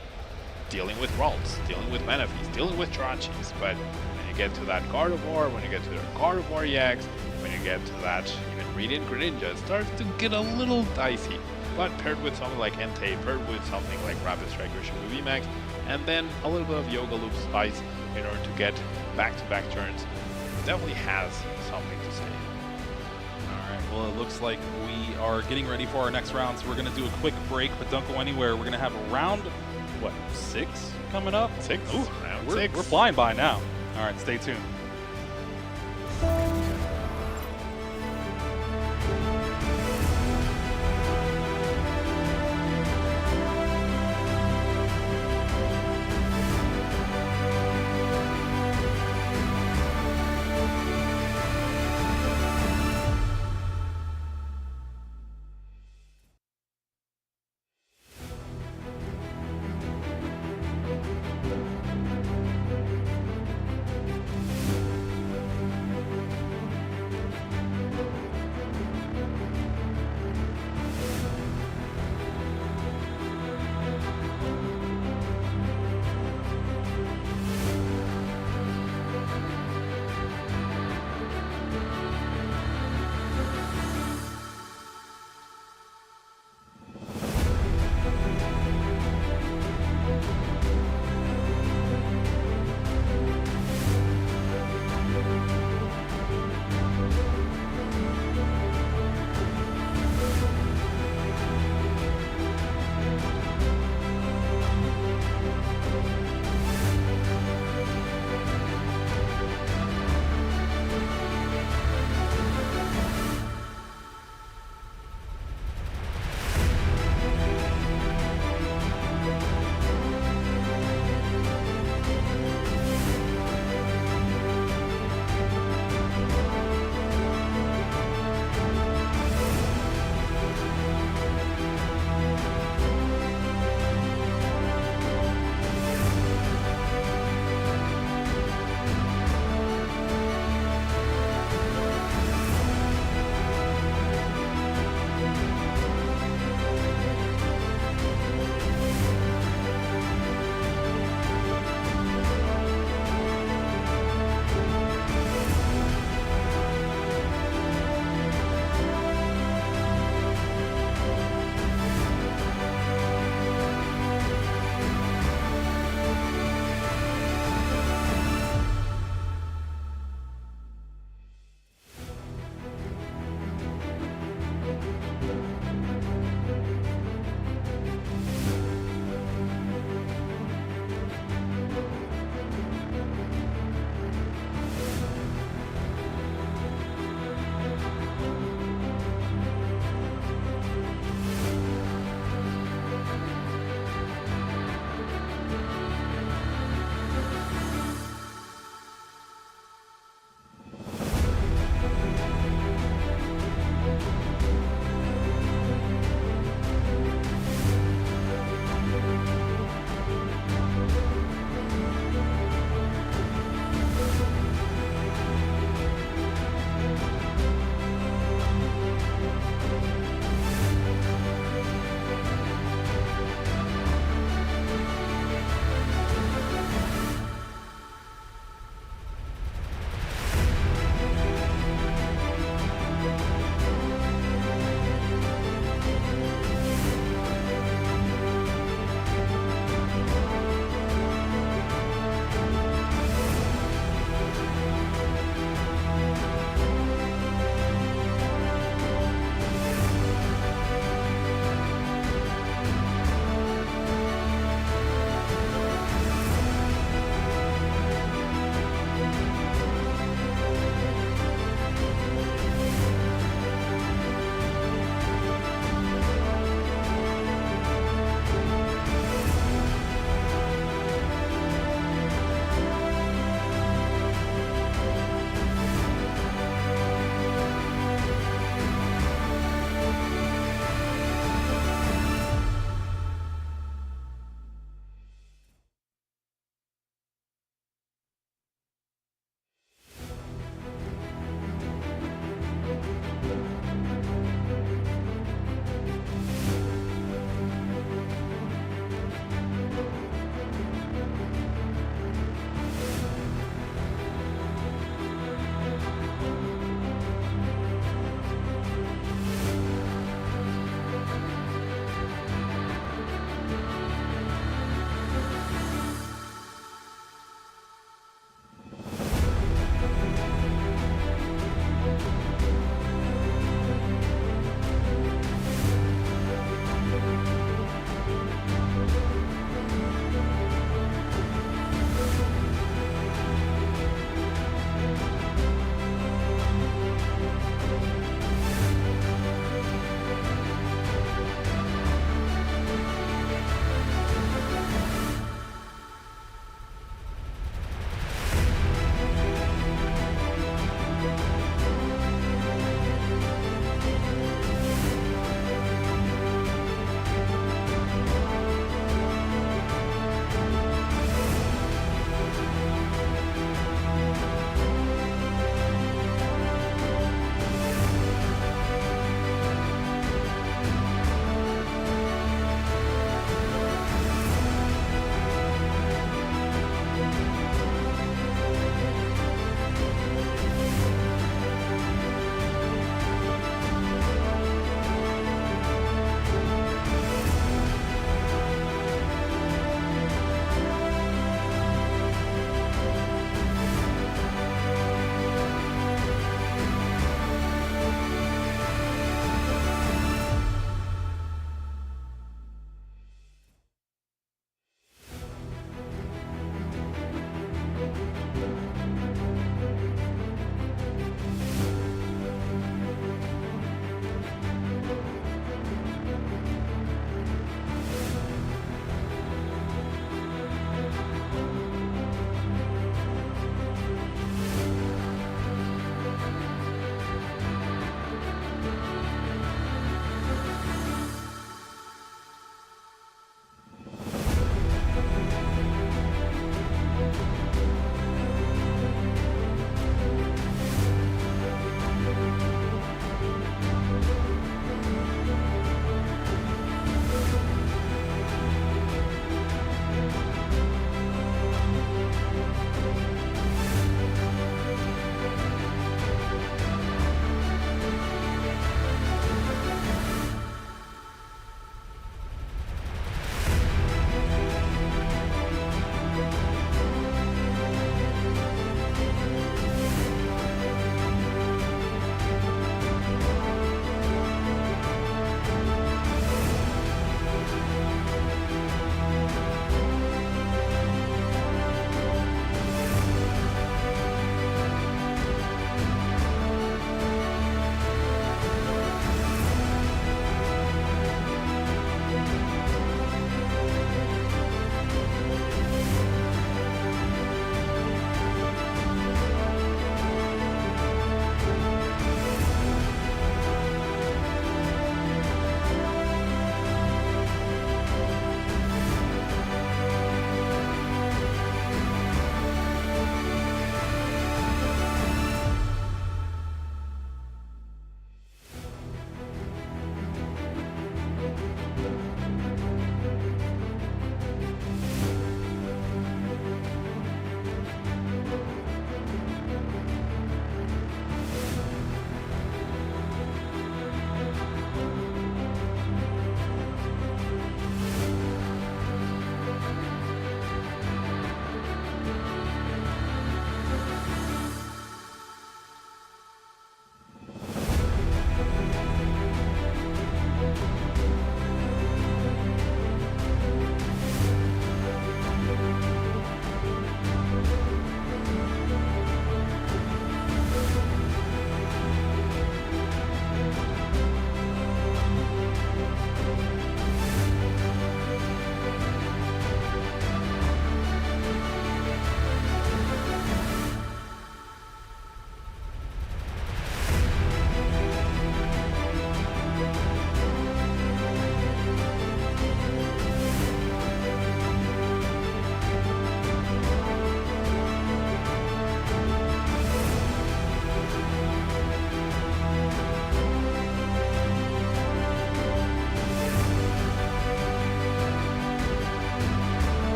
dealing with Ralts, dealing with Manaphy's, dealing with Jirachis, but when you get to that Gardevoir, when you get to the Gardevoir EX, when you get to that even Radiant Greninja, it starts to get a little dicey. But paired with something like Entei, paired with something like Rapid Strike or Shibu VMAX, and then a little bit of Yoga Loop Spice in order to get back-to-back turns, it definitely has something to say. Alright, well it looks like we are getting ready for our next round, so we're going to do a quick break, but don't go anywhere. We're going to have a round, what, 6 coming up? 6? Ooh, round we're 6. We're flying by now. Alright, stay tuned.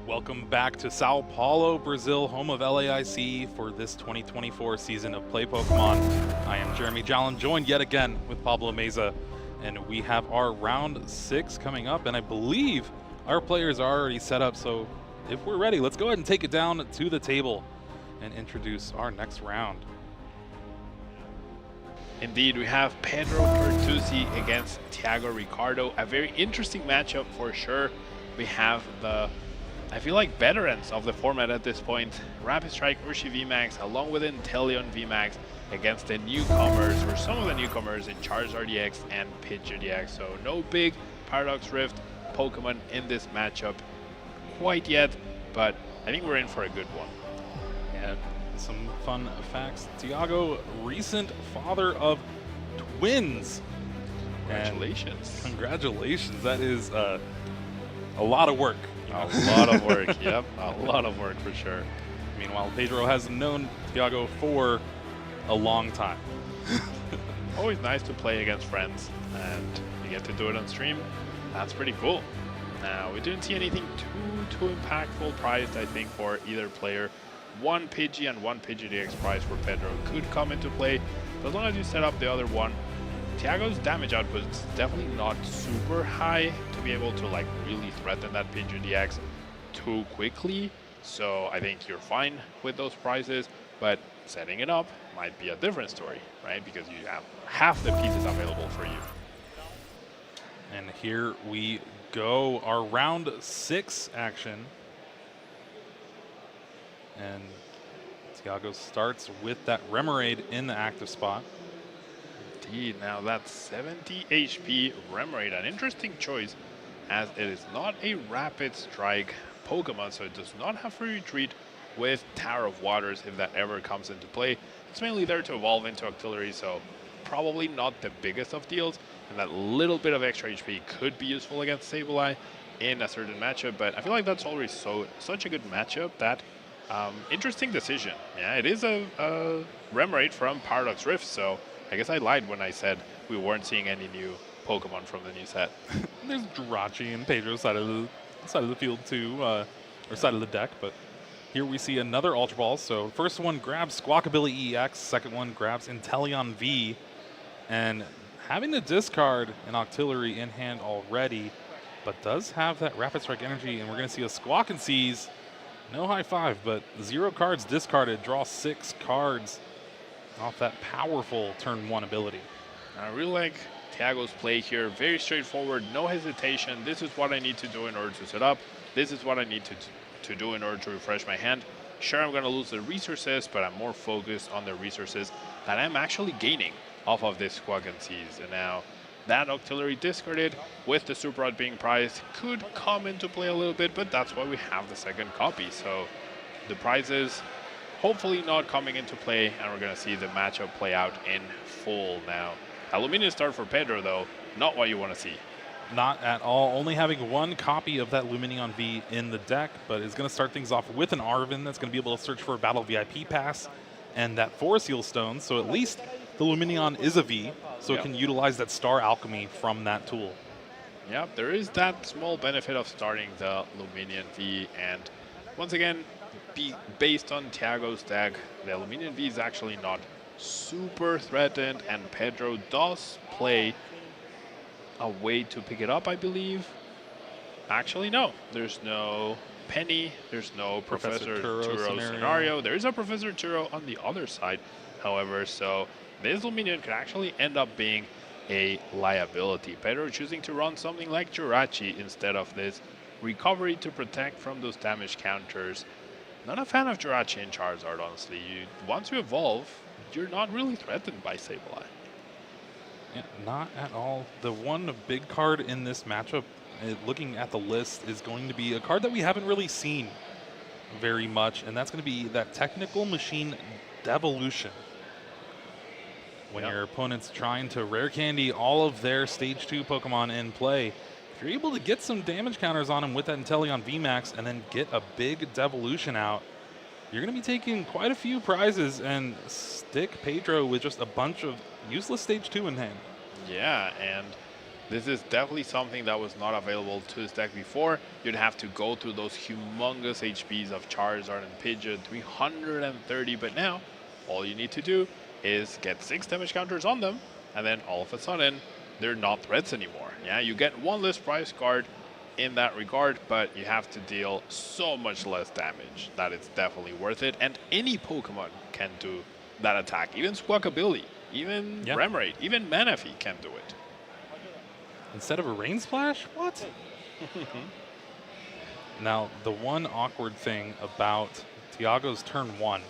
Welcome back to Sao Paulo, Brazil, home of LAIC for this 2024 season of Play Pokemon. I am Jeremy Jallin, joined yet again with Pablo Meza, and we have our round 6 coming up, and I believe our players are already set up, so if we're ready, let's go ahead and take it down to the table and introduce our next round. Indeed, we have Pedro Pertusi against Thiago Ricardo. A very interesting matchup for sure. We have the, I feel like, veterans of the format at this point. Rapid Strike Urshi VMAX along with Inteleon VMAX against the newcomers, or some of the newcomers, in Charizard EX and Pidgeot EX. So no big Paradox Rift Pokemon in this matchup quite yet, but I think we're in for a good one. Yeah. Some fun facts. Thiago, recent father of twins. Congratulations. And congratulations. That is a lot of work. A lot of work, yep. A lot of work for sure. Meanwhile, Pedro has known Thiago for a long time. Always nice to play against friends, and you get to do it on stream. That's pretty cool. Now, we didn't see anything too impactful priced, I think, for either player. One Pidgey and one Pidgey DX prize for Pedro could come into play, but as long as you set up the other one, Thiago's damage output is definitely not super high to be able to like really threaten that Pidgey DX too quickly. So I think you're fine with those prizes, but setting it up might be a different story, right? Because you have half the pieces available for you. And here we go, our round 6 action. And Thiago starts with that Remoraid in the active spot. Indeed, now that's 70 HP Remoraid, an interesting choice as it is not a Rapid Strike Pokemon, so it does not have free retreat with Tower of Waters if that ever comes into play. It's mainly there to evolve into Octillery, so probably not the biggest of deals, and that little bit of extra HP could be useful against Sableye in a certain matchup, but I feel like that's already such a good matchup that interesting decision. Yeah, it is a Remoraid from Paradox Rift, so I guess I lied when I said we weren't seeing any new Pokemon from the new set. There's Jirachi and Pedro's side of the field too, or side of the deck, but here we see another Ultra Ball. So first one grabs Squawkabilly EX, second one grabs Inteleon V, and having to discard an Octillery in hand already, but does have that Rapid Strike energy, and we're going to see a Squawk and Seize. No high five, but 0 cards discarded. Draw 6 cards off that powerful turn 1 ability. I really like Thiago's play here. Very straightforward, no hesitation. This is what I need to do in order to set up. This is what I need to do in order to refresh my hand. Sure, I'm going to lose the resources, but I'm more focused on the resources that I'm actually gaining off of this Squawk and Seize. And now that Octillery discarded with the Super Rod being prized could come into play a little bit, but that's why we have the second copy. So the prizes hopefully not coming into play, and we're going to see the matchup play out in full now. Aluminium Star for Pedro, though, not what you want to see. Not at all. Only having 1 copy of that Luminion V in the deck, but is going to start things off with an Arven that's going to be able to search for a Battle VIP pass and that Forest Seal Stone, so at least the Luminion is a V, so it can utilize that Star Alchemy from that tool. Yep, there is that small benefit of starting the Luminion V, and once again, based on Thiago's deck, the Luminion V is actually not super threatened, and Pedro does play a way to pick it up, I believe. Actually, no. There's no Penny. There's no Professor Turo scenario. There is a Professor Turo on the other side, however, so this Luminion could actually end up being a liability. Pedro choosing to run something like Jirachi instead of this recovery to protect from those damage counters. Not a fan of Jirachi and Charizard, honestly. Once you evolve, you're not really threatened by Sableye. Yeah, not at all. The one big card in this matchup, looking at the list, is going to be a card that we haven't really seen very much, and that's going to be that Technical Machine Devolution. When your opponent's trying to rare candy all of their Stage 2 Pokemon in play, if you're able to get some damage counters on them with that Inteleon VMAX and then get a big Devolution out, you're going to be taking quite a few prizes and stick Pedro with just a bunch of useless Stage 2 in hand. Yeah, and This is definitely something that was not available to this deck before. You'd have to go through those humongous HPs of Charizard and Pidgeot, 330, but now all you need to do is get 6 damage counters on them, and then all of a sudden, they're not threats anymore. Yeah, you get one less prize card in that regard, but you have to deal so much less damage that it's definitely worth it, and any Pokemon can do that attack. Even Squawkabilly, even Remoraid, even Manaphy can do it. Instead of a Rain Splash? What? Now, the one awkward thing about Tiago's turn 1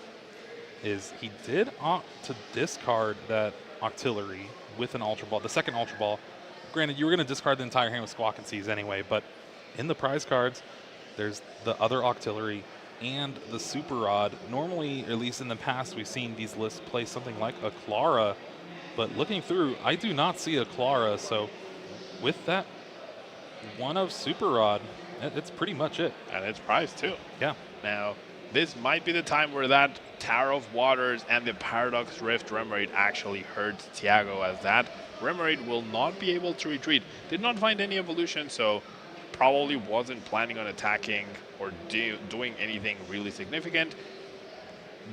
is he did opt to discard that Octillery with an Ultra Ball, the second Ultra Ball. Granted, you were going to discard the entire hand with Squawk and Seize anyway, but in the prize cards, there's the other Octillery and the Super Rod. Normally, or at least in the past, we've seen these lists play something like a Clara, but looking through, I do not see a Clara, so with that one of Super Rod, it's pretty much it. And it's prized too. Yeah. Now, this might be the time where that Tower of Waters and the Paradox Rift Remoraid actually hurts Tiago, as that Remoraid will not be able to retreat. Did not find any evolution, so probably wasn't planning on attacking or doing anything really significant.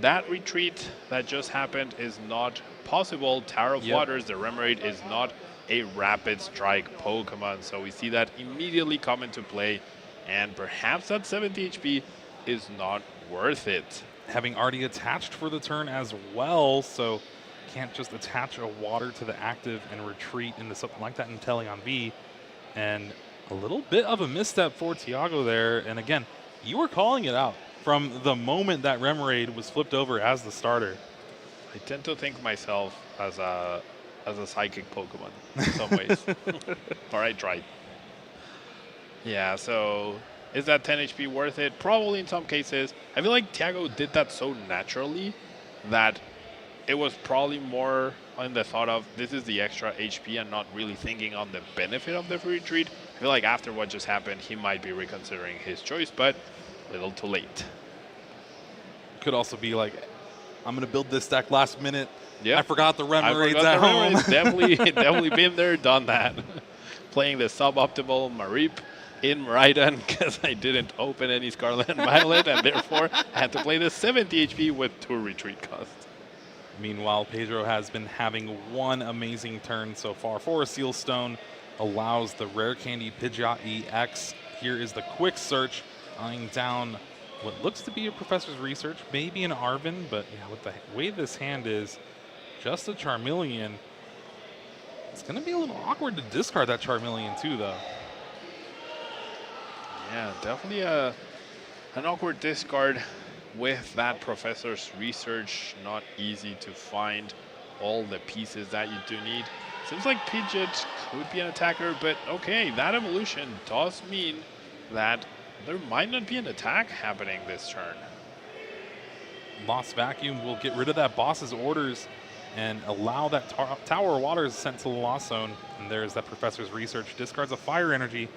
That retreat that just happened is not possible. Tower of Waters, the Remoraid, is not a rapid strike Pokemon, so we see that immediately come into play, and perhaps that 70 HP is not worth it. Having already attached for the turn as well, so can't just attach a water to the active and retreat into something like that in Teleon V. And a little bit of a misstep for Tiago there, and again, you were calling it out from the moment that Remoraid was flipped over as the starter. I tend to think myself as a psychic Pokemon in some ways. Or I tried. Yeah, so is that 10 HP worth it? Probably in some cases. I feel like Tiago did that so naturally that it was probably more on the thought of this is the extra HP and not really thinking on the benefit of the free retreat. I feel like after what just happened, he might be reconsidering his choice, but a little too late. Could also be like, I'm going to build this deck last minute. Yeah, I forgot the Remoraids at home. Definitely been there, done that. Playing the suboptimal Mareep in Miraidon because I didn't open any Scarlet and Violet, and therefore I had to play the 70 HP with 2 retreat costs. Meanwhile, Pedro has been having one amazing turn so far. For a Seal Stone, allows the Rare Candy Pidgeot EX. Here is the quick search, eyeing down what looks to be a Professor's Research, maybe an Arven, but yeah, with the way this hand is, just a Charmeleon. It's going to be a little awkward to discard that Charmeleon too, though. Yeah, definitely an awkward discard with that Professor's Research. Not easy to find all the pieces that you do need. Seems like Pidgeot could be an attacker, but okay, that evolution does mean that there might not be an attack happening this turn. Lost Vacuum will get rid of that boss's orders and allow that Tower of Waters sent to the Lost Zone. And there's that Professor's Research. Discards a Fire Energy.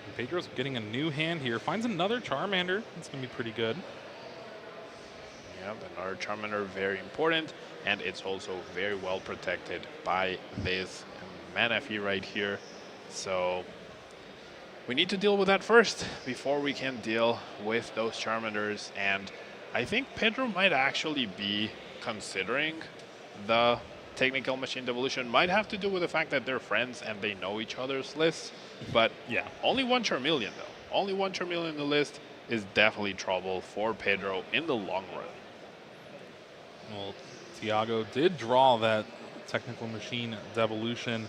And Pedro's getting a new hand here. Finds another Charmander. It's going to be pretty good. Yeah, another Charmander, very important. And it's also very well protected by this Manaphy right here. So we need to deal with that first before we can deal with those Charmanders. And I think Pedro might actually be considering the Technical Machine Devolution. Might have to do with the fact that they're friends and they know each other's lists. But yeah, only one Charmeleon though. Only one Charmeleon in the list is definitely trouble for Pedro in the long run. Well, Tiago did draw that Technical Machine Devolution,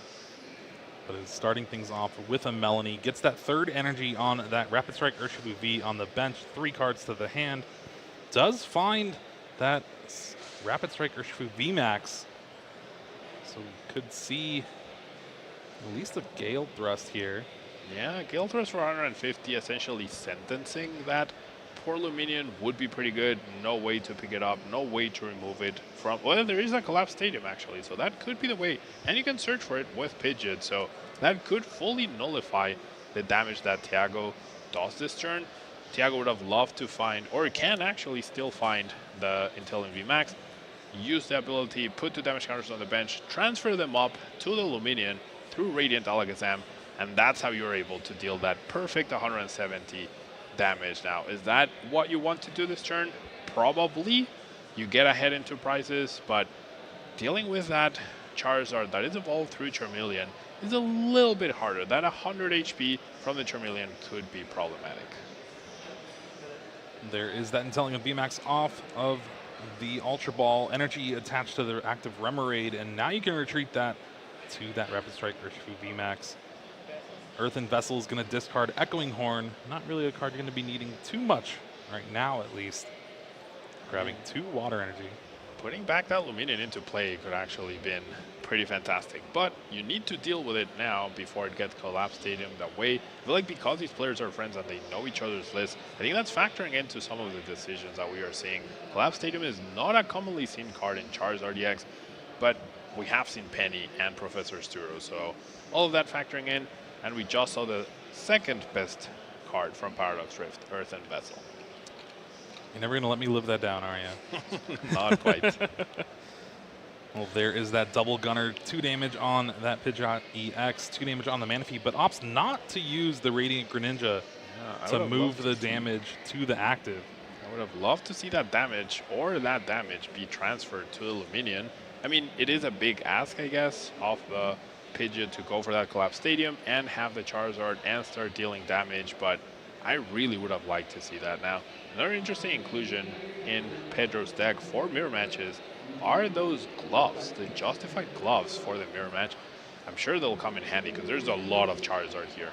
but is starting things off with a Melanie. Gets that third energy on that Rapid Strike Urshifu V on the bench. 3 cards to the hand. Does find that Rapid Strike Urshifu VMAX. So we could see at least a Gale Thrust here. Yeah, Gale Thrust for 150, essentially sentencing that poor Luminion would be pretty good. No way to pick it up, no way to remove it from... Well, there is a Collapsed Stadium, actually, so that could be the way. And you can search for it with Pidgeot, so that could fully nullify the damage that Tiago does this turn. Tiago would have loved to find, or can actually still find, the Inteleon VMAX. Use the ability, put 2 damage counters on the bench, transfer them up to the Luminion, through Radiant Alakazam, and that's how you're able to deal that perfect 170 damage. Now, is that what you want to do this turn? Probably. You get ahead into prizes, but dealing with that Charizard that is evolved through Charmeleon is a little bit harder. That 100 HP from the Charmeleon could be problematic. There is that Intelligent VMAX off of the Ultra Ball, energy attached to the active Remoraid, and now you can retreat that to that Rapid Strike Urshifu VMAX. Earthen Vessel is going to discard Echoing Horn. Not really a card you're going to be needing too much right now, at least. Grabbing 2 Water Energy. Putting back that Luminion into play could actually been pretty fantastic, but you need to deal with it now before it gets Collapse Stadium that way. I feel like because these players are friends and they know each other's lists, I think that's factoring into some of the decisions that we are seeing. Collapse Stadium is not a commonly seen card in Charizard EX, but we have seen Penny and Professor Sturo, so all of that factoring in, and we just saw the second best card from Paradox Rift, Earthen Vessel. You're never going to let me live that down, are you? Not quite. Well, there is that double gunner, 2 damage on that Pidgeot EX, 2 damage on the Manaphy, but opts not to use the Radiant Greninja to move the damage to the active. I would have loved to see that damage or that damage be transferred to the Luminion. I mean, it is a big ask, I guess, of the Pidgeot to go for that Collapse Stadium and have the Charizard and start dealing damage, but I really would have liked to see that. Now, another interesting inclusion in Pedro's deck for mirror matches are those gloves, the justified gloves for the mirror match. I'm sure they'll come in handy because there's a lot of Charizard here.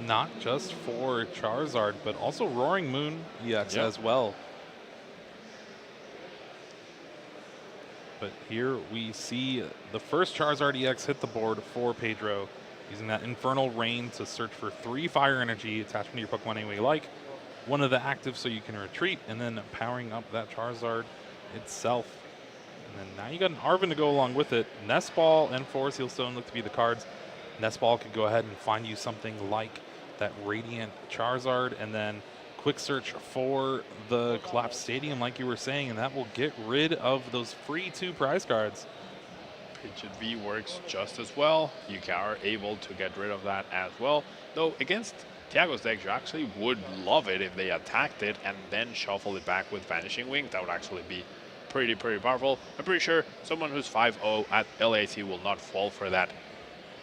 Not just for Charizard, but also Roaring Moon EX as well. But here we see the first Charizard EX hit the board for Pedro, using that Infernal Rain to search for 3 Fire Energy attachment to your Pokemon any way you like, 1 of the active so you can retreat, and then powering up that Charizard itself. And then now you got an Arven to go along with it. Nest Ball and Forest Heal Stone look to be the cards. Nest Ball could go ahead and find you something like that Radiant Charizard, and then quick search for the Collapse Stadium like you were saying, and that will get rid of those free 2 prize cards. Pidgeot V works just as well. You are able to get rid of that as well. Though against Thiago's deck, you actually would love it if they attacked it and then shuffle it back with Vanishing Wing. That would actually be pretty powerful. I'm pretty sure someone who's 5-0 at LAC will not fall for that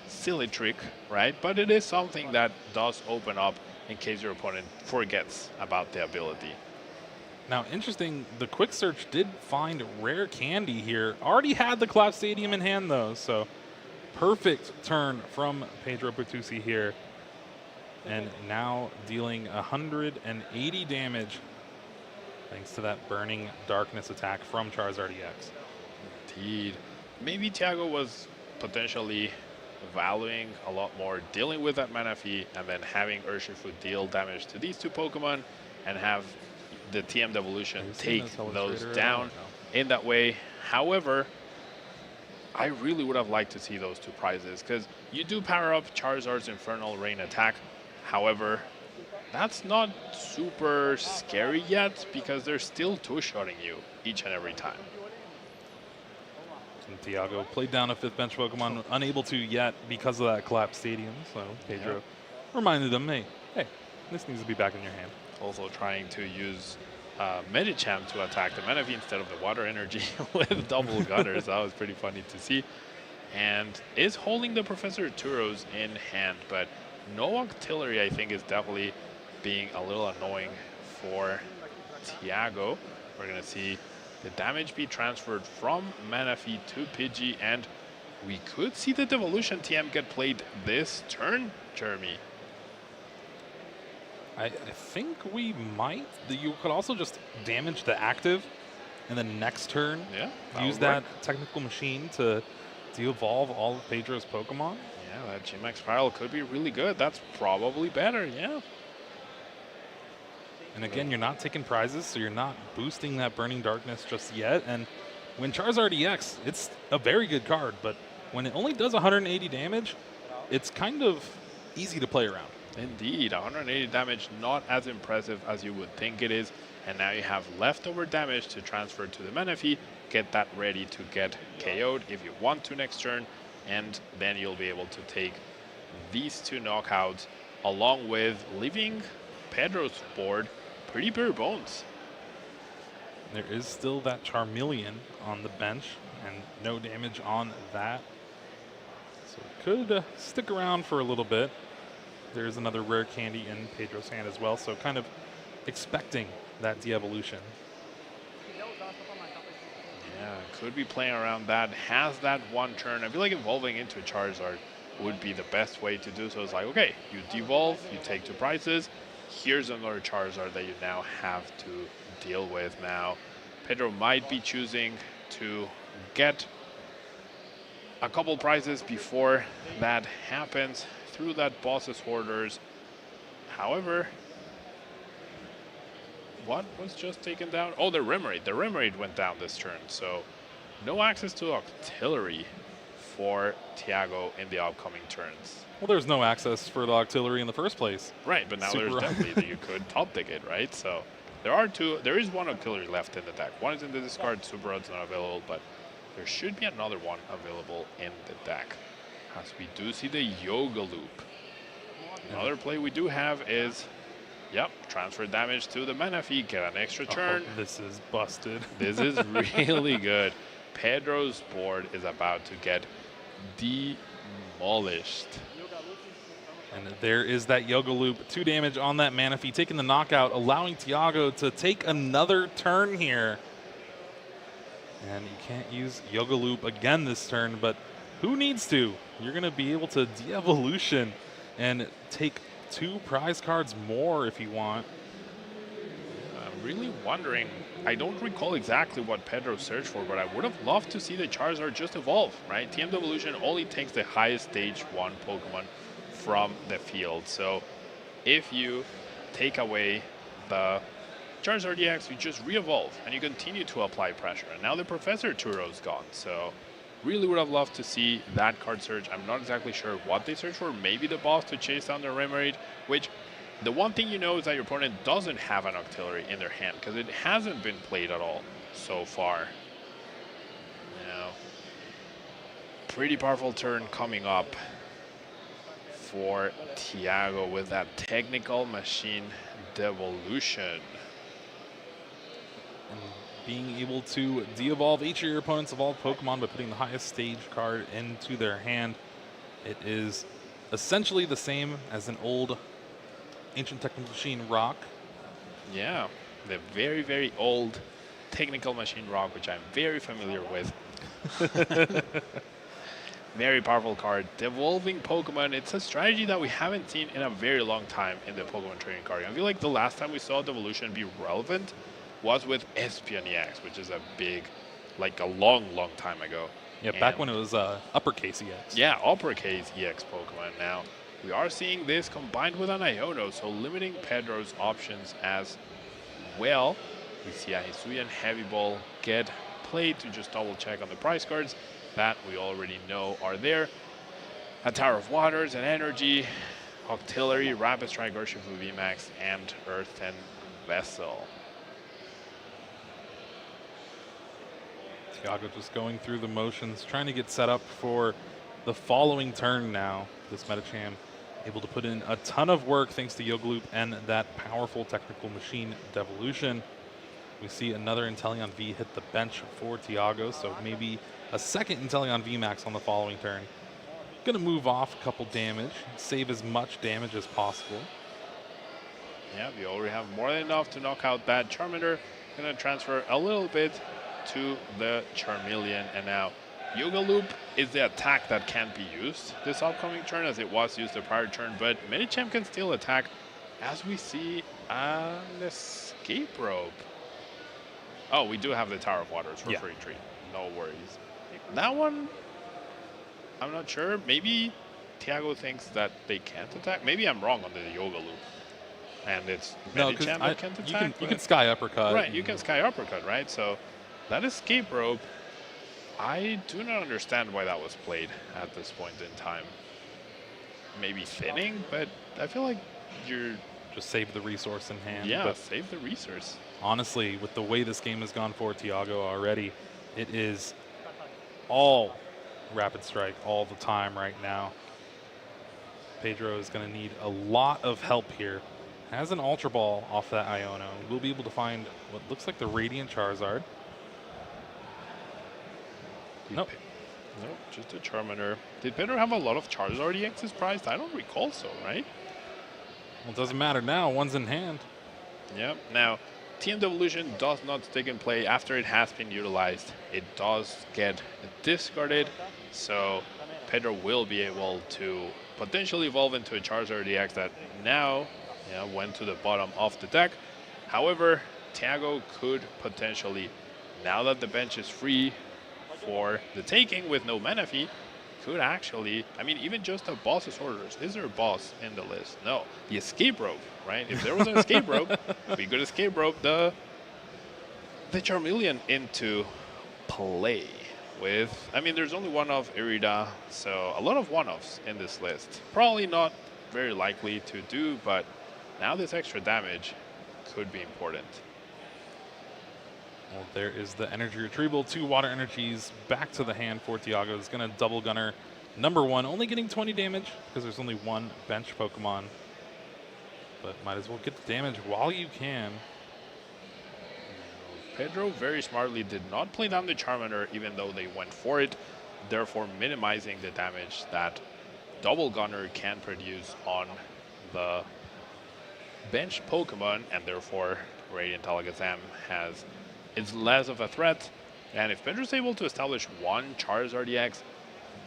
silly trick, right? But it is something that does open up in case your opponent forgets about the ability. Now, interesting, the quick search did find Rare Candy here. Already had the Collapse Stadium in hand, though, so perfect turn from Pedro Bertuzzi here. And now dealing 180 damage thanks to that Burning Darkness attack from Charizard EX. Indeed. Maybe Thiago was potentially valuing a lot more dealing with that Manaphy and then having Urshifu deal damage to these 2 Pokemon and have the TM Devolution take those down in that way. However, I really would have liked to see those 2 prizes because you do power up Charizard's Infernal Rain attack. However, that's not super scary yet because they're still 2-shotting you each and every time. And Thiago played down a 5th bench Pokemon, unable to yet because of that Collapse Stadium. So Pedro reminded him, hey, this needs to be back in your hand. Also trying to use Medicham to attack the Manaphy instead of the Water Energy with double gunners. That was pretty funny to see. And is holding the Professor Turos in hand, but no Octillery I think is definitely being a little annoying for Thiago. We're going to see the damage be transferred from Manaphy to Pidgey, and we could see the Devolution TM get played this turn, Jeremy. I think we might. You could also just damage the active and then next turn use that Technical Machine to de-evolve all of Pedro's Pokemon. Yeah, that G-Max Spiral could be really good. That's probably better, And again, you're not taking prizes, so you're not boosting that Burning Darkness just yet. And when Charizard EX, it's a very good card, but when it only does 180 damage, it's kind of easy to play around. Indeed, 180 damage, not as impressive as you would think it is. And now you have leftover damage to transfer to the Manaphy, get that ready to get KO'd if you want to next turn. and then you'll be able to take these 2 knockouts along with leaving Pedro's board pretty bare bones. There is still that Charmeleon on the bench, and no damage on that. So it could stick around for a little bit. There's another rare candy in Pedro's hand as well, so kind of expecting that de-evolution. Yeah, could be playing around that. Has that 1 turn. I feel like evolving into a Charizard would be the best way to do so. It's like, okay, you devolve, you take 2 prizes. Here's another Charizard that you now have to deal with now. Pedro might be choosing to get a couple prizes before that happens through that boss's orders. However, what was just taken down? Oh, the Remoraid. The Remoraid went down this turn, so no access to Octillery for Thiago in the upcoming turns. Well, there's no access for the Octillery in the first place. Right, but now there's definitely that you could top deck it, right? So there is 1 Octillery left in the deck. 1 is in the discard, Super Rod's not available, but there should be another 1 available in the deck. As we do see the Yoga Loop. Another play we do have is, yep, transfer damage to the Manaphy, get an extra turn. Oh, this is busted. This is really good. Pedro's board is about to get demolished. And there is that Yoga Loop, 2 damage on that Manaphy, taking the knockout, allowing Thiago to take another turn here. And you can't use Yoga Loop again this turn, but who needs to? You're going to be able to de-evolution and take 2 prize cards more if you want. I'm really wondering, I don't recall exactly what Pedro searched for, but I would have loved to see the Charizard just evolve, right? TM Devolution only takes the highest stage 1 Pokemon from the field. So if you take away the Charizard EX, you just re-evolve and you continue to apply pressure. And now the Professor Turo's gone, so really would have loved to see that card search. I'm not exactly sure what they searched for. Maybe the boss to chase down the Remoraid, which the one thing you know is that your opponent doesn't have an Octillery in their hand because it hasn't been played at all so far. Now, pretty powerful turn coming up for Thiago with that Technical Machine Devolution. And being able to de-evolve each of your opponent's evolved Pokemon by putting the highest stage card into their hand. It is essentially the same as an old Ancient Technical Machine Rock. Yeah, the very, very old Technical Machine Rock, which I'm very familiar with. Very powerful card. Devolving Pokemon, it's a strategy that we haven't seen in a very long time in the Pokemon trading card. I feel like the last time we saw Devolution be relevant was with Espeon EX, which is a big, like a long time ago. Yeah, back when it was uppercase EX. Yeah, uppercase EX Pokemon. Now, we are seeing this combined with an Iono, so limiting Pedro's options as well. We see a Hisuian Heavy Ball get played to just double check on the prize cards that we already know are there. A Tower of Waters, an Energy, Octillery, Rapid Strike, Urshifu VMAX, and Earthen Vessel. Thiago just going through the motions, trying to get set up for the following turn now. This Metacham able to put in a ton of work thanks to Yoga Loop and that powerful Technical Machine Devolution. We see another Inteleon V hit the bench for Thiago, so maybe a second Inteleon VMAX on the following turn. Gonna move off a couple damage, save as much damage as possible. Yeah, we already have more than enough to knock out that Charmander. Gonna transfer a little bit to the Charmeleon, and now Yoga Loop is the attack that can't be used this upcoming turn as it was used the prior turn, but Medicham can still attack as we see an Escape Rope. Oh, we do have the Tower of Waters for free treat. No worries. That one, I'm not sure. Maybe Thiago thinks that they can't attack. Maybe I'm wrong on the Yoga Loop. And it's Medicham that can't attack. You can Sky Uppercut. Right, you can Sky Uppercut, right? So that Escape Rope, I do not understand why that was played at this point in time. Maybe thinning, but I feel like you're... Just save the resource in hand. Yeah, but save the resource. Honestly, with the way this game has gone for Thiago already, it is all Rapid Strike all the time right now. Pedro is going to need a lot of help here. Has an Ultra Ball off that Iono. We'll be able to find what looks like the Radiant Charizard. Nope. Nope, just a Charmander. Did Pedro have a lot of Charizard EXs prized? I don't recall so, right? Well, it doesn't matter now. One's in hand. Yep. Now, TM Devolution does not stick in play after it has been utilized. It does get discarded, so Pedro will be able to potentially evolve into a Charizard EX that now went to the bottom of the deck. However, Thiago could potentially, now that the bench is free for the taking with no mana fee, could actually, I mean, even just a boss's orders. Is there a boss in the list? No. The escape rope, right? If there was an escape rope, we could escape rope the Charmeleon into play with, I mean, there's only one of Irida, so a lot of one-offs in this list. Probably not very likely to do, but now this extra damage could be important. Well, there is the energy retrieval. 2 water energies back to the hand for Thiago. He's going to double gunner number 1, only getting 20 damage because there's only one bench Pokemon. But might as well get the damage while you can. Pedro very smartly did not play down the Charmander even though they went for it, therefore minimizing the damage that double gunner can produce on the bench Pokemon, and therefore Radiant Alakazam has it's less of a threat. And if Pedro's able to establish one Charizard EX,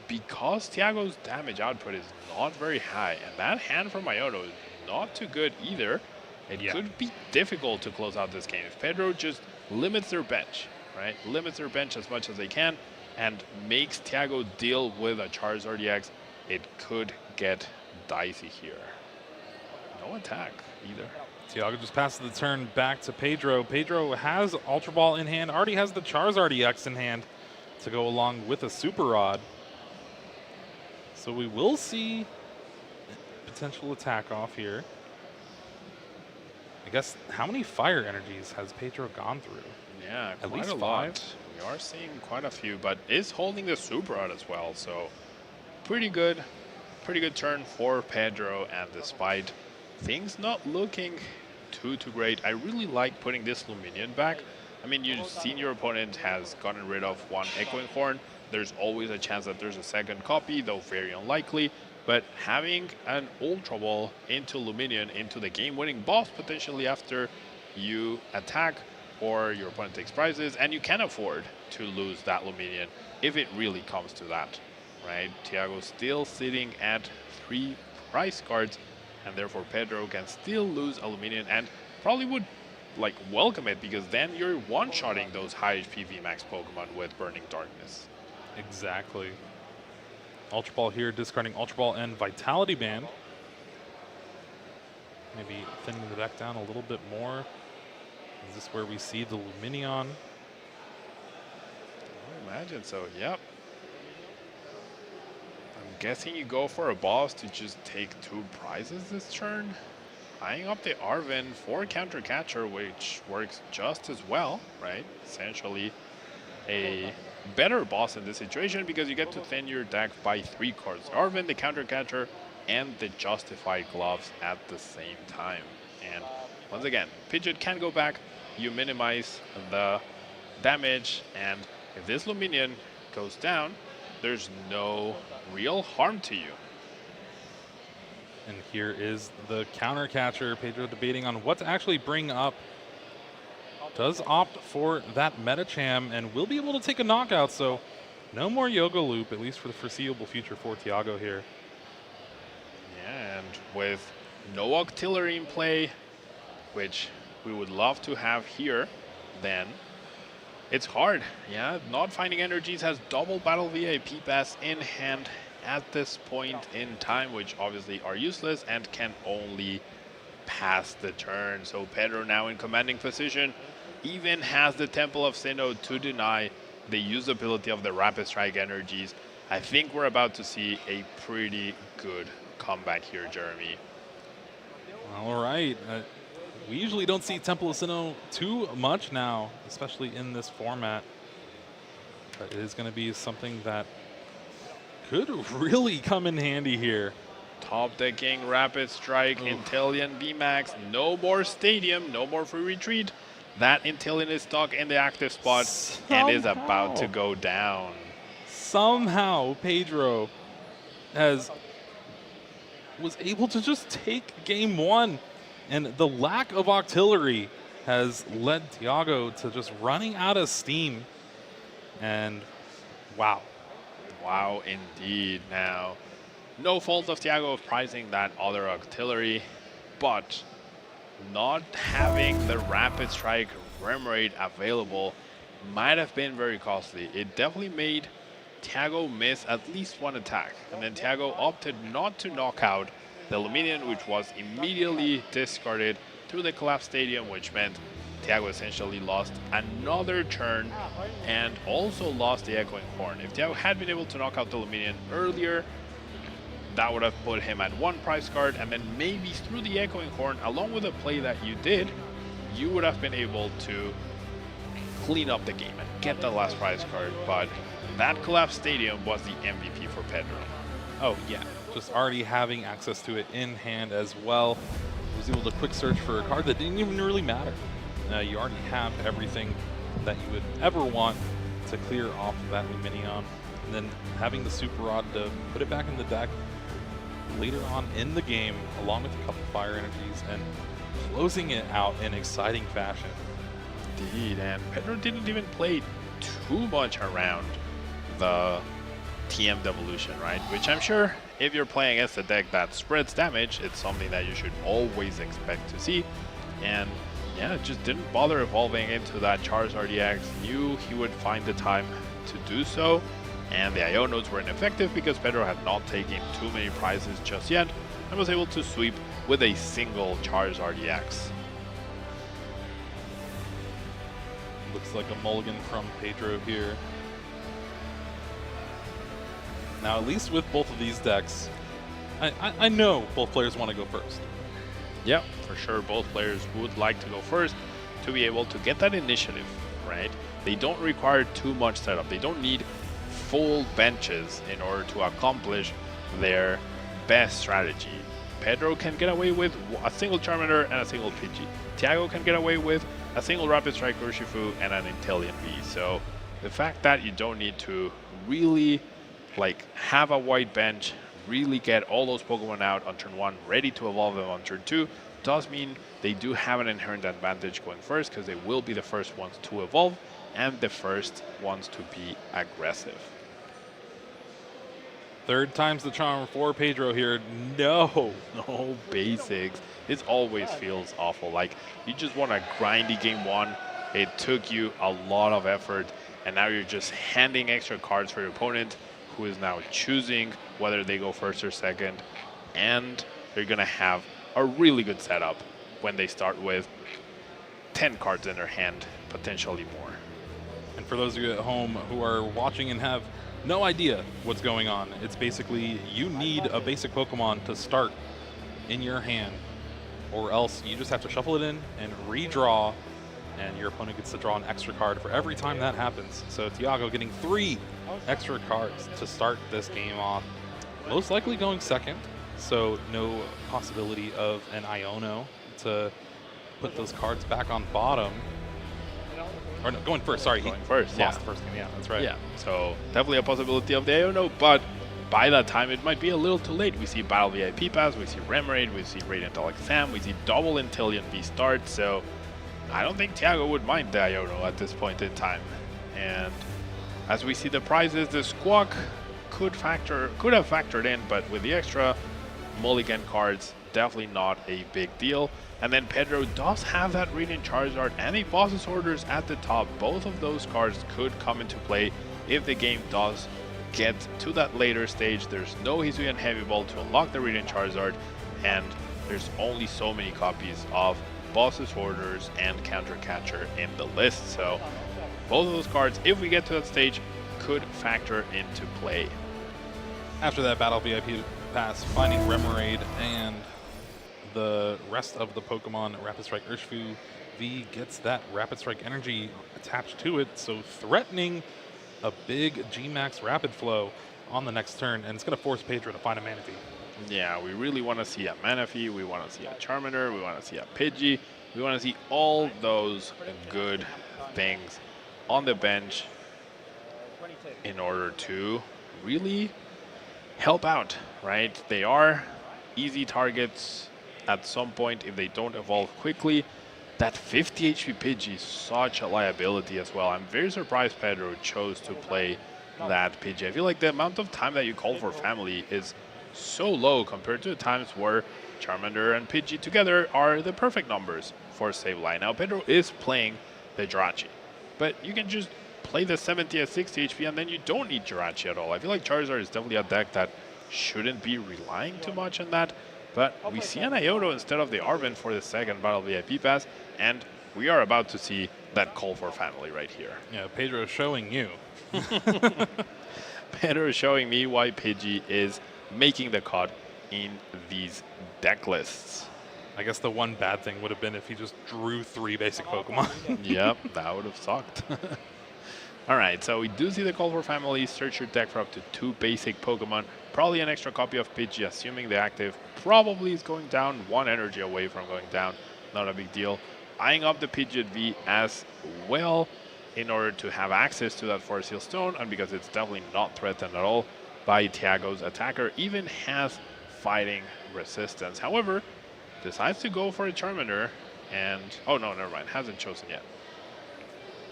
because Thiago's damage output is not very high, and that hand from Iono is not too good either, it could be difficult to close out this game. If Pedro just limits their bench, right? Limits their bench as much as they can, and makes Thiago deal with a Charizard EX, it could get dicey here. No attack either. Thiago just passes the turn back to Pedro. Pedro has Ultra Ball in hand, already has the Charizard EX in hand to go along with a Super Rod. So we will see potential attack off here. I guess, how many fire energies has Pedro gone through? Yeah, at quite least a 5. lot. We are seeing quite a few, but is holding the Super Rod as well. So pretty good turn for Pedro, and despite things not looking too great, I really like putting this Luminion back. I mean, you've seen your opponent has gotten rid of one Echoing Horn. There's always a chance that there's a second copy, though very unlikely. But having an Ultra Ball into Luminion, into the game-winning boss potentially after you attack or your opponent takes prizes, and you can afford to lose that Luminion if it really comes to that, right? Thiago still sitting at 3 prize cards, and therefore Pedro can still lose a Luminion and probably would like welcome it, because then you're one-shotting those high HP VMAX Pokemon with Burning Darkness. Exactly. Ultra Ball here, discarding Ultra Ball and Vitality Band. Maybe thinning the deck down a little bit more. Is this where we see the Luminion? I imagine so, yep. I'm guessing you go for a boss to just take 2 prizes this turn. Eyeing up the Arven for Counter Catcher, which works just as well, right? Essentially a better boss in this situation because you get to thin your deck by 3 cards. Arven, the Counter Catcher, and the Justified Gloves at the same time. And once again, Pidgeot can go back, you minimize the damage, and if this Luminion goes down, there's no real harm to you. And here is the Counter Catcher. Pedro debating on what to actually bring up. Does opt for that Medicham and will be able to take a knockout, so no more Yoga Loop, at least for the foreseeable future for Thiago here. Yeah, and with no Octillery in play, which we would love to have here, then it's hard. Yeah, not finding energies has double Battle VIP Pass in hand at this point in time, which obviously are useless and can only pass the turn. So Pedro now in commanding position, even has the Temple of Sinnoh to deny the usability of the Rapid Strike energies. I think we're about to see a pretty good comeback here, Jeremy. All right. We usually don't see Temple of Sinnoh too much now, especially in this format. But it is going to be something that could really come in handy here. Top decking, Rapid Strike, Intellion, VMAX, no more Stadium, no more free retreat. That Intellion is stuck in the active spot and is about to go down. Somehow Pedro was able to just take game one, and the lack of artillery has led Thiago to just running out of steam. And wow. Wow, indeed. Now, no fault of Thiago of pricing that other artillery, but not having the Rapid Strike Remoraid available might have been very costly. It definitely made Thiago miss at least one attack, and then Thiago opted not to knock out the Luminion, which was immediately discarded through the collapsed Stadium, which meant Thiago essentially lost another turn and also lost the Echoing Horn. If Thiago had been able to knock out the Luminion earlier, that would have put him at one prize card, and then maybe through the Echoing Horn, along with the play that you did, you would have been able to clean up the game and get the last prize card. But that collapsed Stadium was the MVP for Pedro. Oh yeah, just already having access to it in hand as well. He was able to quick search for a card that didn't even really matter. You already have everything that you would ever want to clear off of that Luminion, and then having the Super Rod to put it back in the deck later on in the game, along with a couple Fire Energies, and closing it out in exciting fashion. Indeed, and Pedro didn't even play too much around the TM Devolution, right? Which I'm sure if you're playing against a deck that spreads damage, it's something that you should always expect to see. And yeah, just didn't bother evolving into that Charizard EX, knew he would find the time to do so, and the IO nodes were ineffective because Pedro had not taken too many prizes just yet and was able to sweep with a single Charizard EX. Looks like a mulligan from Pedro here. Now, at least with both of these decks, I know both players want to go first. Yeah, for sure, both players would like to go first to be able to get that initiative, right? They don't require too much setup. They don't need full benches in order to accomplish their best strategy. Pedro can get away with a single Charmander and a single Pidgey. Thiago can get away with a single Rapid Strike Urshifu and an Intellion V. So the fact that you don't need to really have a wide bench, really get all those Pokemon out on turn 1, ready to evolve them on turn 2, does mean they do have an inherent advantage going first, because they will be the first ones to evolve and the first ones to be aggressive. Third time's the charm for Pedro here. No basics. This always feels awful. Like, you just want a grindy game 1. It took you a lot of effort, and now you're just handing extra cards for your opponent, who is now choosing whether they go first or second, and they're gonna have a really good setup when they start with 10 cards in their hand, potentially more. And for those of you at home who are watching and have no idea what's going on, it's basically you need a basic Pokemon to start in your hand, or else you just have to shuffle it in and redraw, and your opponent gets to draw an extra card for every time that happens. So Thiago getting 3 extra cards to start this game off, most likely going second, so no possibility of an Iono to put those cards back on bottom. Or no, going first, sorry. Going first, yeah. Lost the first game, yeah, that's right. Yeah, so definitely a possibility of the Iono, but by that time it might be a little too late. We see Battle VIP Pass, we see Remoraid, we see Radiant Exam, we see double Intellion V start, so I don't think Thiago would mind the Iono at this point in time. And as we see the prizes, the Squawk could have factored in, but with the extra mulligan cards, definitely not a big deal. And then Pedro does have that Radiant Charizard and a Boss's Orders at the top. Both of those cards could come into play if the game does get to that later stage. There's no Hisuian Heavy Ball to unlock the Radiant Charizard, and there's only so many copies of Boss's Orders and Counter Catcher in the list. So both of those cards, if we get to that stage, could factor into play. After that Battle VIP Pass, finding Remoraid and the rest of the Pokemon, Rapid Strike Urshifu V gets that Rapid Strike energy attached to it, so threatening a big G-Max Rapid Flow. on the next turn, and it's going to force Pedro to find a Manaphy. Yeah, we really want to see a Manaphy, we want to see a Charmander, we want to see a Pidgey, we want to see all those good things on the bench in order to really help out, right? They are easy targets at some point if they don't evolve quickly. That 50 HP Pidgey is such a liability as well. I'm very surprised Pedro chose to play that Pidgey. I feel like the amount of time that you call for family is so low compared to the times where Charmander and Pidgey together are the perfect numbers for Sableye. Now Pedro is playing the Jirachi, but you can just play the 70 at 60 HP and then you don't need Jirachi at all. I feel like Charizard is definitely a deck that shouldn't be relying too much on that, but we see an Iodo instead of the Arven for the second Battle VIP Pass, and we are about to see that call for family right here. Yeah, Pedro is showing you. Pedro is showing me why Pidgey is making the cut in these deck lists. I guess the one bad thing would have been if he just drew 3 basic Pokemon. Yep, that would have sucked. All right, so we do see the call for family. Search your deck for up to 2 basic Pokemon. Probably an extra copy of Pidgey, assuming the active probably is going down. 1 energy away from going down. Not a big deal. Eyeing up the Pidgey at V as well in order to have access to that Forest Seal Stone, and because it's definitely not threatened at all by Tiago's attacker, even has fighting resistance. However, decides to go for a Charmander, and oh no, never mind, hasn't chosen yet.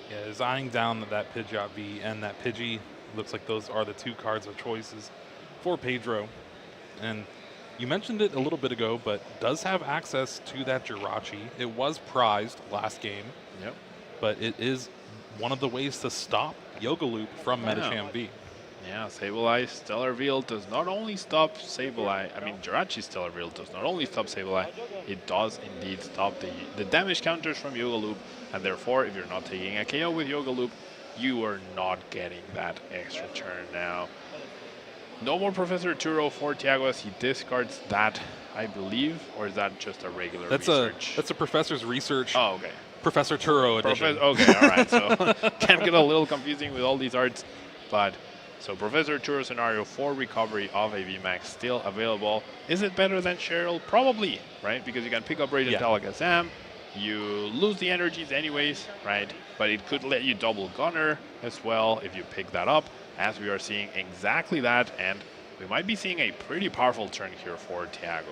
Yeah, is eyeing down that Pidgeot V and that Pidgey. Looks like those are the 2 cards of choices for Pedro. And you mentioned it a little bit ago, but does have access to that Jirachi. It was prized last game. Yep. But it is one of the ways to stop Yoga Loop from Medicham V. Yeah, Sableye Stellar Reveal does not only stop Sableye, I mean Jirachi Stellar Reveal does not only stop Sableye, it does indeed stop the damage counters from Yoga Loop, and therefore if you're not taking a KO with Yoga Loop, you are not getting that extra turn now. No more Professor Turo for Tiago as he discards that, I believe, or is that just a regular research? That's a Professor's Research. Oh, okay. Professor Turo edition. Okay, all right, so can get a little confusing with all these arts, but so Professor Turo scenario for recovery of a VMAX still available. Is it better than Cheryl? Probably, right? Because you can pick up Radiant Alakazam, you lose the energies anyways, right? But it could let you double Gunner as well if you pick that up, as we are seeing exactly that, and we might be seeing a pretty powerful turn here for Tiago.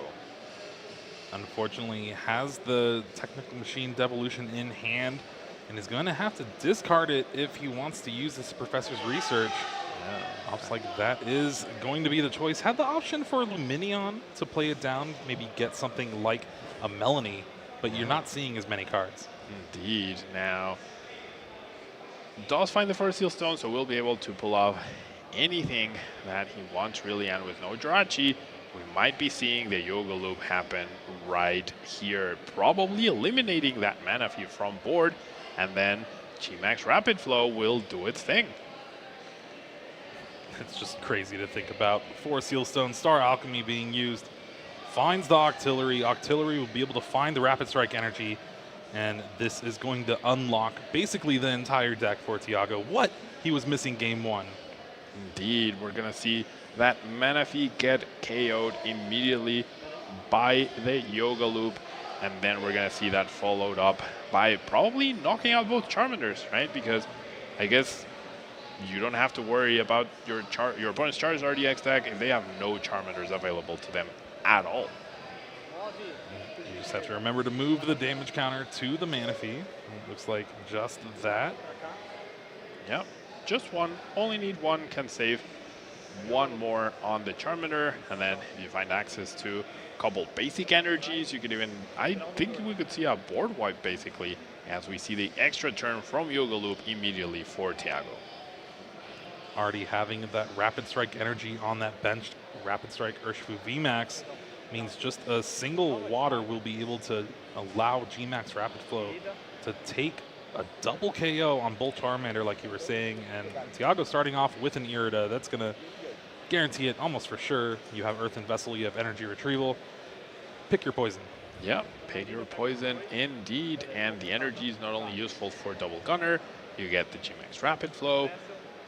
Unfortunately, has the Technical Machine Devolution in hand and is going to have to discard it if he wants to use this Professor's Research. Looks like that is going to be the choice. Had the option for Luminion to play it down, maybe get something like a Melanie, but you're not seeing as many cards. Indeed. Now, does find the Forest Seal Stone, so we'll be able to pull off anything that he wants, really, and with no Jirachi, we might be seeing the Yoga Loop happen right here, probably eliminating that Manaphy from board, and then G-Max Rapid Flow will do its thing. It's just crazy to think about. 4 Seal Stone, Star Alchemy being used. Finds the Octillery. Octillery will be able to find the Rapid Strike energy, and this is going to unlock basically the entire deck for Tiago. What he was missing game 1. Indeed, we're going to see that Manaphy get KO'd immediately by the Yoga Loop, and then we're going to see that followed up by probably knocking out both Charmanders, right? Because I guess you don't have to worry about your opponent's Charizard EX deck if they have no Charmanders available to them at all. You just have to remember to move the damage counter to the Manaphy. It looks like just that. Yep, just one. Only need one, can save one more on the Charmander, and then if you find access to a couple basic energies, you could even, I think we could see a board wipe basically, as we see the extra turn from Yoga Loop immediately for Tiago. Already having that Rapid Strike energy on that bench, Rapid Strike Urshifu VMAX means just a single water will be able to allow G-Max Rapid Flow to take a double KO on both Charmander, like you were saying, and Tiago starting off with an Irida. That's going to guarantee it almost for sure. You have Earthen Vessel, you have Energy Retrieval. Pick your poison. Yep, pick your poison indeed, and the energy is not only useful for double Gunner, you get the G-Max Rapid Flow,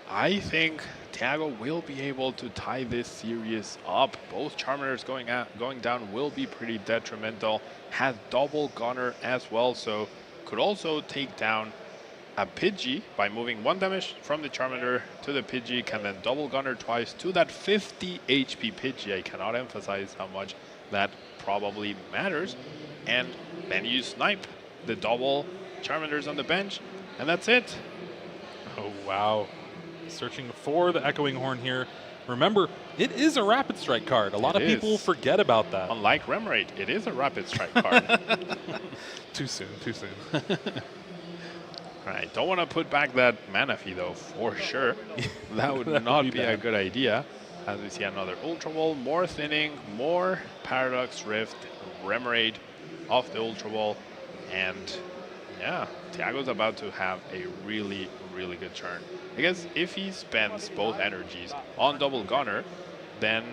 I think Thiago will be able to tie this series up. Both Charmanders going down will be pretty detrimental. Has double Gunner as well, so could also take down a Pidgey by moving 1 damage from the Charmander to the Pidgey, can then double Gunner twice to that 50 HP Pidgey. I cannot emphasize how much that probably matters. And then you snipe the double Charmanders on the bench, and that's it. Oh, wow. Searching for the Echoing Horn here. Remember, it is a Rapid Strike card. A lot of people forget about that. Unlike Remoraid, it is a Rapid Strike card. Too soon, too soon. All right, don't want to put back that Manaphy though, for sure. That would not be a good idea. As we see another Ultra Ball, more thinning, more Paradox Rift, Remoraid off the Ultra Ball, and yeah, Thiago's about to have a really, really good turn. I guess if he spends both energies on double Gunner, then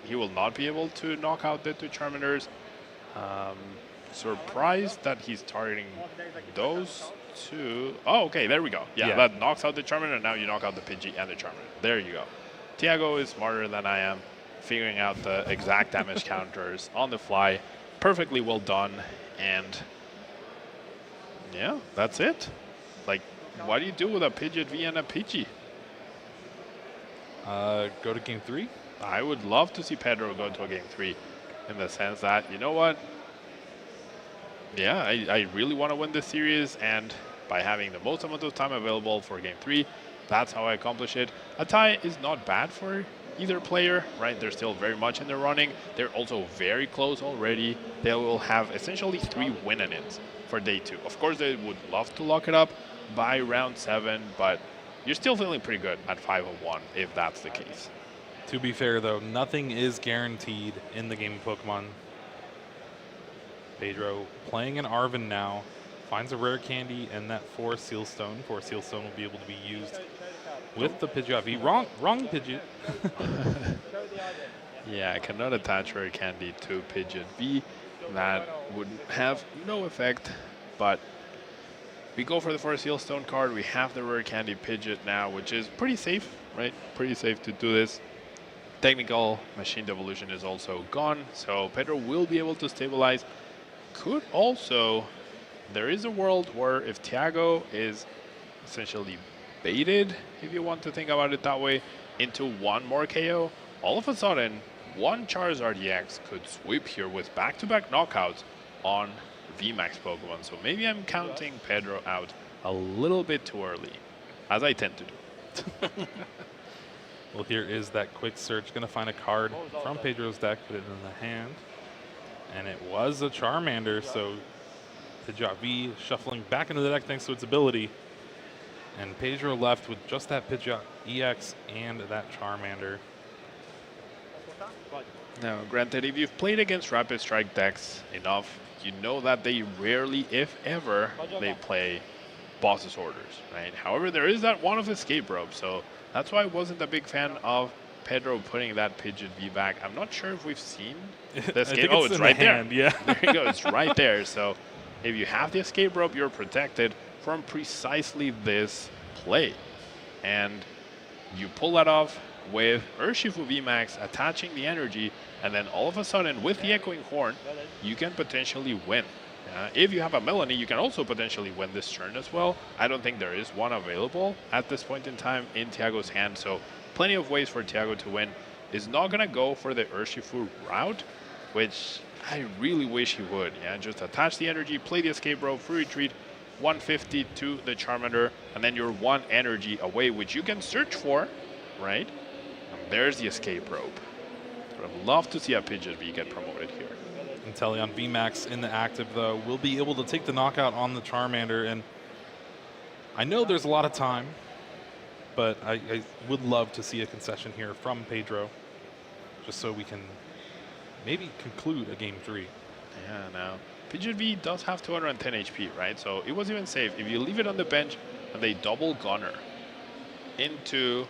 he will not be able to knock out the 2 Charmanders. Surprised that he's targeting those 2. Oh, okay, there we go. Yeah, that knocks out the Charmander. Now you knock out the Pidgey and the Charmander. There you go. Thiago is smarter than I am, figuring out the exact damage counters on the fly. Perfectly well done. And yeah, that's it. Like, what do you do with a Pidgeot V and a Pidgey? Go to game 3? I would love to see Pedro go to a game 3 in the sense that, you know what? Yeah, I really want to win this series, and by having the most amount of time available for game 3, that's how I accomplish it. A tie is not bad for either player, right? They're still very much in the running. They're also very close already. They will have essentially 3 win-in-its for day 2. Of course, they would love to lock it up by round 7, but you're still feeling pretty good at 5-1 if that's the case. To be fair, though, nothing is guaranteed in the game of Pokemon. Pedro playing an Arven now, finds a rare candy and that 4 Sealstone. 4 Sealstone will be able to be used with the Pidgeot V. Wrong Pidgeot. Yeah, I cannot attach rare candy to Pidgeot V. That would have no effect, but we go for the 4 Sealstone card. We have the rare candy Pidgeot now, which is pretty safe, right? Pretty safe to do this. Technical Machine Devolution is also gone, so Pedro will be able to stabilize. Could also, there is a world where if Thiago is essentially baited, if you want to think about it that way, into 1 more KO, all of a sudden, 1 Charizard EX could sweep here with back-to-back knockouts on VMAX Pokemon. So maybe I'm counting Pedro out a little bit too early, as I tend to do. Well, here is that quick search. Going to find a card from Pedro's deck, put it in the hand. And it was a Charmander, so Pidgeot V shuffling back into the deck thanks to its ability. And Pedro left with just that Pidgeot EX and that Charmander. Now, granted, if you've played against Rapid Strike decks enough, you know that they rarely, if ever, they play Boss's Orders, right? However, there is that one of Escape Rope, so that's why I wasn't a big fan of Pedro putting that Pidgeot V back. I'm not sure if we've seen the escape. Oh, it's right there. Yeah. There you go. It's right there. So if you have the escape rope, you're protected from precisely this play. And you pull that off with Urshifu VMAX attaching the energy, and then all of a sudden with the Echoing Horn, you can potentially win. If you have a Melanie, you can also potentially win this turn as well. I don't think there is one available at this point in time in Thiago's hand, so plenty of ways for Thiago to win. Is not going to go for the Urshifu route, which I really wish he would. Yeah, just attach the energy, play the escape rope, free retreat, 150 to the Charmander, and then you're 1 energy away, which you can search for, right? And there's the escape rope. I'd love to see a Pidgeot V get promoted here. Inteleon VMAX in the active, though, will be able to take the knockout on the Charmander. And I know there's a lot of time, but I would love to see a concession here from Pedro, just so we can maybe conclude a game 3. Yeah, now, Pidgeot V does have 210 HP, right? So it was even safe. If you leave it on the bench and they double Gunner into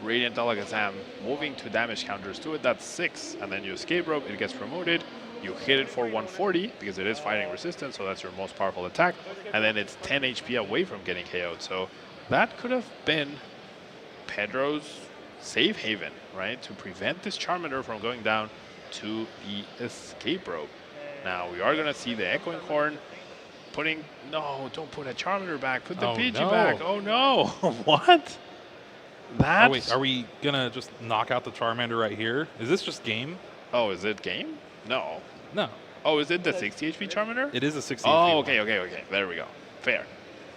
Radiant Alakazam, moving 2 damage counters to it, that's 6. And then you escape rope, it gets promoted. You hit it for 140 because it is fighting resistance, so that's your most powerful attack. And then it's 10 HP away from getting KO'd. So that could have been Pedro's safe haven, right? To prevent this Charmander from going down to the escape rope. Now we are gonna see the Echoing Horn putting, no, don't put a Charmander back, put the Pidgey back. Oh no, what? That? Oh, wait, are we gonna just knock out the Charmander right here? Is this just game? Oh, is it game? No. No. Oh, is it the 60 HP Charmander? It is a 60 HP. HP. Oh, okay. There we go. Fair.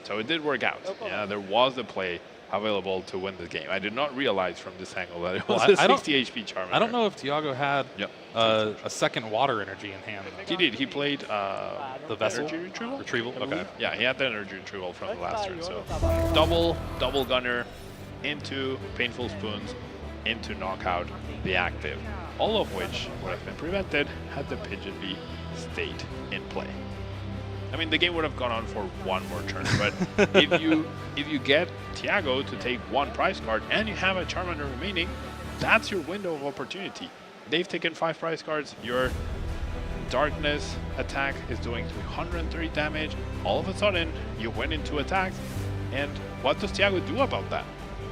So it did work out. Yeah, there was the play available to win the game. I did not realize from this angle that it was a 60 HP Charmander. I don't know if Tiago had a second water energy in hand. He did. He played the vessel energy retrieval. Okay. Yeah, he had the energy retrieval from the last turn. So double gunner into Painful Spoons into knockout the active. All of which would have been prevented had the Pidgeot V stayed in play. I mean, the game would have gone on for one more turn, but if you get Tiago to take one prize card and you have a Charmander remaining, that's your window of opportunity. They've taken 5 prize cards. Your Darkness attack is doing 330 damage. All of a sudden, you went into attacks, and what does Tiago do about that?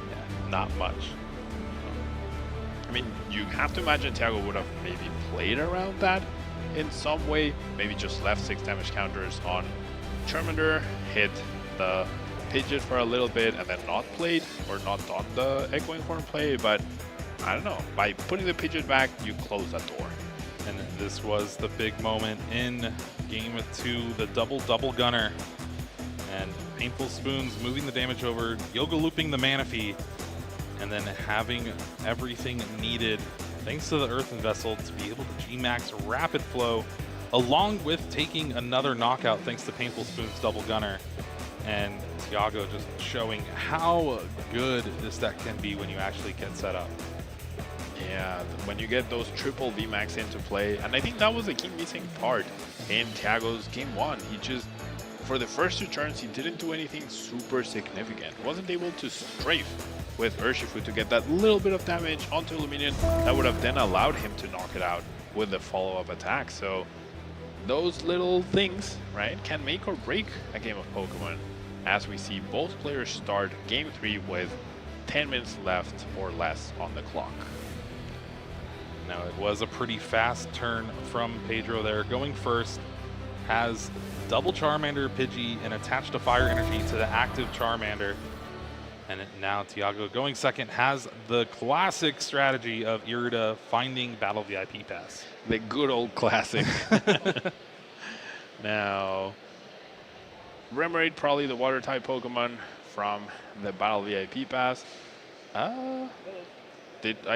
Yeah, not much. I mean, you have to imagine Tiago would have maybe played around that in some way, maybe just left 6 damage counters on Charmander, hit the Pidgeot for a little bit, and then not played or not done the Echoing Horn play, but I don't know. By putting the Pidgeot back, you close that door. And this was the big moment in game 2, the double gunner. And Painful Spoons moving the damage over, Yoga looping the Manaphy, and then having everything needed thanks to the Earthen Vessel to be able to G-Max Rapid Flow, along with taking another knockout thanks to Painful Spoon's double gunner. And Tiago just showing how good this deck can be when you actually get set up. Yeah, when you get those triple VMAX into play, and I think that was the key missing part in Tiago's game 1. He just, for the first 2 turns, he didn't do anything super significant. Wasn't able to strafe with Urshifu to get that little bit of damage onto Luminion that would have then allowed him to knock it out with the follow-up attack. So those little things, right, can make or break a game of Pokemon, as we see both players start game 3 with 10 minutes left or less on the clock. Now, it was a pretty fast turn from Pedro there. Going first, has double Charmander, Pidgey, and attached a Fire Energy to the active Charmander. And now Tiago going second has the classic strategy of Irida finding Battle VIP Pass. The good old classic. Now, Remoraid, probably the water type Pokemon from the Battle VIP Pass. I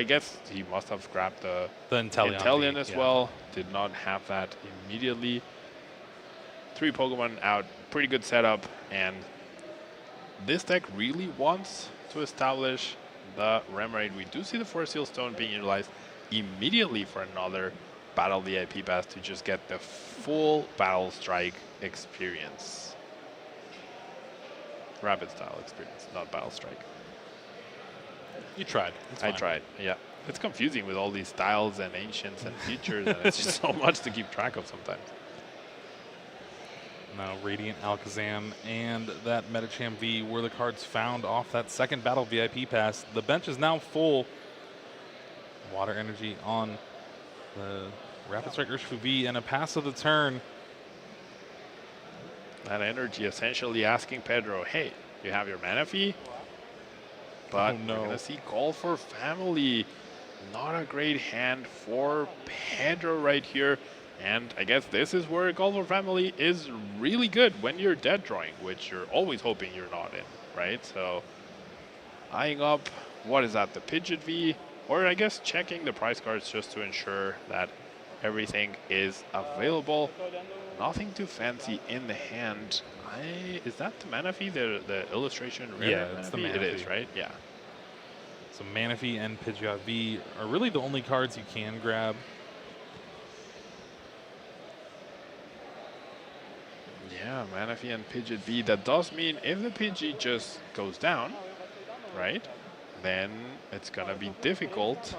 guess he must have grabbed the Inteleon as well. Did not have that immediately. 3 Pokemon out, pretty good setup, and this deck really wants to establish the Remoraid. We do see the Forest Seal Stone being utilized immediately for another Battle VIP Pass to just get the full Battle Strike experience. Rapid style experience, not Battle Strike. You tried. I tried, yeah. It's confusing with all these styles and ancients and futures, and it's just so much to keep track of sometimes. Now, Radiant Alakazam and that Medicham V were the cards found off that second Battle VIP Pass. The bench is now full. Water Energy on the Rapid Strike Urshifu V and a pass of the turn. That energy essentially asking Pedro, hey, you have your Manaphy? But we're going to see Call for Family. Not a great hand for Pedro right here. And I guess this is where Call for Family is really good when you're dead drawing, which you're always hoping you're not in, right? So eyeing up, what is that, the Pidgeot V? Or I guess checking the prize cards just to ensure that everything is available. Nothing too fancy in the hand. Is that the Manaphy, the illustration? Yeah, it's the Manaphy? Manaphy. It is, right? Yeah. So Manaphy and Pidgeot V are really the only cards you can grab. Yeah, Manaphy and Pidgeot V. That does mean if the Pidgey just goes down, right, then it's going to be difficult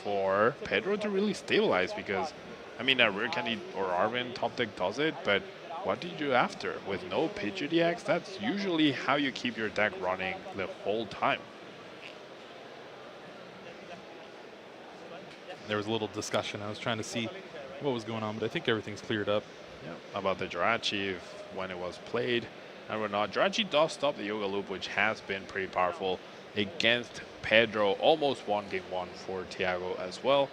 for Pedro to really stabilize because, I mean, a Rare Candy or Arven top deck does it, but what do you do after? With no Pidgeot EX, that's usually how you keep your deck running the whole time. there was a little discussion. I was trying to see what was going on, but I think everything's cleared up. Yeah, about the Jirachi, when it was played and whatnot. Jirachi does stop the Yoga Loop, which has been pretty powerful against Pedro. Almost won game 1 for Thiago as well.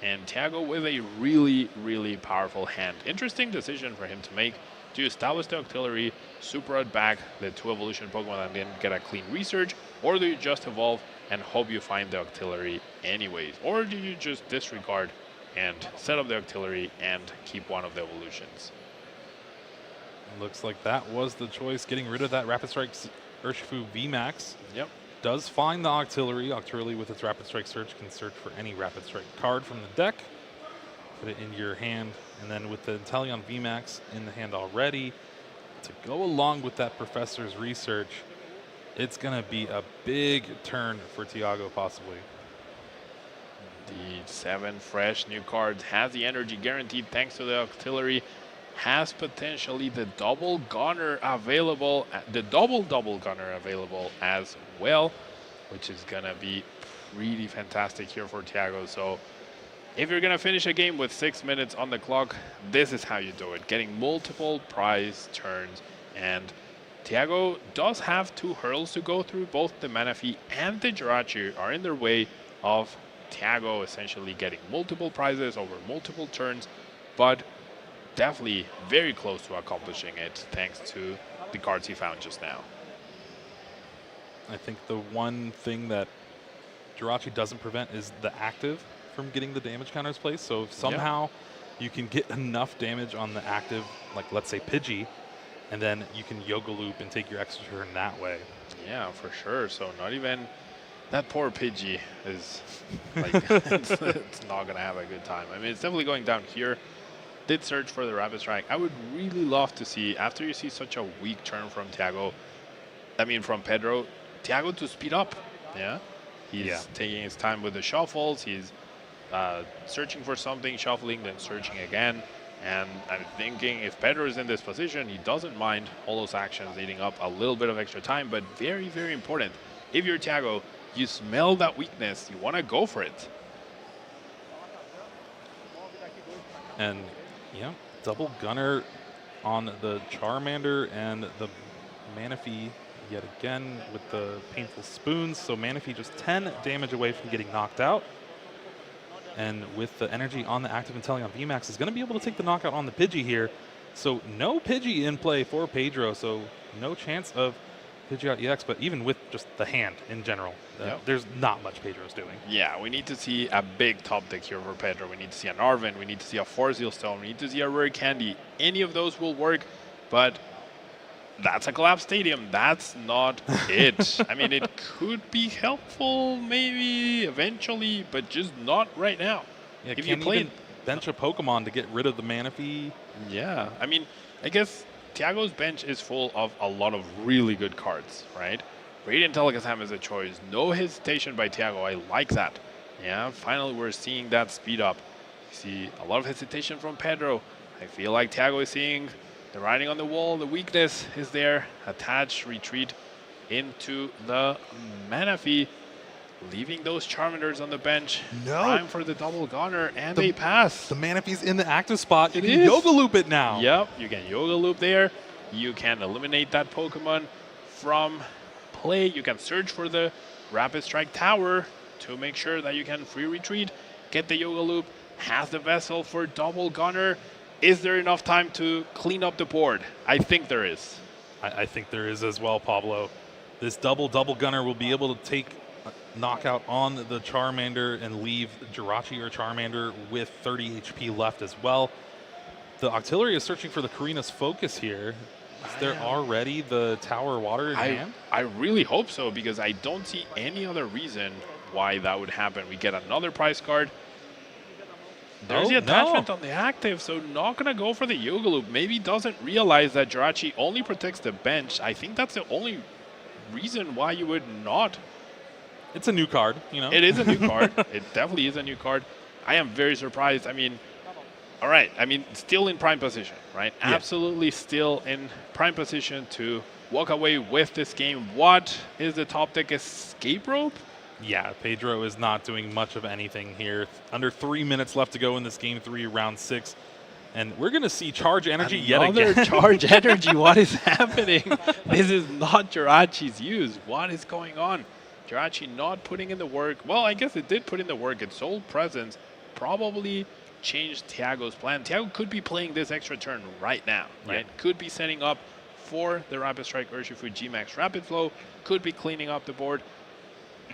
And Thiago with a really, really powerful hand. Interesting decision for him to make. Do you establish the auxiliary, super out back the 2 evolution Pokemon and then get a clean research? Or do you just evolve and hope you find the auxiliary anyways? Or do you just disregard and set up the auxiliary and keep one of the evolutions? Looks like that was the choice, getting rid of that Rapid Strike Urshifu VMAX. Yep. Does find the auxiliary. Auxiliary with its Rapid Strike search can search for any Rapid Strike card from the deck, put it in your hand, and then with the Inteleon VMAX in the hand already, to go along with that Professor's research, it's going to be a big turn for Thiago possibly. The 7 fresh new cards has the energy guaranteed thanks to the auxiliary, has potentially the double gunner available, the double gunner available as well, which is gonna be pretty fantastic here for Thiago. So if you're gonna finish a game with 6 minutes on the clock, this is how you do it, getting multiple prize turns. And Thiago does have 2 hurdles to go through. Both the Manaphy and the Jirachi are in their way of Thiago essentially getting multiple prizes over multiple turns, but definitely very close to accomplishing it thanks to the cards he found just now. I think the one thing that Jirachi doesn't prevent is the active from getting the damage counters placed. So if somehow you can get enough damage on the active, like let's say Pidgey, and then you can Yoga Loop and take your extra turn that way. Yeah, for sure. So not even that poor Pidgey is like it's not gonna have a good time. I mean, it's definitely going down here. Did search for the Rapid Strike. I would really love to see, after you see such a weak turn from from Pedro, Thiago to speed up. Yeah, he's taking his time with the shuffles. He's searching for something, shuffling, then searching again. And I'm thinking if Pedro is in this position, he doesn't mind all those actions eating up a little bit of extra time, but very, very important. If you're Thiago, you smell that weakness, you want to go for it. And yeah, double gunner on the Charmander and the Manaphy yet again with the painful spoons. So Manaphy just 10 damage away from getting knocked out. And with the energy on the active Inteleon VMAX is going to be able to take the knockout on the Pidgey here. So no Pidgey in play for Pedro, so no chance of Pidgeot EX, but even with just the hand in general, there's not much Pedro's doing. Yeah, we need to see a big top deck here for Pedro. We need to see an Arven, we need to see a Forzeal Stone, we need to see a Rare Candy. Any of those will work, but that's a collapsed stadium. That's not it. I mean, it could be helpful maybe eventually, but just not right now. Yeah, if you play bench a Pokemon to get rid of the Manaphy. Yeah, I mean, I guess Thiago's bench is full of a lot of really good cards, right? Radiant Telegasam is a choice. No hesitation by Thiago. I like that. Yeah, finally we're seeing that speed up. You see a lot of hesitation from Pedro. I feel like Thiago is seeing the writing on the wall. The weakness is there. Attach, retreat into the Manaphy. Leaving those Charmanders on the bench. No. Time for the double gunner, and they pass. The Manaphy's in the active spot. You can Yoga Loop it now. Yep, you can Yoga Loop there. You can eliminate that Pokemon from play. You can search for the Rapid Strike Tower to make sure that you can free retreat. Get the Yoga Loop. Has the vessel for double gunner. Is there enough time to clean up the board? I think there is. I think there is as well, Pablo. This double gunner will be able to take knockout on the Charmander and leave Jirachi or Charmander with 30 HP left as well. The Octillery is searching for the Karina's Focus here. Is there already the Tower Water in hand? I really hope so, because I don't see any other reason why that would happen. We get another prize card. There's the attachment on the active, so not going to go for the Yoga Loop. Maybe doesn't realize that Jirachi only protects the bench. I think that's the only reason why you would not. It's a new card, you know. It is a new card. It definitely is a new card. I am very surprised. I mean, all right. I mean, still in prime position, right? Yeah. Absolutely still in prime position to walk away with this game. What is the top deck? Escape Rope? Yeah, Pedro is not doing much of anything here. Under 3 minutes left to go in this game 3, round 6. And we're going to see charge energy yet again. Another charge energy. What is happening? This is not Jirachi's use. What is going on? Jirachi not putting in the work. Well, I guess it did put in the work. Its sole presence probably changed Thiago's plan. Thiago could be playing this extra turn right now, right? Yeah. Could be setting up for the Rapid Strike Urshifu G-Max Rapid Flow. Could be cleaning up the board.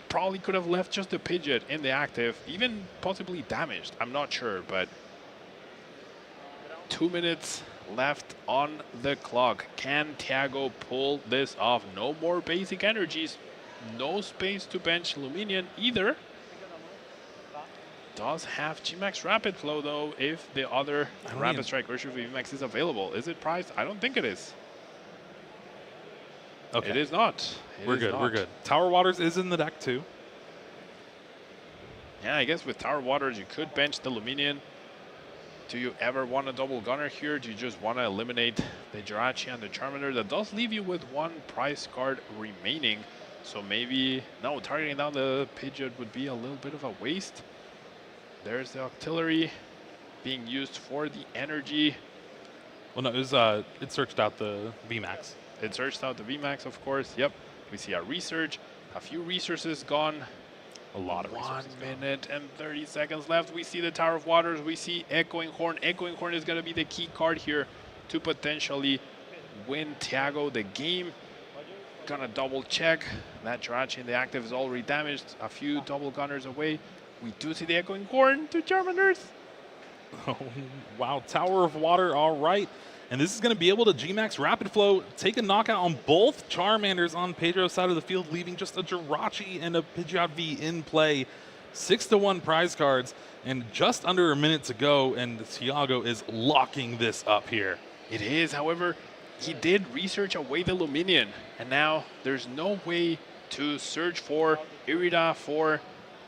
Probably could have left just a Pidgeot in the active, even possibly damaged. I'm not sure, but 2 minutes left on the clock. Can Thiago pull this off? No more basic energies. No space to bench Luminion either. Does have G-Max Rapid Flow though, if the other Rapid Strike Urshifu V-Max is available. Is it priced? I don't think it is. Okay. It is not. We're good. We're good. Tower Waters is in the deck too. Yeah, I guess with Tower Waters you could bench the Luminion. Do you ever want a double gunner here? Do you just want to eliminate the Jirachi and the Charmander? That does leave you with one prize card remaining. So maybe, no, targeting down the Pidgeot would be a little bit of a waste. There's the Octillery being used for the energy. Well, no, it searched out the VMAX. It searched out the VMAX, of course. Yep. We see a research. A few resources gone. A lot of resources. 1 minute and 30 seconds left. We see the Tower of Waters. We see Echoing Horn. Echoing Horn is going to be the key card here to potentially win Thiago the game. Gonna double check. That Jirachi in the active is already damaged. A few double gunners away. We do see the Echoing Horn to Charmanders. Oh, wow. Tower of Water, all right. And this is going to be able to G-Max Rapid Flow, take a knockout on both Charmanders on Pedro's side of the field, leaving just a Jirachi and a Pidgeot V in play. 6-1 prize cards, and just under a minute to go, and Thiago is locking this up here. It is, however, he did research away the Luminion, and now there's no way to search for Irida for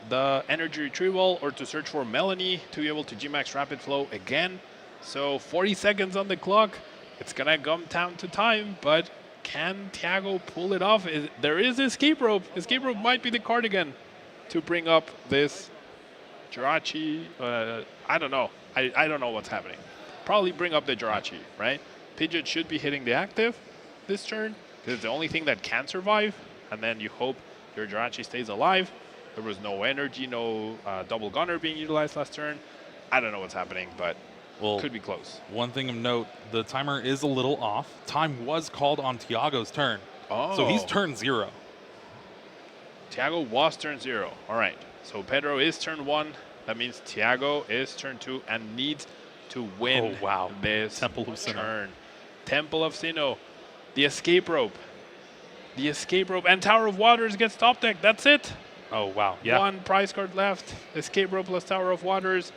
the energy retrieval or to search for Melanie to be able to G-Max Rapid Flow again. So 40 seconds on the clock. It's gonna come down to time, but can Thiago pull it off? There is Escape Rope. Escape Rope might be the card again to bring up this Jirachi. I don't know. I don't know what's happening. Probably bring up the Jirachi, right? Pidgeot should be hitting the active this turn. This is the only thing that can survive, and then you hope your Jirachi stays alive. There was no energy, no double gunner being utilized last turn. I don't know what's happening, but could be close. One thing of note, the timer is a little off. Time was called on Thiago's turn. Oh. So he's turn 0. Thiago was turn 0. All right. So Pedro is turn 1. That means Thiago is turn 2 and needs to win this Temple of turn. Temple of Sinnoh. The Escape Rope. The Escape Rope and Tower of Waters gets top deck. That's it. Oh, wow. Yeah. One prize card left. Escape Rope plus Tower of Waters.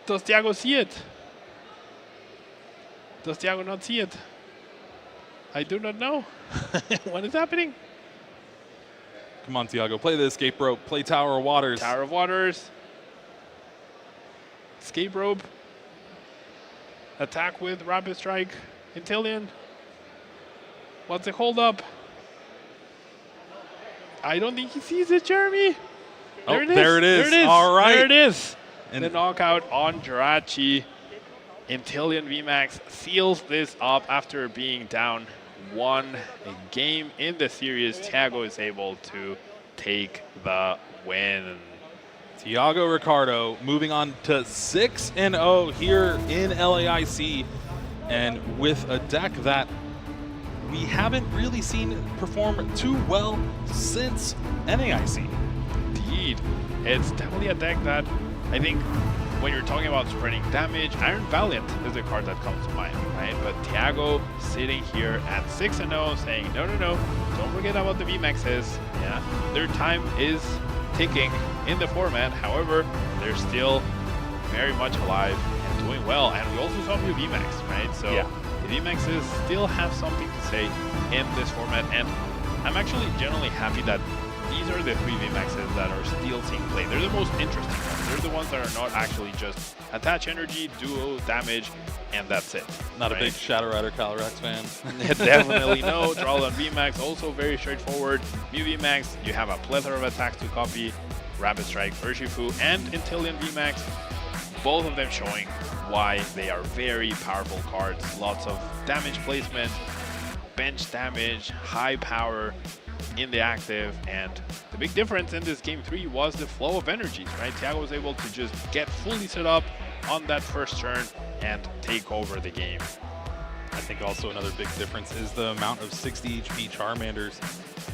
Does Thiago see it? Does Thiago not see it? I do not know. What is happening? Come on, Thiago. Play the Escape Rope. Play Tower of Waters. Tower of Waters. Escape Rope. Attack with Rapid Strike. Intillion. What's the hold up? I don't think he sees it, Jeremy. There it is. There it is. There it is. All right. There it is. And the knockout on Jirachi. Intillion VMAX seals this up after being down 1 game in the series. Thiago is able to take the win. Thiago Ricardo moving on to 6-0 here in LAIC, and with a deck that we haven't really seen perform too well since NAIC. Indeed. It's definitely a deck that I think when you're talking about spreading damage, Iron Valiant is the card that comes to mind, right? But Thiago sitting here at 6-0 saying, no, don't forget about the VMAXs. Yeah, their time is ticking in the format. However, they're still very much alive and doing well. And we also saw new VMAX, right? So the VMAXs still have something to say in this format. And I'm actually generally happy that these are the 3 VMAXs that are still seeing play. They're the most interesting ones. They're the ones that are not actually just attach energy, duo, damage, and that's it. Not a big Shadow Rider Calyrex fan. Definitely no. Drawlon VMAX, also very straightforward. Mew VMAX, you have a plethora of attacks to copy. Rapid Strike, Urshifu, and Intillion VMAX, both of them showing why they are very powerful cards. Lots of damage placement, bench damage, high power in the active, and the big difference in this game 3 was the flow of energies, right? Thiago was able to just get fully set up on that first turn and take over the game. I think also another big difference is the amount of 60 HP Charmanders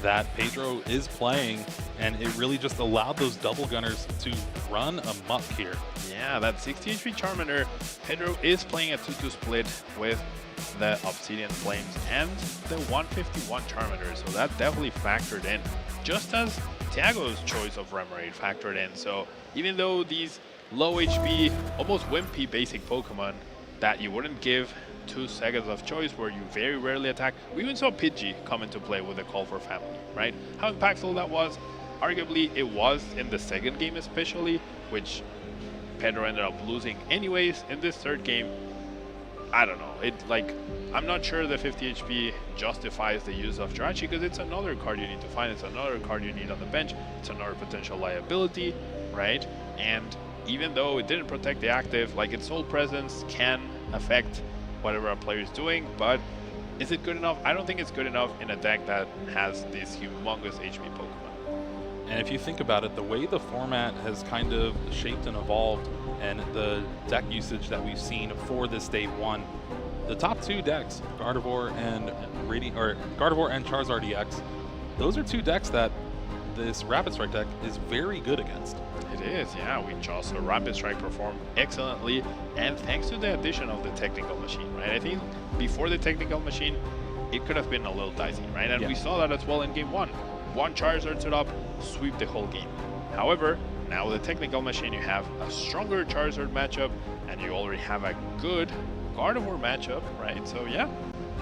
that Pedro is playing, and it really just allowed those double gunners to run amok here. Yeah, that 60 HP Charmander, Pedro is playing a 2-2 split with the Obsidian Flames and the 151 Charmander, so that definitely factored in, just as Thiago's choice of Remoraid factored in. So even though these low HP, almost wimpy basic Pokemon that you wouldn't give 2 seconds of choice, where you very rarely attack. We even saw Pidgey come into play with a Call for Family, right? How impactful that was? Arguably, it was in the second game especially, which Pedro ended up losing anyways. In this third game, I don't know. I'm not sure the 50 HP justifies the use of Jirachi, because it's another card you need to find. It's another card you need on the bench. It's another potential liability, right? And even though it didn't protect the active, like, its sole presence can affect whatever a player is doing, but is it good enough? I don't think it's good enough in a deck that has these humongous HP Pokemon. And if you think about it, the way the format has kind of shaped and evolved, and the deck usage that we've seen for this day 1, the top 2 decks, Gardevoir and Charizard EX, those are 2 decks that this Rapid Strike deck is very good against. It is, yeah. We just saw Rapid Strike perform excellently, and thanks to the addition of the Technical Machine, right? I think before the Technical Machine, it could have been a little dicey, right? And we saw that as well in game 1. One Charizard set up, sweep the whole game. However, now with the Technical Machine, you have a stronger Charizard matchup, and you already have a good Gardevoir matchup, right? So yeah,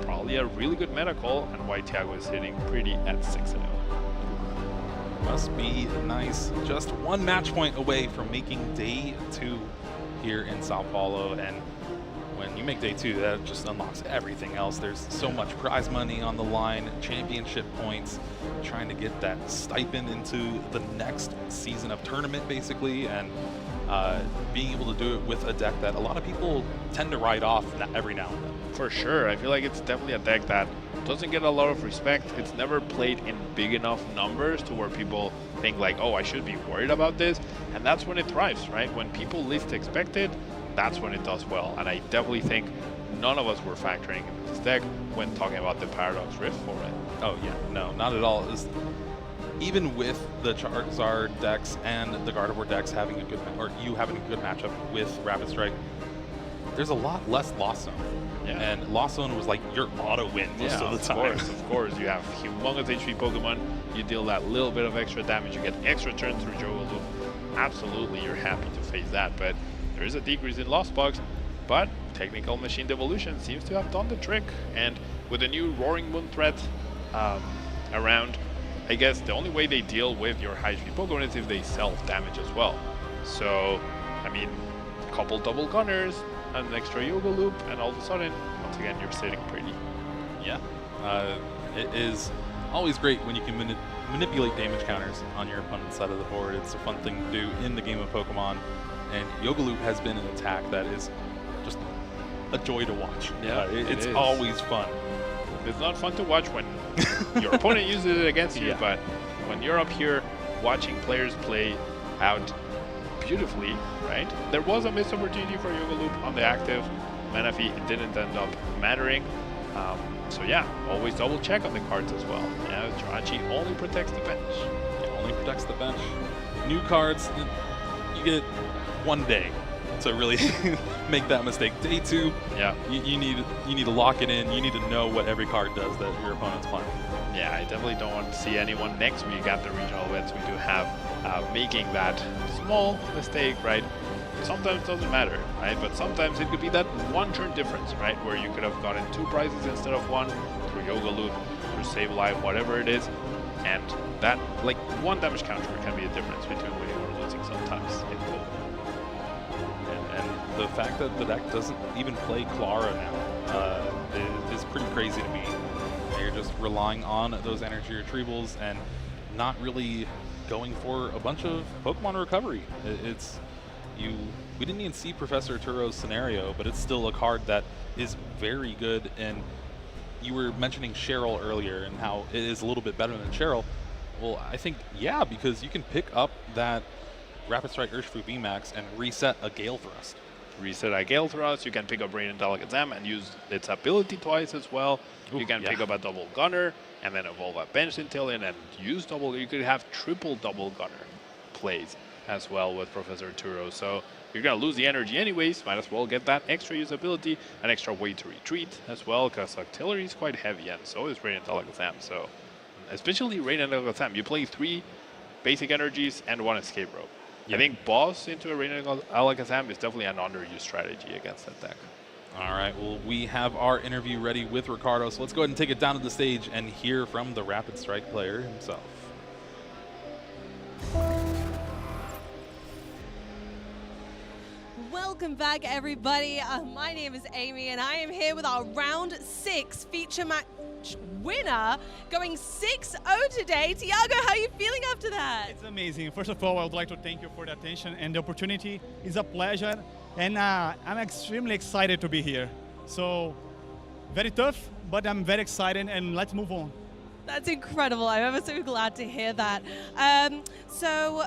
probably a really good meta call, and why Thiago is hitting pretty at 6-0. Must be nice. Just 1 match point away from making day 2 here in Sao Paulo, and when you make day 2, that just unlocks everything else. There's so much prize money on the line, championship points, trying to get that stipend into the next season of tournament, basically, and being able to do it with a deck that a lot of people tend to write off every now and then. For sure. I feel like it's definitely a deck that doesn't get a lot of respect. It's never played in big enough numbers to where people think like, oh, I should be worried about this. And that's when it thrives, right? When people least expect it, that's when it does well. And I definitely think none of us were factoring in this deck when talking about the Paradox Rift for it. Oh yeah, no, not at all. Even with the Charizard decks and the Gardevoir decks having a good, or you having a good matchup with Rapid Strike, there's a lot less Lost Zone. Yeah. And Lost Zone was like your auto win most of the time. Of course. You have humongous HP Pokemon, you deal that little bit of extra damage, you get extra turns through Jogo Loop. Absolutely, you're happy to face that, but there is a decrease in Lost Bugs, but Technical Machine Devolution seems to have done the trick, and with the new Roaring Moon threat around, I guess the only way they deal with your high HP Pokemon is if they self-damage as well. So, I mean, a couple double gunners, an extra Yoga Loop, and all of a sudden, once again, you're sitting pretty. Yeah, it is always great when you can manipulate damage counters on your opponent's side of the board. It's a fun thing to do in the game of Pokemon, and Yoga Loop has been an attack that is just a joy to watch. Yeah, it's always fun. It's not fun to watch when your opponent uses it against you, but when you're up here watching players play out beautifully, right? There was a missed opportunity for Yoga Loop on the active Manaphy. It didn't end up mattering. So yeah, always double check on the cards as well. Yeah, Jirachi only protects the bench. It only protects the bench. New cards, you get 1 day to really make that mistake. Day 2, yeah, you need to lock it in. You need to know what every card does that your opponent's playing. Yeah, I definitely don't want to see anyone next week at the regional events we do have making that small mistake, right? Sometimes it doesn't matter, right? But sometimes it could be that 1 turn difference, right? Where you could have gotten 2 prizes instead of 1 through Yoga Loop, through Save Life, whatever it is. And that, like, one damage counter can be a difference between winning or losing sometimes in Pokémon. And the fact that the deck doesn't even play Clara now is pretty crazy to me. You're just relying on those energy retrievals and not really going for a bunch of Pokemon recovery. We didn't even see Professor Turo's scenario, but it's still a card that is very good. And you were mentioning Cheryl earlier and how it is a little bit better than Cheryl. Well, I think, yeah, because you can pick up that Rapid Strike Urshifu VMAX and reset a Gale Thrust. Reset a Gale Thrust, you can pick up Radiant Alakazam and use its ability twice as well. Ooh, you can pick up a double Gunner and then evolve a Bench Centillion and use double. You could have triple double Gunner plays as well with Professor Turo. So you're going to lose the energy anyways, might as well get that extra usability, an extra way to retreat as well, because Artillery is quite heavy and so is Radiant Alakazam. So especially Radiant Alakazam, you play 3 basic energies and 1 escape rope. I think boss into a Radiant Alakazam is definitely an underused strategy against that deck. All right, well, we have our interview ready with Ricardo, so let's go ahead and take it down to the stage and hear from the Rapid Strike player himself. Welcome back, everybody. My name is Amy, and I am here with our Round 6 feature match winner, going 6-0 today. Tiago, how are you feeling after that? It's amazing. First of all, I would like to thank you for the attention and the opportunity. It's a pleasure, and I'm extremely excited to be here. So, very tough, but I'm very excited, and let's move on. That's incredible. I'm ever so glad to hear that. So,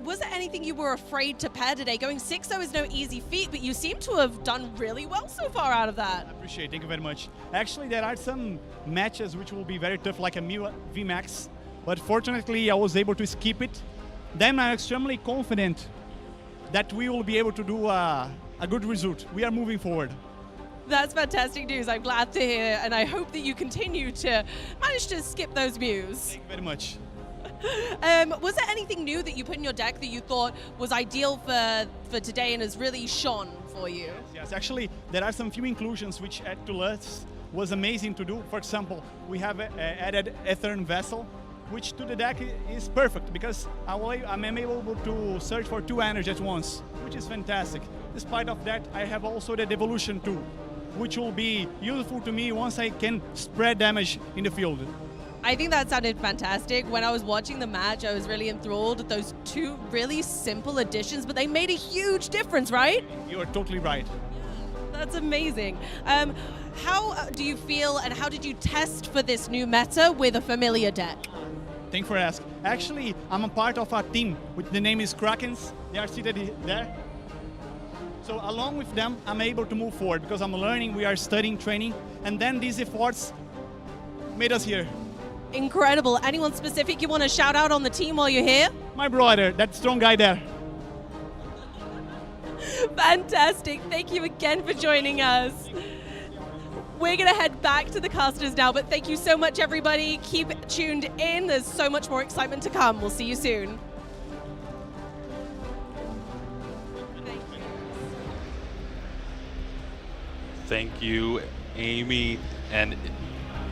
was there anything you were afraid to pair today? Going 6-0 is no easy feat, but you seem to have done really well so far out of that. I appreciate it. Thank you very much. Actually, there are some matches which will be very tough, like a Mew VMAX, but fortunately, I was able to skip it. Then I'm extremely confident that we will be able to do a good result. We are moving forward. That's fantastic news. I'm glad to hear, and I hope that you continue to manage to skip those Mews. Thank you very much. Was there anything new that you put in your deck that you thought was ideal for today and has really shone for you? Yes, actually, there are some few inclusions which add to us was amazing to do. For example, we have added Ethereum Vessel, which to the deck is perfect because I'm able to search for 2 energy at once, which is fantastic. Despite of that, I have also the Devolution tool, which will be useful to me once I can spread damage in the field. I think that sounded fantastic. When I was watching the match, I was really enthralled with those 2 really simple additions, but they made a huge difference, right? You are totally right. That's amazing. How do you feel and how did you test for this new meta with a familiar deck? Thank you for asking. Actually, I'm a part of a team which the name is Krakens. They are seated there. So along with them, I'm able to move forward because I'm learning, we are studying, training, and then these efforts made us here. Incredible. Anyone specific you want to shout out on the team while you're here? My brother, that strong guy there. Fantastic. Thank you again for joining us. We're going to head back to the casters now, but thank you so much, everybody. Keep tuned in. There's so much more excitement to come. We'll see you soon. Thank you, Amy. And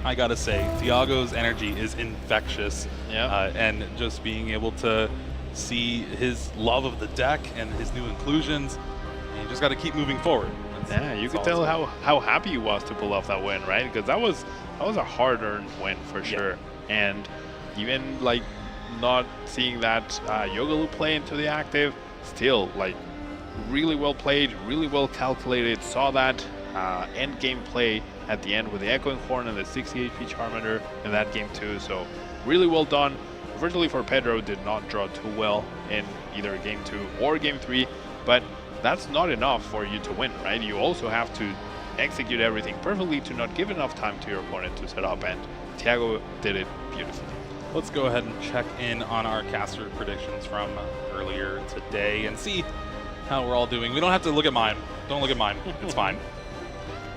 I gotta say, Tiago's energy is infectious. Yeah. And just being able to see his love of the deck and his new inclusions, and you just got to keep moving forward. Yeah, you could tell how happy he was to pull off that win, right? Because that was a hard-earned win for sure. And even like not seeing that Yogalu play into the active, still like really well played, really well calculated. Saw that end game play at the end with the Echoing Horn and the 60 HP Charmander in that game too. So really well done. Unfortunately for Pedro, did not draw too well in either game 2 or game 3, but that's not enough for you to win, right? You also have to execute everything perfectly to not give enough time to your opponent to set up, and Tiago did it beautifully. Let's go ahead and check in on our caster predictions from earlier today and see how we're all doing. We don't have to look at mine. Don't look at mine. It's fine.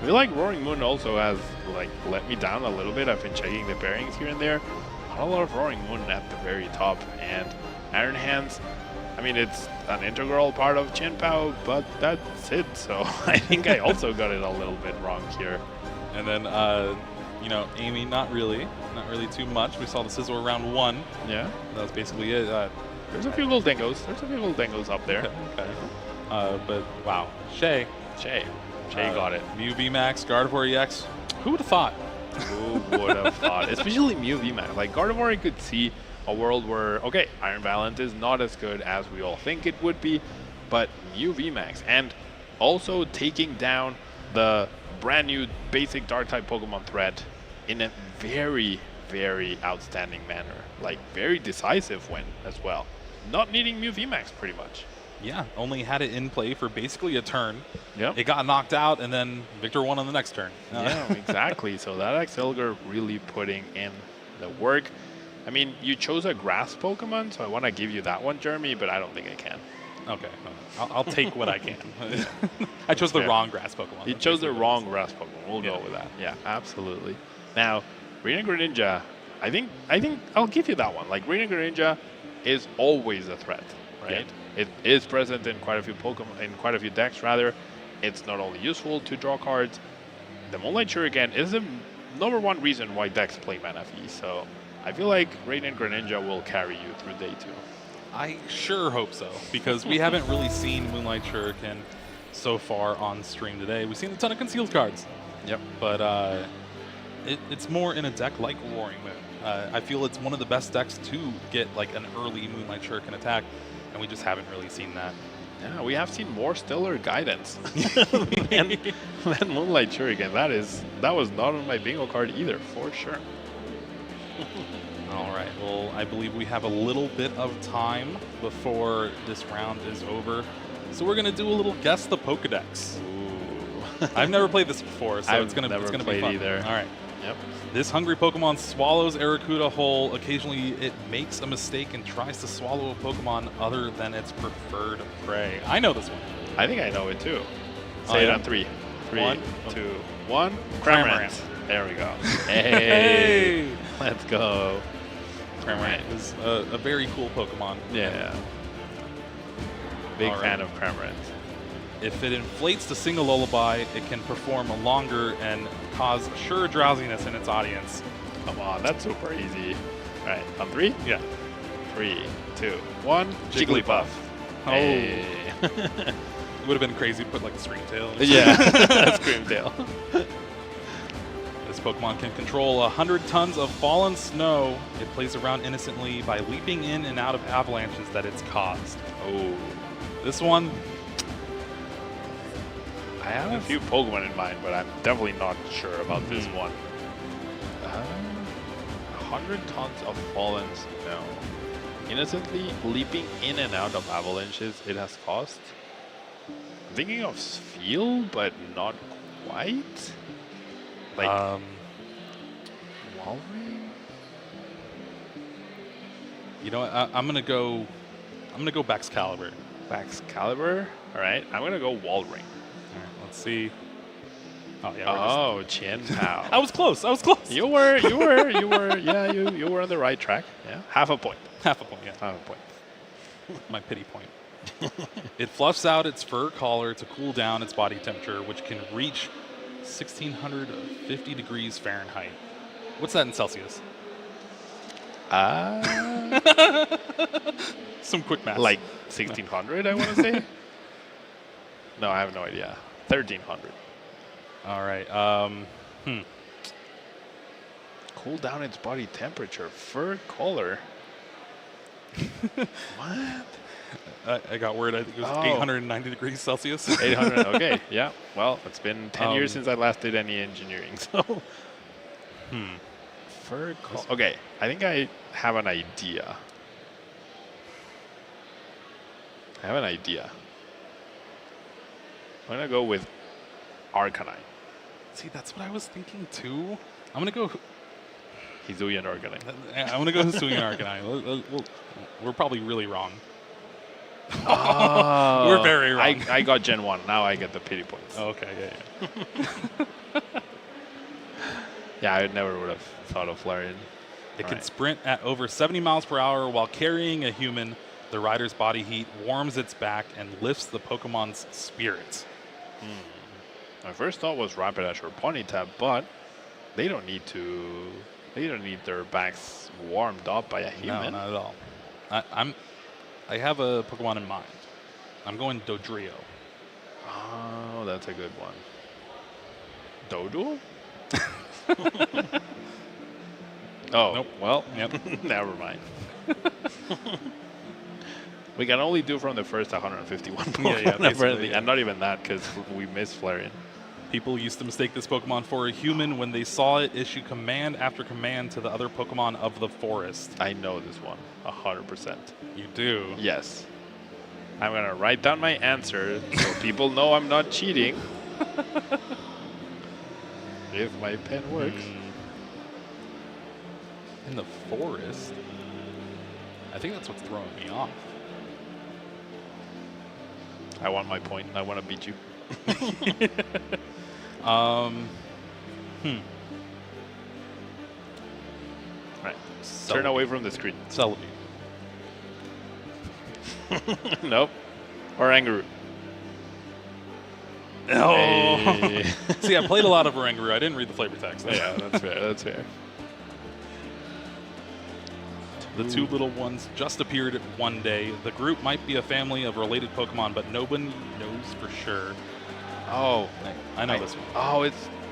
I feel like Roaring Moon also has like let me down a little bit. I've been checking the pairings here and there. Not a lot of Roaring Moon at the very top, and Iron Hands, I mean, it's an integral part of Chien-Pao, but that's it. So I think I also got it a little bit wrong here. And then You know, Amy, not really too much. We saw the sizzle around 1. Yeah. That was basically it. There's a few little dingoes. There's a few little dingoes up there. Okay. But wow, Shay got it. Mew VMAX, Gardevoir EX. Who would have thought? Who would have thought? Especially Mew VMAX. Like Gardevoir, I could see a world where, okay, Iron Valiant is not as good as we all think it would be, but Mew VMAX, and also taking down the brand new basic Dark-type Pokemon threat in a very, very outstanding manner. Like, very decisive win as well. Not needing Mew VMAX, pretty much. Yeah, only had it in play for basically a turn. Yep. It got knocked out, and then Victor won on the next turn. Yeah, exactly. So that Axelgar really putting in the work. I mean, you chose a grass Pokemon, so I want to give you that one, Jeremy, but I don't think I can. Okay, I'll take what I can. I chose the wrong grass Pokemon. You chose the wrong grass Pokemon. We'll go with that. Yeah, absolutely. Now, Rena Greninja, I think I'll give you that one. Like, Rena Greninja is always a threat, right? Yeah. It is present in quite a few Pokemon, in quite a few decks rather. It's not only useful to draw cards. The Moonlight Shuriken is the #1 reason why decks play Manaphy. So I feel like Radiant Greninja will carry you through day 2. I sure hope so, because we haven't really seen Moonlight Shuriken so far on stream today. We've seen a ton of concealed cards. Yep. But it's more in a deck like Roaring Moon. I feel it's one of the best decks to get like an early Moonlight Shuriken attack, and we just haven't really seen that. Yeah, we have seen more stellar guidance than Moonlight Shuriken. That was not on my bingo card either, for sure. All right, well, I believe we have a little bit of time before this round is over. So we're gonna do a little Guess the Pokedex. Ooh. I've never played this before, so it's gonna be fun. Either. All right. Yep. This hungry Pokemon swallows Arrokuda whole. Occasionally it makes a mistake and tries to swallow a Pokemon other than its preferred prey. I know this one. I think I know it too. Say it on 3. 3, 1, 2, 1. Cramorant. There we go. Hey! Let's go. Cramorant is a very cool Pokemon. Yeah. Big fan of Cramorant. If it inflates to sing a lullaby, it can perform longer and cause sure drowsiness in its audience. Come on, that's super easy. All right, on 3? Yeah. 3, 2, 1. Jigglypuff. Oh. Hey. It would have been crazy to put like a Screamtail. Yeah, Screamtail. This Pokemon can control 100 tons of fallen snow. It plays around innocently by leaping in and out of avalanches that it's caused. Oh. This one, I have a few Pokemon in mind, but I'm definitely not sure about this one. 100 tons of fallen snow. Innocently leaping in and out of avalanches it has caused. I'm thinking of Spheal, but not quite. Like Walrein? you know, I'm gonna go Baxcalibur. Baxcalibur? All right, I'm gonna go Walrein. All right, let's see. Oh yeah. Oh, Qianpao. I was close. You were. Yeah, you were on the right track. Yeah, half a point. Half a point. Yeah. Half a point. My pity point. It fluffs out its fur collar to cool down its body temperature, which can reach 1,650 degrees Fahrenheit. What's that in Celsius? Some quick math. Like 1,600, I want to say. No, I have no idea. 1,300. All right. Cool down its body temperature. Fur collar. What? I got word. I think it was 890 degrees Celsius. 800. Okay. Yeah. Well, it's been 10 years since I last did any engineering. So. Fur collar. Okay. I think I have an idea. I'm gonna go with Arcanine. See, that's what I was thinking too. I'm gonna go Hisuian Arcanine. I'm gonna go Hisuian Arcanine. We're probably really wrong. Oh, we're very wrong. I got Gen 1. Now I get the pity points. Oh, okay, yeah. Yeah, I never would have thought of Flareon. It can sprint at over 70 miles per hour while carrying a human. The rider's body heat warms its back and lifts the They don't need to. They don't need their backs warmed up by a human. No, not at all. I have a Pokemon in mind. I'm going Dodrio. Oh, that's a good one. Dodo? Oh, nope. Well, yep. Never mind. We can only do from the first 151 Pokemon, apparently, and not even that because we missed Flareon. People used to mistake this Pokemon for a human when they saw it issue command after command to the other Pokemon of the forest. I know this one, 100%. You do? Yes. I'm going to write down my answer so people know I'm not cheating. If my pen works. In the forest? I think that's what's throwing me off. I want my point. I want to beat you. Right. Turn away from the screen. Celebi. Nope. Or Oranguru. Oh. Hey. See, I played a lot of Oranguru. I didn't read the flavor text. Yeah, that's fair. That's fair. The two little ones just appeared one day. The group might be a family of related Pokemon, but nobody knows for sure. Oh, I know this one. Oh,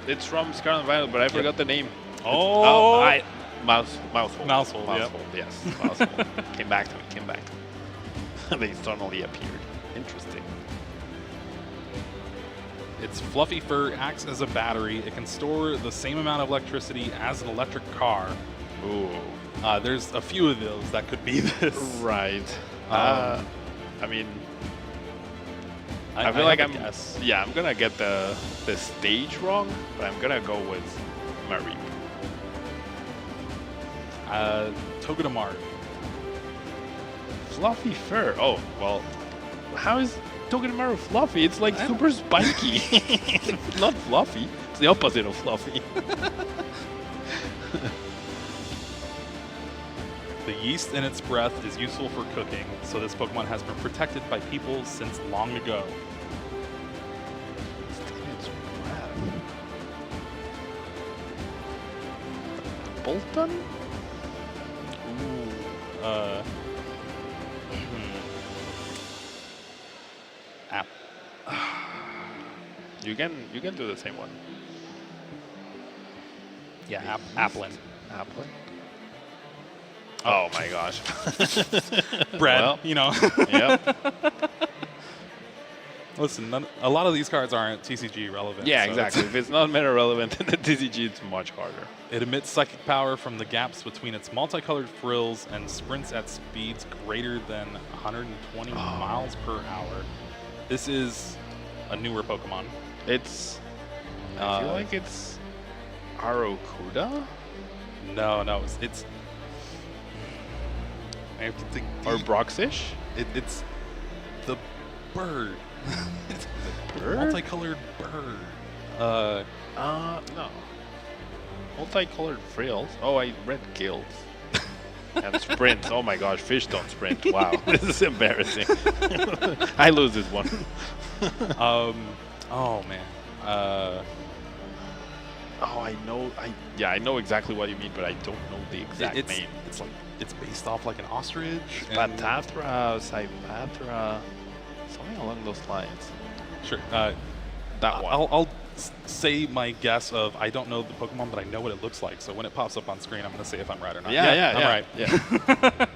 it's from Scarlet and Violet, but I forgot the name. Oh, Mousehole. Mousehole, yes. Mousehole. Came back to me. They suddenly appeared. Interesting. Its fluffy fur acts as a battery. It can store the same amount of electricity as an electric car. Ooh. There's a few of those that could be this. Right. I mean, I feel like I'm gonna get the stage wrong, but I'm gonna go with Mareep. Togedemaru. Fluffy fur. Oh, well, how is Togedemaru fluffy? It's like super spiky. It's not fluffy. It's the opposite of fluffy. The yeast in its breath is useful for cooking, so this Pokemon has been protected by people since long ago. Bolton? Ooh. App. You can do the same one. Yeah, Applin. Applin. Oh my gosh. Brad, well, you know. Yep. Listen, a lot of these cards aren't TCG relevant. Yeah, so exactly. If it's not meta relevant in the TCG, it's much harder. It emits psychic power from the gaps between its multicolored frills and sprints at speeds greater than 120 miles per hour. This is a newer Pokemon. It's... I feel like it's Arokuda? No, it's I have to think. Or Broxish? It's the bird. It's the bird? Multicolored bird. No. Multicolored frills? Oh, I read gills. And sprints. Oh my gosh, fish don't sprint. Wow, this is embarrassing. I lose this one. Oh man. Oh, I know. I know exactly what you mean, but I don't know the exact name. It's like it's based off like an ostrich. Patatra, Cypatra, something along those lines. Sure. That one. I'll say my guess of I don't know the Pokemon, but I know what it looks like. So when it pops up on screen, I'm going to say if I'm right or not. I'm right. Yeah.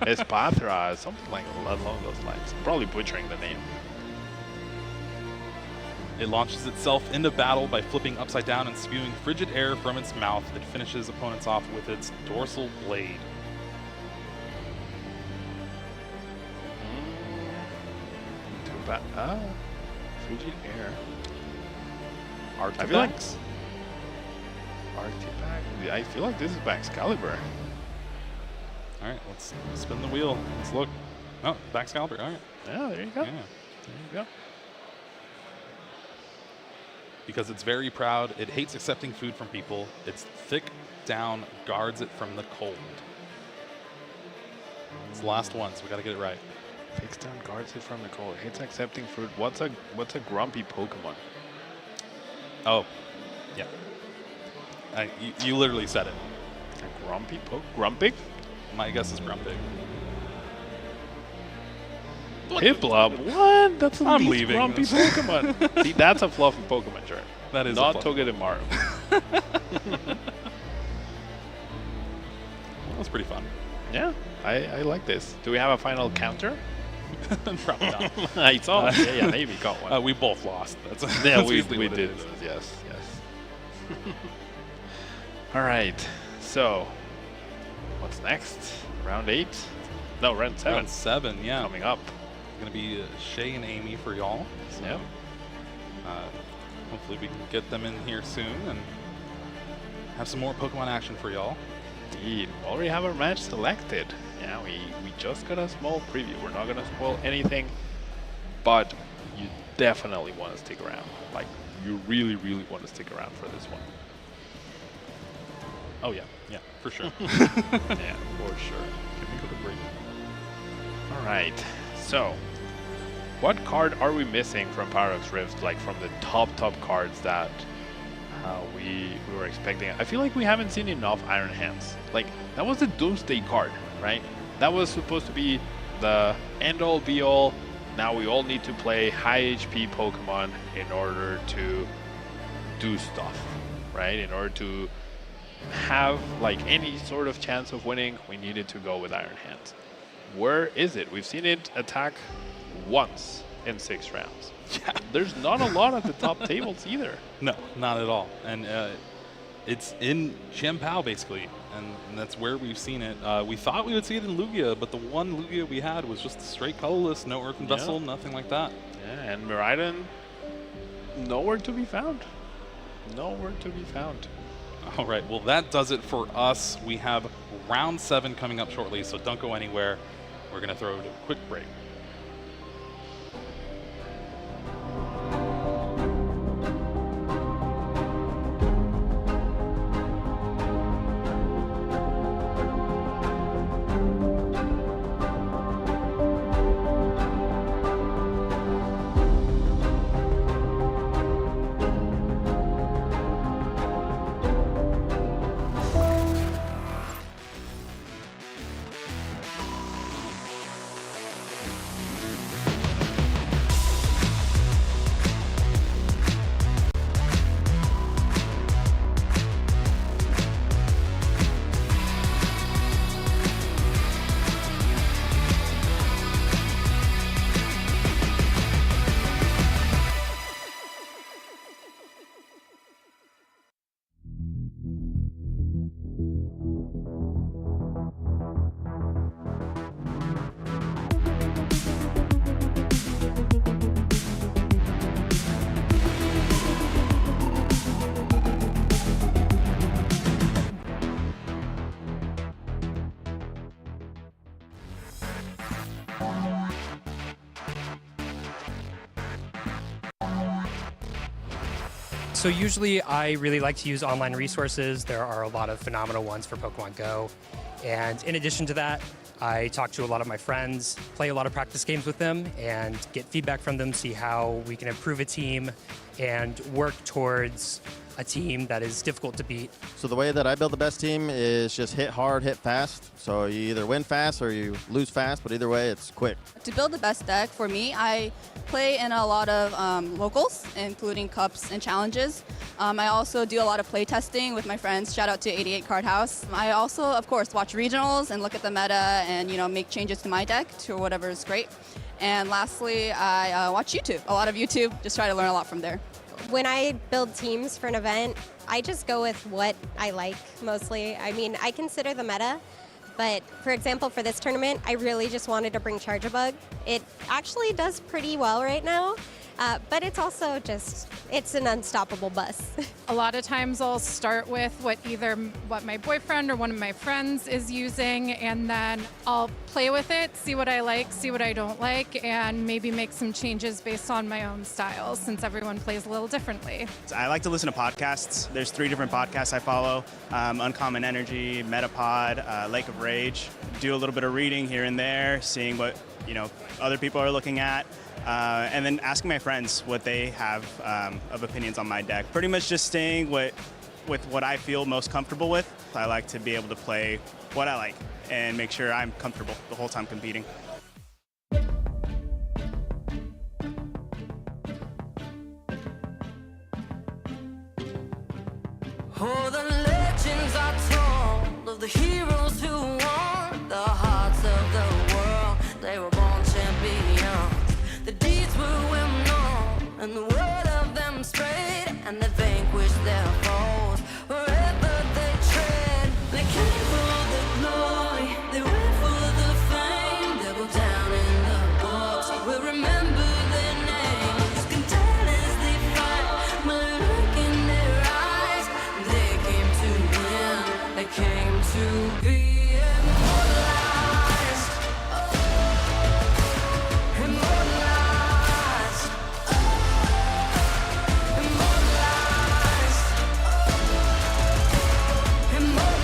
It's Patra, something like along those lines. Probably butchering the name. It launches itself into battle by flipping upside down and spewing frigid air from its mouth. It finishes opponents off with its dorsal blade. Frigid air. Arctipax? I feel like Arctipax. I feel like this is Baxcalibur. All right, let's spin the wheel. Let's look. Oh, Baxcalibur. All right. Yeah, there you go. Yeah. There you go. Because it's very proud, it hates accepting food from people. Its thick down guards it from the cold. It's the last one, so we got to get it right. Thick down guards it from the cold. Hates accepting food. What's a grumpy Pokemon? Oh, yeah. You literally said it. Grumpy Grumpig? My guess is Grumpig. Piplup? What? That's a I'm least leaving. grumpy Pokemon. See, that's a fluffy Pokemon chart. That is not a fluffy. Togedemaru. That's pretty fun. Yeah, I like this. Do we have a final counter? Probably not. I saw it. Yeah, maybe got one. We both lost. That's yeah, that's we usually what it did. is. Yes. All right. So, what's next? Round 8? No, round 7. Round 7, yeah. Coming up. It's going to be Shay and Amy for y'all. So, yeah. Hopefully we can get them in here soon and have some more Pokemon action for y'all. Indeed. We already have our match selected. Yeah, we just got a small preview. We're not going to spoil anything, but you definitely want to stick around. Like, you really, really want to stick around for this one. Oh, yeah, for sure. Yeah, for sure. Can we go to break? All right. So, what card are we missing from Paradox Rift? Like, from the top cards that we were expecting? I feel like we haven't seen enough Iron Hands. Like, that was the Doomsday card, right? That was supposed to be the end-all, be-all. Now we all need to play high HP Pokemon in order to do stuff, right? In order to have like any sort of chance of winning, we needed to go with Iron Hands. Where is it? We've seen it attack once in 6 rounds. Yeah, there's not a lot at the top tables either. No, not at all. And it's in Chien-Pao basically, and that's where we've seen it. We thought we would see it in Lugia, but the one Lugia we had was just straight colorless, no Earthen Vessel, nothing like that. Yeah, and Miraidon, nowhere to be found. Nowhere to be found. All right, well that does it for us. We have round 7 coming up shortly, so don't go anywhere. We're gonna throw it to a quick break. So usually I really like to use online resources. There are a lot of phenomenal ones for Pokemon Go. And in addition to that, I talk to a lot of my friends, play a lot of practice games with them, and get feedback from them, see how we can improve a team and work towards a team that is difficult to beat. So the way that I build the best team is just hit hard, hit fast. So you either win fast or you lose fast, but either way, it's quick. To build the best deck, for me, I play in a lot of locals, including cups and challenges. I also do a lot of play testing with my friends. Shout out to 88 Card House. I also, of course, watch regionals and look at the meta and make changes to my deck to whatever is great. And lastly, I watch YouTube. A lot of YouTube. Just try to learn a lot from there. When I build teams for an event, I just go with what I like mostly. I mean, I consider the meta, but for example, for this tournament, I really just wanted to bring Charjabug. It actually does pretty well right now, but it's also it's an unstoppable bus. A lot of times I'll start with what my boyfriend or one of my friends is using, and then I'll play with it, see what I like, see what I don't like, and maybe make some changes based on my own style, since everyone plays a little differently. I like to listen to podcasts. There's 3 different podcasts I follow: Uncommon Energy, Metapod, Lake of Rage. Do a little bit of reading here and there, seeing what other people are looking at. And then asking my friends what they have of opinions on my deck. Pretty much just staying what with what I feel most comfortable with. I like to be able to play what I like and make sure I'm comfortable the whole time competing. Oh, the legends are told of the heroes who won the hearts of the world. They were born champions. The deeds were well known, and the word of them spread, and they vanquished their foes wherever they tread. They came for the glory, they went for the fame. They go down in the books, we'll remember their names. Content as they fight, my look in their eyes. They came to win, they came to be immortalized. Immortalized. Immortalized. Immortalized.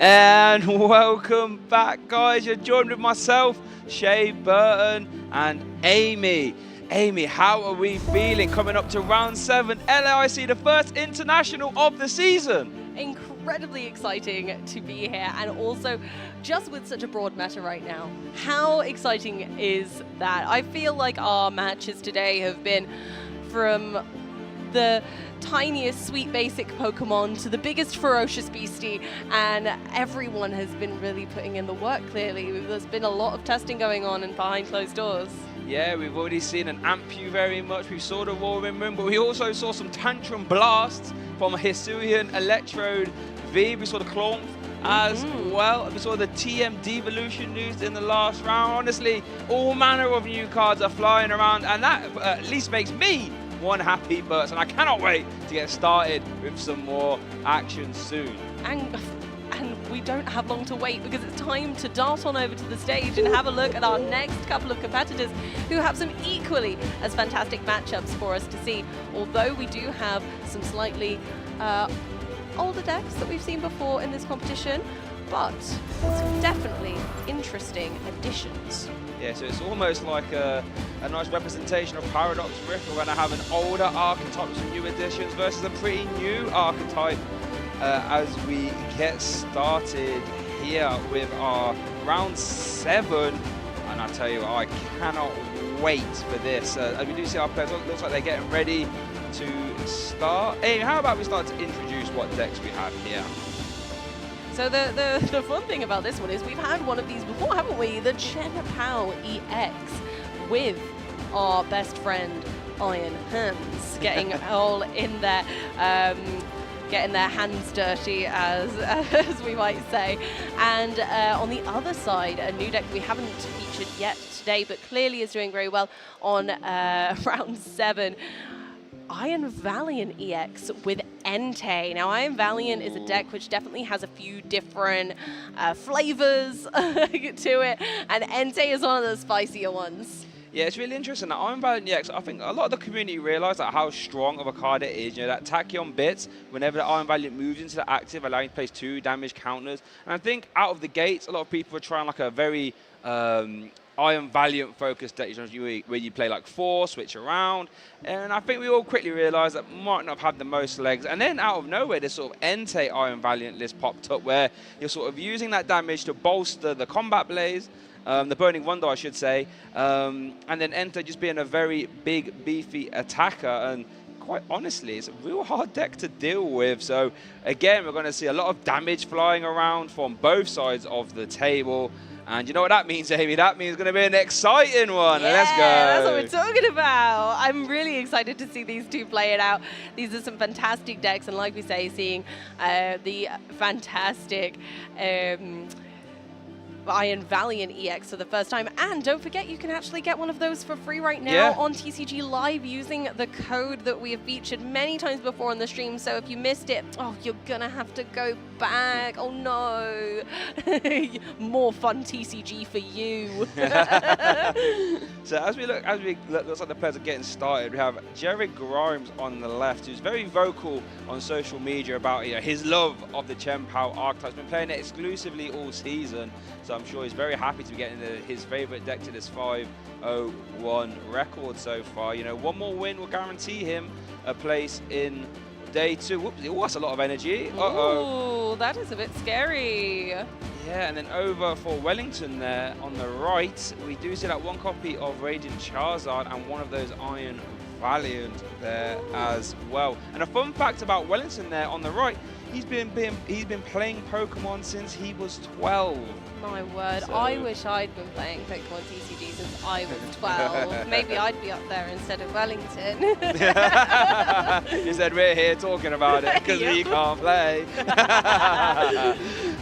And welcome back, guys. You're joined with myself, Shay Burton, and Amy. Amy, how are we feeling coming up to round 7, LAIC, the first international of the season? Incredibly exciting to be here, and also just with such a broad meta right now. How exciting is that? I feel like our matches today have been from the tiniest sweet basic Pokemon to the biggest ferocious beastie, and everyone has been really putting in the work. Clearly there's been a lot of testing going on and behind closed doors. Yeah, we've already seen an Ampu very much. We saw the Roaring Moon, but we also saw some Tantrum Blasts from Hisuian Electrode V. We saw the Clonf as well. We saw the TM Devolution news in the last round. Honestly, all manner of new cards are flying around, and that at least makes me one happy person. I cannot wait to get started with some more action soon. And we don't have long to wait, because it's time to dart on over to the stage and have a look at our next couple of competitors who have some equally as fantastic matchups for us to see. Although we do have some slightly older decks that we've seen before in this competition, but some definitely interesting additions. Yeah, so it's almost like a nice representation of Paradox Rift. We're going to have an older archetype with some new additions versus a pretty new archetype as we get started here with our round 7. And I tell you what, I cannot wait for this. As we do see our players, it looks like they're getting ready to start. Hey, how about we start to introduce what decks we have here? So the fun thing about this one is we've had one of these before, haven't we? The Chen Pao EX with our best friend Iron Hands getting all in there, getting their hands dirty, as we might say. And on the other side, a new deck we haven't featured yet today, but clearly is doing very well on round 7. Iron Valiant EX with Entei. Now, Iron Valiant is a deck which definitely has a few different flavors to it, and Entei is one of the spicier ones. Yeah, it's really interesting. That Iron Valiant EX, I think a lot of the community realised how strong of a card it is. You know, that Tachyon bits, whenever the Iron Valiant moves into the active, allowing you to place 2 damage counters. And I think out of the gates, a lot of people are trying like a very Iron Valiant focused deck, where you play like 4, switch around. And I think we all quickly realised that might not have had the most legs. And then out of nowhere, this sort of Entei Iron Valiant list popped up, where you're sort of using that damage to bolster the Combat Blaze, the Burning Wonder, I should say, and then Entei just being a very big, beefy attacker. And quite honestly, it's a real hard deck to deal with. So again, we're going to see a lot of damage flying around from both sides of the table. And you know what that means, Amy? That means it's going to be an exciting one. Yeah, Let's go. That's what we're talking about. I'm really excited to see these two play it out. These are some fantastic decks, and like we say, seeing the fantastic Iron Valiant EX for the first time. And don't forget, you can actually get one of those for free right now on TCG Live using the code that we have featured many times before on the stream. So if you missed it, you're going to have to go back. Oh no. More fun TCG for you. So as we look, looks like the players are getting started. We have Jared Grimes on the left, who's very vocal on social media about his love of the Chen Pao archetype. He's been playing it exclusively all season, so I'm sure he's very happy to be getting his favorite deck to this 5-0-1 record so far. One more win will guarantee him a place in day 2. Whoops, that's a lot of energy. Ooh, that is a bit scary. Yeah, and then over for Wellington there on the right, we do see that one copy of Radiant Charizard and one of those Iron Valiant there as well. And a fun fact about Wellington there on the right, he's been playing Pokemon since he was 12. My word, So- I wish I'd been playing Pokemon TCG since I was 12. Maybe I'd be up there instead of Wellington. He said we're here talking about it because we can't play.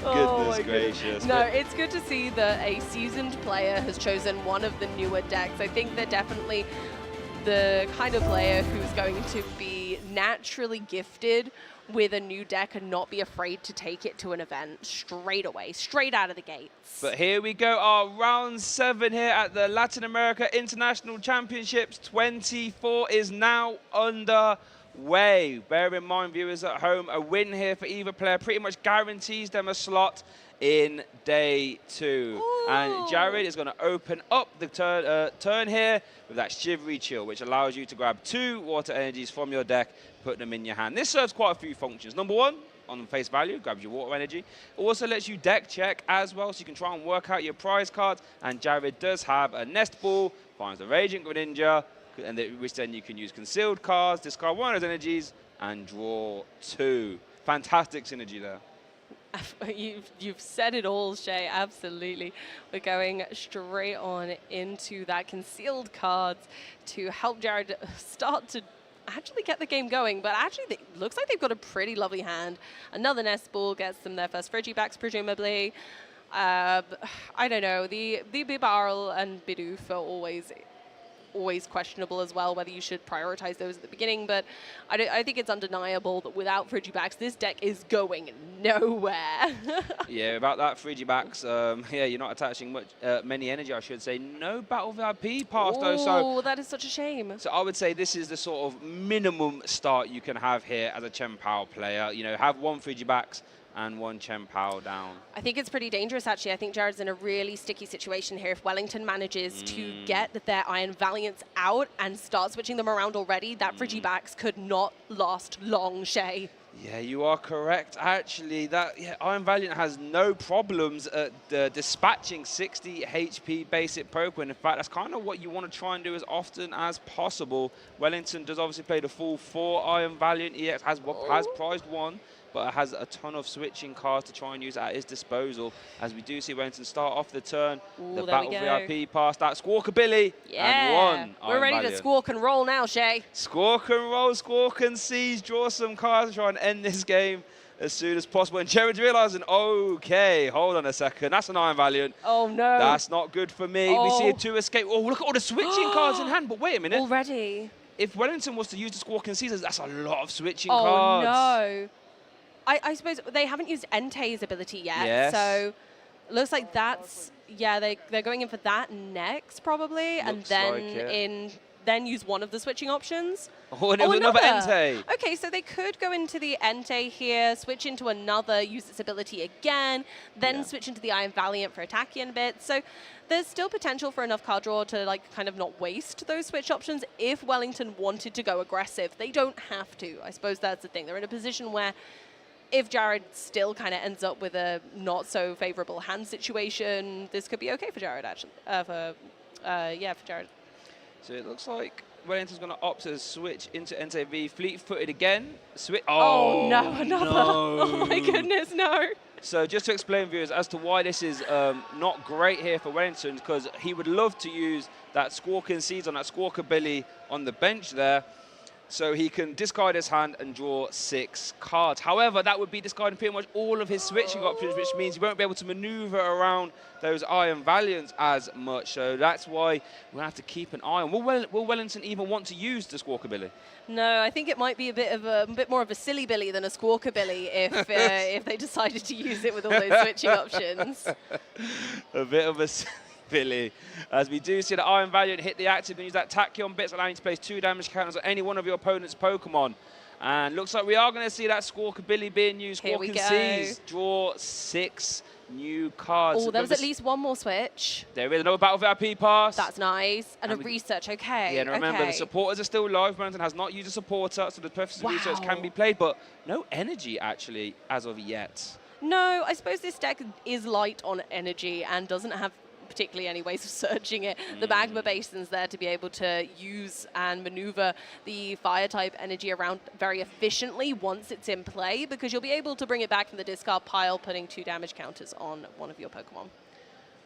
Goodness gracious. No, it's good to see that a seasoned player has chosen one of the newer decks. I think they're definitely the kind of player who's going to be naturally gifted with a new deck and not be afraid to take it to an event straight away, straight out of the gates. But here we go, our round 7 here at the Latin America International Championships 24 is now underway. Bear in mind, viewers at home, a win here for either player pretty much guarantees them a slot in day 2. Ooh. And Jared is going to open up the turn here with that Shivery Chill, which allows you to grab 2 water energies from your deck, put them in your hand. This serves quite a few functions. Number 1, on face value, grabs your water energy. It also lets you deck check as well, so you can try and work out your prize cards. And Jared does have a Nest Ball, finds the Radiant Greninja, which then you can use concealed cards, discard one of those energies, and draw 2. Fantastic synergy there. You've said it all, Shay, absolutely. We're going straight on into that concealed cards to help Jared start to actually get the game going, but actually it looks like they've got a pretty lovely hand. Another Nest Ball gets them their first Frigibacks, presumably. I don't know, the Bibarel and Bidoof are always questionable as well, whether you should prioritize those at the beginning, but I think it's undeniable that without Frigibacks, this deck is going nowhere. Yeah, about that Frigibacks, yeah, you're not attaching many energy, I should say. No Battle VIP pass, though. Oh, that is such a shame. So I would say this is the sort of minimum start you can have here as a Chen Pao player. Have 1 Frigibacks and 1 Chen Pao down. I think it's pretty dangerous, actually. I think Jared's in a really sticky situation here. If Wellington manages to get their Iron Valiants out and start switching them around already, that Frigibacks could not last long, Shay. Yeah, you are correct. Actually, Iron Valiant has no problems at dispatching 60 HP basic Pokemon. In fact, that's kind of what you want to try and do as often as possible. Wellington does obviously play the full 4 Iron Valiant. EX has prized 1. But it has a ton of switching cards to try and use at his disposal. As we do see Wellington start off the turn, the Battle VIP pass, that Squawkabilly, and 1 We're Iron ready Valiant. to squawk and roll now, Shay. Squawk and roll, squawk and seize, draw some cards, try and end this game as soon as possible. And Jared's realizing, okay, hold on a second, that's an Iron Valiant. Oh no. That's not good for me. We see a 2 escape. Oh, look at all the switching cards in hand, but wait a minute. Already? If Wellington was to use the Squawk and seize, that's a lot of switching Oh cards. no. I suppose they haven't used Entei's ability yet, Yes. so looks like that's, yeah, they're going in for that next probably, and Looks then like it. then use one of the switching options. Oh, and it was another Entei. Okay, so they could go into the Entei here, switch into another, use its ability again, then switch into the Iron Valiant for attacking a bit. So there's still potential for enough card draw to kind of not waste those switch options if Wellington wanted to go aggressive. They don't have to. I suppose that's the thing. They're in a position where if Jared still kind of ends up with a not so favorable hand situation, this could be okay for Jared, actually. For Jared. So it looks like Wellington's going to opt to switch into Entei V, fleet-footed again. Oh, no, another. No. Oh, my goodness, no. So just to explain, viewers, as to why this is not great here for Wellington, because he would love to use that Squawk and Seeds on that Squawkabilly on the bench there. so he can discard his hand and draw 6 cards. However, that would be discarding pretty much all of his switching options, which means he won't be able to maneuver around those Iron Valiants as much. So that's why we'll have to keep an eye on. Will Wellington even want to use the Squawkabilly? No, I think it might be a bit more of a silly Billy than a Squawkabilly if they decided to use it with all those switching options. A bit of a Billy, as we do see the Iron Valiant hit the active and use that Tachyon Bits, allowing you to place 2 damage counters on any one of your opponent's Pokemon. And looks like we are going to see that Squawkabilly being used. Here we Squawk and Seize, draw 6 new cards. Oh, there was at least one more switch. There is another Battle VIP pass. That's nice. And a research, okay. Yeah, and remember, the supporters are still live. Wellington has not used a supporter, so the purpose of research can be played, but no energy, actually, as of yet. No, I suppose this deck is light on energy and doesn't have particularly any ways of searching it. The Magma Basin's there to be able to use and maneuver the Fire-type energy around very efficiently once it's in play, because you'll be able to bring it back from the discard pile, putting 2 damage counters on one of your Pokemon.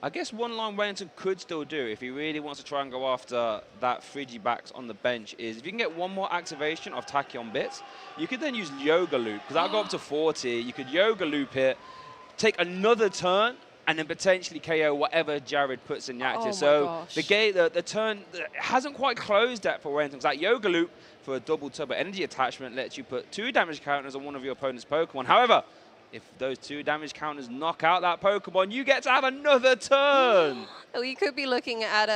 I guess one line Wellington could still do if he really wants to try and go after that Frigibacks on the bench is if you can get one more activation of Tachyon Bits, you could then use Yoga Loop, because that'll go up to 40. You could Yoga Loop it, take another turn, and then potentially KO whatever Jared puts in the active. So the turn hasn't quite closed yet for Wellington. That Yoga Loop for a double turbo energy attachment lets you put 2 damage counters on one of your opponent's Pokemon. However, if those 2 damage counters knock out that Pokemon, you get to have another turn. Well, you could be looking at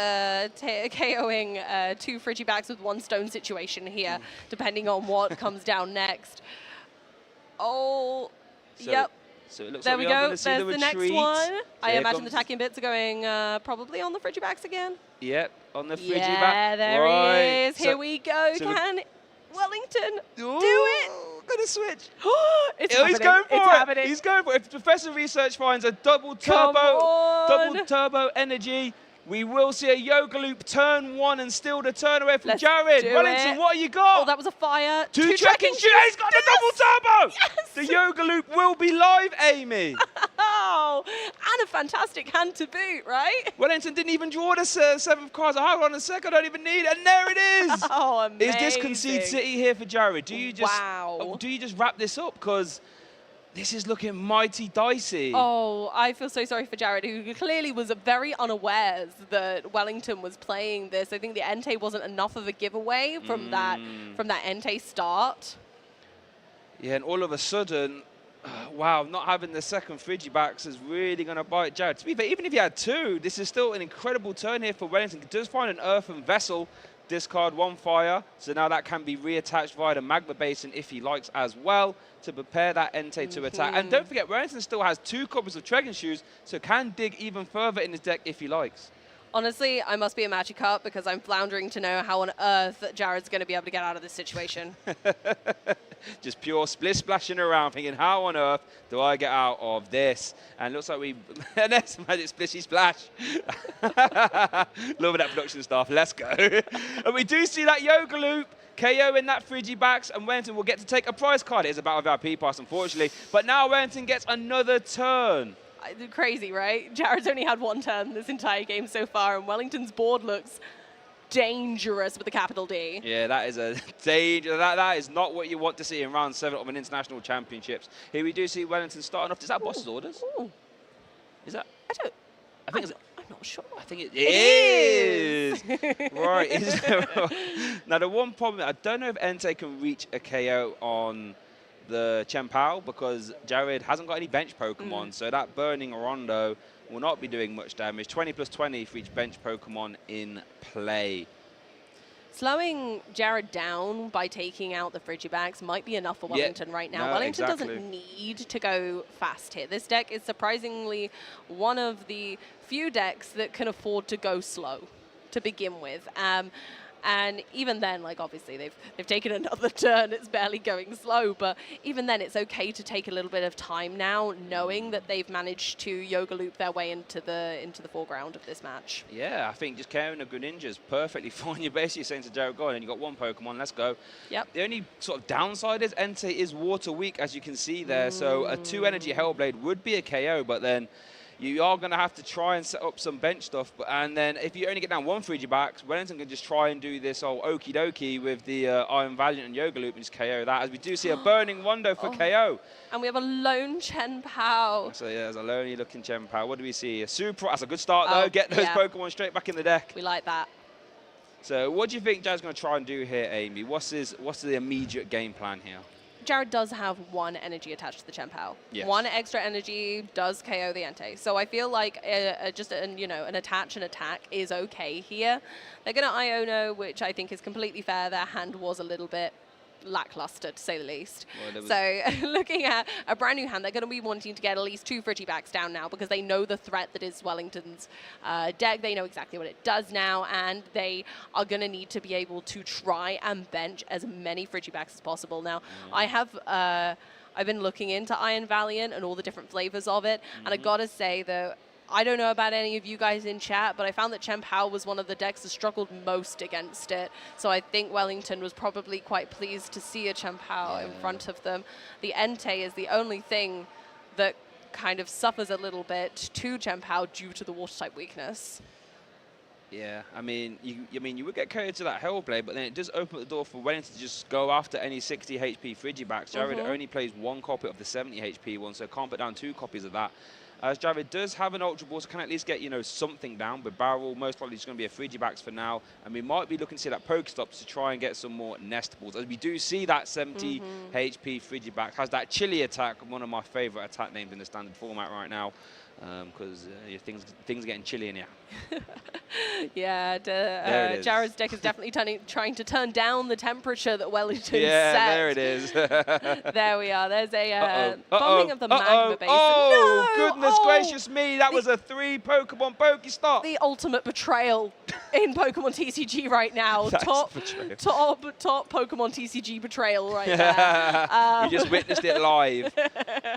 KOing 2 Frigibacks with 1 stone situation here, depending on what comes down next. Oh, yep. So it looks there like we go. There's the next one. So I imagine the Tachyon Bits are going probably on the Frigibacks again. Yep, on the Frigiback. Yeah, there he is. Here we go. Can Wellington do it? Gonna switch. It's He's going for it's it. happening. He's going for it. If Professor Research finds a double turbo energy, we will see a Yoga Loop turn 1 and steal the turn away from Jared. Wellington, what you got? Oh, that was a fire. 2 trekking shoes. He's got the double turbo. Yes. The Yoga Loop will be live, Amy. Oh, and a fantastic hand to boot, right? Wellington didn't even draw the 7th card. Hold on a sec, I don't even need it. And there it is. Oh, amazing. Is this Concede City here for Jared? Do you just wrap this up? Because this is looking mighty dicey. Oh, I feel so sorry for Jared, who clearly was very unawares that Wellington was playing this. I think the Entei wasn't enough of a giveaway from that Entei start. Yeah, and all of a sudden, wow, not having the second Frigibacks is really going to bite Jared. To be fair, even if he had 2, this is still an incredible turn here for Wellington. He does find an Earthen Vessel, discard 1 fire, so now that can be reattached via the Magma Basin if he likes as well, to prepare that Entei to attack. And don't forget, Wellington still has 2 copies of Trekking Shoes, so can dig even further in his deck if he likes. Honestly, I must be a Magikarp because I'm floundering to know how on earth Jared's going to be able to get out of this situation. Just pure split splashing around, thinking, how on earth do I get out of this? And looks like and there's Magic Splishy Splash. Loving that production staff. Let's go. And we do see that Yoga Loop. KO in that Frigibacks, and Wellington will get to take a prize card. It is a Battle VIP pass, unfortunately. But now Wellington gets another turn. Crazy, right? Jared's only had 1 turn this entire game so far, and Wellington's board looks dangerous with a capital D. Yeah, that is a danger. That is not what you want to see in round 7 of an international championships. Here we do see Wellington starting off. Is that boss's orders? Ooh. Is that? I think I'm not sure. I think it is. Right. Now, the one problem, I don't know if Entei can reach a KO on the Chien-Pao because Jared hasn't got any bench Pokemon, so that Burning Rondo will not be doing much damage. 20+20 for each bench Pokemon in play. Slowing Jared down by taking out the Frigibacks might be enough for Wellington right now. Wellington doesn't need to go fast here. This deck is surprisingly one of the few decks that can afford to go slow to begin with. And even then, like, obviously, they've taken another turn. It's barely going slow. But even then, it's OK to take a little bit of time now, knowing that they've managed to Yoga Loop their way into the foreground of this match. Yeah, I think just carrying a Greninja is perfectly fine. You're basically saying to Jared, go on, and you've got 1 Pokemon, let's go. Yep. The only sort of downside is Entei is water weak, as you can see there. So a 2 energy Hellblade would be a KO, but then you are going to have to try and set up some bench stuff. And then if you only get down 1 Frigibacks, Wellington can just try and do this old okie dokie with the Iron Valiant and Yoga Loop and just KO that, as we do see a Burning Rondo for KO. And we have a lone Chen Pao. So yeah, there's a lonely looking Chen Pao. What do we see? A super, that's a good start though. Get those Pokemon straight back in the deck. We like that. So what do you think Jared's going to try and do here, Amy? What's the immediate game plan here? Jared does have 1 energy attached to the Chen Pao. Yes. 1 extra energy does KO the Entei. So I feel like just an attach and attack is okay here. They're going to Iono, which I think is completely fair. Their hand was a little bit lackluster, to say the least. Well, so looking at a brand new hand, they're going to be wanting to get at least 2 Frigibacks down now because they know the threat that is Wellington's deck. They know exactly what it does now, and they are going to need to be able to try and bench as many Frigibacks as possible. Now, I've been looking into Iron Valiant and all the different flavors of it, and I got to say that I don't know about any of you guys in chat, but I found that Chen Pao was one of the decks that struggled most against it. So I think Wellington was probably quite pleased to see a Chen Pao in front of them. The Entei is the only thing that kind of suffers a little bit to Chen Pao due to the water-type weakness. Yeah, I mean, you would get carried to that Hellblade, but then it does open the door for Wellington to just go after any 60 HP Frigibacks. Jared only plays 1 copy of the 70 HP one, so can't put down 2 copies of that. As Jared does have an Ultra Ball, so can at least get, something down. But Barrel, most likely, is going to be a Frigibacks for now. And we might be looking to see that Pokestops to try and get some more Nest Balls. As we do see that 70 HP Frigiback has that Chili attack, one of my favorite attack names in the standard format right now. Because things are getting chilly in here. Yeah, Jared's deck is definitely trying to turn down the temperature that Wellington set. Yeah, there it is. There we are. There's a bombing of the Magma Basin. Oh, no! Goodness gracious me. That was a 3 Pokemon Pokestop. The ultimate betrayal in Pokemon TCG right now. Top Pokemon TCG betrayal right there. We just witnessed it live.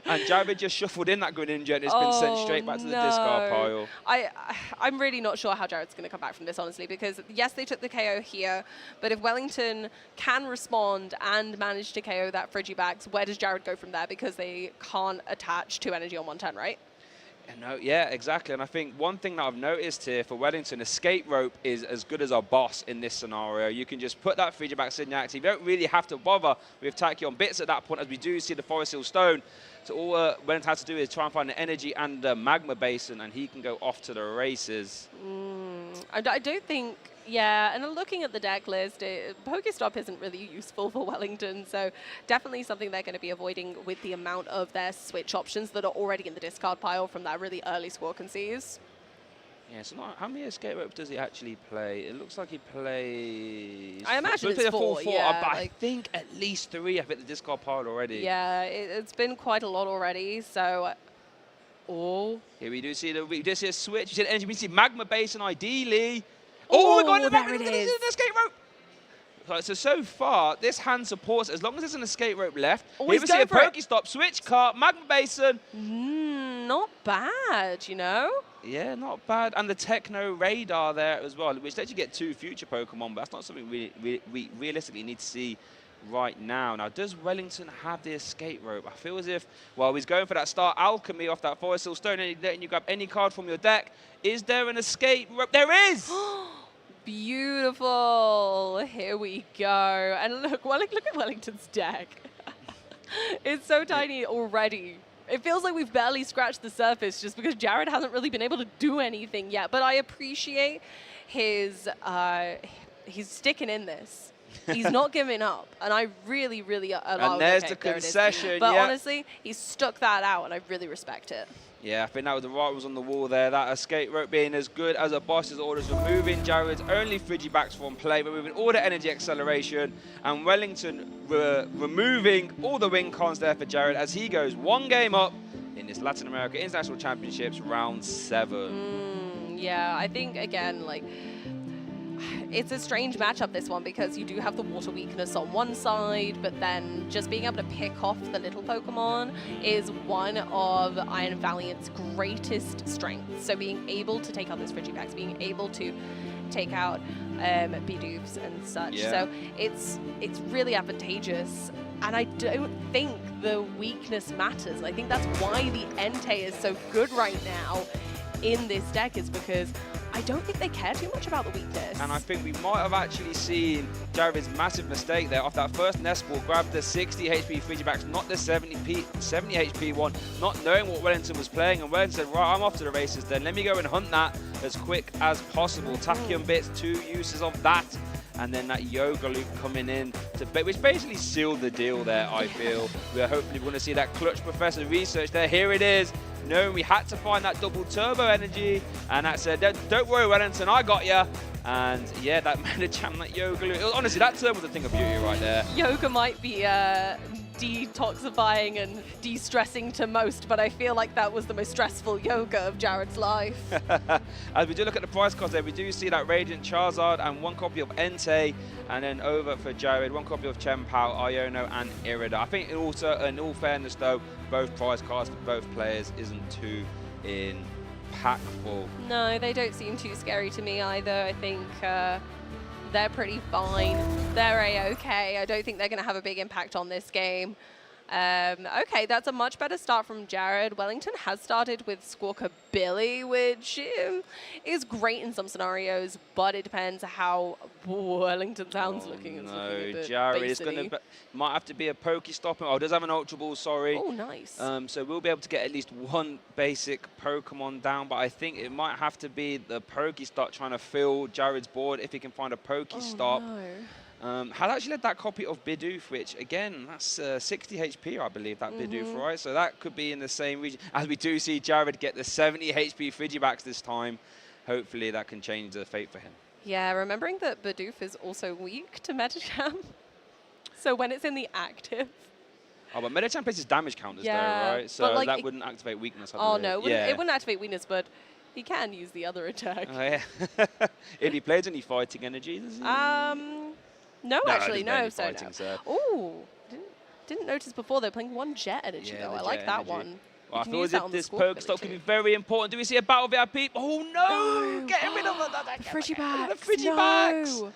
And Jared just shuffled in that Greninja and it's been sent straight back to the discard pile. I'm really not sure how Jared's going to come back from this, honestly, because yes, they took the KO here, but if Wellington can respond and manage to KO that Frigibacks, where does Jared go from there? Because they can't attach 2 energy on 1 turn, right? Yeah, exactly. And I think one thing that I've noticed here for Wellington, Escape Rope is as good as a boss in this scenario. You can just put that Frigiback sitting active. You don't really have to bother with Tachyon Bits at that point, as we do see the Forest Hill Stone. So all Wellington has to do is try and find the energy and the Magma Basin, and he can go off to the races. I don't think... Yeah, and looking at the deck list, Pokestop isn't really useful for Wellington, so definitely something they're going to be avoiding with the amount of their switch options that are already in the discard pile from that really early score concedes. Yeah, so how many Escape Ropes does he actually play? It looks like he plays... I imagine it's 4, yeah. But I think at least 3 have hit the discard pile already. Yeah, it's been quite a lot already, so... Here we do see a switch. We see the energy. We see Magma Basin ideally. Oh, we got there it is. An escape rope. Right, so far, this hand supports it. As long as there's an escape rope left. Here we see a Pokestop, switch cart, Magma Basin. Not bad, Yeah, not bad. And the Techno Radar there as well, which lets you get 2 future Pokemon, but that's not something we realistically need to see right now. Now, does Wellington have the escape rope? I feel as if, well, he's going for that Star Alchemy off that Forest Hill Stone, and letting you grab any card from your deck. Is there an escape rope? There is! Beautiful. Here we go. And look at Wellington's deck. It's so tiny already. It feels like we've barely scratched the surface just because Jared hasn't really been able to do anything yet. But I appreciate his, he's sticking in this. He's not giving up. And I really, really and there's the concession. But honestly, he's stuck that out and I really respect it. Yeah, I think that was the writings on the wall there. That escape rope being as good as a boss's orders, removing Jared's only Frigibacks from play, removing all the energy acceleration, and Wellington removing all the win cons there for Jared as he goes 1 game up in this Latin America International Championships round 7. Yeah, I think, again, it's a strange matchup, this one, because you do have the water weakness on one side, but then just being able to pick off the little Pokemon is one of Iron Valiant's greatest strengths. So being able to take out those Frigibacks, being able to take out Bidoofs and such. Yeah. So it's really advantageous And I don't think the weakness matters. I think that's why the Entei is so good right now in this deck, is because I don't think they care too much about the weakness. And I think we might have actually seen Jared's massive mistake there off that first nest ball, grabbed the 60 HP Frigibacks, not the 70 HP one, not knowing what Wellington was playing, and Wellington said, right, I'm off to the races then, let me go and hunt that as quick as possible. Tachyon bits, 2 uses of that, and then that Yoga Loop coming in, which basically sealed the deal there, I feel. We're hopefully going to see that Clutch Professor research there. Here it is. No, we had to find that double turbo energy, and that said, don't worry, Wellington, I got you. And yeah, that Medicham, that Yoga Loop, honestly, that turn was a thing of beauty right there. Yoga might be detoxifying and de-stressing to most, but I feel like that was the most stressful yoga of Jared's life. As we do look at the price cards there, we do see that Radiant Charizard and 1 copy of Entei, and then over for Jared, 1 copy of Chien-Pao, Iono, and Irida. I think also, in all fairness though, both price cards for both players isn't too impactful. No, they don't seem too scary to me either. I think they're pretty fine. They're A-okay. I don't think they're going to have a big impact on this game. Okay, that's a much better start from Jared. Wellington has started with Squawkabilly, which is great in some scenarios, but it depends how Wellington sounds looking. It's looking a bit Jared is basic-y. going to might have to be a Pokestop. Oh, does have an Ultra Ball, sorry. Oh, nice. So we'll be able to get at least 1 basic Pokemon down, but I think it might have to be the Pokestop trying to fill Jared's board if he can find a Pokestop. Oh, no. Had actually led that copy of Bidoof, which again, that's 60 HP, I believe, that Bidoof, right? So that could be in the same region. As we do see Jared get the 70 HP Frigibacks this time, hopefully that can change the fate for him. Yeah, remembering that Bidoof is also weak to Medicham. So when it's in the active. Oh, but Medicham places damage counters though, right? So like that wouldn't activate weakness, I Oh, believe. no, it wouldn't activate weakness, but he can use the other attack. Oh, yeah. If he plays any fighting energy, does he? No, actually, no. Any fighting, so. Ooh, didn't notice before they're playing 1 jet energy though. I like that one. Well, I feel as if this Pokestop could be very important. Do we see a battle VIP? Oh no! Getting rid of the Frigibacks. The Frigibacks. No.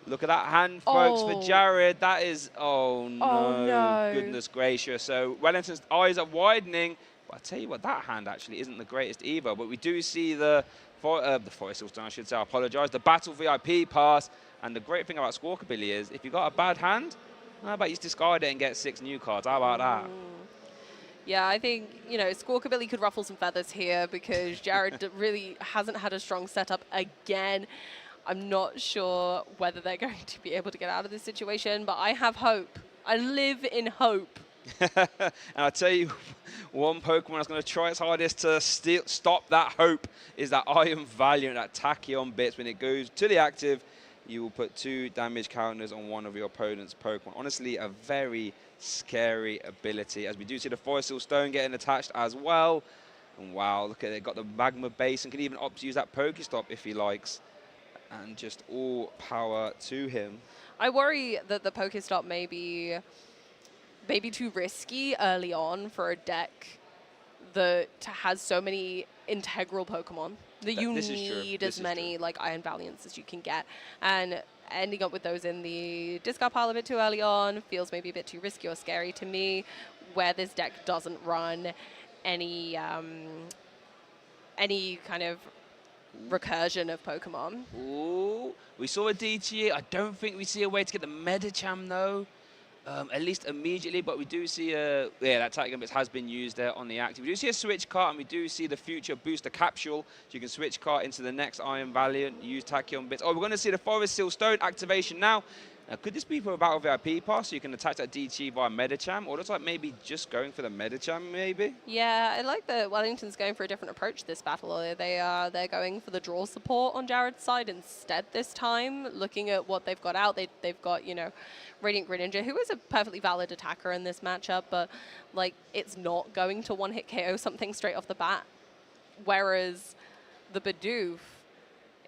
Look at that hand, folks, for Jared. That is, oh no, goodness gracious. So Wellington's eyes are widening. But I tell you what, that hand actually isn't the greatest either. But we do see the Forest Stone, I should say, I apologize. The Battle VIP pass. And the great thing about Squawkabilly is, if you've got a bad hand, how about you just discard it and get 6 new cards? How about that? Yeah, I think, you know, Squawkabilly could ruffle some feathers here because Jared really hasn't had a strong setup again. I'm not sure whether they're going to be able to get out of this situation, but I have hope. I live in hope. And I'll tell you, one Pokemon that's going to try its hardest to stop that hope is that Iron Valiant, that Tachyon bits. When it goes to the active, you will put 2 damage counters on one of your opponent's Pokemon. Honestly, a very scary ability, as we do see the Forest Stone getting attached as well. And wow, look at it, got the Magma Base and can even opt to use that Pokestop if he likes. And just all power to him. I worry that the Pokestop may be too risky early on for a deck that has so many integral Pokemon. That you need as many like Iron Valiants as you can get, and ending up with those in the discard pile a bit too early on feels maybe a bit too risky or scary to me, where this deck doesn't run any kind of recursion of Pokemon. Ooh, we saw a DT. I don't think we see a way to get the Medicham though. At least immediately, but we do see that Tachyon bits has been used there on the active. We do see a switch card, and we do see the future booster capsule. So you can switch card into the next Iron Valiant, use Tachyon bits. Oh, we're going to see the Forest Seal Stone activation now. Could this be for a Battle VIP pass, so you can attach that DT via Medicham, or looks like maybe just going for the Medicham, maybe? Yeah, I like that Wellington's going for a different approach this battle. They're going for the draw support on Jared's side instead this time, looking at what they've got out. They've got, you know, Radiant Greninja, who is a perfectly valid attacker in this matchup, but like it's not going to one-hit KO something straight off the bat, whereas the Bidoof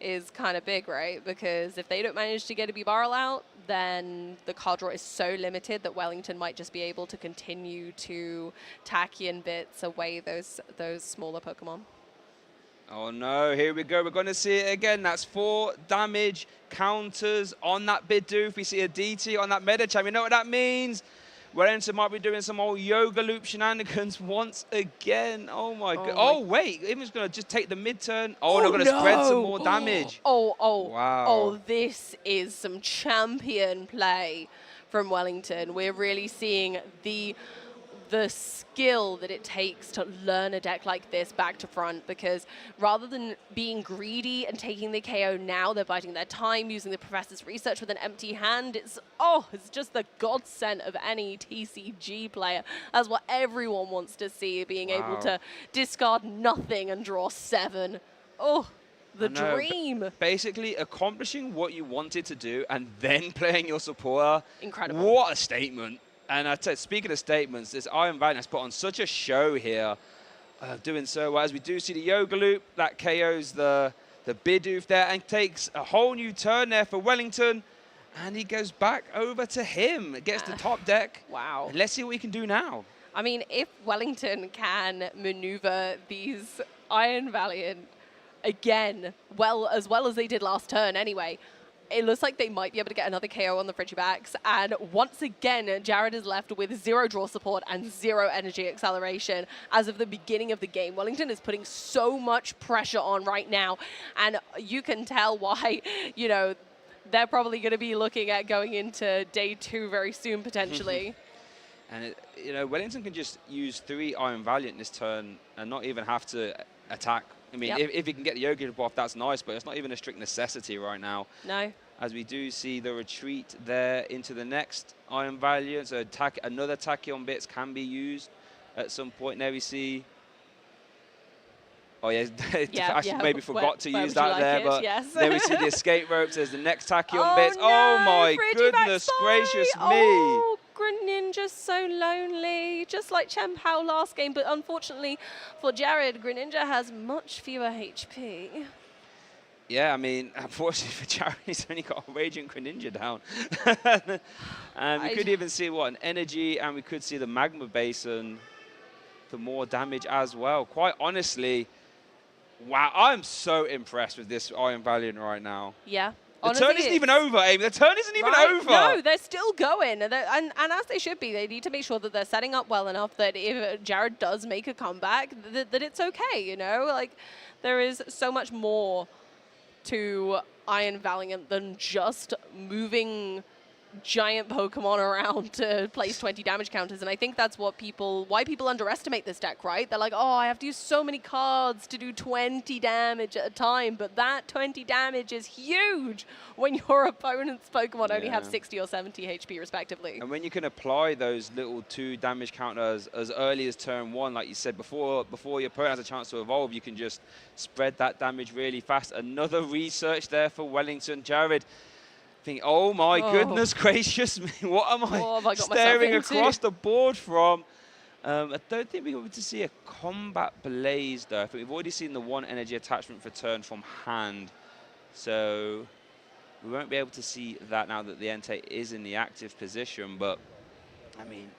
is kind of big, right? Because if they don't manage to get a B-Barrel out, then the card draw is so limited that Wellington might just be able to continue to Tachyon bits away those smaller Pokemon. Oh no, here we go. We're going to see it again. That's 4 damage counters on that Bidoof. We see a DT on that Medicham. You know what that means? Wellington might be doing some old yoga loop shenanigans once again. Oh my god. Oh wait, Evan's going to just take the mid-turn. Oh, they're going to spread some more damage. Wow. Oh, this is some champion play from Wellington. We're really seeing the skill that it takes to learn a deck like this back to front, because rather than being greedy and taking the KO now, they're biding their time, using the professor's research with an empty hand. It's just the godsend of any TCG player. That's what everyone wants to see, being able to discard nothing and draw 7. Oh, the dream. Basically accomplishing what you wanted to do and then playing your supporter. Incredible. What a statement. And I tell you, speaking of statements, this Iron Valiant has put on such a show here, doing so well. As we do see the Yoga Loop, that KOs the Bidoof there and takes a whole new turn there for Wellington. And he goes back over to him, gets the top deck. Wow. And let's see what he can do now. I mean, if Wellington can maneuver these Iron Valiant again, as well as they did last turn anyway, it looks like they might be able to get another KO on the Frigibacks. And once again, Jared is left with 0 draw support and 0 energy acceleration as of the beginning of the game. Wellington is putting so much pressure on right now. And you can tell why, they're probably going to be looking at going into day 2 very soon, potentially. And, Wellington can just use 3 Iron Valiant this turn and not even have to attack. I mean, if he can get the Yoga Loop off, that's nice, but it's not even a strict necessity right now. No. As we do see the retreat there into the next Iron Valiant, so another Tachyon bits can be used at some point. There we see... Oh, yeah, actually maybe forgot to use that there, but then we see the escape ropes as the next Tachyon bits. No, oh, my goodness gracious me. Greninja's so lonely, just like Chen Pao last game, but unfortunately for Jared, Greninja has much fewer HP. Yeah, I mean, unfortunately for Jared, he's only got a Raging Greninja down. And we could even see, an energy, and we could see the Magma Basin for more damage as well. Quite honestly, wow, I'm so impressed with this Iron Valiant right now. Yeah. The turn isn't even over, Amy. The turn isn't even over. No, they're still going. And as they should be. They need to make sure that they're setting up well enough that if Jared does make a comeback, that it's okay, Like, there is so much more to Iron Valiant than just moving giant Pokemon around to place 20 damage counters, and I think that's why people underestimate this deck, right? They're like, oh, I have to use so many cards to do 20 damage at a time, but that 20 damage is huge when your opponent's Pokemon only have 60 or 70 HP respectively. And when you can apply those little 2 damage counters as early as turn 1, like you said, before your opponent has a chance to evolve, you can just spread that damage really fast. Another research there for Wellington. Jared, oh my goodness gracious me, what am I staring across the board from? I don't think we're going to see a Combat Blaze though. I think we've already seen the 1 energy attachment for turn from hand. So we won't be able to see that now that the Entei is in the active position. But I mean,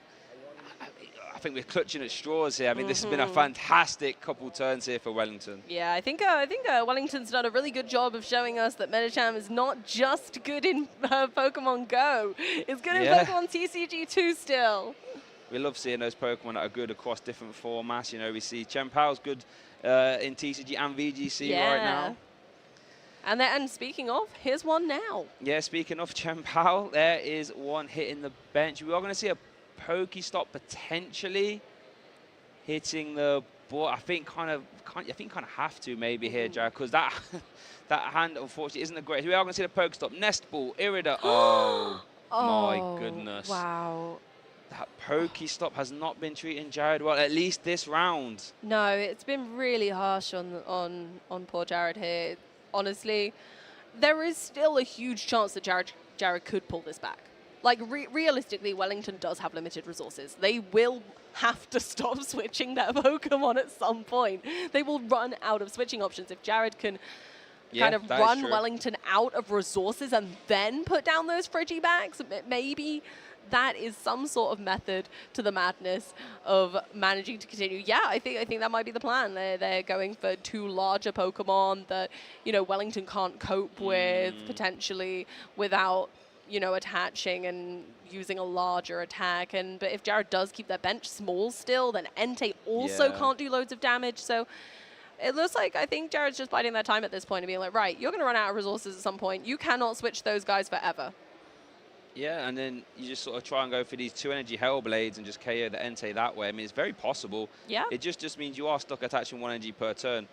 I think we're clutching at straws here. I mean, this has been a fantastic couple turns here for Wellington. Yeah, I think Wellington's done a really good job of showing us that Medicham is not just good in Pokemon Go. It's good in Pokemon TCG too still. We love seeing those Pokemon that are good across different formats. We see Chen Pao's good in TCG and VGC right now. And speaking of, here's one now. Yeah, speaking of Chen Pao, there is one hitting the bench. We are going to see a Pokestop potentially hitting the board. I think kind of have to maybe here, Jared, because that hand unfortunately isn't the greatest. We are going to see the Pokestop. Nest Ball, Irida. Oh my goodness! Wow. That Pokestop has not been treating Jared well, at least this round. No, it's been really harsh on poor Jared here. Honestly, there is still a huge chance that Jared could pull this back. Like, realistically, Wellington does have limited resources. They will have to stop switching their Pokemon at some point. They will run out of switching options. If Jared can kind of run Wellington out of resources and then put down those Frigibacks, maybe that is some sort of method to the madness of managing to continue. Yeah, I think that might be the plan. They're going for 2 larger Pokemon that, Wellington can't cope with potentially without you know, attaching and using a larger attack. But if Jared does keep their bench small still, then Entei also can't do loads of damage. So it looks like I think Jared's just biding their time at this point and being like, right, you're going to run out of resources at some point. You cannot switch those guys forever. Yeah, and then you just sort of try and go for these 2 energy Hellblades and just KO the Entei that way. I mean, it's very possible. Yeah. It just means you are stuck attaching 1 energy per turn.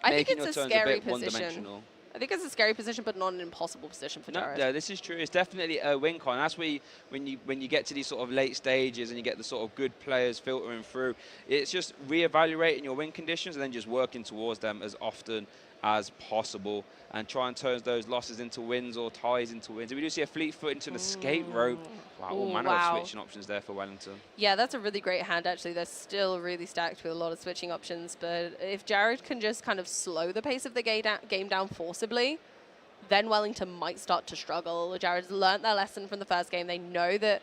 I think making it's your a turns scary bit position. one-dimensional. I think it's a scary position, but not an impossible position for Jared. No, this is true. It's definitely a win con. That's where when you get to these sort of late stages and you get the sort of good players filtering through, it's just reevaluating your win conditions and then just working towards them as often as possible and try and turn those losses into wins or ties into wins. If we do see a fleet foot into an escape rope, wow, all manner of switching options there for Wellington. Yeah, that's a really great hand, actually. They're still really stacked with a lot of switching options, but if Jared can just kind of slow the pace of the game down forcibly, then Wellington might start to struggle. Jared's learned their lesson from the first game. They know that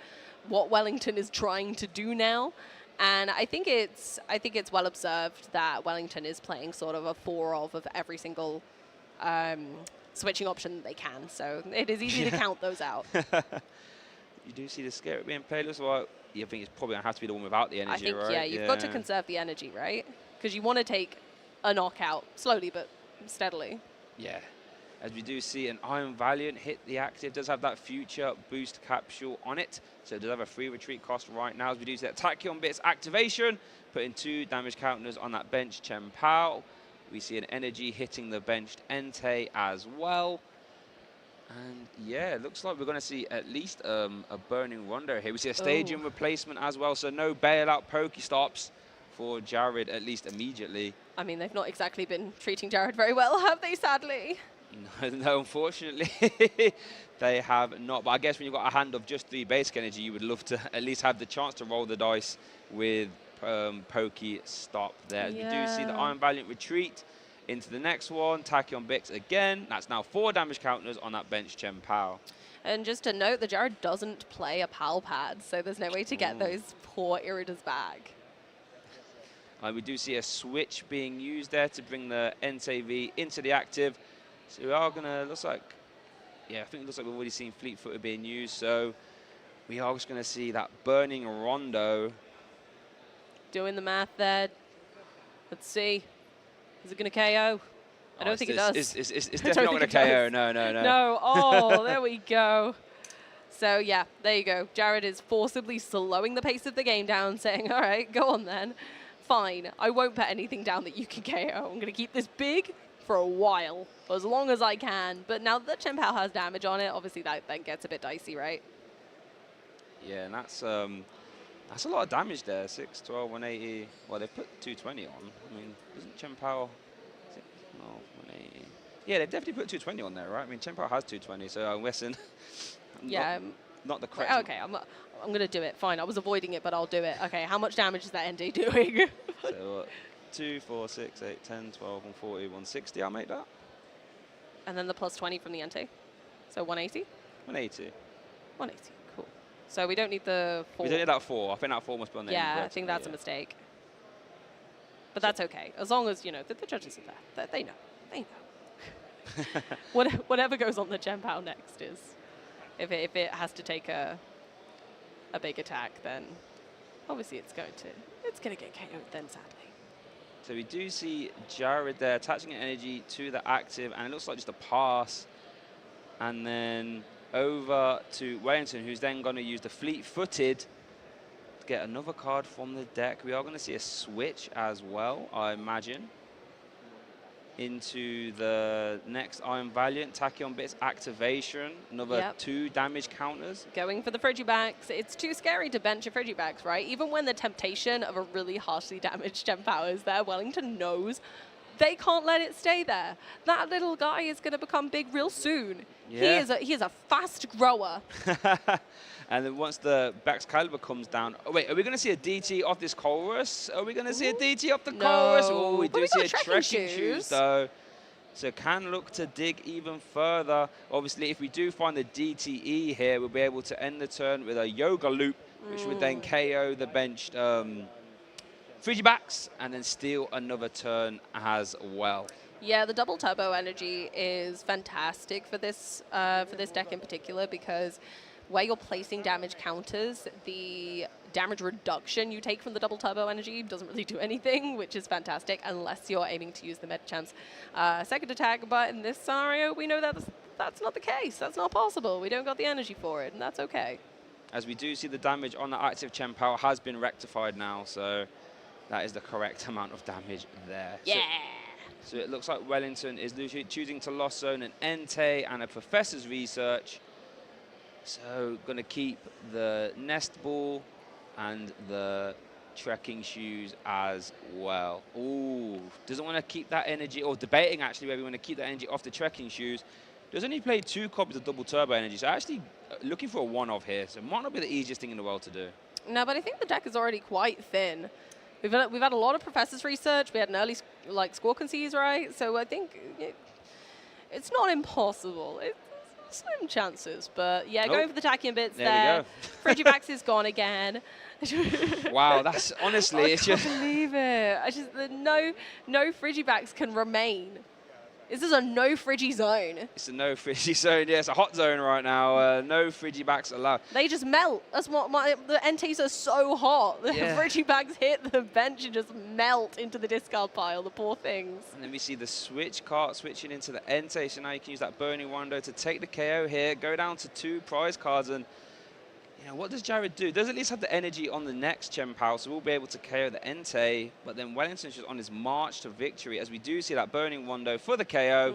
what Wellington is trying to do now. And I think it's well observed that Wellington is playing sort of a 4 of every single switching option they can. So it is easy to count those out. You do see the Scarab being played as well. You think it's probably going to have to be the one without the energy, I think, right? yeah, you've got to conserve the energy, right? Because you want to take a knockout slowly but steadily. Yeah. As we do see an Iron Valiant hit the active, does have that future boost capsule on it. So it does have a free retreat cost right now. As we do see that Tachyon Bits activation, putting 2 damage counters on that bench Chen Pao. We see an energy hitting the benched Entei as well. And yeah, it looks like we're going to see at least a Burning Rondo here. We see a Stadium replacement as well, so no bailout Pokestops for Jared, at least immediately. I mean, they've not exactly been treating Jared very well, have they, sadly? No, unfortunately, they have not. But I guess when you've got a hand of just 3 basic energy, you would love to at least have the chance to roll the dice with Pokestop there. We do see the Iron Valiant retreat into the next one. Tachyon Bix again. That's now 4 damage counters on that bench Chen Pao. And just to note that Jared doesn't play a PAL pad, so there's no way to get those poor Iridas back. We do see a switch being used there to bring the Entei V into the active. So we are going to, looks like, yeah, I think it looks like we've already seen Fleet Footer being used. So we are just going to see that Burning Rondo. Doing the math there. Let's see. Is it going to KO? I don't think it does. It's definitely not going to KO. No. No. Oh, there we go. So, yeah, there you go. Jared is forcibly slowing the pace of the game down, saying, all right, go on then. Fine. I won't put anything down that you can KO. I'm going to keep this big for a while, for as long as I can. But now that Chen Pao has damage on it, obviously that then gets a bit dicey, right? Yeah, and that's a lot of damage there. 6, 12, 180. Well, they've put 220 on. I mean, isn't Chen Pao 6, 12, 180? Yeah, they've definitely put 220 on there, right? I mean, Chen Pao has 220, so I'm guessing. Yeah. Not the correct. Okay, I'm going to do it. Fine, I was avoiding it, but I'll do it. Okay, how much damage is that ND doing? So 2, 4, 6, 8, 10, 12, 140, 160. I'll make that. And then the plus 20 from the NT. So 180? 180. 180, cool. So we don't need the 4. We don't need that 4. I think that 4 must be on there. Yeah, I think that's a mistake. But that's okay. As long as, you know, the judges are there. They know. They know. Whatever goes on the Chen Pao next is, if it has to take a big attack, then obviously it's going to get KO'd then, sadly. So we do see Jared there attaching an energy to the active, and it looks like just a pass. And then over to Wellington, who's then going to use the fleet-footed to get another card from the deck. We are going to see a switch as well, I imagine, into the next Iron Valiant. Tachyon Bits activation, another 2 damage counters. Going for the Frigibacks. It's too scary to bench your Frigibacks, right? Even when the temptation of a really harshly damaged Chen Pao is there, Wellington knows they can't let it stay there. That little guy is going to become big real soon. Yeah. He is a fast grower. And then once the Baxcalibur comes down, oh wait, are we going to see a DT off this Chorus? Are we going to see a DT off the Chorus? Oh, we do see a trekking shoes though. So can look to dig even further. Obviously, if we do find the DTE here, we'll be able to end the turn with a Yoga Loop, which would then KO the benched Frigibacks and then steal another turn as well. Yeah, the double turbo energy is fantastic for this deck in particular, because where you're placing damage counters, the damage reduction you take from the double turbo energy doesn't really do anything, which is fantastic, unless you're aiming to use the Medichamp's second attack. But in this scenario, we know that that's not the case. That's not possible. We don't got the energy for it, and that's okay. As we do see the damage on the active Chen-Pao has been rectified now, so that is the correct amount of damage there. Yeah! So it looks like Wellington is choosing to Lost Zone an Entei and a Professor's Research. So going to keep the Nest Ball and the Trekking Shoes as well. Ooh, doesn't want to keep that energy, or debating actually whether we want to keep that energy off the Trekking Shoes. Does only play 2 copies of double turbo energy, so actually looking for a one-off here. So it might not be the easiest thing in the world to do. No, but I think the deck is already quite thin. We've had a lot of Professor's Research. We had an early Squawk Conceives, right? So I think it's not impossible. It's slim chances, but yeah, going for the Tachyon bits there. Frigibax is gone again. Wow, that's honestly, it's just... I can't believe it. No Frigibax can remain. This is a no Frigi zone. It's a no Frigi zone. Yeah, it's a hot zone right now. No Frigibacks allowed. They just melt. That's what the Enteis are so hot. The Frigibacks hit the bench and just melt into the discard pile. The poor things. And then we see the switch cart switching into the Entei. So now you can use that Burning Wando to take the KO here. Go down to 2 prize cards, and what does Jared do? Does at least have the energy on the next Chen-Pao, so we'll be able to KO the Entei. But then Wellington's just on his march to victory, as we do see that Burning Wando for the KO.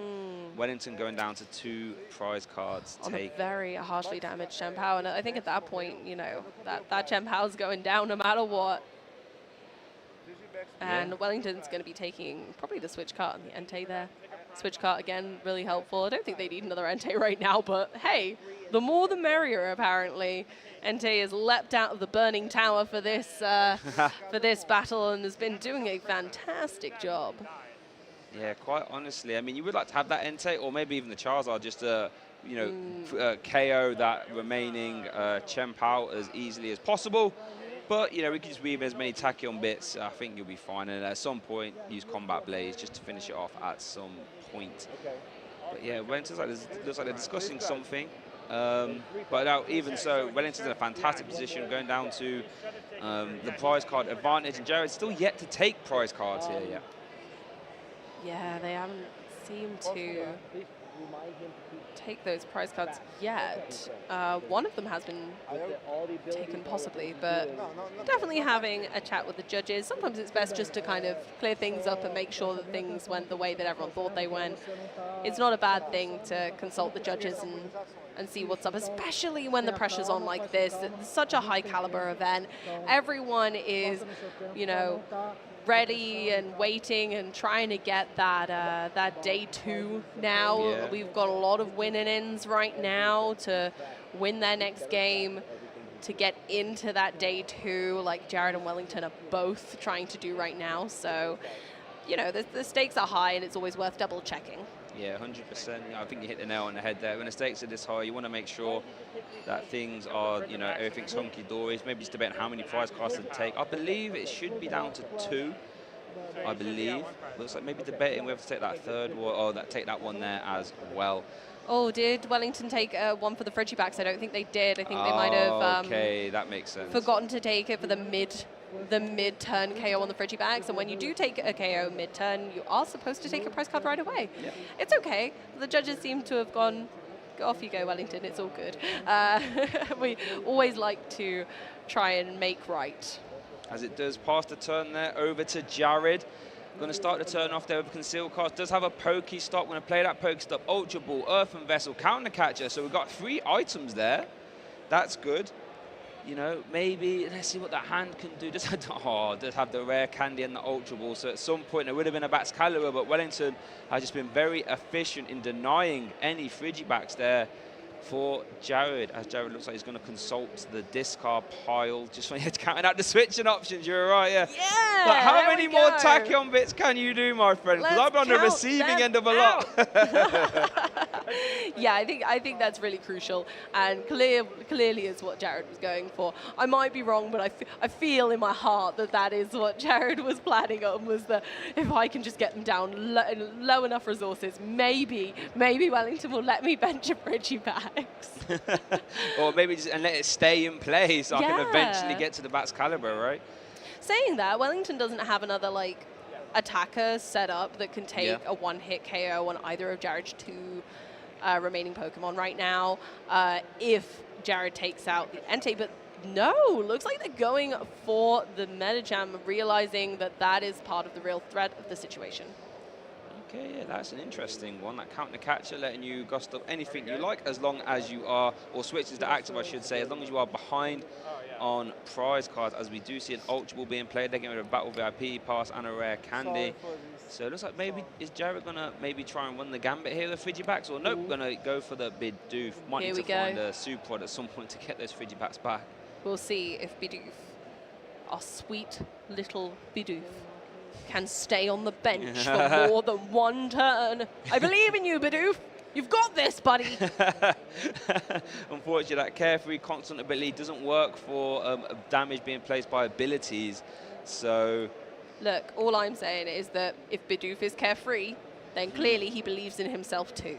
Wellington going down to 2 prize cards. On a very harshly damaged Chen-Pao, and I think at that point, that Chen-Pao's going down no matter what. And Wellington's going to be taking probably the switch cart and the Entei there. Switch cart again, really helpful. I don't think they need another Entei right now, but hey, the more the merrier, apparently. Entei has leapt out of the burning tower for this for this battle, and has been doing a fantastic job. Yeah, quite honestly, I mean, you would like to have that Entei, or maybe even the Charizard, just to KO that remaining Chen-Pao as easily as possible. But we can just weave as many Tachyon bits. I think you'll be fine, and at some point use Combat Blaze just to finish it off at some point. But yeah, Wellington's looks like they're discussing something. But now, even so, Wellington's in a fantastic position, going down to the prize card advantage, and Jared's still yet to take prize cards here yet. Yeah, they haven't seemed to take those prize cards yet. One of them has been taken possibly, but definitely having a chat with the judges. Sometimes it's best just to kind of clear things up and make sure that things went the way that everyone thought they went. It's not a bad thing to consult the judges and see what's up, especially when the pressure's on like this. It's such a high caliber event. Everyone is, ready and waiting and trying to get that day 2 now. Yeah. We've got a lot of win-ins right now to win their next game, to get into that day 2, like Jared and Wellington are both trying to do right now. So, the stakes are high, and it's always worth double checking. Yeah, 100%. I think you hit the nail on the head there. When the stakes are this high, you want to make sure that things are, everything's hunky-dory. Maybe just debate how many prize cards to take. I believe it should be down to 2. I believe. Looks like maybe debating whether to take that third one, or take that one there as well. Oh, did Wellington take one for the Frigibacks? I don't think they did. I think they might have okay, that makes sense. Forgotten to take it for the mid-turn KO on the Frigibacks, and when you do take a KO mid-turn, you are supposed to take a prize card right away. Yeah. It's okay. The judges seem to have gone, off you go, Wellington, it's all good. We always like to try and make right. As it does pass the turn there over to Jared. Going to start the turn off there with concealed cards. Does have a Pokestop. Going to play that Pokestop. Ultra Ball, Earthen Vessel, Counter Catcher. So we've got 3 items there. That's good. Maybe let's see what that hand can do. Does have the rare candy and the Ultra Ball. So at some point there would have been a Baxcalibur, but Wellington has just been very efficient in denying any Frigibacks there for Jared, as Jared looks like he's going to consult the discard pile just when you're counting out the switching options. You're right, yeah. Yeah. But how many more Tachyon bits can you do, my friend? Because I've been on the receiving end of a lot. Yeah, I think that's really crucial, and clearly is what Jared was going for. I might be wrong, but I feel in my heart that is what Jared was planning on, was that if I can just get them down low enough resources, maybe Wellington will let me bench a Frigibax. Or maybe just and let it stay in play so I can eventually get to the Bat's Caliber, right? Saying that, Wellington doesn't have another like attacker set up that can take a one-hit KO on either of Jared's two remaining Pokemon right now. If Jared takes out the Entei, but no, looks like they're going for the Medicham, realizing that is part of the real threat of the situation. Okay, yeah, that's an interesting one. That counter catcher letting you gust up anything you like as long as you are, or switches to active, I should say, as long as you are behind on prize cards, as we do see an Ultra Ball being played. They're getting rid of Battle VIP pass and a rare candy. So it looks like maybe, is Jared going to maybe try and run the gambit here with Frigibacks, or nope, going to go for the Bidoof. Might need to find a Super at some point to get those Frigibacks back. We'll see if Bidoof, our sweet little Bidoof, can stay on the bench for more than one turn. I believe in you, Bidoof. You've got this, buddy. Unfortunately, that carefree constant ability doesn't work for damage being placed by abilities. So, look, all I'm saying is that if Bidoof is carefree, then clearly he believes in himself too.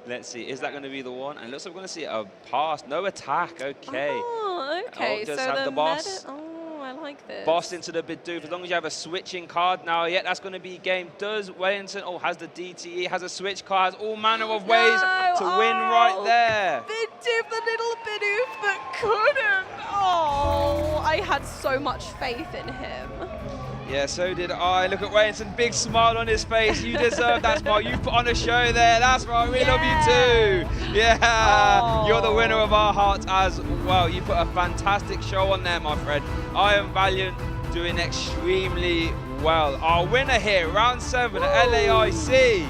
Let's see, is that going to be the one? And it looks like we're going to see a pass, no attack. Okay. Oh, okay. Oh, does so have the boss. I like this. Boss into the Bidoof, as long as you have a switching card now, that's going to be game. Does Wellington, has the DTE, has a switch card, has all manner of ways to win right there. Bidoof, the little Bidoof that couldn't. Oh, I had so much faith in him. Yeah, so did I. Look at Wellington, big smile on his face. You deserve that smile. You put on a show there. That's right, we love you too. Yeah, you're the winner of our hearts as well. You put a fantastic show on there, my friend. I Am Valiant doing extremely well. Our winner here, round 7 at LAIC,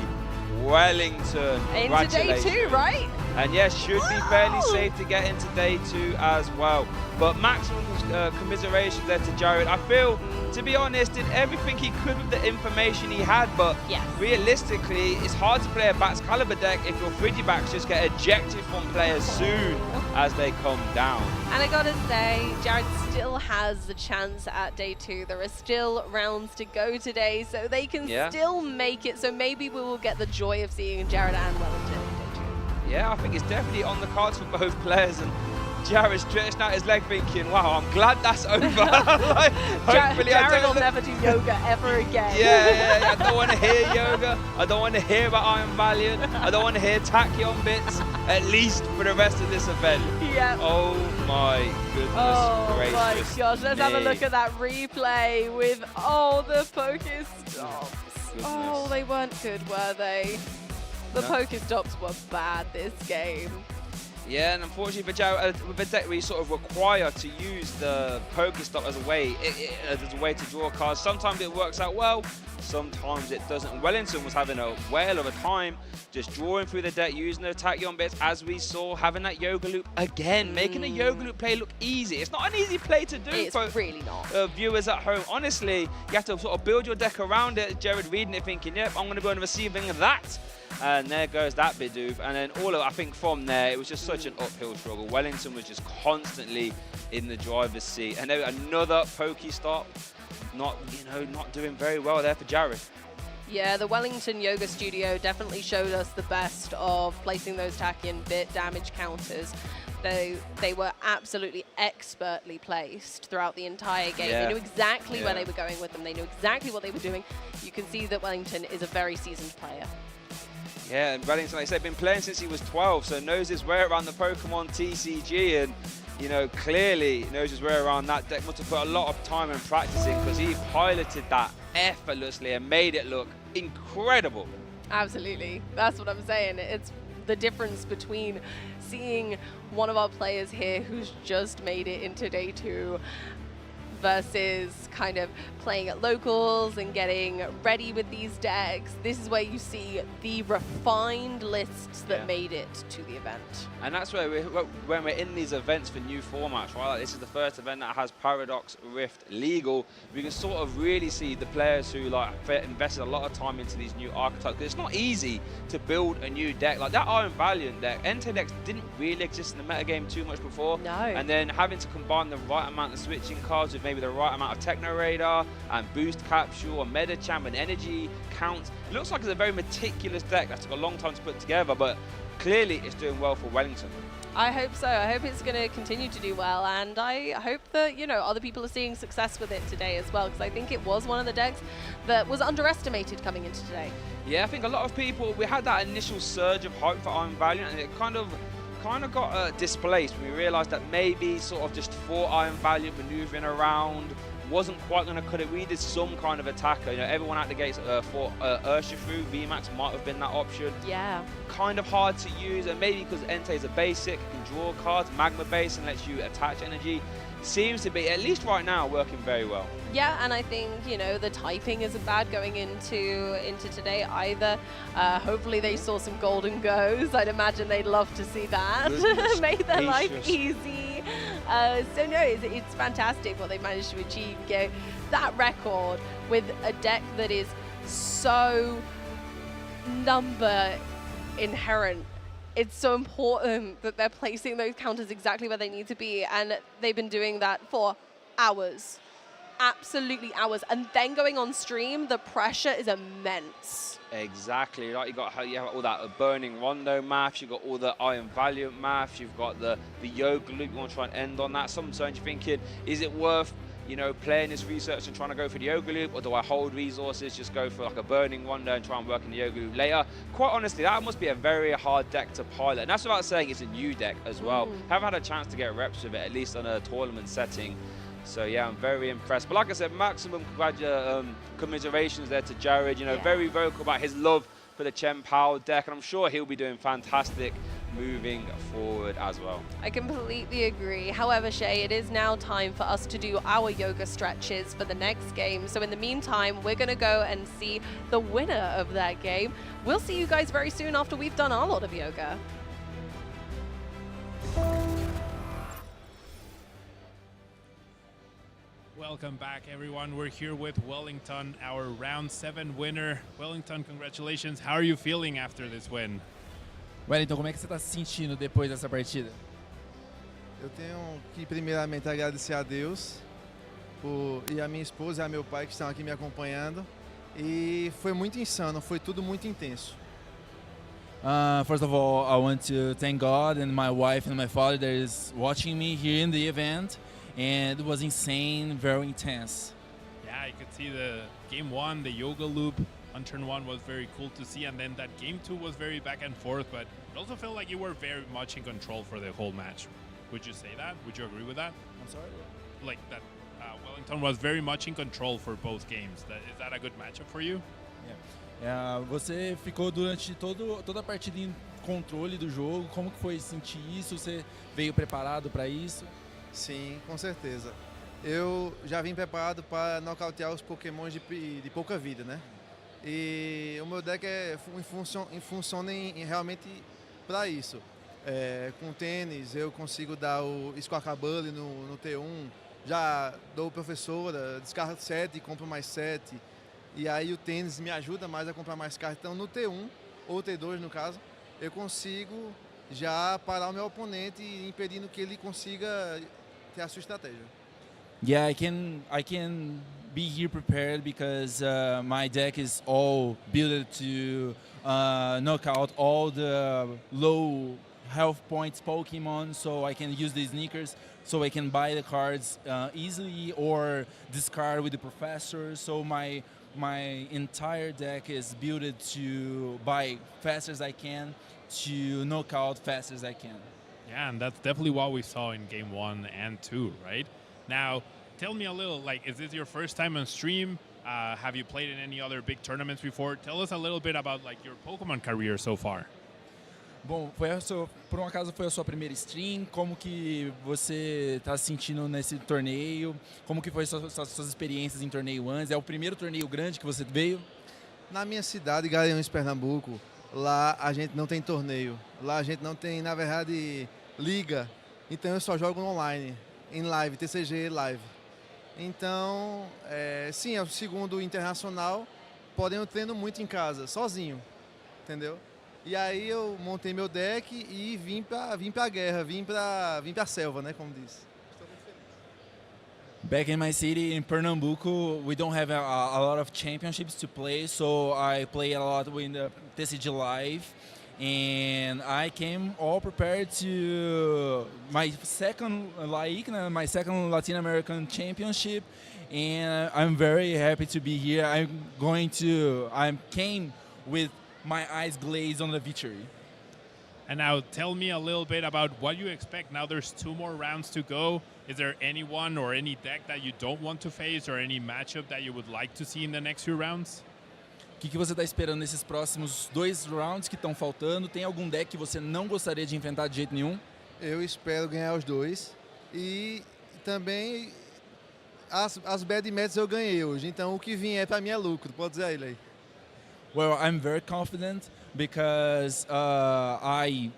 Wellington. Into day 2, right? And yes, should be fairly safe to get into day 2 as well. But maximum commiserations there to Jared. I feel, to be honest, did everything he could with the information he had, but realistically, it's hard to play a Bat's Caliber deck if your Frigibacks just get ejected from players soon as they come down. And I gotta say, Jared still has a chance at day 2. There are still rounds to go today, so they can still make it. So maybe we will get the joy of seeing Jared and Wellington in day 2. Yeah, I think it's definitely on the cards for both players. And Jared stretched out his leg thinking, wow, I'm glad that's over. Hopefully Jared will never do yoga ever again. Yeah, I don't want to hear yoga. I don't want to hear about I Am Valiant. I don't want to hear tachyon bits, at least for the rest of this event. Yeah. Oh my goodness gracious. Oh my gosh, let's have a look at that replay with, the Pokestops. Oh, they weren't good, were they? The Pokestops were bad this game. Yeah, and unfortunately for Jared, with a deck where you sort of require to use the Pokestop as a way to draw cards, sometimes it works out well, sometimes it doesn't. Wellington was having a whale of a time just drawing through the deck, using the tachyon bits, as we saw, having that yoga loop again, making the yoga loop play look easy. It's not an easy play to do. It's really not. Viewers at home, honestly, you have to sort of build your deck around it. Jared reading it thinking, yep, I'm going to go on the receiving of that. And there goes that Bidoof. And then I think from there, it was just such an uphill struggle. Wellington was just constantly in the driver's seat. And then another Pokestop, not doing very well there for Jared. Yeah, the Wellington Yoga Studio definitely showed us the best of placing those tachyon bit damage counters. They were absolutely expertly placed throughout the entire game. They knew exactly where they were going with them. They knew exactly what they were doing. You can see that Wellington is a very seasoned player. Yeah, and Wellington, like I said, been playing since he was 12, so knows his way around the Pokemon TCG, and clearly knows his way around that deck. Must have put a lot of time in practicing, because he piloted that effortlessly and made it look incredible. Absolutely, that's what I'm saying. It's the difference between seeing one of our players here who's just made it into day 2 versus kind of playing at locals and getting ready with these decks. This is where you see the refined lists that made it to the event. And that's where when we're in these events for new formats, right? Like this is the first event that has Paradox Rift legal. We can sort of really see the players who like invested a lot of time into these new archetypes. It's not easy to build a new deck. Like that Iron Valiant deck, Entei decks didn't really exist in the metagame too much before. No. And then having to combine the right amount of switching cards with maybe the right amount of Techno Radar and Boost Capsule and Meta Champ and Energy Counts. It looks like it's a very meticulous deck that took a long time to put together, but clearly it's doing well for Wellington. I hope so. I hope it's going to continue to do well, and I hope that, you know, other people are seeing success with it today as well, because I think it was one of the decks that was underestimated coming into today. Yeah, I think a lot of people, we had that initial surge of hype for Iron Valiant, and it kind of got displaced when we realized that maybe sort of just 4 Iron Valiant maneuvering around wasn't quite going to cut it. We needed some kind of attacker. You know, everyone out the gates for Urshifu, VMAX might have been that option. Yeah. Kind of hard to use, and maybe because Entei is a basic, can draw cards, Magma base, and lets you attach energy. Seems to be, at least right now, working very well. Yeah, and I think, you know, the typing isn't bad going into today either. Hopefully they saw some golden goes. I'd imagine they'd love to see that. Made their life easy. So no, it's fantastic what they've managed to achieve. Get that record with a deck that is so number inherent. It's so important that they're placing those counters exactly where they need to be, and they've been doing that for hours. Absolutely hours. And then going on stream, the pressure is immense. Exactly. Like you have all that Burning Rondo maths, you've got all the Iron Valiant maths, you've got the Yoga Loop. You want to try and end on that. Sometimes you're thinking, is it worth, you know, playing this research and trying to go for the Yoga Loop, or do I hold resources, just go for like a Burning Rondo and try and work in the Yoga Loop later? Quite honestly, that must be a very hard deck to pilot. And that's without saying it's a new deck as well. Haven't had a chance to get reps with it, at least on a tournament setting. So yeah, I'm very impressed. But like I said, maximum commiserations there to Jared. You know, very vocal about his love for the Chen Pao deck, and I'm sure he'll be doing fantastic moving forward as well. I completely agree. However, Shay, it is now time for us to do our yoga stretches for the next game. So in the meantime, we're going to go and see the winner of that game. We'll see you guys very soon after we've done our lot of yoga. Welcome back, everyone. We're here with Wellington, our round 7 winner. Wellington, congratulations. How are you feeling after this win? Wellington, como é que você está se sentindo depois dessa partida? Eu tenho que primeiramente agradecer a Deus e a minha esposa e a meu pai que estão aqui me acompanhando. E foi muito insano, foi tudo muito intenso. First of all, I want to thank God and my wife and my father that is watching me here in the event. And it was insane, very intense. Yeah, you could see the game 1, the yoga loop on turn 1 was very cool to see, and then that game 2 was very back and forth, but it also felt like you were very much in control for the whole match. Would you say that? Would you agree with that? I'm sorry? Like that Wellington was very much in control for both games. Is that a good matchup for you? Yeah. Você ficou durante toda a partida em controle do jogo. Como que foi sentir isso? Você veio preparado para isso? Sim, com certeza. Eu já vim preparado para nocautear os Pokémons de pouca vida, né? E o meu deck funciona realmente para isso. Com tênis eu consigo dar o Squawkabull no T1, já dou professora, descarto 7 e compro mais 7. E aí o tênis me ajuda mais a comprar mais cartas. Então no T1, ou T2 no caso, eu consigo já parar o meu oponente impedindo que ele consiga ter a sua estratégia. Yeah, I can be here prepared because my deck is all built to knock out all the low health points Pokemon, so I can use the sneakers, so I can buy the cards easily or discard with the professor. So my entire deck is built to buy fast as I can, to knock out fast as I can. Yeah, and that's definitely what we saw in game 1 and 2, right? Now, tell me a little, like, is this your first time on stream? Have you played in any other big tournaments before? Tell us a little bit about, like, your Pokemon career so far. Bom, por um acaso foi a sua primeira stream? Como que você está se sentindo nesse torneio? Como que foi suas experiências em torneio antes? É o primeiro torneio grande que você veio? Na minha cidade, Garanhuns, Pernambuco, lá a gente não tem torneio. Lá a gente não tem, na verdade, liga. Então eu só jogo online, em live, TCG live. Então, sim, é o segundo internacional, porém eu treino muito em casa, sozinho, entendeu? E aí eu montei meu deck e vim pra guerra, vim pra selva, né, como diz. Back in my city, in Pernambuco, we don't have a lot of championships to play, so I play a lot with the TCG Live, and I came all prepared to my second Latin American championship, and I'm very happy to be here. I came with my eyes glazed on the victory. And now tell me a little bit about what you expect. Now there's 2 more rounds to go. Is there anyone or any deck that you don't want to face or any matchup that you would like to see in the next few rounds? O que você está esperando nesses próximos 2 rounds que estão faltando? Tem algum deck que você não gostaria de enfrentar de jeito nenhum? Eu espero ganhar os 2 e também as bad matches eu ganhei hoje. Então o que vier para mim é lucro, pode dizer a ele aí. Well, I'm very confident because I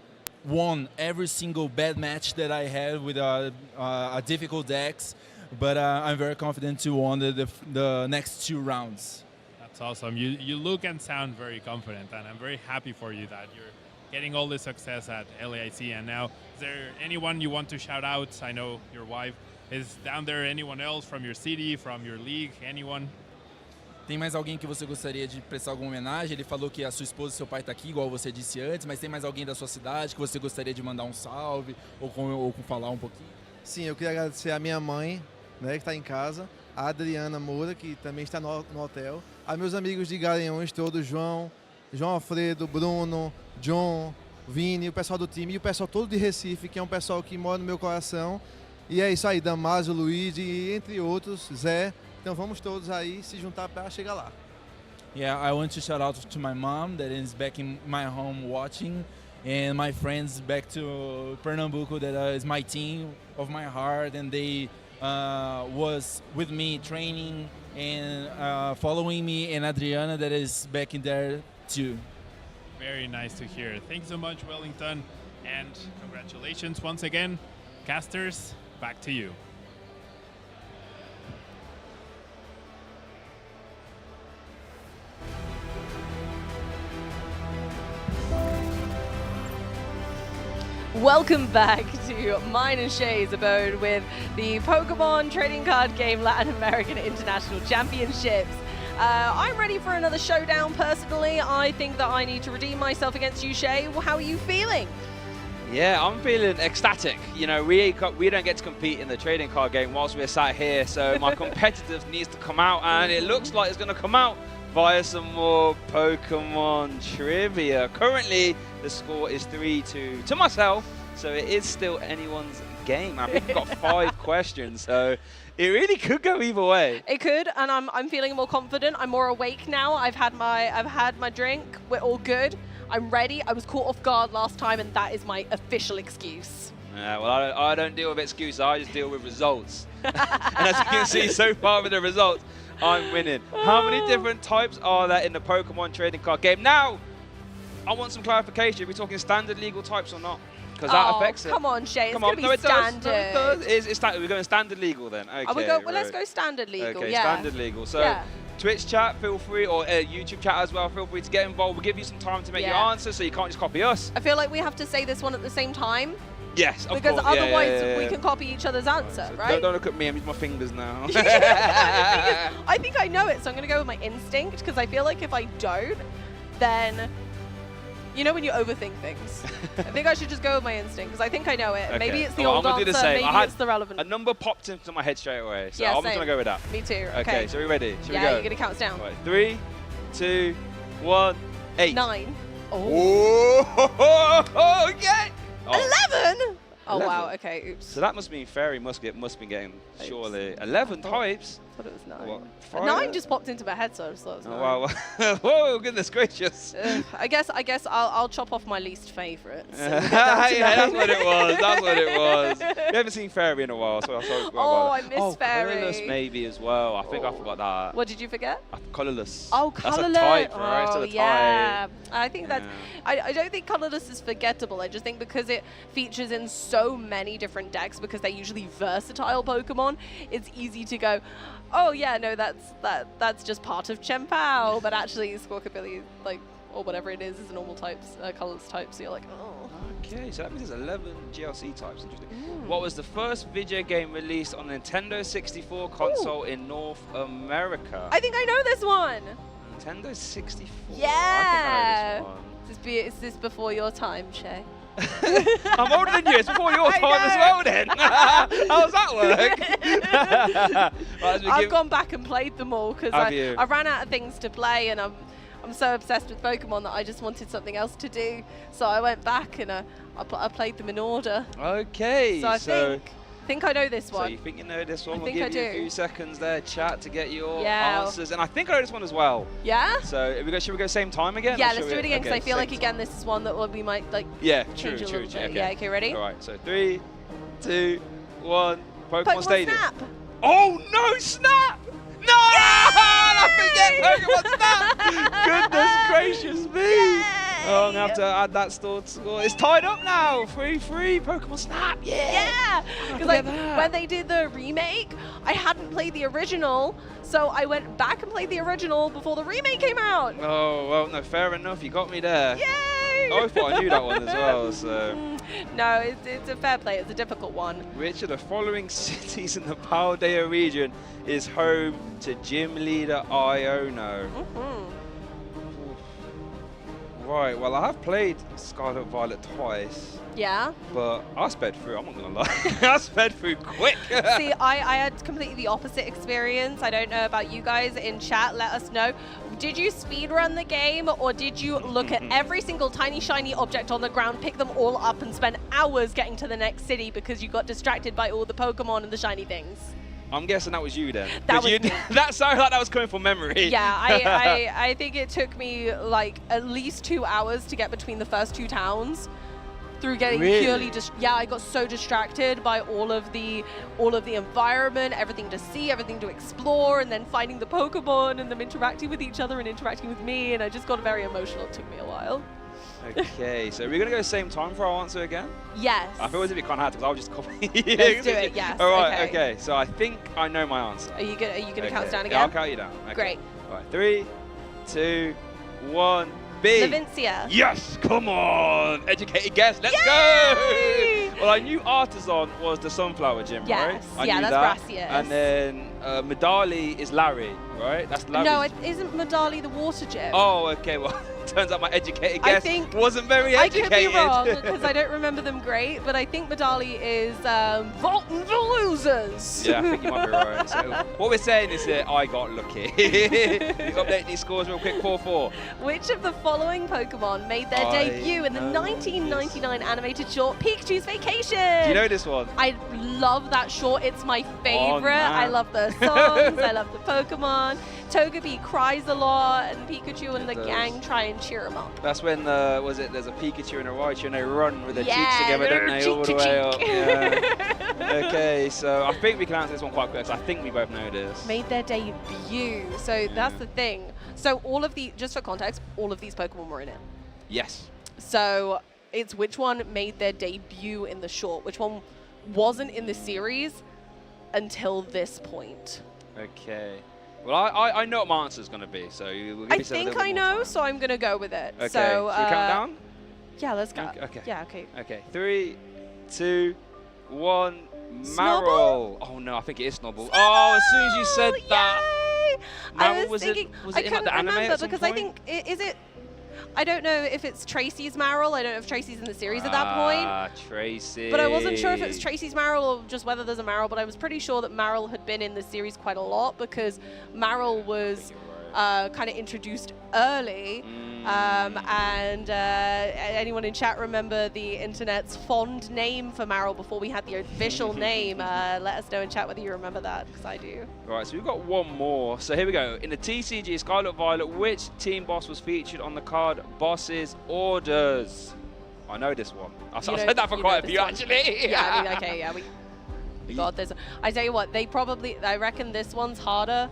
won every single bad match that I had with a difficult decks, but I'm very confident to win the next 2 rounds. That's awesome. You look and sound very confident, and I'm very happy for you that you're getting all this success at LAIC. And now, is there anyone you want to shout out? I know your wife is down there. Anyone else from your city, from your league, anyone? Tem mais alguém que você gostaria de prestar alguma homenagem? Ele falou que a sua esposa e seu pai estão aqui, igual você disse antes, mas tem mais alguém da sua cidade que você gostaria de mandar um salve ou falar um pouquinho? Sim, eu queria agradecer a minha mãe, né, que está em casa, a Adriana Moura, que também está no hotel, a meus amigos de Garanhuns todos, João Alfredo, Bruno, John, Vini, o pessoal do time e o pessoal todo de Recife, que é um pessoal que mora no meu coração. E é isso aí, Damásio, Luiz e entre outros, Zé. Então vamos todos aí se juntar para chegar lá. Yeah, I want to shout out to my mom that is back in my home watching, and my friends back to Pernambuco that is my team of my heart, and they was with me training and following me, and Adriana that is back in there too. Very nice to hear. Thanks so much, Wellington, and congratulations once again. Casters, back to you. Welcome back to mine and Shay's abode with the Pokemon trading card game Latin American International Championships. I'm ready for another showdown personally. I think that I need to redeem myself against you, Shay. How are you feeling? Yeah, I'm feeling ecstatic. You know, we don't get to compete in the trading card game whilst we're sat here, so my competitive needs to come out, and it looks like it's going to come out via some more Pokemon trivia. Currently, the score is 3-2 to myself, so it is still anyone's game. I think we've got 5 questions, so it really could go either way. It could, and I'm feeling more confident. I'm more awake now. I've had my drink. We're all good. I'm ready. I was caught off guard last time, and that is my official excuse. Yeah, well, I don't deal with excuses. I just deal with results. And as you can see so far with the results, I'm winning. How many different types are there in the Pokemon trading card game? Now, I want some clarification. Are we talking standard legal types or not? Because that affects it. Come on, Shay. It's going to be standard. We're going standard legal then. Okay. Well, let's go standard legal. Okay, yeah. standard legal. So, Twitch chat, feel free, or YouTube chat as well. Feel free to get involved. We'll give you some time to make your answers, so you can't just copy us. I feel like we have to say this one at the same time. Yes, of because course. Otherwise we can copy each other's answer, right? Don't look at me. I'm using my fingers now. I think I know it, so I'm going to go with my instinct, because I feel like if I don't, then, you know when you overthink things. I think I should just go with my instinct, because I think I know it. Okay. Maybe it's the old I'm answer, do the same. maybe it's the relevant. A number popped into my head straight away, so yeah, I'm just going to go with that. Me too. Okay, so are we ready? Should we go? Yeah, you're going to count us down. Right. 3, 2, 1, 8. 9. Oh, okay. 11? Oh, 11. wow, okay, oops. So that must mean Fairy must be getting surely 11 types. thought it was 9. What, 9 just popped into my head, so I just thought it was 9. Oh, wow. Whoa, goodness gracious. I guess I'll chop off my least favourite. So yeah, that's what it was. That's what it was. We haven't seen Fairy in a while, so I'm sorry about I miss Fairy. Colourless maybe as well. I think I forgot that. What did you forget? Colourless. Oh, That's colourless. a type, right? Oh, It's a yeah. type. I think that's. I don't think colourless is forgettable. I just think because it features in so many different decks, because they're usually versatile Pokemon, it's easy to go, oh yeah, no, that's just part of Chien-Pao, but actually Squawkabilly, like, or whatever it is a normal types, colourless type. So you're like, oh. Okay, so that means there's 11 GLC types. Interesting. What was the first video game released on Nintendo 64 console in North America? I think I know this one. Nintendo 64. Yeah. I think I know this one. Is this before your time, Shay? I'm older than you. It's before your time as well, then. How does that work? I've gone back and played them all because I ran out of things to play, and I'm so obsessed with Pokemon that I just wanted something else to do. So I went back and I played them in order. Okay. So I think I know this one. So you think you know this one? I We'll think give I you a do. few seconds there, chat, to get your Yeah. answers. And I think I know this one as well. Yeah? So should we go same time again? Yeah, or let's should do we- it again because okay, I feel like same again this is one that we might like true, change a little bit. Okay. Yeah, okay, ready? All right, so 3, 2, 1. Pokemon Pokemon Stadium. Snap. Oh no, Snap! No! I forget Pokemon Snap! Goodness gracious me! Oh, I'm gonna have to add that score. It's tied up now. 3-3. Pokemon Snap. Yeah. Because like when they did the remake, I hadn't played the original, so I went back and played the original before the remake came out. Oh well, no, fair enough. You got me there. Yay! I thought I knew that one as well. So. No, it's a fair play. It's a difficult one. Which of the following cities in the Paldea region is home to gym leader Iono? Right, well, I have played Scarlet Violet twice. Yeah. But I sped through, I'm not going to lie. I sped through quick. See, I had completely the opposite experience. I don't know about you guys in chat. Let us know. Did you speedrun the game, or did you look at every single tiny shiny object on the ground, pick them all up, and spend hours getting to the next city because you got distracted by all the Pokemon and the shiny things? I'm guessing that was you then. That was me. That sounded like that was coming from memory. Yeah, I think it took me like at least 2 hours to get between the first 2 towns through getting purely I got so distracted by all of the environment, everything to see, everything to explore, and then finding the Pokemon and them interacting with each other and interacting with me, and I just got very emotional. It took me a while. Okay, so we're going to go same time for our answer again? Yes. I feel as if you can't have to, because I'll just copy. Let's do it, yes. All right, okay. So I think I know my answer. Are you gonna count us down Yeah, again? I'll count you down. Okay. Great. All right, 3, 2, 1, B. Levincia. Yes, come on. Educated guess, let's Yay! go. Well, I knew Artisan was the Sunflower Gym, right? Yes, I yeah, knew that's that. Gracias. And then Medali is Larry, right? That's Larry. No, it isn't Medali the water gym. Oh, okay, well, turns out my educated guess wasn't very I educated. could be wrong because I don't remember them great, but I think Medali is Volton for Losers. Yeah, I think you might be right. So what we're saying is that I got lucky. You update these scores real quick, 4-4. Which of the following Pokemon made their debut in the 1999 animated short Pikachu's Vacation? Do you know this one? I love that short. It's my favorite. man. I love the songs. I love the Pokemon. Togepi cries a lot, and Pikachu and the gang try and cheer him up. That's when, there's a Pikachu and a Raichu and they run with their cheeks together, they're don't they, cheek all to the way up. cheek. Yeah. Okay, so I think we can answer this one quite quick, because I think we both know this. Made their debut. So that's the thing. So just for context, all of these Pokemon were in it. Yes. So it's which one made their debut in the short, which one wasn't in the series until this point. Okay. Well, I know what my answer is going to be, so we'll give I yourself a think little I bit more know, time. so I'm going to go with it. Okay, So, should we count down? Yeah, let's go. Okay. Yeah, okay. Okay, 3, 2, 1. Snubbull? Marrow. Oh no, I think it is Snubbull. Oh, as soon as you said that. I Marrow, was thinking, was I it in like couldn't the anime remember at some because I point? think, is it, I don't know if it's Tracy's Marill. I don't know if Tracy's in the series at that point. Ah, Tracy. But I wasn't sure if it was Tracy's Marill or just whether there's a Marill, but I was pretty sure that Marill had been in the series quite a lot because Marill was kind of introduced early. And anyone in chat remember the internet's fond name for Marill before we had the official name? Let us know in chat whether you remember that, because I do. Right, so we've got one more. So here we go. In the TCG Scarlet Violet, which team boss was featured on the card Boss's Orders? I know this one. I've said that for quite a few, actually. Yeah, I mean, okay, yeah, we got this. I tell you what, I reckon this one's harder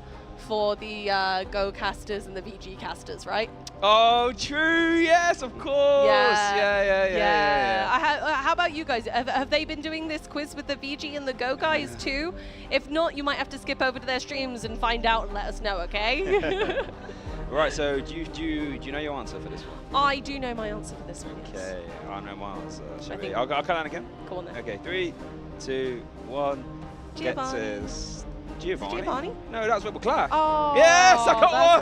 for the Go casters and the VG casters, right? Oh, true. Yes, of course. Yeah. How about you guys? Have they been doing this quiz with the VG and the Go guys too? If not, you might have to skip over to their streams and find out and let us know, okay? Right, so do you know your answer for this one? I do know my answer for this one. Okay, I know my answer. I'll count down again. Come on then. Okay, 3, 2, 1. Giovanni. Giovanni? No, that's Rebel Clash. Oh, yes, I got one!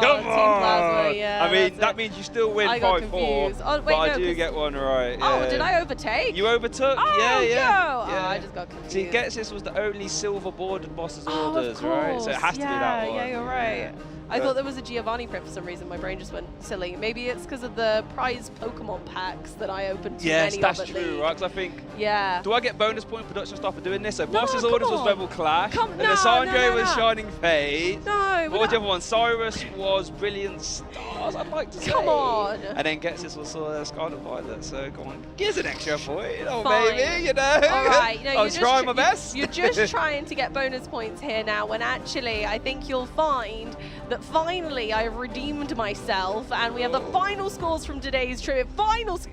Come Team on! Plasma, yeah, I mean, that means you still win 5-4, oh, but I do get one right. Oh, did I overtake? You overtook? Oh, yeah. Oh, I just got confused. See, Getsis was the only silver bordered boss's orders, right? So it has to be that one. Yeah, you're right. I thought there was a Giovanni print for some reason. My brain just went silly. Maybe it's because of the prize Pokemon packs that I opened too many of that's at true, least. right? Because I think, yeah. Do I get bonus point production stuff for doing this? So No, boss's come orders was on. Rebel Clash, and No, Lissandre no. was Shining Fate. No, What was the other one? Cyrus was Brilliant Stars, I'd like to say. Come on. And then Getsis was Scarlet Violet, so come on. Gives an extra point, Fine. baby, you know. All right. No, I'm trying my best. You're just trying to get bonus points here now, when actually I think you'll find that finally I've redeemed myself, and we have the final scores from today's trivia.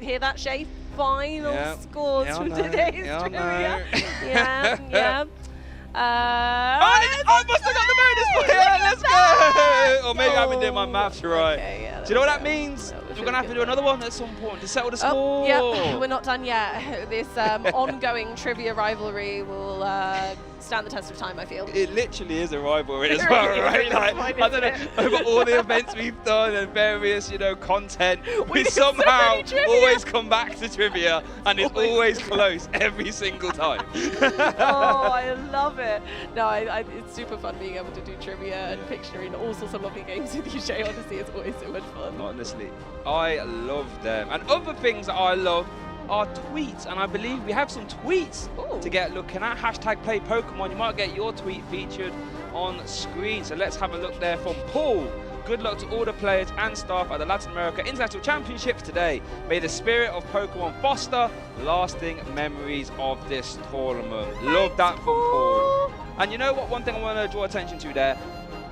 Hear that, Shay? Final scores from today's trivia. Yeah. I must have got the bonus point. Yeah, let's go. Or maybe I haven't done my maths right. Okay, Do you know what that means? We're going to have to do another one at some point to settle the score. Yeah, we're not done yet. This ongoing trivia rivalry will stand the test of time, I feel. It literally is a rivalry as well, right? Like, I don't know, over all the events we've done and various, content, we somehow always come back to trivia, and it's always close every single time. Oh, I love it. No, it's super fun being able to do trivia and Pictionary and all sorts of lovely games with you, Shay. Honestly, it's always so much fun. Honestly, I love them. And other things that I love are tweets, and I believe we have some tweets to get looking at. Hashtag play Pokemon. You might get your tweet featured on screen. So let's have a look there from Paul. Good luck to all the players and staff at the Latin America International Championships today. May the spirit of Pokemon foster lasting memories of this tournament. Love that from Paul. And you know what? One thing I want to draw attention to there,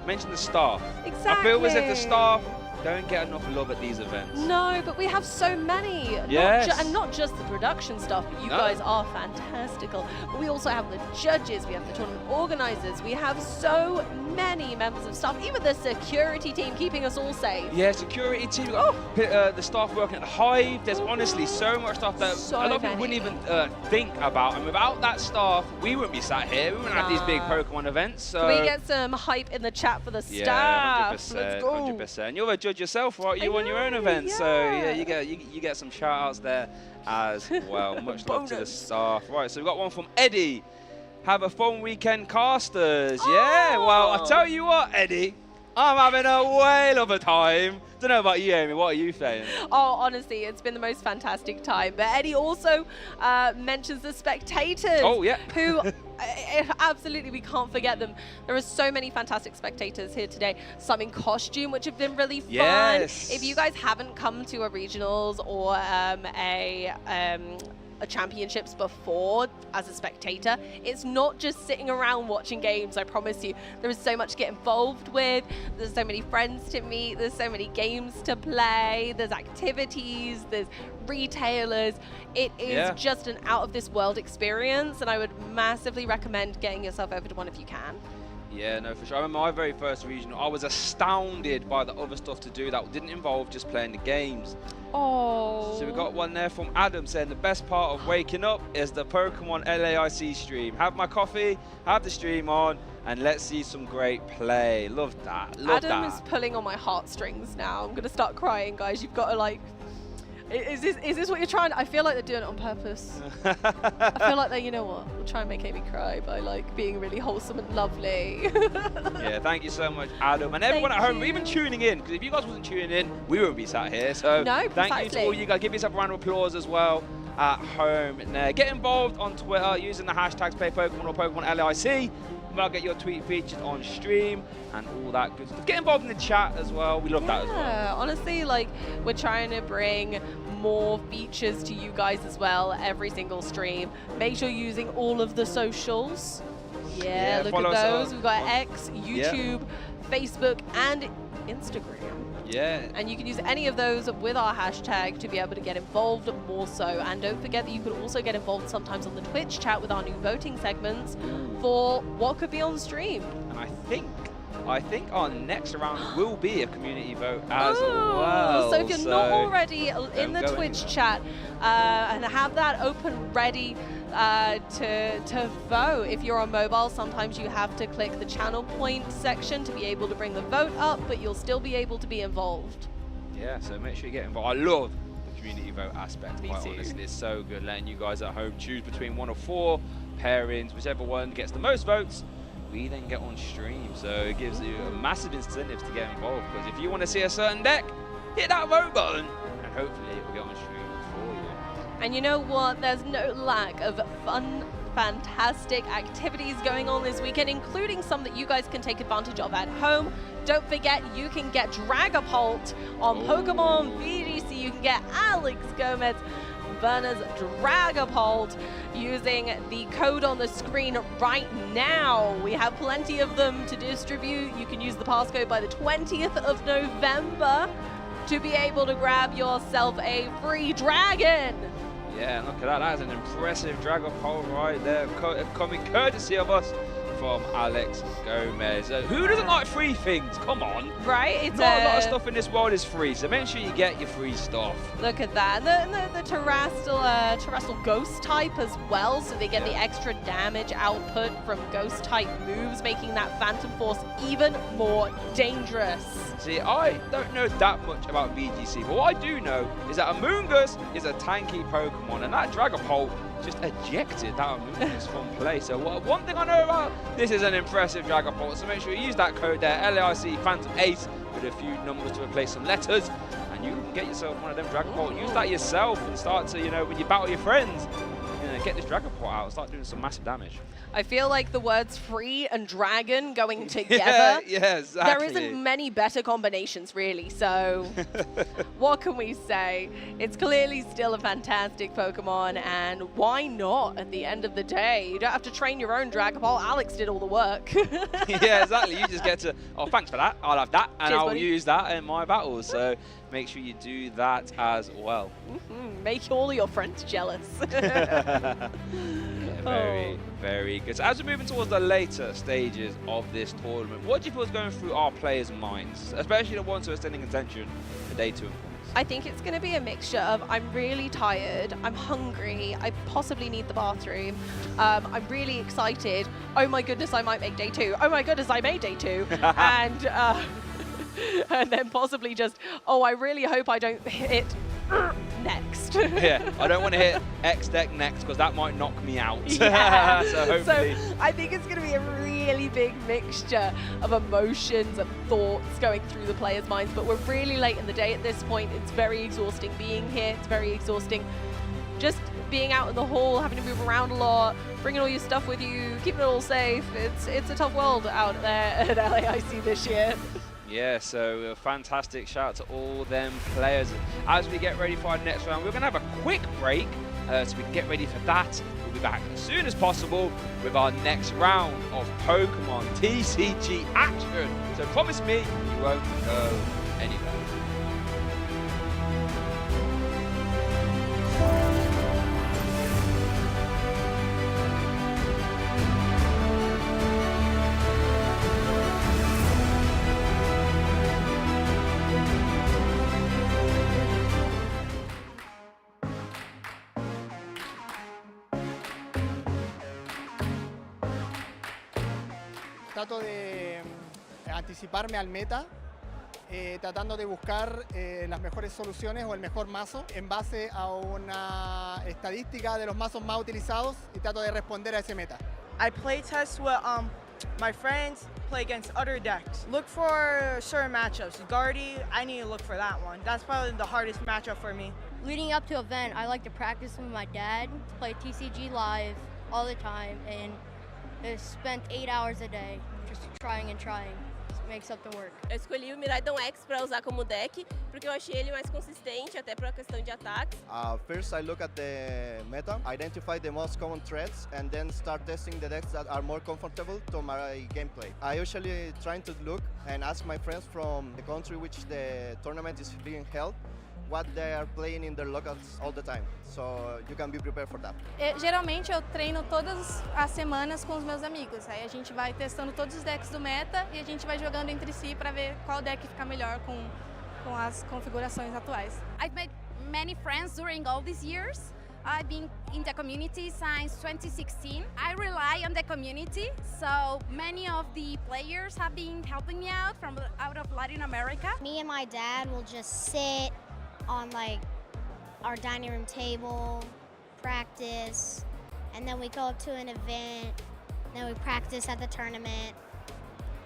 mention the staff. Exactly. I feel as if the staff don't get enough love at these events. No, but we have so many. Yes. And not just the production stuff, but you guys are fantastical. But we also have the judges, we have the tournament organizers, we have so many members of staff, even the security team keeping us all safe. Yeah, security team, we've got the staff working at the Hive. There's honestly so much stuff that a lot of people wouldn't even think about. And without that staff, we wouldn't be sat here. We wouldn't have these big Pokemon events. So. Can we get some hype in the chat for the staff? Yeah, 100%. Let's go. 100%. You're a judge yourself, right? You won your own event, so yeah, you get some shout outs there as well. Much love to the staff. Right, so we've got one from Eddie. Have a fun weekend, casters. Yeah, well, I tell you what, Eddie, I'm having a whale of a time. Don't know about you, Amy. What are you saying? Oh, honestly, it's been the most fantastic time. But Eddie also mentions the spectators. Oh, yeah. Who, absolutely, we can't forget them. There are so many fantastic spectators here today. Some in costume, which have been really fun. Yes. If you guys haven't come to a regionals or a championships before as a spectator, it's not just sitting around watching games. I promise you, there is so much to get involved with. There's so many friends to meet, there's so many games to play, there's activities, there's retailers. It is just an out of this world experience, and I would massively recommend getting yourself over to one if you can. Yeah, no, for sure. I remember my very first regional, I was astounded by the other stuff to do that didn't involve just playing the games. Oh. So we got one there from Adam saying the best part of waking up is the Pokemon LAIC stream. Have my coffee, have the stream on, and let's see some great play. Love that. Love Adam that. is pulling on my heartstrings now. I'm going to start crying, guys. You've got to Is this what you're trying? I feel like they're doing it on purpose. I feel like they, you know what? We'll try and make Amy cry by like being really wholesome and lovely. Yeah, thank you so much, Adam, and everyone at home, even tuning in. Because if you guys wasn't tuning in, we wouldn't be sat here. So no, thank you to all you guys. Give yourself a round of applause as well at home. And get involved on Twitter using the hashtags PlayPokemon or PokemonLIC. I'll get your tweet featured on stream and all that good stuff. Get involved in the chat as well. We love that as well. Yeah, honestly, like we're trying to bring more features to you guys as well every single stream. Make sure you're using all of the socials. Yeah, look at those. We've got X, YouTube, Facebook, and Instagram. Yeah. And you can use any of those with our hashtag to be able to get involved more so. And don't forget that you could also get involved sometimes on the Twitch chat with our new voting segments for what could be on stream. And I think our next round will be a community vote as well. So if you're not already in the Twitch chat and have that open ready to vote. If you're on mobile, sometimes you have to click the channel point section to be able to bring the vote up, but you'll still be able to be involved. Yeah, so make sure you get involved. I love the community vote aspect, quite honestly. It's so good letting you guys at home choose between one of 4 pairings. Whichever one gets the most votes, we then get on stream. So it gives you a massive incentive to get involved, because if you want to see a certain deck, hit that vote button and hopefully it will get on stream for you. And you know what? There's no lack of fun, fantastic activities going on this weekend, including some that you guys can take advantage of at home. Don't forget, you can get Dragapult on Pokemon VGC. You can get Alex Gomez Berna's Dragapult using the code on the screen right now. We have plenty of them to distribute. You can use the passcode by the 20th of November to be able to grab yourself a free dragon. Yeah, look at that. That is an impressive Dragapult right there, coming courtesy of us from Alex Gomez. Who doesn't like free things? Come on. Right? It's not a lot of stuff in this world is free, so make sure you get your free stuff. Look at that. The terrestrial ghost type as well, so they get the extra damage output from ghost type moves, making that Phantom Force even more dangerous. See, I don't know that much about VGC, but what I do know is that Amoonguss is a tanky Pokemon, and that Dragapult just ejected that Amoonguss from play. So one thing I know about this is an impressive Dragapult, so make sure you use that code there, LAIC Phantom Ace, with a few numbers to replace some letters, and you can get yourself one of them Dragapult. Use that yourself and start to, when you battle your friends, get this Dragapult out and start doing some massive damage. I feel like the words free and dragon going together. Yeah, exactly. There isn't many better combinations, really. So what can we say? It's clearly still a fantastic Pokemon, and why not at the end of the day? You don't have to train your own Dragapult. Alex did all the work. Yeah, exactly. You just get to, oh, thanks for that. I'll have that, and Cheers, I'll buddy. use that in my battles. So make sure you do that as well. Make all your friends jealous. Very, very good. So as we're moving towards the later stages of this tournament, what do you feel is going through our players' minds, especially the ones who are sending attention to day 2 and points? I think it's going to be a mixture of I'm really tired, I'm hungry, I possibly need the bathroom, I'm really excited, oh my goodness, I might make day 2, oh my goodness, I made day 2, and then possibly just, oh, I really hope I don't hit next. Yeah, I don't want to hit X deck next because that might knock me out. Yeah. So hopefully. So I think it's going to be a really big mixture of emotions and thoughts going through the players' minds, but we're really late in the day at this point. It's very exhausting being here. It's very exhausting just being out in the hall, having to move around a lot, bringing all your stuff with you, keeping it all safe. It's a tough world out there at LAIC this year. Yeah, so a fantastic shout out to all them players. As we get ready for our next round, we're going to have a quick break so we can get ready for that. We'll be back as soon as possible with our next round of Pokemon TCG action. So promise me you won't go anywhere. Trato de anticiparme al meta tratando de buscar las mejores soluciones o el mejor mazo en base a una estadística de los mazos más utilizados y trato de responder a ese meta. I play test with my friends, play against other decks. Look for certain matchups. Guardy, I need to look for that one. That's probably the hardest matchup for me. Leading up to event, I like to practice with my dad, play TCG live all the time, and spent 8 hours a day just trying and trying. Make something work. Eu escolhi o Miraidon X para usar como deck, porque eu achei ele mais consistente, até para a questão de ataques. First, I look at the meta, identify the most common threats, and then start testing the decks that are more comfortable to my gameplay. I usually try to look and ask my friends from the country which the tournament is being held, what they are playing in their locals all the time, so you can be prepared for that. Geralmente eu treino todas as semanas com os meus amigos, aí a gente vai testando todos os decks do meta e a gente vai jogando entre si para ver qual deck fica melhor com as configurações atuais. I've made many friends during all these years. I've been in the community since 2016. I rely on the community, so many of the players have been helping me out of Latin America. Me and my dad will just sit on like our dining room table, practice, and then we go up to an event, then we practice at the tournament,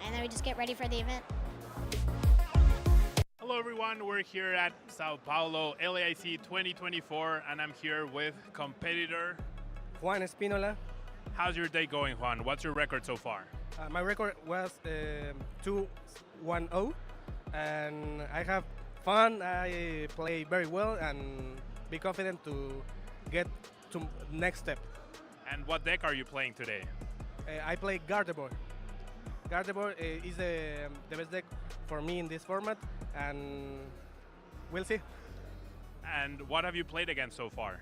and then we just get ready for the event. Hello everyone, we're here at Sao Paulo LAIC 2024 and I'm here with competitor Juan Espinola. How's your day going, Juan? What's your record so far? My record was 2-1-0 and I have fun. I play very well and be confident to get to next step. And what deck are you playing today? I play Gardevoir. Gardevoir is the best deck for me in this format, and we'll see. And what have you played against so far?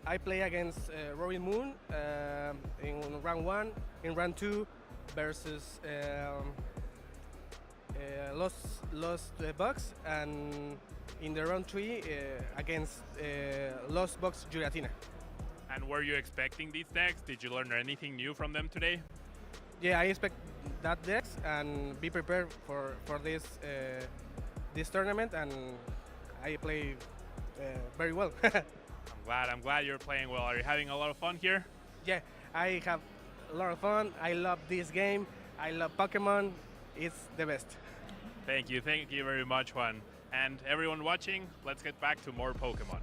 I play against Robin Moon in round 1, in round 2 versus Lost Box, and in the round 3 against Lost Box Giratina. And were you expecting these decks? Did you learn anything new from them today? Yeah, I expect that decks and be prepared for this this tournament, and I play very well. I'm glad you're playing well. Are you having a lot of fun here? Yeah, I have a lot of fun. I love this game. I love Pokemon. It's the best. Thank you very much, Juan. And everyone watching, let's get back to more Pokemon.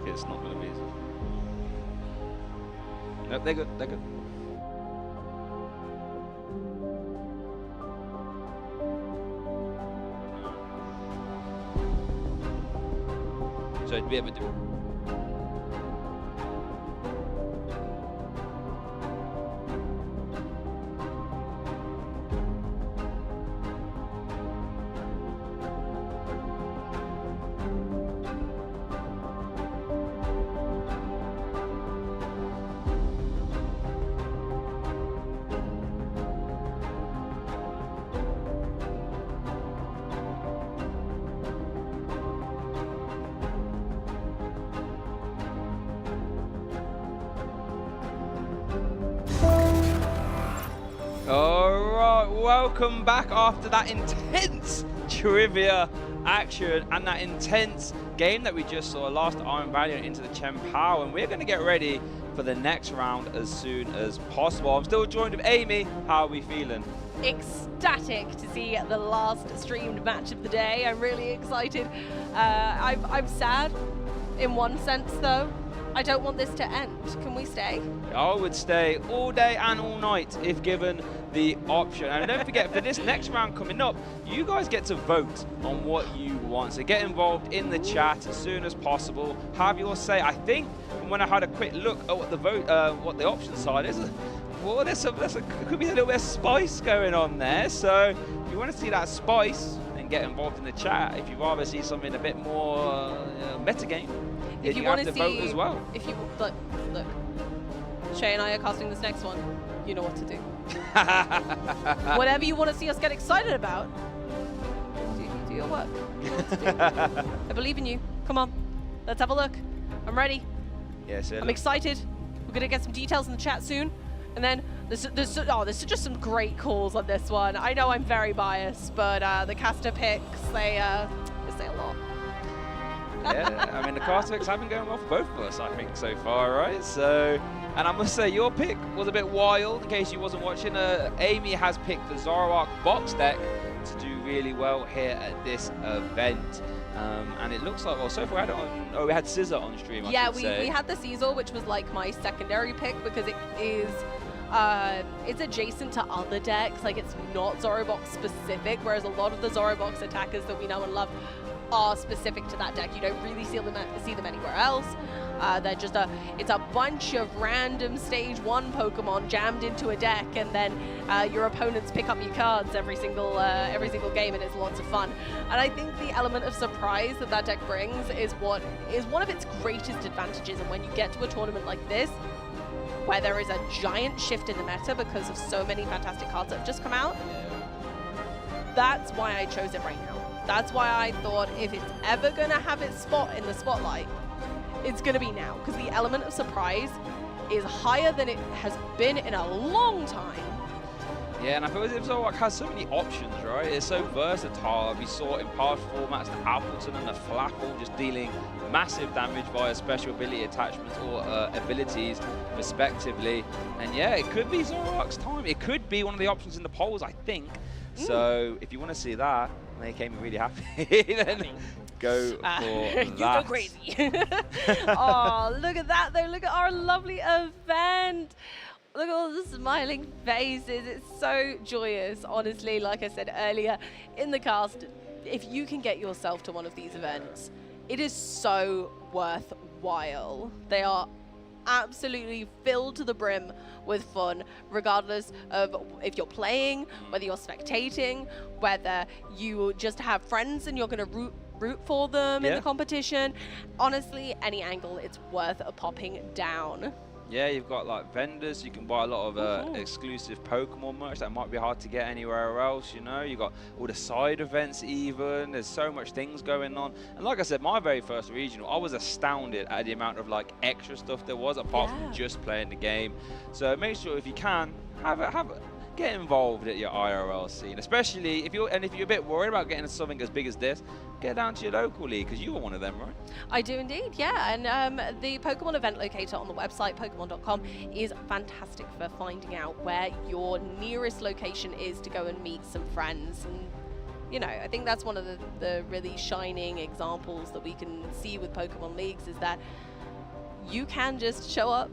It's not going to be easy. Nope, they're good, they're good. So it'd be a bit different. welcome back after that intense trivia action and that intense game that we just saw. Last Iron Valiant into the Chen Pao, and we're going to get ready for the next round as soon as possible. I'm still joined with Amy. How are we feeling? Ecstatic to see the last streamed match of the day. I'm really excited. I'm sad in one sense, though. I don't want this to end. Can we stay? I would stay all day and all night if given the option. And don't forget, for this next round coming up, you guys get to vote on what you want. So get involved in the chat as soon as possible. Have your say. I think from when I had a quick look at what the what the option side is, well, could be a little bit of spice going on there. So if you want to see that spice, then get involved in the chat. If you rather see something a bit more metagame, if you have want to see, vote as well. If you look, Shay and I are casting this next one. You know what to do. Whatever you want to see us get excited about, do your work. You know what to do. I believe in you. Come on, let's have a look. I'm ready. Yes, I'm excited. We're gonna get some details in the chat soon, and then there's just some great calls on this one. I know I'm very biased, but the caster picks they say a lot. Yeah, I mean, the caster picks have been going well for both of us, I think, so far, right? So, and I must say, your pick was a bit wild, in case you wasn't watching. Amy has picked the Zoroark box deck to do really well here at this event. And it looks like, well, so far we had Scissor on stream, Yeah, we had the Caesar, which was like my secondary pick because it is it's adjacent to other decks. Like, it's not Zorobox specific, whereas a lot of the Zorobox attackers that we know and love are specific to that deck. You don't really see them anywhere else. They're just it's a bunch of random stage 1 Pokemon jammed into a deck, and then your opponents pick up your cards every single game, and it's lots of fun. And I think the element of surprise that deck brings is what is one of its greatest advantages. And when you get to a tournament like this, where there is a giant shift in the meta because of so many fantastic cards that have just come out, that's why I chose it right now. That's why I thought if it's ever going to have its spot in the spotlight, it's going to be now, because the element of surprise is higher than it has been in a long time. Yeah, and I feel as if Zoroark has so many options, right? It's so versatile. We saw in past formats the Appleton and the Flapple just dealing massive damage via special ability attachments or abilities, respectively. And yeah, it could be Zoroark's time. It could be one of the options in the polls, I think. So if you want to see that, make Amy really happy, then go for that. You go crazy. Oh, look at that, though. Look at our lovely event. Look at all the smiling faces. It's so joyous, honestly. Like I said earlier in the cast, if you can get yourself to one of these events, it is so worthwhile. They are absolutely filled to the brim with fun, regardless of if you're playing, whether you're spectating, whether you just have friends and you're going to root for them in the competition. Honestly, any angle, it's worth popping down. Yeah, you've got like vendors. You can buy a lot of exclusive Pokemon merch that might be hard to get anywhere else, you know. You've got all the side events even. There's so much things going on. And like I said, my very first regional, I was astounded at the amount of like extra stuff there was apart from just playing the game. So make sure if you can, get involved at your IRL scene, especially if you're a bit worried about getting something as big as this. Get down to your local league, because you were one of them, right? I do indeed, yeah. And the Pokemon event locator on the website, Pokemon.com, is fantastic for finding out where your nearest location is to go and meet some friends. And, you know, I think that's one of the really shining examples that we can see with Pokemon leagues, is that you can just show up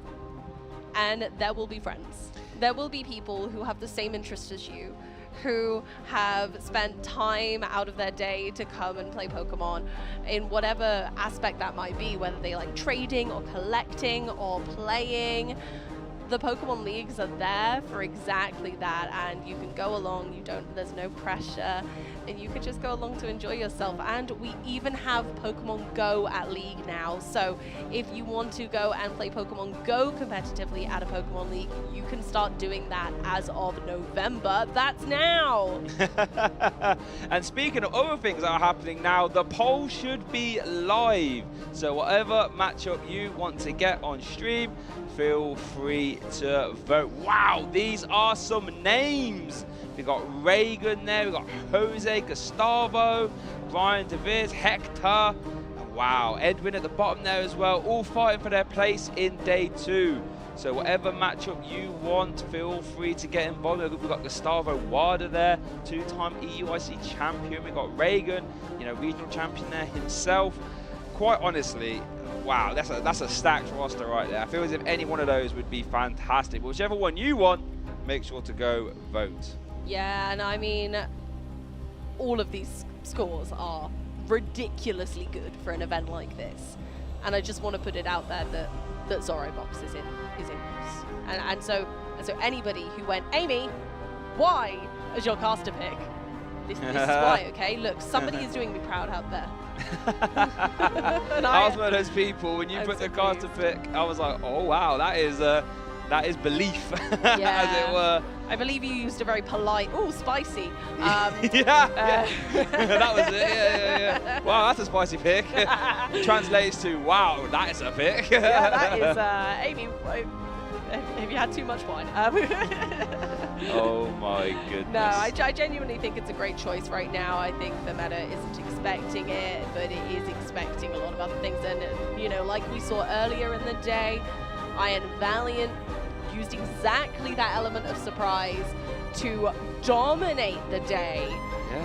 and there will be friends. There will be people who have the same interests as you, who have spent time out of their day to come and play Pokemon in whatever aspect that might be, whether they like trading or collecting or playing. The Pokemon leagues are there for exactly that, and you can go along, there's no pressure, and you can just go along to enjoy yourself. And we even have Pokemon Go at League now, so if you want to go and play Pokemon Go competitively at a Pokemon League, you can start doing that as of November. That's now! And speaking of other things that are happening now, the poll should be live. So whatever matchup you want to get on stream, feel free to vote. Wow, these are some names. We got Reagan there, we got Jose, Gustavo, Brian DeViz, Hector, and wow, Edwin at the bottom there as well, all fighting for their place in day 2. So whatever matchup you want, feel free to get involved. We've got Gustavo Wada there, 2-time EUIC champion. We've got Reagan, you know, regional champion there himself. Quite honestly, wow, that's a stacked roster right there. I feel as if any one of those would be fantastic. But whichever one you want, make sure to go vote. Yeah, and I mean, all of these scores are ridiculously good for an event like this. And I just want to put it out there that Zorobox is in this. And so anybody who went, Amy, why as your caster pick? This is why, okay? Look, somebody is doing me proud out there. I was one of those people, when you put the caster pick, I was like, oh wow, that is belief, yeah. as it were. I believe you used a very polite, spicy. Yeah, that was it, yeah. Wow, that's a spicy pick. Translates to, wow, that is a pick. Yeah, that is, Amy, have you had too much wine? Oh my goodness. No, I genuinely think it's a great choice right now. I think the meta isn't expecting it, but it is expecting a lot of other things. And, you know, like we saw earlier in the day, Iron Valiant used exactly that element of surprise to dominate the day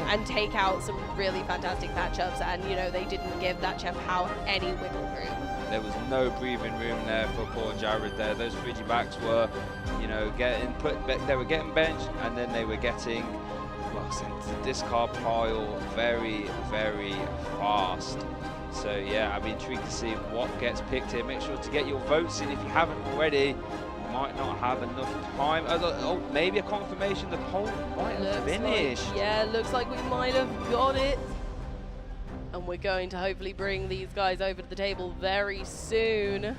and take out some really fantastic matchups. And, you know, they didn't give that Chen Pao any wiggle room. There was no breathing room there for poor Jared there. Those Frigibacks were, you know, they were getting benched, and then they were getting, well, sent to the discard pile very, very fast. So yeah, I'll be intrigued to see what gets picked here. Make sure to get your votes in if you haven't already. You might not have enough time. Oh, maybe a confirmation the poll might have finished. Looks like we might have got it. And we're going to hopefully bring these guys over to the table very soon.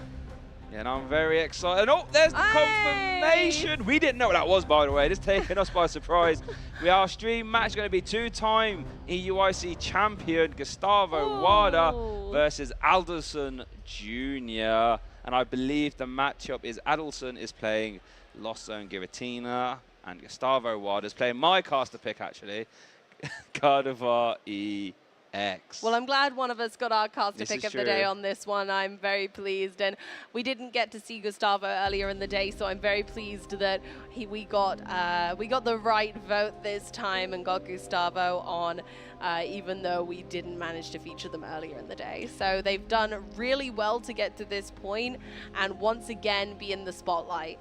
Yeah, and I'm very excited. Oh, there's the confirmation. We didn't know what that was, by the way. Just taking us by surprise. Our stream match is going to be 2-time EUIC champion Gustavo Wada versus Alderson Jr. And I believe the matchup is Adelson is playing Lost Zone Giratina, and Gustavo Wada is playing my caster pick, actually, Gardevoir EX. Well, I'm glad one of us got our caster pick of the day on this one. I'm very pleased, and we didn't get to see Gustavo earlier in the day, so I'm very pleased that we got the right vote this time and got Gustavo on, even though we didn't manage to feature them earlier in the day. So they've done really well to get to this point and once again be in the spotlight.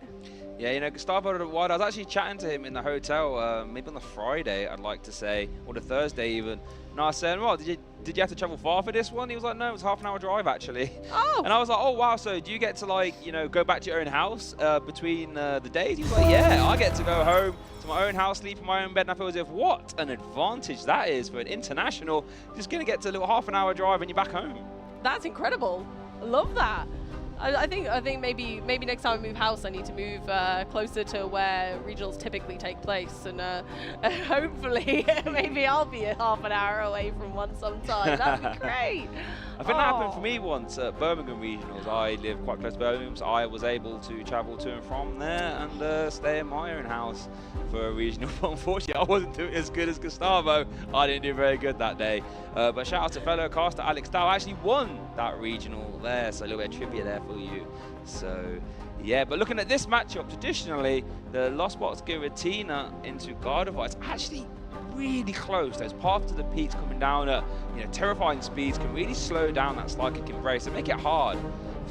Yeah, you know, Gustavo Wada, I was actually chatting to him in the hotel, maybe on the Friday, I'd like to say, or the Thursday even. And I was saying, well, did you have to travel far for this one? He was like, no, it was half an hour drive, actually. Oh. And I was like, oh, wow, so do you get to, like, you know, go back to your own house between the days? He was like, yeah, I get to go home to my own house, sleep in my own bed, and I feel as if, what an advantage that is for an international. You're just going to get to a little half an hour drive and you're back home. That's incredible. I love that. I think maybe next time I move house, I need to move closer to where regionals typically take place, and hopefully maybe I'll be a half an hour away from one sometime. That'd be great. I think that happened for me once at Birmingham Regionals. I live quite close to Birmingham, so I was able to travel to and from there and stay in my own house for a regional. But unfortunately, I wasn't doing as good as Gustavo. I didn't do very good that day. But shout out to fellow caster Alex Dow. I actually won that regional there, so a little bit of trivia there for you. So yeah, but looking at this matchup, traditionally the Lost Box Giratina into Gardevoir, it's actually really close. Those paths to the peaks coming down at, you know, terrifying speeds can really slow down that slide kick embrace and make it hard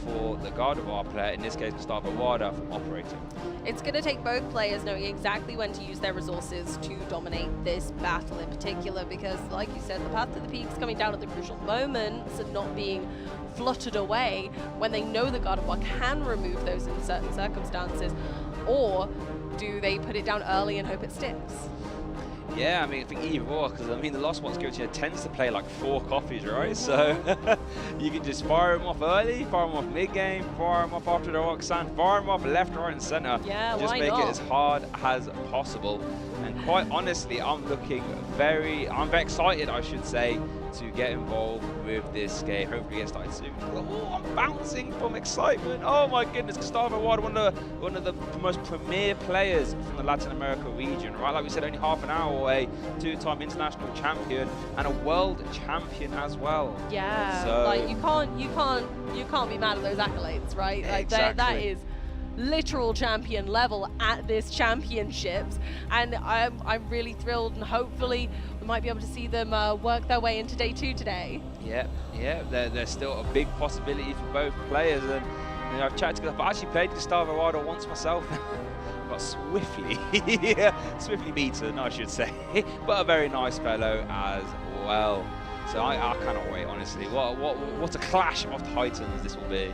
for the Gardevoir player, in this case Gustavo Wada, from operating. It's going to take both players knowing exactly when to use their resources to dominate this battle in particular, because like you said, the path to the peaks coming down at the crucial moments and not being fluttered away when they know the Gardevoir can remove those in certain circumstances, or do they put it down early and hope it sticks? Yeah, I mean, I think either or, because I mean, the Lost Box Giratina tends to play like 4 copies, right? So you can just fire them off early, fire them off mid-game, fire them off after the Roxanne, fire them off left, right, and center. Yeah, just make it as hard as possible. And quite honestly, I'm very excited, I should say, to get involved with this game. Hopefully get started soon. Oh, I'm bouncing from excitement. Oh my goodness, Gustavo Wada, one of the most premier players from the Latin America region, right? Like we said, only half an hour away, 2-time international champion and a world champion as well. Yeah, so, like you can't be mad at those accolades, right? Like exactly. that is literal champion level at this championships, and I'm really thrilled, and hopefully we might be able to see them work their way into day 2 today. Yeah, there's still a big possibility for both players, and you know, I've actually played Gustavo Wada once myself. Got swiftly beaten, I should say, but a very nice fellow as well. So I cannot wait, honestly. What a clash of titans this will be.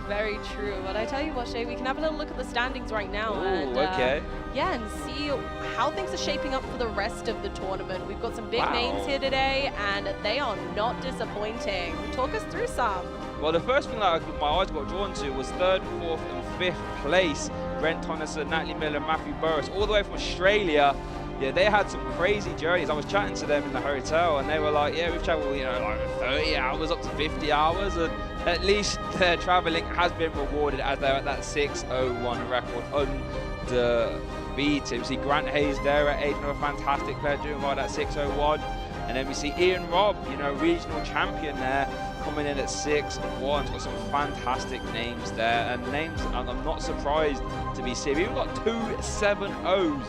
Very true. But I tell you what, Shay, we can have a little look at the standings right now. Ooh, and, okay. Yeah, and see how things are shaping up for the rest of the tournament. We've got some big names here today, and they are not disappointing. Talk us through some. Well, the first thing that my eyes got drawn to was 3rd, 4th, and 5th place. Brent Tonneson, Natalie Miller, Matthew Burris, all the way from Australia. Yeah, they had some crazy journeys. I was chatting to them in the hotel, and they were like, yeah, we've traveled, you know, like 30 hours, up to 50 hours, and at least their traveling has been rewarded as they're at that 6:01 record undefeated. We see Grant Hayes there at 8, another fantastic player doing by that 6:01. And then we see Ian Robb, you know, regional champion there, coming in at 6:01. Got some fantastic names there, and names I'm not surprised to be seeing. We've even got 2 7-0s.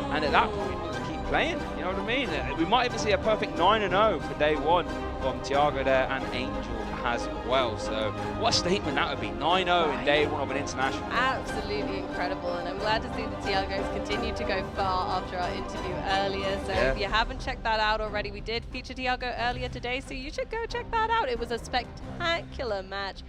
And at that point, we'll just keep playing, you know what I mean? We might even see a perfect 9-0 for day 1 from Thiago there and Angel as well. So what a statement that would be, 9-0 in day 1 of an international. Absolutely incredible, and I'm glad to see that Thiago's continued to go far after our interview earlier. So if you haven't checked that out already, we did feature Thiago earlier today, so you should go check that out. It was a spectacular match.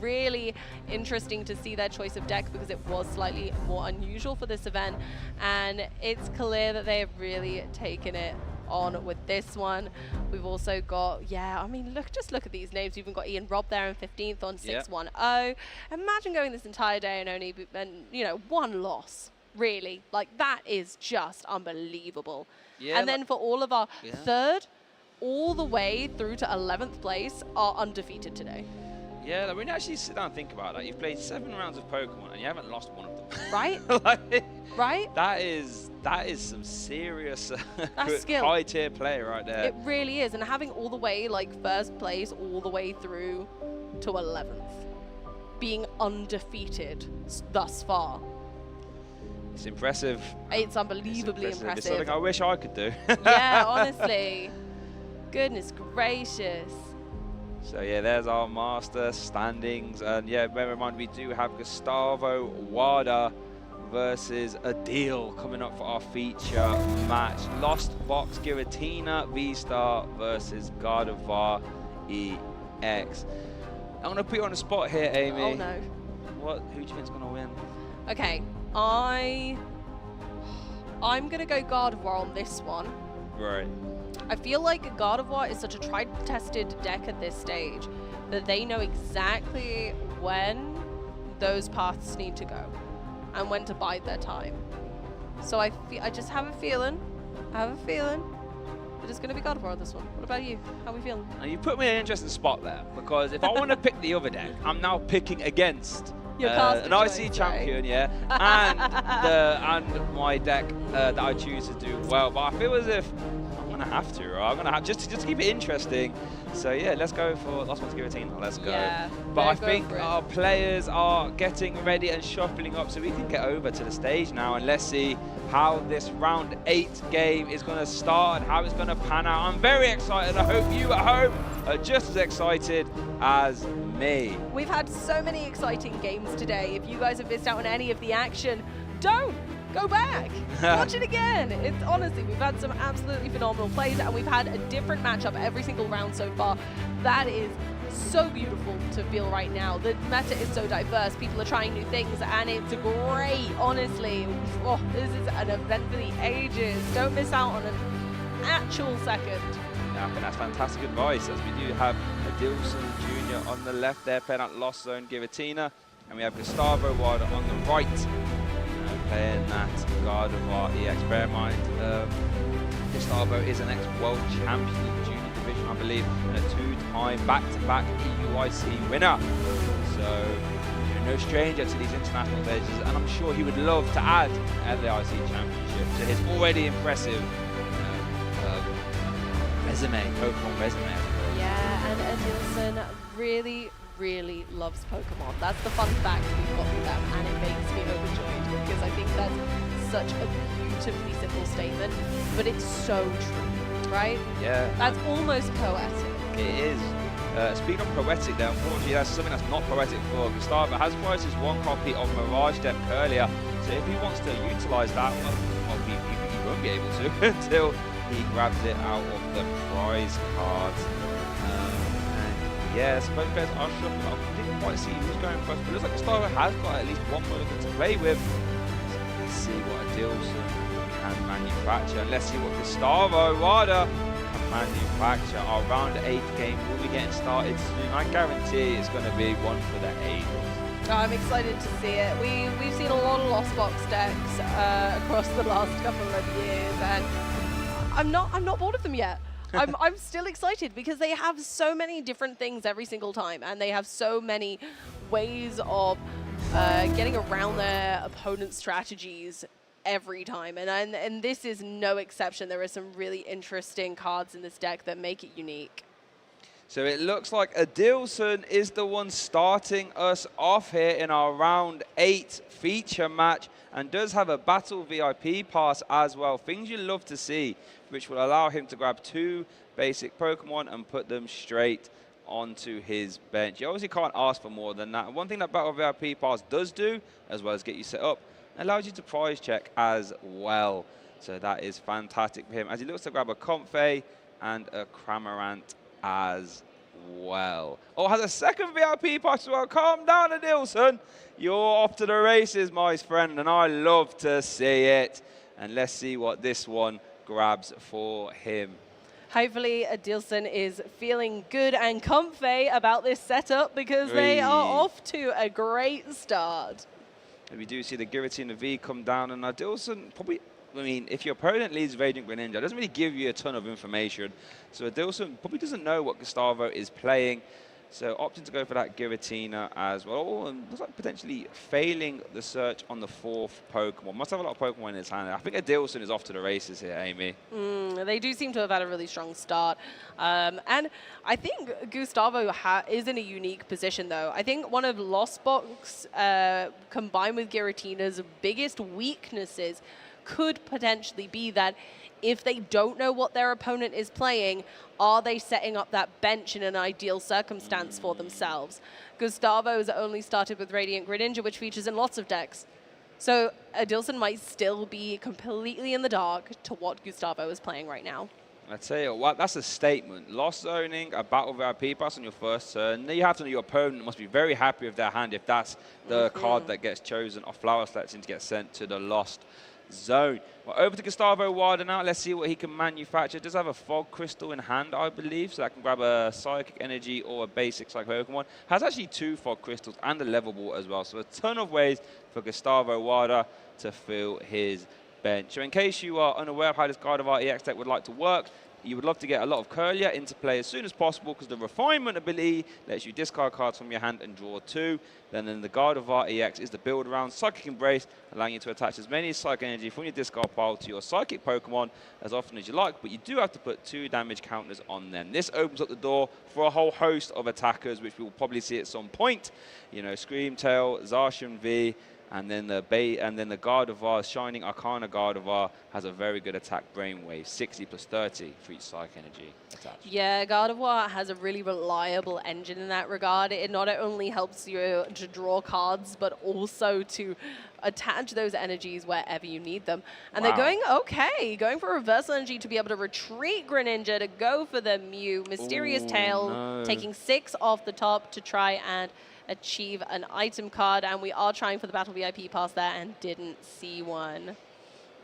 Really interesting to see their choice of deck because it was slightly more unusual for this event, and it's clear that they have really taken it on with this one. We've also got, I mean, just look at these names. We've even got Ian Robb there in 15th on 6-1-0. Imagine going this entire day and only, you know, 1 loss. Really, like that is just unbelievable. And then for all of our 3rd all the way through to 11th place are undefeated today. Yeah, like when you actually sit down and think about that, you've played 7 rounds of Pokemon and you haven't lost one of them. Right? Right? That is some serious skill. high tier play right there. It really is, and having all the way like 1st place all the way through to 11th, being undefeated thus far. It's impressive. It's unbelievably impressive. It's something I wish I could do. Yeah, honestly. Goodness gracious. So yeah, there's our master standings, and yeah, bear in mind we do have Gustavo Wada versus Adil coming up for our feature match. Lost Box Giratina V-Star versus God-of-War EX. I'm gonna put you on the spot here, Amy. Oh no. Who do you think's gonna win? Okay, I'm gonna go God-of-War on this one. Right. I feel like God-of-War is such a tried-tested deck at this stage that they know exactly when those paths need to go and when to bide their time. So I just have a feeling, that it's going to be God-of-War on this one. What about you? How are we feeling? Now you put me in an interesting spot there, because if I want to pick the other deck, I'm now picking against an IC champion, and my deck that I choose to do well. But I feel as if I'm gonna have to, right? I'm gonna have just to keep it interesting. So yeah, let's go for Lost Box Giratina. Let's go. Yeah, but I think our players are getting ready and shuffling up, so we can get over to the stage now, and let's see how this round 8 game is going to start and how it's going to pan out. I'm very excited. I hope you at home are just as excited as me. We've had so many exciting games today. If you guys have missed out on any of the action, don't go back. Watch it again. It's honestly, we've had some absolutely phenomenal plays, and we've had a different matchup every single round so far. That is so beautiful to feel right now. The meta is so diverse. People are trying new things, and it's great, honestly. Oh, this is an event for the ages. Don't miss out on an actual second. Yeah, I think that's fantastic advice, as we do have Adilson Jr. on the left there playing at Lost Zone Giratina, and we have Gustavo Wada on the right playing that God of War EX. Bear in mind, Gustavo is an ex-world champion junior division, I believe, and a 2-time back-to-back EUIC winner. So, no stranger to these international stages, and I'm sure he would love to add LAIC Championship to his already impressive resume, Pokemon resume. Yeah, and Adilson really loves Pokemon. That's the fun fact we've got with them, and it makes me overjoyed because I think that's such a beautifully simple statement, but it's so true, right? Yeah. That's almost poetic. It is. Speaking of poetic, though, unfortunately, that's something that's not poetic for Gustavo. Has priced his one copy of Mirage Deck earlier, so if he wants to utilize that, well, he won't be able to until he grabs it out of the prize card. And yeah, both players are shuffling. I didn't quite see who's going first, but it looks like Gustavo has got at least one mulligan to play with. Let's see what Adilson can manufacture. Let's see what Gustavo Wada manufacture. Our round 8 game will be getting started soon. I guarantee it's going to be one for the ages. I'm excited to see it. We've seen a lot of Lost Box decks across the last couple of years, and I'm not bored of them yet. I'm still excited because they have so many different things every single time, and they have so many ways of getting around their opponent's strategies every time, and this is no exception. There are some really interesting cards in this deck that make it unique. So it looks like Adilson is the one starting us off here in our round 8 feature match, and does have a battle VIP pass as well. Things you love to see, which will allow him to grab 2 basic Pokemon and put them straight onto his bench. You obviously can't ask for more than that. And one thing that battle VIP pass does do, as well as get you set up, allows you to prize check as well. So that is fantastic for him, as he looks to grab a Comfey and a Cramorant as well. Oh, has a second VIP pass as well. Calm down, Adilson. You're off to the races, my friend, and I love to see it. And let's see what this one grabs for him. Hopefully Adilson is feeling good and comfy about this setup, because they are off to a great start. And we do see the Giratina V come down, and Adilson probably, I mean, if your opponent leads Radiant Greninja, it doesn't really give you a ton of information. So Adilson probably doesn't know what Gustavo is playing. So opting to go for that Giratina as well. And looks like potentially failing the search on the 4th Pokemon. Must have a lot of Pokemon in his hand. I think Adilson is off to the races here, Amy. They do seem to have had a really strong start. And I think Gustavo is in a unique position, though. I think one of Lost Box combined with Giratina's biggest weaknesses could potentially be that if they don't know what their opponent is playing, are they setting up that bench in an ideal circumstance for themselves? Gustavo's only started with Radiant Greninja, which features in lots of decks. So Adilson might still be completely in the dark to what Gustavo is playing right now. I tell you what, that's a statement. Lost zoning, a battle VIP pass on your first turn. Then you have to know your opponent must be very happy with their hand if that's the card that gets chosen or flower selection to get sent to the Lost Zone. Well, over to Gustavo Wada now. Let's see what he can manufacture. Does have a Fog Crystal in hand, I believe, so I can grab a Psychic Energy or a basic Psychic Pokemon. Has actually 2 Fog Crystals and a Level Ball as well, so a ton of ways for Gustavo Wada to fill his bench. So in case you are unaware of how this Gardevoir EX deck would like to work, you would love to get a lot of Curlia into play as soon as possible, because the Refinement ability lets you discard cards from your hand and draw 2. Then the Gardevoir EX is the build around Psychic Embrace, allowing you to attach as many Psychic Energy from your discard pile to your Psychic Pokemon as often as you like, but you do have to put 2 damage counters on them. This opens up the door for a whole host of attackers, which we will probably see at some point. You know, Screamtail, Zacian V, and then the Gardevoir, Shining Arcana Gardevoir, has a very good attack Brainwave, 60 plus 30 for each Psychic Energy attached. Yeah, Gardevoir has a really reliable engine in that regard. It not only helps you to draw cards, but also to attach those energies wherever you need them. And they're going for reversal energy to be able to retreat Greninja to go for the Mew. Mysterious Tail, taking 6 off the top to try and achieve an item card, and we are trying for the Battle VIP pass there and didn't see one.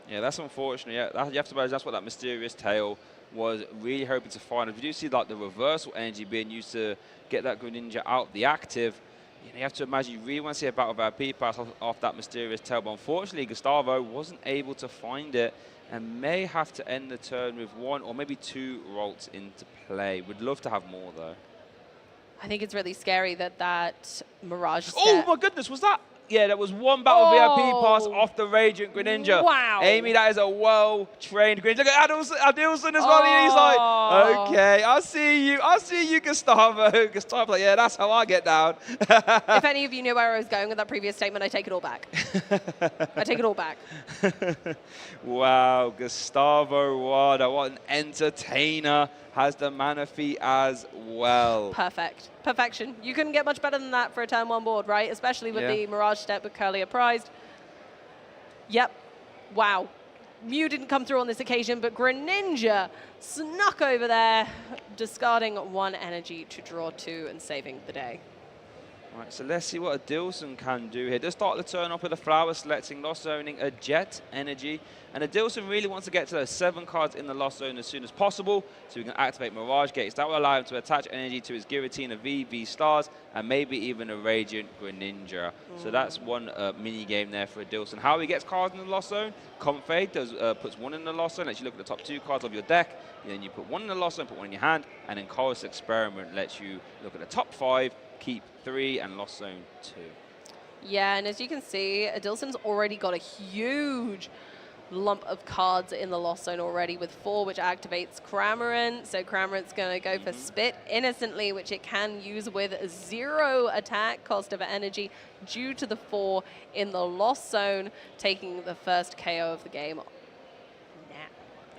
Yeah, that's unfortunate. Yeah, you have to imagine that's what that Mysterious Tail was really hoping to find. If you do see like the reversal energy being used to get that Greninja out the active, you have to imagine you really want to see a Battle VIP pass off that Mysterious Tail, but unfortunately Gustavo wasn't able to find it. and may have to end the turn with 1 or maybe 2 Ralts into play. Would love to have more, though. I think it's really scary that Mirage Oh my goodness, was that? Yeah, that was 1 battle VIP pass off the Radiant Greninja. Wow. Amy, that is a well-trained Greninja. Look at Adilson as well. He's like, okay, I see you, Gustavo. Gustavo's like, yeah, that's how I get down. If any of you knew where I was going with that previous statement, I take it all back. I take it all back. Wow, Gustavo Wada, what an entertainer. Has the Manaphy as well. Perfect. Perfection. You couldn't get much better than that for a turn 1 board, right? Especially with the Mirage step with Curlier prized. Yep. Wow. Mew didn't come through on this occasion, but Greninja snuck over there, discarding 1 energy to draw 2 and saving the day. Right, so let's see what Adilson can do here. Does start the turn off with a flower, selecting Lost Zoning, a Jet Energy. And Adilson really wants to get to those 7 cards in the Lost Zone as soon as possible, so he can activate Mirage Gates. That will allow him to attach energy to his Giratina V Stars, and maybe even a Radiant Greninja. So that's one mini game there for Adilson. How he gets cards in the Lost Zone? Comfade puts 1 in the Lost Zone, lets you look at the top 2 cards of your deck, and then you put 1 in the Lost Zone, put 1 in your hand, and then Chorus Experiment lets you look at the top 5, keep 3, and Lost Zone 2. Yeah, and as you can see, Adilson's already got a huge lump of cards in the Lost Zone already with 4, which activates Cramorant. So Cramorant's going to go for Spit Innocently, which it can use with 0 attack cost of energy due to the 4 in the Lost Zone, taking the first KO of the game.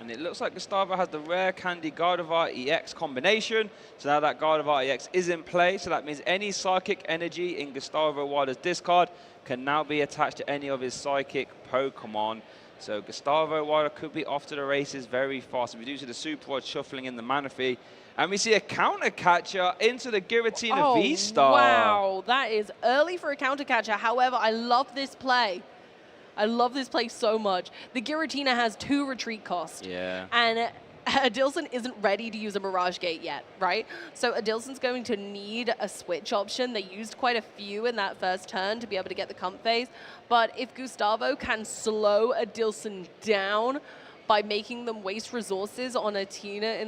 And it looks like Gustavo has the rare Candy Gardevoir EX combination. So now that Gardevoir EX is in play. So that means any Psychic energy in Gustavo Wada's discard can now be attached to any of his Psychic Pokemon. So Gustavo Wada could be off to the races very fast. We do see the Super Rod shuffling in the Manaphy. And we see a counter catcher into the Giratina V-Star. Wow, that is early for a counter catcher. However, I love this play. I love this play so much. The Giratina has 2 retreat costs. Yeah. And Adilson isn't ready to use a Mirage Gate yet, right? So Adilson's going to need a switch option. They used quite a few in that first turn to be able to get the comp phase. But if Gustavo can slow Adilson down by making them waste resources on a Giratina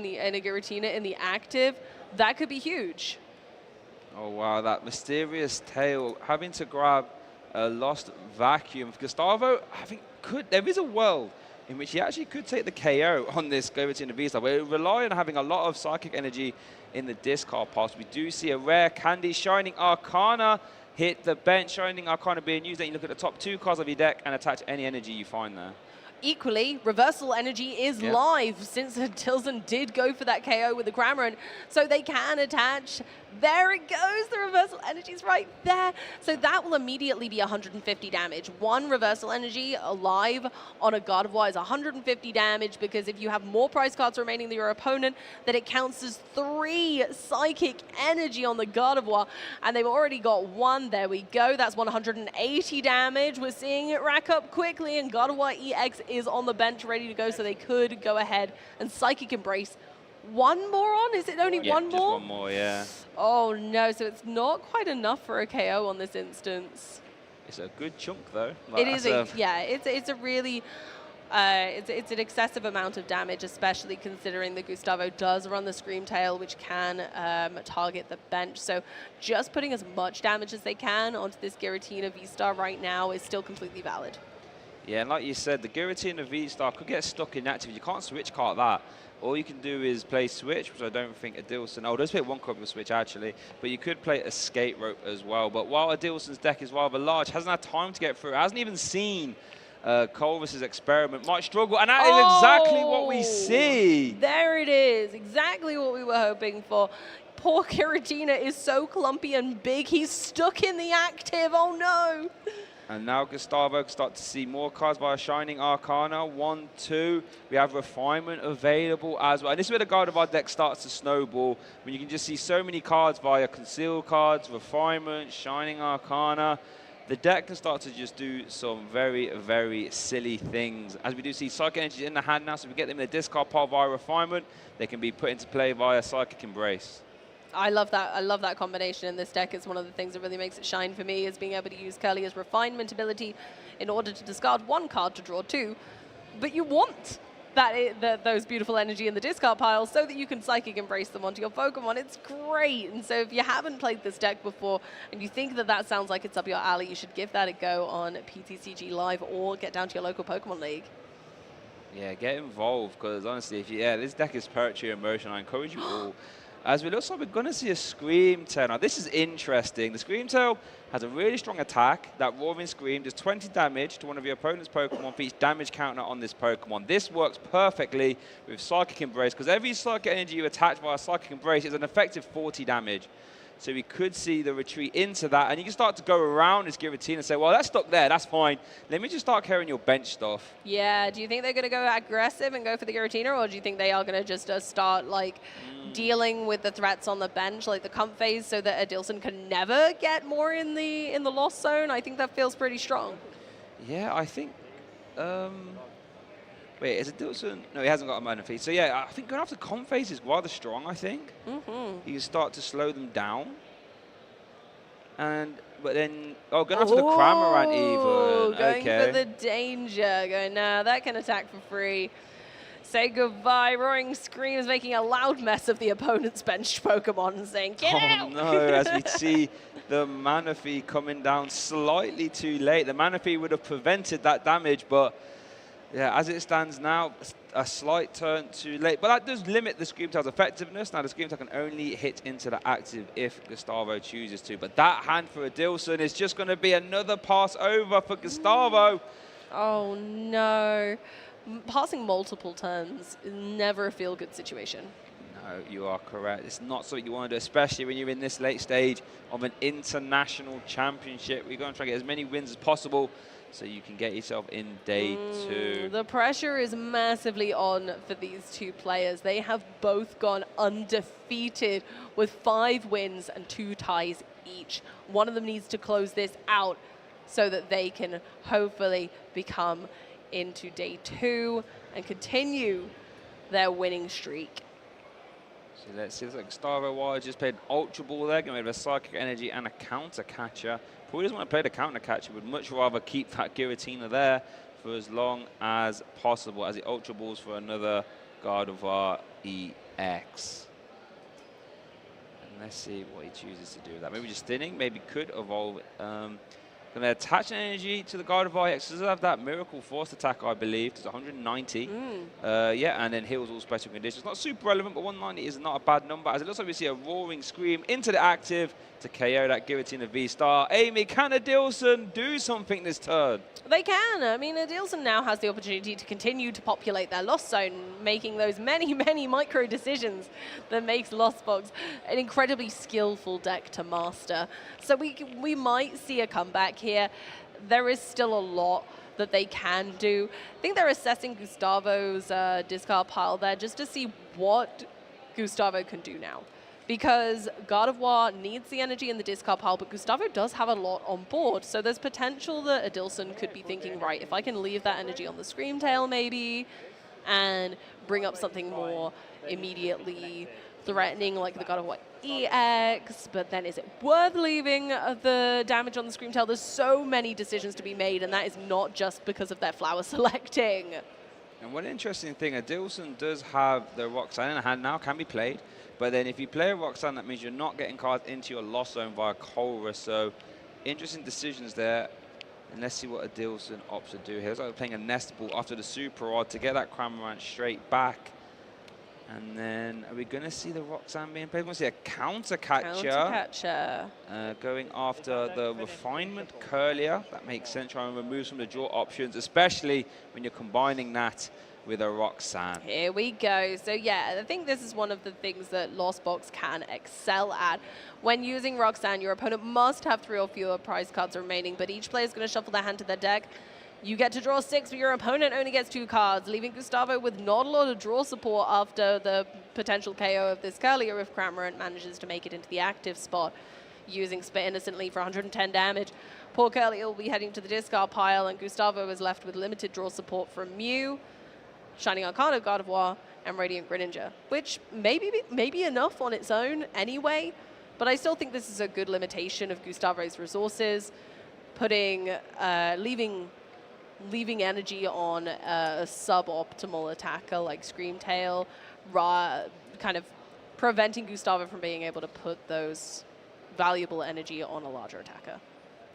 in the active, that could be huge. Oh, wow, that mysterious tail having to grab a Lost Vacuum. Gustavo, I think, there is a world in which he actually could take the KO on this Giratina V-Star, but it would rely on having a lot of Psychic energy in the discard pass. We do see a rare Candy Shining Arcana hit the bench. Shining Arcana being used, then you look at the top 2 cards of your deck and attach any energy you find there. Equally, Reversal Energy is live since Adilson did go for that KO with the Cramorant, so they can attach. There it goes, the Reversal Energy's right there. So that will immediately be 150 damage. 1 Reversal Energy alive on a Gardevoir is 150 damage, because if you have more prize cards remaining than your opponent, then it counts as 3 Psychic Energy on the Gardevoir, and they've already got 1. There we go, that's 180 damage. We're seeing it rack up quickly, and Gardevoir EX is on the bench ready to go, so they could go ahead and Psychic Embrace. 1 more on? Is it only 1 more? Just 1 more, yeah. Oh no, so it's not quite enough for a KO on this instance. It's a good chunk though. It is it's a really it's an excessive amount of damage, especially considering that Gustavo does run the Scream Tail, which can target the bench. So just putting as much damage as they can onto this Giratina V-Star right now is still completely valid. Yeah, and like you said, the Giratina V-Star could get stuck inactive. You can't switch card that. All you can do is play Switch, which I don't think Adilson... Oh, does play 1 card with Switch, actually. But you could play Escape Rope as well. But while Adilson's deck is rather large, hasn't had time to get through, hasn't even seen Colvis's Experiment, might struggle. And that is exactly what we see. There it is. Exactly what we were hoping for. Poor Giratina is so clumpy and big. He's stuck in the active. Oh, no. And now Gustavo can start to see more cards via Shining Arcana. 1, 2. We have Refinement available as well. And this is where the Gardevoir deck starts to snowball, when you can just see so many cards via Conceal cards, Refinement, Shining Arcana. The deck can start to just do some very, very silly things. As we do see Psychic Energy in the hand now, so we get them in the discard pile via Refinement. They can be put into play via Psychic Embrace. I love that. I love that combination in this deck. It's one of the things that really makes it shine for me, is being able to use Curlier's Refinement ability in order to discard 1 card to draw 2. but you want those beautiful energy in the discard pile so that you can Psychic Embrace them onto your Pokemon. It's great. And so if you haven't played this deck before and you think that sounds like it's up your alley, you should give that a go on PTCG Live or get down to your local Pokemon League. Yeah, get involved, because honestly, this deck is poetry in motion. I encourage you all. As we look like we're going to see a Scream Tail. Now, this is interesting. The Scream Tail has a really strong attack. That Roaring Scream does 20 damage to one of your opponent's Pokemon for each damage counter on this Pokemon. This works perfectly with Psychic Embrace, because every Psychic Energy you attach via Psychic Embrace is an effective 40 damage. So we could see the retreat into that, and you can start to go around this Giratina and say, well, that's stuck there, that's fine. Let me just start carrying your bench stuff. Yeah, do you think they're going to go aggressive and go for the Giratina, or do you think they are going to just start, like, dealing with the threats on the bench, like the Comp Phase, so that Adilson can never get more in the lost zone? I think that feels pretty strong. Yeah, I think... Wait, is Adilson? No, he hasn't got a Manaphy. So yeah, I think going after Comp Phase is rather strong, I think. You can start to slow them down. But then, going after the Cramorant even. Going for the danger. Going, nah, that can attack for free. Say goodbye. Roaring Screams making a loud mess of the opponent's benched Pokemon and saying, get out! Oh no, as we see the Manaphy coming down slightly too late. The Manaphy would have prevented that damage, but yeah, as it stands now, a slight turn too late. But that does limit the Scream Tail's effectiveness. Now, the Scream Tail can only hit into the active if Gustavo chooses to. But that hand for Adilson is just going to be another pass over for Gustavo. Oh, no. Passing multiple turns is never a feel-good situation. No, you are correct. It's not something you want to do, especially when you're in this late stage of an international championship. We're going to try to get as many wins as possible so you can get yourself in day 2. The pressure is massively on for these two players. They have both gone undefeated with 5 wins and 2 ties each. One of them needs to close this out so that they can hopefully become into day 2 and continue their winning streak. So let's see, it's like Gustavo Wild just played Ultra Ball there, going to have a Psychic Energy and a Counter Catcher. Probably doesn't want to play the Counter Catcher, would much rather keep that Giratina there for as long as possible as he Ultra Balls for another Gardevoir EX. And let's see what he chooses to do with that. Maybe just thinning, maybe could evolve. Going to attach an energy to the Gardevoir EX. Does have that Miracle Force attack, I believe. It's 190. Yeah, and then heals all special conditions. Not super relevant, but 190 is not a bad number. As it looks like we see a Roaring Scream into the active to KO that Giratina V-Star. Amy, can Adilson do something this turn? They can. I mean, Adilson now has the opportunity to continue to populate their Lost Zone, making those many, many micro decisions that makes Lost Box an incredibly skillful deck to master. So we might see a comeback here. There is still a lot that they can do. I think they're assessing Gustavo's discard pile there just to see what Gustavo can do now. Because Gardevoir needs the energy in the discard pile, but Gustavo does have a lot on board. So there's potential that Adilson could be thinking, right, if I can leave that energy on the Scream Tail maybe, and bring up something more immediately threatening like the Gardevoir EX, but then is it worth leaving the damage on the Scream Tail? There's so many decisions to be made, and that is not just because of their flower selecting. And one interesting thing, Adilson does have the Roxanne in hand now, can be played. But then if you play a Roxanne, that means you're not getting cards into your Lost Zone via Colress. So interesting decisions there. And let's see what Adilson opts to do here. It's like playing a Nest Ball after the Super Rod to get that Cramorant straight back. And then are we going to see the Roxanne being played? We're going to see a Counter Catcher. Going after the Refinement Curlier. That makes sense. Trying to remove some of the draw options, especially when you're combining that with a Roxanne. Here we go. So yeah, I think this is one of the things that Lost Box can excel at. When using Roxanne, your opponent must have 3 or fewer prize cards remaining, but each player is going to shuffle their hand to their deck. You get to draw 6, but your opponent only gets 2 cards, leaving Gustavo with not a lot of draw support after the potential KO of this Curlier if Cramorant manages to make it into the active spot, using Spit Innocently for 110 damage. Poor Curlier will be heading to the discard pile, and Gustavo is left with limited draw support from Mew, Shining Arcana, Gardevoir, and Radiant Greninja, which may be enough on its own anyway, but I still think this is a good limitation of Gustavo's resources, leaving leaving energy on a suboptimal attacker like Screamtail, kind of preventing Gustavo from being able to put those valuable energy on a larger attacker.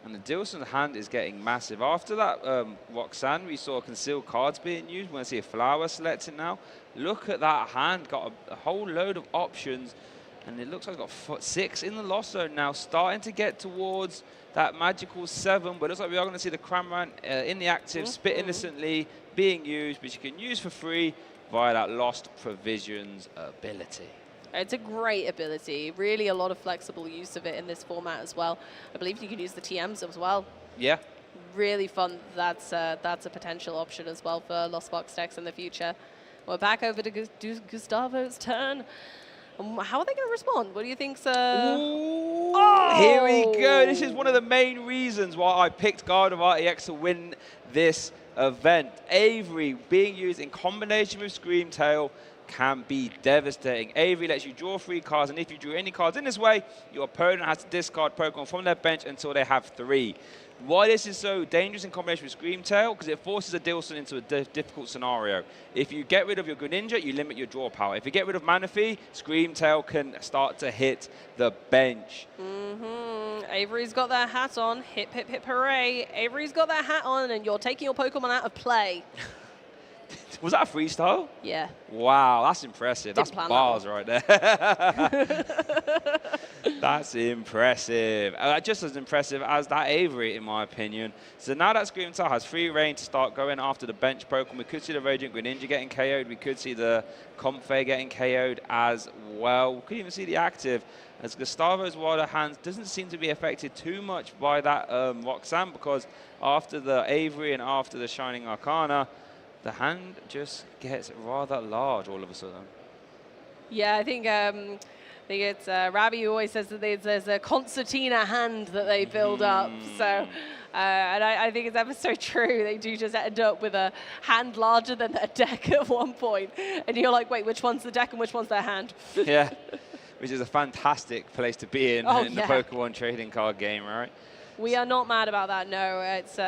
And the Dilson's hand is getting massive. After that Roxanne, we saw concealed cards being used. We're going to see a flower selected now. Look at that hand, got a whole load of options. And it looks like it's got 6 in the lost zone now, starting to get towards that magical 7. But it looks like we are going to see the Cramorant in the active, Spit Innocently being used, which you can use for free via that Lost Provisions ability. It's a great ability. Really a lot of flexible use of it in this format as well. I believe you can use the TMs as well. Yeah. Really fun. That's a potential option as well for Lost Box decks in the future. We're back over to Gustavo's turn. How are they going to respond? What do you think's... Oh! Here we go. This is one of the main reasons why I picked Garden of RTX to win this event. Avery being used in combination with Screamtail can be devastating. Avery lets you draw 3 cards, and if you drew any cards in this way, your opponent has to discard Pokemon from their bench until they have 3. Why this is so dangerous in combination with Screamtail? Because it forces a Dilson into a difficult scenario. If you get rid of your Greninja, you limit your draw power. If you get rid of Manaphy, Screamtail can start to hit the bench. Avery's got their hat on. Hip, hip, hip, hooray. Avery's got their hat on, and you're taking your Pokemon out of play. Was that a freestyle? Yeah. Wow, that's impressive. That's bars right there. That's impressive. Just as impressive as that Avery, in my opinion. So now that Screamtail has free reign to start going after the bench Pokemon, we could see the Radiant Greninja getting KO'd. We could see the Comfey getting KO'd as well. We could even see the active, as Gustavo's Wilder Hands doesn't seem to be affected too much by that Roxanne, because after the Avery and after the Shining Arcana, the hand just gets rather large all of a sudden. Yeah, I think it's Ravi who always says that there's a concertina hand that they build up. So, and I think it's ever so true. They do just end up with a hand larger than their deck at one point. And you're like, wait, which one's the deck and which one's their hand? Yeah, which is a fantastic place to be in the Pokemon trading card game, right? We are not mad about that, no. It's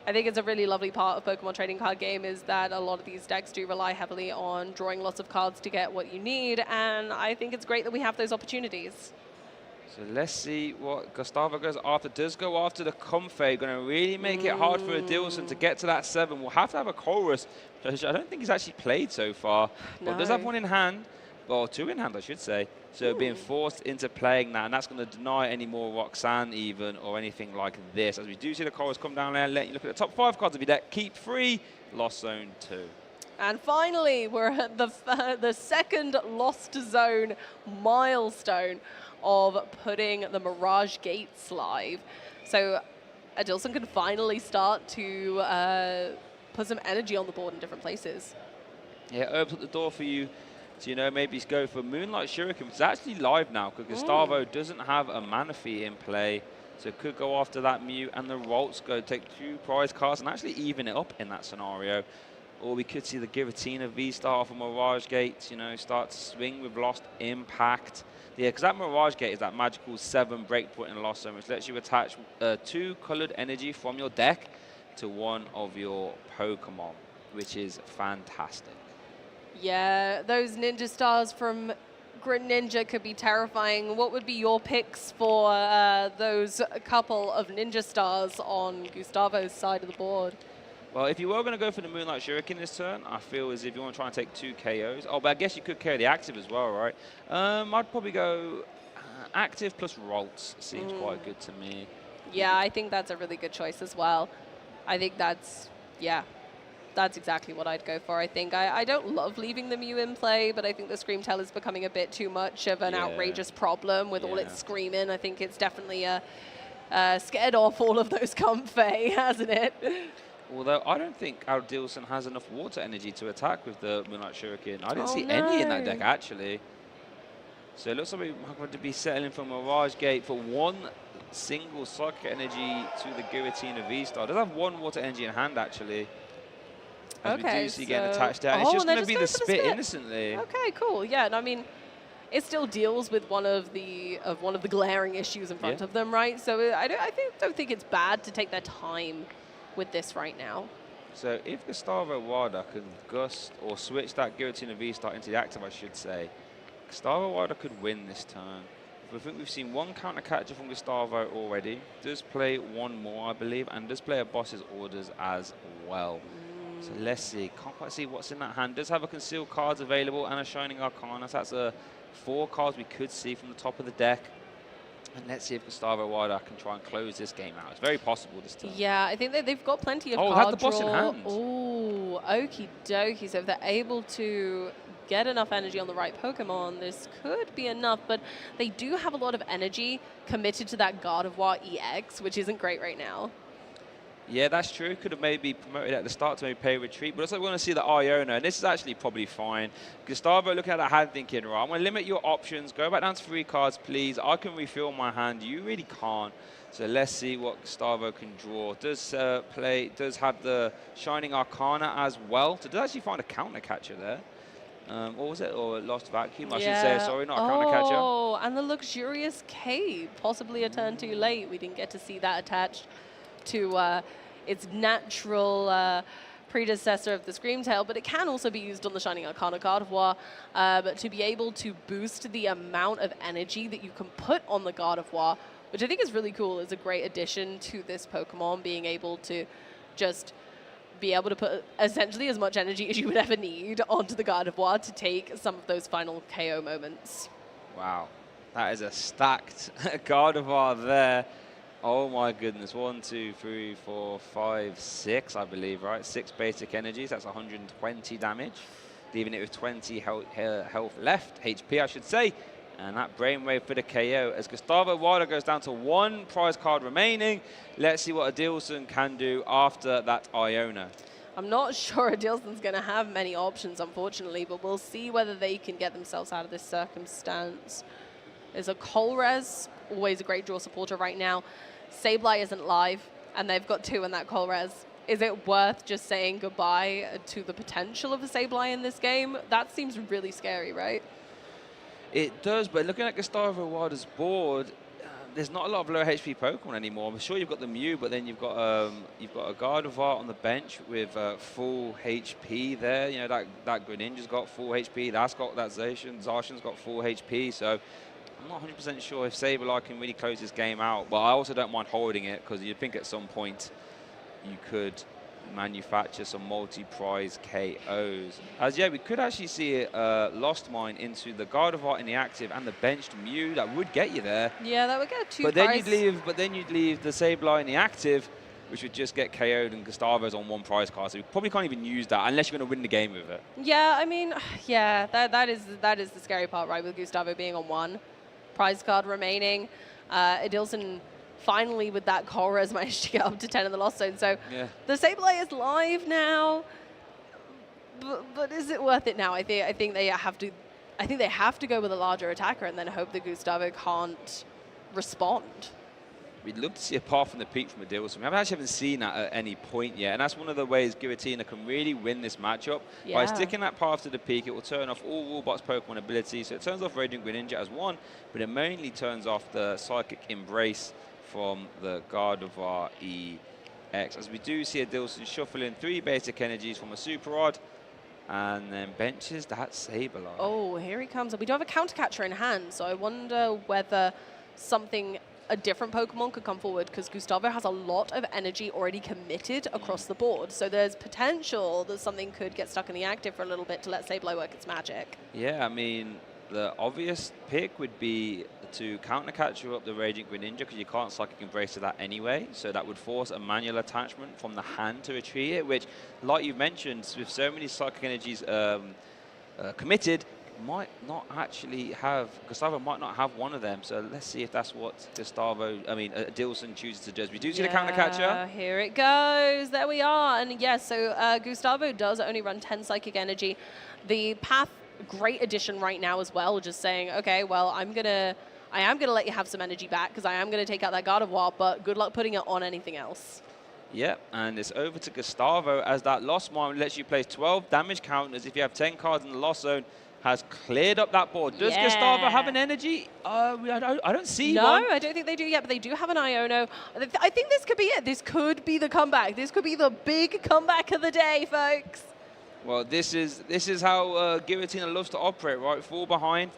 I think it's a really lovely part of Pokemon trading card game is that a lot of these decks do rely heavily on drawing lots of cards to get what you need, and I think it's great that we have those opportunities. So let's see what Gustavo goes after. Does go after the Comfey, going to really make it hard for a Dilson to get to that 7. We'll have to have a Chorus, which I don't think he's actually played so far. But does have one in hand, or 2 in hand, I should say. So being forced into playing that, and that's going to deny any more Roxanne even, or anything like this. As we do see the Chorus come down there, let you look at the top 5 cards of your deck. Keep 3, Lost Zone 2. And finally, we're at the second Lost Zone milestone of putting the Mirage Gates live. So Adilson can finally start to put some energy on the board in different places. Yeah, it opens up the door for you. So, you know, maybe go for Moonlight Shuriken, which is actually live now, because Gustavo doesn't have a Manaphy in play. So it could go after that Mew, and the Rolts go take 2 prize cards and actually even it up in that scenario. Or we could see the Giratina V-Star off of Mirage Gate, you know, start to swing with Lost Impact. Yeah, because that Mirage Gate is that magical 7 breakpoint in Lost Zone, which lets you attach 2 colored energy from your deck to one of your Pokemon, which is fantastic. Yeah, those Ninja Stars from Greninja could be terrifying. What would be your picks for those couple of Ninja Stars on Gustavo's side of the board? Well, if you were going to go for the Moonlight Shuriken this turn, I feel as if you want to try and take 2 KOs. Oh, but I guess you could carry the active as well, right? I'd probably go active plus Rolts. Seems quite good to me. Yeah, I think that's a really good choice as well. I think that's, yeah. That's exactly what I'd go for, I think. I don't love leaving the Mew in play, but I think the Screamtail is becoming a bit too much of an outrageous problem with all its screaming. I think it's definitely scared off all of those Comfey, hasn't it? Although I don't think our Dilson has enough water energy to attack with the Moonlight Shuriken. I didn't see any in that deck, actually. So it looks like we're going to be settling for Mirage Gate for 1 single Psychic Energy to the Giratina V-Star. Does have 1 water energy in hand, actually. As we do see getting attached down. It's just going to be the Spit Innocently. Okay, cool. Yeah, and I mean, it still deals with one of the glaring issues in front of them, right? So I don't think it's bad to take their time with this right now. So if Gustavo Wada can gust or switch that Giratina V-Star into the active, I should say, Gustavo Wada could win this turn. I think we've seen one counter catcher from Gustavo already. Does play one more, I believe, and does play a boss's orders as well. So let's see. Can't quite see what's in that hand. Does have a concealed cards available and a Shining Arcana. So that's 4 cards we could see from the top of the deck. And let's see if Gustavo Wada can try and close this game out. It's very possible this turn. Yeah, I think they've got plenty of card had the boss in draw. hand. Oh, okie dokie. So if they're able to get enough energy on the right Pokemon, this could be enough. But they do have a lot of energy committed to that Gardevoir EX, which isn't great right now. Yeah, that's true. Could have maybe promoted at the start to maybe pay retreat. But also we want to see the Iona, and this is actually probably fine. Gustavo looking at that hand thinking, right, I'm going to limit your options. Go back down to 3 cards, please. I can refill my hand. You really can't. So let's see what Gustavo can draw. Does have the Shining Arcana as well. So does actually find a counter catcher there. What was it? Or Lost Vacuum? I should say, sorry, not a counter catcher. Oh, and the Luxurious Cave. Possibly a turn too late. We didn't get to see that attached to its natural predecessor of the Screamtail, but it can also be used on the Shining Arcana Gardevoir, but to be able to boost the amount of energy that you can put on the Gardevoir, which I think is really cool, is a great addition to this Pokemon, being able to just be able to put essentially as much energy as you would ever need onto the Gardevoir to take some of those final KO moments. Wow, that is a stacked Gardevoir there. Oh my goodness, 1, 2, 3, 4, 5, 6, I believe, right? 6 basic energies, that's 120 damage. Leaving it with 20 health left, HP I should say. And that Brainwave for the KO as Gustavo Wada goes down to 1 prize card remaining. Let's see what Adilson can do after that Iona. I'm not sure Adilson's going to have many options, unfortunately, but we'll see whether they can get themselves out of this circumstance. There's a Colress, always a great draw supporter right now. Sableye isn't live, and they've got 2 in that Colress. Is it worth just saying goodbye to the potential of a Sableye in this game? That seems really scary, right? It does, but looking at Gustavo Wada's board, there's not a lot of low HP Pokemon anymore. I'm sure you've got the Mew, but then you've got a Gardevoir on the bench with full HP there. You know, that Greninja's got full HP. That Zacian's got full HP. So I'm not 100% sure if Sableye can really close this game out. But I also don't mind holding it, because you'd think at some point you could manufacture some multi-prize KOs. As yeah, we could actually see Lost Mine into the Gardevoir in the active and the benched Mew. That would get you there. Yeah, that would get 2 but then you'd leave the Sableye in the active, which would just get KO'd, and Gustavo's on 1 prize card. So you probably can't even use that unless you're going to win the game with it. Yeah, I mean, yeah, that is the scary part, right, with Gustavo being on 1 prize card remaining. Adilson finally, with that Colress, managed to get up to 10 in the Lost Zone. So yeah, the Sableye is live now, but is it worth it now? I think they have to. I think they have to go with a larger attacker and then hope that Gustavo can't respond. We'd love to see a path from the peak from Adilson. We haven't seen that at any point yet, and that's one of the ways Giratina can really win this matchup. Yeah. By sticking that path to the peak, it will turn off all Woolbox Pokemon abilities. So it turns off Radiant Greninja as 1, but it mainly turns off the Psychic Embrace from the Gardevoir EX. As we do see Adilson shuffling 3 basic energies from a Super Rod, and then benches that Sableye. Oh, here he comes. We do have a counter catcher in hand, so I wonder whether a different Pokemon could come forward, because Gustavo has a lot of energy already committed across the board. So there's potential that something could get stuck in the active for a little bit to let Sableye work its magic. Yeah, I mean, the obvious pick would be to counter catcher up the Radiant Greninja, because you can't Psychic Embrace to that anyway. So that would force a manual attachment from the hand to retreat it, which, like you mentioned, with so many Psychic Energies committed, Gustavo might not have one of them. So let's see if that's what Adilson chooses to do. We do see the counter catcher. Here it goes. There we are. And yes, so Gustavo does only run 10 Psychic Energy. The path, great addition right now as well. Just saying, okay, well, I am gonna let you have some energy back, because I am gonna take out that Gardevoir, but good luck putting it on anything else. Yep, and it's over to Gustavo, as that Lost Mine lets you place 12 damage counters if you have 10 cards in the Lost Zone, has cleared up that board. Does Gustavo have an energy? I don't see one. No, I don't think they do yet, but they do have an Iono. I think this could be it. This could be the comeback. This could be the big comeback of the day, folks. Well, this is how Giratina loves to operate, right? Fall behind,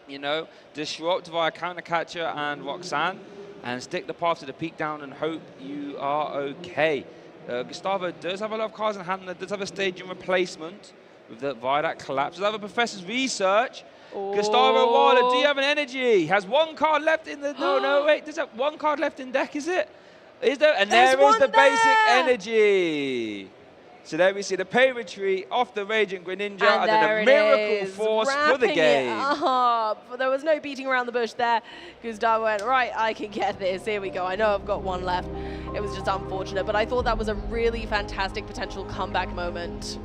you know, disrupt via counter catcher and Roxanne, and stick the path to the peak down and hope you are okay. Gustavo does have a lot of cards in hand, and does have a staging replacement via that collapse. Does have a Professor's Research. Oh. Gustavo Water, do you have an energy? Has one card left in the... No, wait. Does that one card left in deck, is it? Is there? And there is the basic energy. So there we see the Pay Retreat off the Raging Greninja, and then a Miracle Force for the game. But there was no beating around the bush there. Gustavo went, right, I can get this. Here we go. I know I've got one left. It was just unfortunate, but I thought that was a really fantastic potential comeback moment.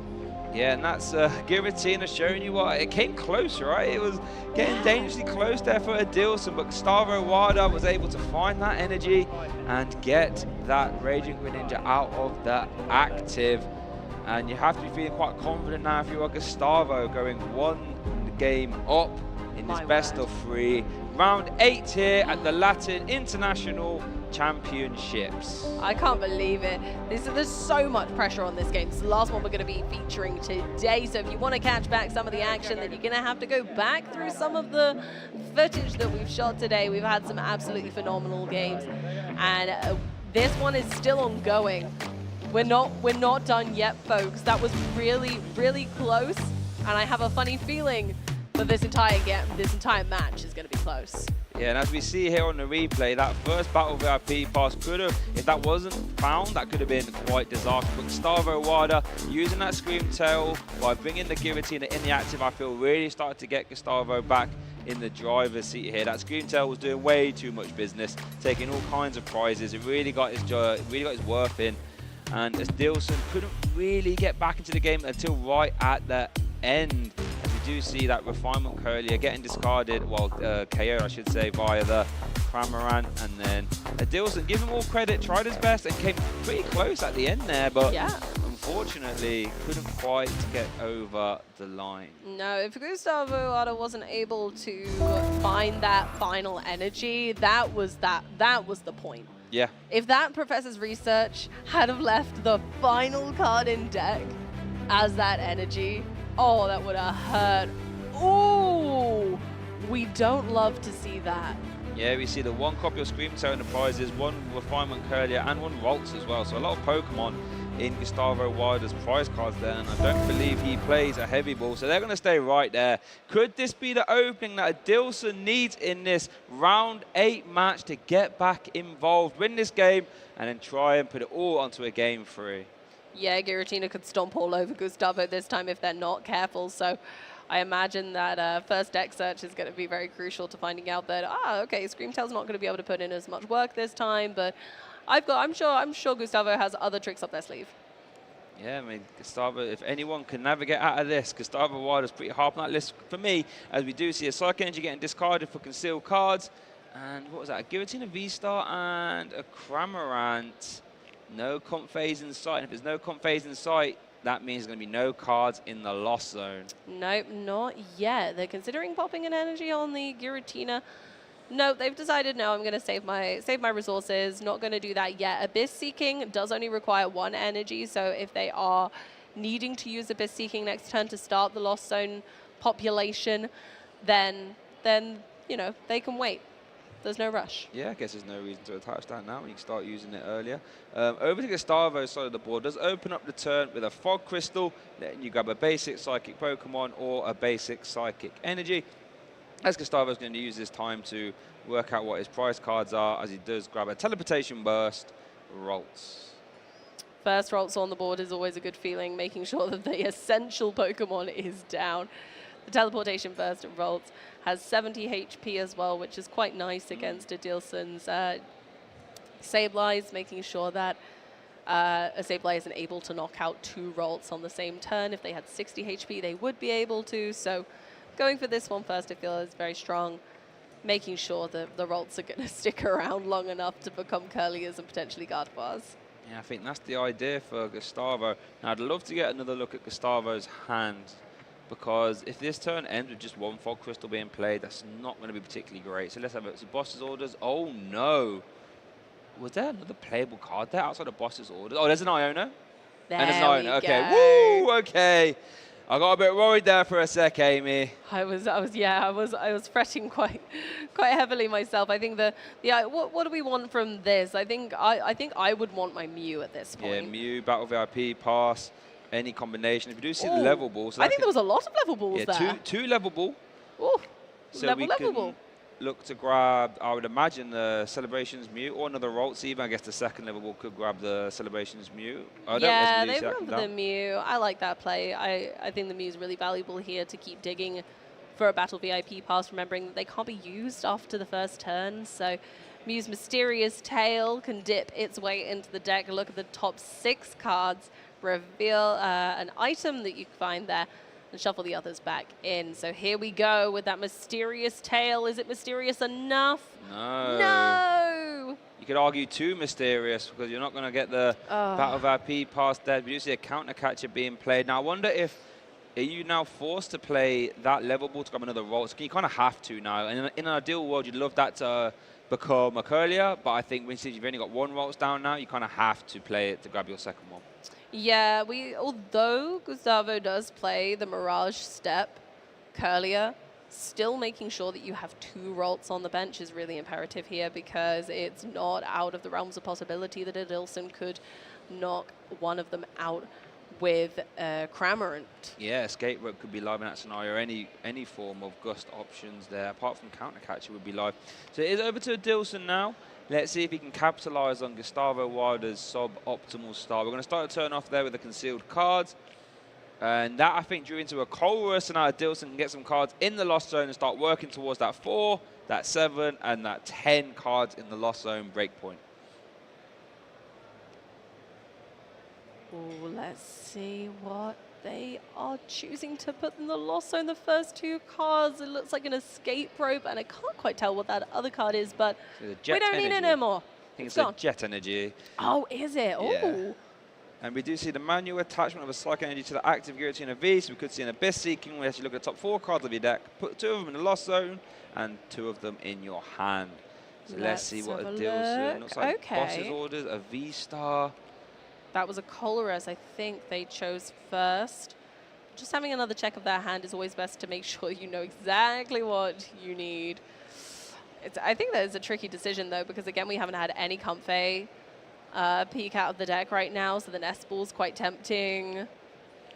Yeah, and that's Giratina showing you what, it came close, right? It was getting dangerously close there for Adilson, but Gustavo Wada was able to find that energy and get that Raging Greninja out of the active. And you have to be feeling quite confident now if you are Gustavo, going one game up in this best of 3. Round 8 here at the Latin International Championships. I can't believe it. There's so much pressure on this game. It's the last one we're going to be featuring today. So if you want to catch back some of the action, then you're going to have to go back through some of the footage that we've shot today. We've had some absolutely phenomenal games. And this one is still ongoing. We're not done yet, folks. That was really, really close. And I have a funny feeling that this entire match is going to be close. Yeah, and as we see here on the replay, that first Battle VIP pass could have, if that wasn't found, that could have been quite disastrous. But Gustavo Wada using that Scream Tail by bringing the Giratina in the active, I feel really started to get Gustavo back in the driver's seat here. That Scream Tail was doing way too much business, taking all kinds of prizes. It really got his worth in. And Adilson couldn't really get back into the game until right at the end. As we do see that Refinement Curlier getting discarded, well, KO I should say, via the Cramorant. And then Adilson, give him all credit, tried his best and came pretty close at the end there, but unfortunately couldn't quite get over the line. No, if Gustavo Wada wasn't able to find that final energy, that was the point. Yeah. If that Professor's Research had have left the final card in deck as that energy, oh, that would have hurt. Ooh, we don't love to see that. Yeah, we see the one copy of Scream Tail in the prizes, one Refinement Curlier, and one Ralts as well. So a lot of Pokemon in Gustavo Wada's prize cards there, and I don't believe he plays a heavy ball, so they're going to stay right there. Could this be the opening that Adilson needs in this round 8 match to get back involved, win this game, and then try and put it all onto a game 3? Yeah, Giratina could stomp all over Gustavo this time if they're not careful, so I imagine that first deck search is going to be very crucial to finding out that, okay, Scream Tail's not going to be able to put in as much work this time, but I'm sure Gustavo has other tricks up their sleeve. Yeah, I mean, Gustavo, if anyone can navigate out of this, Gustavo Wada's pretty hard on that list for me, as we do see a Psychic Energy getting discarded for concealed cards. And what was that? A Giratina V-Star and a Cramorant. No comp phase in sight. And if there's no comp phase in sight, that means there's going to be no cards in the lost zone. Nope, not yet. They're considering popping an energy on the Giratina. No, they've decided, no, I'm going to save my resources. Not going to do that yet. Abyss Seeking does only require 1 energy, so if they are needing to use Abyss Seeking next turn to start the Lost Zone population, then you know, they can wait. There's no rush. Yeah, I guess there's no reason to attach that now. You can start using it earlier. Over to Gustavo's side of the board does open up the turn with a Fog Crystal. Then you grab a basic Psychic Pokemon or a basic Psychic Energy. As Gustavo's going to use this time to work out what his prize cards are, as he does grab a Teleportation Burst, Ralts. First Ralts on the board is always a good feeling, making sure that the essential Pokemon is down. The Teleportation Burst Ralts has 70 HP as well, which is quite nice against Adilson's Sableye, making sure that a Sableye isn't able to knock out 2 Ralts on the same turn. If they had 60 HP, they would be able to, so going for this one first, I feel, is very strong, making sure that the Ralts are going to stick around long enough to become Curliers and potentially Gardevoirs. Yeah, I think that's the idea for Gustavo. Now, I'd love to get another look at Gustavo's hand. because if this turn ends with just one Fog Crystal being played, that's not going to be particularly great. So let's have it. So boss's orders. Oh no. Was there another playable card there outside of boss's orders? Oh, there's an Iona. There and there's an Iona. we Okay. go. Woo! Okay. I got a bit worried there for a sec, Amy. I was fretting quite heavily myself. I think what do we want from this? I think I would want my Mew at this point. Yeah, Mew, Battle VIP, pass, any combination. If you do see the Ooh, level ball, so I think there was a lot of level balls yeah, there. two level ball. Ooh, So level we can ball. look to grab, I would imagine, the Celebrations Mew or another Ralts even. I guess the second level ball could grab the Celebrations Mew. Yeah, they went for the Mew. I like that play. I think the Mew is really valuable here to keep digging for a Battle VIP pass, remembering that they can't be used after the first turn. So Mew's Mysterious Tail can dip its way into the deck. Look at the top 6 cards, reveal an item that you find there, and shuffle the others back in. So here we go with that Mysterious Tail. Is it mysterious enough? No. No! You could argue too mysterious because you're not going to get the Battle VIP past there. But you see a counter catcher being played. Now I wonder if, are you now forced to play that level ball to grab another roll? So you kind of have to now. And in an ideal world, you'd love that to become a Curlier, but I think since you've only got one rolls down now, you kind of have to play it to grab your second one. Yeah, although Gustavo does play the Mirage Step, Curlier, still making sure that you have 2 Ralts on the bench is really imperative here, because it's not out of the realms of possibility that Adilson could knock one of them out with Cramorant. Yeah, Escape Rope could be live in that scenario. Any form of Gust options there, apart from Counter Catcher, would be live. So it is over to Adilson now. Let's see if he can capitalize on Gustavo Wilder's sub-optimal start. We're going to start the turn off there with the concealed cards. And that, I think, drew into a Colruyt, and now Adilson can get some cards in the Lost Zone and start working towards that 4, that 7, and that 10 cards in the Lost Zone breakpoint. Oh, let's see what they are choosing to put in the Lost Zone. The first 2 cards, it looks like an Escape Rope, and I can't quite tell what that other card is, but we don't need it anymore. I think it's a Jet Energy. Oh, is it? Oh. Yeah. And we do see the manual attachment of a Psychic Energy to the active Giratina V, so we could see an Abyss Seeking, where you look at the top 4 cards of your deck, put 2 of them in the Lost Zone, and 2 of them in your hand. So let's see what Adilson looks like. Okay. Boss's Orders, a V-Star. That was a Colruyt, I think they chose first. Just having another check of their hand is always best to make sure you know exactly what you need. I think that is a tricky decision, though, because, again, we haven't had any Comfey peek out of the deck right now, so the Nest Ball's quite tempting.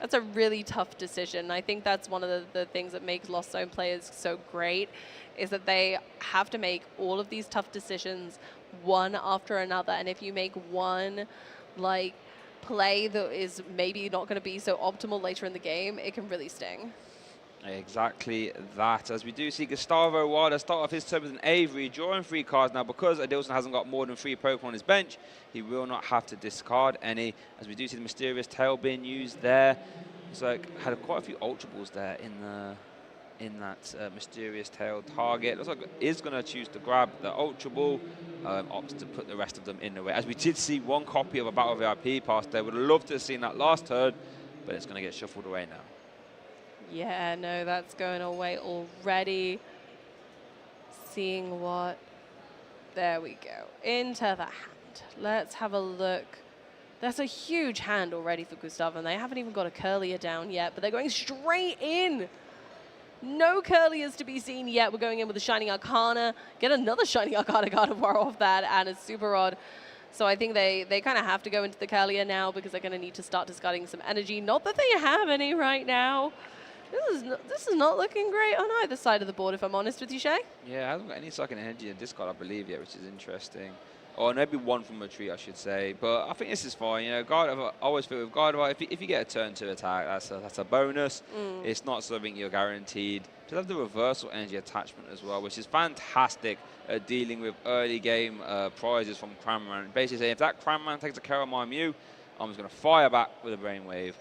That's a really tough decision. I think that's one of the things that makes Lost Zone players so great, is that they have to make all of these tough decisions one after another, and if you make one play that is maybe not going to be so optimal later in the game, it can really sting. Exactly that. As we do see Gustavo Wilder start off his turn with an Avery, drawing 3 cards. Now, because Adilson hasn't got more than 3 Pokemon on his bench, he will not have to discard any. As we do see the Mysterious Tail being used there. So had quite a few Ultra Balls there in that Mysterious Tail target. Looks like is going to choose to grab the Ultra Ball, opts to put the rest of them in the way. As we did see 1 copy of a Battle VIP pass there. Would have loved to have seen that last turn, but it's going to get shuffled away now. Yeah, no, that's going away already. Seeing what... There we go. Into the hand. Let's have a look. That's a huge hand already for Gustavo, and they haven't even got a Curlier down yet, but they're going straight in. No Curliers to be seen yet. We're going in with a Shining Arcana. Get another Shining Arcana Gardevoir off that, and a Super Rod. So I think they kind of have to go into the Curlier now, because they're going to need to start discarding some energy. Not that they have any right now. This is not looking great on either side of the board, if I'm honest with you, Shay. Yeah, I haven't got any second energy in discard, I believe, yet, which is interesting. Or maybe 1 from retreat, I should say. But I think this is fine. You know, Gardevoir, I always feel with Gardevoir, if you get a turn 2 attack, that's a bonus. It's not something you're guaranteed. To have the reversal energy attachment as well, which is fantastic at dealing with early game prizes from Cramorant. Basically saying, if that Cramorant takes a care of my Mew, I'm just going to fire back with a Brainwave.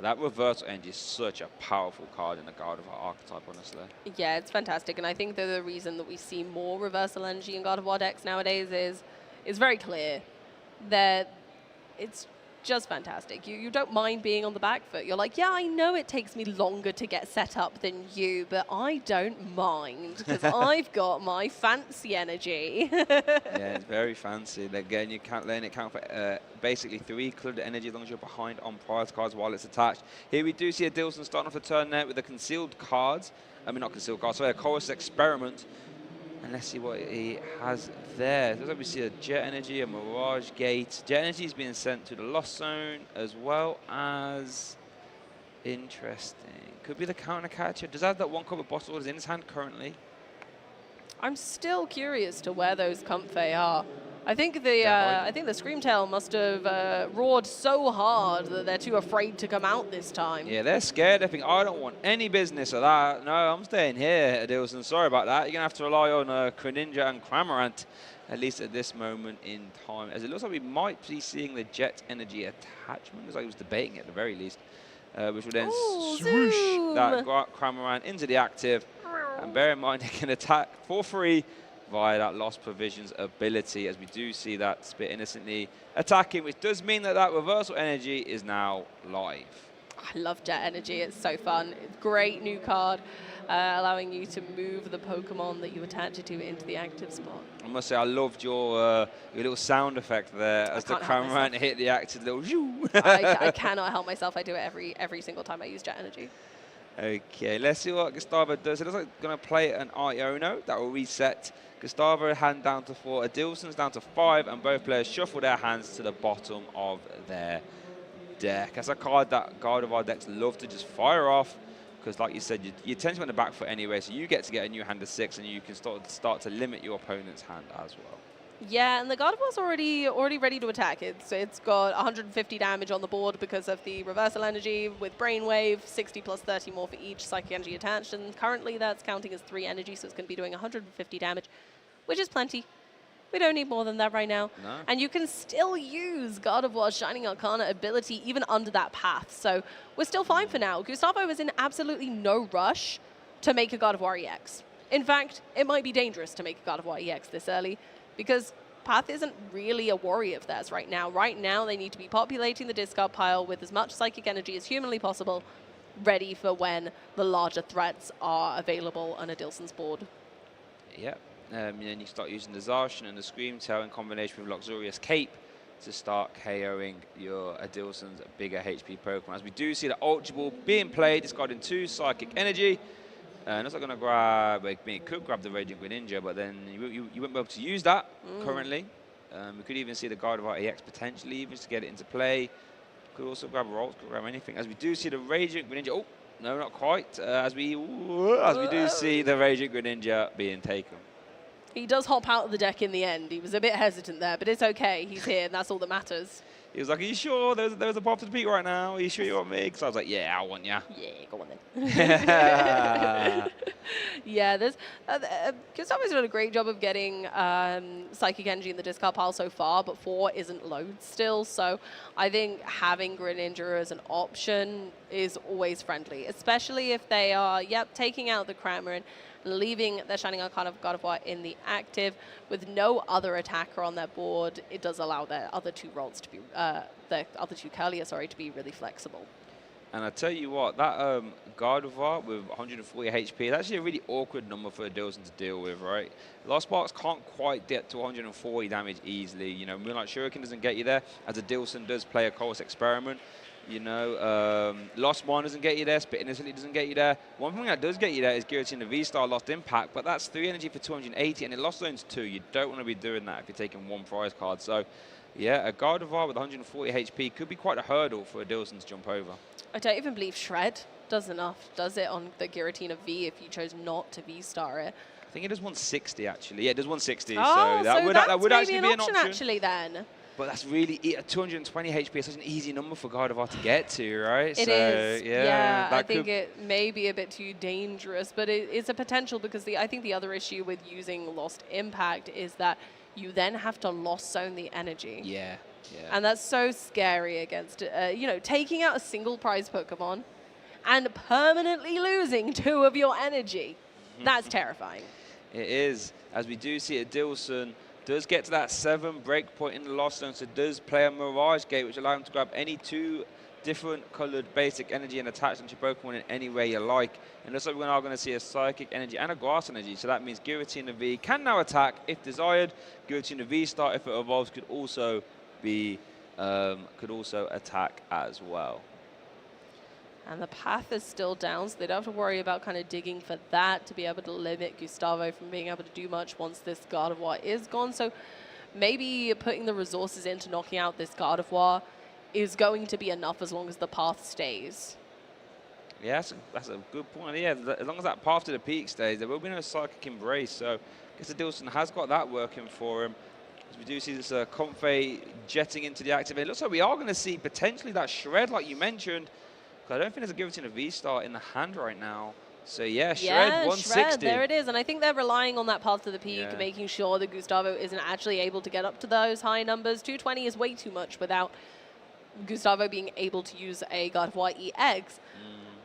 That reversal energy is such a powerful card in the Gardevoir archetype, honestly. Yeah, it's fantastic, and I think that the reason that we see more reversal energy in Gardevoir decks nowadays is very clear. That it's just fantastic. You don't mind being on the back foot. You're like, yeah, I know it takes me longer to get set up than you, but I don't mind because I've got my fancy energy. Yeah, it's very fancy. Again, you can't learn it count for basically 3 cluttered energy as long as you're behind on prize cards while it's attached. Here we do see a Dilson starting off the turn there with the concealed cards. I mean, not concealed cards, sorry, a Chorus Experiment. And let's see what he has there. Looks like we see a Jet Energy, a Mirage Gate. Jet Energy is being sent to the Lost Zone as well as... Interesting. Could be the Counter Catcher. Does have that 1 copper bottle in his hand currently? I'm still curious to where those Comfey are. I think the Screamtail must have roared so hard that they're too afraid to come out this time. Yeah, they're scared. They think, I don't want any business of that. No, I'm staying here, Adilson. Sorry about that. You're going to have to rely on Greninja and Cramorant, at least at this moment in time. As it looks like we might be seeing the Jet Energy attachment. Looks like he was debating it at the very least. Which will then swoosh that Cramorant into the active. And bear in mind, he can attack for free via that Lost Provisions ability, as we do see that Spit Innocently attacking, which does mean that that Reversal Energy is now live. I love Jet Energy. It's so fun. Great new card, allowing you to move the Pokemon that you attach it to into the active spot. I must say, I loved your little sound effect there as the Cramorant hit the active little shoo. I cannot help myself. I do it every single time I use Jet Energy. Okay, let's see what Gustavo does. It looks like going to play an Iono. That will reset Gustavo hand down to 4, Adilson's down to 5, and both players shuffle their hands to the bottom of their deck. That's a card that Gardevoir decks love to just fire off, because like you said, you tend to be on the back foot anyway, so you get to get a new hand of 6, and you can start to limit your opponent's hand as well. Yeah, and the Gardevoir's already ready to attack. It's got 150 damage on the board because of the Reversal Energy with Brainwave, 60 plus 30 more for each Psychic Energy attached, and currently that's counting as 3 energy, so it's going to be doing 150 damage, which is plenty. We don't need more than that right now. No. And you can still use Gardevoir's Shining Arcana ability even under that path, so we're still fine for now. Gustavo is in absolutely no rush to make a Gardevoir EX. In fact, it might be dangerous to make a Gardevoir EX this early, because Path isn't really a worry of theirs right now. Right now, they need to be populating the discard pile with as much Psychic Energy as humanly possible, ready for when the larger threats are available on Adilson's board. Yep. And then you start using the Zacian and the Screamtail in combination with Luxurious Cape to start KOing your Adilson's bigger HP Pokemon. As we do see the Ultra Ball being played, discarding 2 Psychic Energy. And it's not going to grab, I mean, it could grab the Raging Greninja, but then you won't be able to use that currently. We could even see the Gardevoir EX potentially, even to get it into play. Could also grab Rolls, could grab anything. As we do see the Raging Greninja, oh, no, not quite. As we do see the Raging Greninja being taken. He does hop out of the deck in the end. He was a bit hesitant there, but it's okay. He's here, and that's all that matters. He was like, are you sure there's a pop to the peak right now? Are you sure you want me? Because I was like, yeah, I want ya. Yeah, go on then. Yeah, there's Gustavo's done a great job of getting Psychic Energy in the discard pile so far, but 4 isn't load still, so I think having Greninja as an option is always friendly, especially if they are, taking out the Cramorant, leaving their Shining Arcana of Gardevoir in the active with no other attacker on their board. It does allow their other 2 rolls to be, their other 2 Curlier, sorry, to be really flexible. And I tell you what, that Gardevoir with 140 HP is actually a really awkward number for Adilson to deal with, right? Lost Sparks can't quite get to 140 damage easily. You know, Moonlight Shuriken doesn't get you there, as Adilson does play a Chorus Experiment. You know, Lost One doesn't get you there, Spit Innocently doesn't get you there. One thing that does get you there is Giratina V-Star Lost Impact, but that's 3 energy for 280, and it Lost Zones 2. You don't want to be doing that if you're taking 1 prize card. So, yeah, a Gardevoir with 140 HP could be quite a hurdle for Adilson to jump over. I don't even believe Shred does enough, does it, on the Giratina V if you chose not to V-Star it? I think it does 160, actually. Yeah, it does 160, oh, so that would actually be an option. Actually, then. But that's really, 220 HP is such an easy number for Gardevoir to get to, right? It is. Yeah, I think it may be a bit too dangerous, but it's a potential because I think the other issue with using Lost Impact is that you then have to Lost Zone the energy. Yeah. And that's so scary against, you know, taking out a single prize Pokemon and permanently losing 2 of your energy. That's terrifying. It is. As we do see Adilson does get to that 7 breakpoint in the Lost Zone, so does play a Mirage Gate, which allows him to grab any 2 different colored basic energy and attach them to Pokemon in any way you like. And looks like we're now going to see a Psychic Energy and a Grass Energy, so that means Giratina V can now attack if desired. Giratina V-Star, if it evolves, could also be attack as well. And the path is still down, so they don't have to worry about kind of digging for that to be able to limit Gustavo from being able to do much once this Gardevoir is gone. So maybe putting the resources into knocking out this Gardevoir is going to be enough as long as the path stays. Yeah, that's a good point. Yeah, as long as that path to the peak stays, there will be no Psychic Embrace. So I guess Adilson has got that working for him. As we do see this Comfey jetting into the active. It looks like we are going to see potentially that Shred, like you mentioned. I don't think there's a Giratina V-Star in the hand right now. So yeah, Shred 160. Shred, there it is. And I think they're relying on that path to the peak, making sure that Gustavo isn't actually able to get up to those high numbers. 220 is way too much without Gustavo being able to use a Gardevoir EX.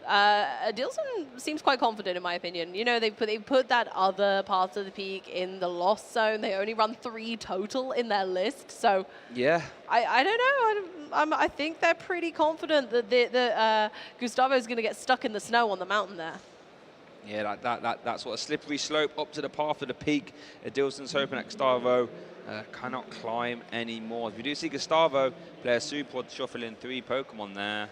Adilson seems quite confident, in my opinion. You know, they put that other path to the peak in the Lost Zone. They only run 3 total in their list. So yeah, I don't know. I think they're pretty confident that Gustavo is going to get stuck in the snow on the mountain there. Yeah, that sort of slippery slope up to the path of the peak. Adilson's hoping that Gustavo cannot climb anymore. If we do see Gustavo play a Super, shuffle in 3 Pokemon there.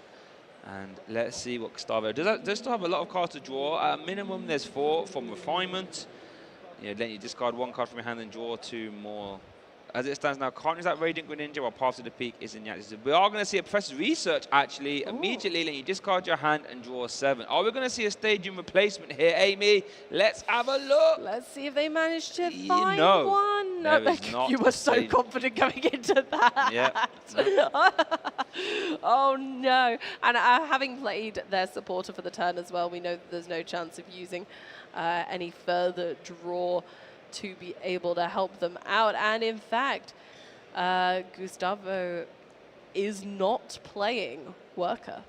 And let's see what Gustavo does still have a lot of cards to draw. At a minimum, there's 4 from Refinement. Yeah, then you discard 1 card from your hand and draw 2 more. As it stands now, can't use that Radiant Greninja while Path to the Peak is in the active. We are going to see a Professor Research, actually, immediately letting you discard your hand and draw 7. Are we going to see a Stadium replacement here, Amy? Let's have a look. Let's see if they manage to find one. No, you were so confident going into that. Yeah. Oh, no. And having played their supporter for the turn as well, we know that there's no chance of using any further draw to be able to help them out. And in fact, Gustavo is not playing Worker.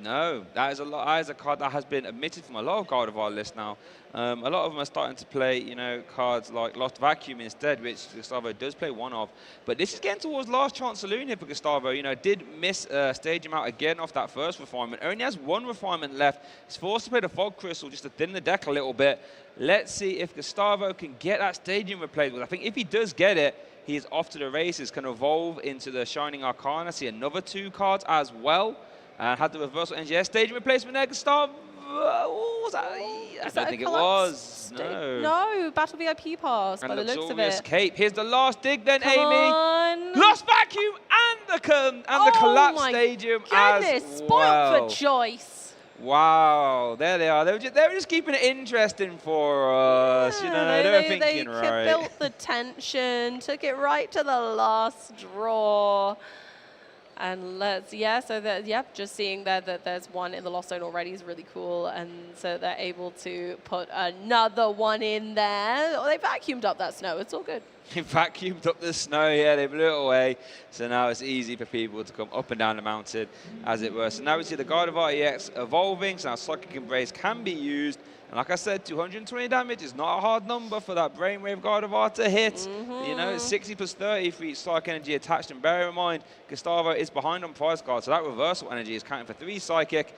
No, that is a card that has been omitted from a lot of Gardevoir lists now. A lot of them are starting to play, you know, cards like Lost Vacuum instead, which Gustavo does play 1 of. But this is getting towards Last Chance Saloon here for Gustavo. You know, did miss Stadium out again off that first refinement. Only has 1 refinement left. He's forced to play the Fog Crystal just to thin the deck a little bit. Let's see if Gustavo can get that Stadium replacement. I think if he does get it, he is off to the races, can evolve into the Shining Arcana, see another 2 cards as well. And had the reversal NGS Stadium replacement there, Gustavo. Was that? I don't think it was. No. No, Battle VIP pass by the looks of it. Escape. Here's the last dig then, Come Amy. on. Lost Vacuum and the Collapse Stadium goodness, as spoiled well. for choice. Wow, there they are. They were just keeping it interesting for us. You know, they were thinking right. They built the tension, took it right to the last draw. And just seeing there that there's 1 in the Lost Zone already is really cool. And so they're able to put another 1 in there. Oh, they vacuumed up that snow. It's all good. They vacuumed up the snow, yeah, they blew it away. So now it's easy for people to come up and down the mountain, as it were. So now we see the Gardevoir EX evolving. So now Psychic Embrace can be used. And like I said, 220 damage is not a hard number for that Brainwave Gardevoir to hit. You know, it's 60 plus 30 for each Psychic Energy attached. And bear in mind, Gustavo is behind on prize cards, so that Reversal Energy is counting for 3 Psychic,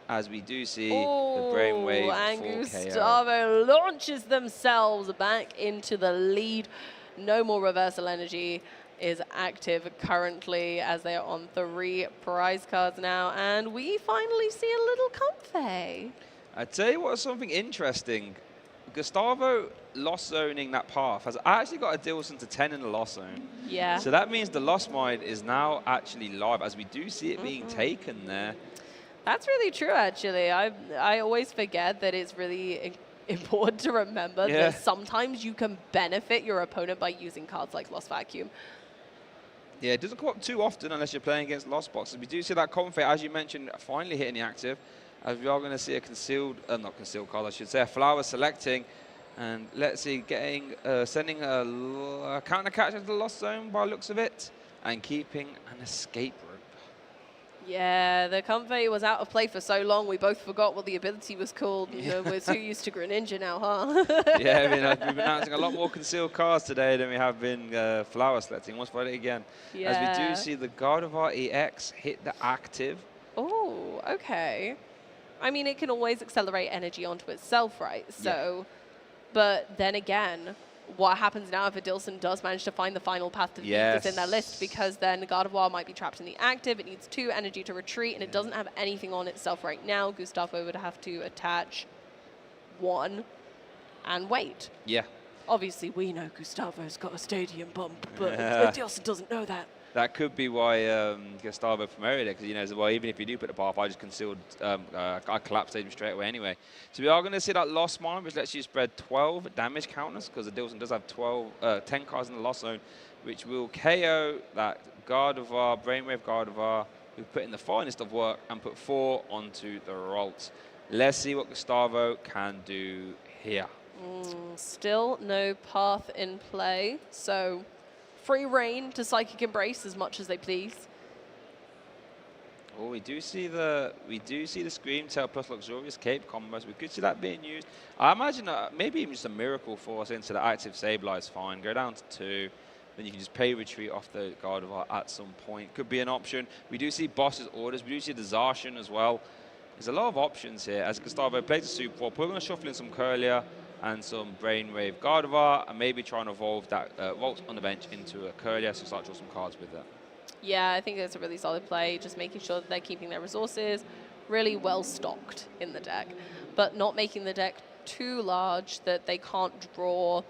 as we do see the Brainwave and full Gustavo launches themselves back into the lead. No more Reversal Energy is active currently, as they are on 3 prize cards now. And we finally see a little Comfey. I tell you what, something interesting. Gustavo Lost Zoning that path has actually got Adilson to 10 in the Lost Zone. Yeah. So that means the Lost Mine is now actually live, as we do see it being taken there. That's really true, actually. I always forget that it's really important to remember that sometimes you can benefit your opponent by using cards like Lost Vacuum. Yeah, it doesn't come up too often unless you're playing against Lost Boxes. We do see that Comfey, as you mentioned, finally hitting the active. As we are going to see a not concealed card, I should say, a Flower selecting. And let's see, sending a counter catch into the Lost Zone by the looks of it, and keeping an escape rope. Yeah, the Comfey was out of play for so long, we both forgot what the ability was called. You know, we're too used to Greninja now, huh? Yeah, I mean, we've been announcing a lot more concealed cards today than we have been flower selecting. Let's find it again. Yeah. As we do see the Gardevoir EX hit the active. Oh, okay. I mean, it can always accelerate energy onto itself, right? So, but then again, what happens now if Adilson does manage to find the final path to the that's in their list? Because then Gardevoir might be trapped in the active. It needs 2 energy to retreat, and it doesn't have anything on itself right now. Gustavo would have to attach 1 and wait. Yeah. Obviously, we know Gustavo's got a stadium bump, but Adilson doesn't know that. That could be why Gustavo promoted it, because, you know, well, even if you do put the path, I just concealed, I collapsed him straight away anyway. So we are going to see that loss mine, which lets you spread 12 damage counters, because the Adilson does have 10 cards in the loss zone, which will KO that Gardevoir, Brainwave Gardevoir, who put in the finest of work and put 4 onto the Ralt. Let's see what Gustavo can do here. Still no path in play, so free reign to Psychic Embrace as much as they please. Oh, we do see the Scream Tail plus Luxurious Cape combos. We could see that being used. I imagine maybe even just a Miracle Force into the active Sableye is fine. Go down to 2. Then you can just pay retreat off the Gardevoir at some point. Could be an option. We do see Boss's Orders. We do see the Zacian as well. There's a lot of options here. As Gustavo plays a Super Ball, we're going to shuffle in some Curlier and some Brainwave Gardevoir, and maybe try and evolve that Volt on the bench into a Curlier, so start to draw some cards with that. Yeah, I think it's a really solid play, just making sure that they're keeping their resources really well stocked in the deck, but not making the deck too large that they can't draw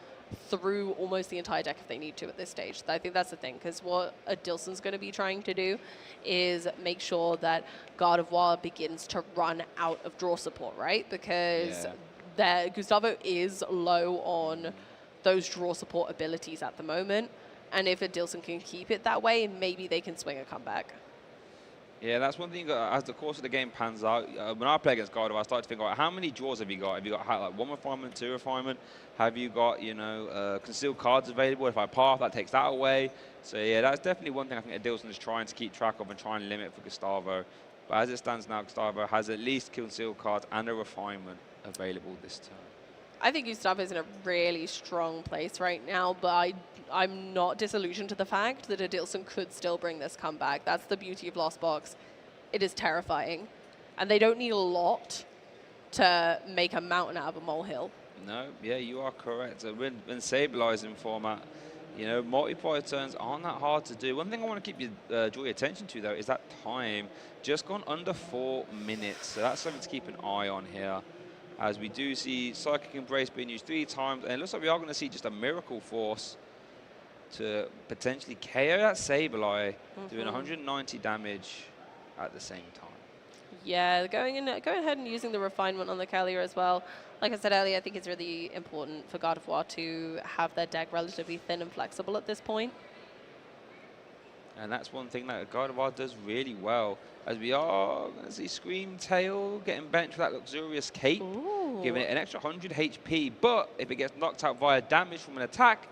through almost the entire deck if they need to at this stage. I think that's the thing, because what Adilson's going to be trying to do is make sure that Gardevoir begins to run out of draw support, right? Because Gustavo is low on those draw support abilities at the moment. And if Adilson can keep it that way, maybe they can swing a comeback. Yeah, that's one thing. As the course of the game pans out, when I play against Gardevoir, I start to think, about how many draws have you got? Have you got like 1 refinement, 2 refinement? Have you got, you know, concealed cards available? If I path, that takes that away. So yeah, that's definitely one thing I think Adilson is trying to keep track of and try and limit for Gustavo. But as it stands now, Gustavo has at least concealed cards and a refinement available this turn. I think Gustavo's in a really strong place right now, but I'm not disillusioned to the fact that Adilson could still bring this comeback. That's the beauty of Lost Box. It is terrifying. And they don't need a lot to make a mountain out of a molehill. No, yeah, you are correct. So when stabilizing format, you know, multiplier turns aren't that hard to do. One thing I want to keep you, draw your attention to, though, is that time just gone under 4 minutes. So that's something to keep an eye on here. As we do see Psychic Embrace being used 3 times, and it looks like we are going to see just a Miracle Force to potentially KO that Sableye, doing 190 damage at the same time. Yeah, going ahead and using the refinement on the Kalia as well. Like I said earlier, I think it's really important for Gardevoir to have their deck relatively thin and flexible at this point. And that's one thing that Gardevoir does really well, as we are going to see Scream Tail getting benched for that Luxurious Cape, giving it an extra 100 HP. But if it gets knocked out via damage from an attack,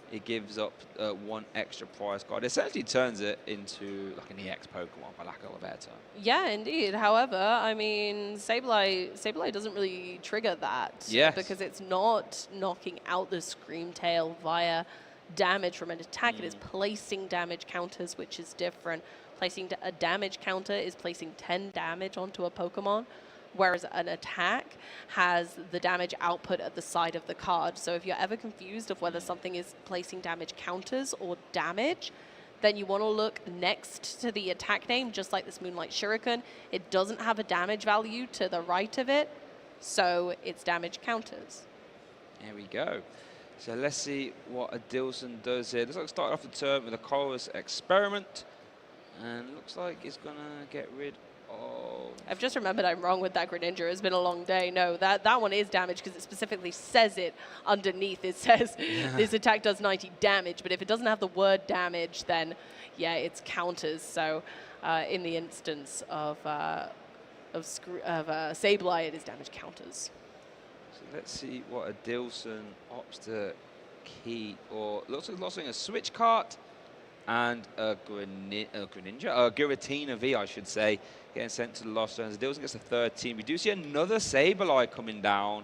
it gives up 1 extra prize card. It essentially turns it into like an EX Pokemon, by lack of a better term. Yeah, indeed. However, I mean, Sableye doesn't really trigger that. Yes. Because it's not knocking out the Scream Tail via damage from an attack. It is placing damage counters, which is different. Placing a damage counter is placing 10 damage onto a Pokemon, whereas an attack has the damage output at the side of the card. So if you're ever confused of whether something is placing damage counters or damage, then you want to look next to the attack name, just like this Moonlight Shuriken. It doesn't have a damage value to the right of it, so it's damage counters. There we go. So let's see what Adilson does here. Looks like starting off the turn with a Chorus Experiment, and looks like it's going to get rid of... I've just remembered I'm wrong with that Greninja. It's been a long day. No, that one is damage because it specifically says it underneath. It says this attack does 90 damage, but if it doesn't have the word damage, then yeah, it's counters. So in the instance of Sableye, it is damage counters. So let's see what Adilson opts to keep, or looks like losing a Switch Cart. and a Giratina V, I should say, getting sent to the Lost Zones. Adilson gets the third team. We do see another Sableye coming down.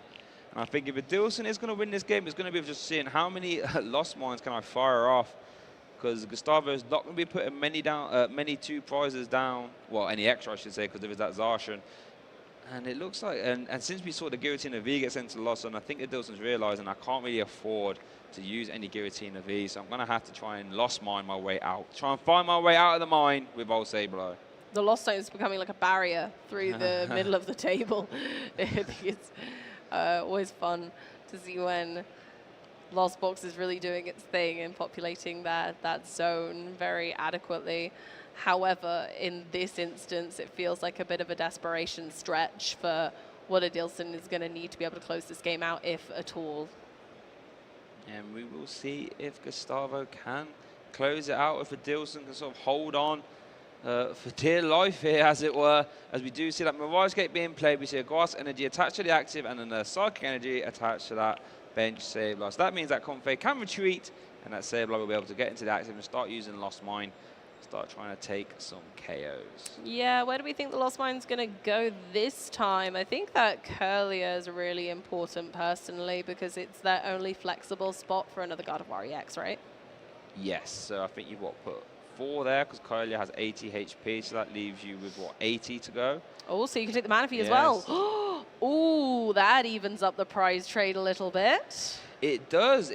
And I think if Adilson is going to win this game, it's going to be just seeing how many Lost Mines can I fire off. Because Gustavo is not going to be putting many two prizes down. Well, any extra, I should say, because there is that Zarshan. And it looks like, and since we saw the Giratina V get sent to Lost Zone, I think Adilson's realizing I can't really afford to use any Giratina V, so I'm going to have to try and Lost Mine my way out. Try and find my way out of the mine with old Sableye. The Lost Zone is becoming like a barrier through the middle of the table. It's always fun to see when Lost Box is really doing its thing and populating that zone very adequately. However, in this instance, it feels like a bit of a desperation stretch for what Adilson is going to need to be able to close this game out, if at all. And we will see if Gustavo can close it out, if Adilson can sort of hold on for dear life here, as it were, as we do see that Mirage Gate being played. We see a Grass Energy attached to the active and then a Psychic Energy attached to that bench Sableye. So that means that Comfey can retreat, and that Sableye will be able to get into the active and start using Lost Mine, start trying to take some KOs. Yeah, where do we think the Lost Mine's going to go this time? I think that Curlier is really important personally because it's their only flexible spot for another Gardevoir EX, right? Yes, so I think you've put 4 there because Kylia has 80 HP, so that leaves you with 80 to go. Oh, so you can take the Manaphy as well. Ooh, that evens up the prize trade a little bit. It does,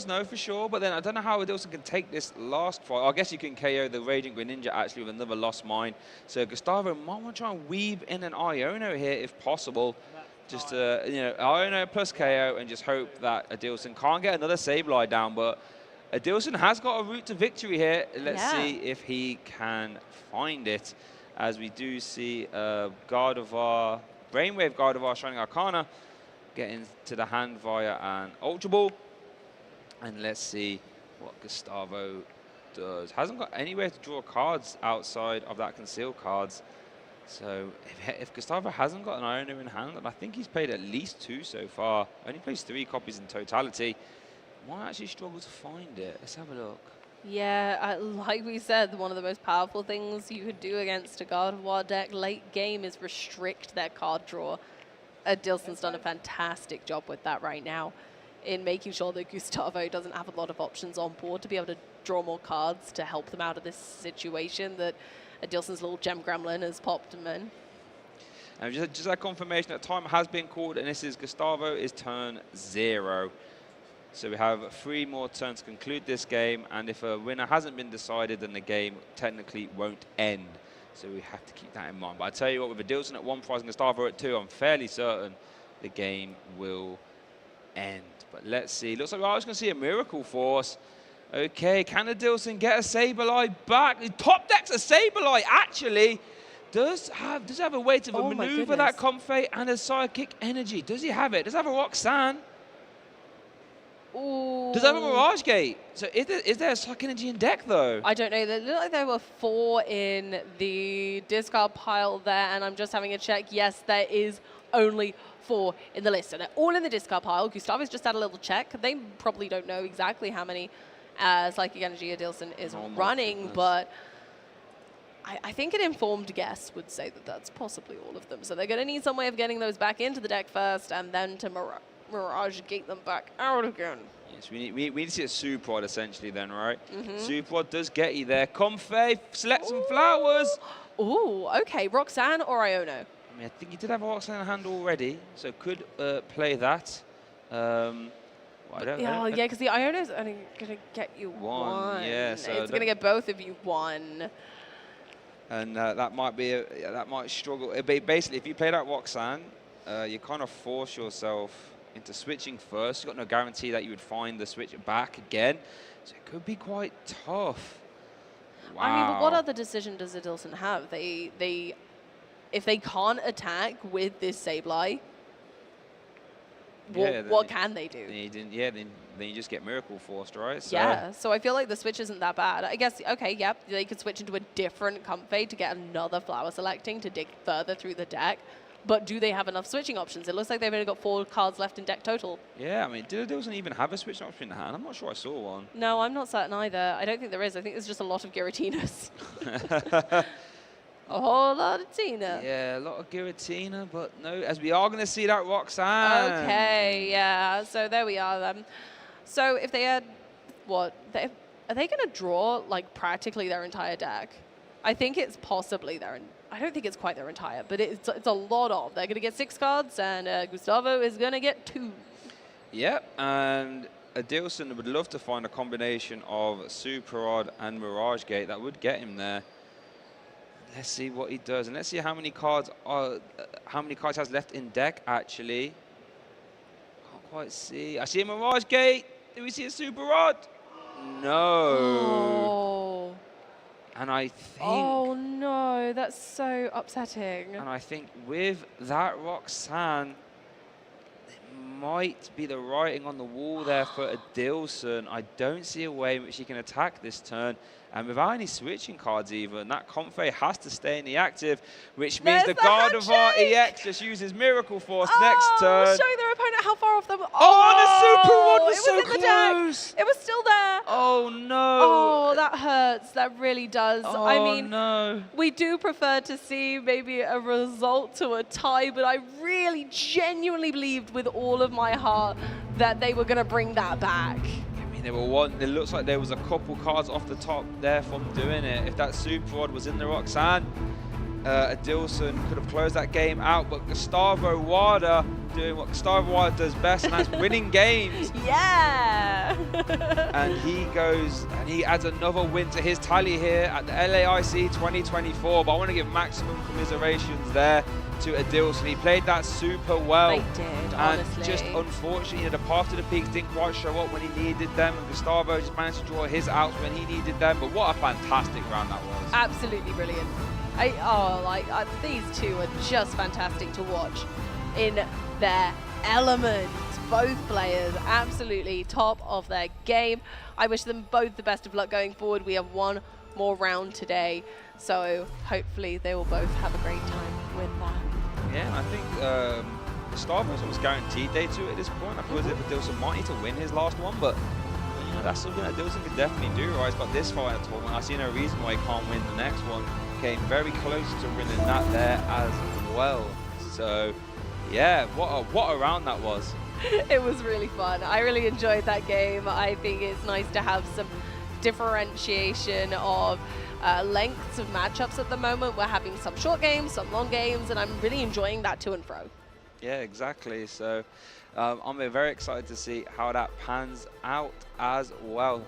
no, for sure. But then I don't know how Adilson can take this last fight. I guess you can KO the Raging Greninja actually with another Lost Mine. So Gustavo might want to try and weave in an Iono here if possible. Just Iono plus KO and just hope that Adilson can't get another Sableye down. But Adilson has got a route to victory here. Let's see if he can find it. As we do see Gardevoir, Brainwave Gardevoir, Shining Arcana, getting to the hand via an Ultra Ball. And let's see what Gustavo does. Hasn't got anywhere to draw cards outside of that concealed cards. So if Gustavo hasn't got an Iono in hand, and I think he's played at least 2 so far, only plays 3 copies in totality, might actually struggle to find it. Let's have a look. Yeah, like we said, one of the most powerful things you could do against a Gardevoir deck late game is restrict their card draw. Adilson's done a fantastic job with that right now in making sure that Gustavo doesn't have a lot of options on board to be able to draw more cards to help them out of this situation that Adilson's little gem gremlin has popped him in. And just that confirmation that time has been called, and this is Gustavo is turn 0. So we have 3 more turns to conclude this game, and if a winner hasn't been decided, then the game technically won't end. So we have to keep that in mind. But I tell you what, with Adilson at 1 prize and Gustavo at 2, I'm fairly certain the game will end. But let's see. Looks like we're just going to see a Miracle Force. Okay, can Adilson get a Sableye back? The top deck's a Sableye, actually. Does have a way to maneuver that Comfey and a Psychic Energy. Does he have it? Does he have a Roxanne? Ooh. Does that have a Mirage Gate? So is there a Psychic Energy in deck, though? I don't know. They look like there were 4 in the discard pile there, and I'm just having a check. Yes, there is only 4 in the list. So they're all in the discard pile. Gustavo's just had a little check. They probably don't know exactly how many Psychic Energy Adilson is running, but I think an informed guess would say that that's possibly all of them. So they're going to need some way of getting those back into the deck first, and then to Mirage Gate them back out again. Yes, we need to see a Superrod essentially then, right? Superrod does get you there. Comfey, select some flowers. Ooh, okay. Roxanne or Iono? I mean, I think he did have a Roxanne in hand already, so could play that. Yeah, because the Iono is only going to get you 1. Yeah, so it's going to get both of you 1. And that might be that might struggle. Basically, if you play that Roxanne, you kind of force yourself into switching first. You've got no guarantee that you would find the switch back again. So it could be quite tough. Wow. I mean, but what other decision does Adilson have? If they can't attack with this Sableye, what can they do? Then you just get Miracle Forced, right? So yeah, so I feel like the switch isn't that bad. I guess, okay, yep, they could switch into a different Comfey to get another Flower Selecting to dig further through the deck. but do they have enough switching options? It looks like they've only got 4 cards left in deck total. Yeah, I mean, doesn't even have a switch option in hand. I'm not sure I saw one. No, I'm not certain either. I don't think there is. I think there's just a lot of Giratinas. A whole lot of Tina. Yeah, a lot of Giratina, but no, as we are going to see that Roxanne. Okay, yeah. So there we are then. So if they had, what? Are they going to draw like practically their entire deck? I think it's possibly I don't think it's quite their entire, but it's a lot of. They're going to get 6 cards, and Gustavo is going to get 2. Yep, and Adilson would love to find a combination of Super Rod and Mirage Gate that would get him there. Let's see what he does, and let's see how many cards he has left in deck. Actually, can't quite see. I see a Mirage Gate. Do we see a Super Rod? No. Oh. And I think. Oh no, that's so upsetting. And I think with that Roxanne, it might be the writing on the wall there for Adilson. I don't see a way in which he can attack this turn. And without any switching cards even, that Comfey has to stay in the active, which means the Gardevoir EX just uses Miracle Force next turn. Showing their opponent how far off them. Oh, and the Super Rod was so in the close. deck. It was still there. Oh, no. Oh, that hurts. That really does. Oh, I mean, no. We do prefer to see maybe a result to a tie, but I really genuinely believed with all of my heart that they were going to bring that back. There were one. It looks like there was a couple cards off the top there from doing it. If that Super Rod was in the Roxanne, Adilson could have closed that game out. But Gustavo Wada doing what Gustavo Wada does best, and that's winning games. Yeah. And he goes and he adds another win to his tally here at the LAIC 2024. But I want to give maximum commiserations there to Adilson. He played that super well. They did, honestly. And just unfortunately, the Path to the Peaks didn't quite show up when he needed them, and Gustavo just managed to draw his outs when he needed them. But what a fantastic round that was. Absolutely brilliant. These two are just fantastic to watch in their element. Both players absolutely top of their game. I wish them both the best of luck going forward. We have one more round today, so hopefully they will both have a great time with that. Yeah, I think Gustavo's almost guaranteed day 2 at this point. I feel as if Adilson might need to win his last one, but you know, that's something that Adilson could definitely do, right? But this far in the tournament, I see no reason why he can't win the next one. Came very close to winning that there as well. So yeah, what a round that was. It was really fun. I really enjoyed that game. I think it's nice to have some differentiation of lengths of matchups at the moment. We're having some short games, some long games, and I'm really enjoying that to and fro. Yeah, exactly. So I'm very excited to see how that pans out as well.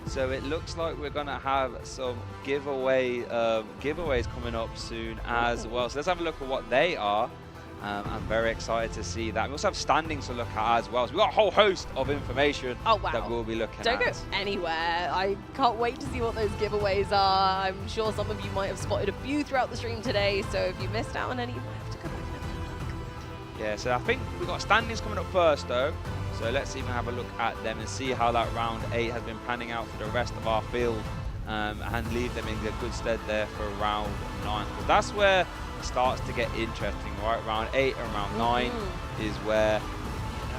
So it looks like we're going to have some giveaways coming up soon as well. So let's have a look at what they are. I'm very excited to see that. We also have standings to look at as well. So we've got a whole host of information that we'll be looking at. Don't go anywhere. I can't wait to see what those giveaways are. I'm sure some of you might have spotted a few throughout the stream today. So if you missed out on any, you might have to go back and have a look. Yeah, so I think we've got standings coming up first though. So let's even have a look at them and see how that round 8 has been panning out for the rest of our field, and leave them in a good stead there for round 9. Because that's where it starts to get interesting, right? Round 8 and round 9 is where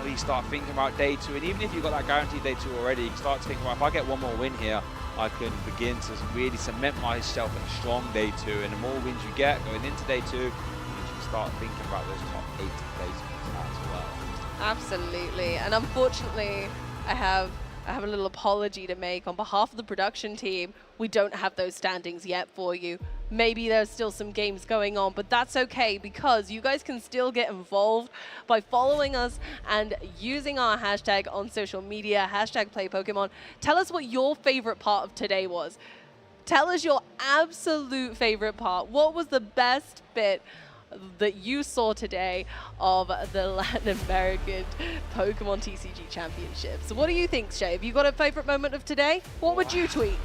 you start thinking about day 2. And even if you've got that guaranteed day 2 already, you can start to think, well, if I get one more win here, I can begin to really cement myself in a strong day 2. And the more wins you get going into day 2, you can start thinking about those top 8 placements as well. Absolutely. And unfortunately, I have a little apology to make on behalf of the production team. We don't have those standings yet for you. Maybe there's still some games going on, but that's okay because you guys can still get involved by following us and using our hashtag on social media, #PlayPokemon. Tell us what your favorite part of today was. Tell us your absolute favorite part. What was the best bit that you saw today of the Latin American Pokemon TCG Championship? So what do you think, Shay? Have you got a favorite moment of today? What would you tweet?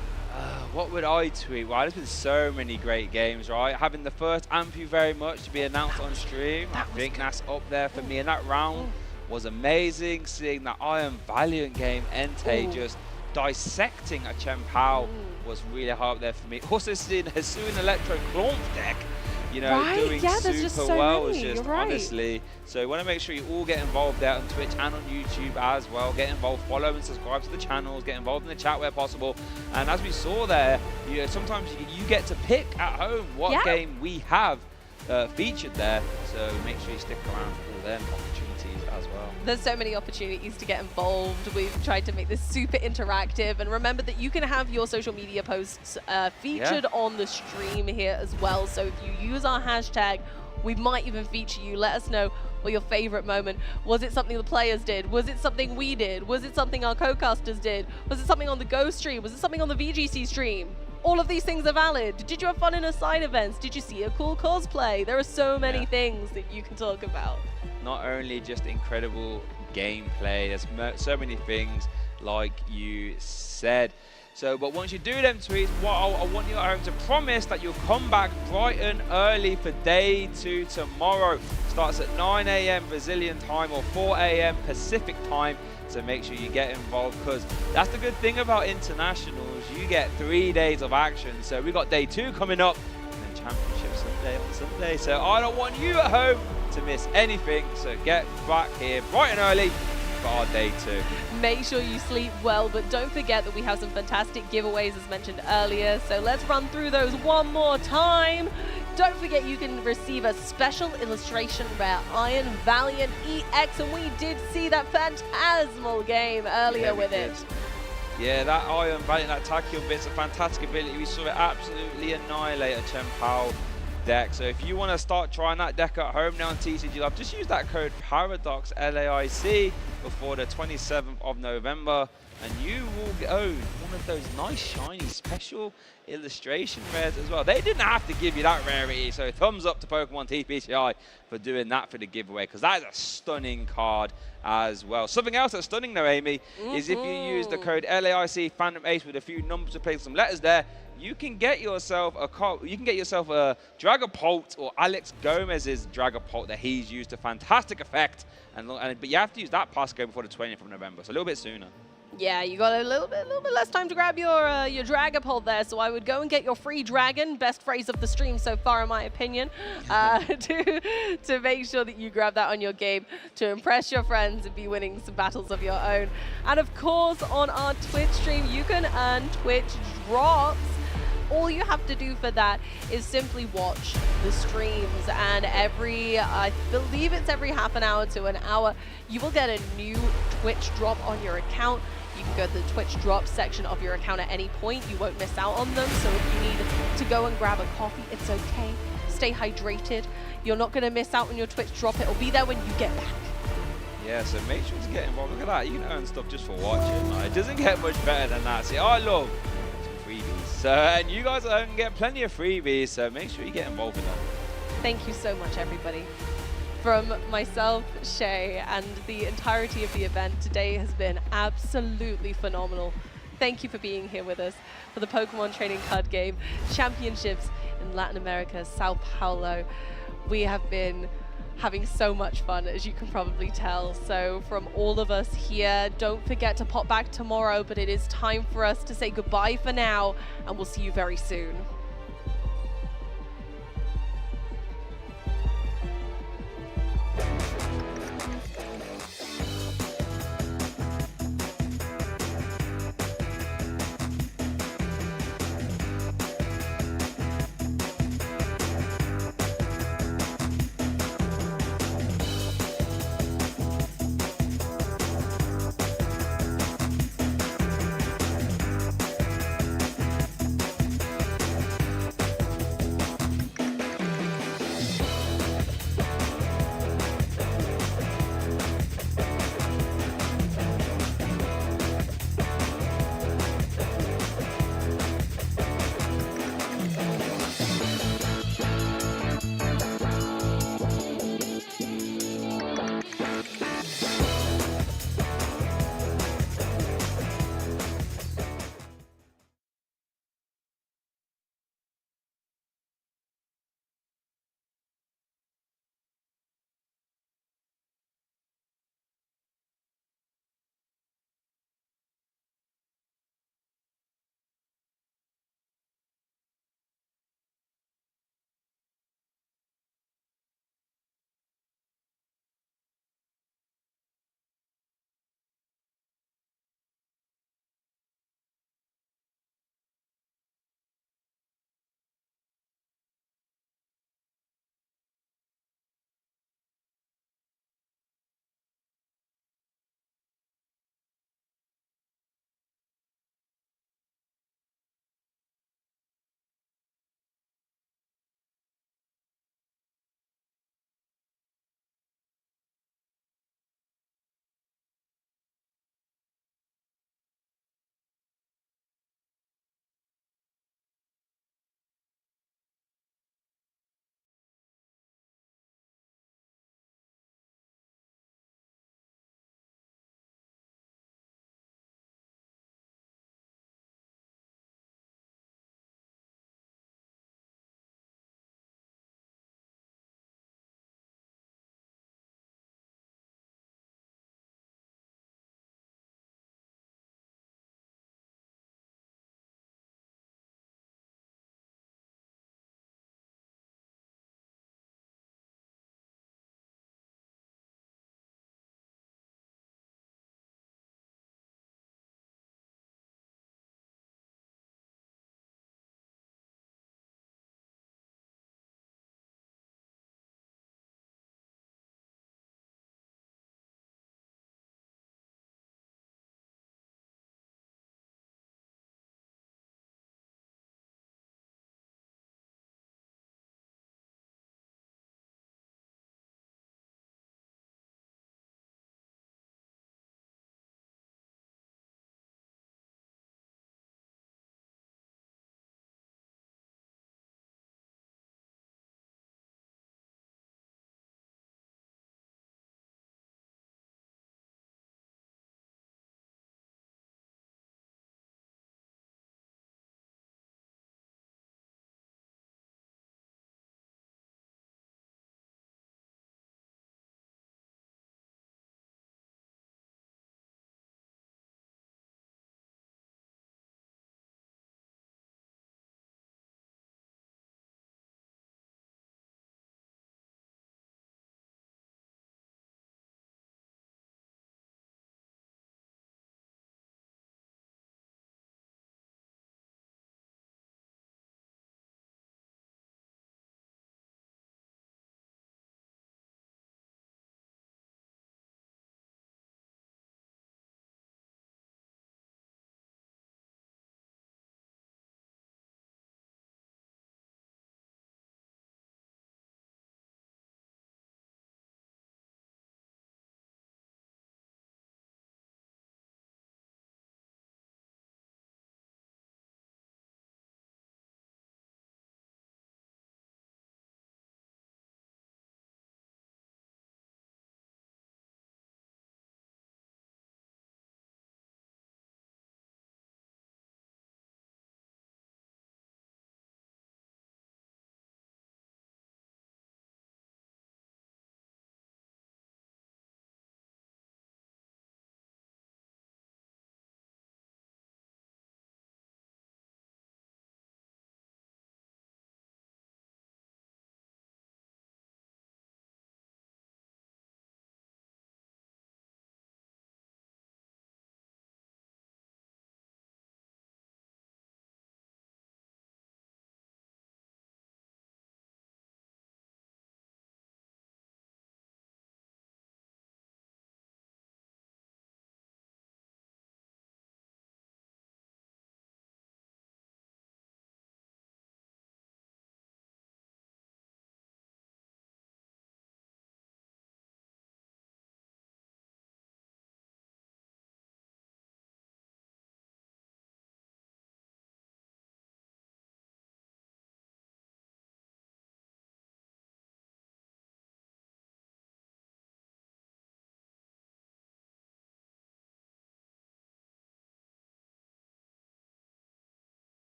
What would I tweet? Well, there's been so many great games, right? Having the first Ampu very much to be announced on stream, I think that's up there for me. And that round was amazing. Seeing that Iron Valiant game, Entei just dissecting a Chen Pao was really hard up there for me. Also seeing a Hisuian Electro Claunch deck you know, doing there's just super so well. many. It's just You're right. honestly. So we want to make sure you all get involved there on Twitch and on YouTube as well. Get involved, follow and subscribe to the channels, get involved in the chat where possible. And as we saw there, you know, sometimes you get to pick at home what game we have featured there. So make sure you stick around for all them opportunities as well. There's so many opportunities to get involved. We've tried to make this super interactive. And remember that you can have your social media posts featured on the stream here as well. So if you use our hashtag, we might even feature you. Let us know what your favorite moment. Was it something the players did? Was it something we did? Was it something our co-casters did? Was it something on the Go stream? Was it something on the VGC stream? All of these things are valid. Did you have fun in a side events? Did you see a cool cosplay? There are so many things that you can talk about. Not only just incredible gameplay, there's so many things like you said. So, but once you do them tweets, what I want you at home to promise that you'll come back bright and early for day 2 tomorrow. Starts at 9 AM Brazilian time or 4 AM Pacific time. So make sure you get involved, because that's the good thing about internationals. You get 3 days of action. So we got day 2 coming up and then championship Sunday on Sunday. So I don't want you at home to miss anything. So get back here bright and early for our day 2. Make sure you sleep well, but don't forget that we have some fantastic giveaways as mentioned earlier. So let's run through those one more time. Don't forget you can receive a special illustration rare Iron Valiant EX, and we did see that phantasmal game earlier with it. Yeah, that Iron Valiant, that Tachyon bit's a fantastic ability. We saw it absolutely annihilate a Chen Pao deck. So if you want to start trying that deck at home now on TCG Live, just use that code Paradox LAIC before the 27th of November, and you will own one of those nice shiny special illustration rares as well. They didn't have to give you that rarity, so thumbs up to Pokemon TPCI for doing that for the giveaway, because that is a stunning card as well. Something else that's stunning though, Amy, is if you use the code LAIC Phantom Ace with a few numbers replacing some letters there, you can get yourself a Dragapult or Alex Gomez's Dragapult that he's used to fantastic effect, but you have to use that passcode before the 20th of November, so a little bit sooner. Yeah, you got a little bit less time to grab your Dragapult there, so I would go and get your free dragon, best phrase of the stream so far in my opinion, to make sure that you grab that on your game to impress your friends and be winning some battles of your own. And of course, on our Twitch stream, you can earn Twitch drops. All you have to do for that is simply watch the streams, and I believe it's every half an hour to an hour, you will get a new Twitch drop on your account. You can go to the Twitch drop section of your account at any point. You won't miss out on them. So if you need to go and grab a coffee, it's okay. Stay hydrated. You're not going to miss out on your Twitch drop. It'll be there when you get back. Yeah, so make sure to get involved. Look at that. You can earn stuff just for watching. It doesn't get much better than that. See, I love some freebies. So, and you guys at home can get plenty of freebies. So make sure you get involved in that. Thank you so much, everybody. From myself, Shay, and the entirety of the event, today has been absolutely phenomenal. Thank you for being here with us for the Pokemon Trading Card Game Championships in Latin America, Sao Paulo. We have been having so much fun, as you can probably tell. So from all of us here, don't forget to pop back tomorrow, but it is time for us to say goodbye for now, and we'll see you very soon.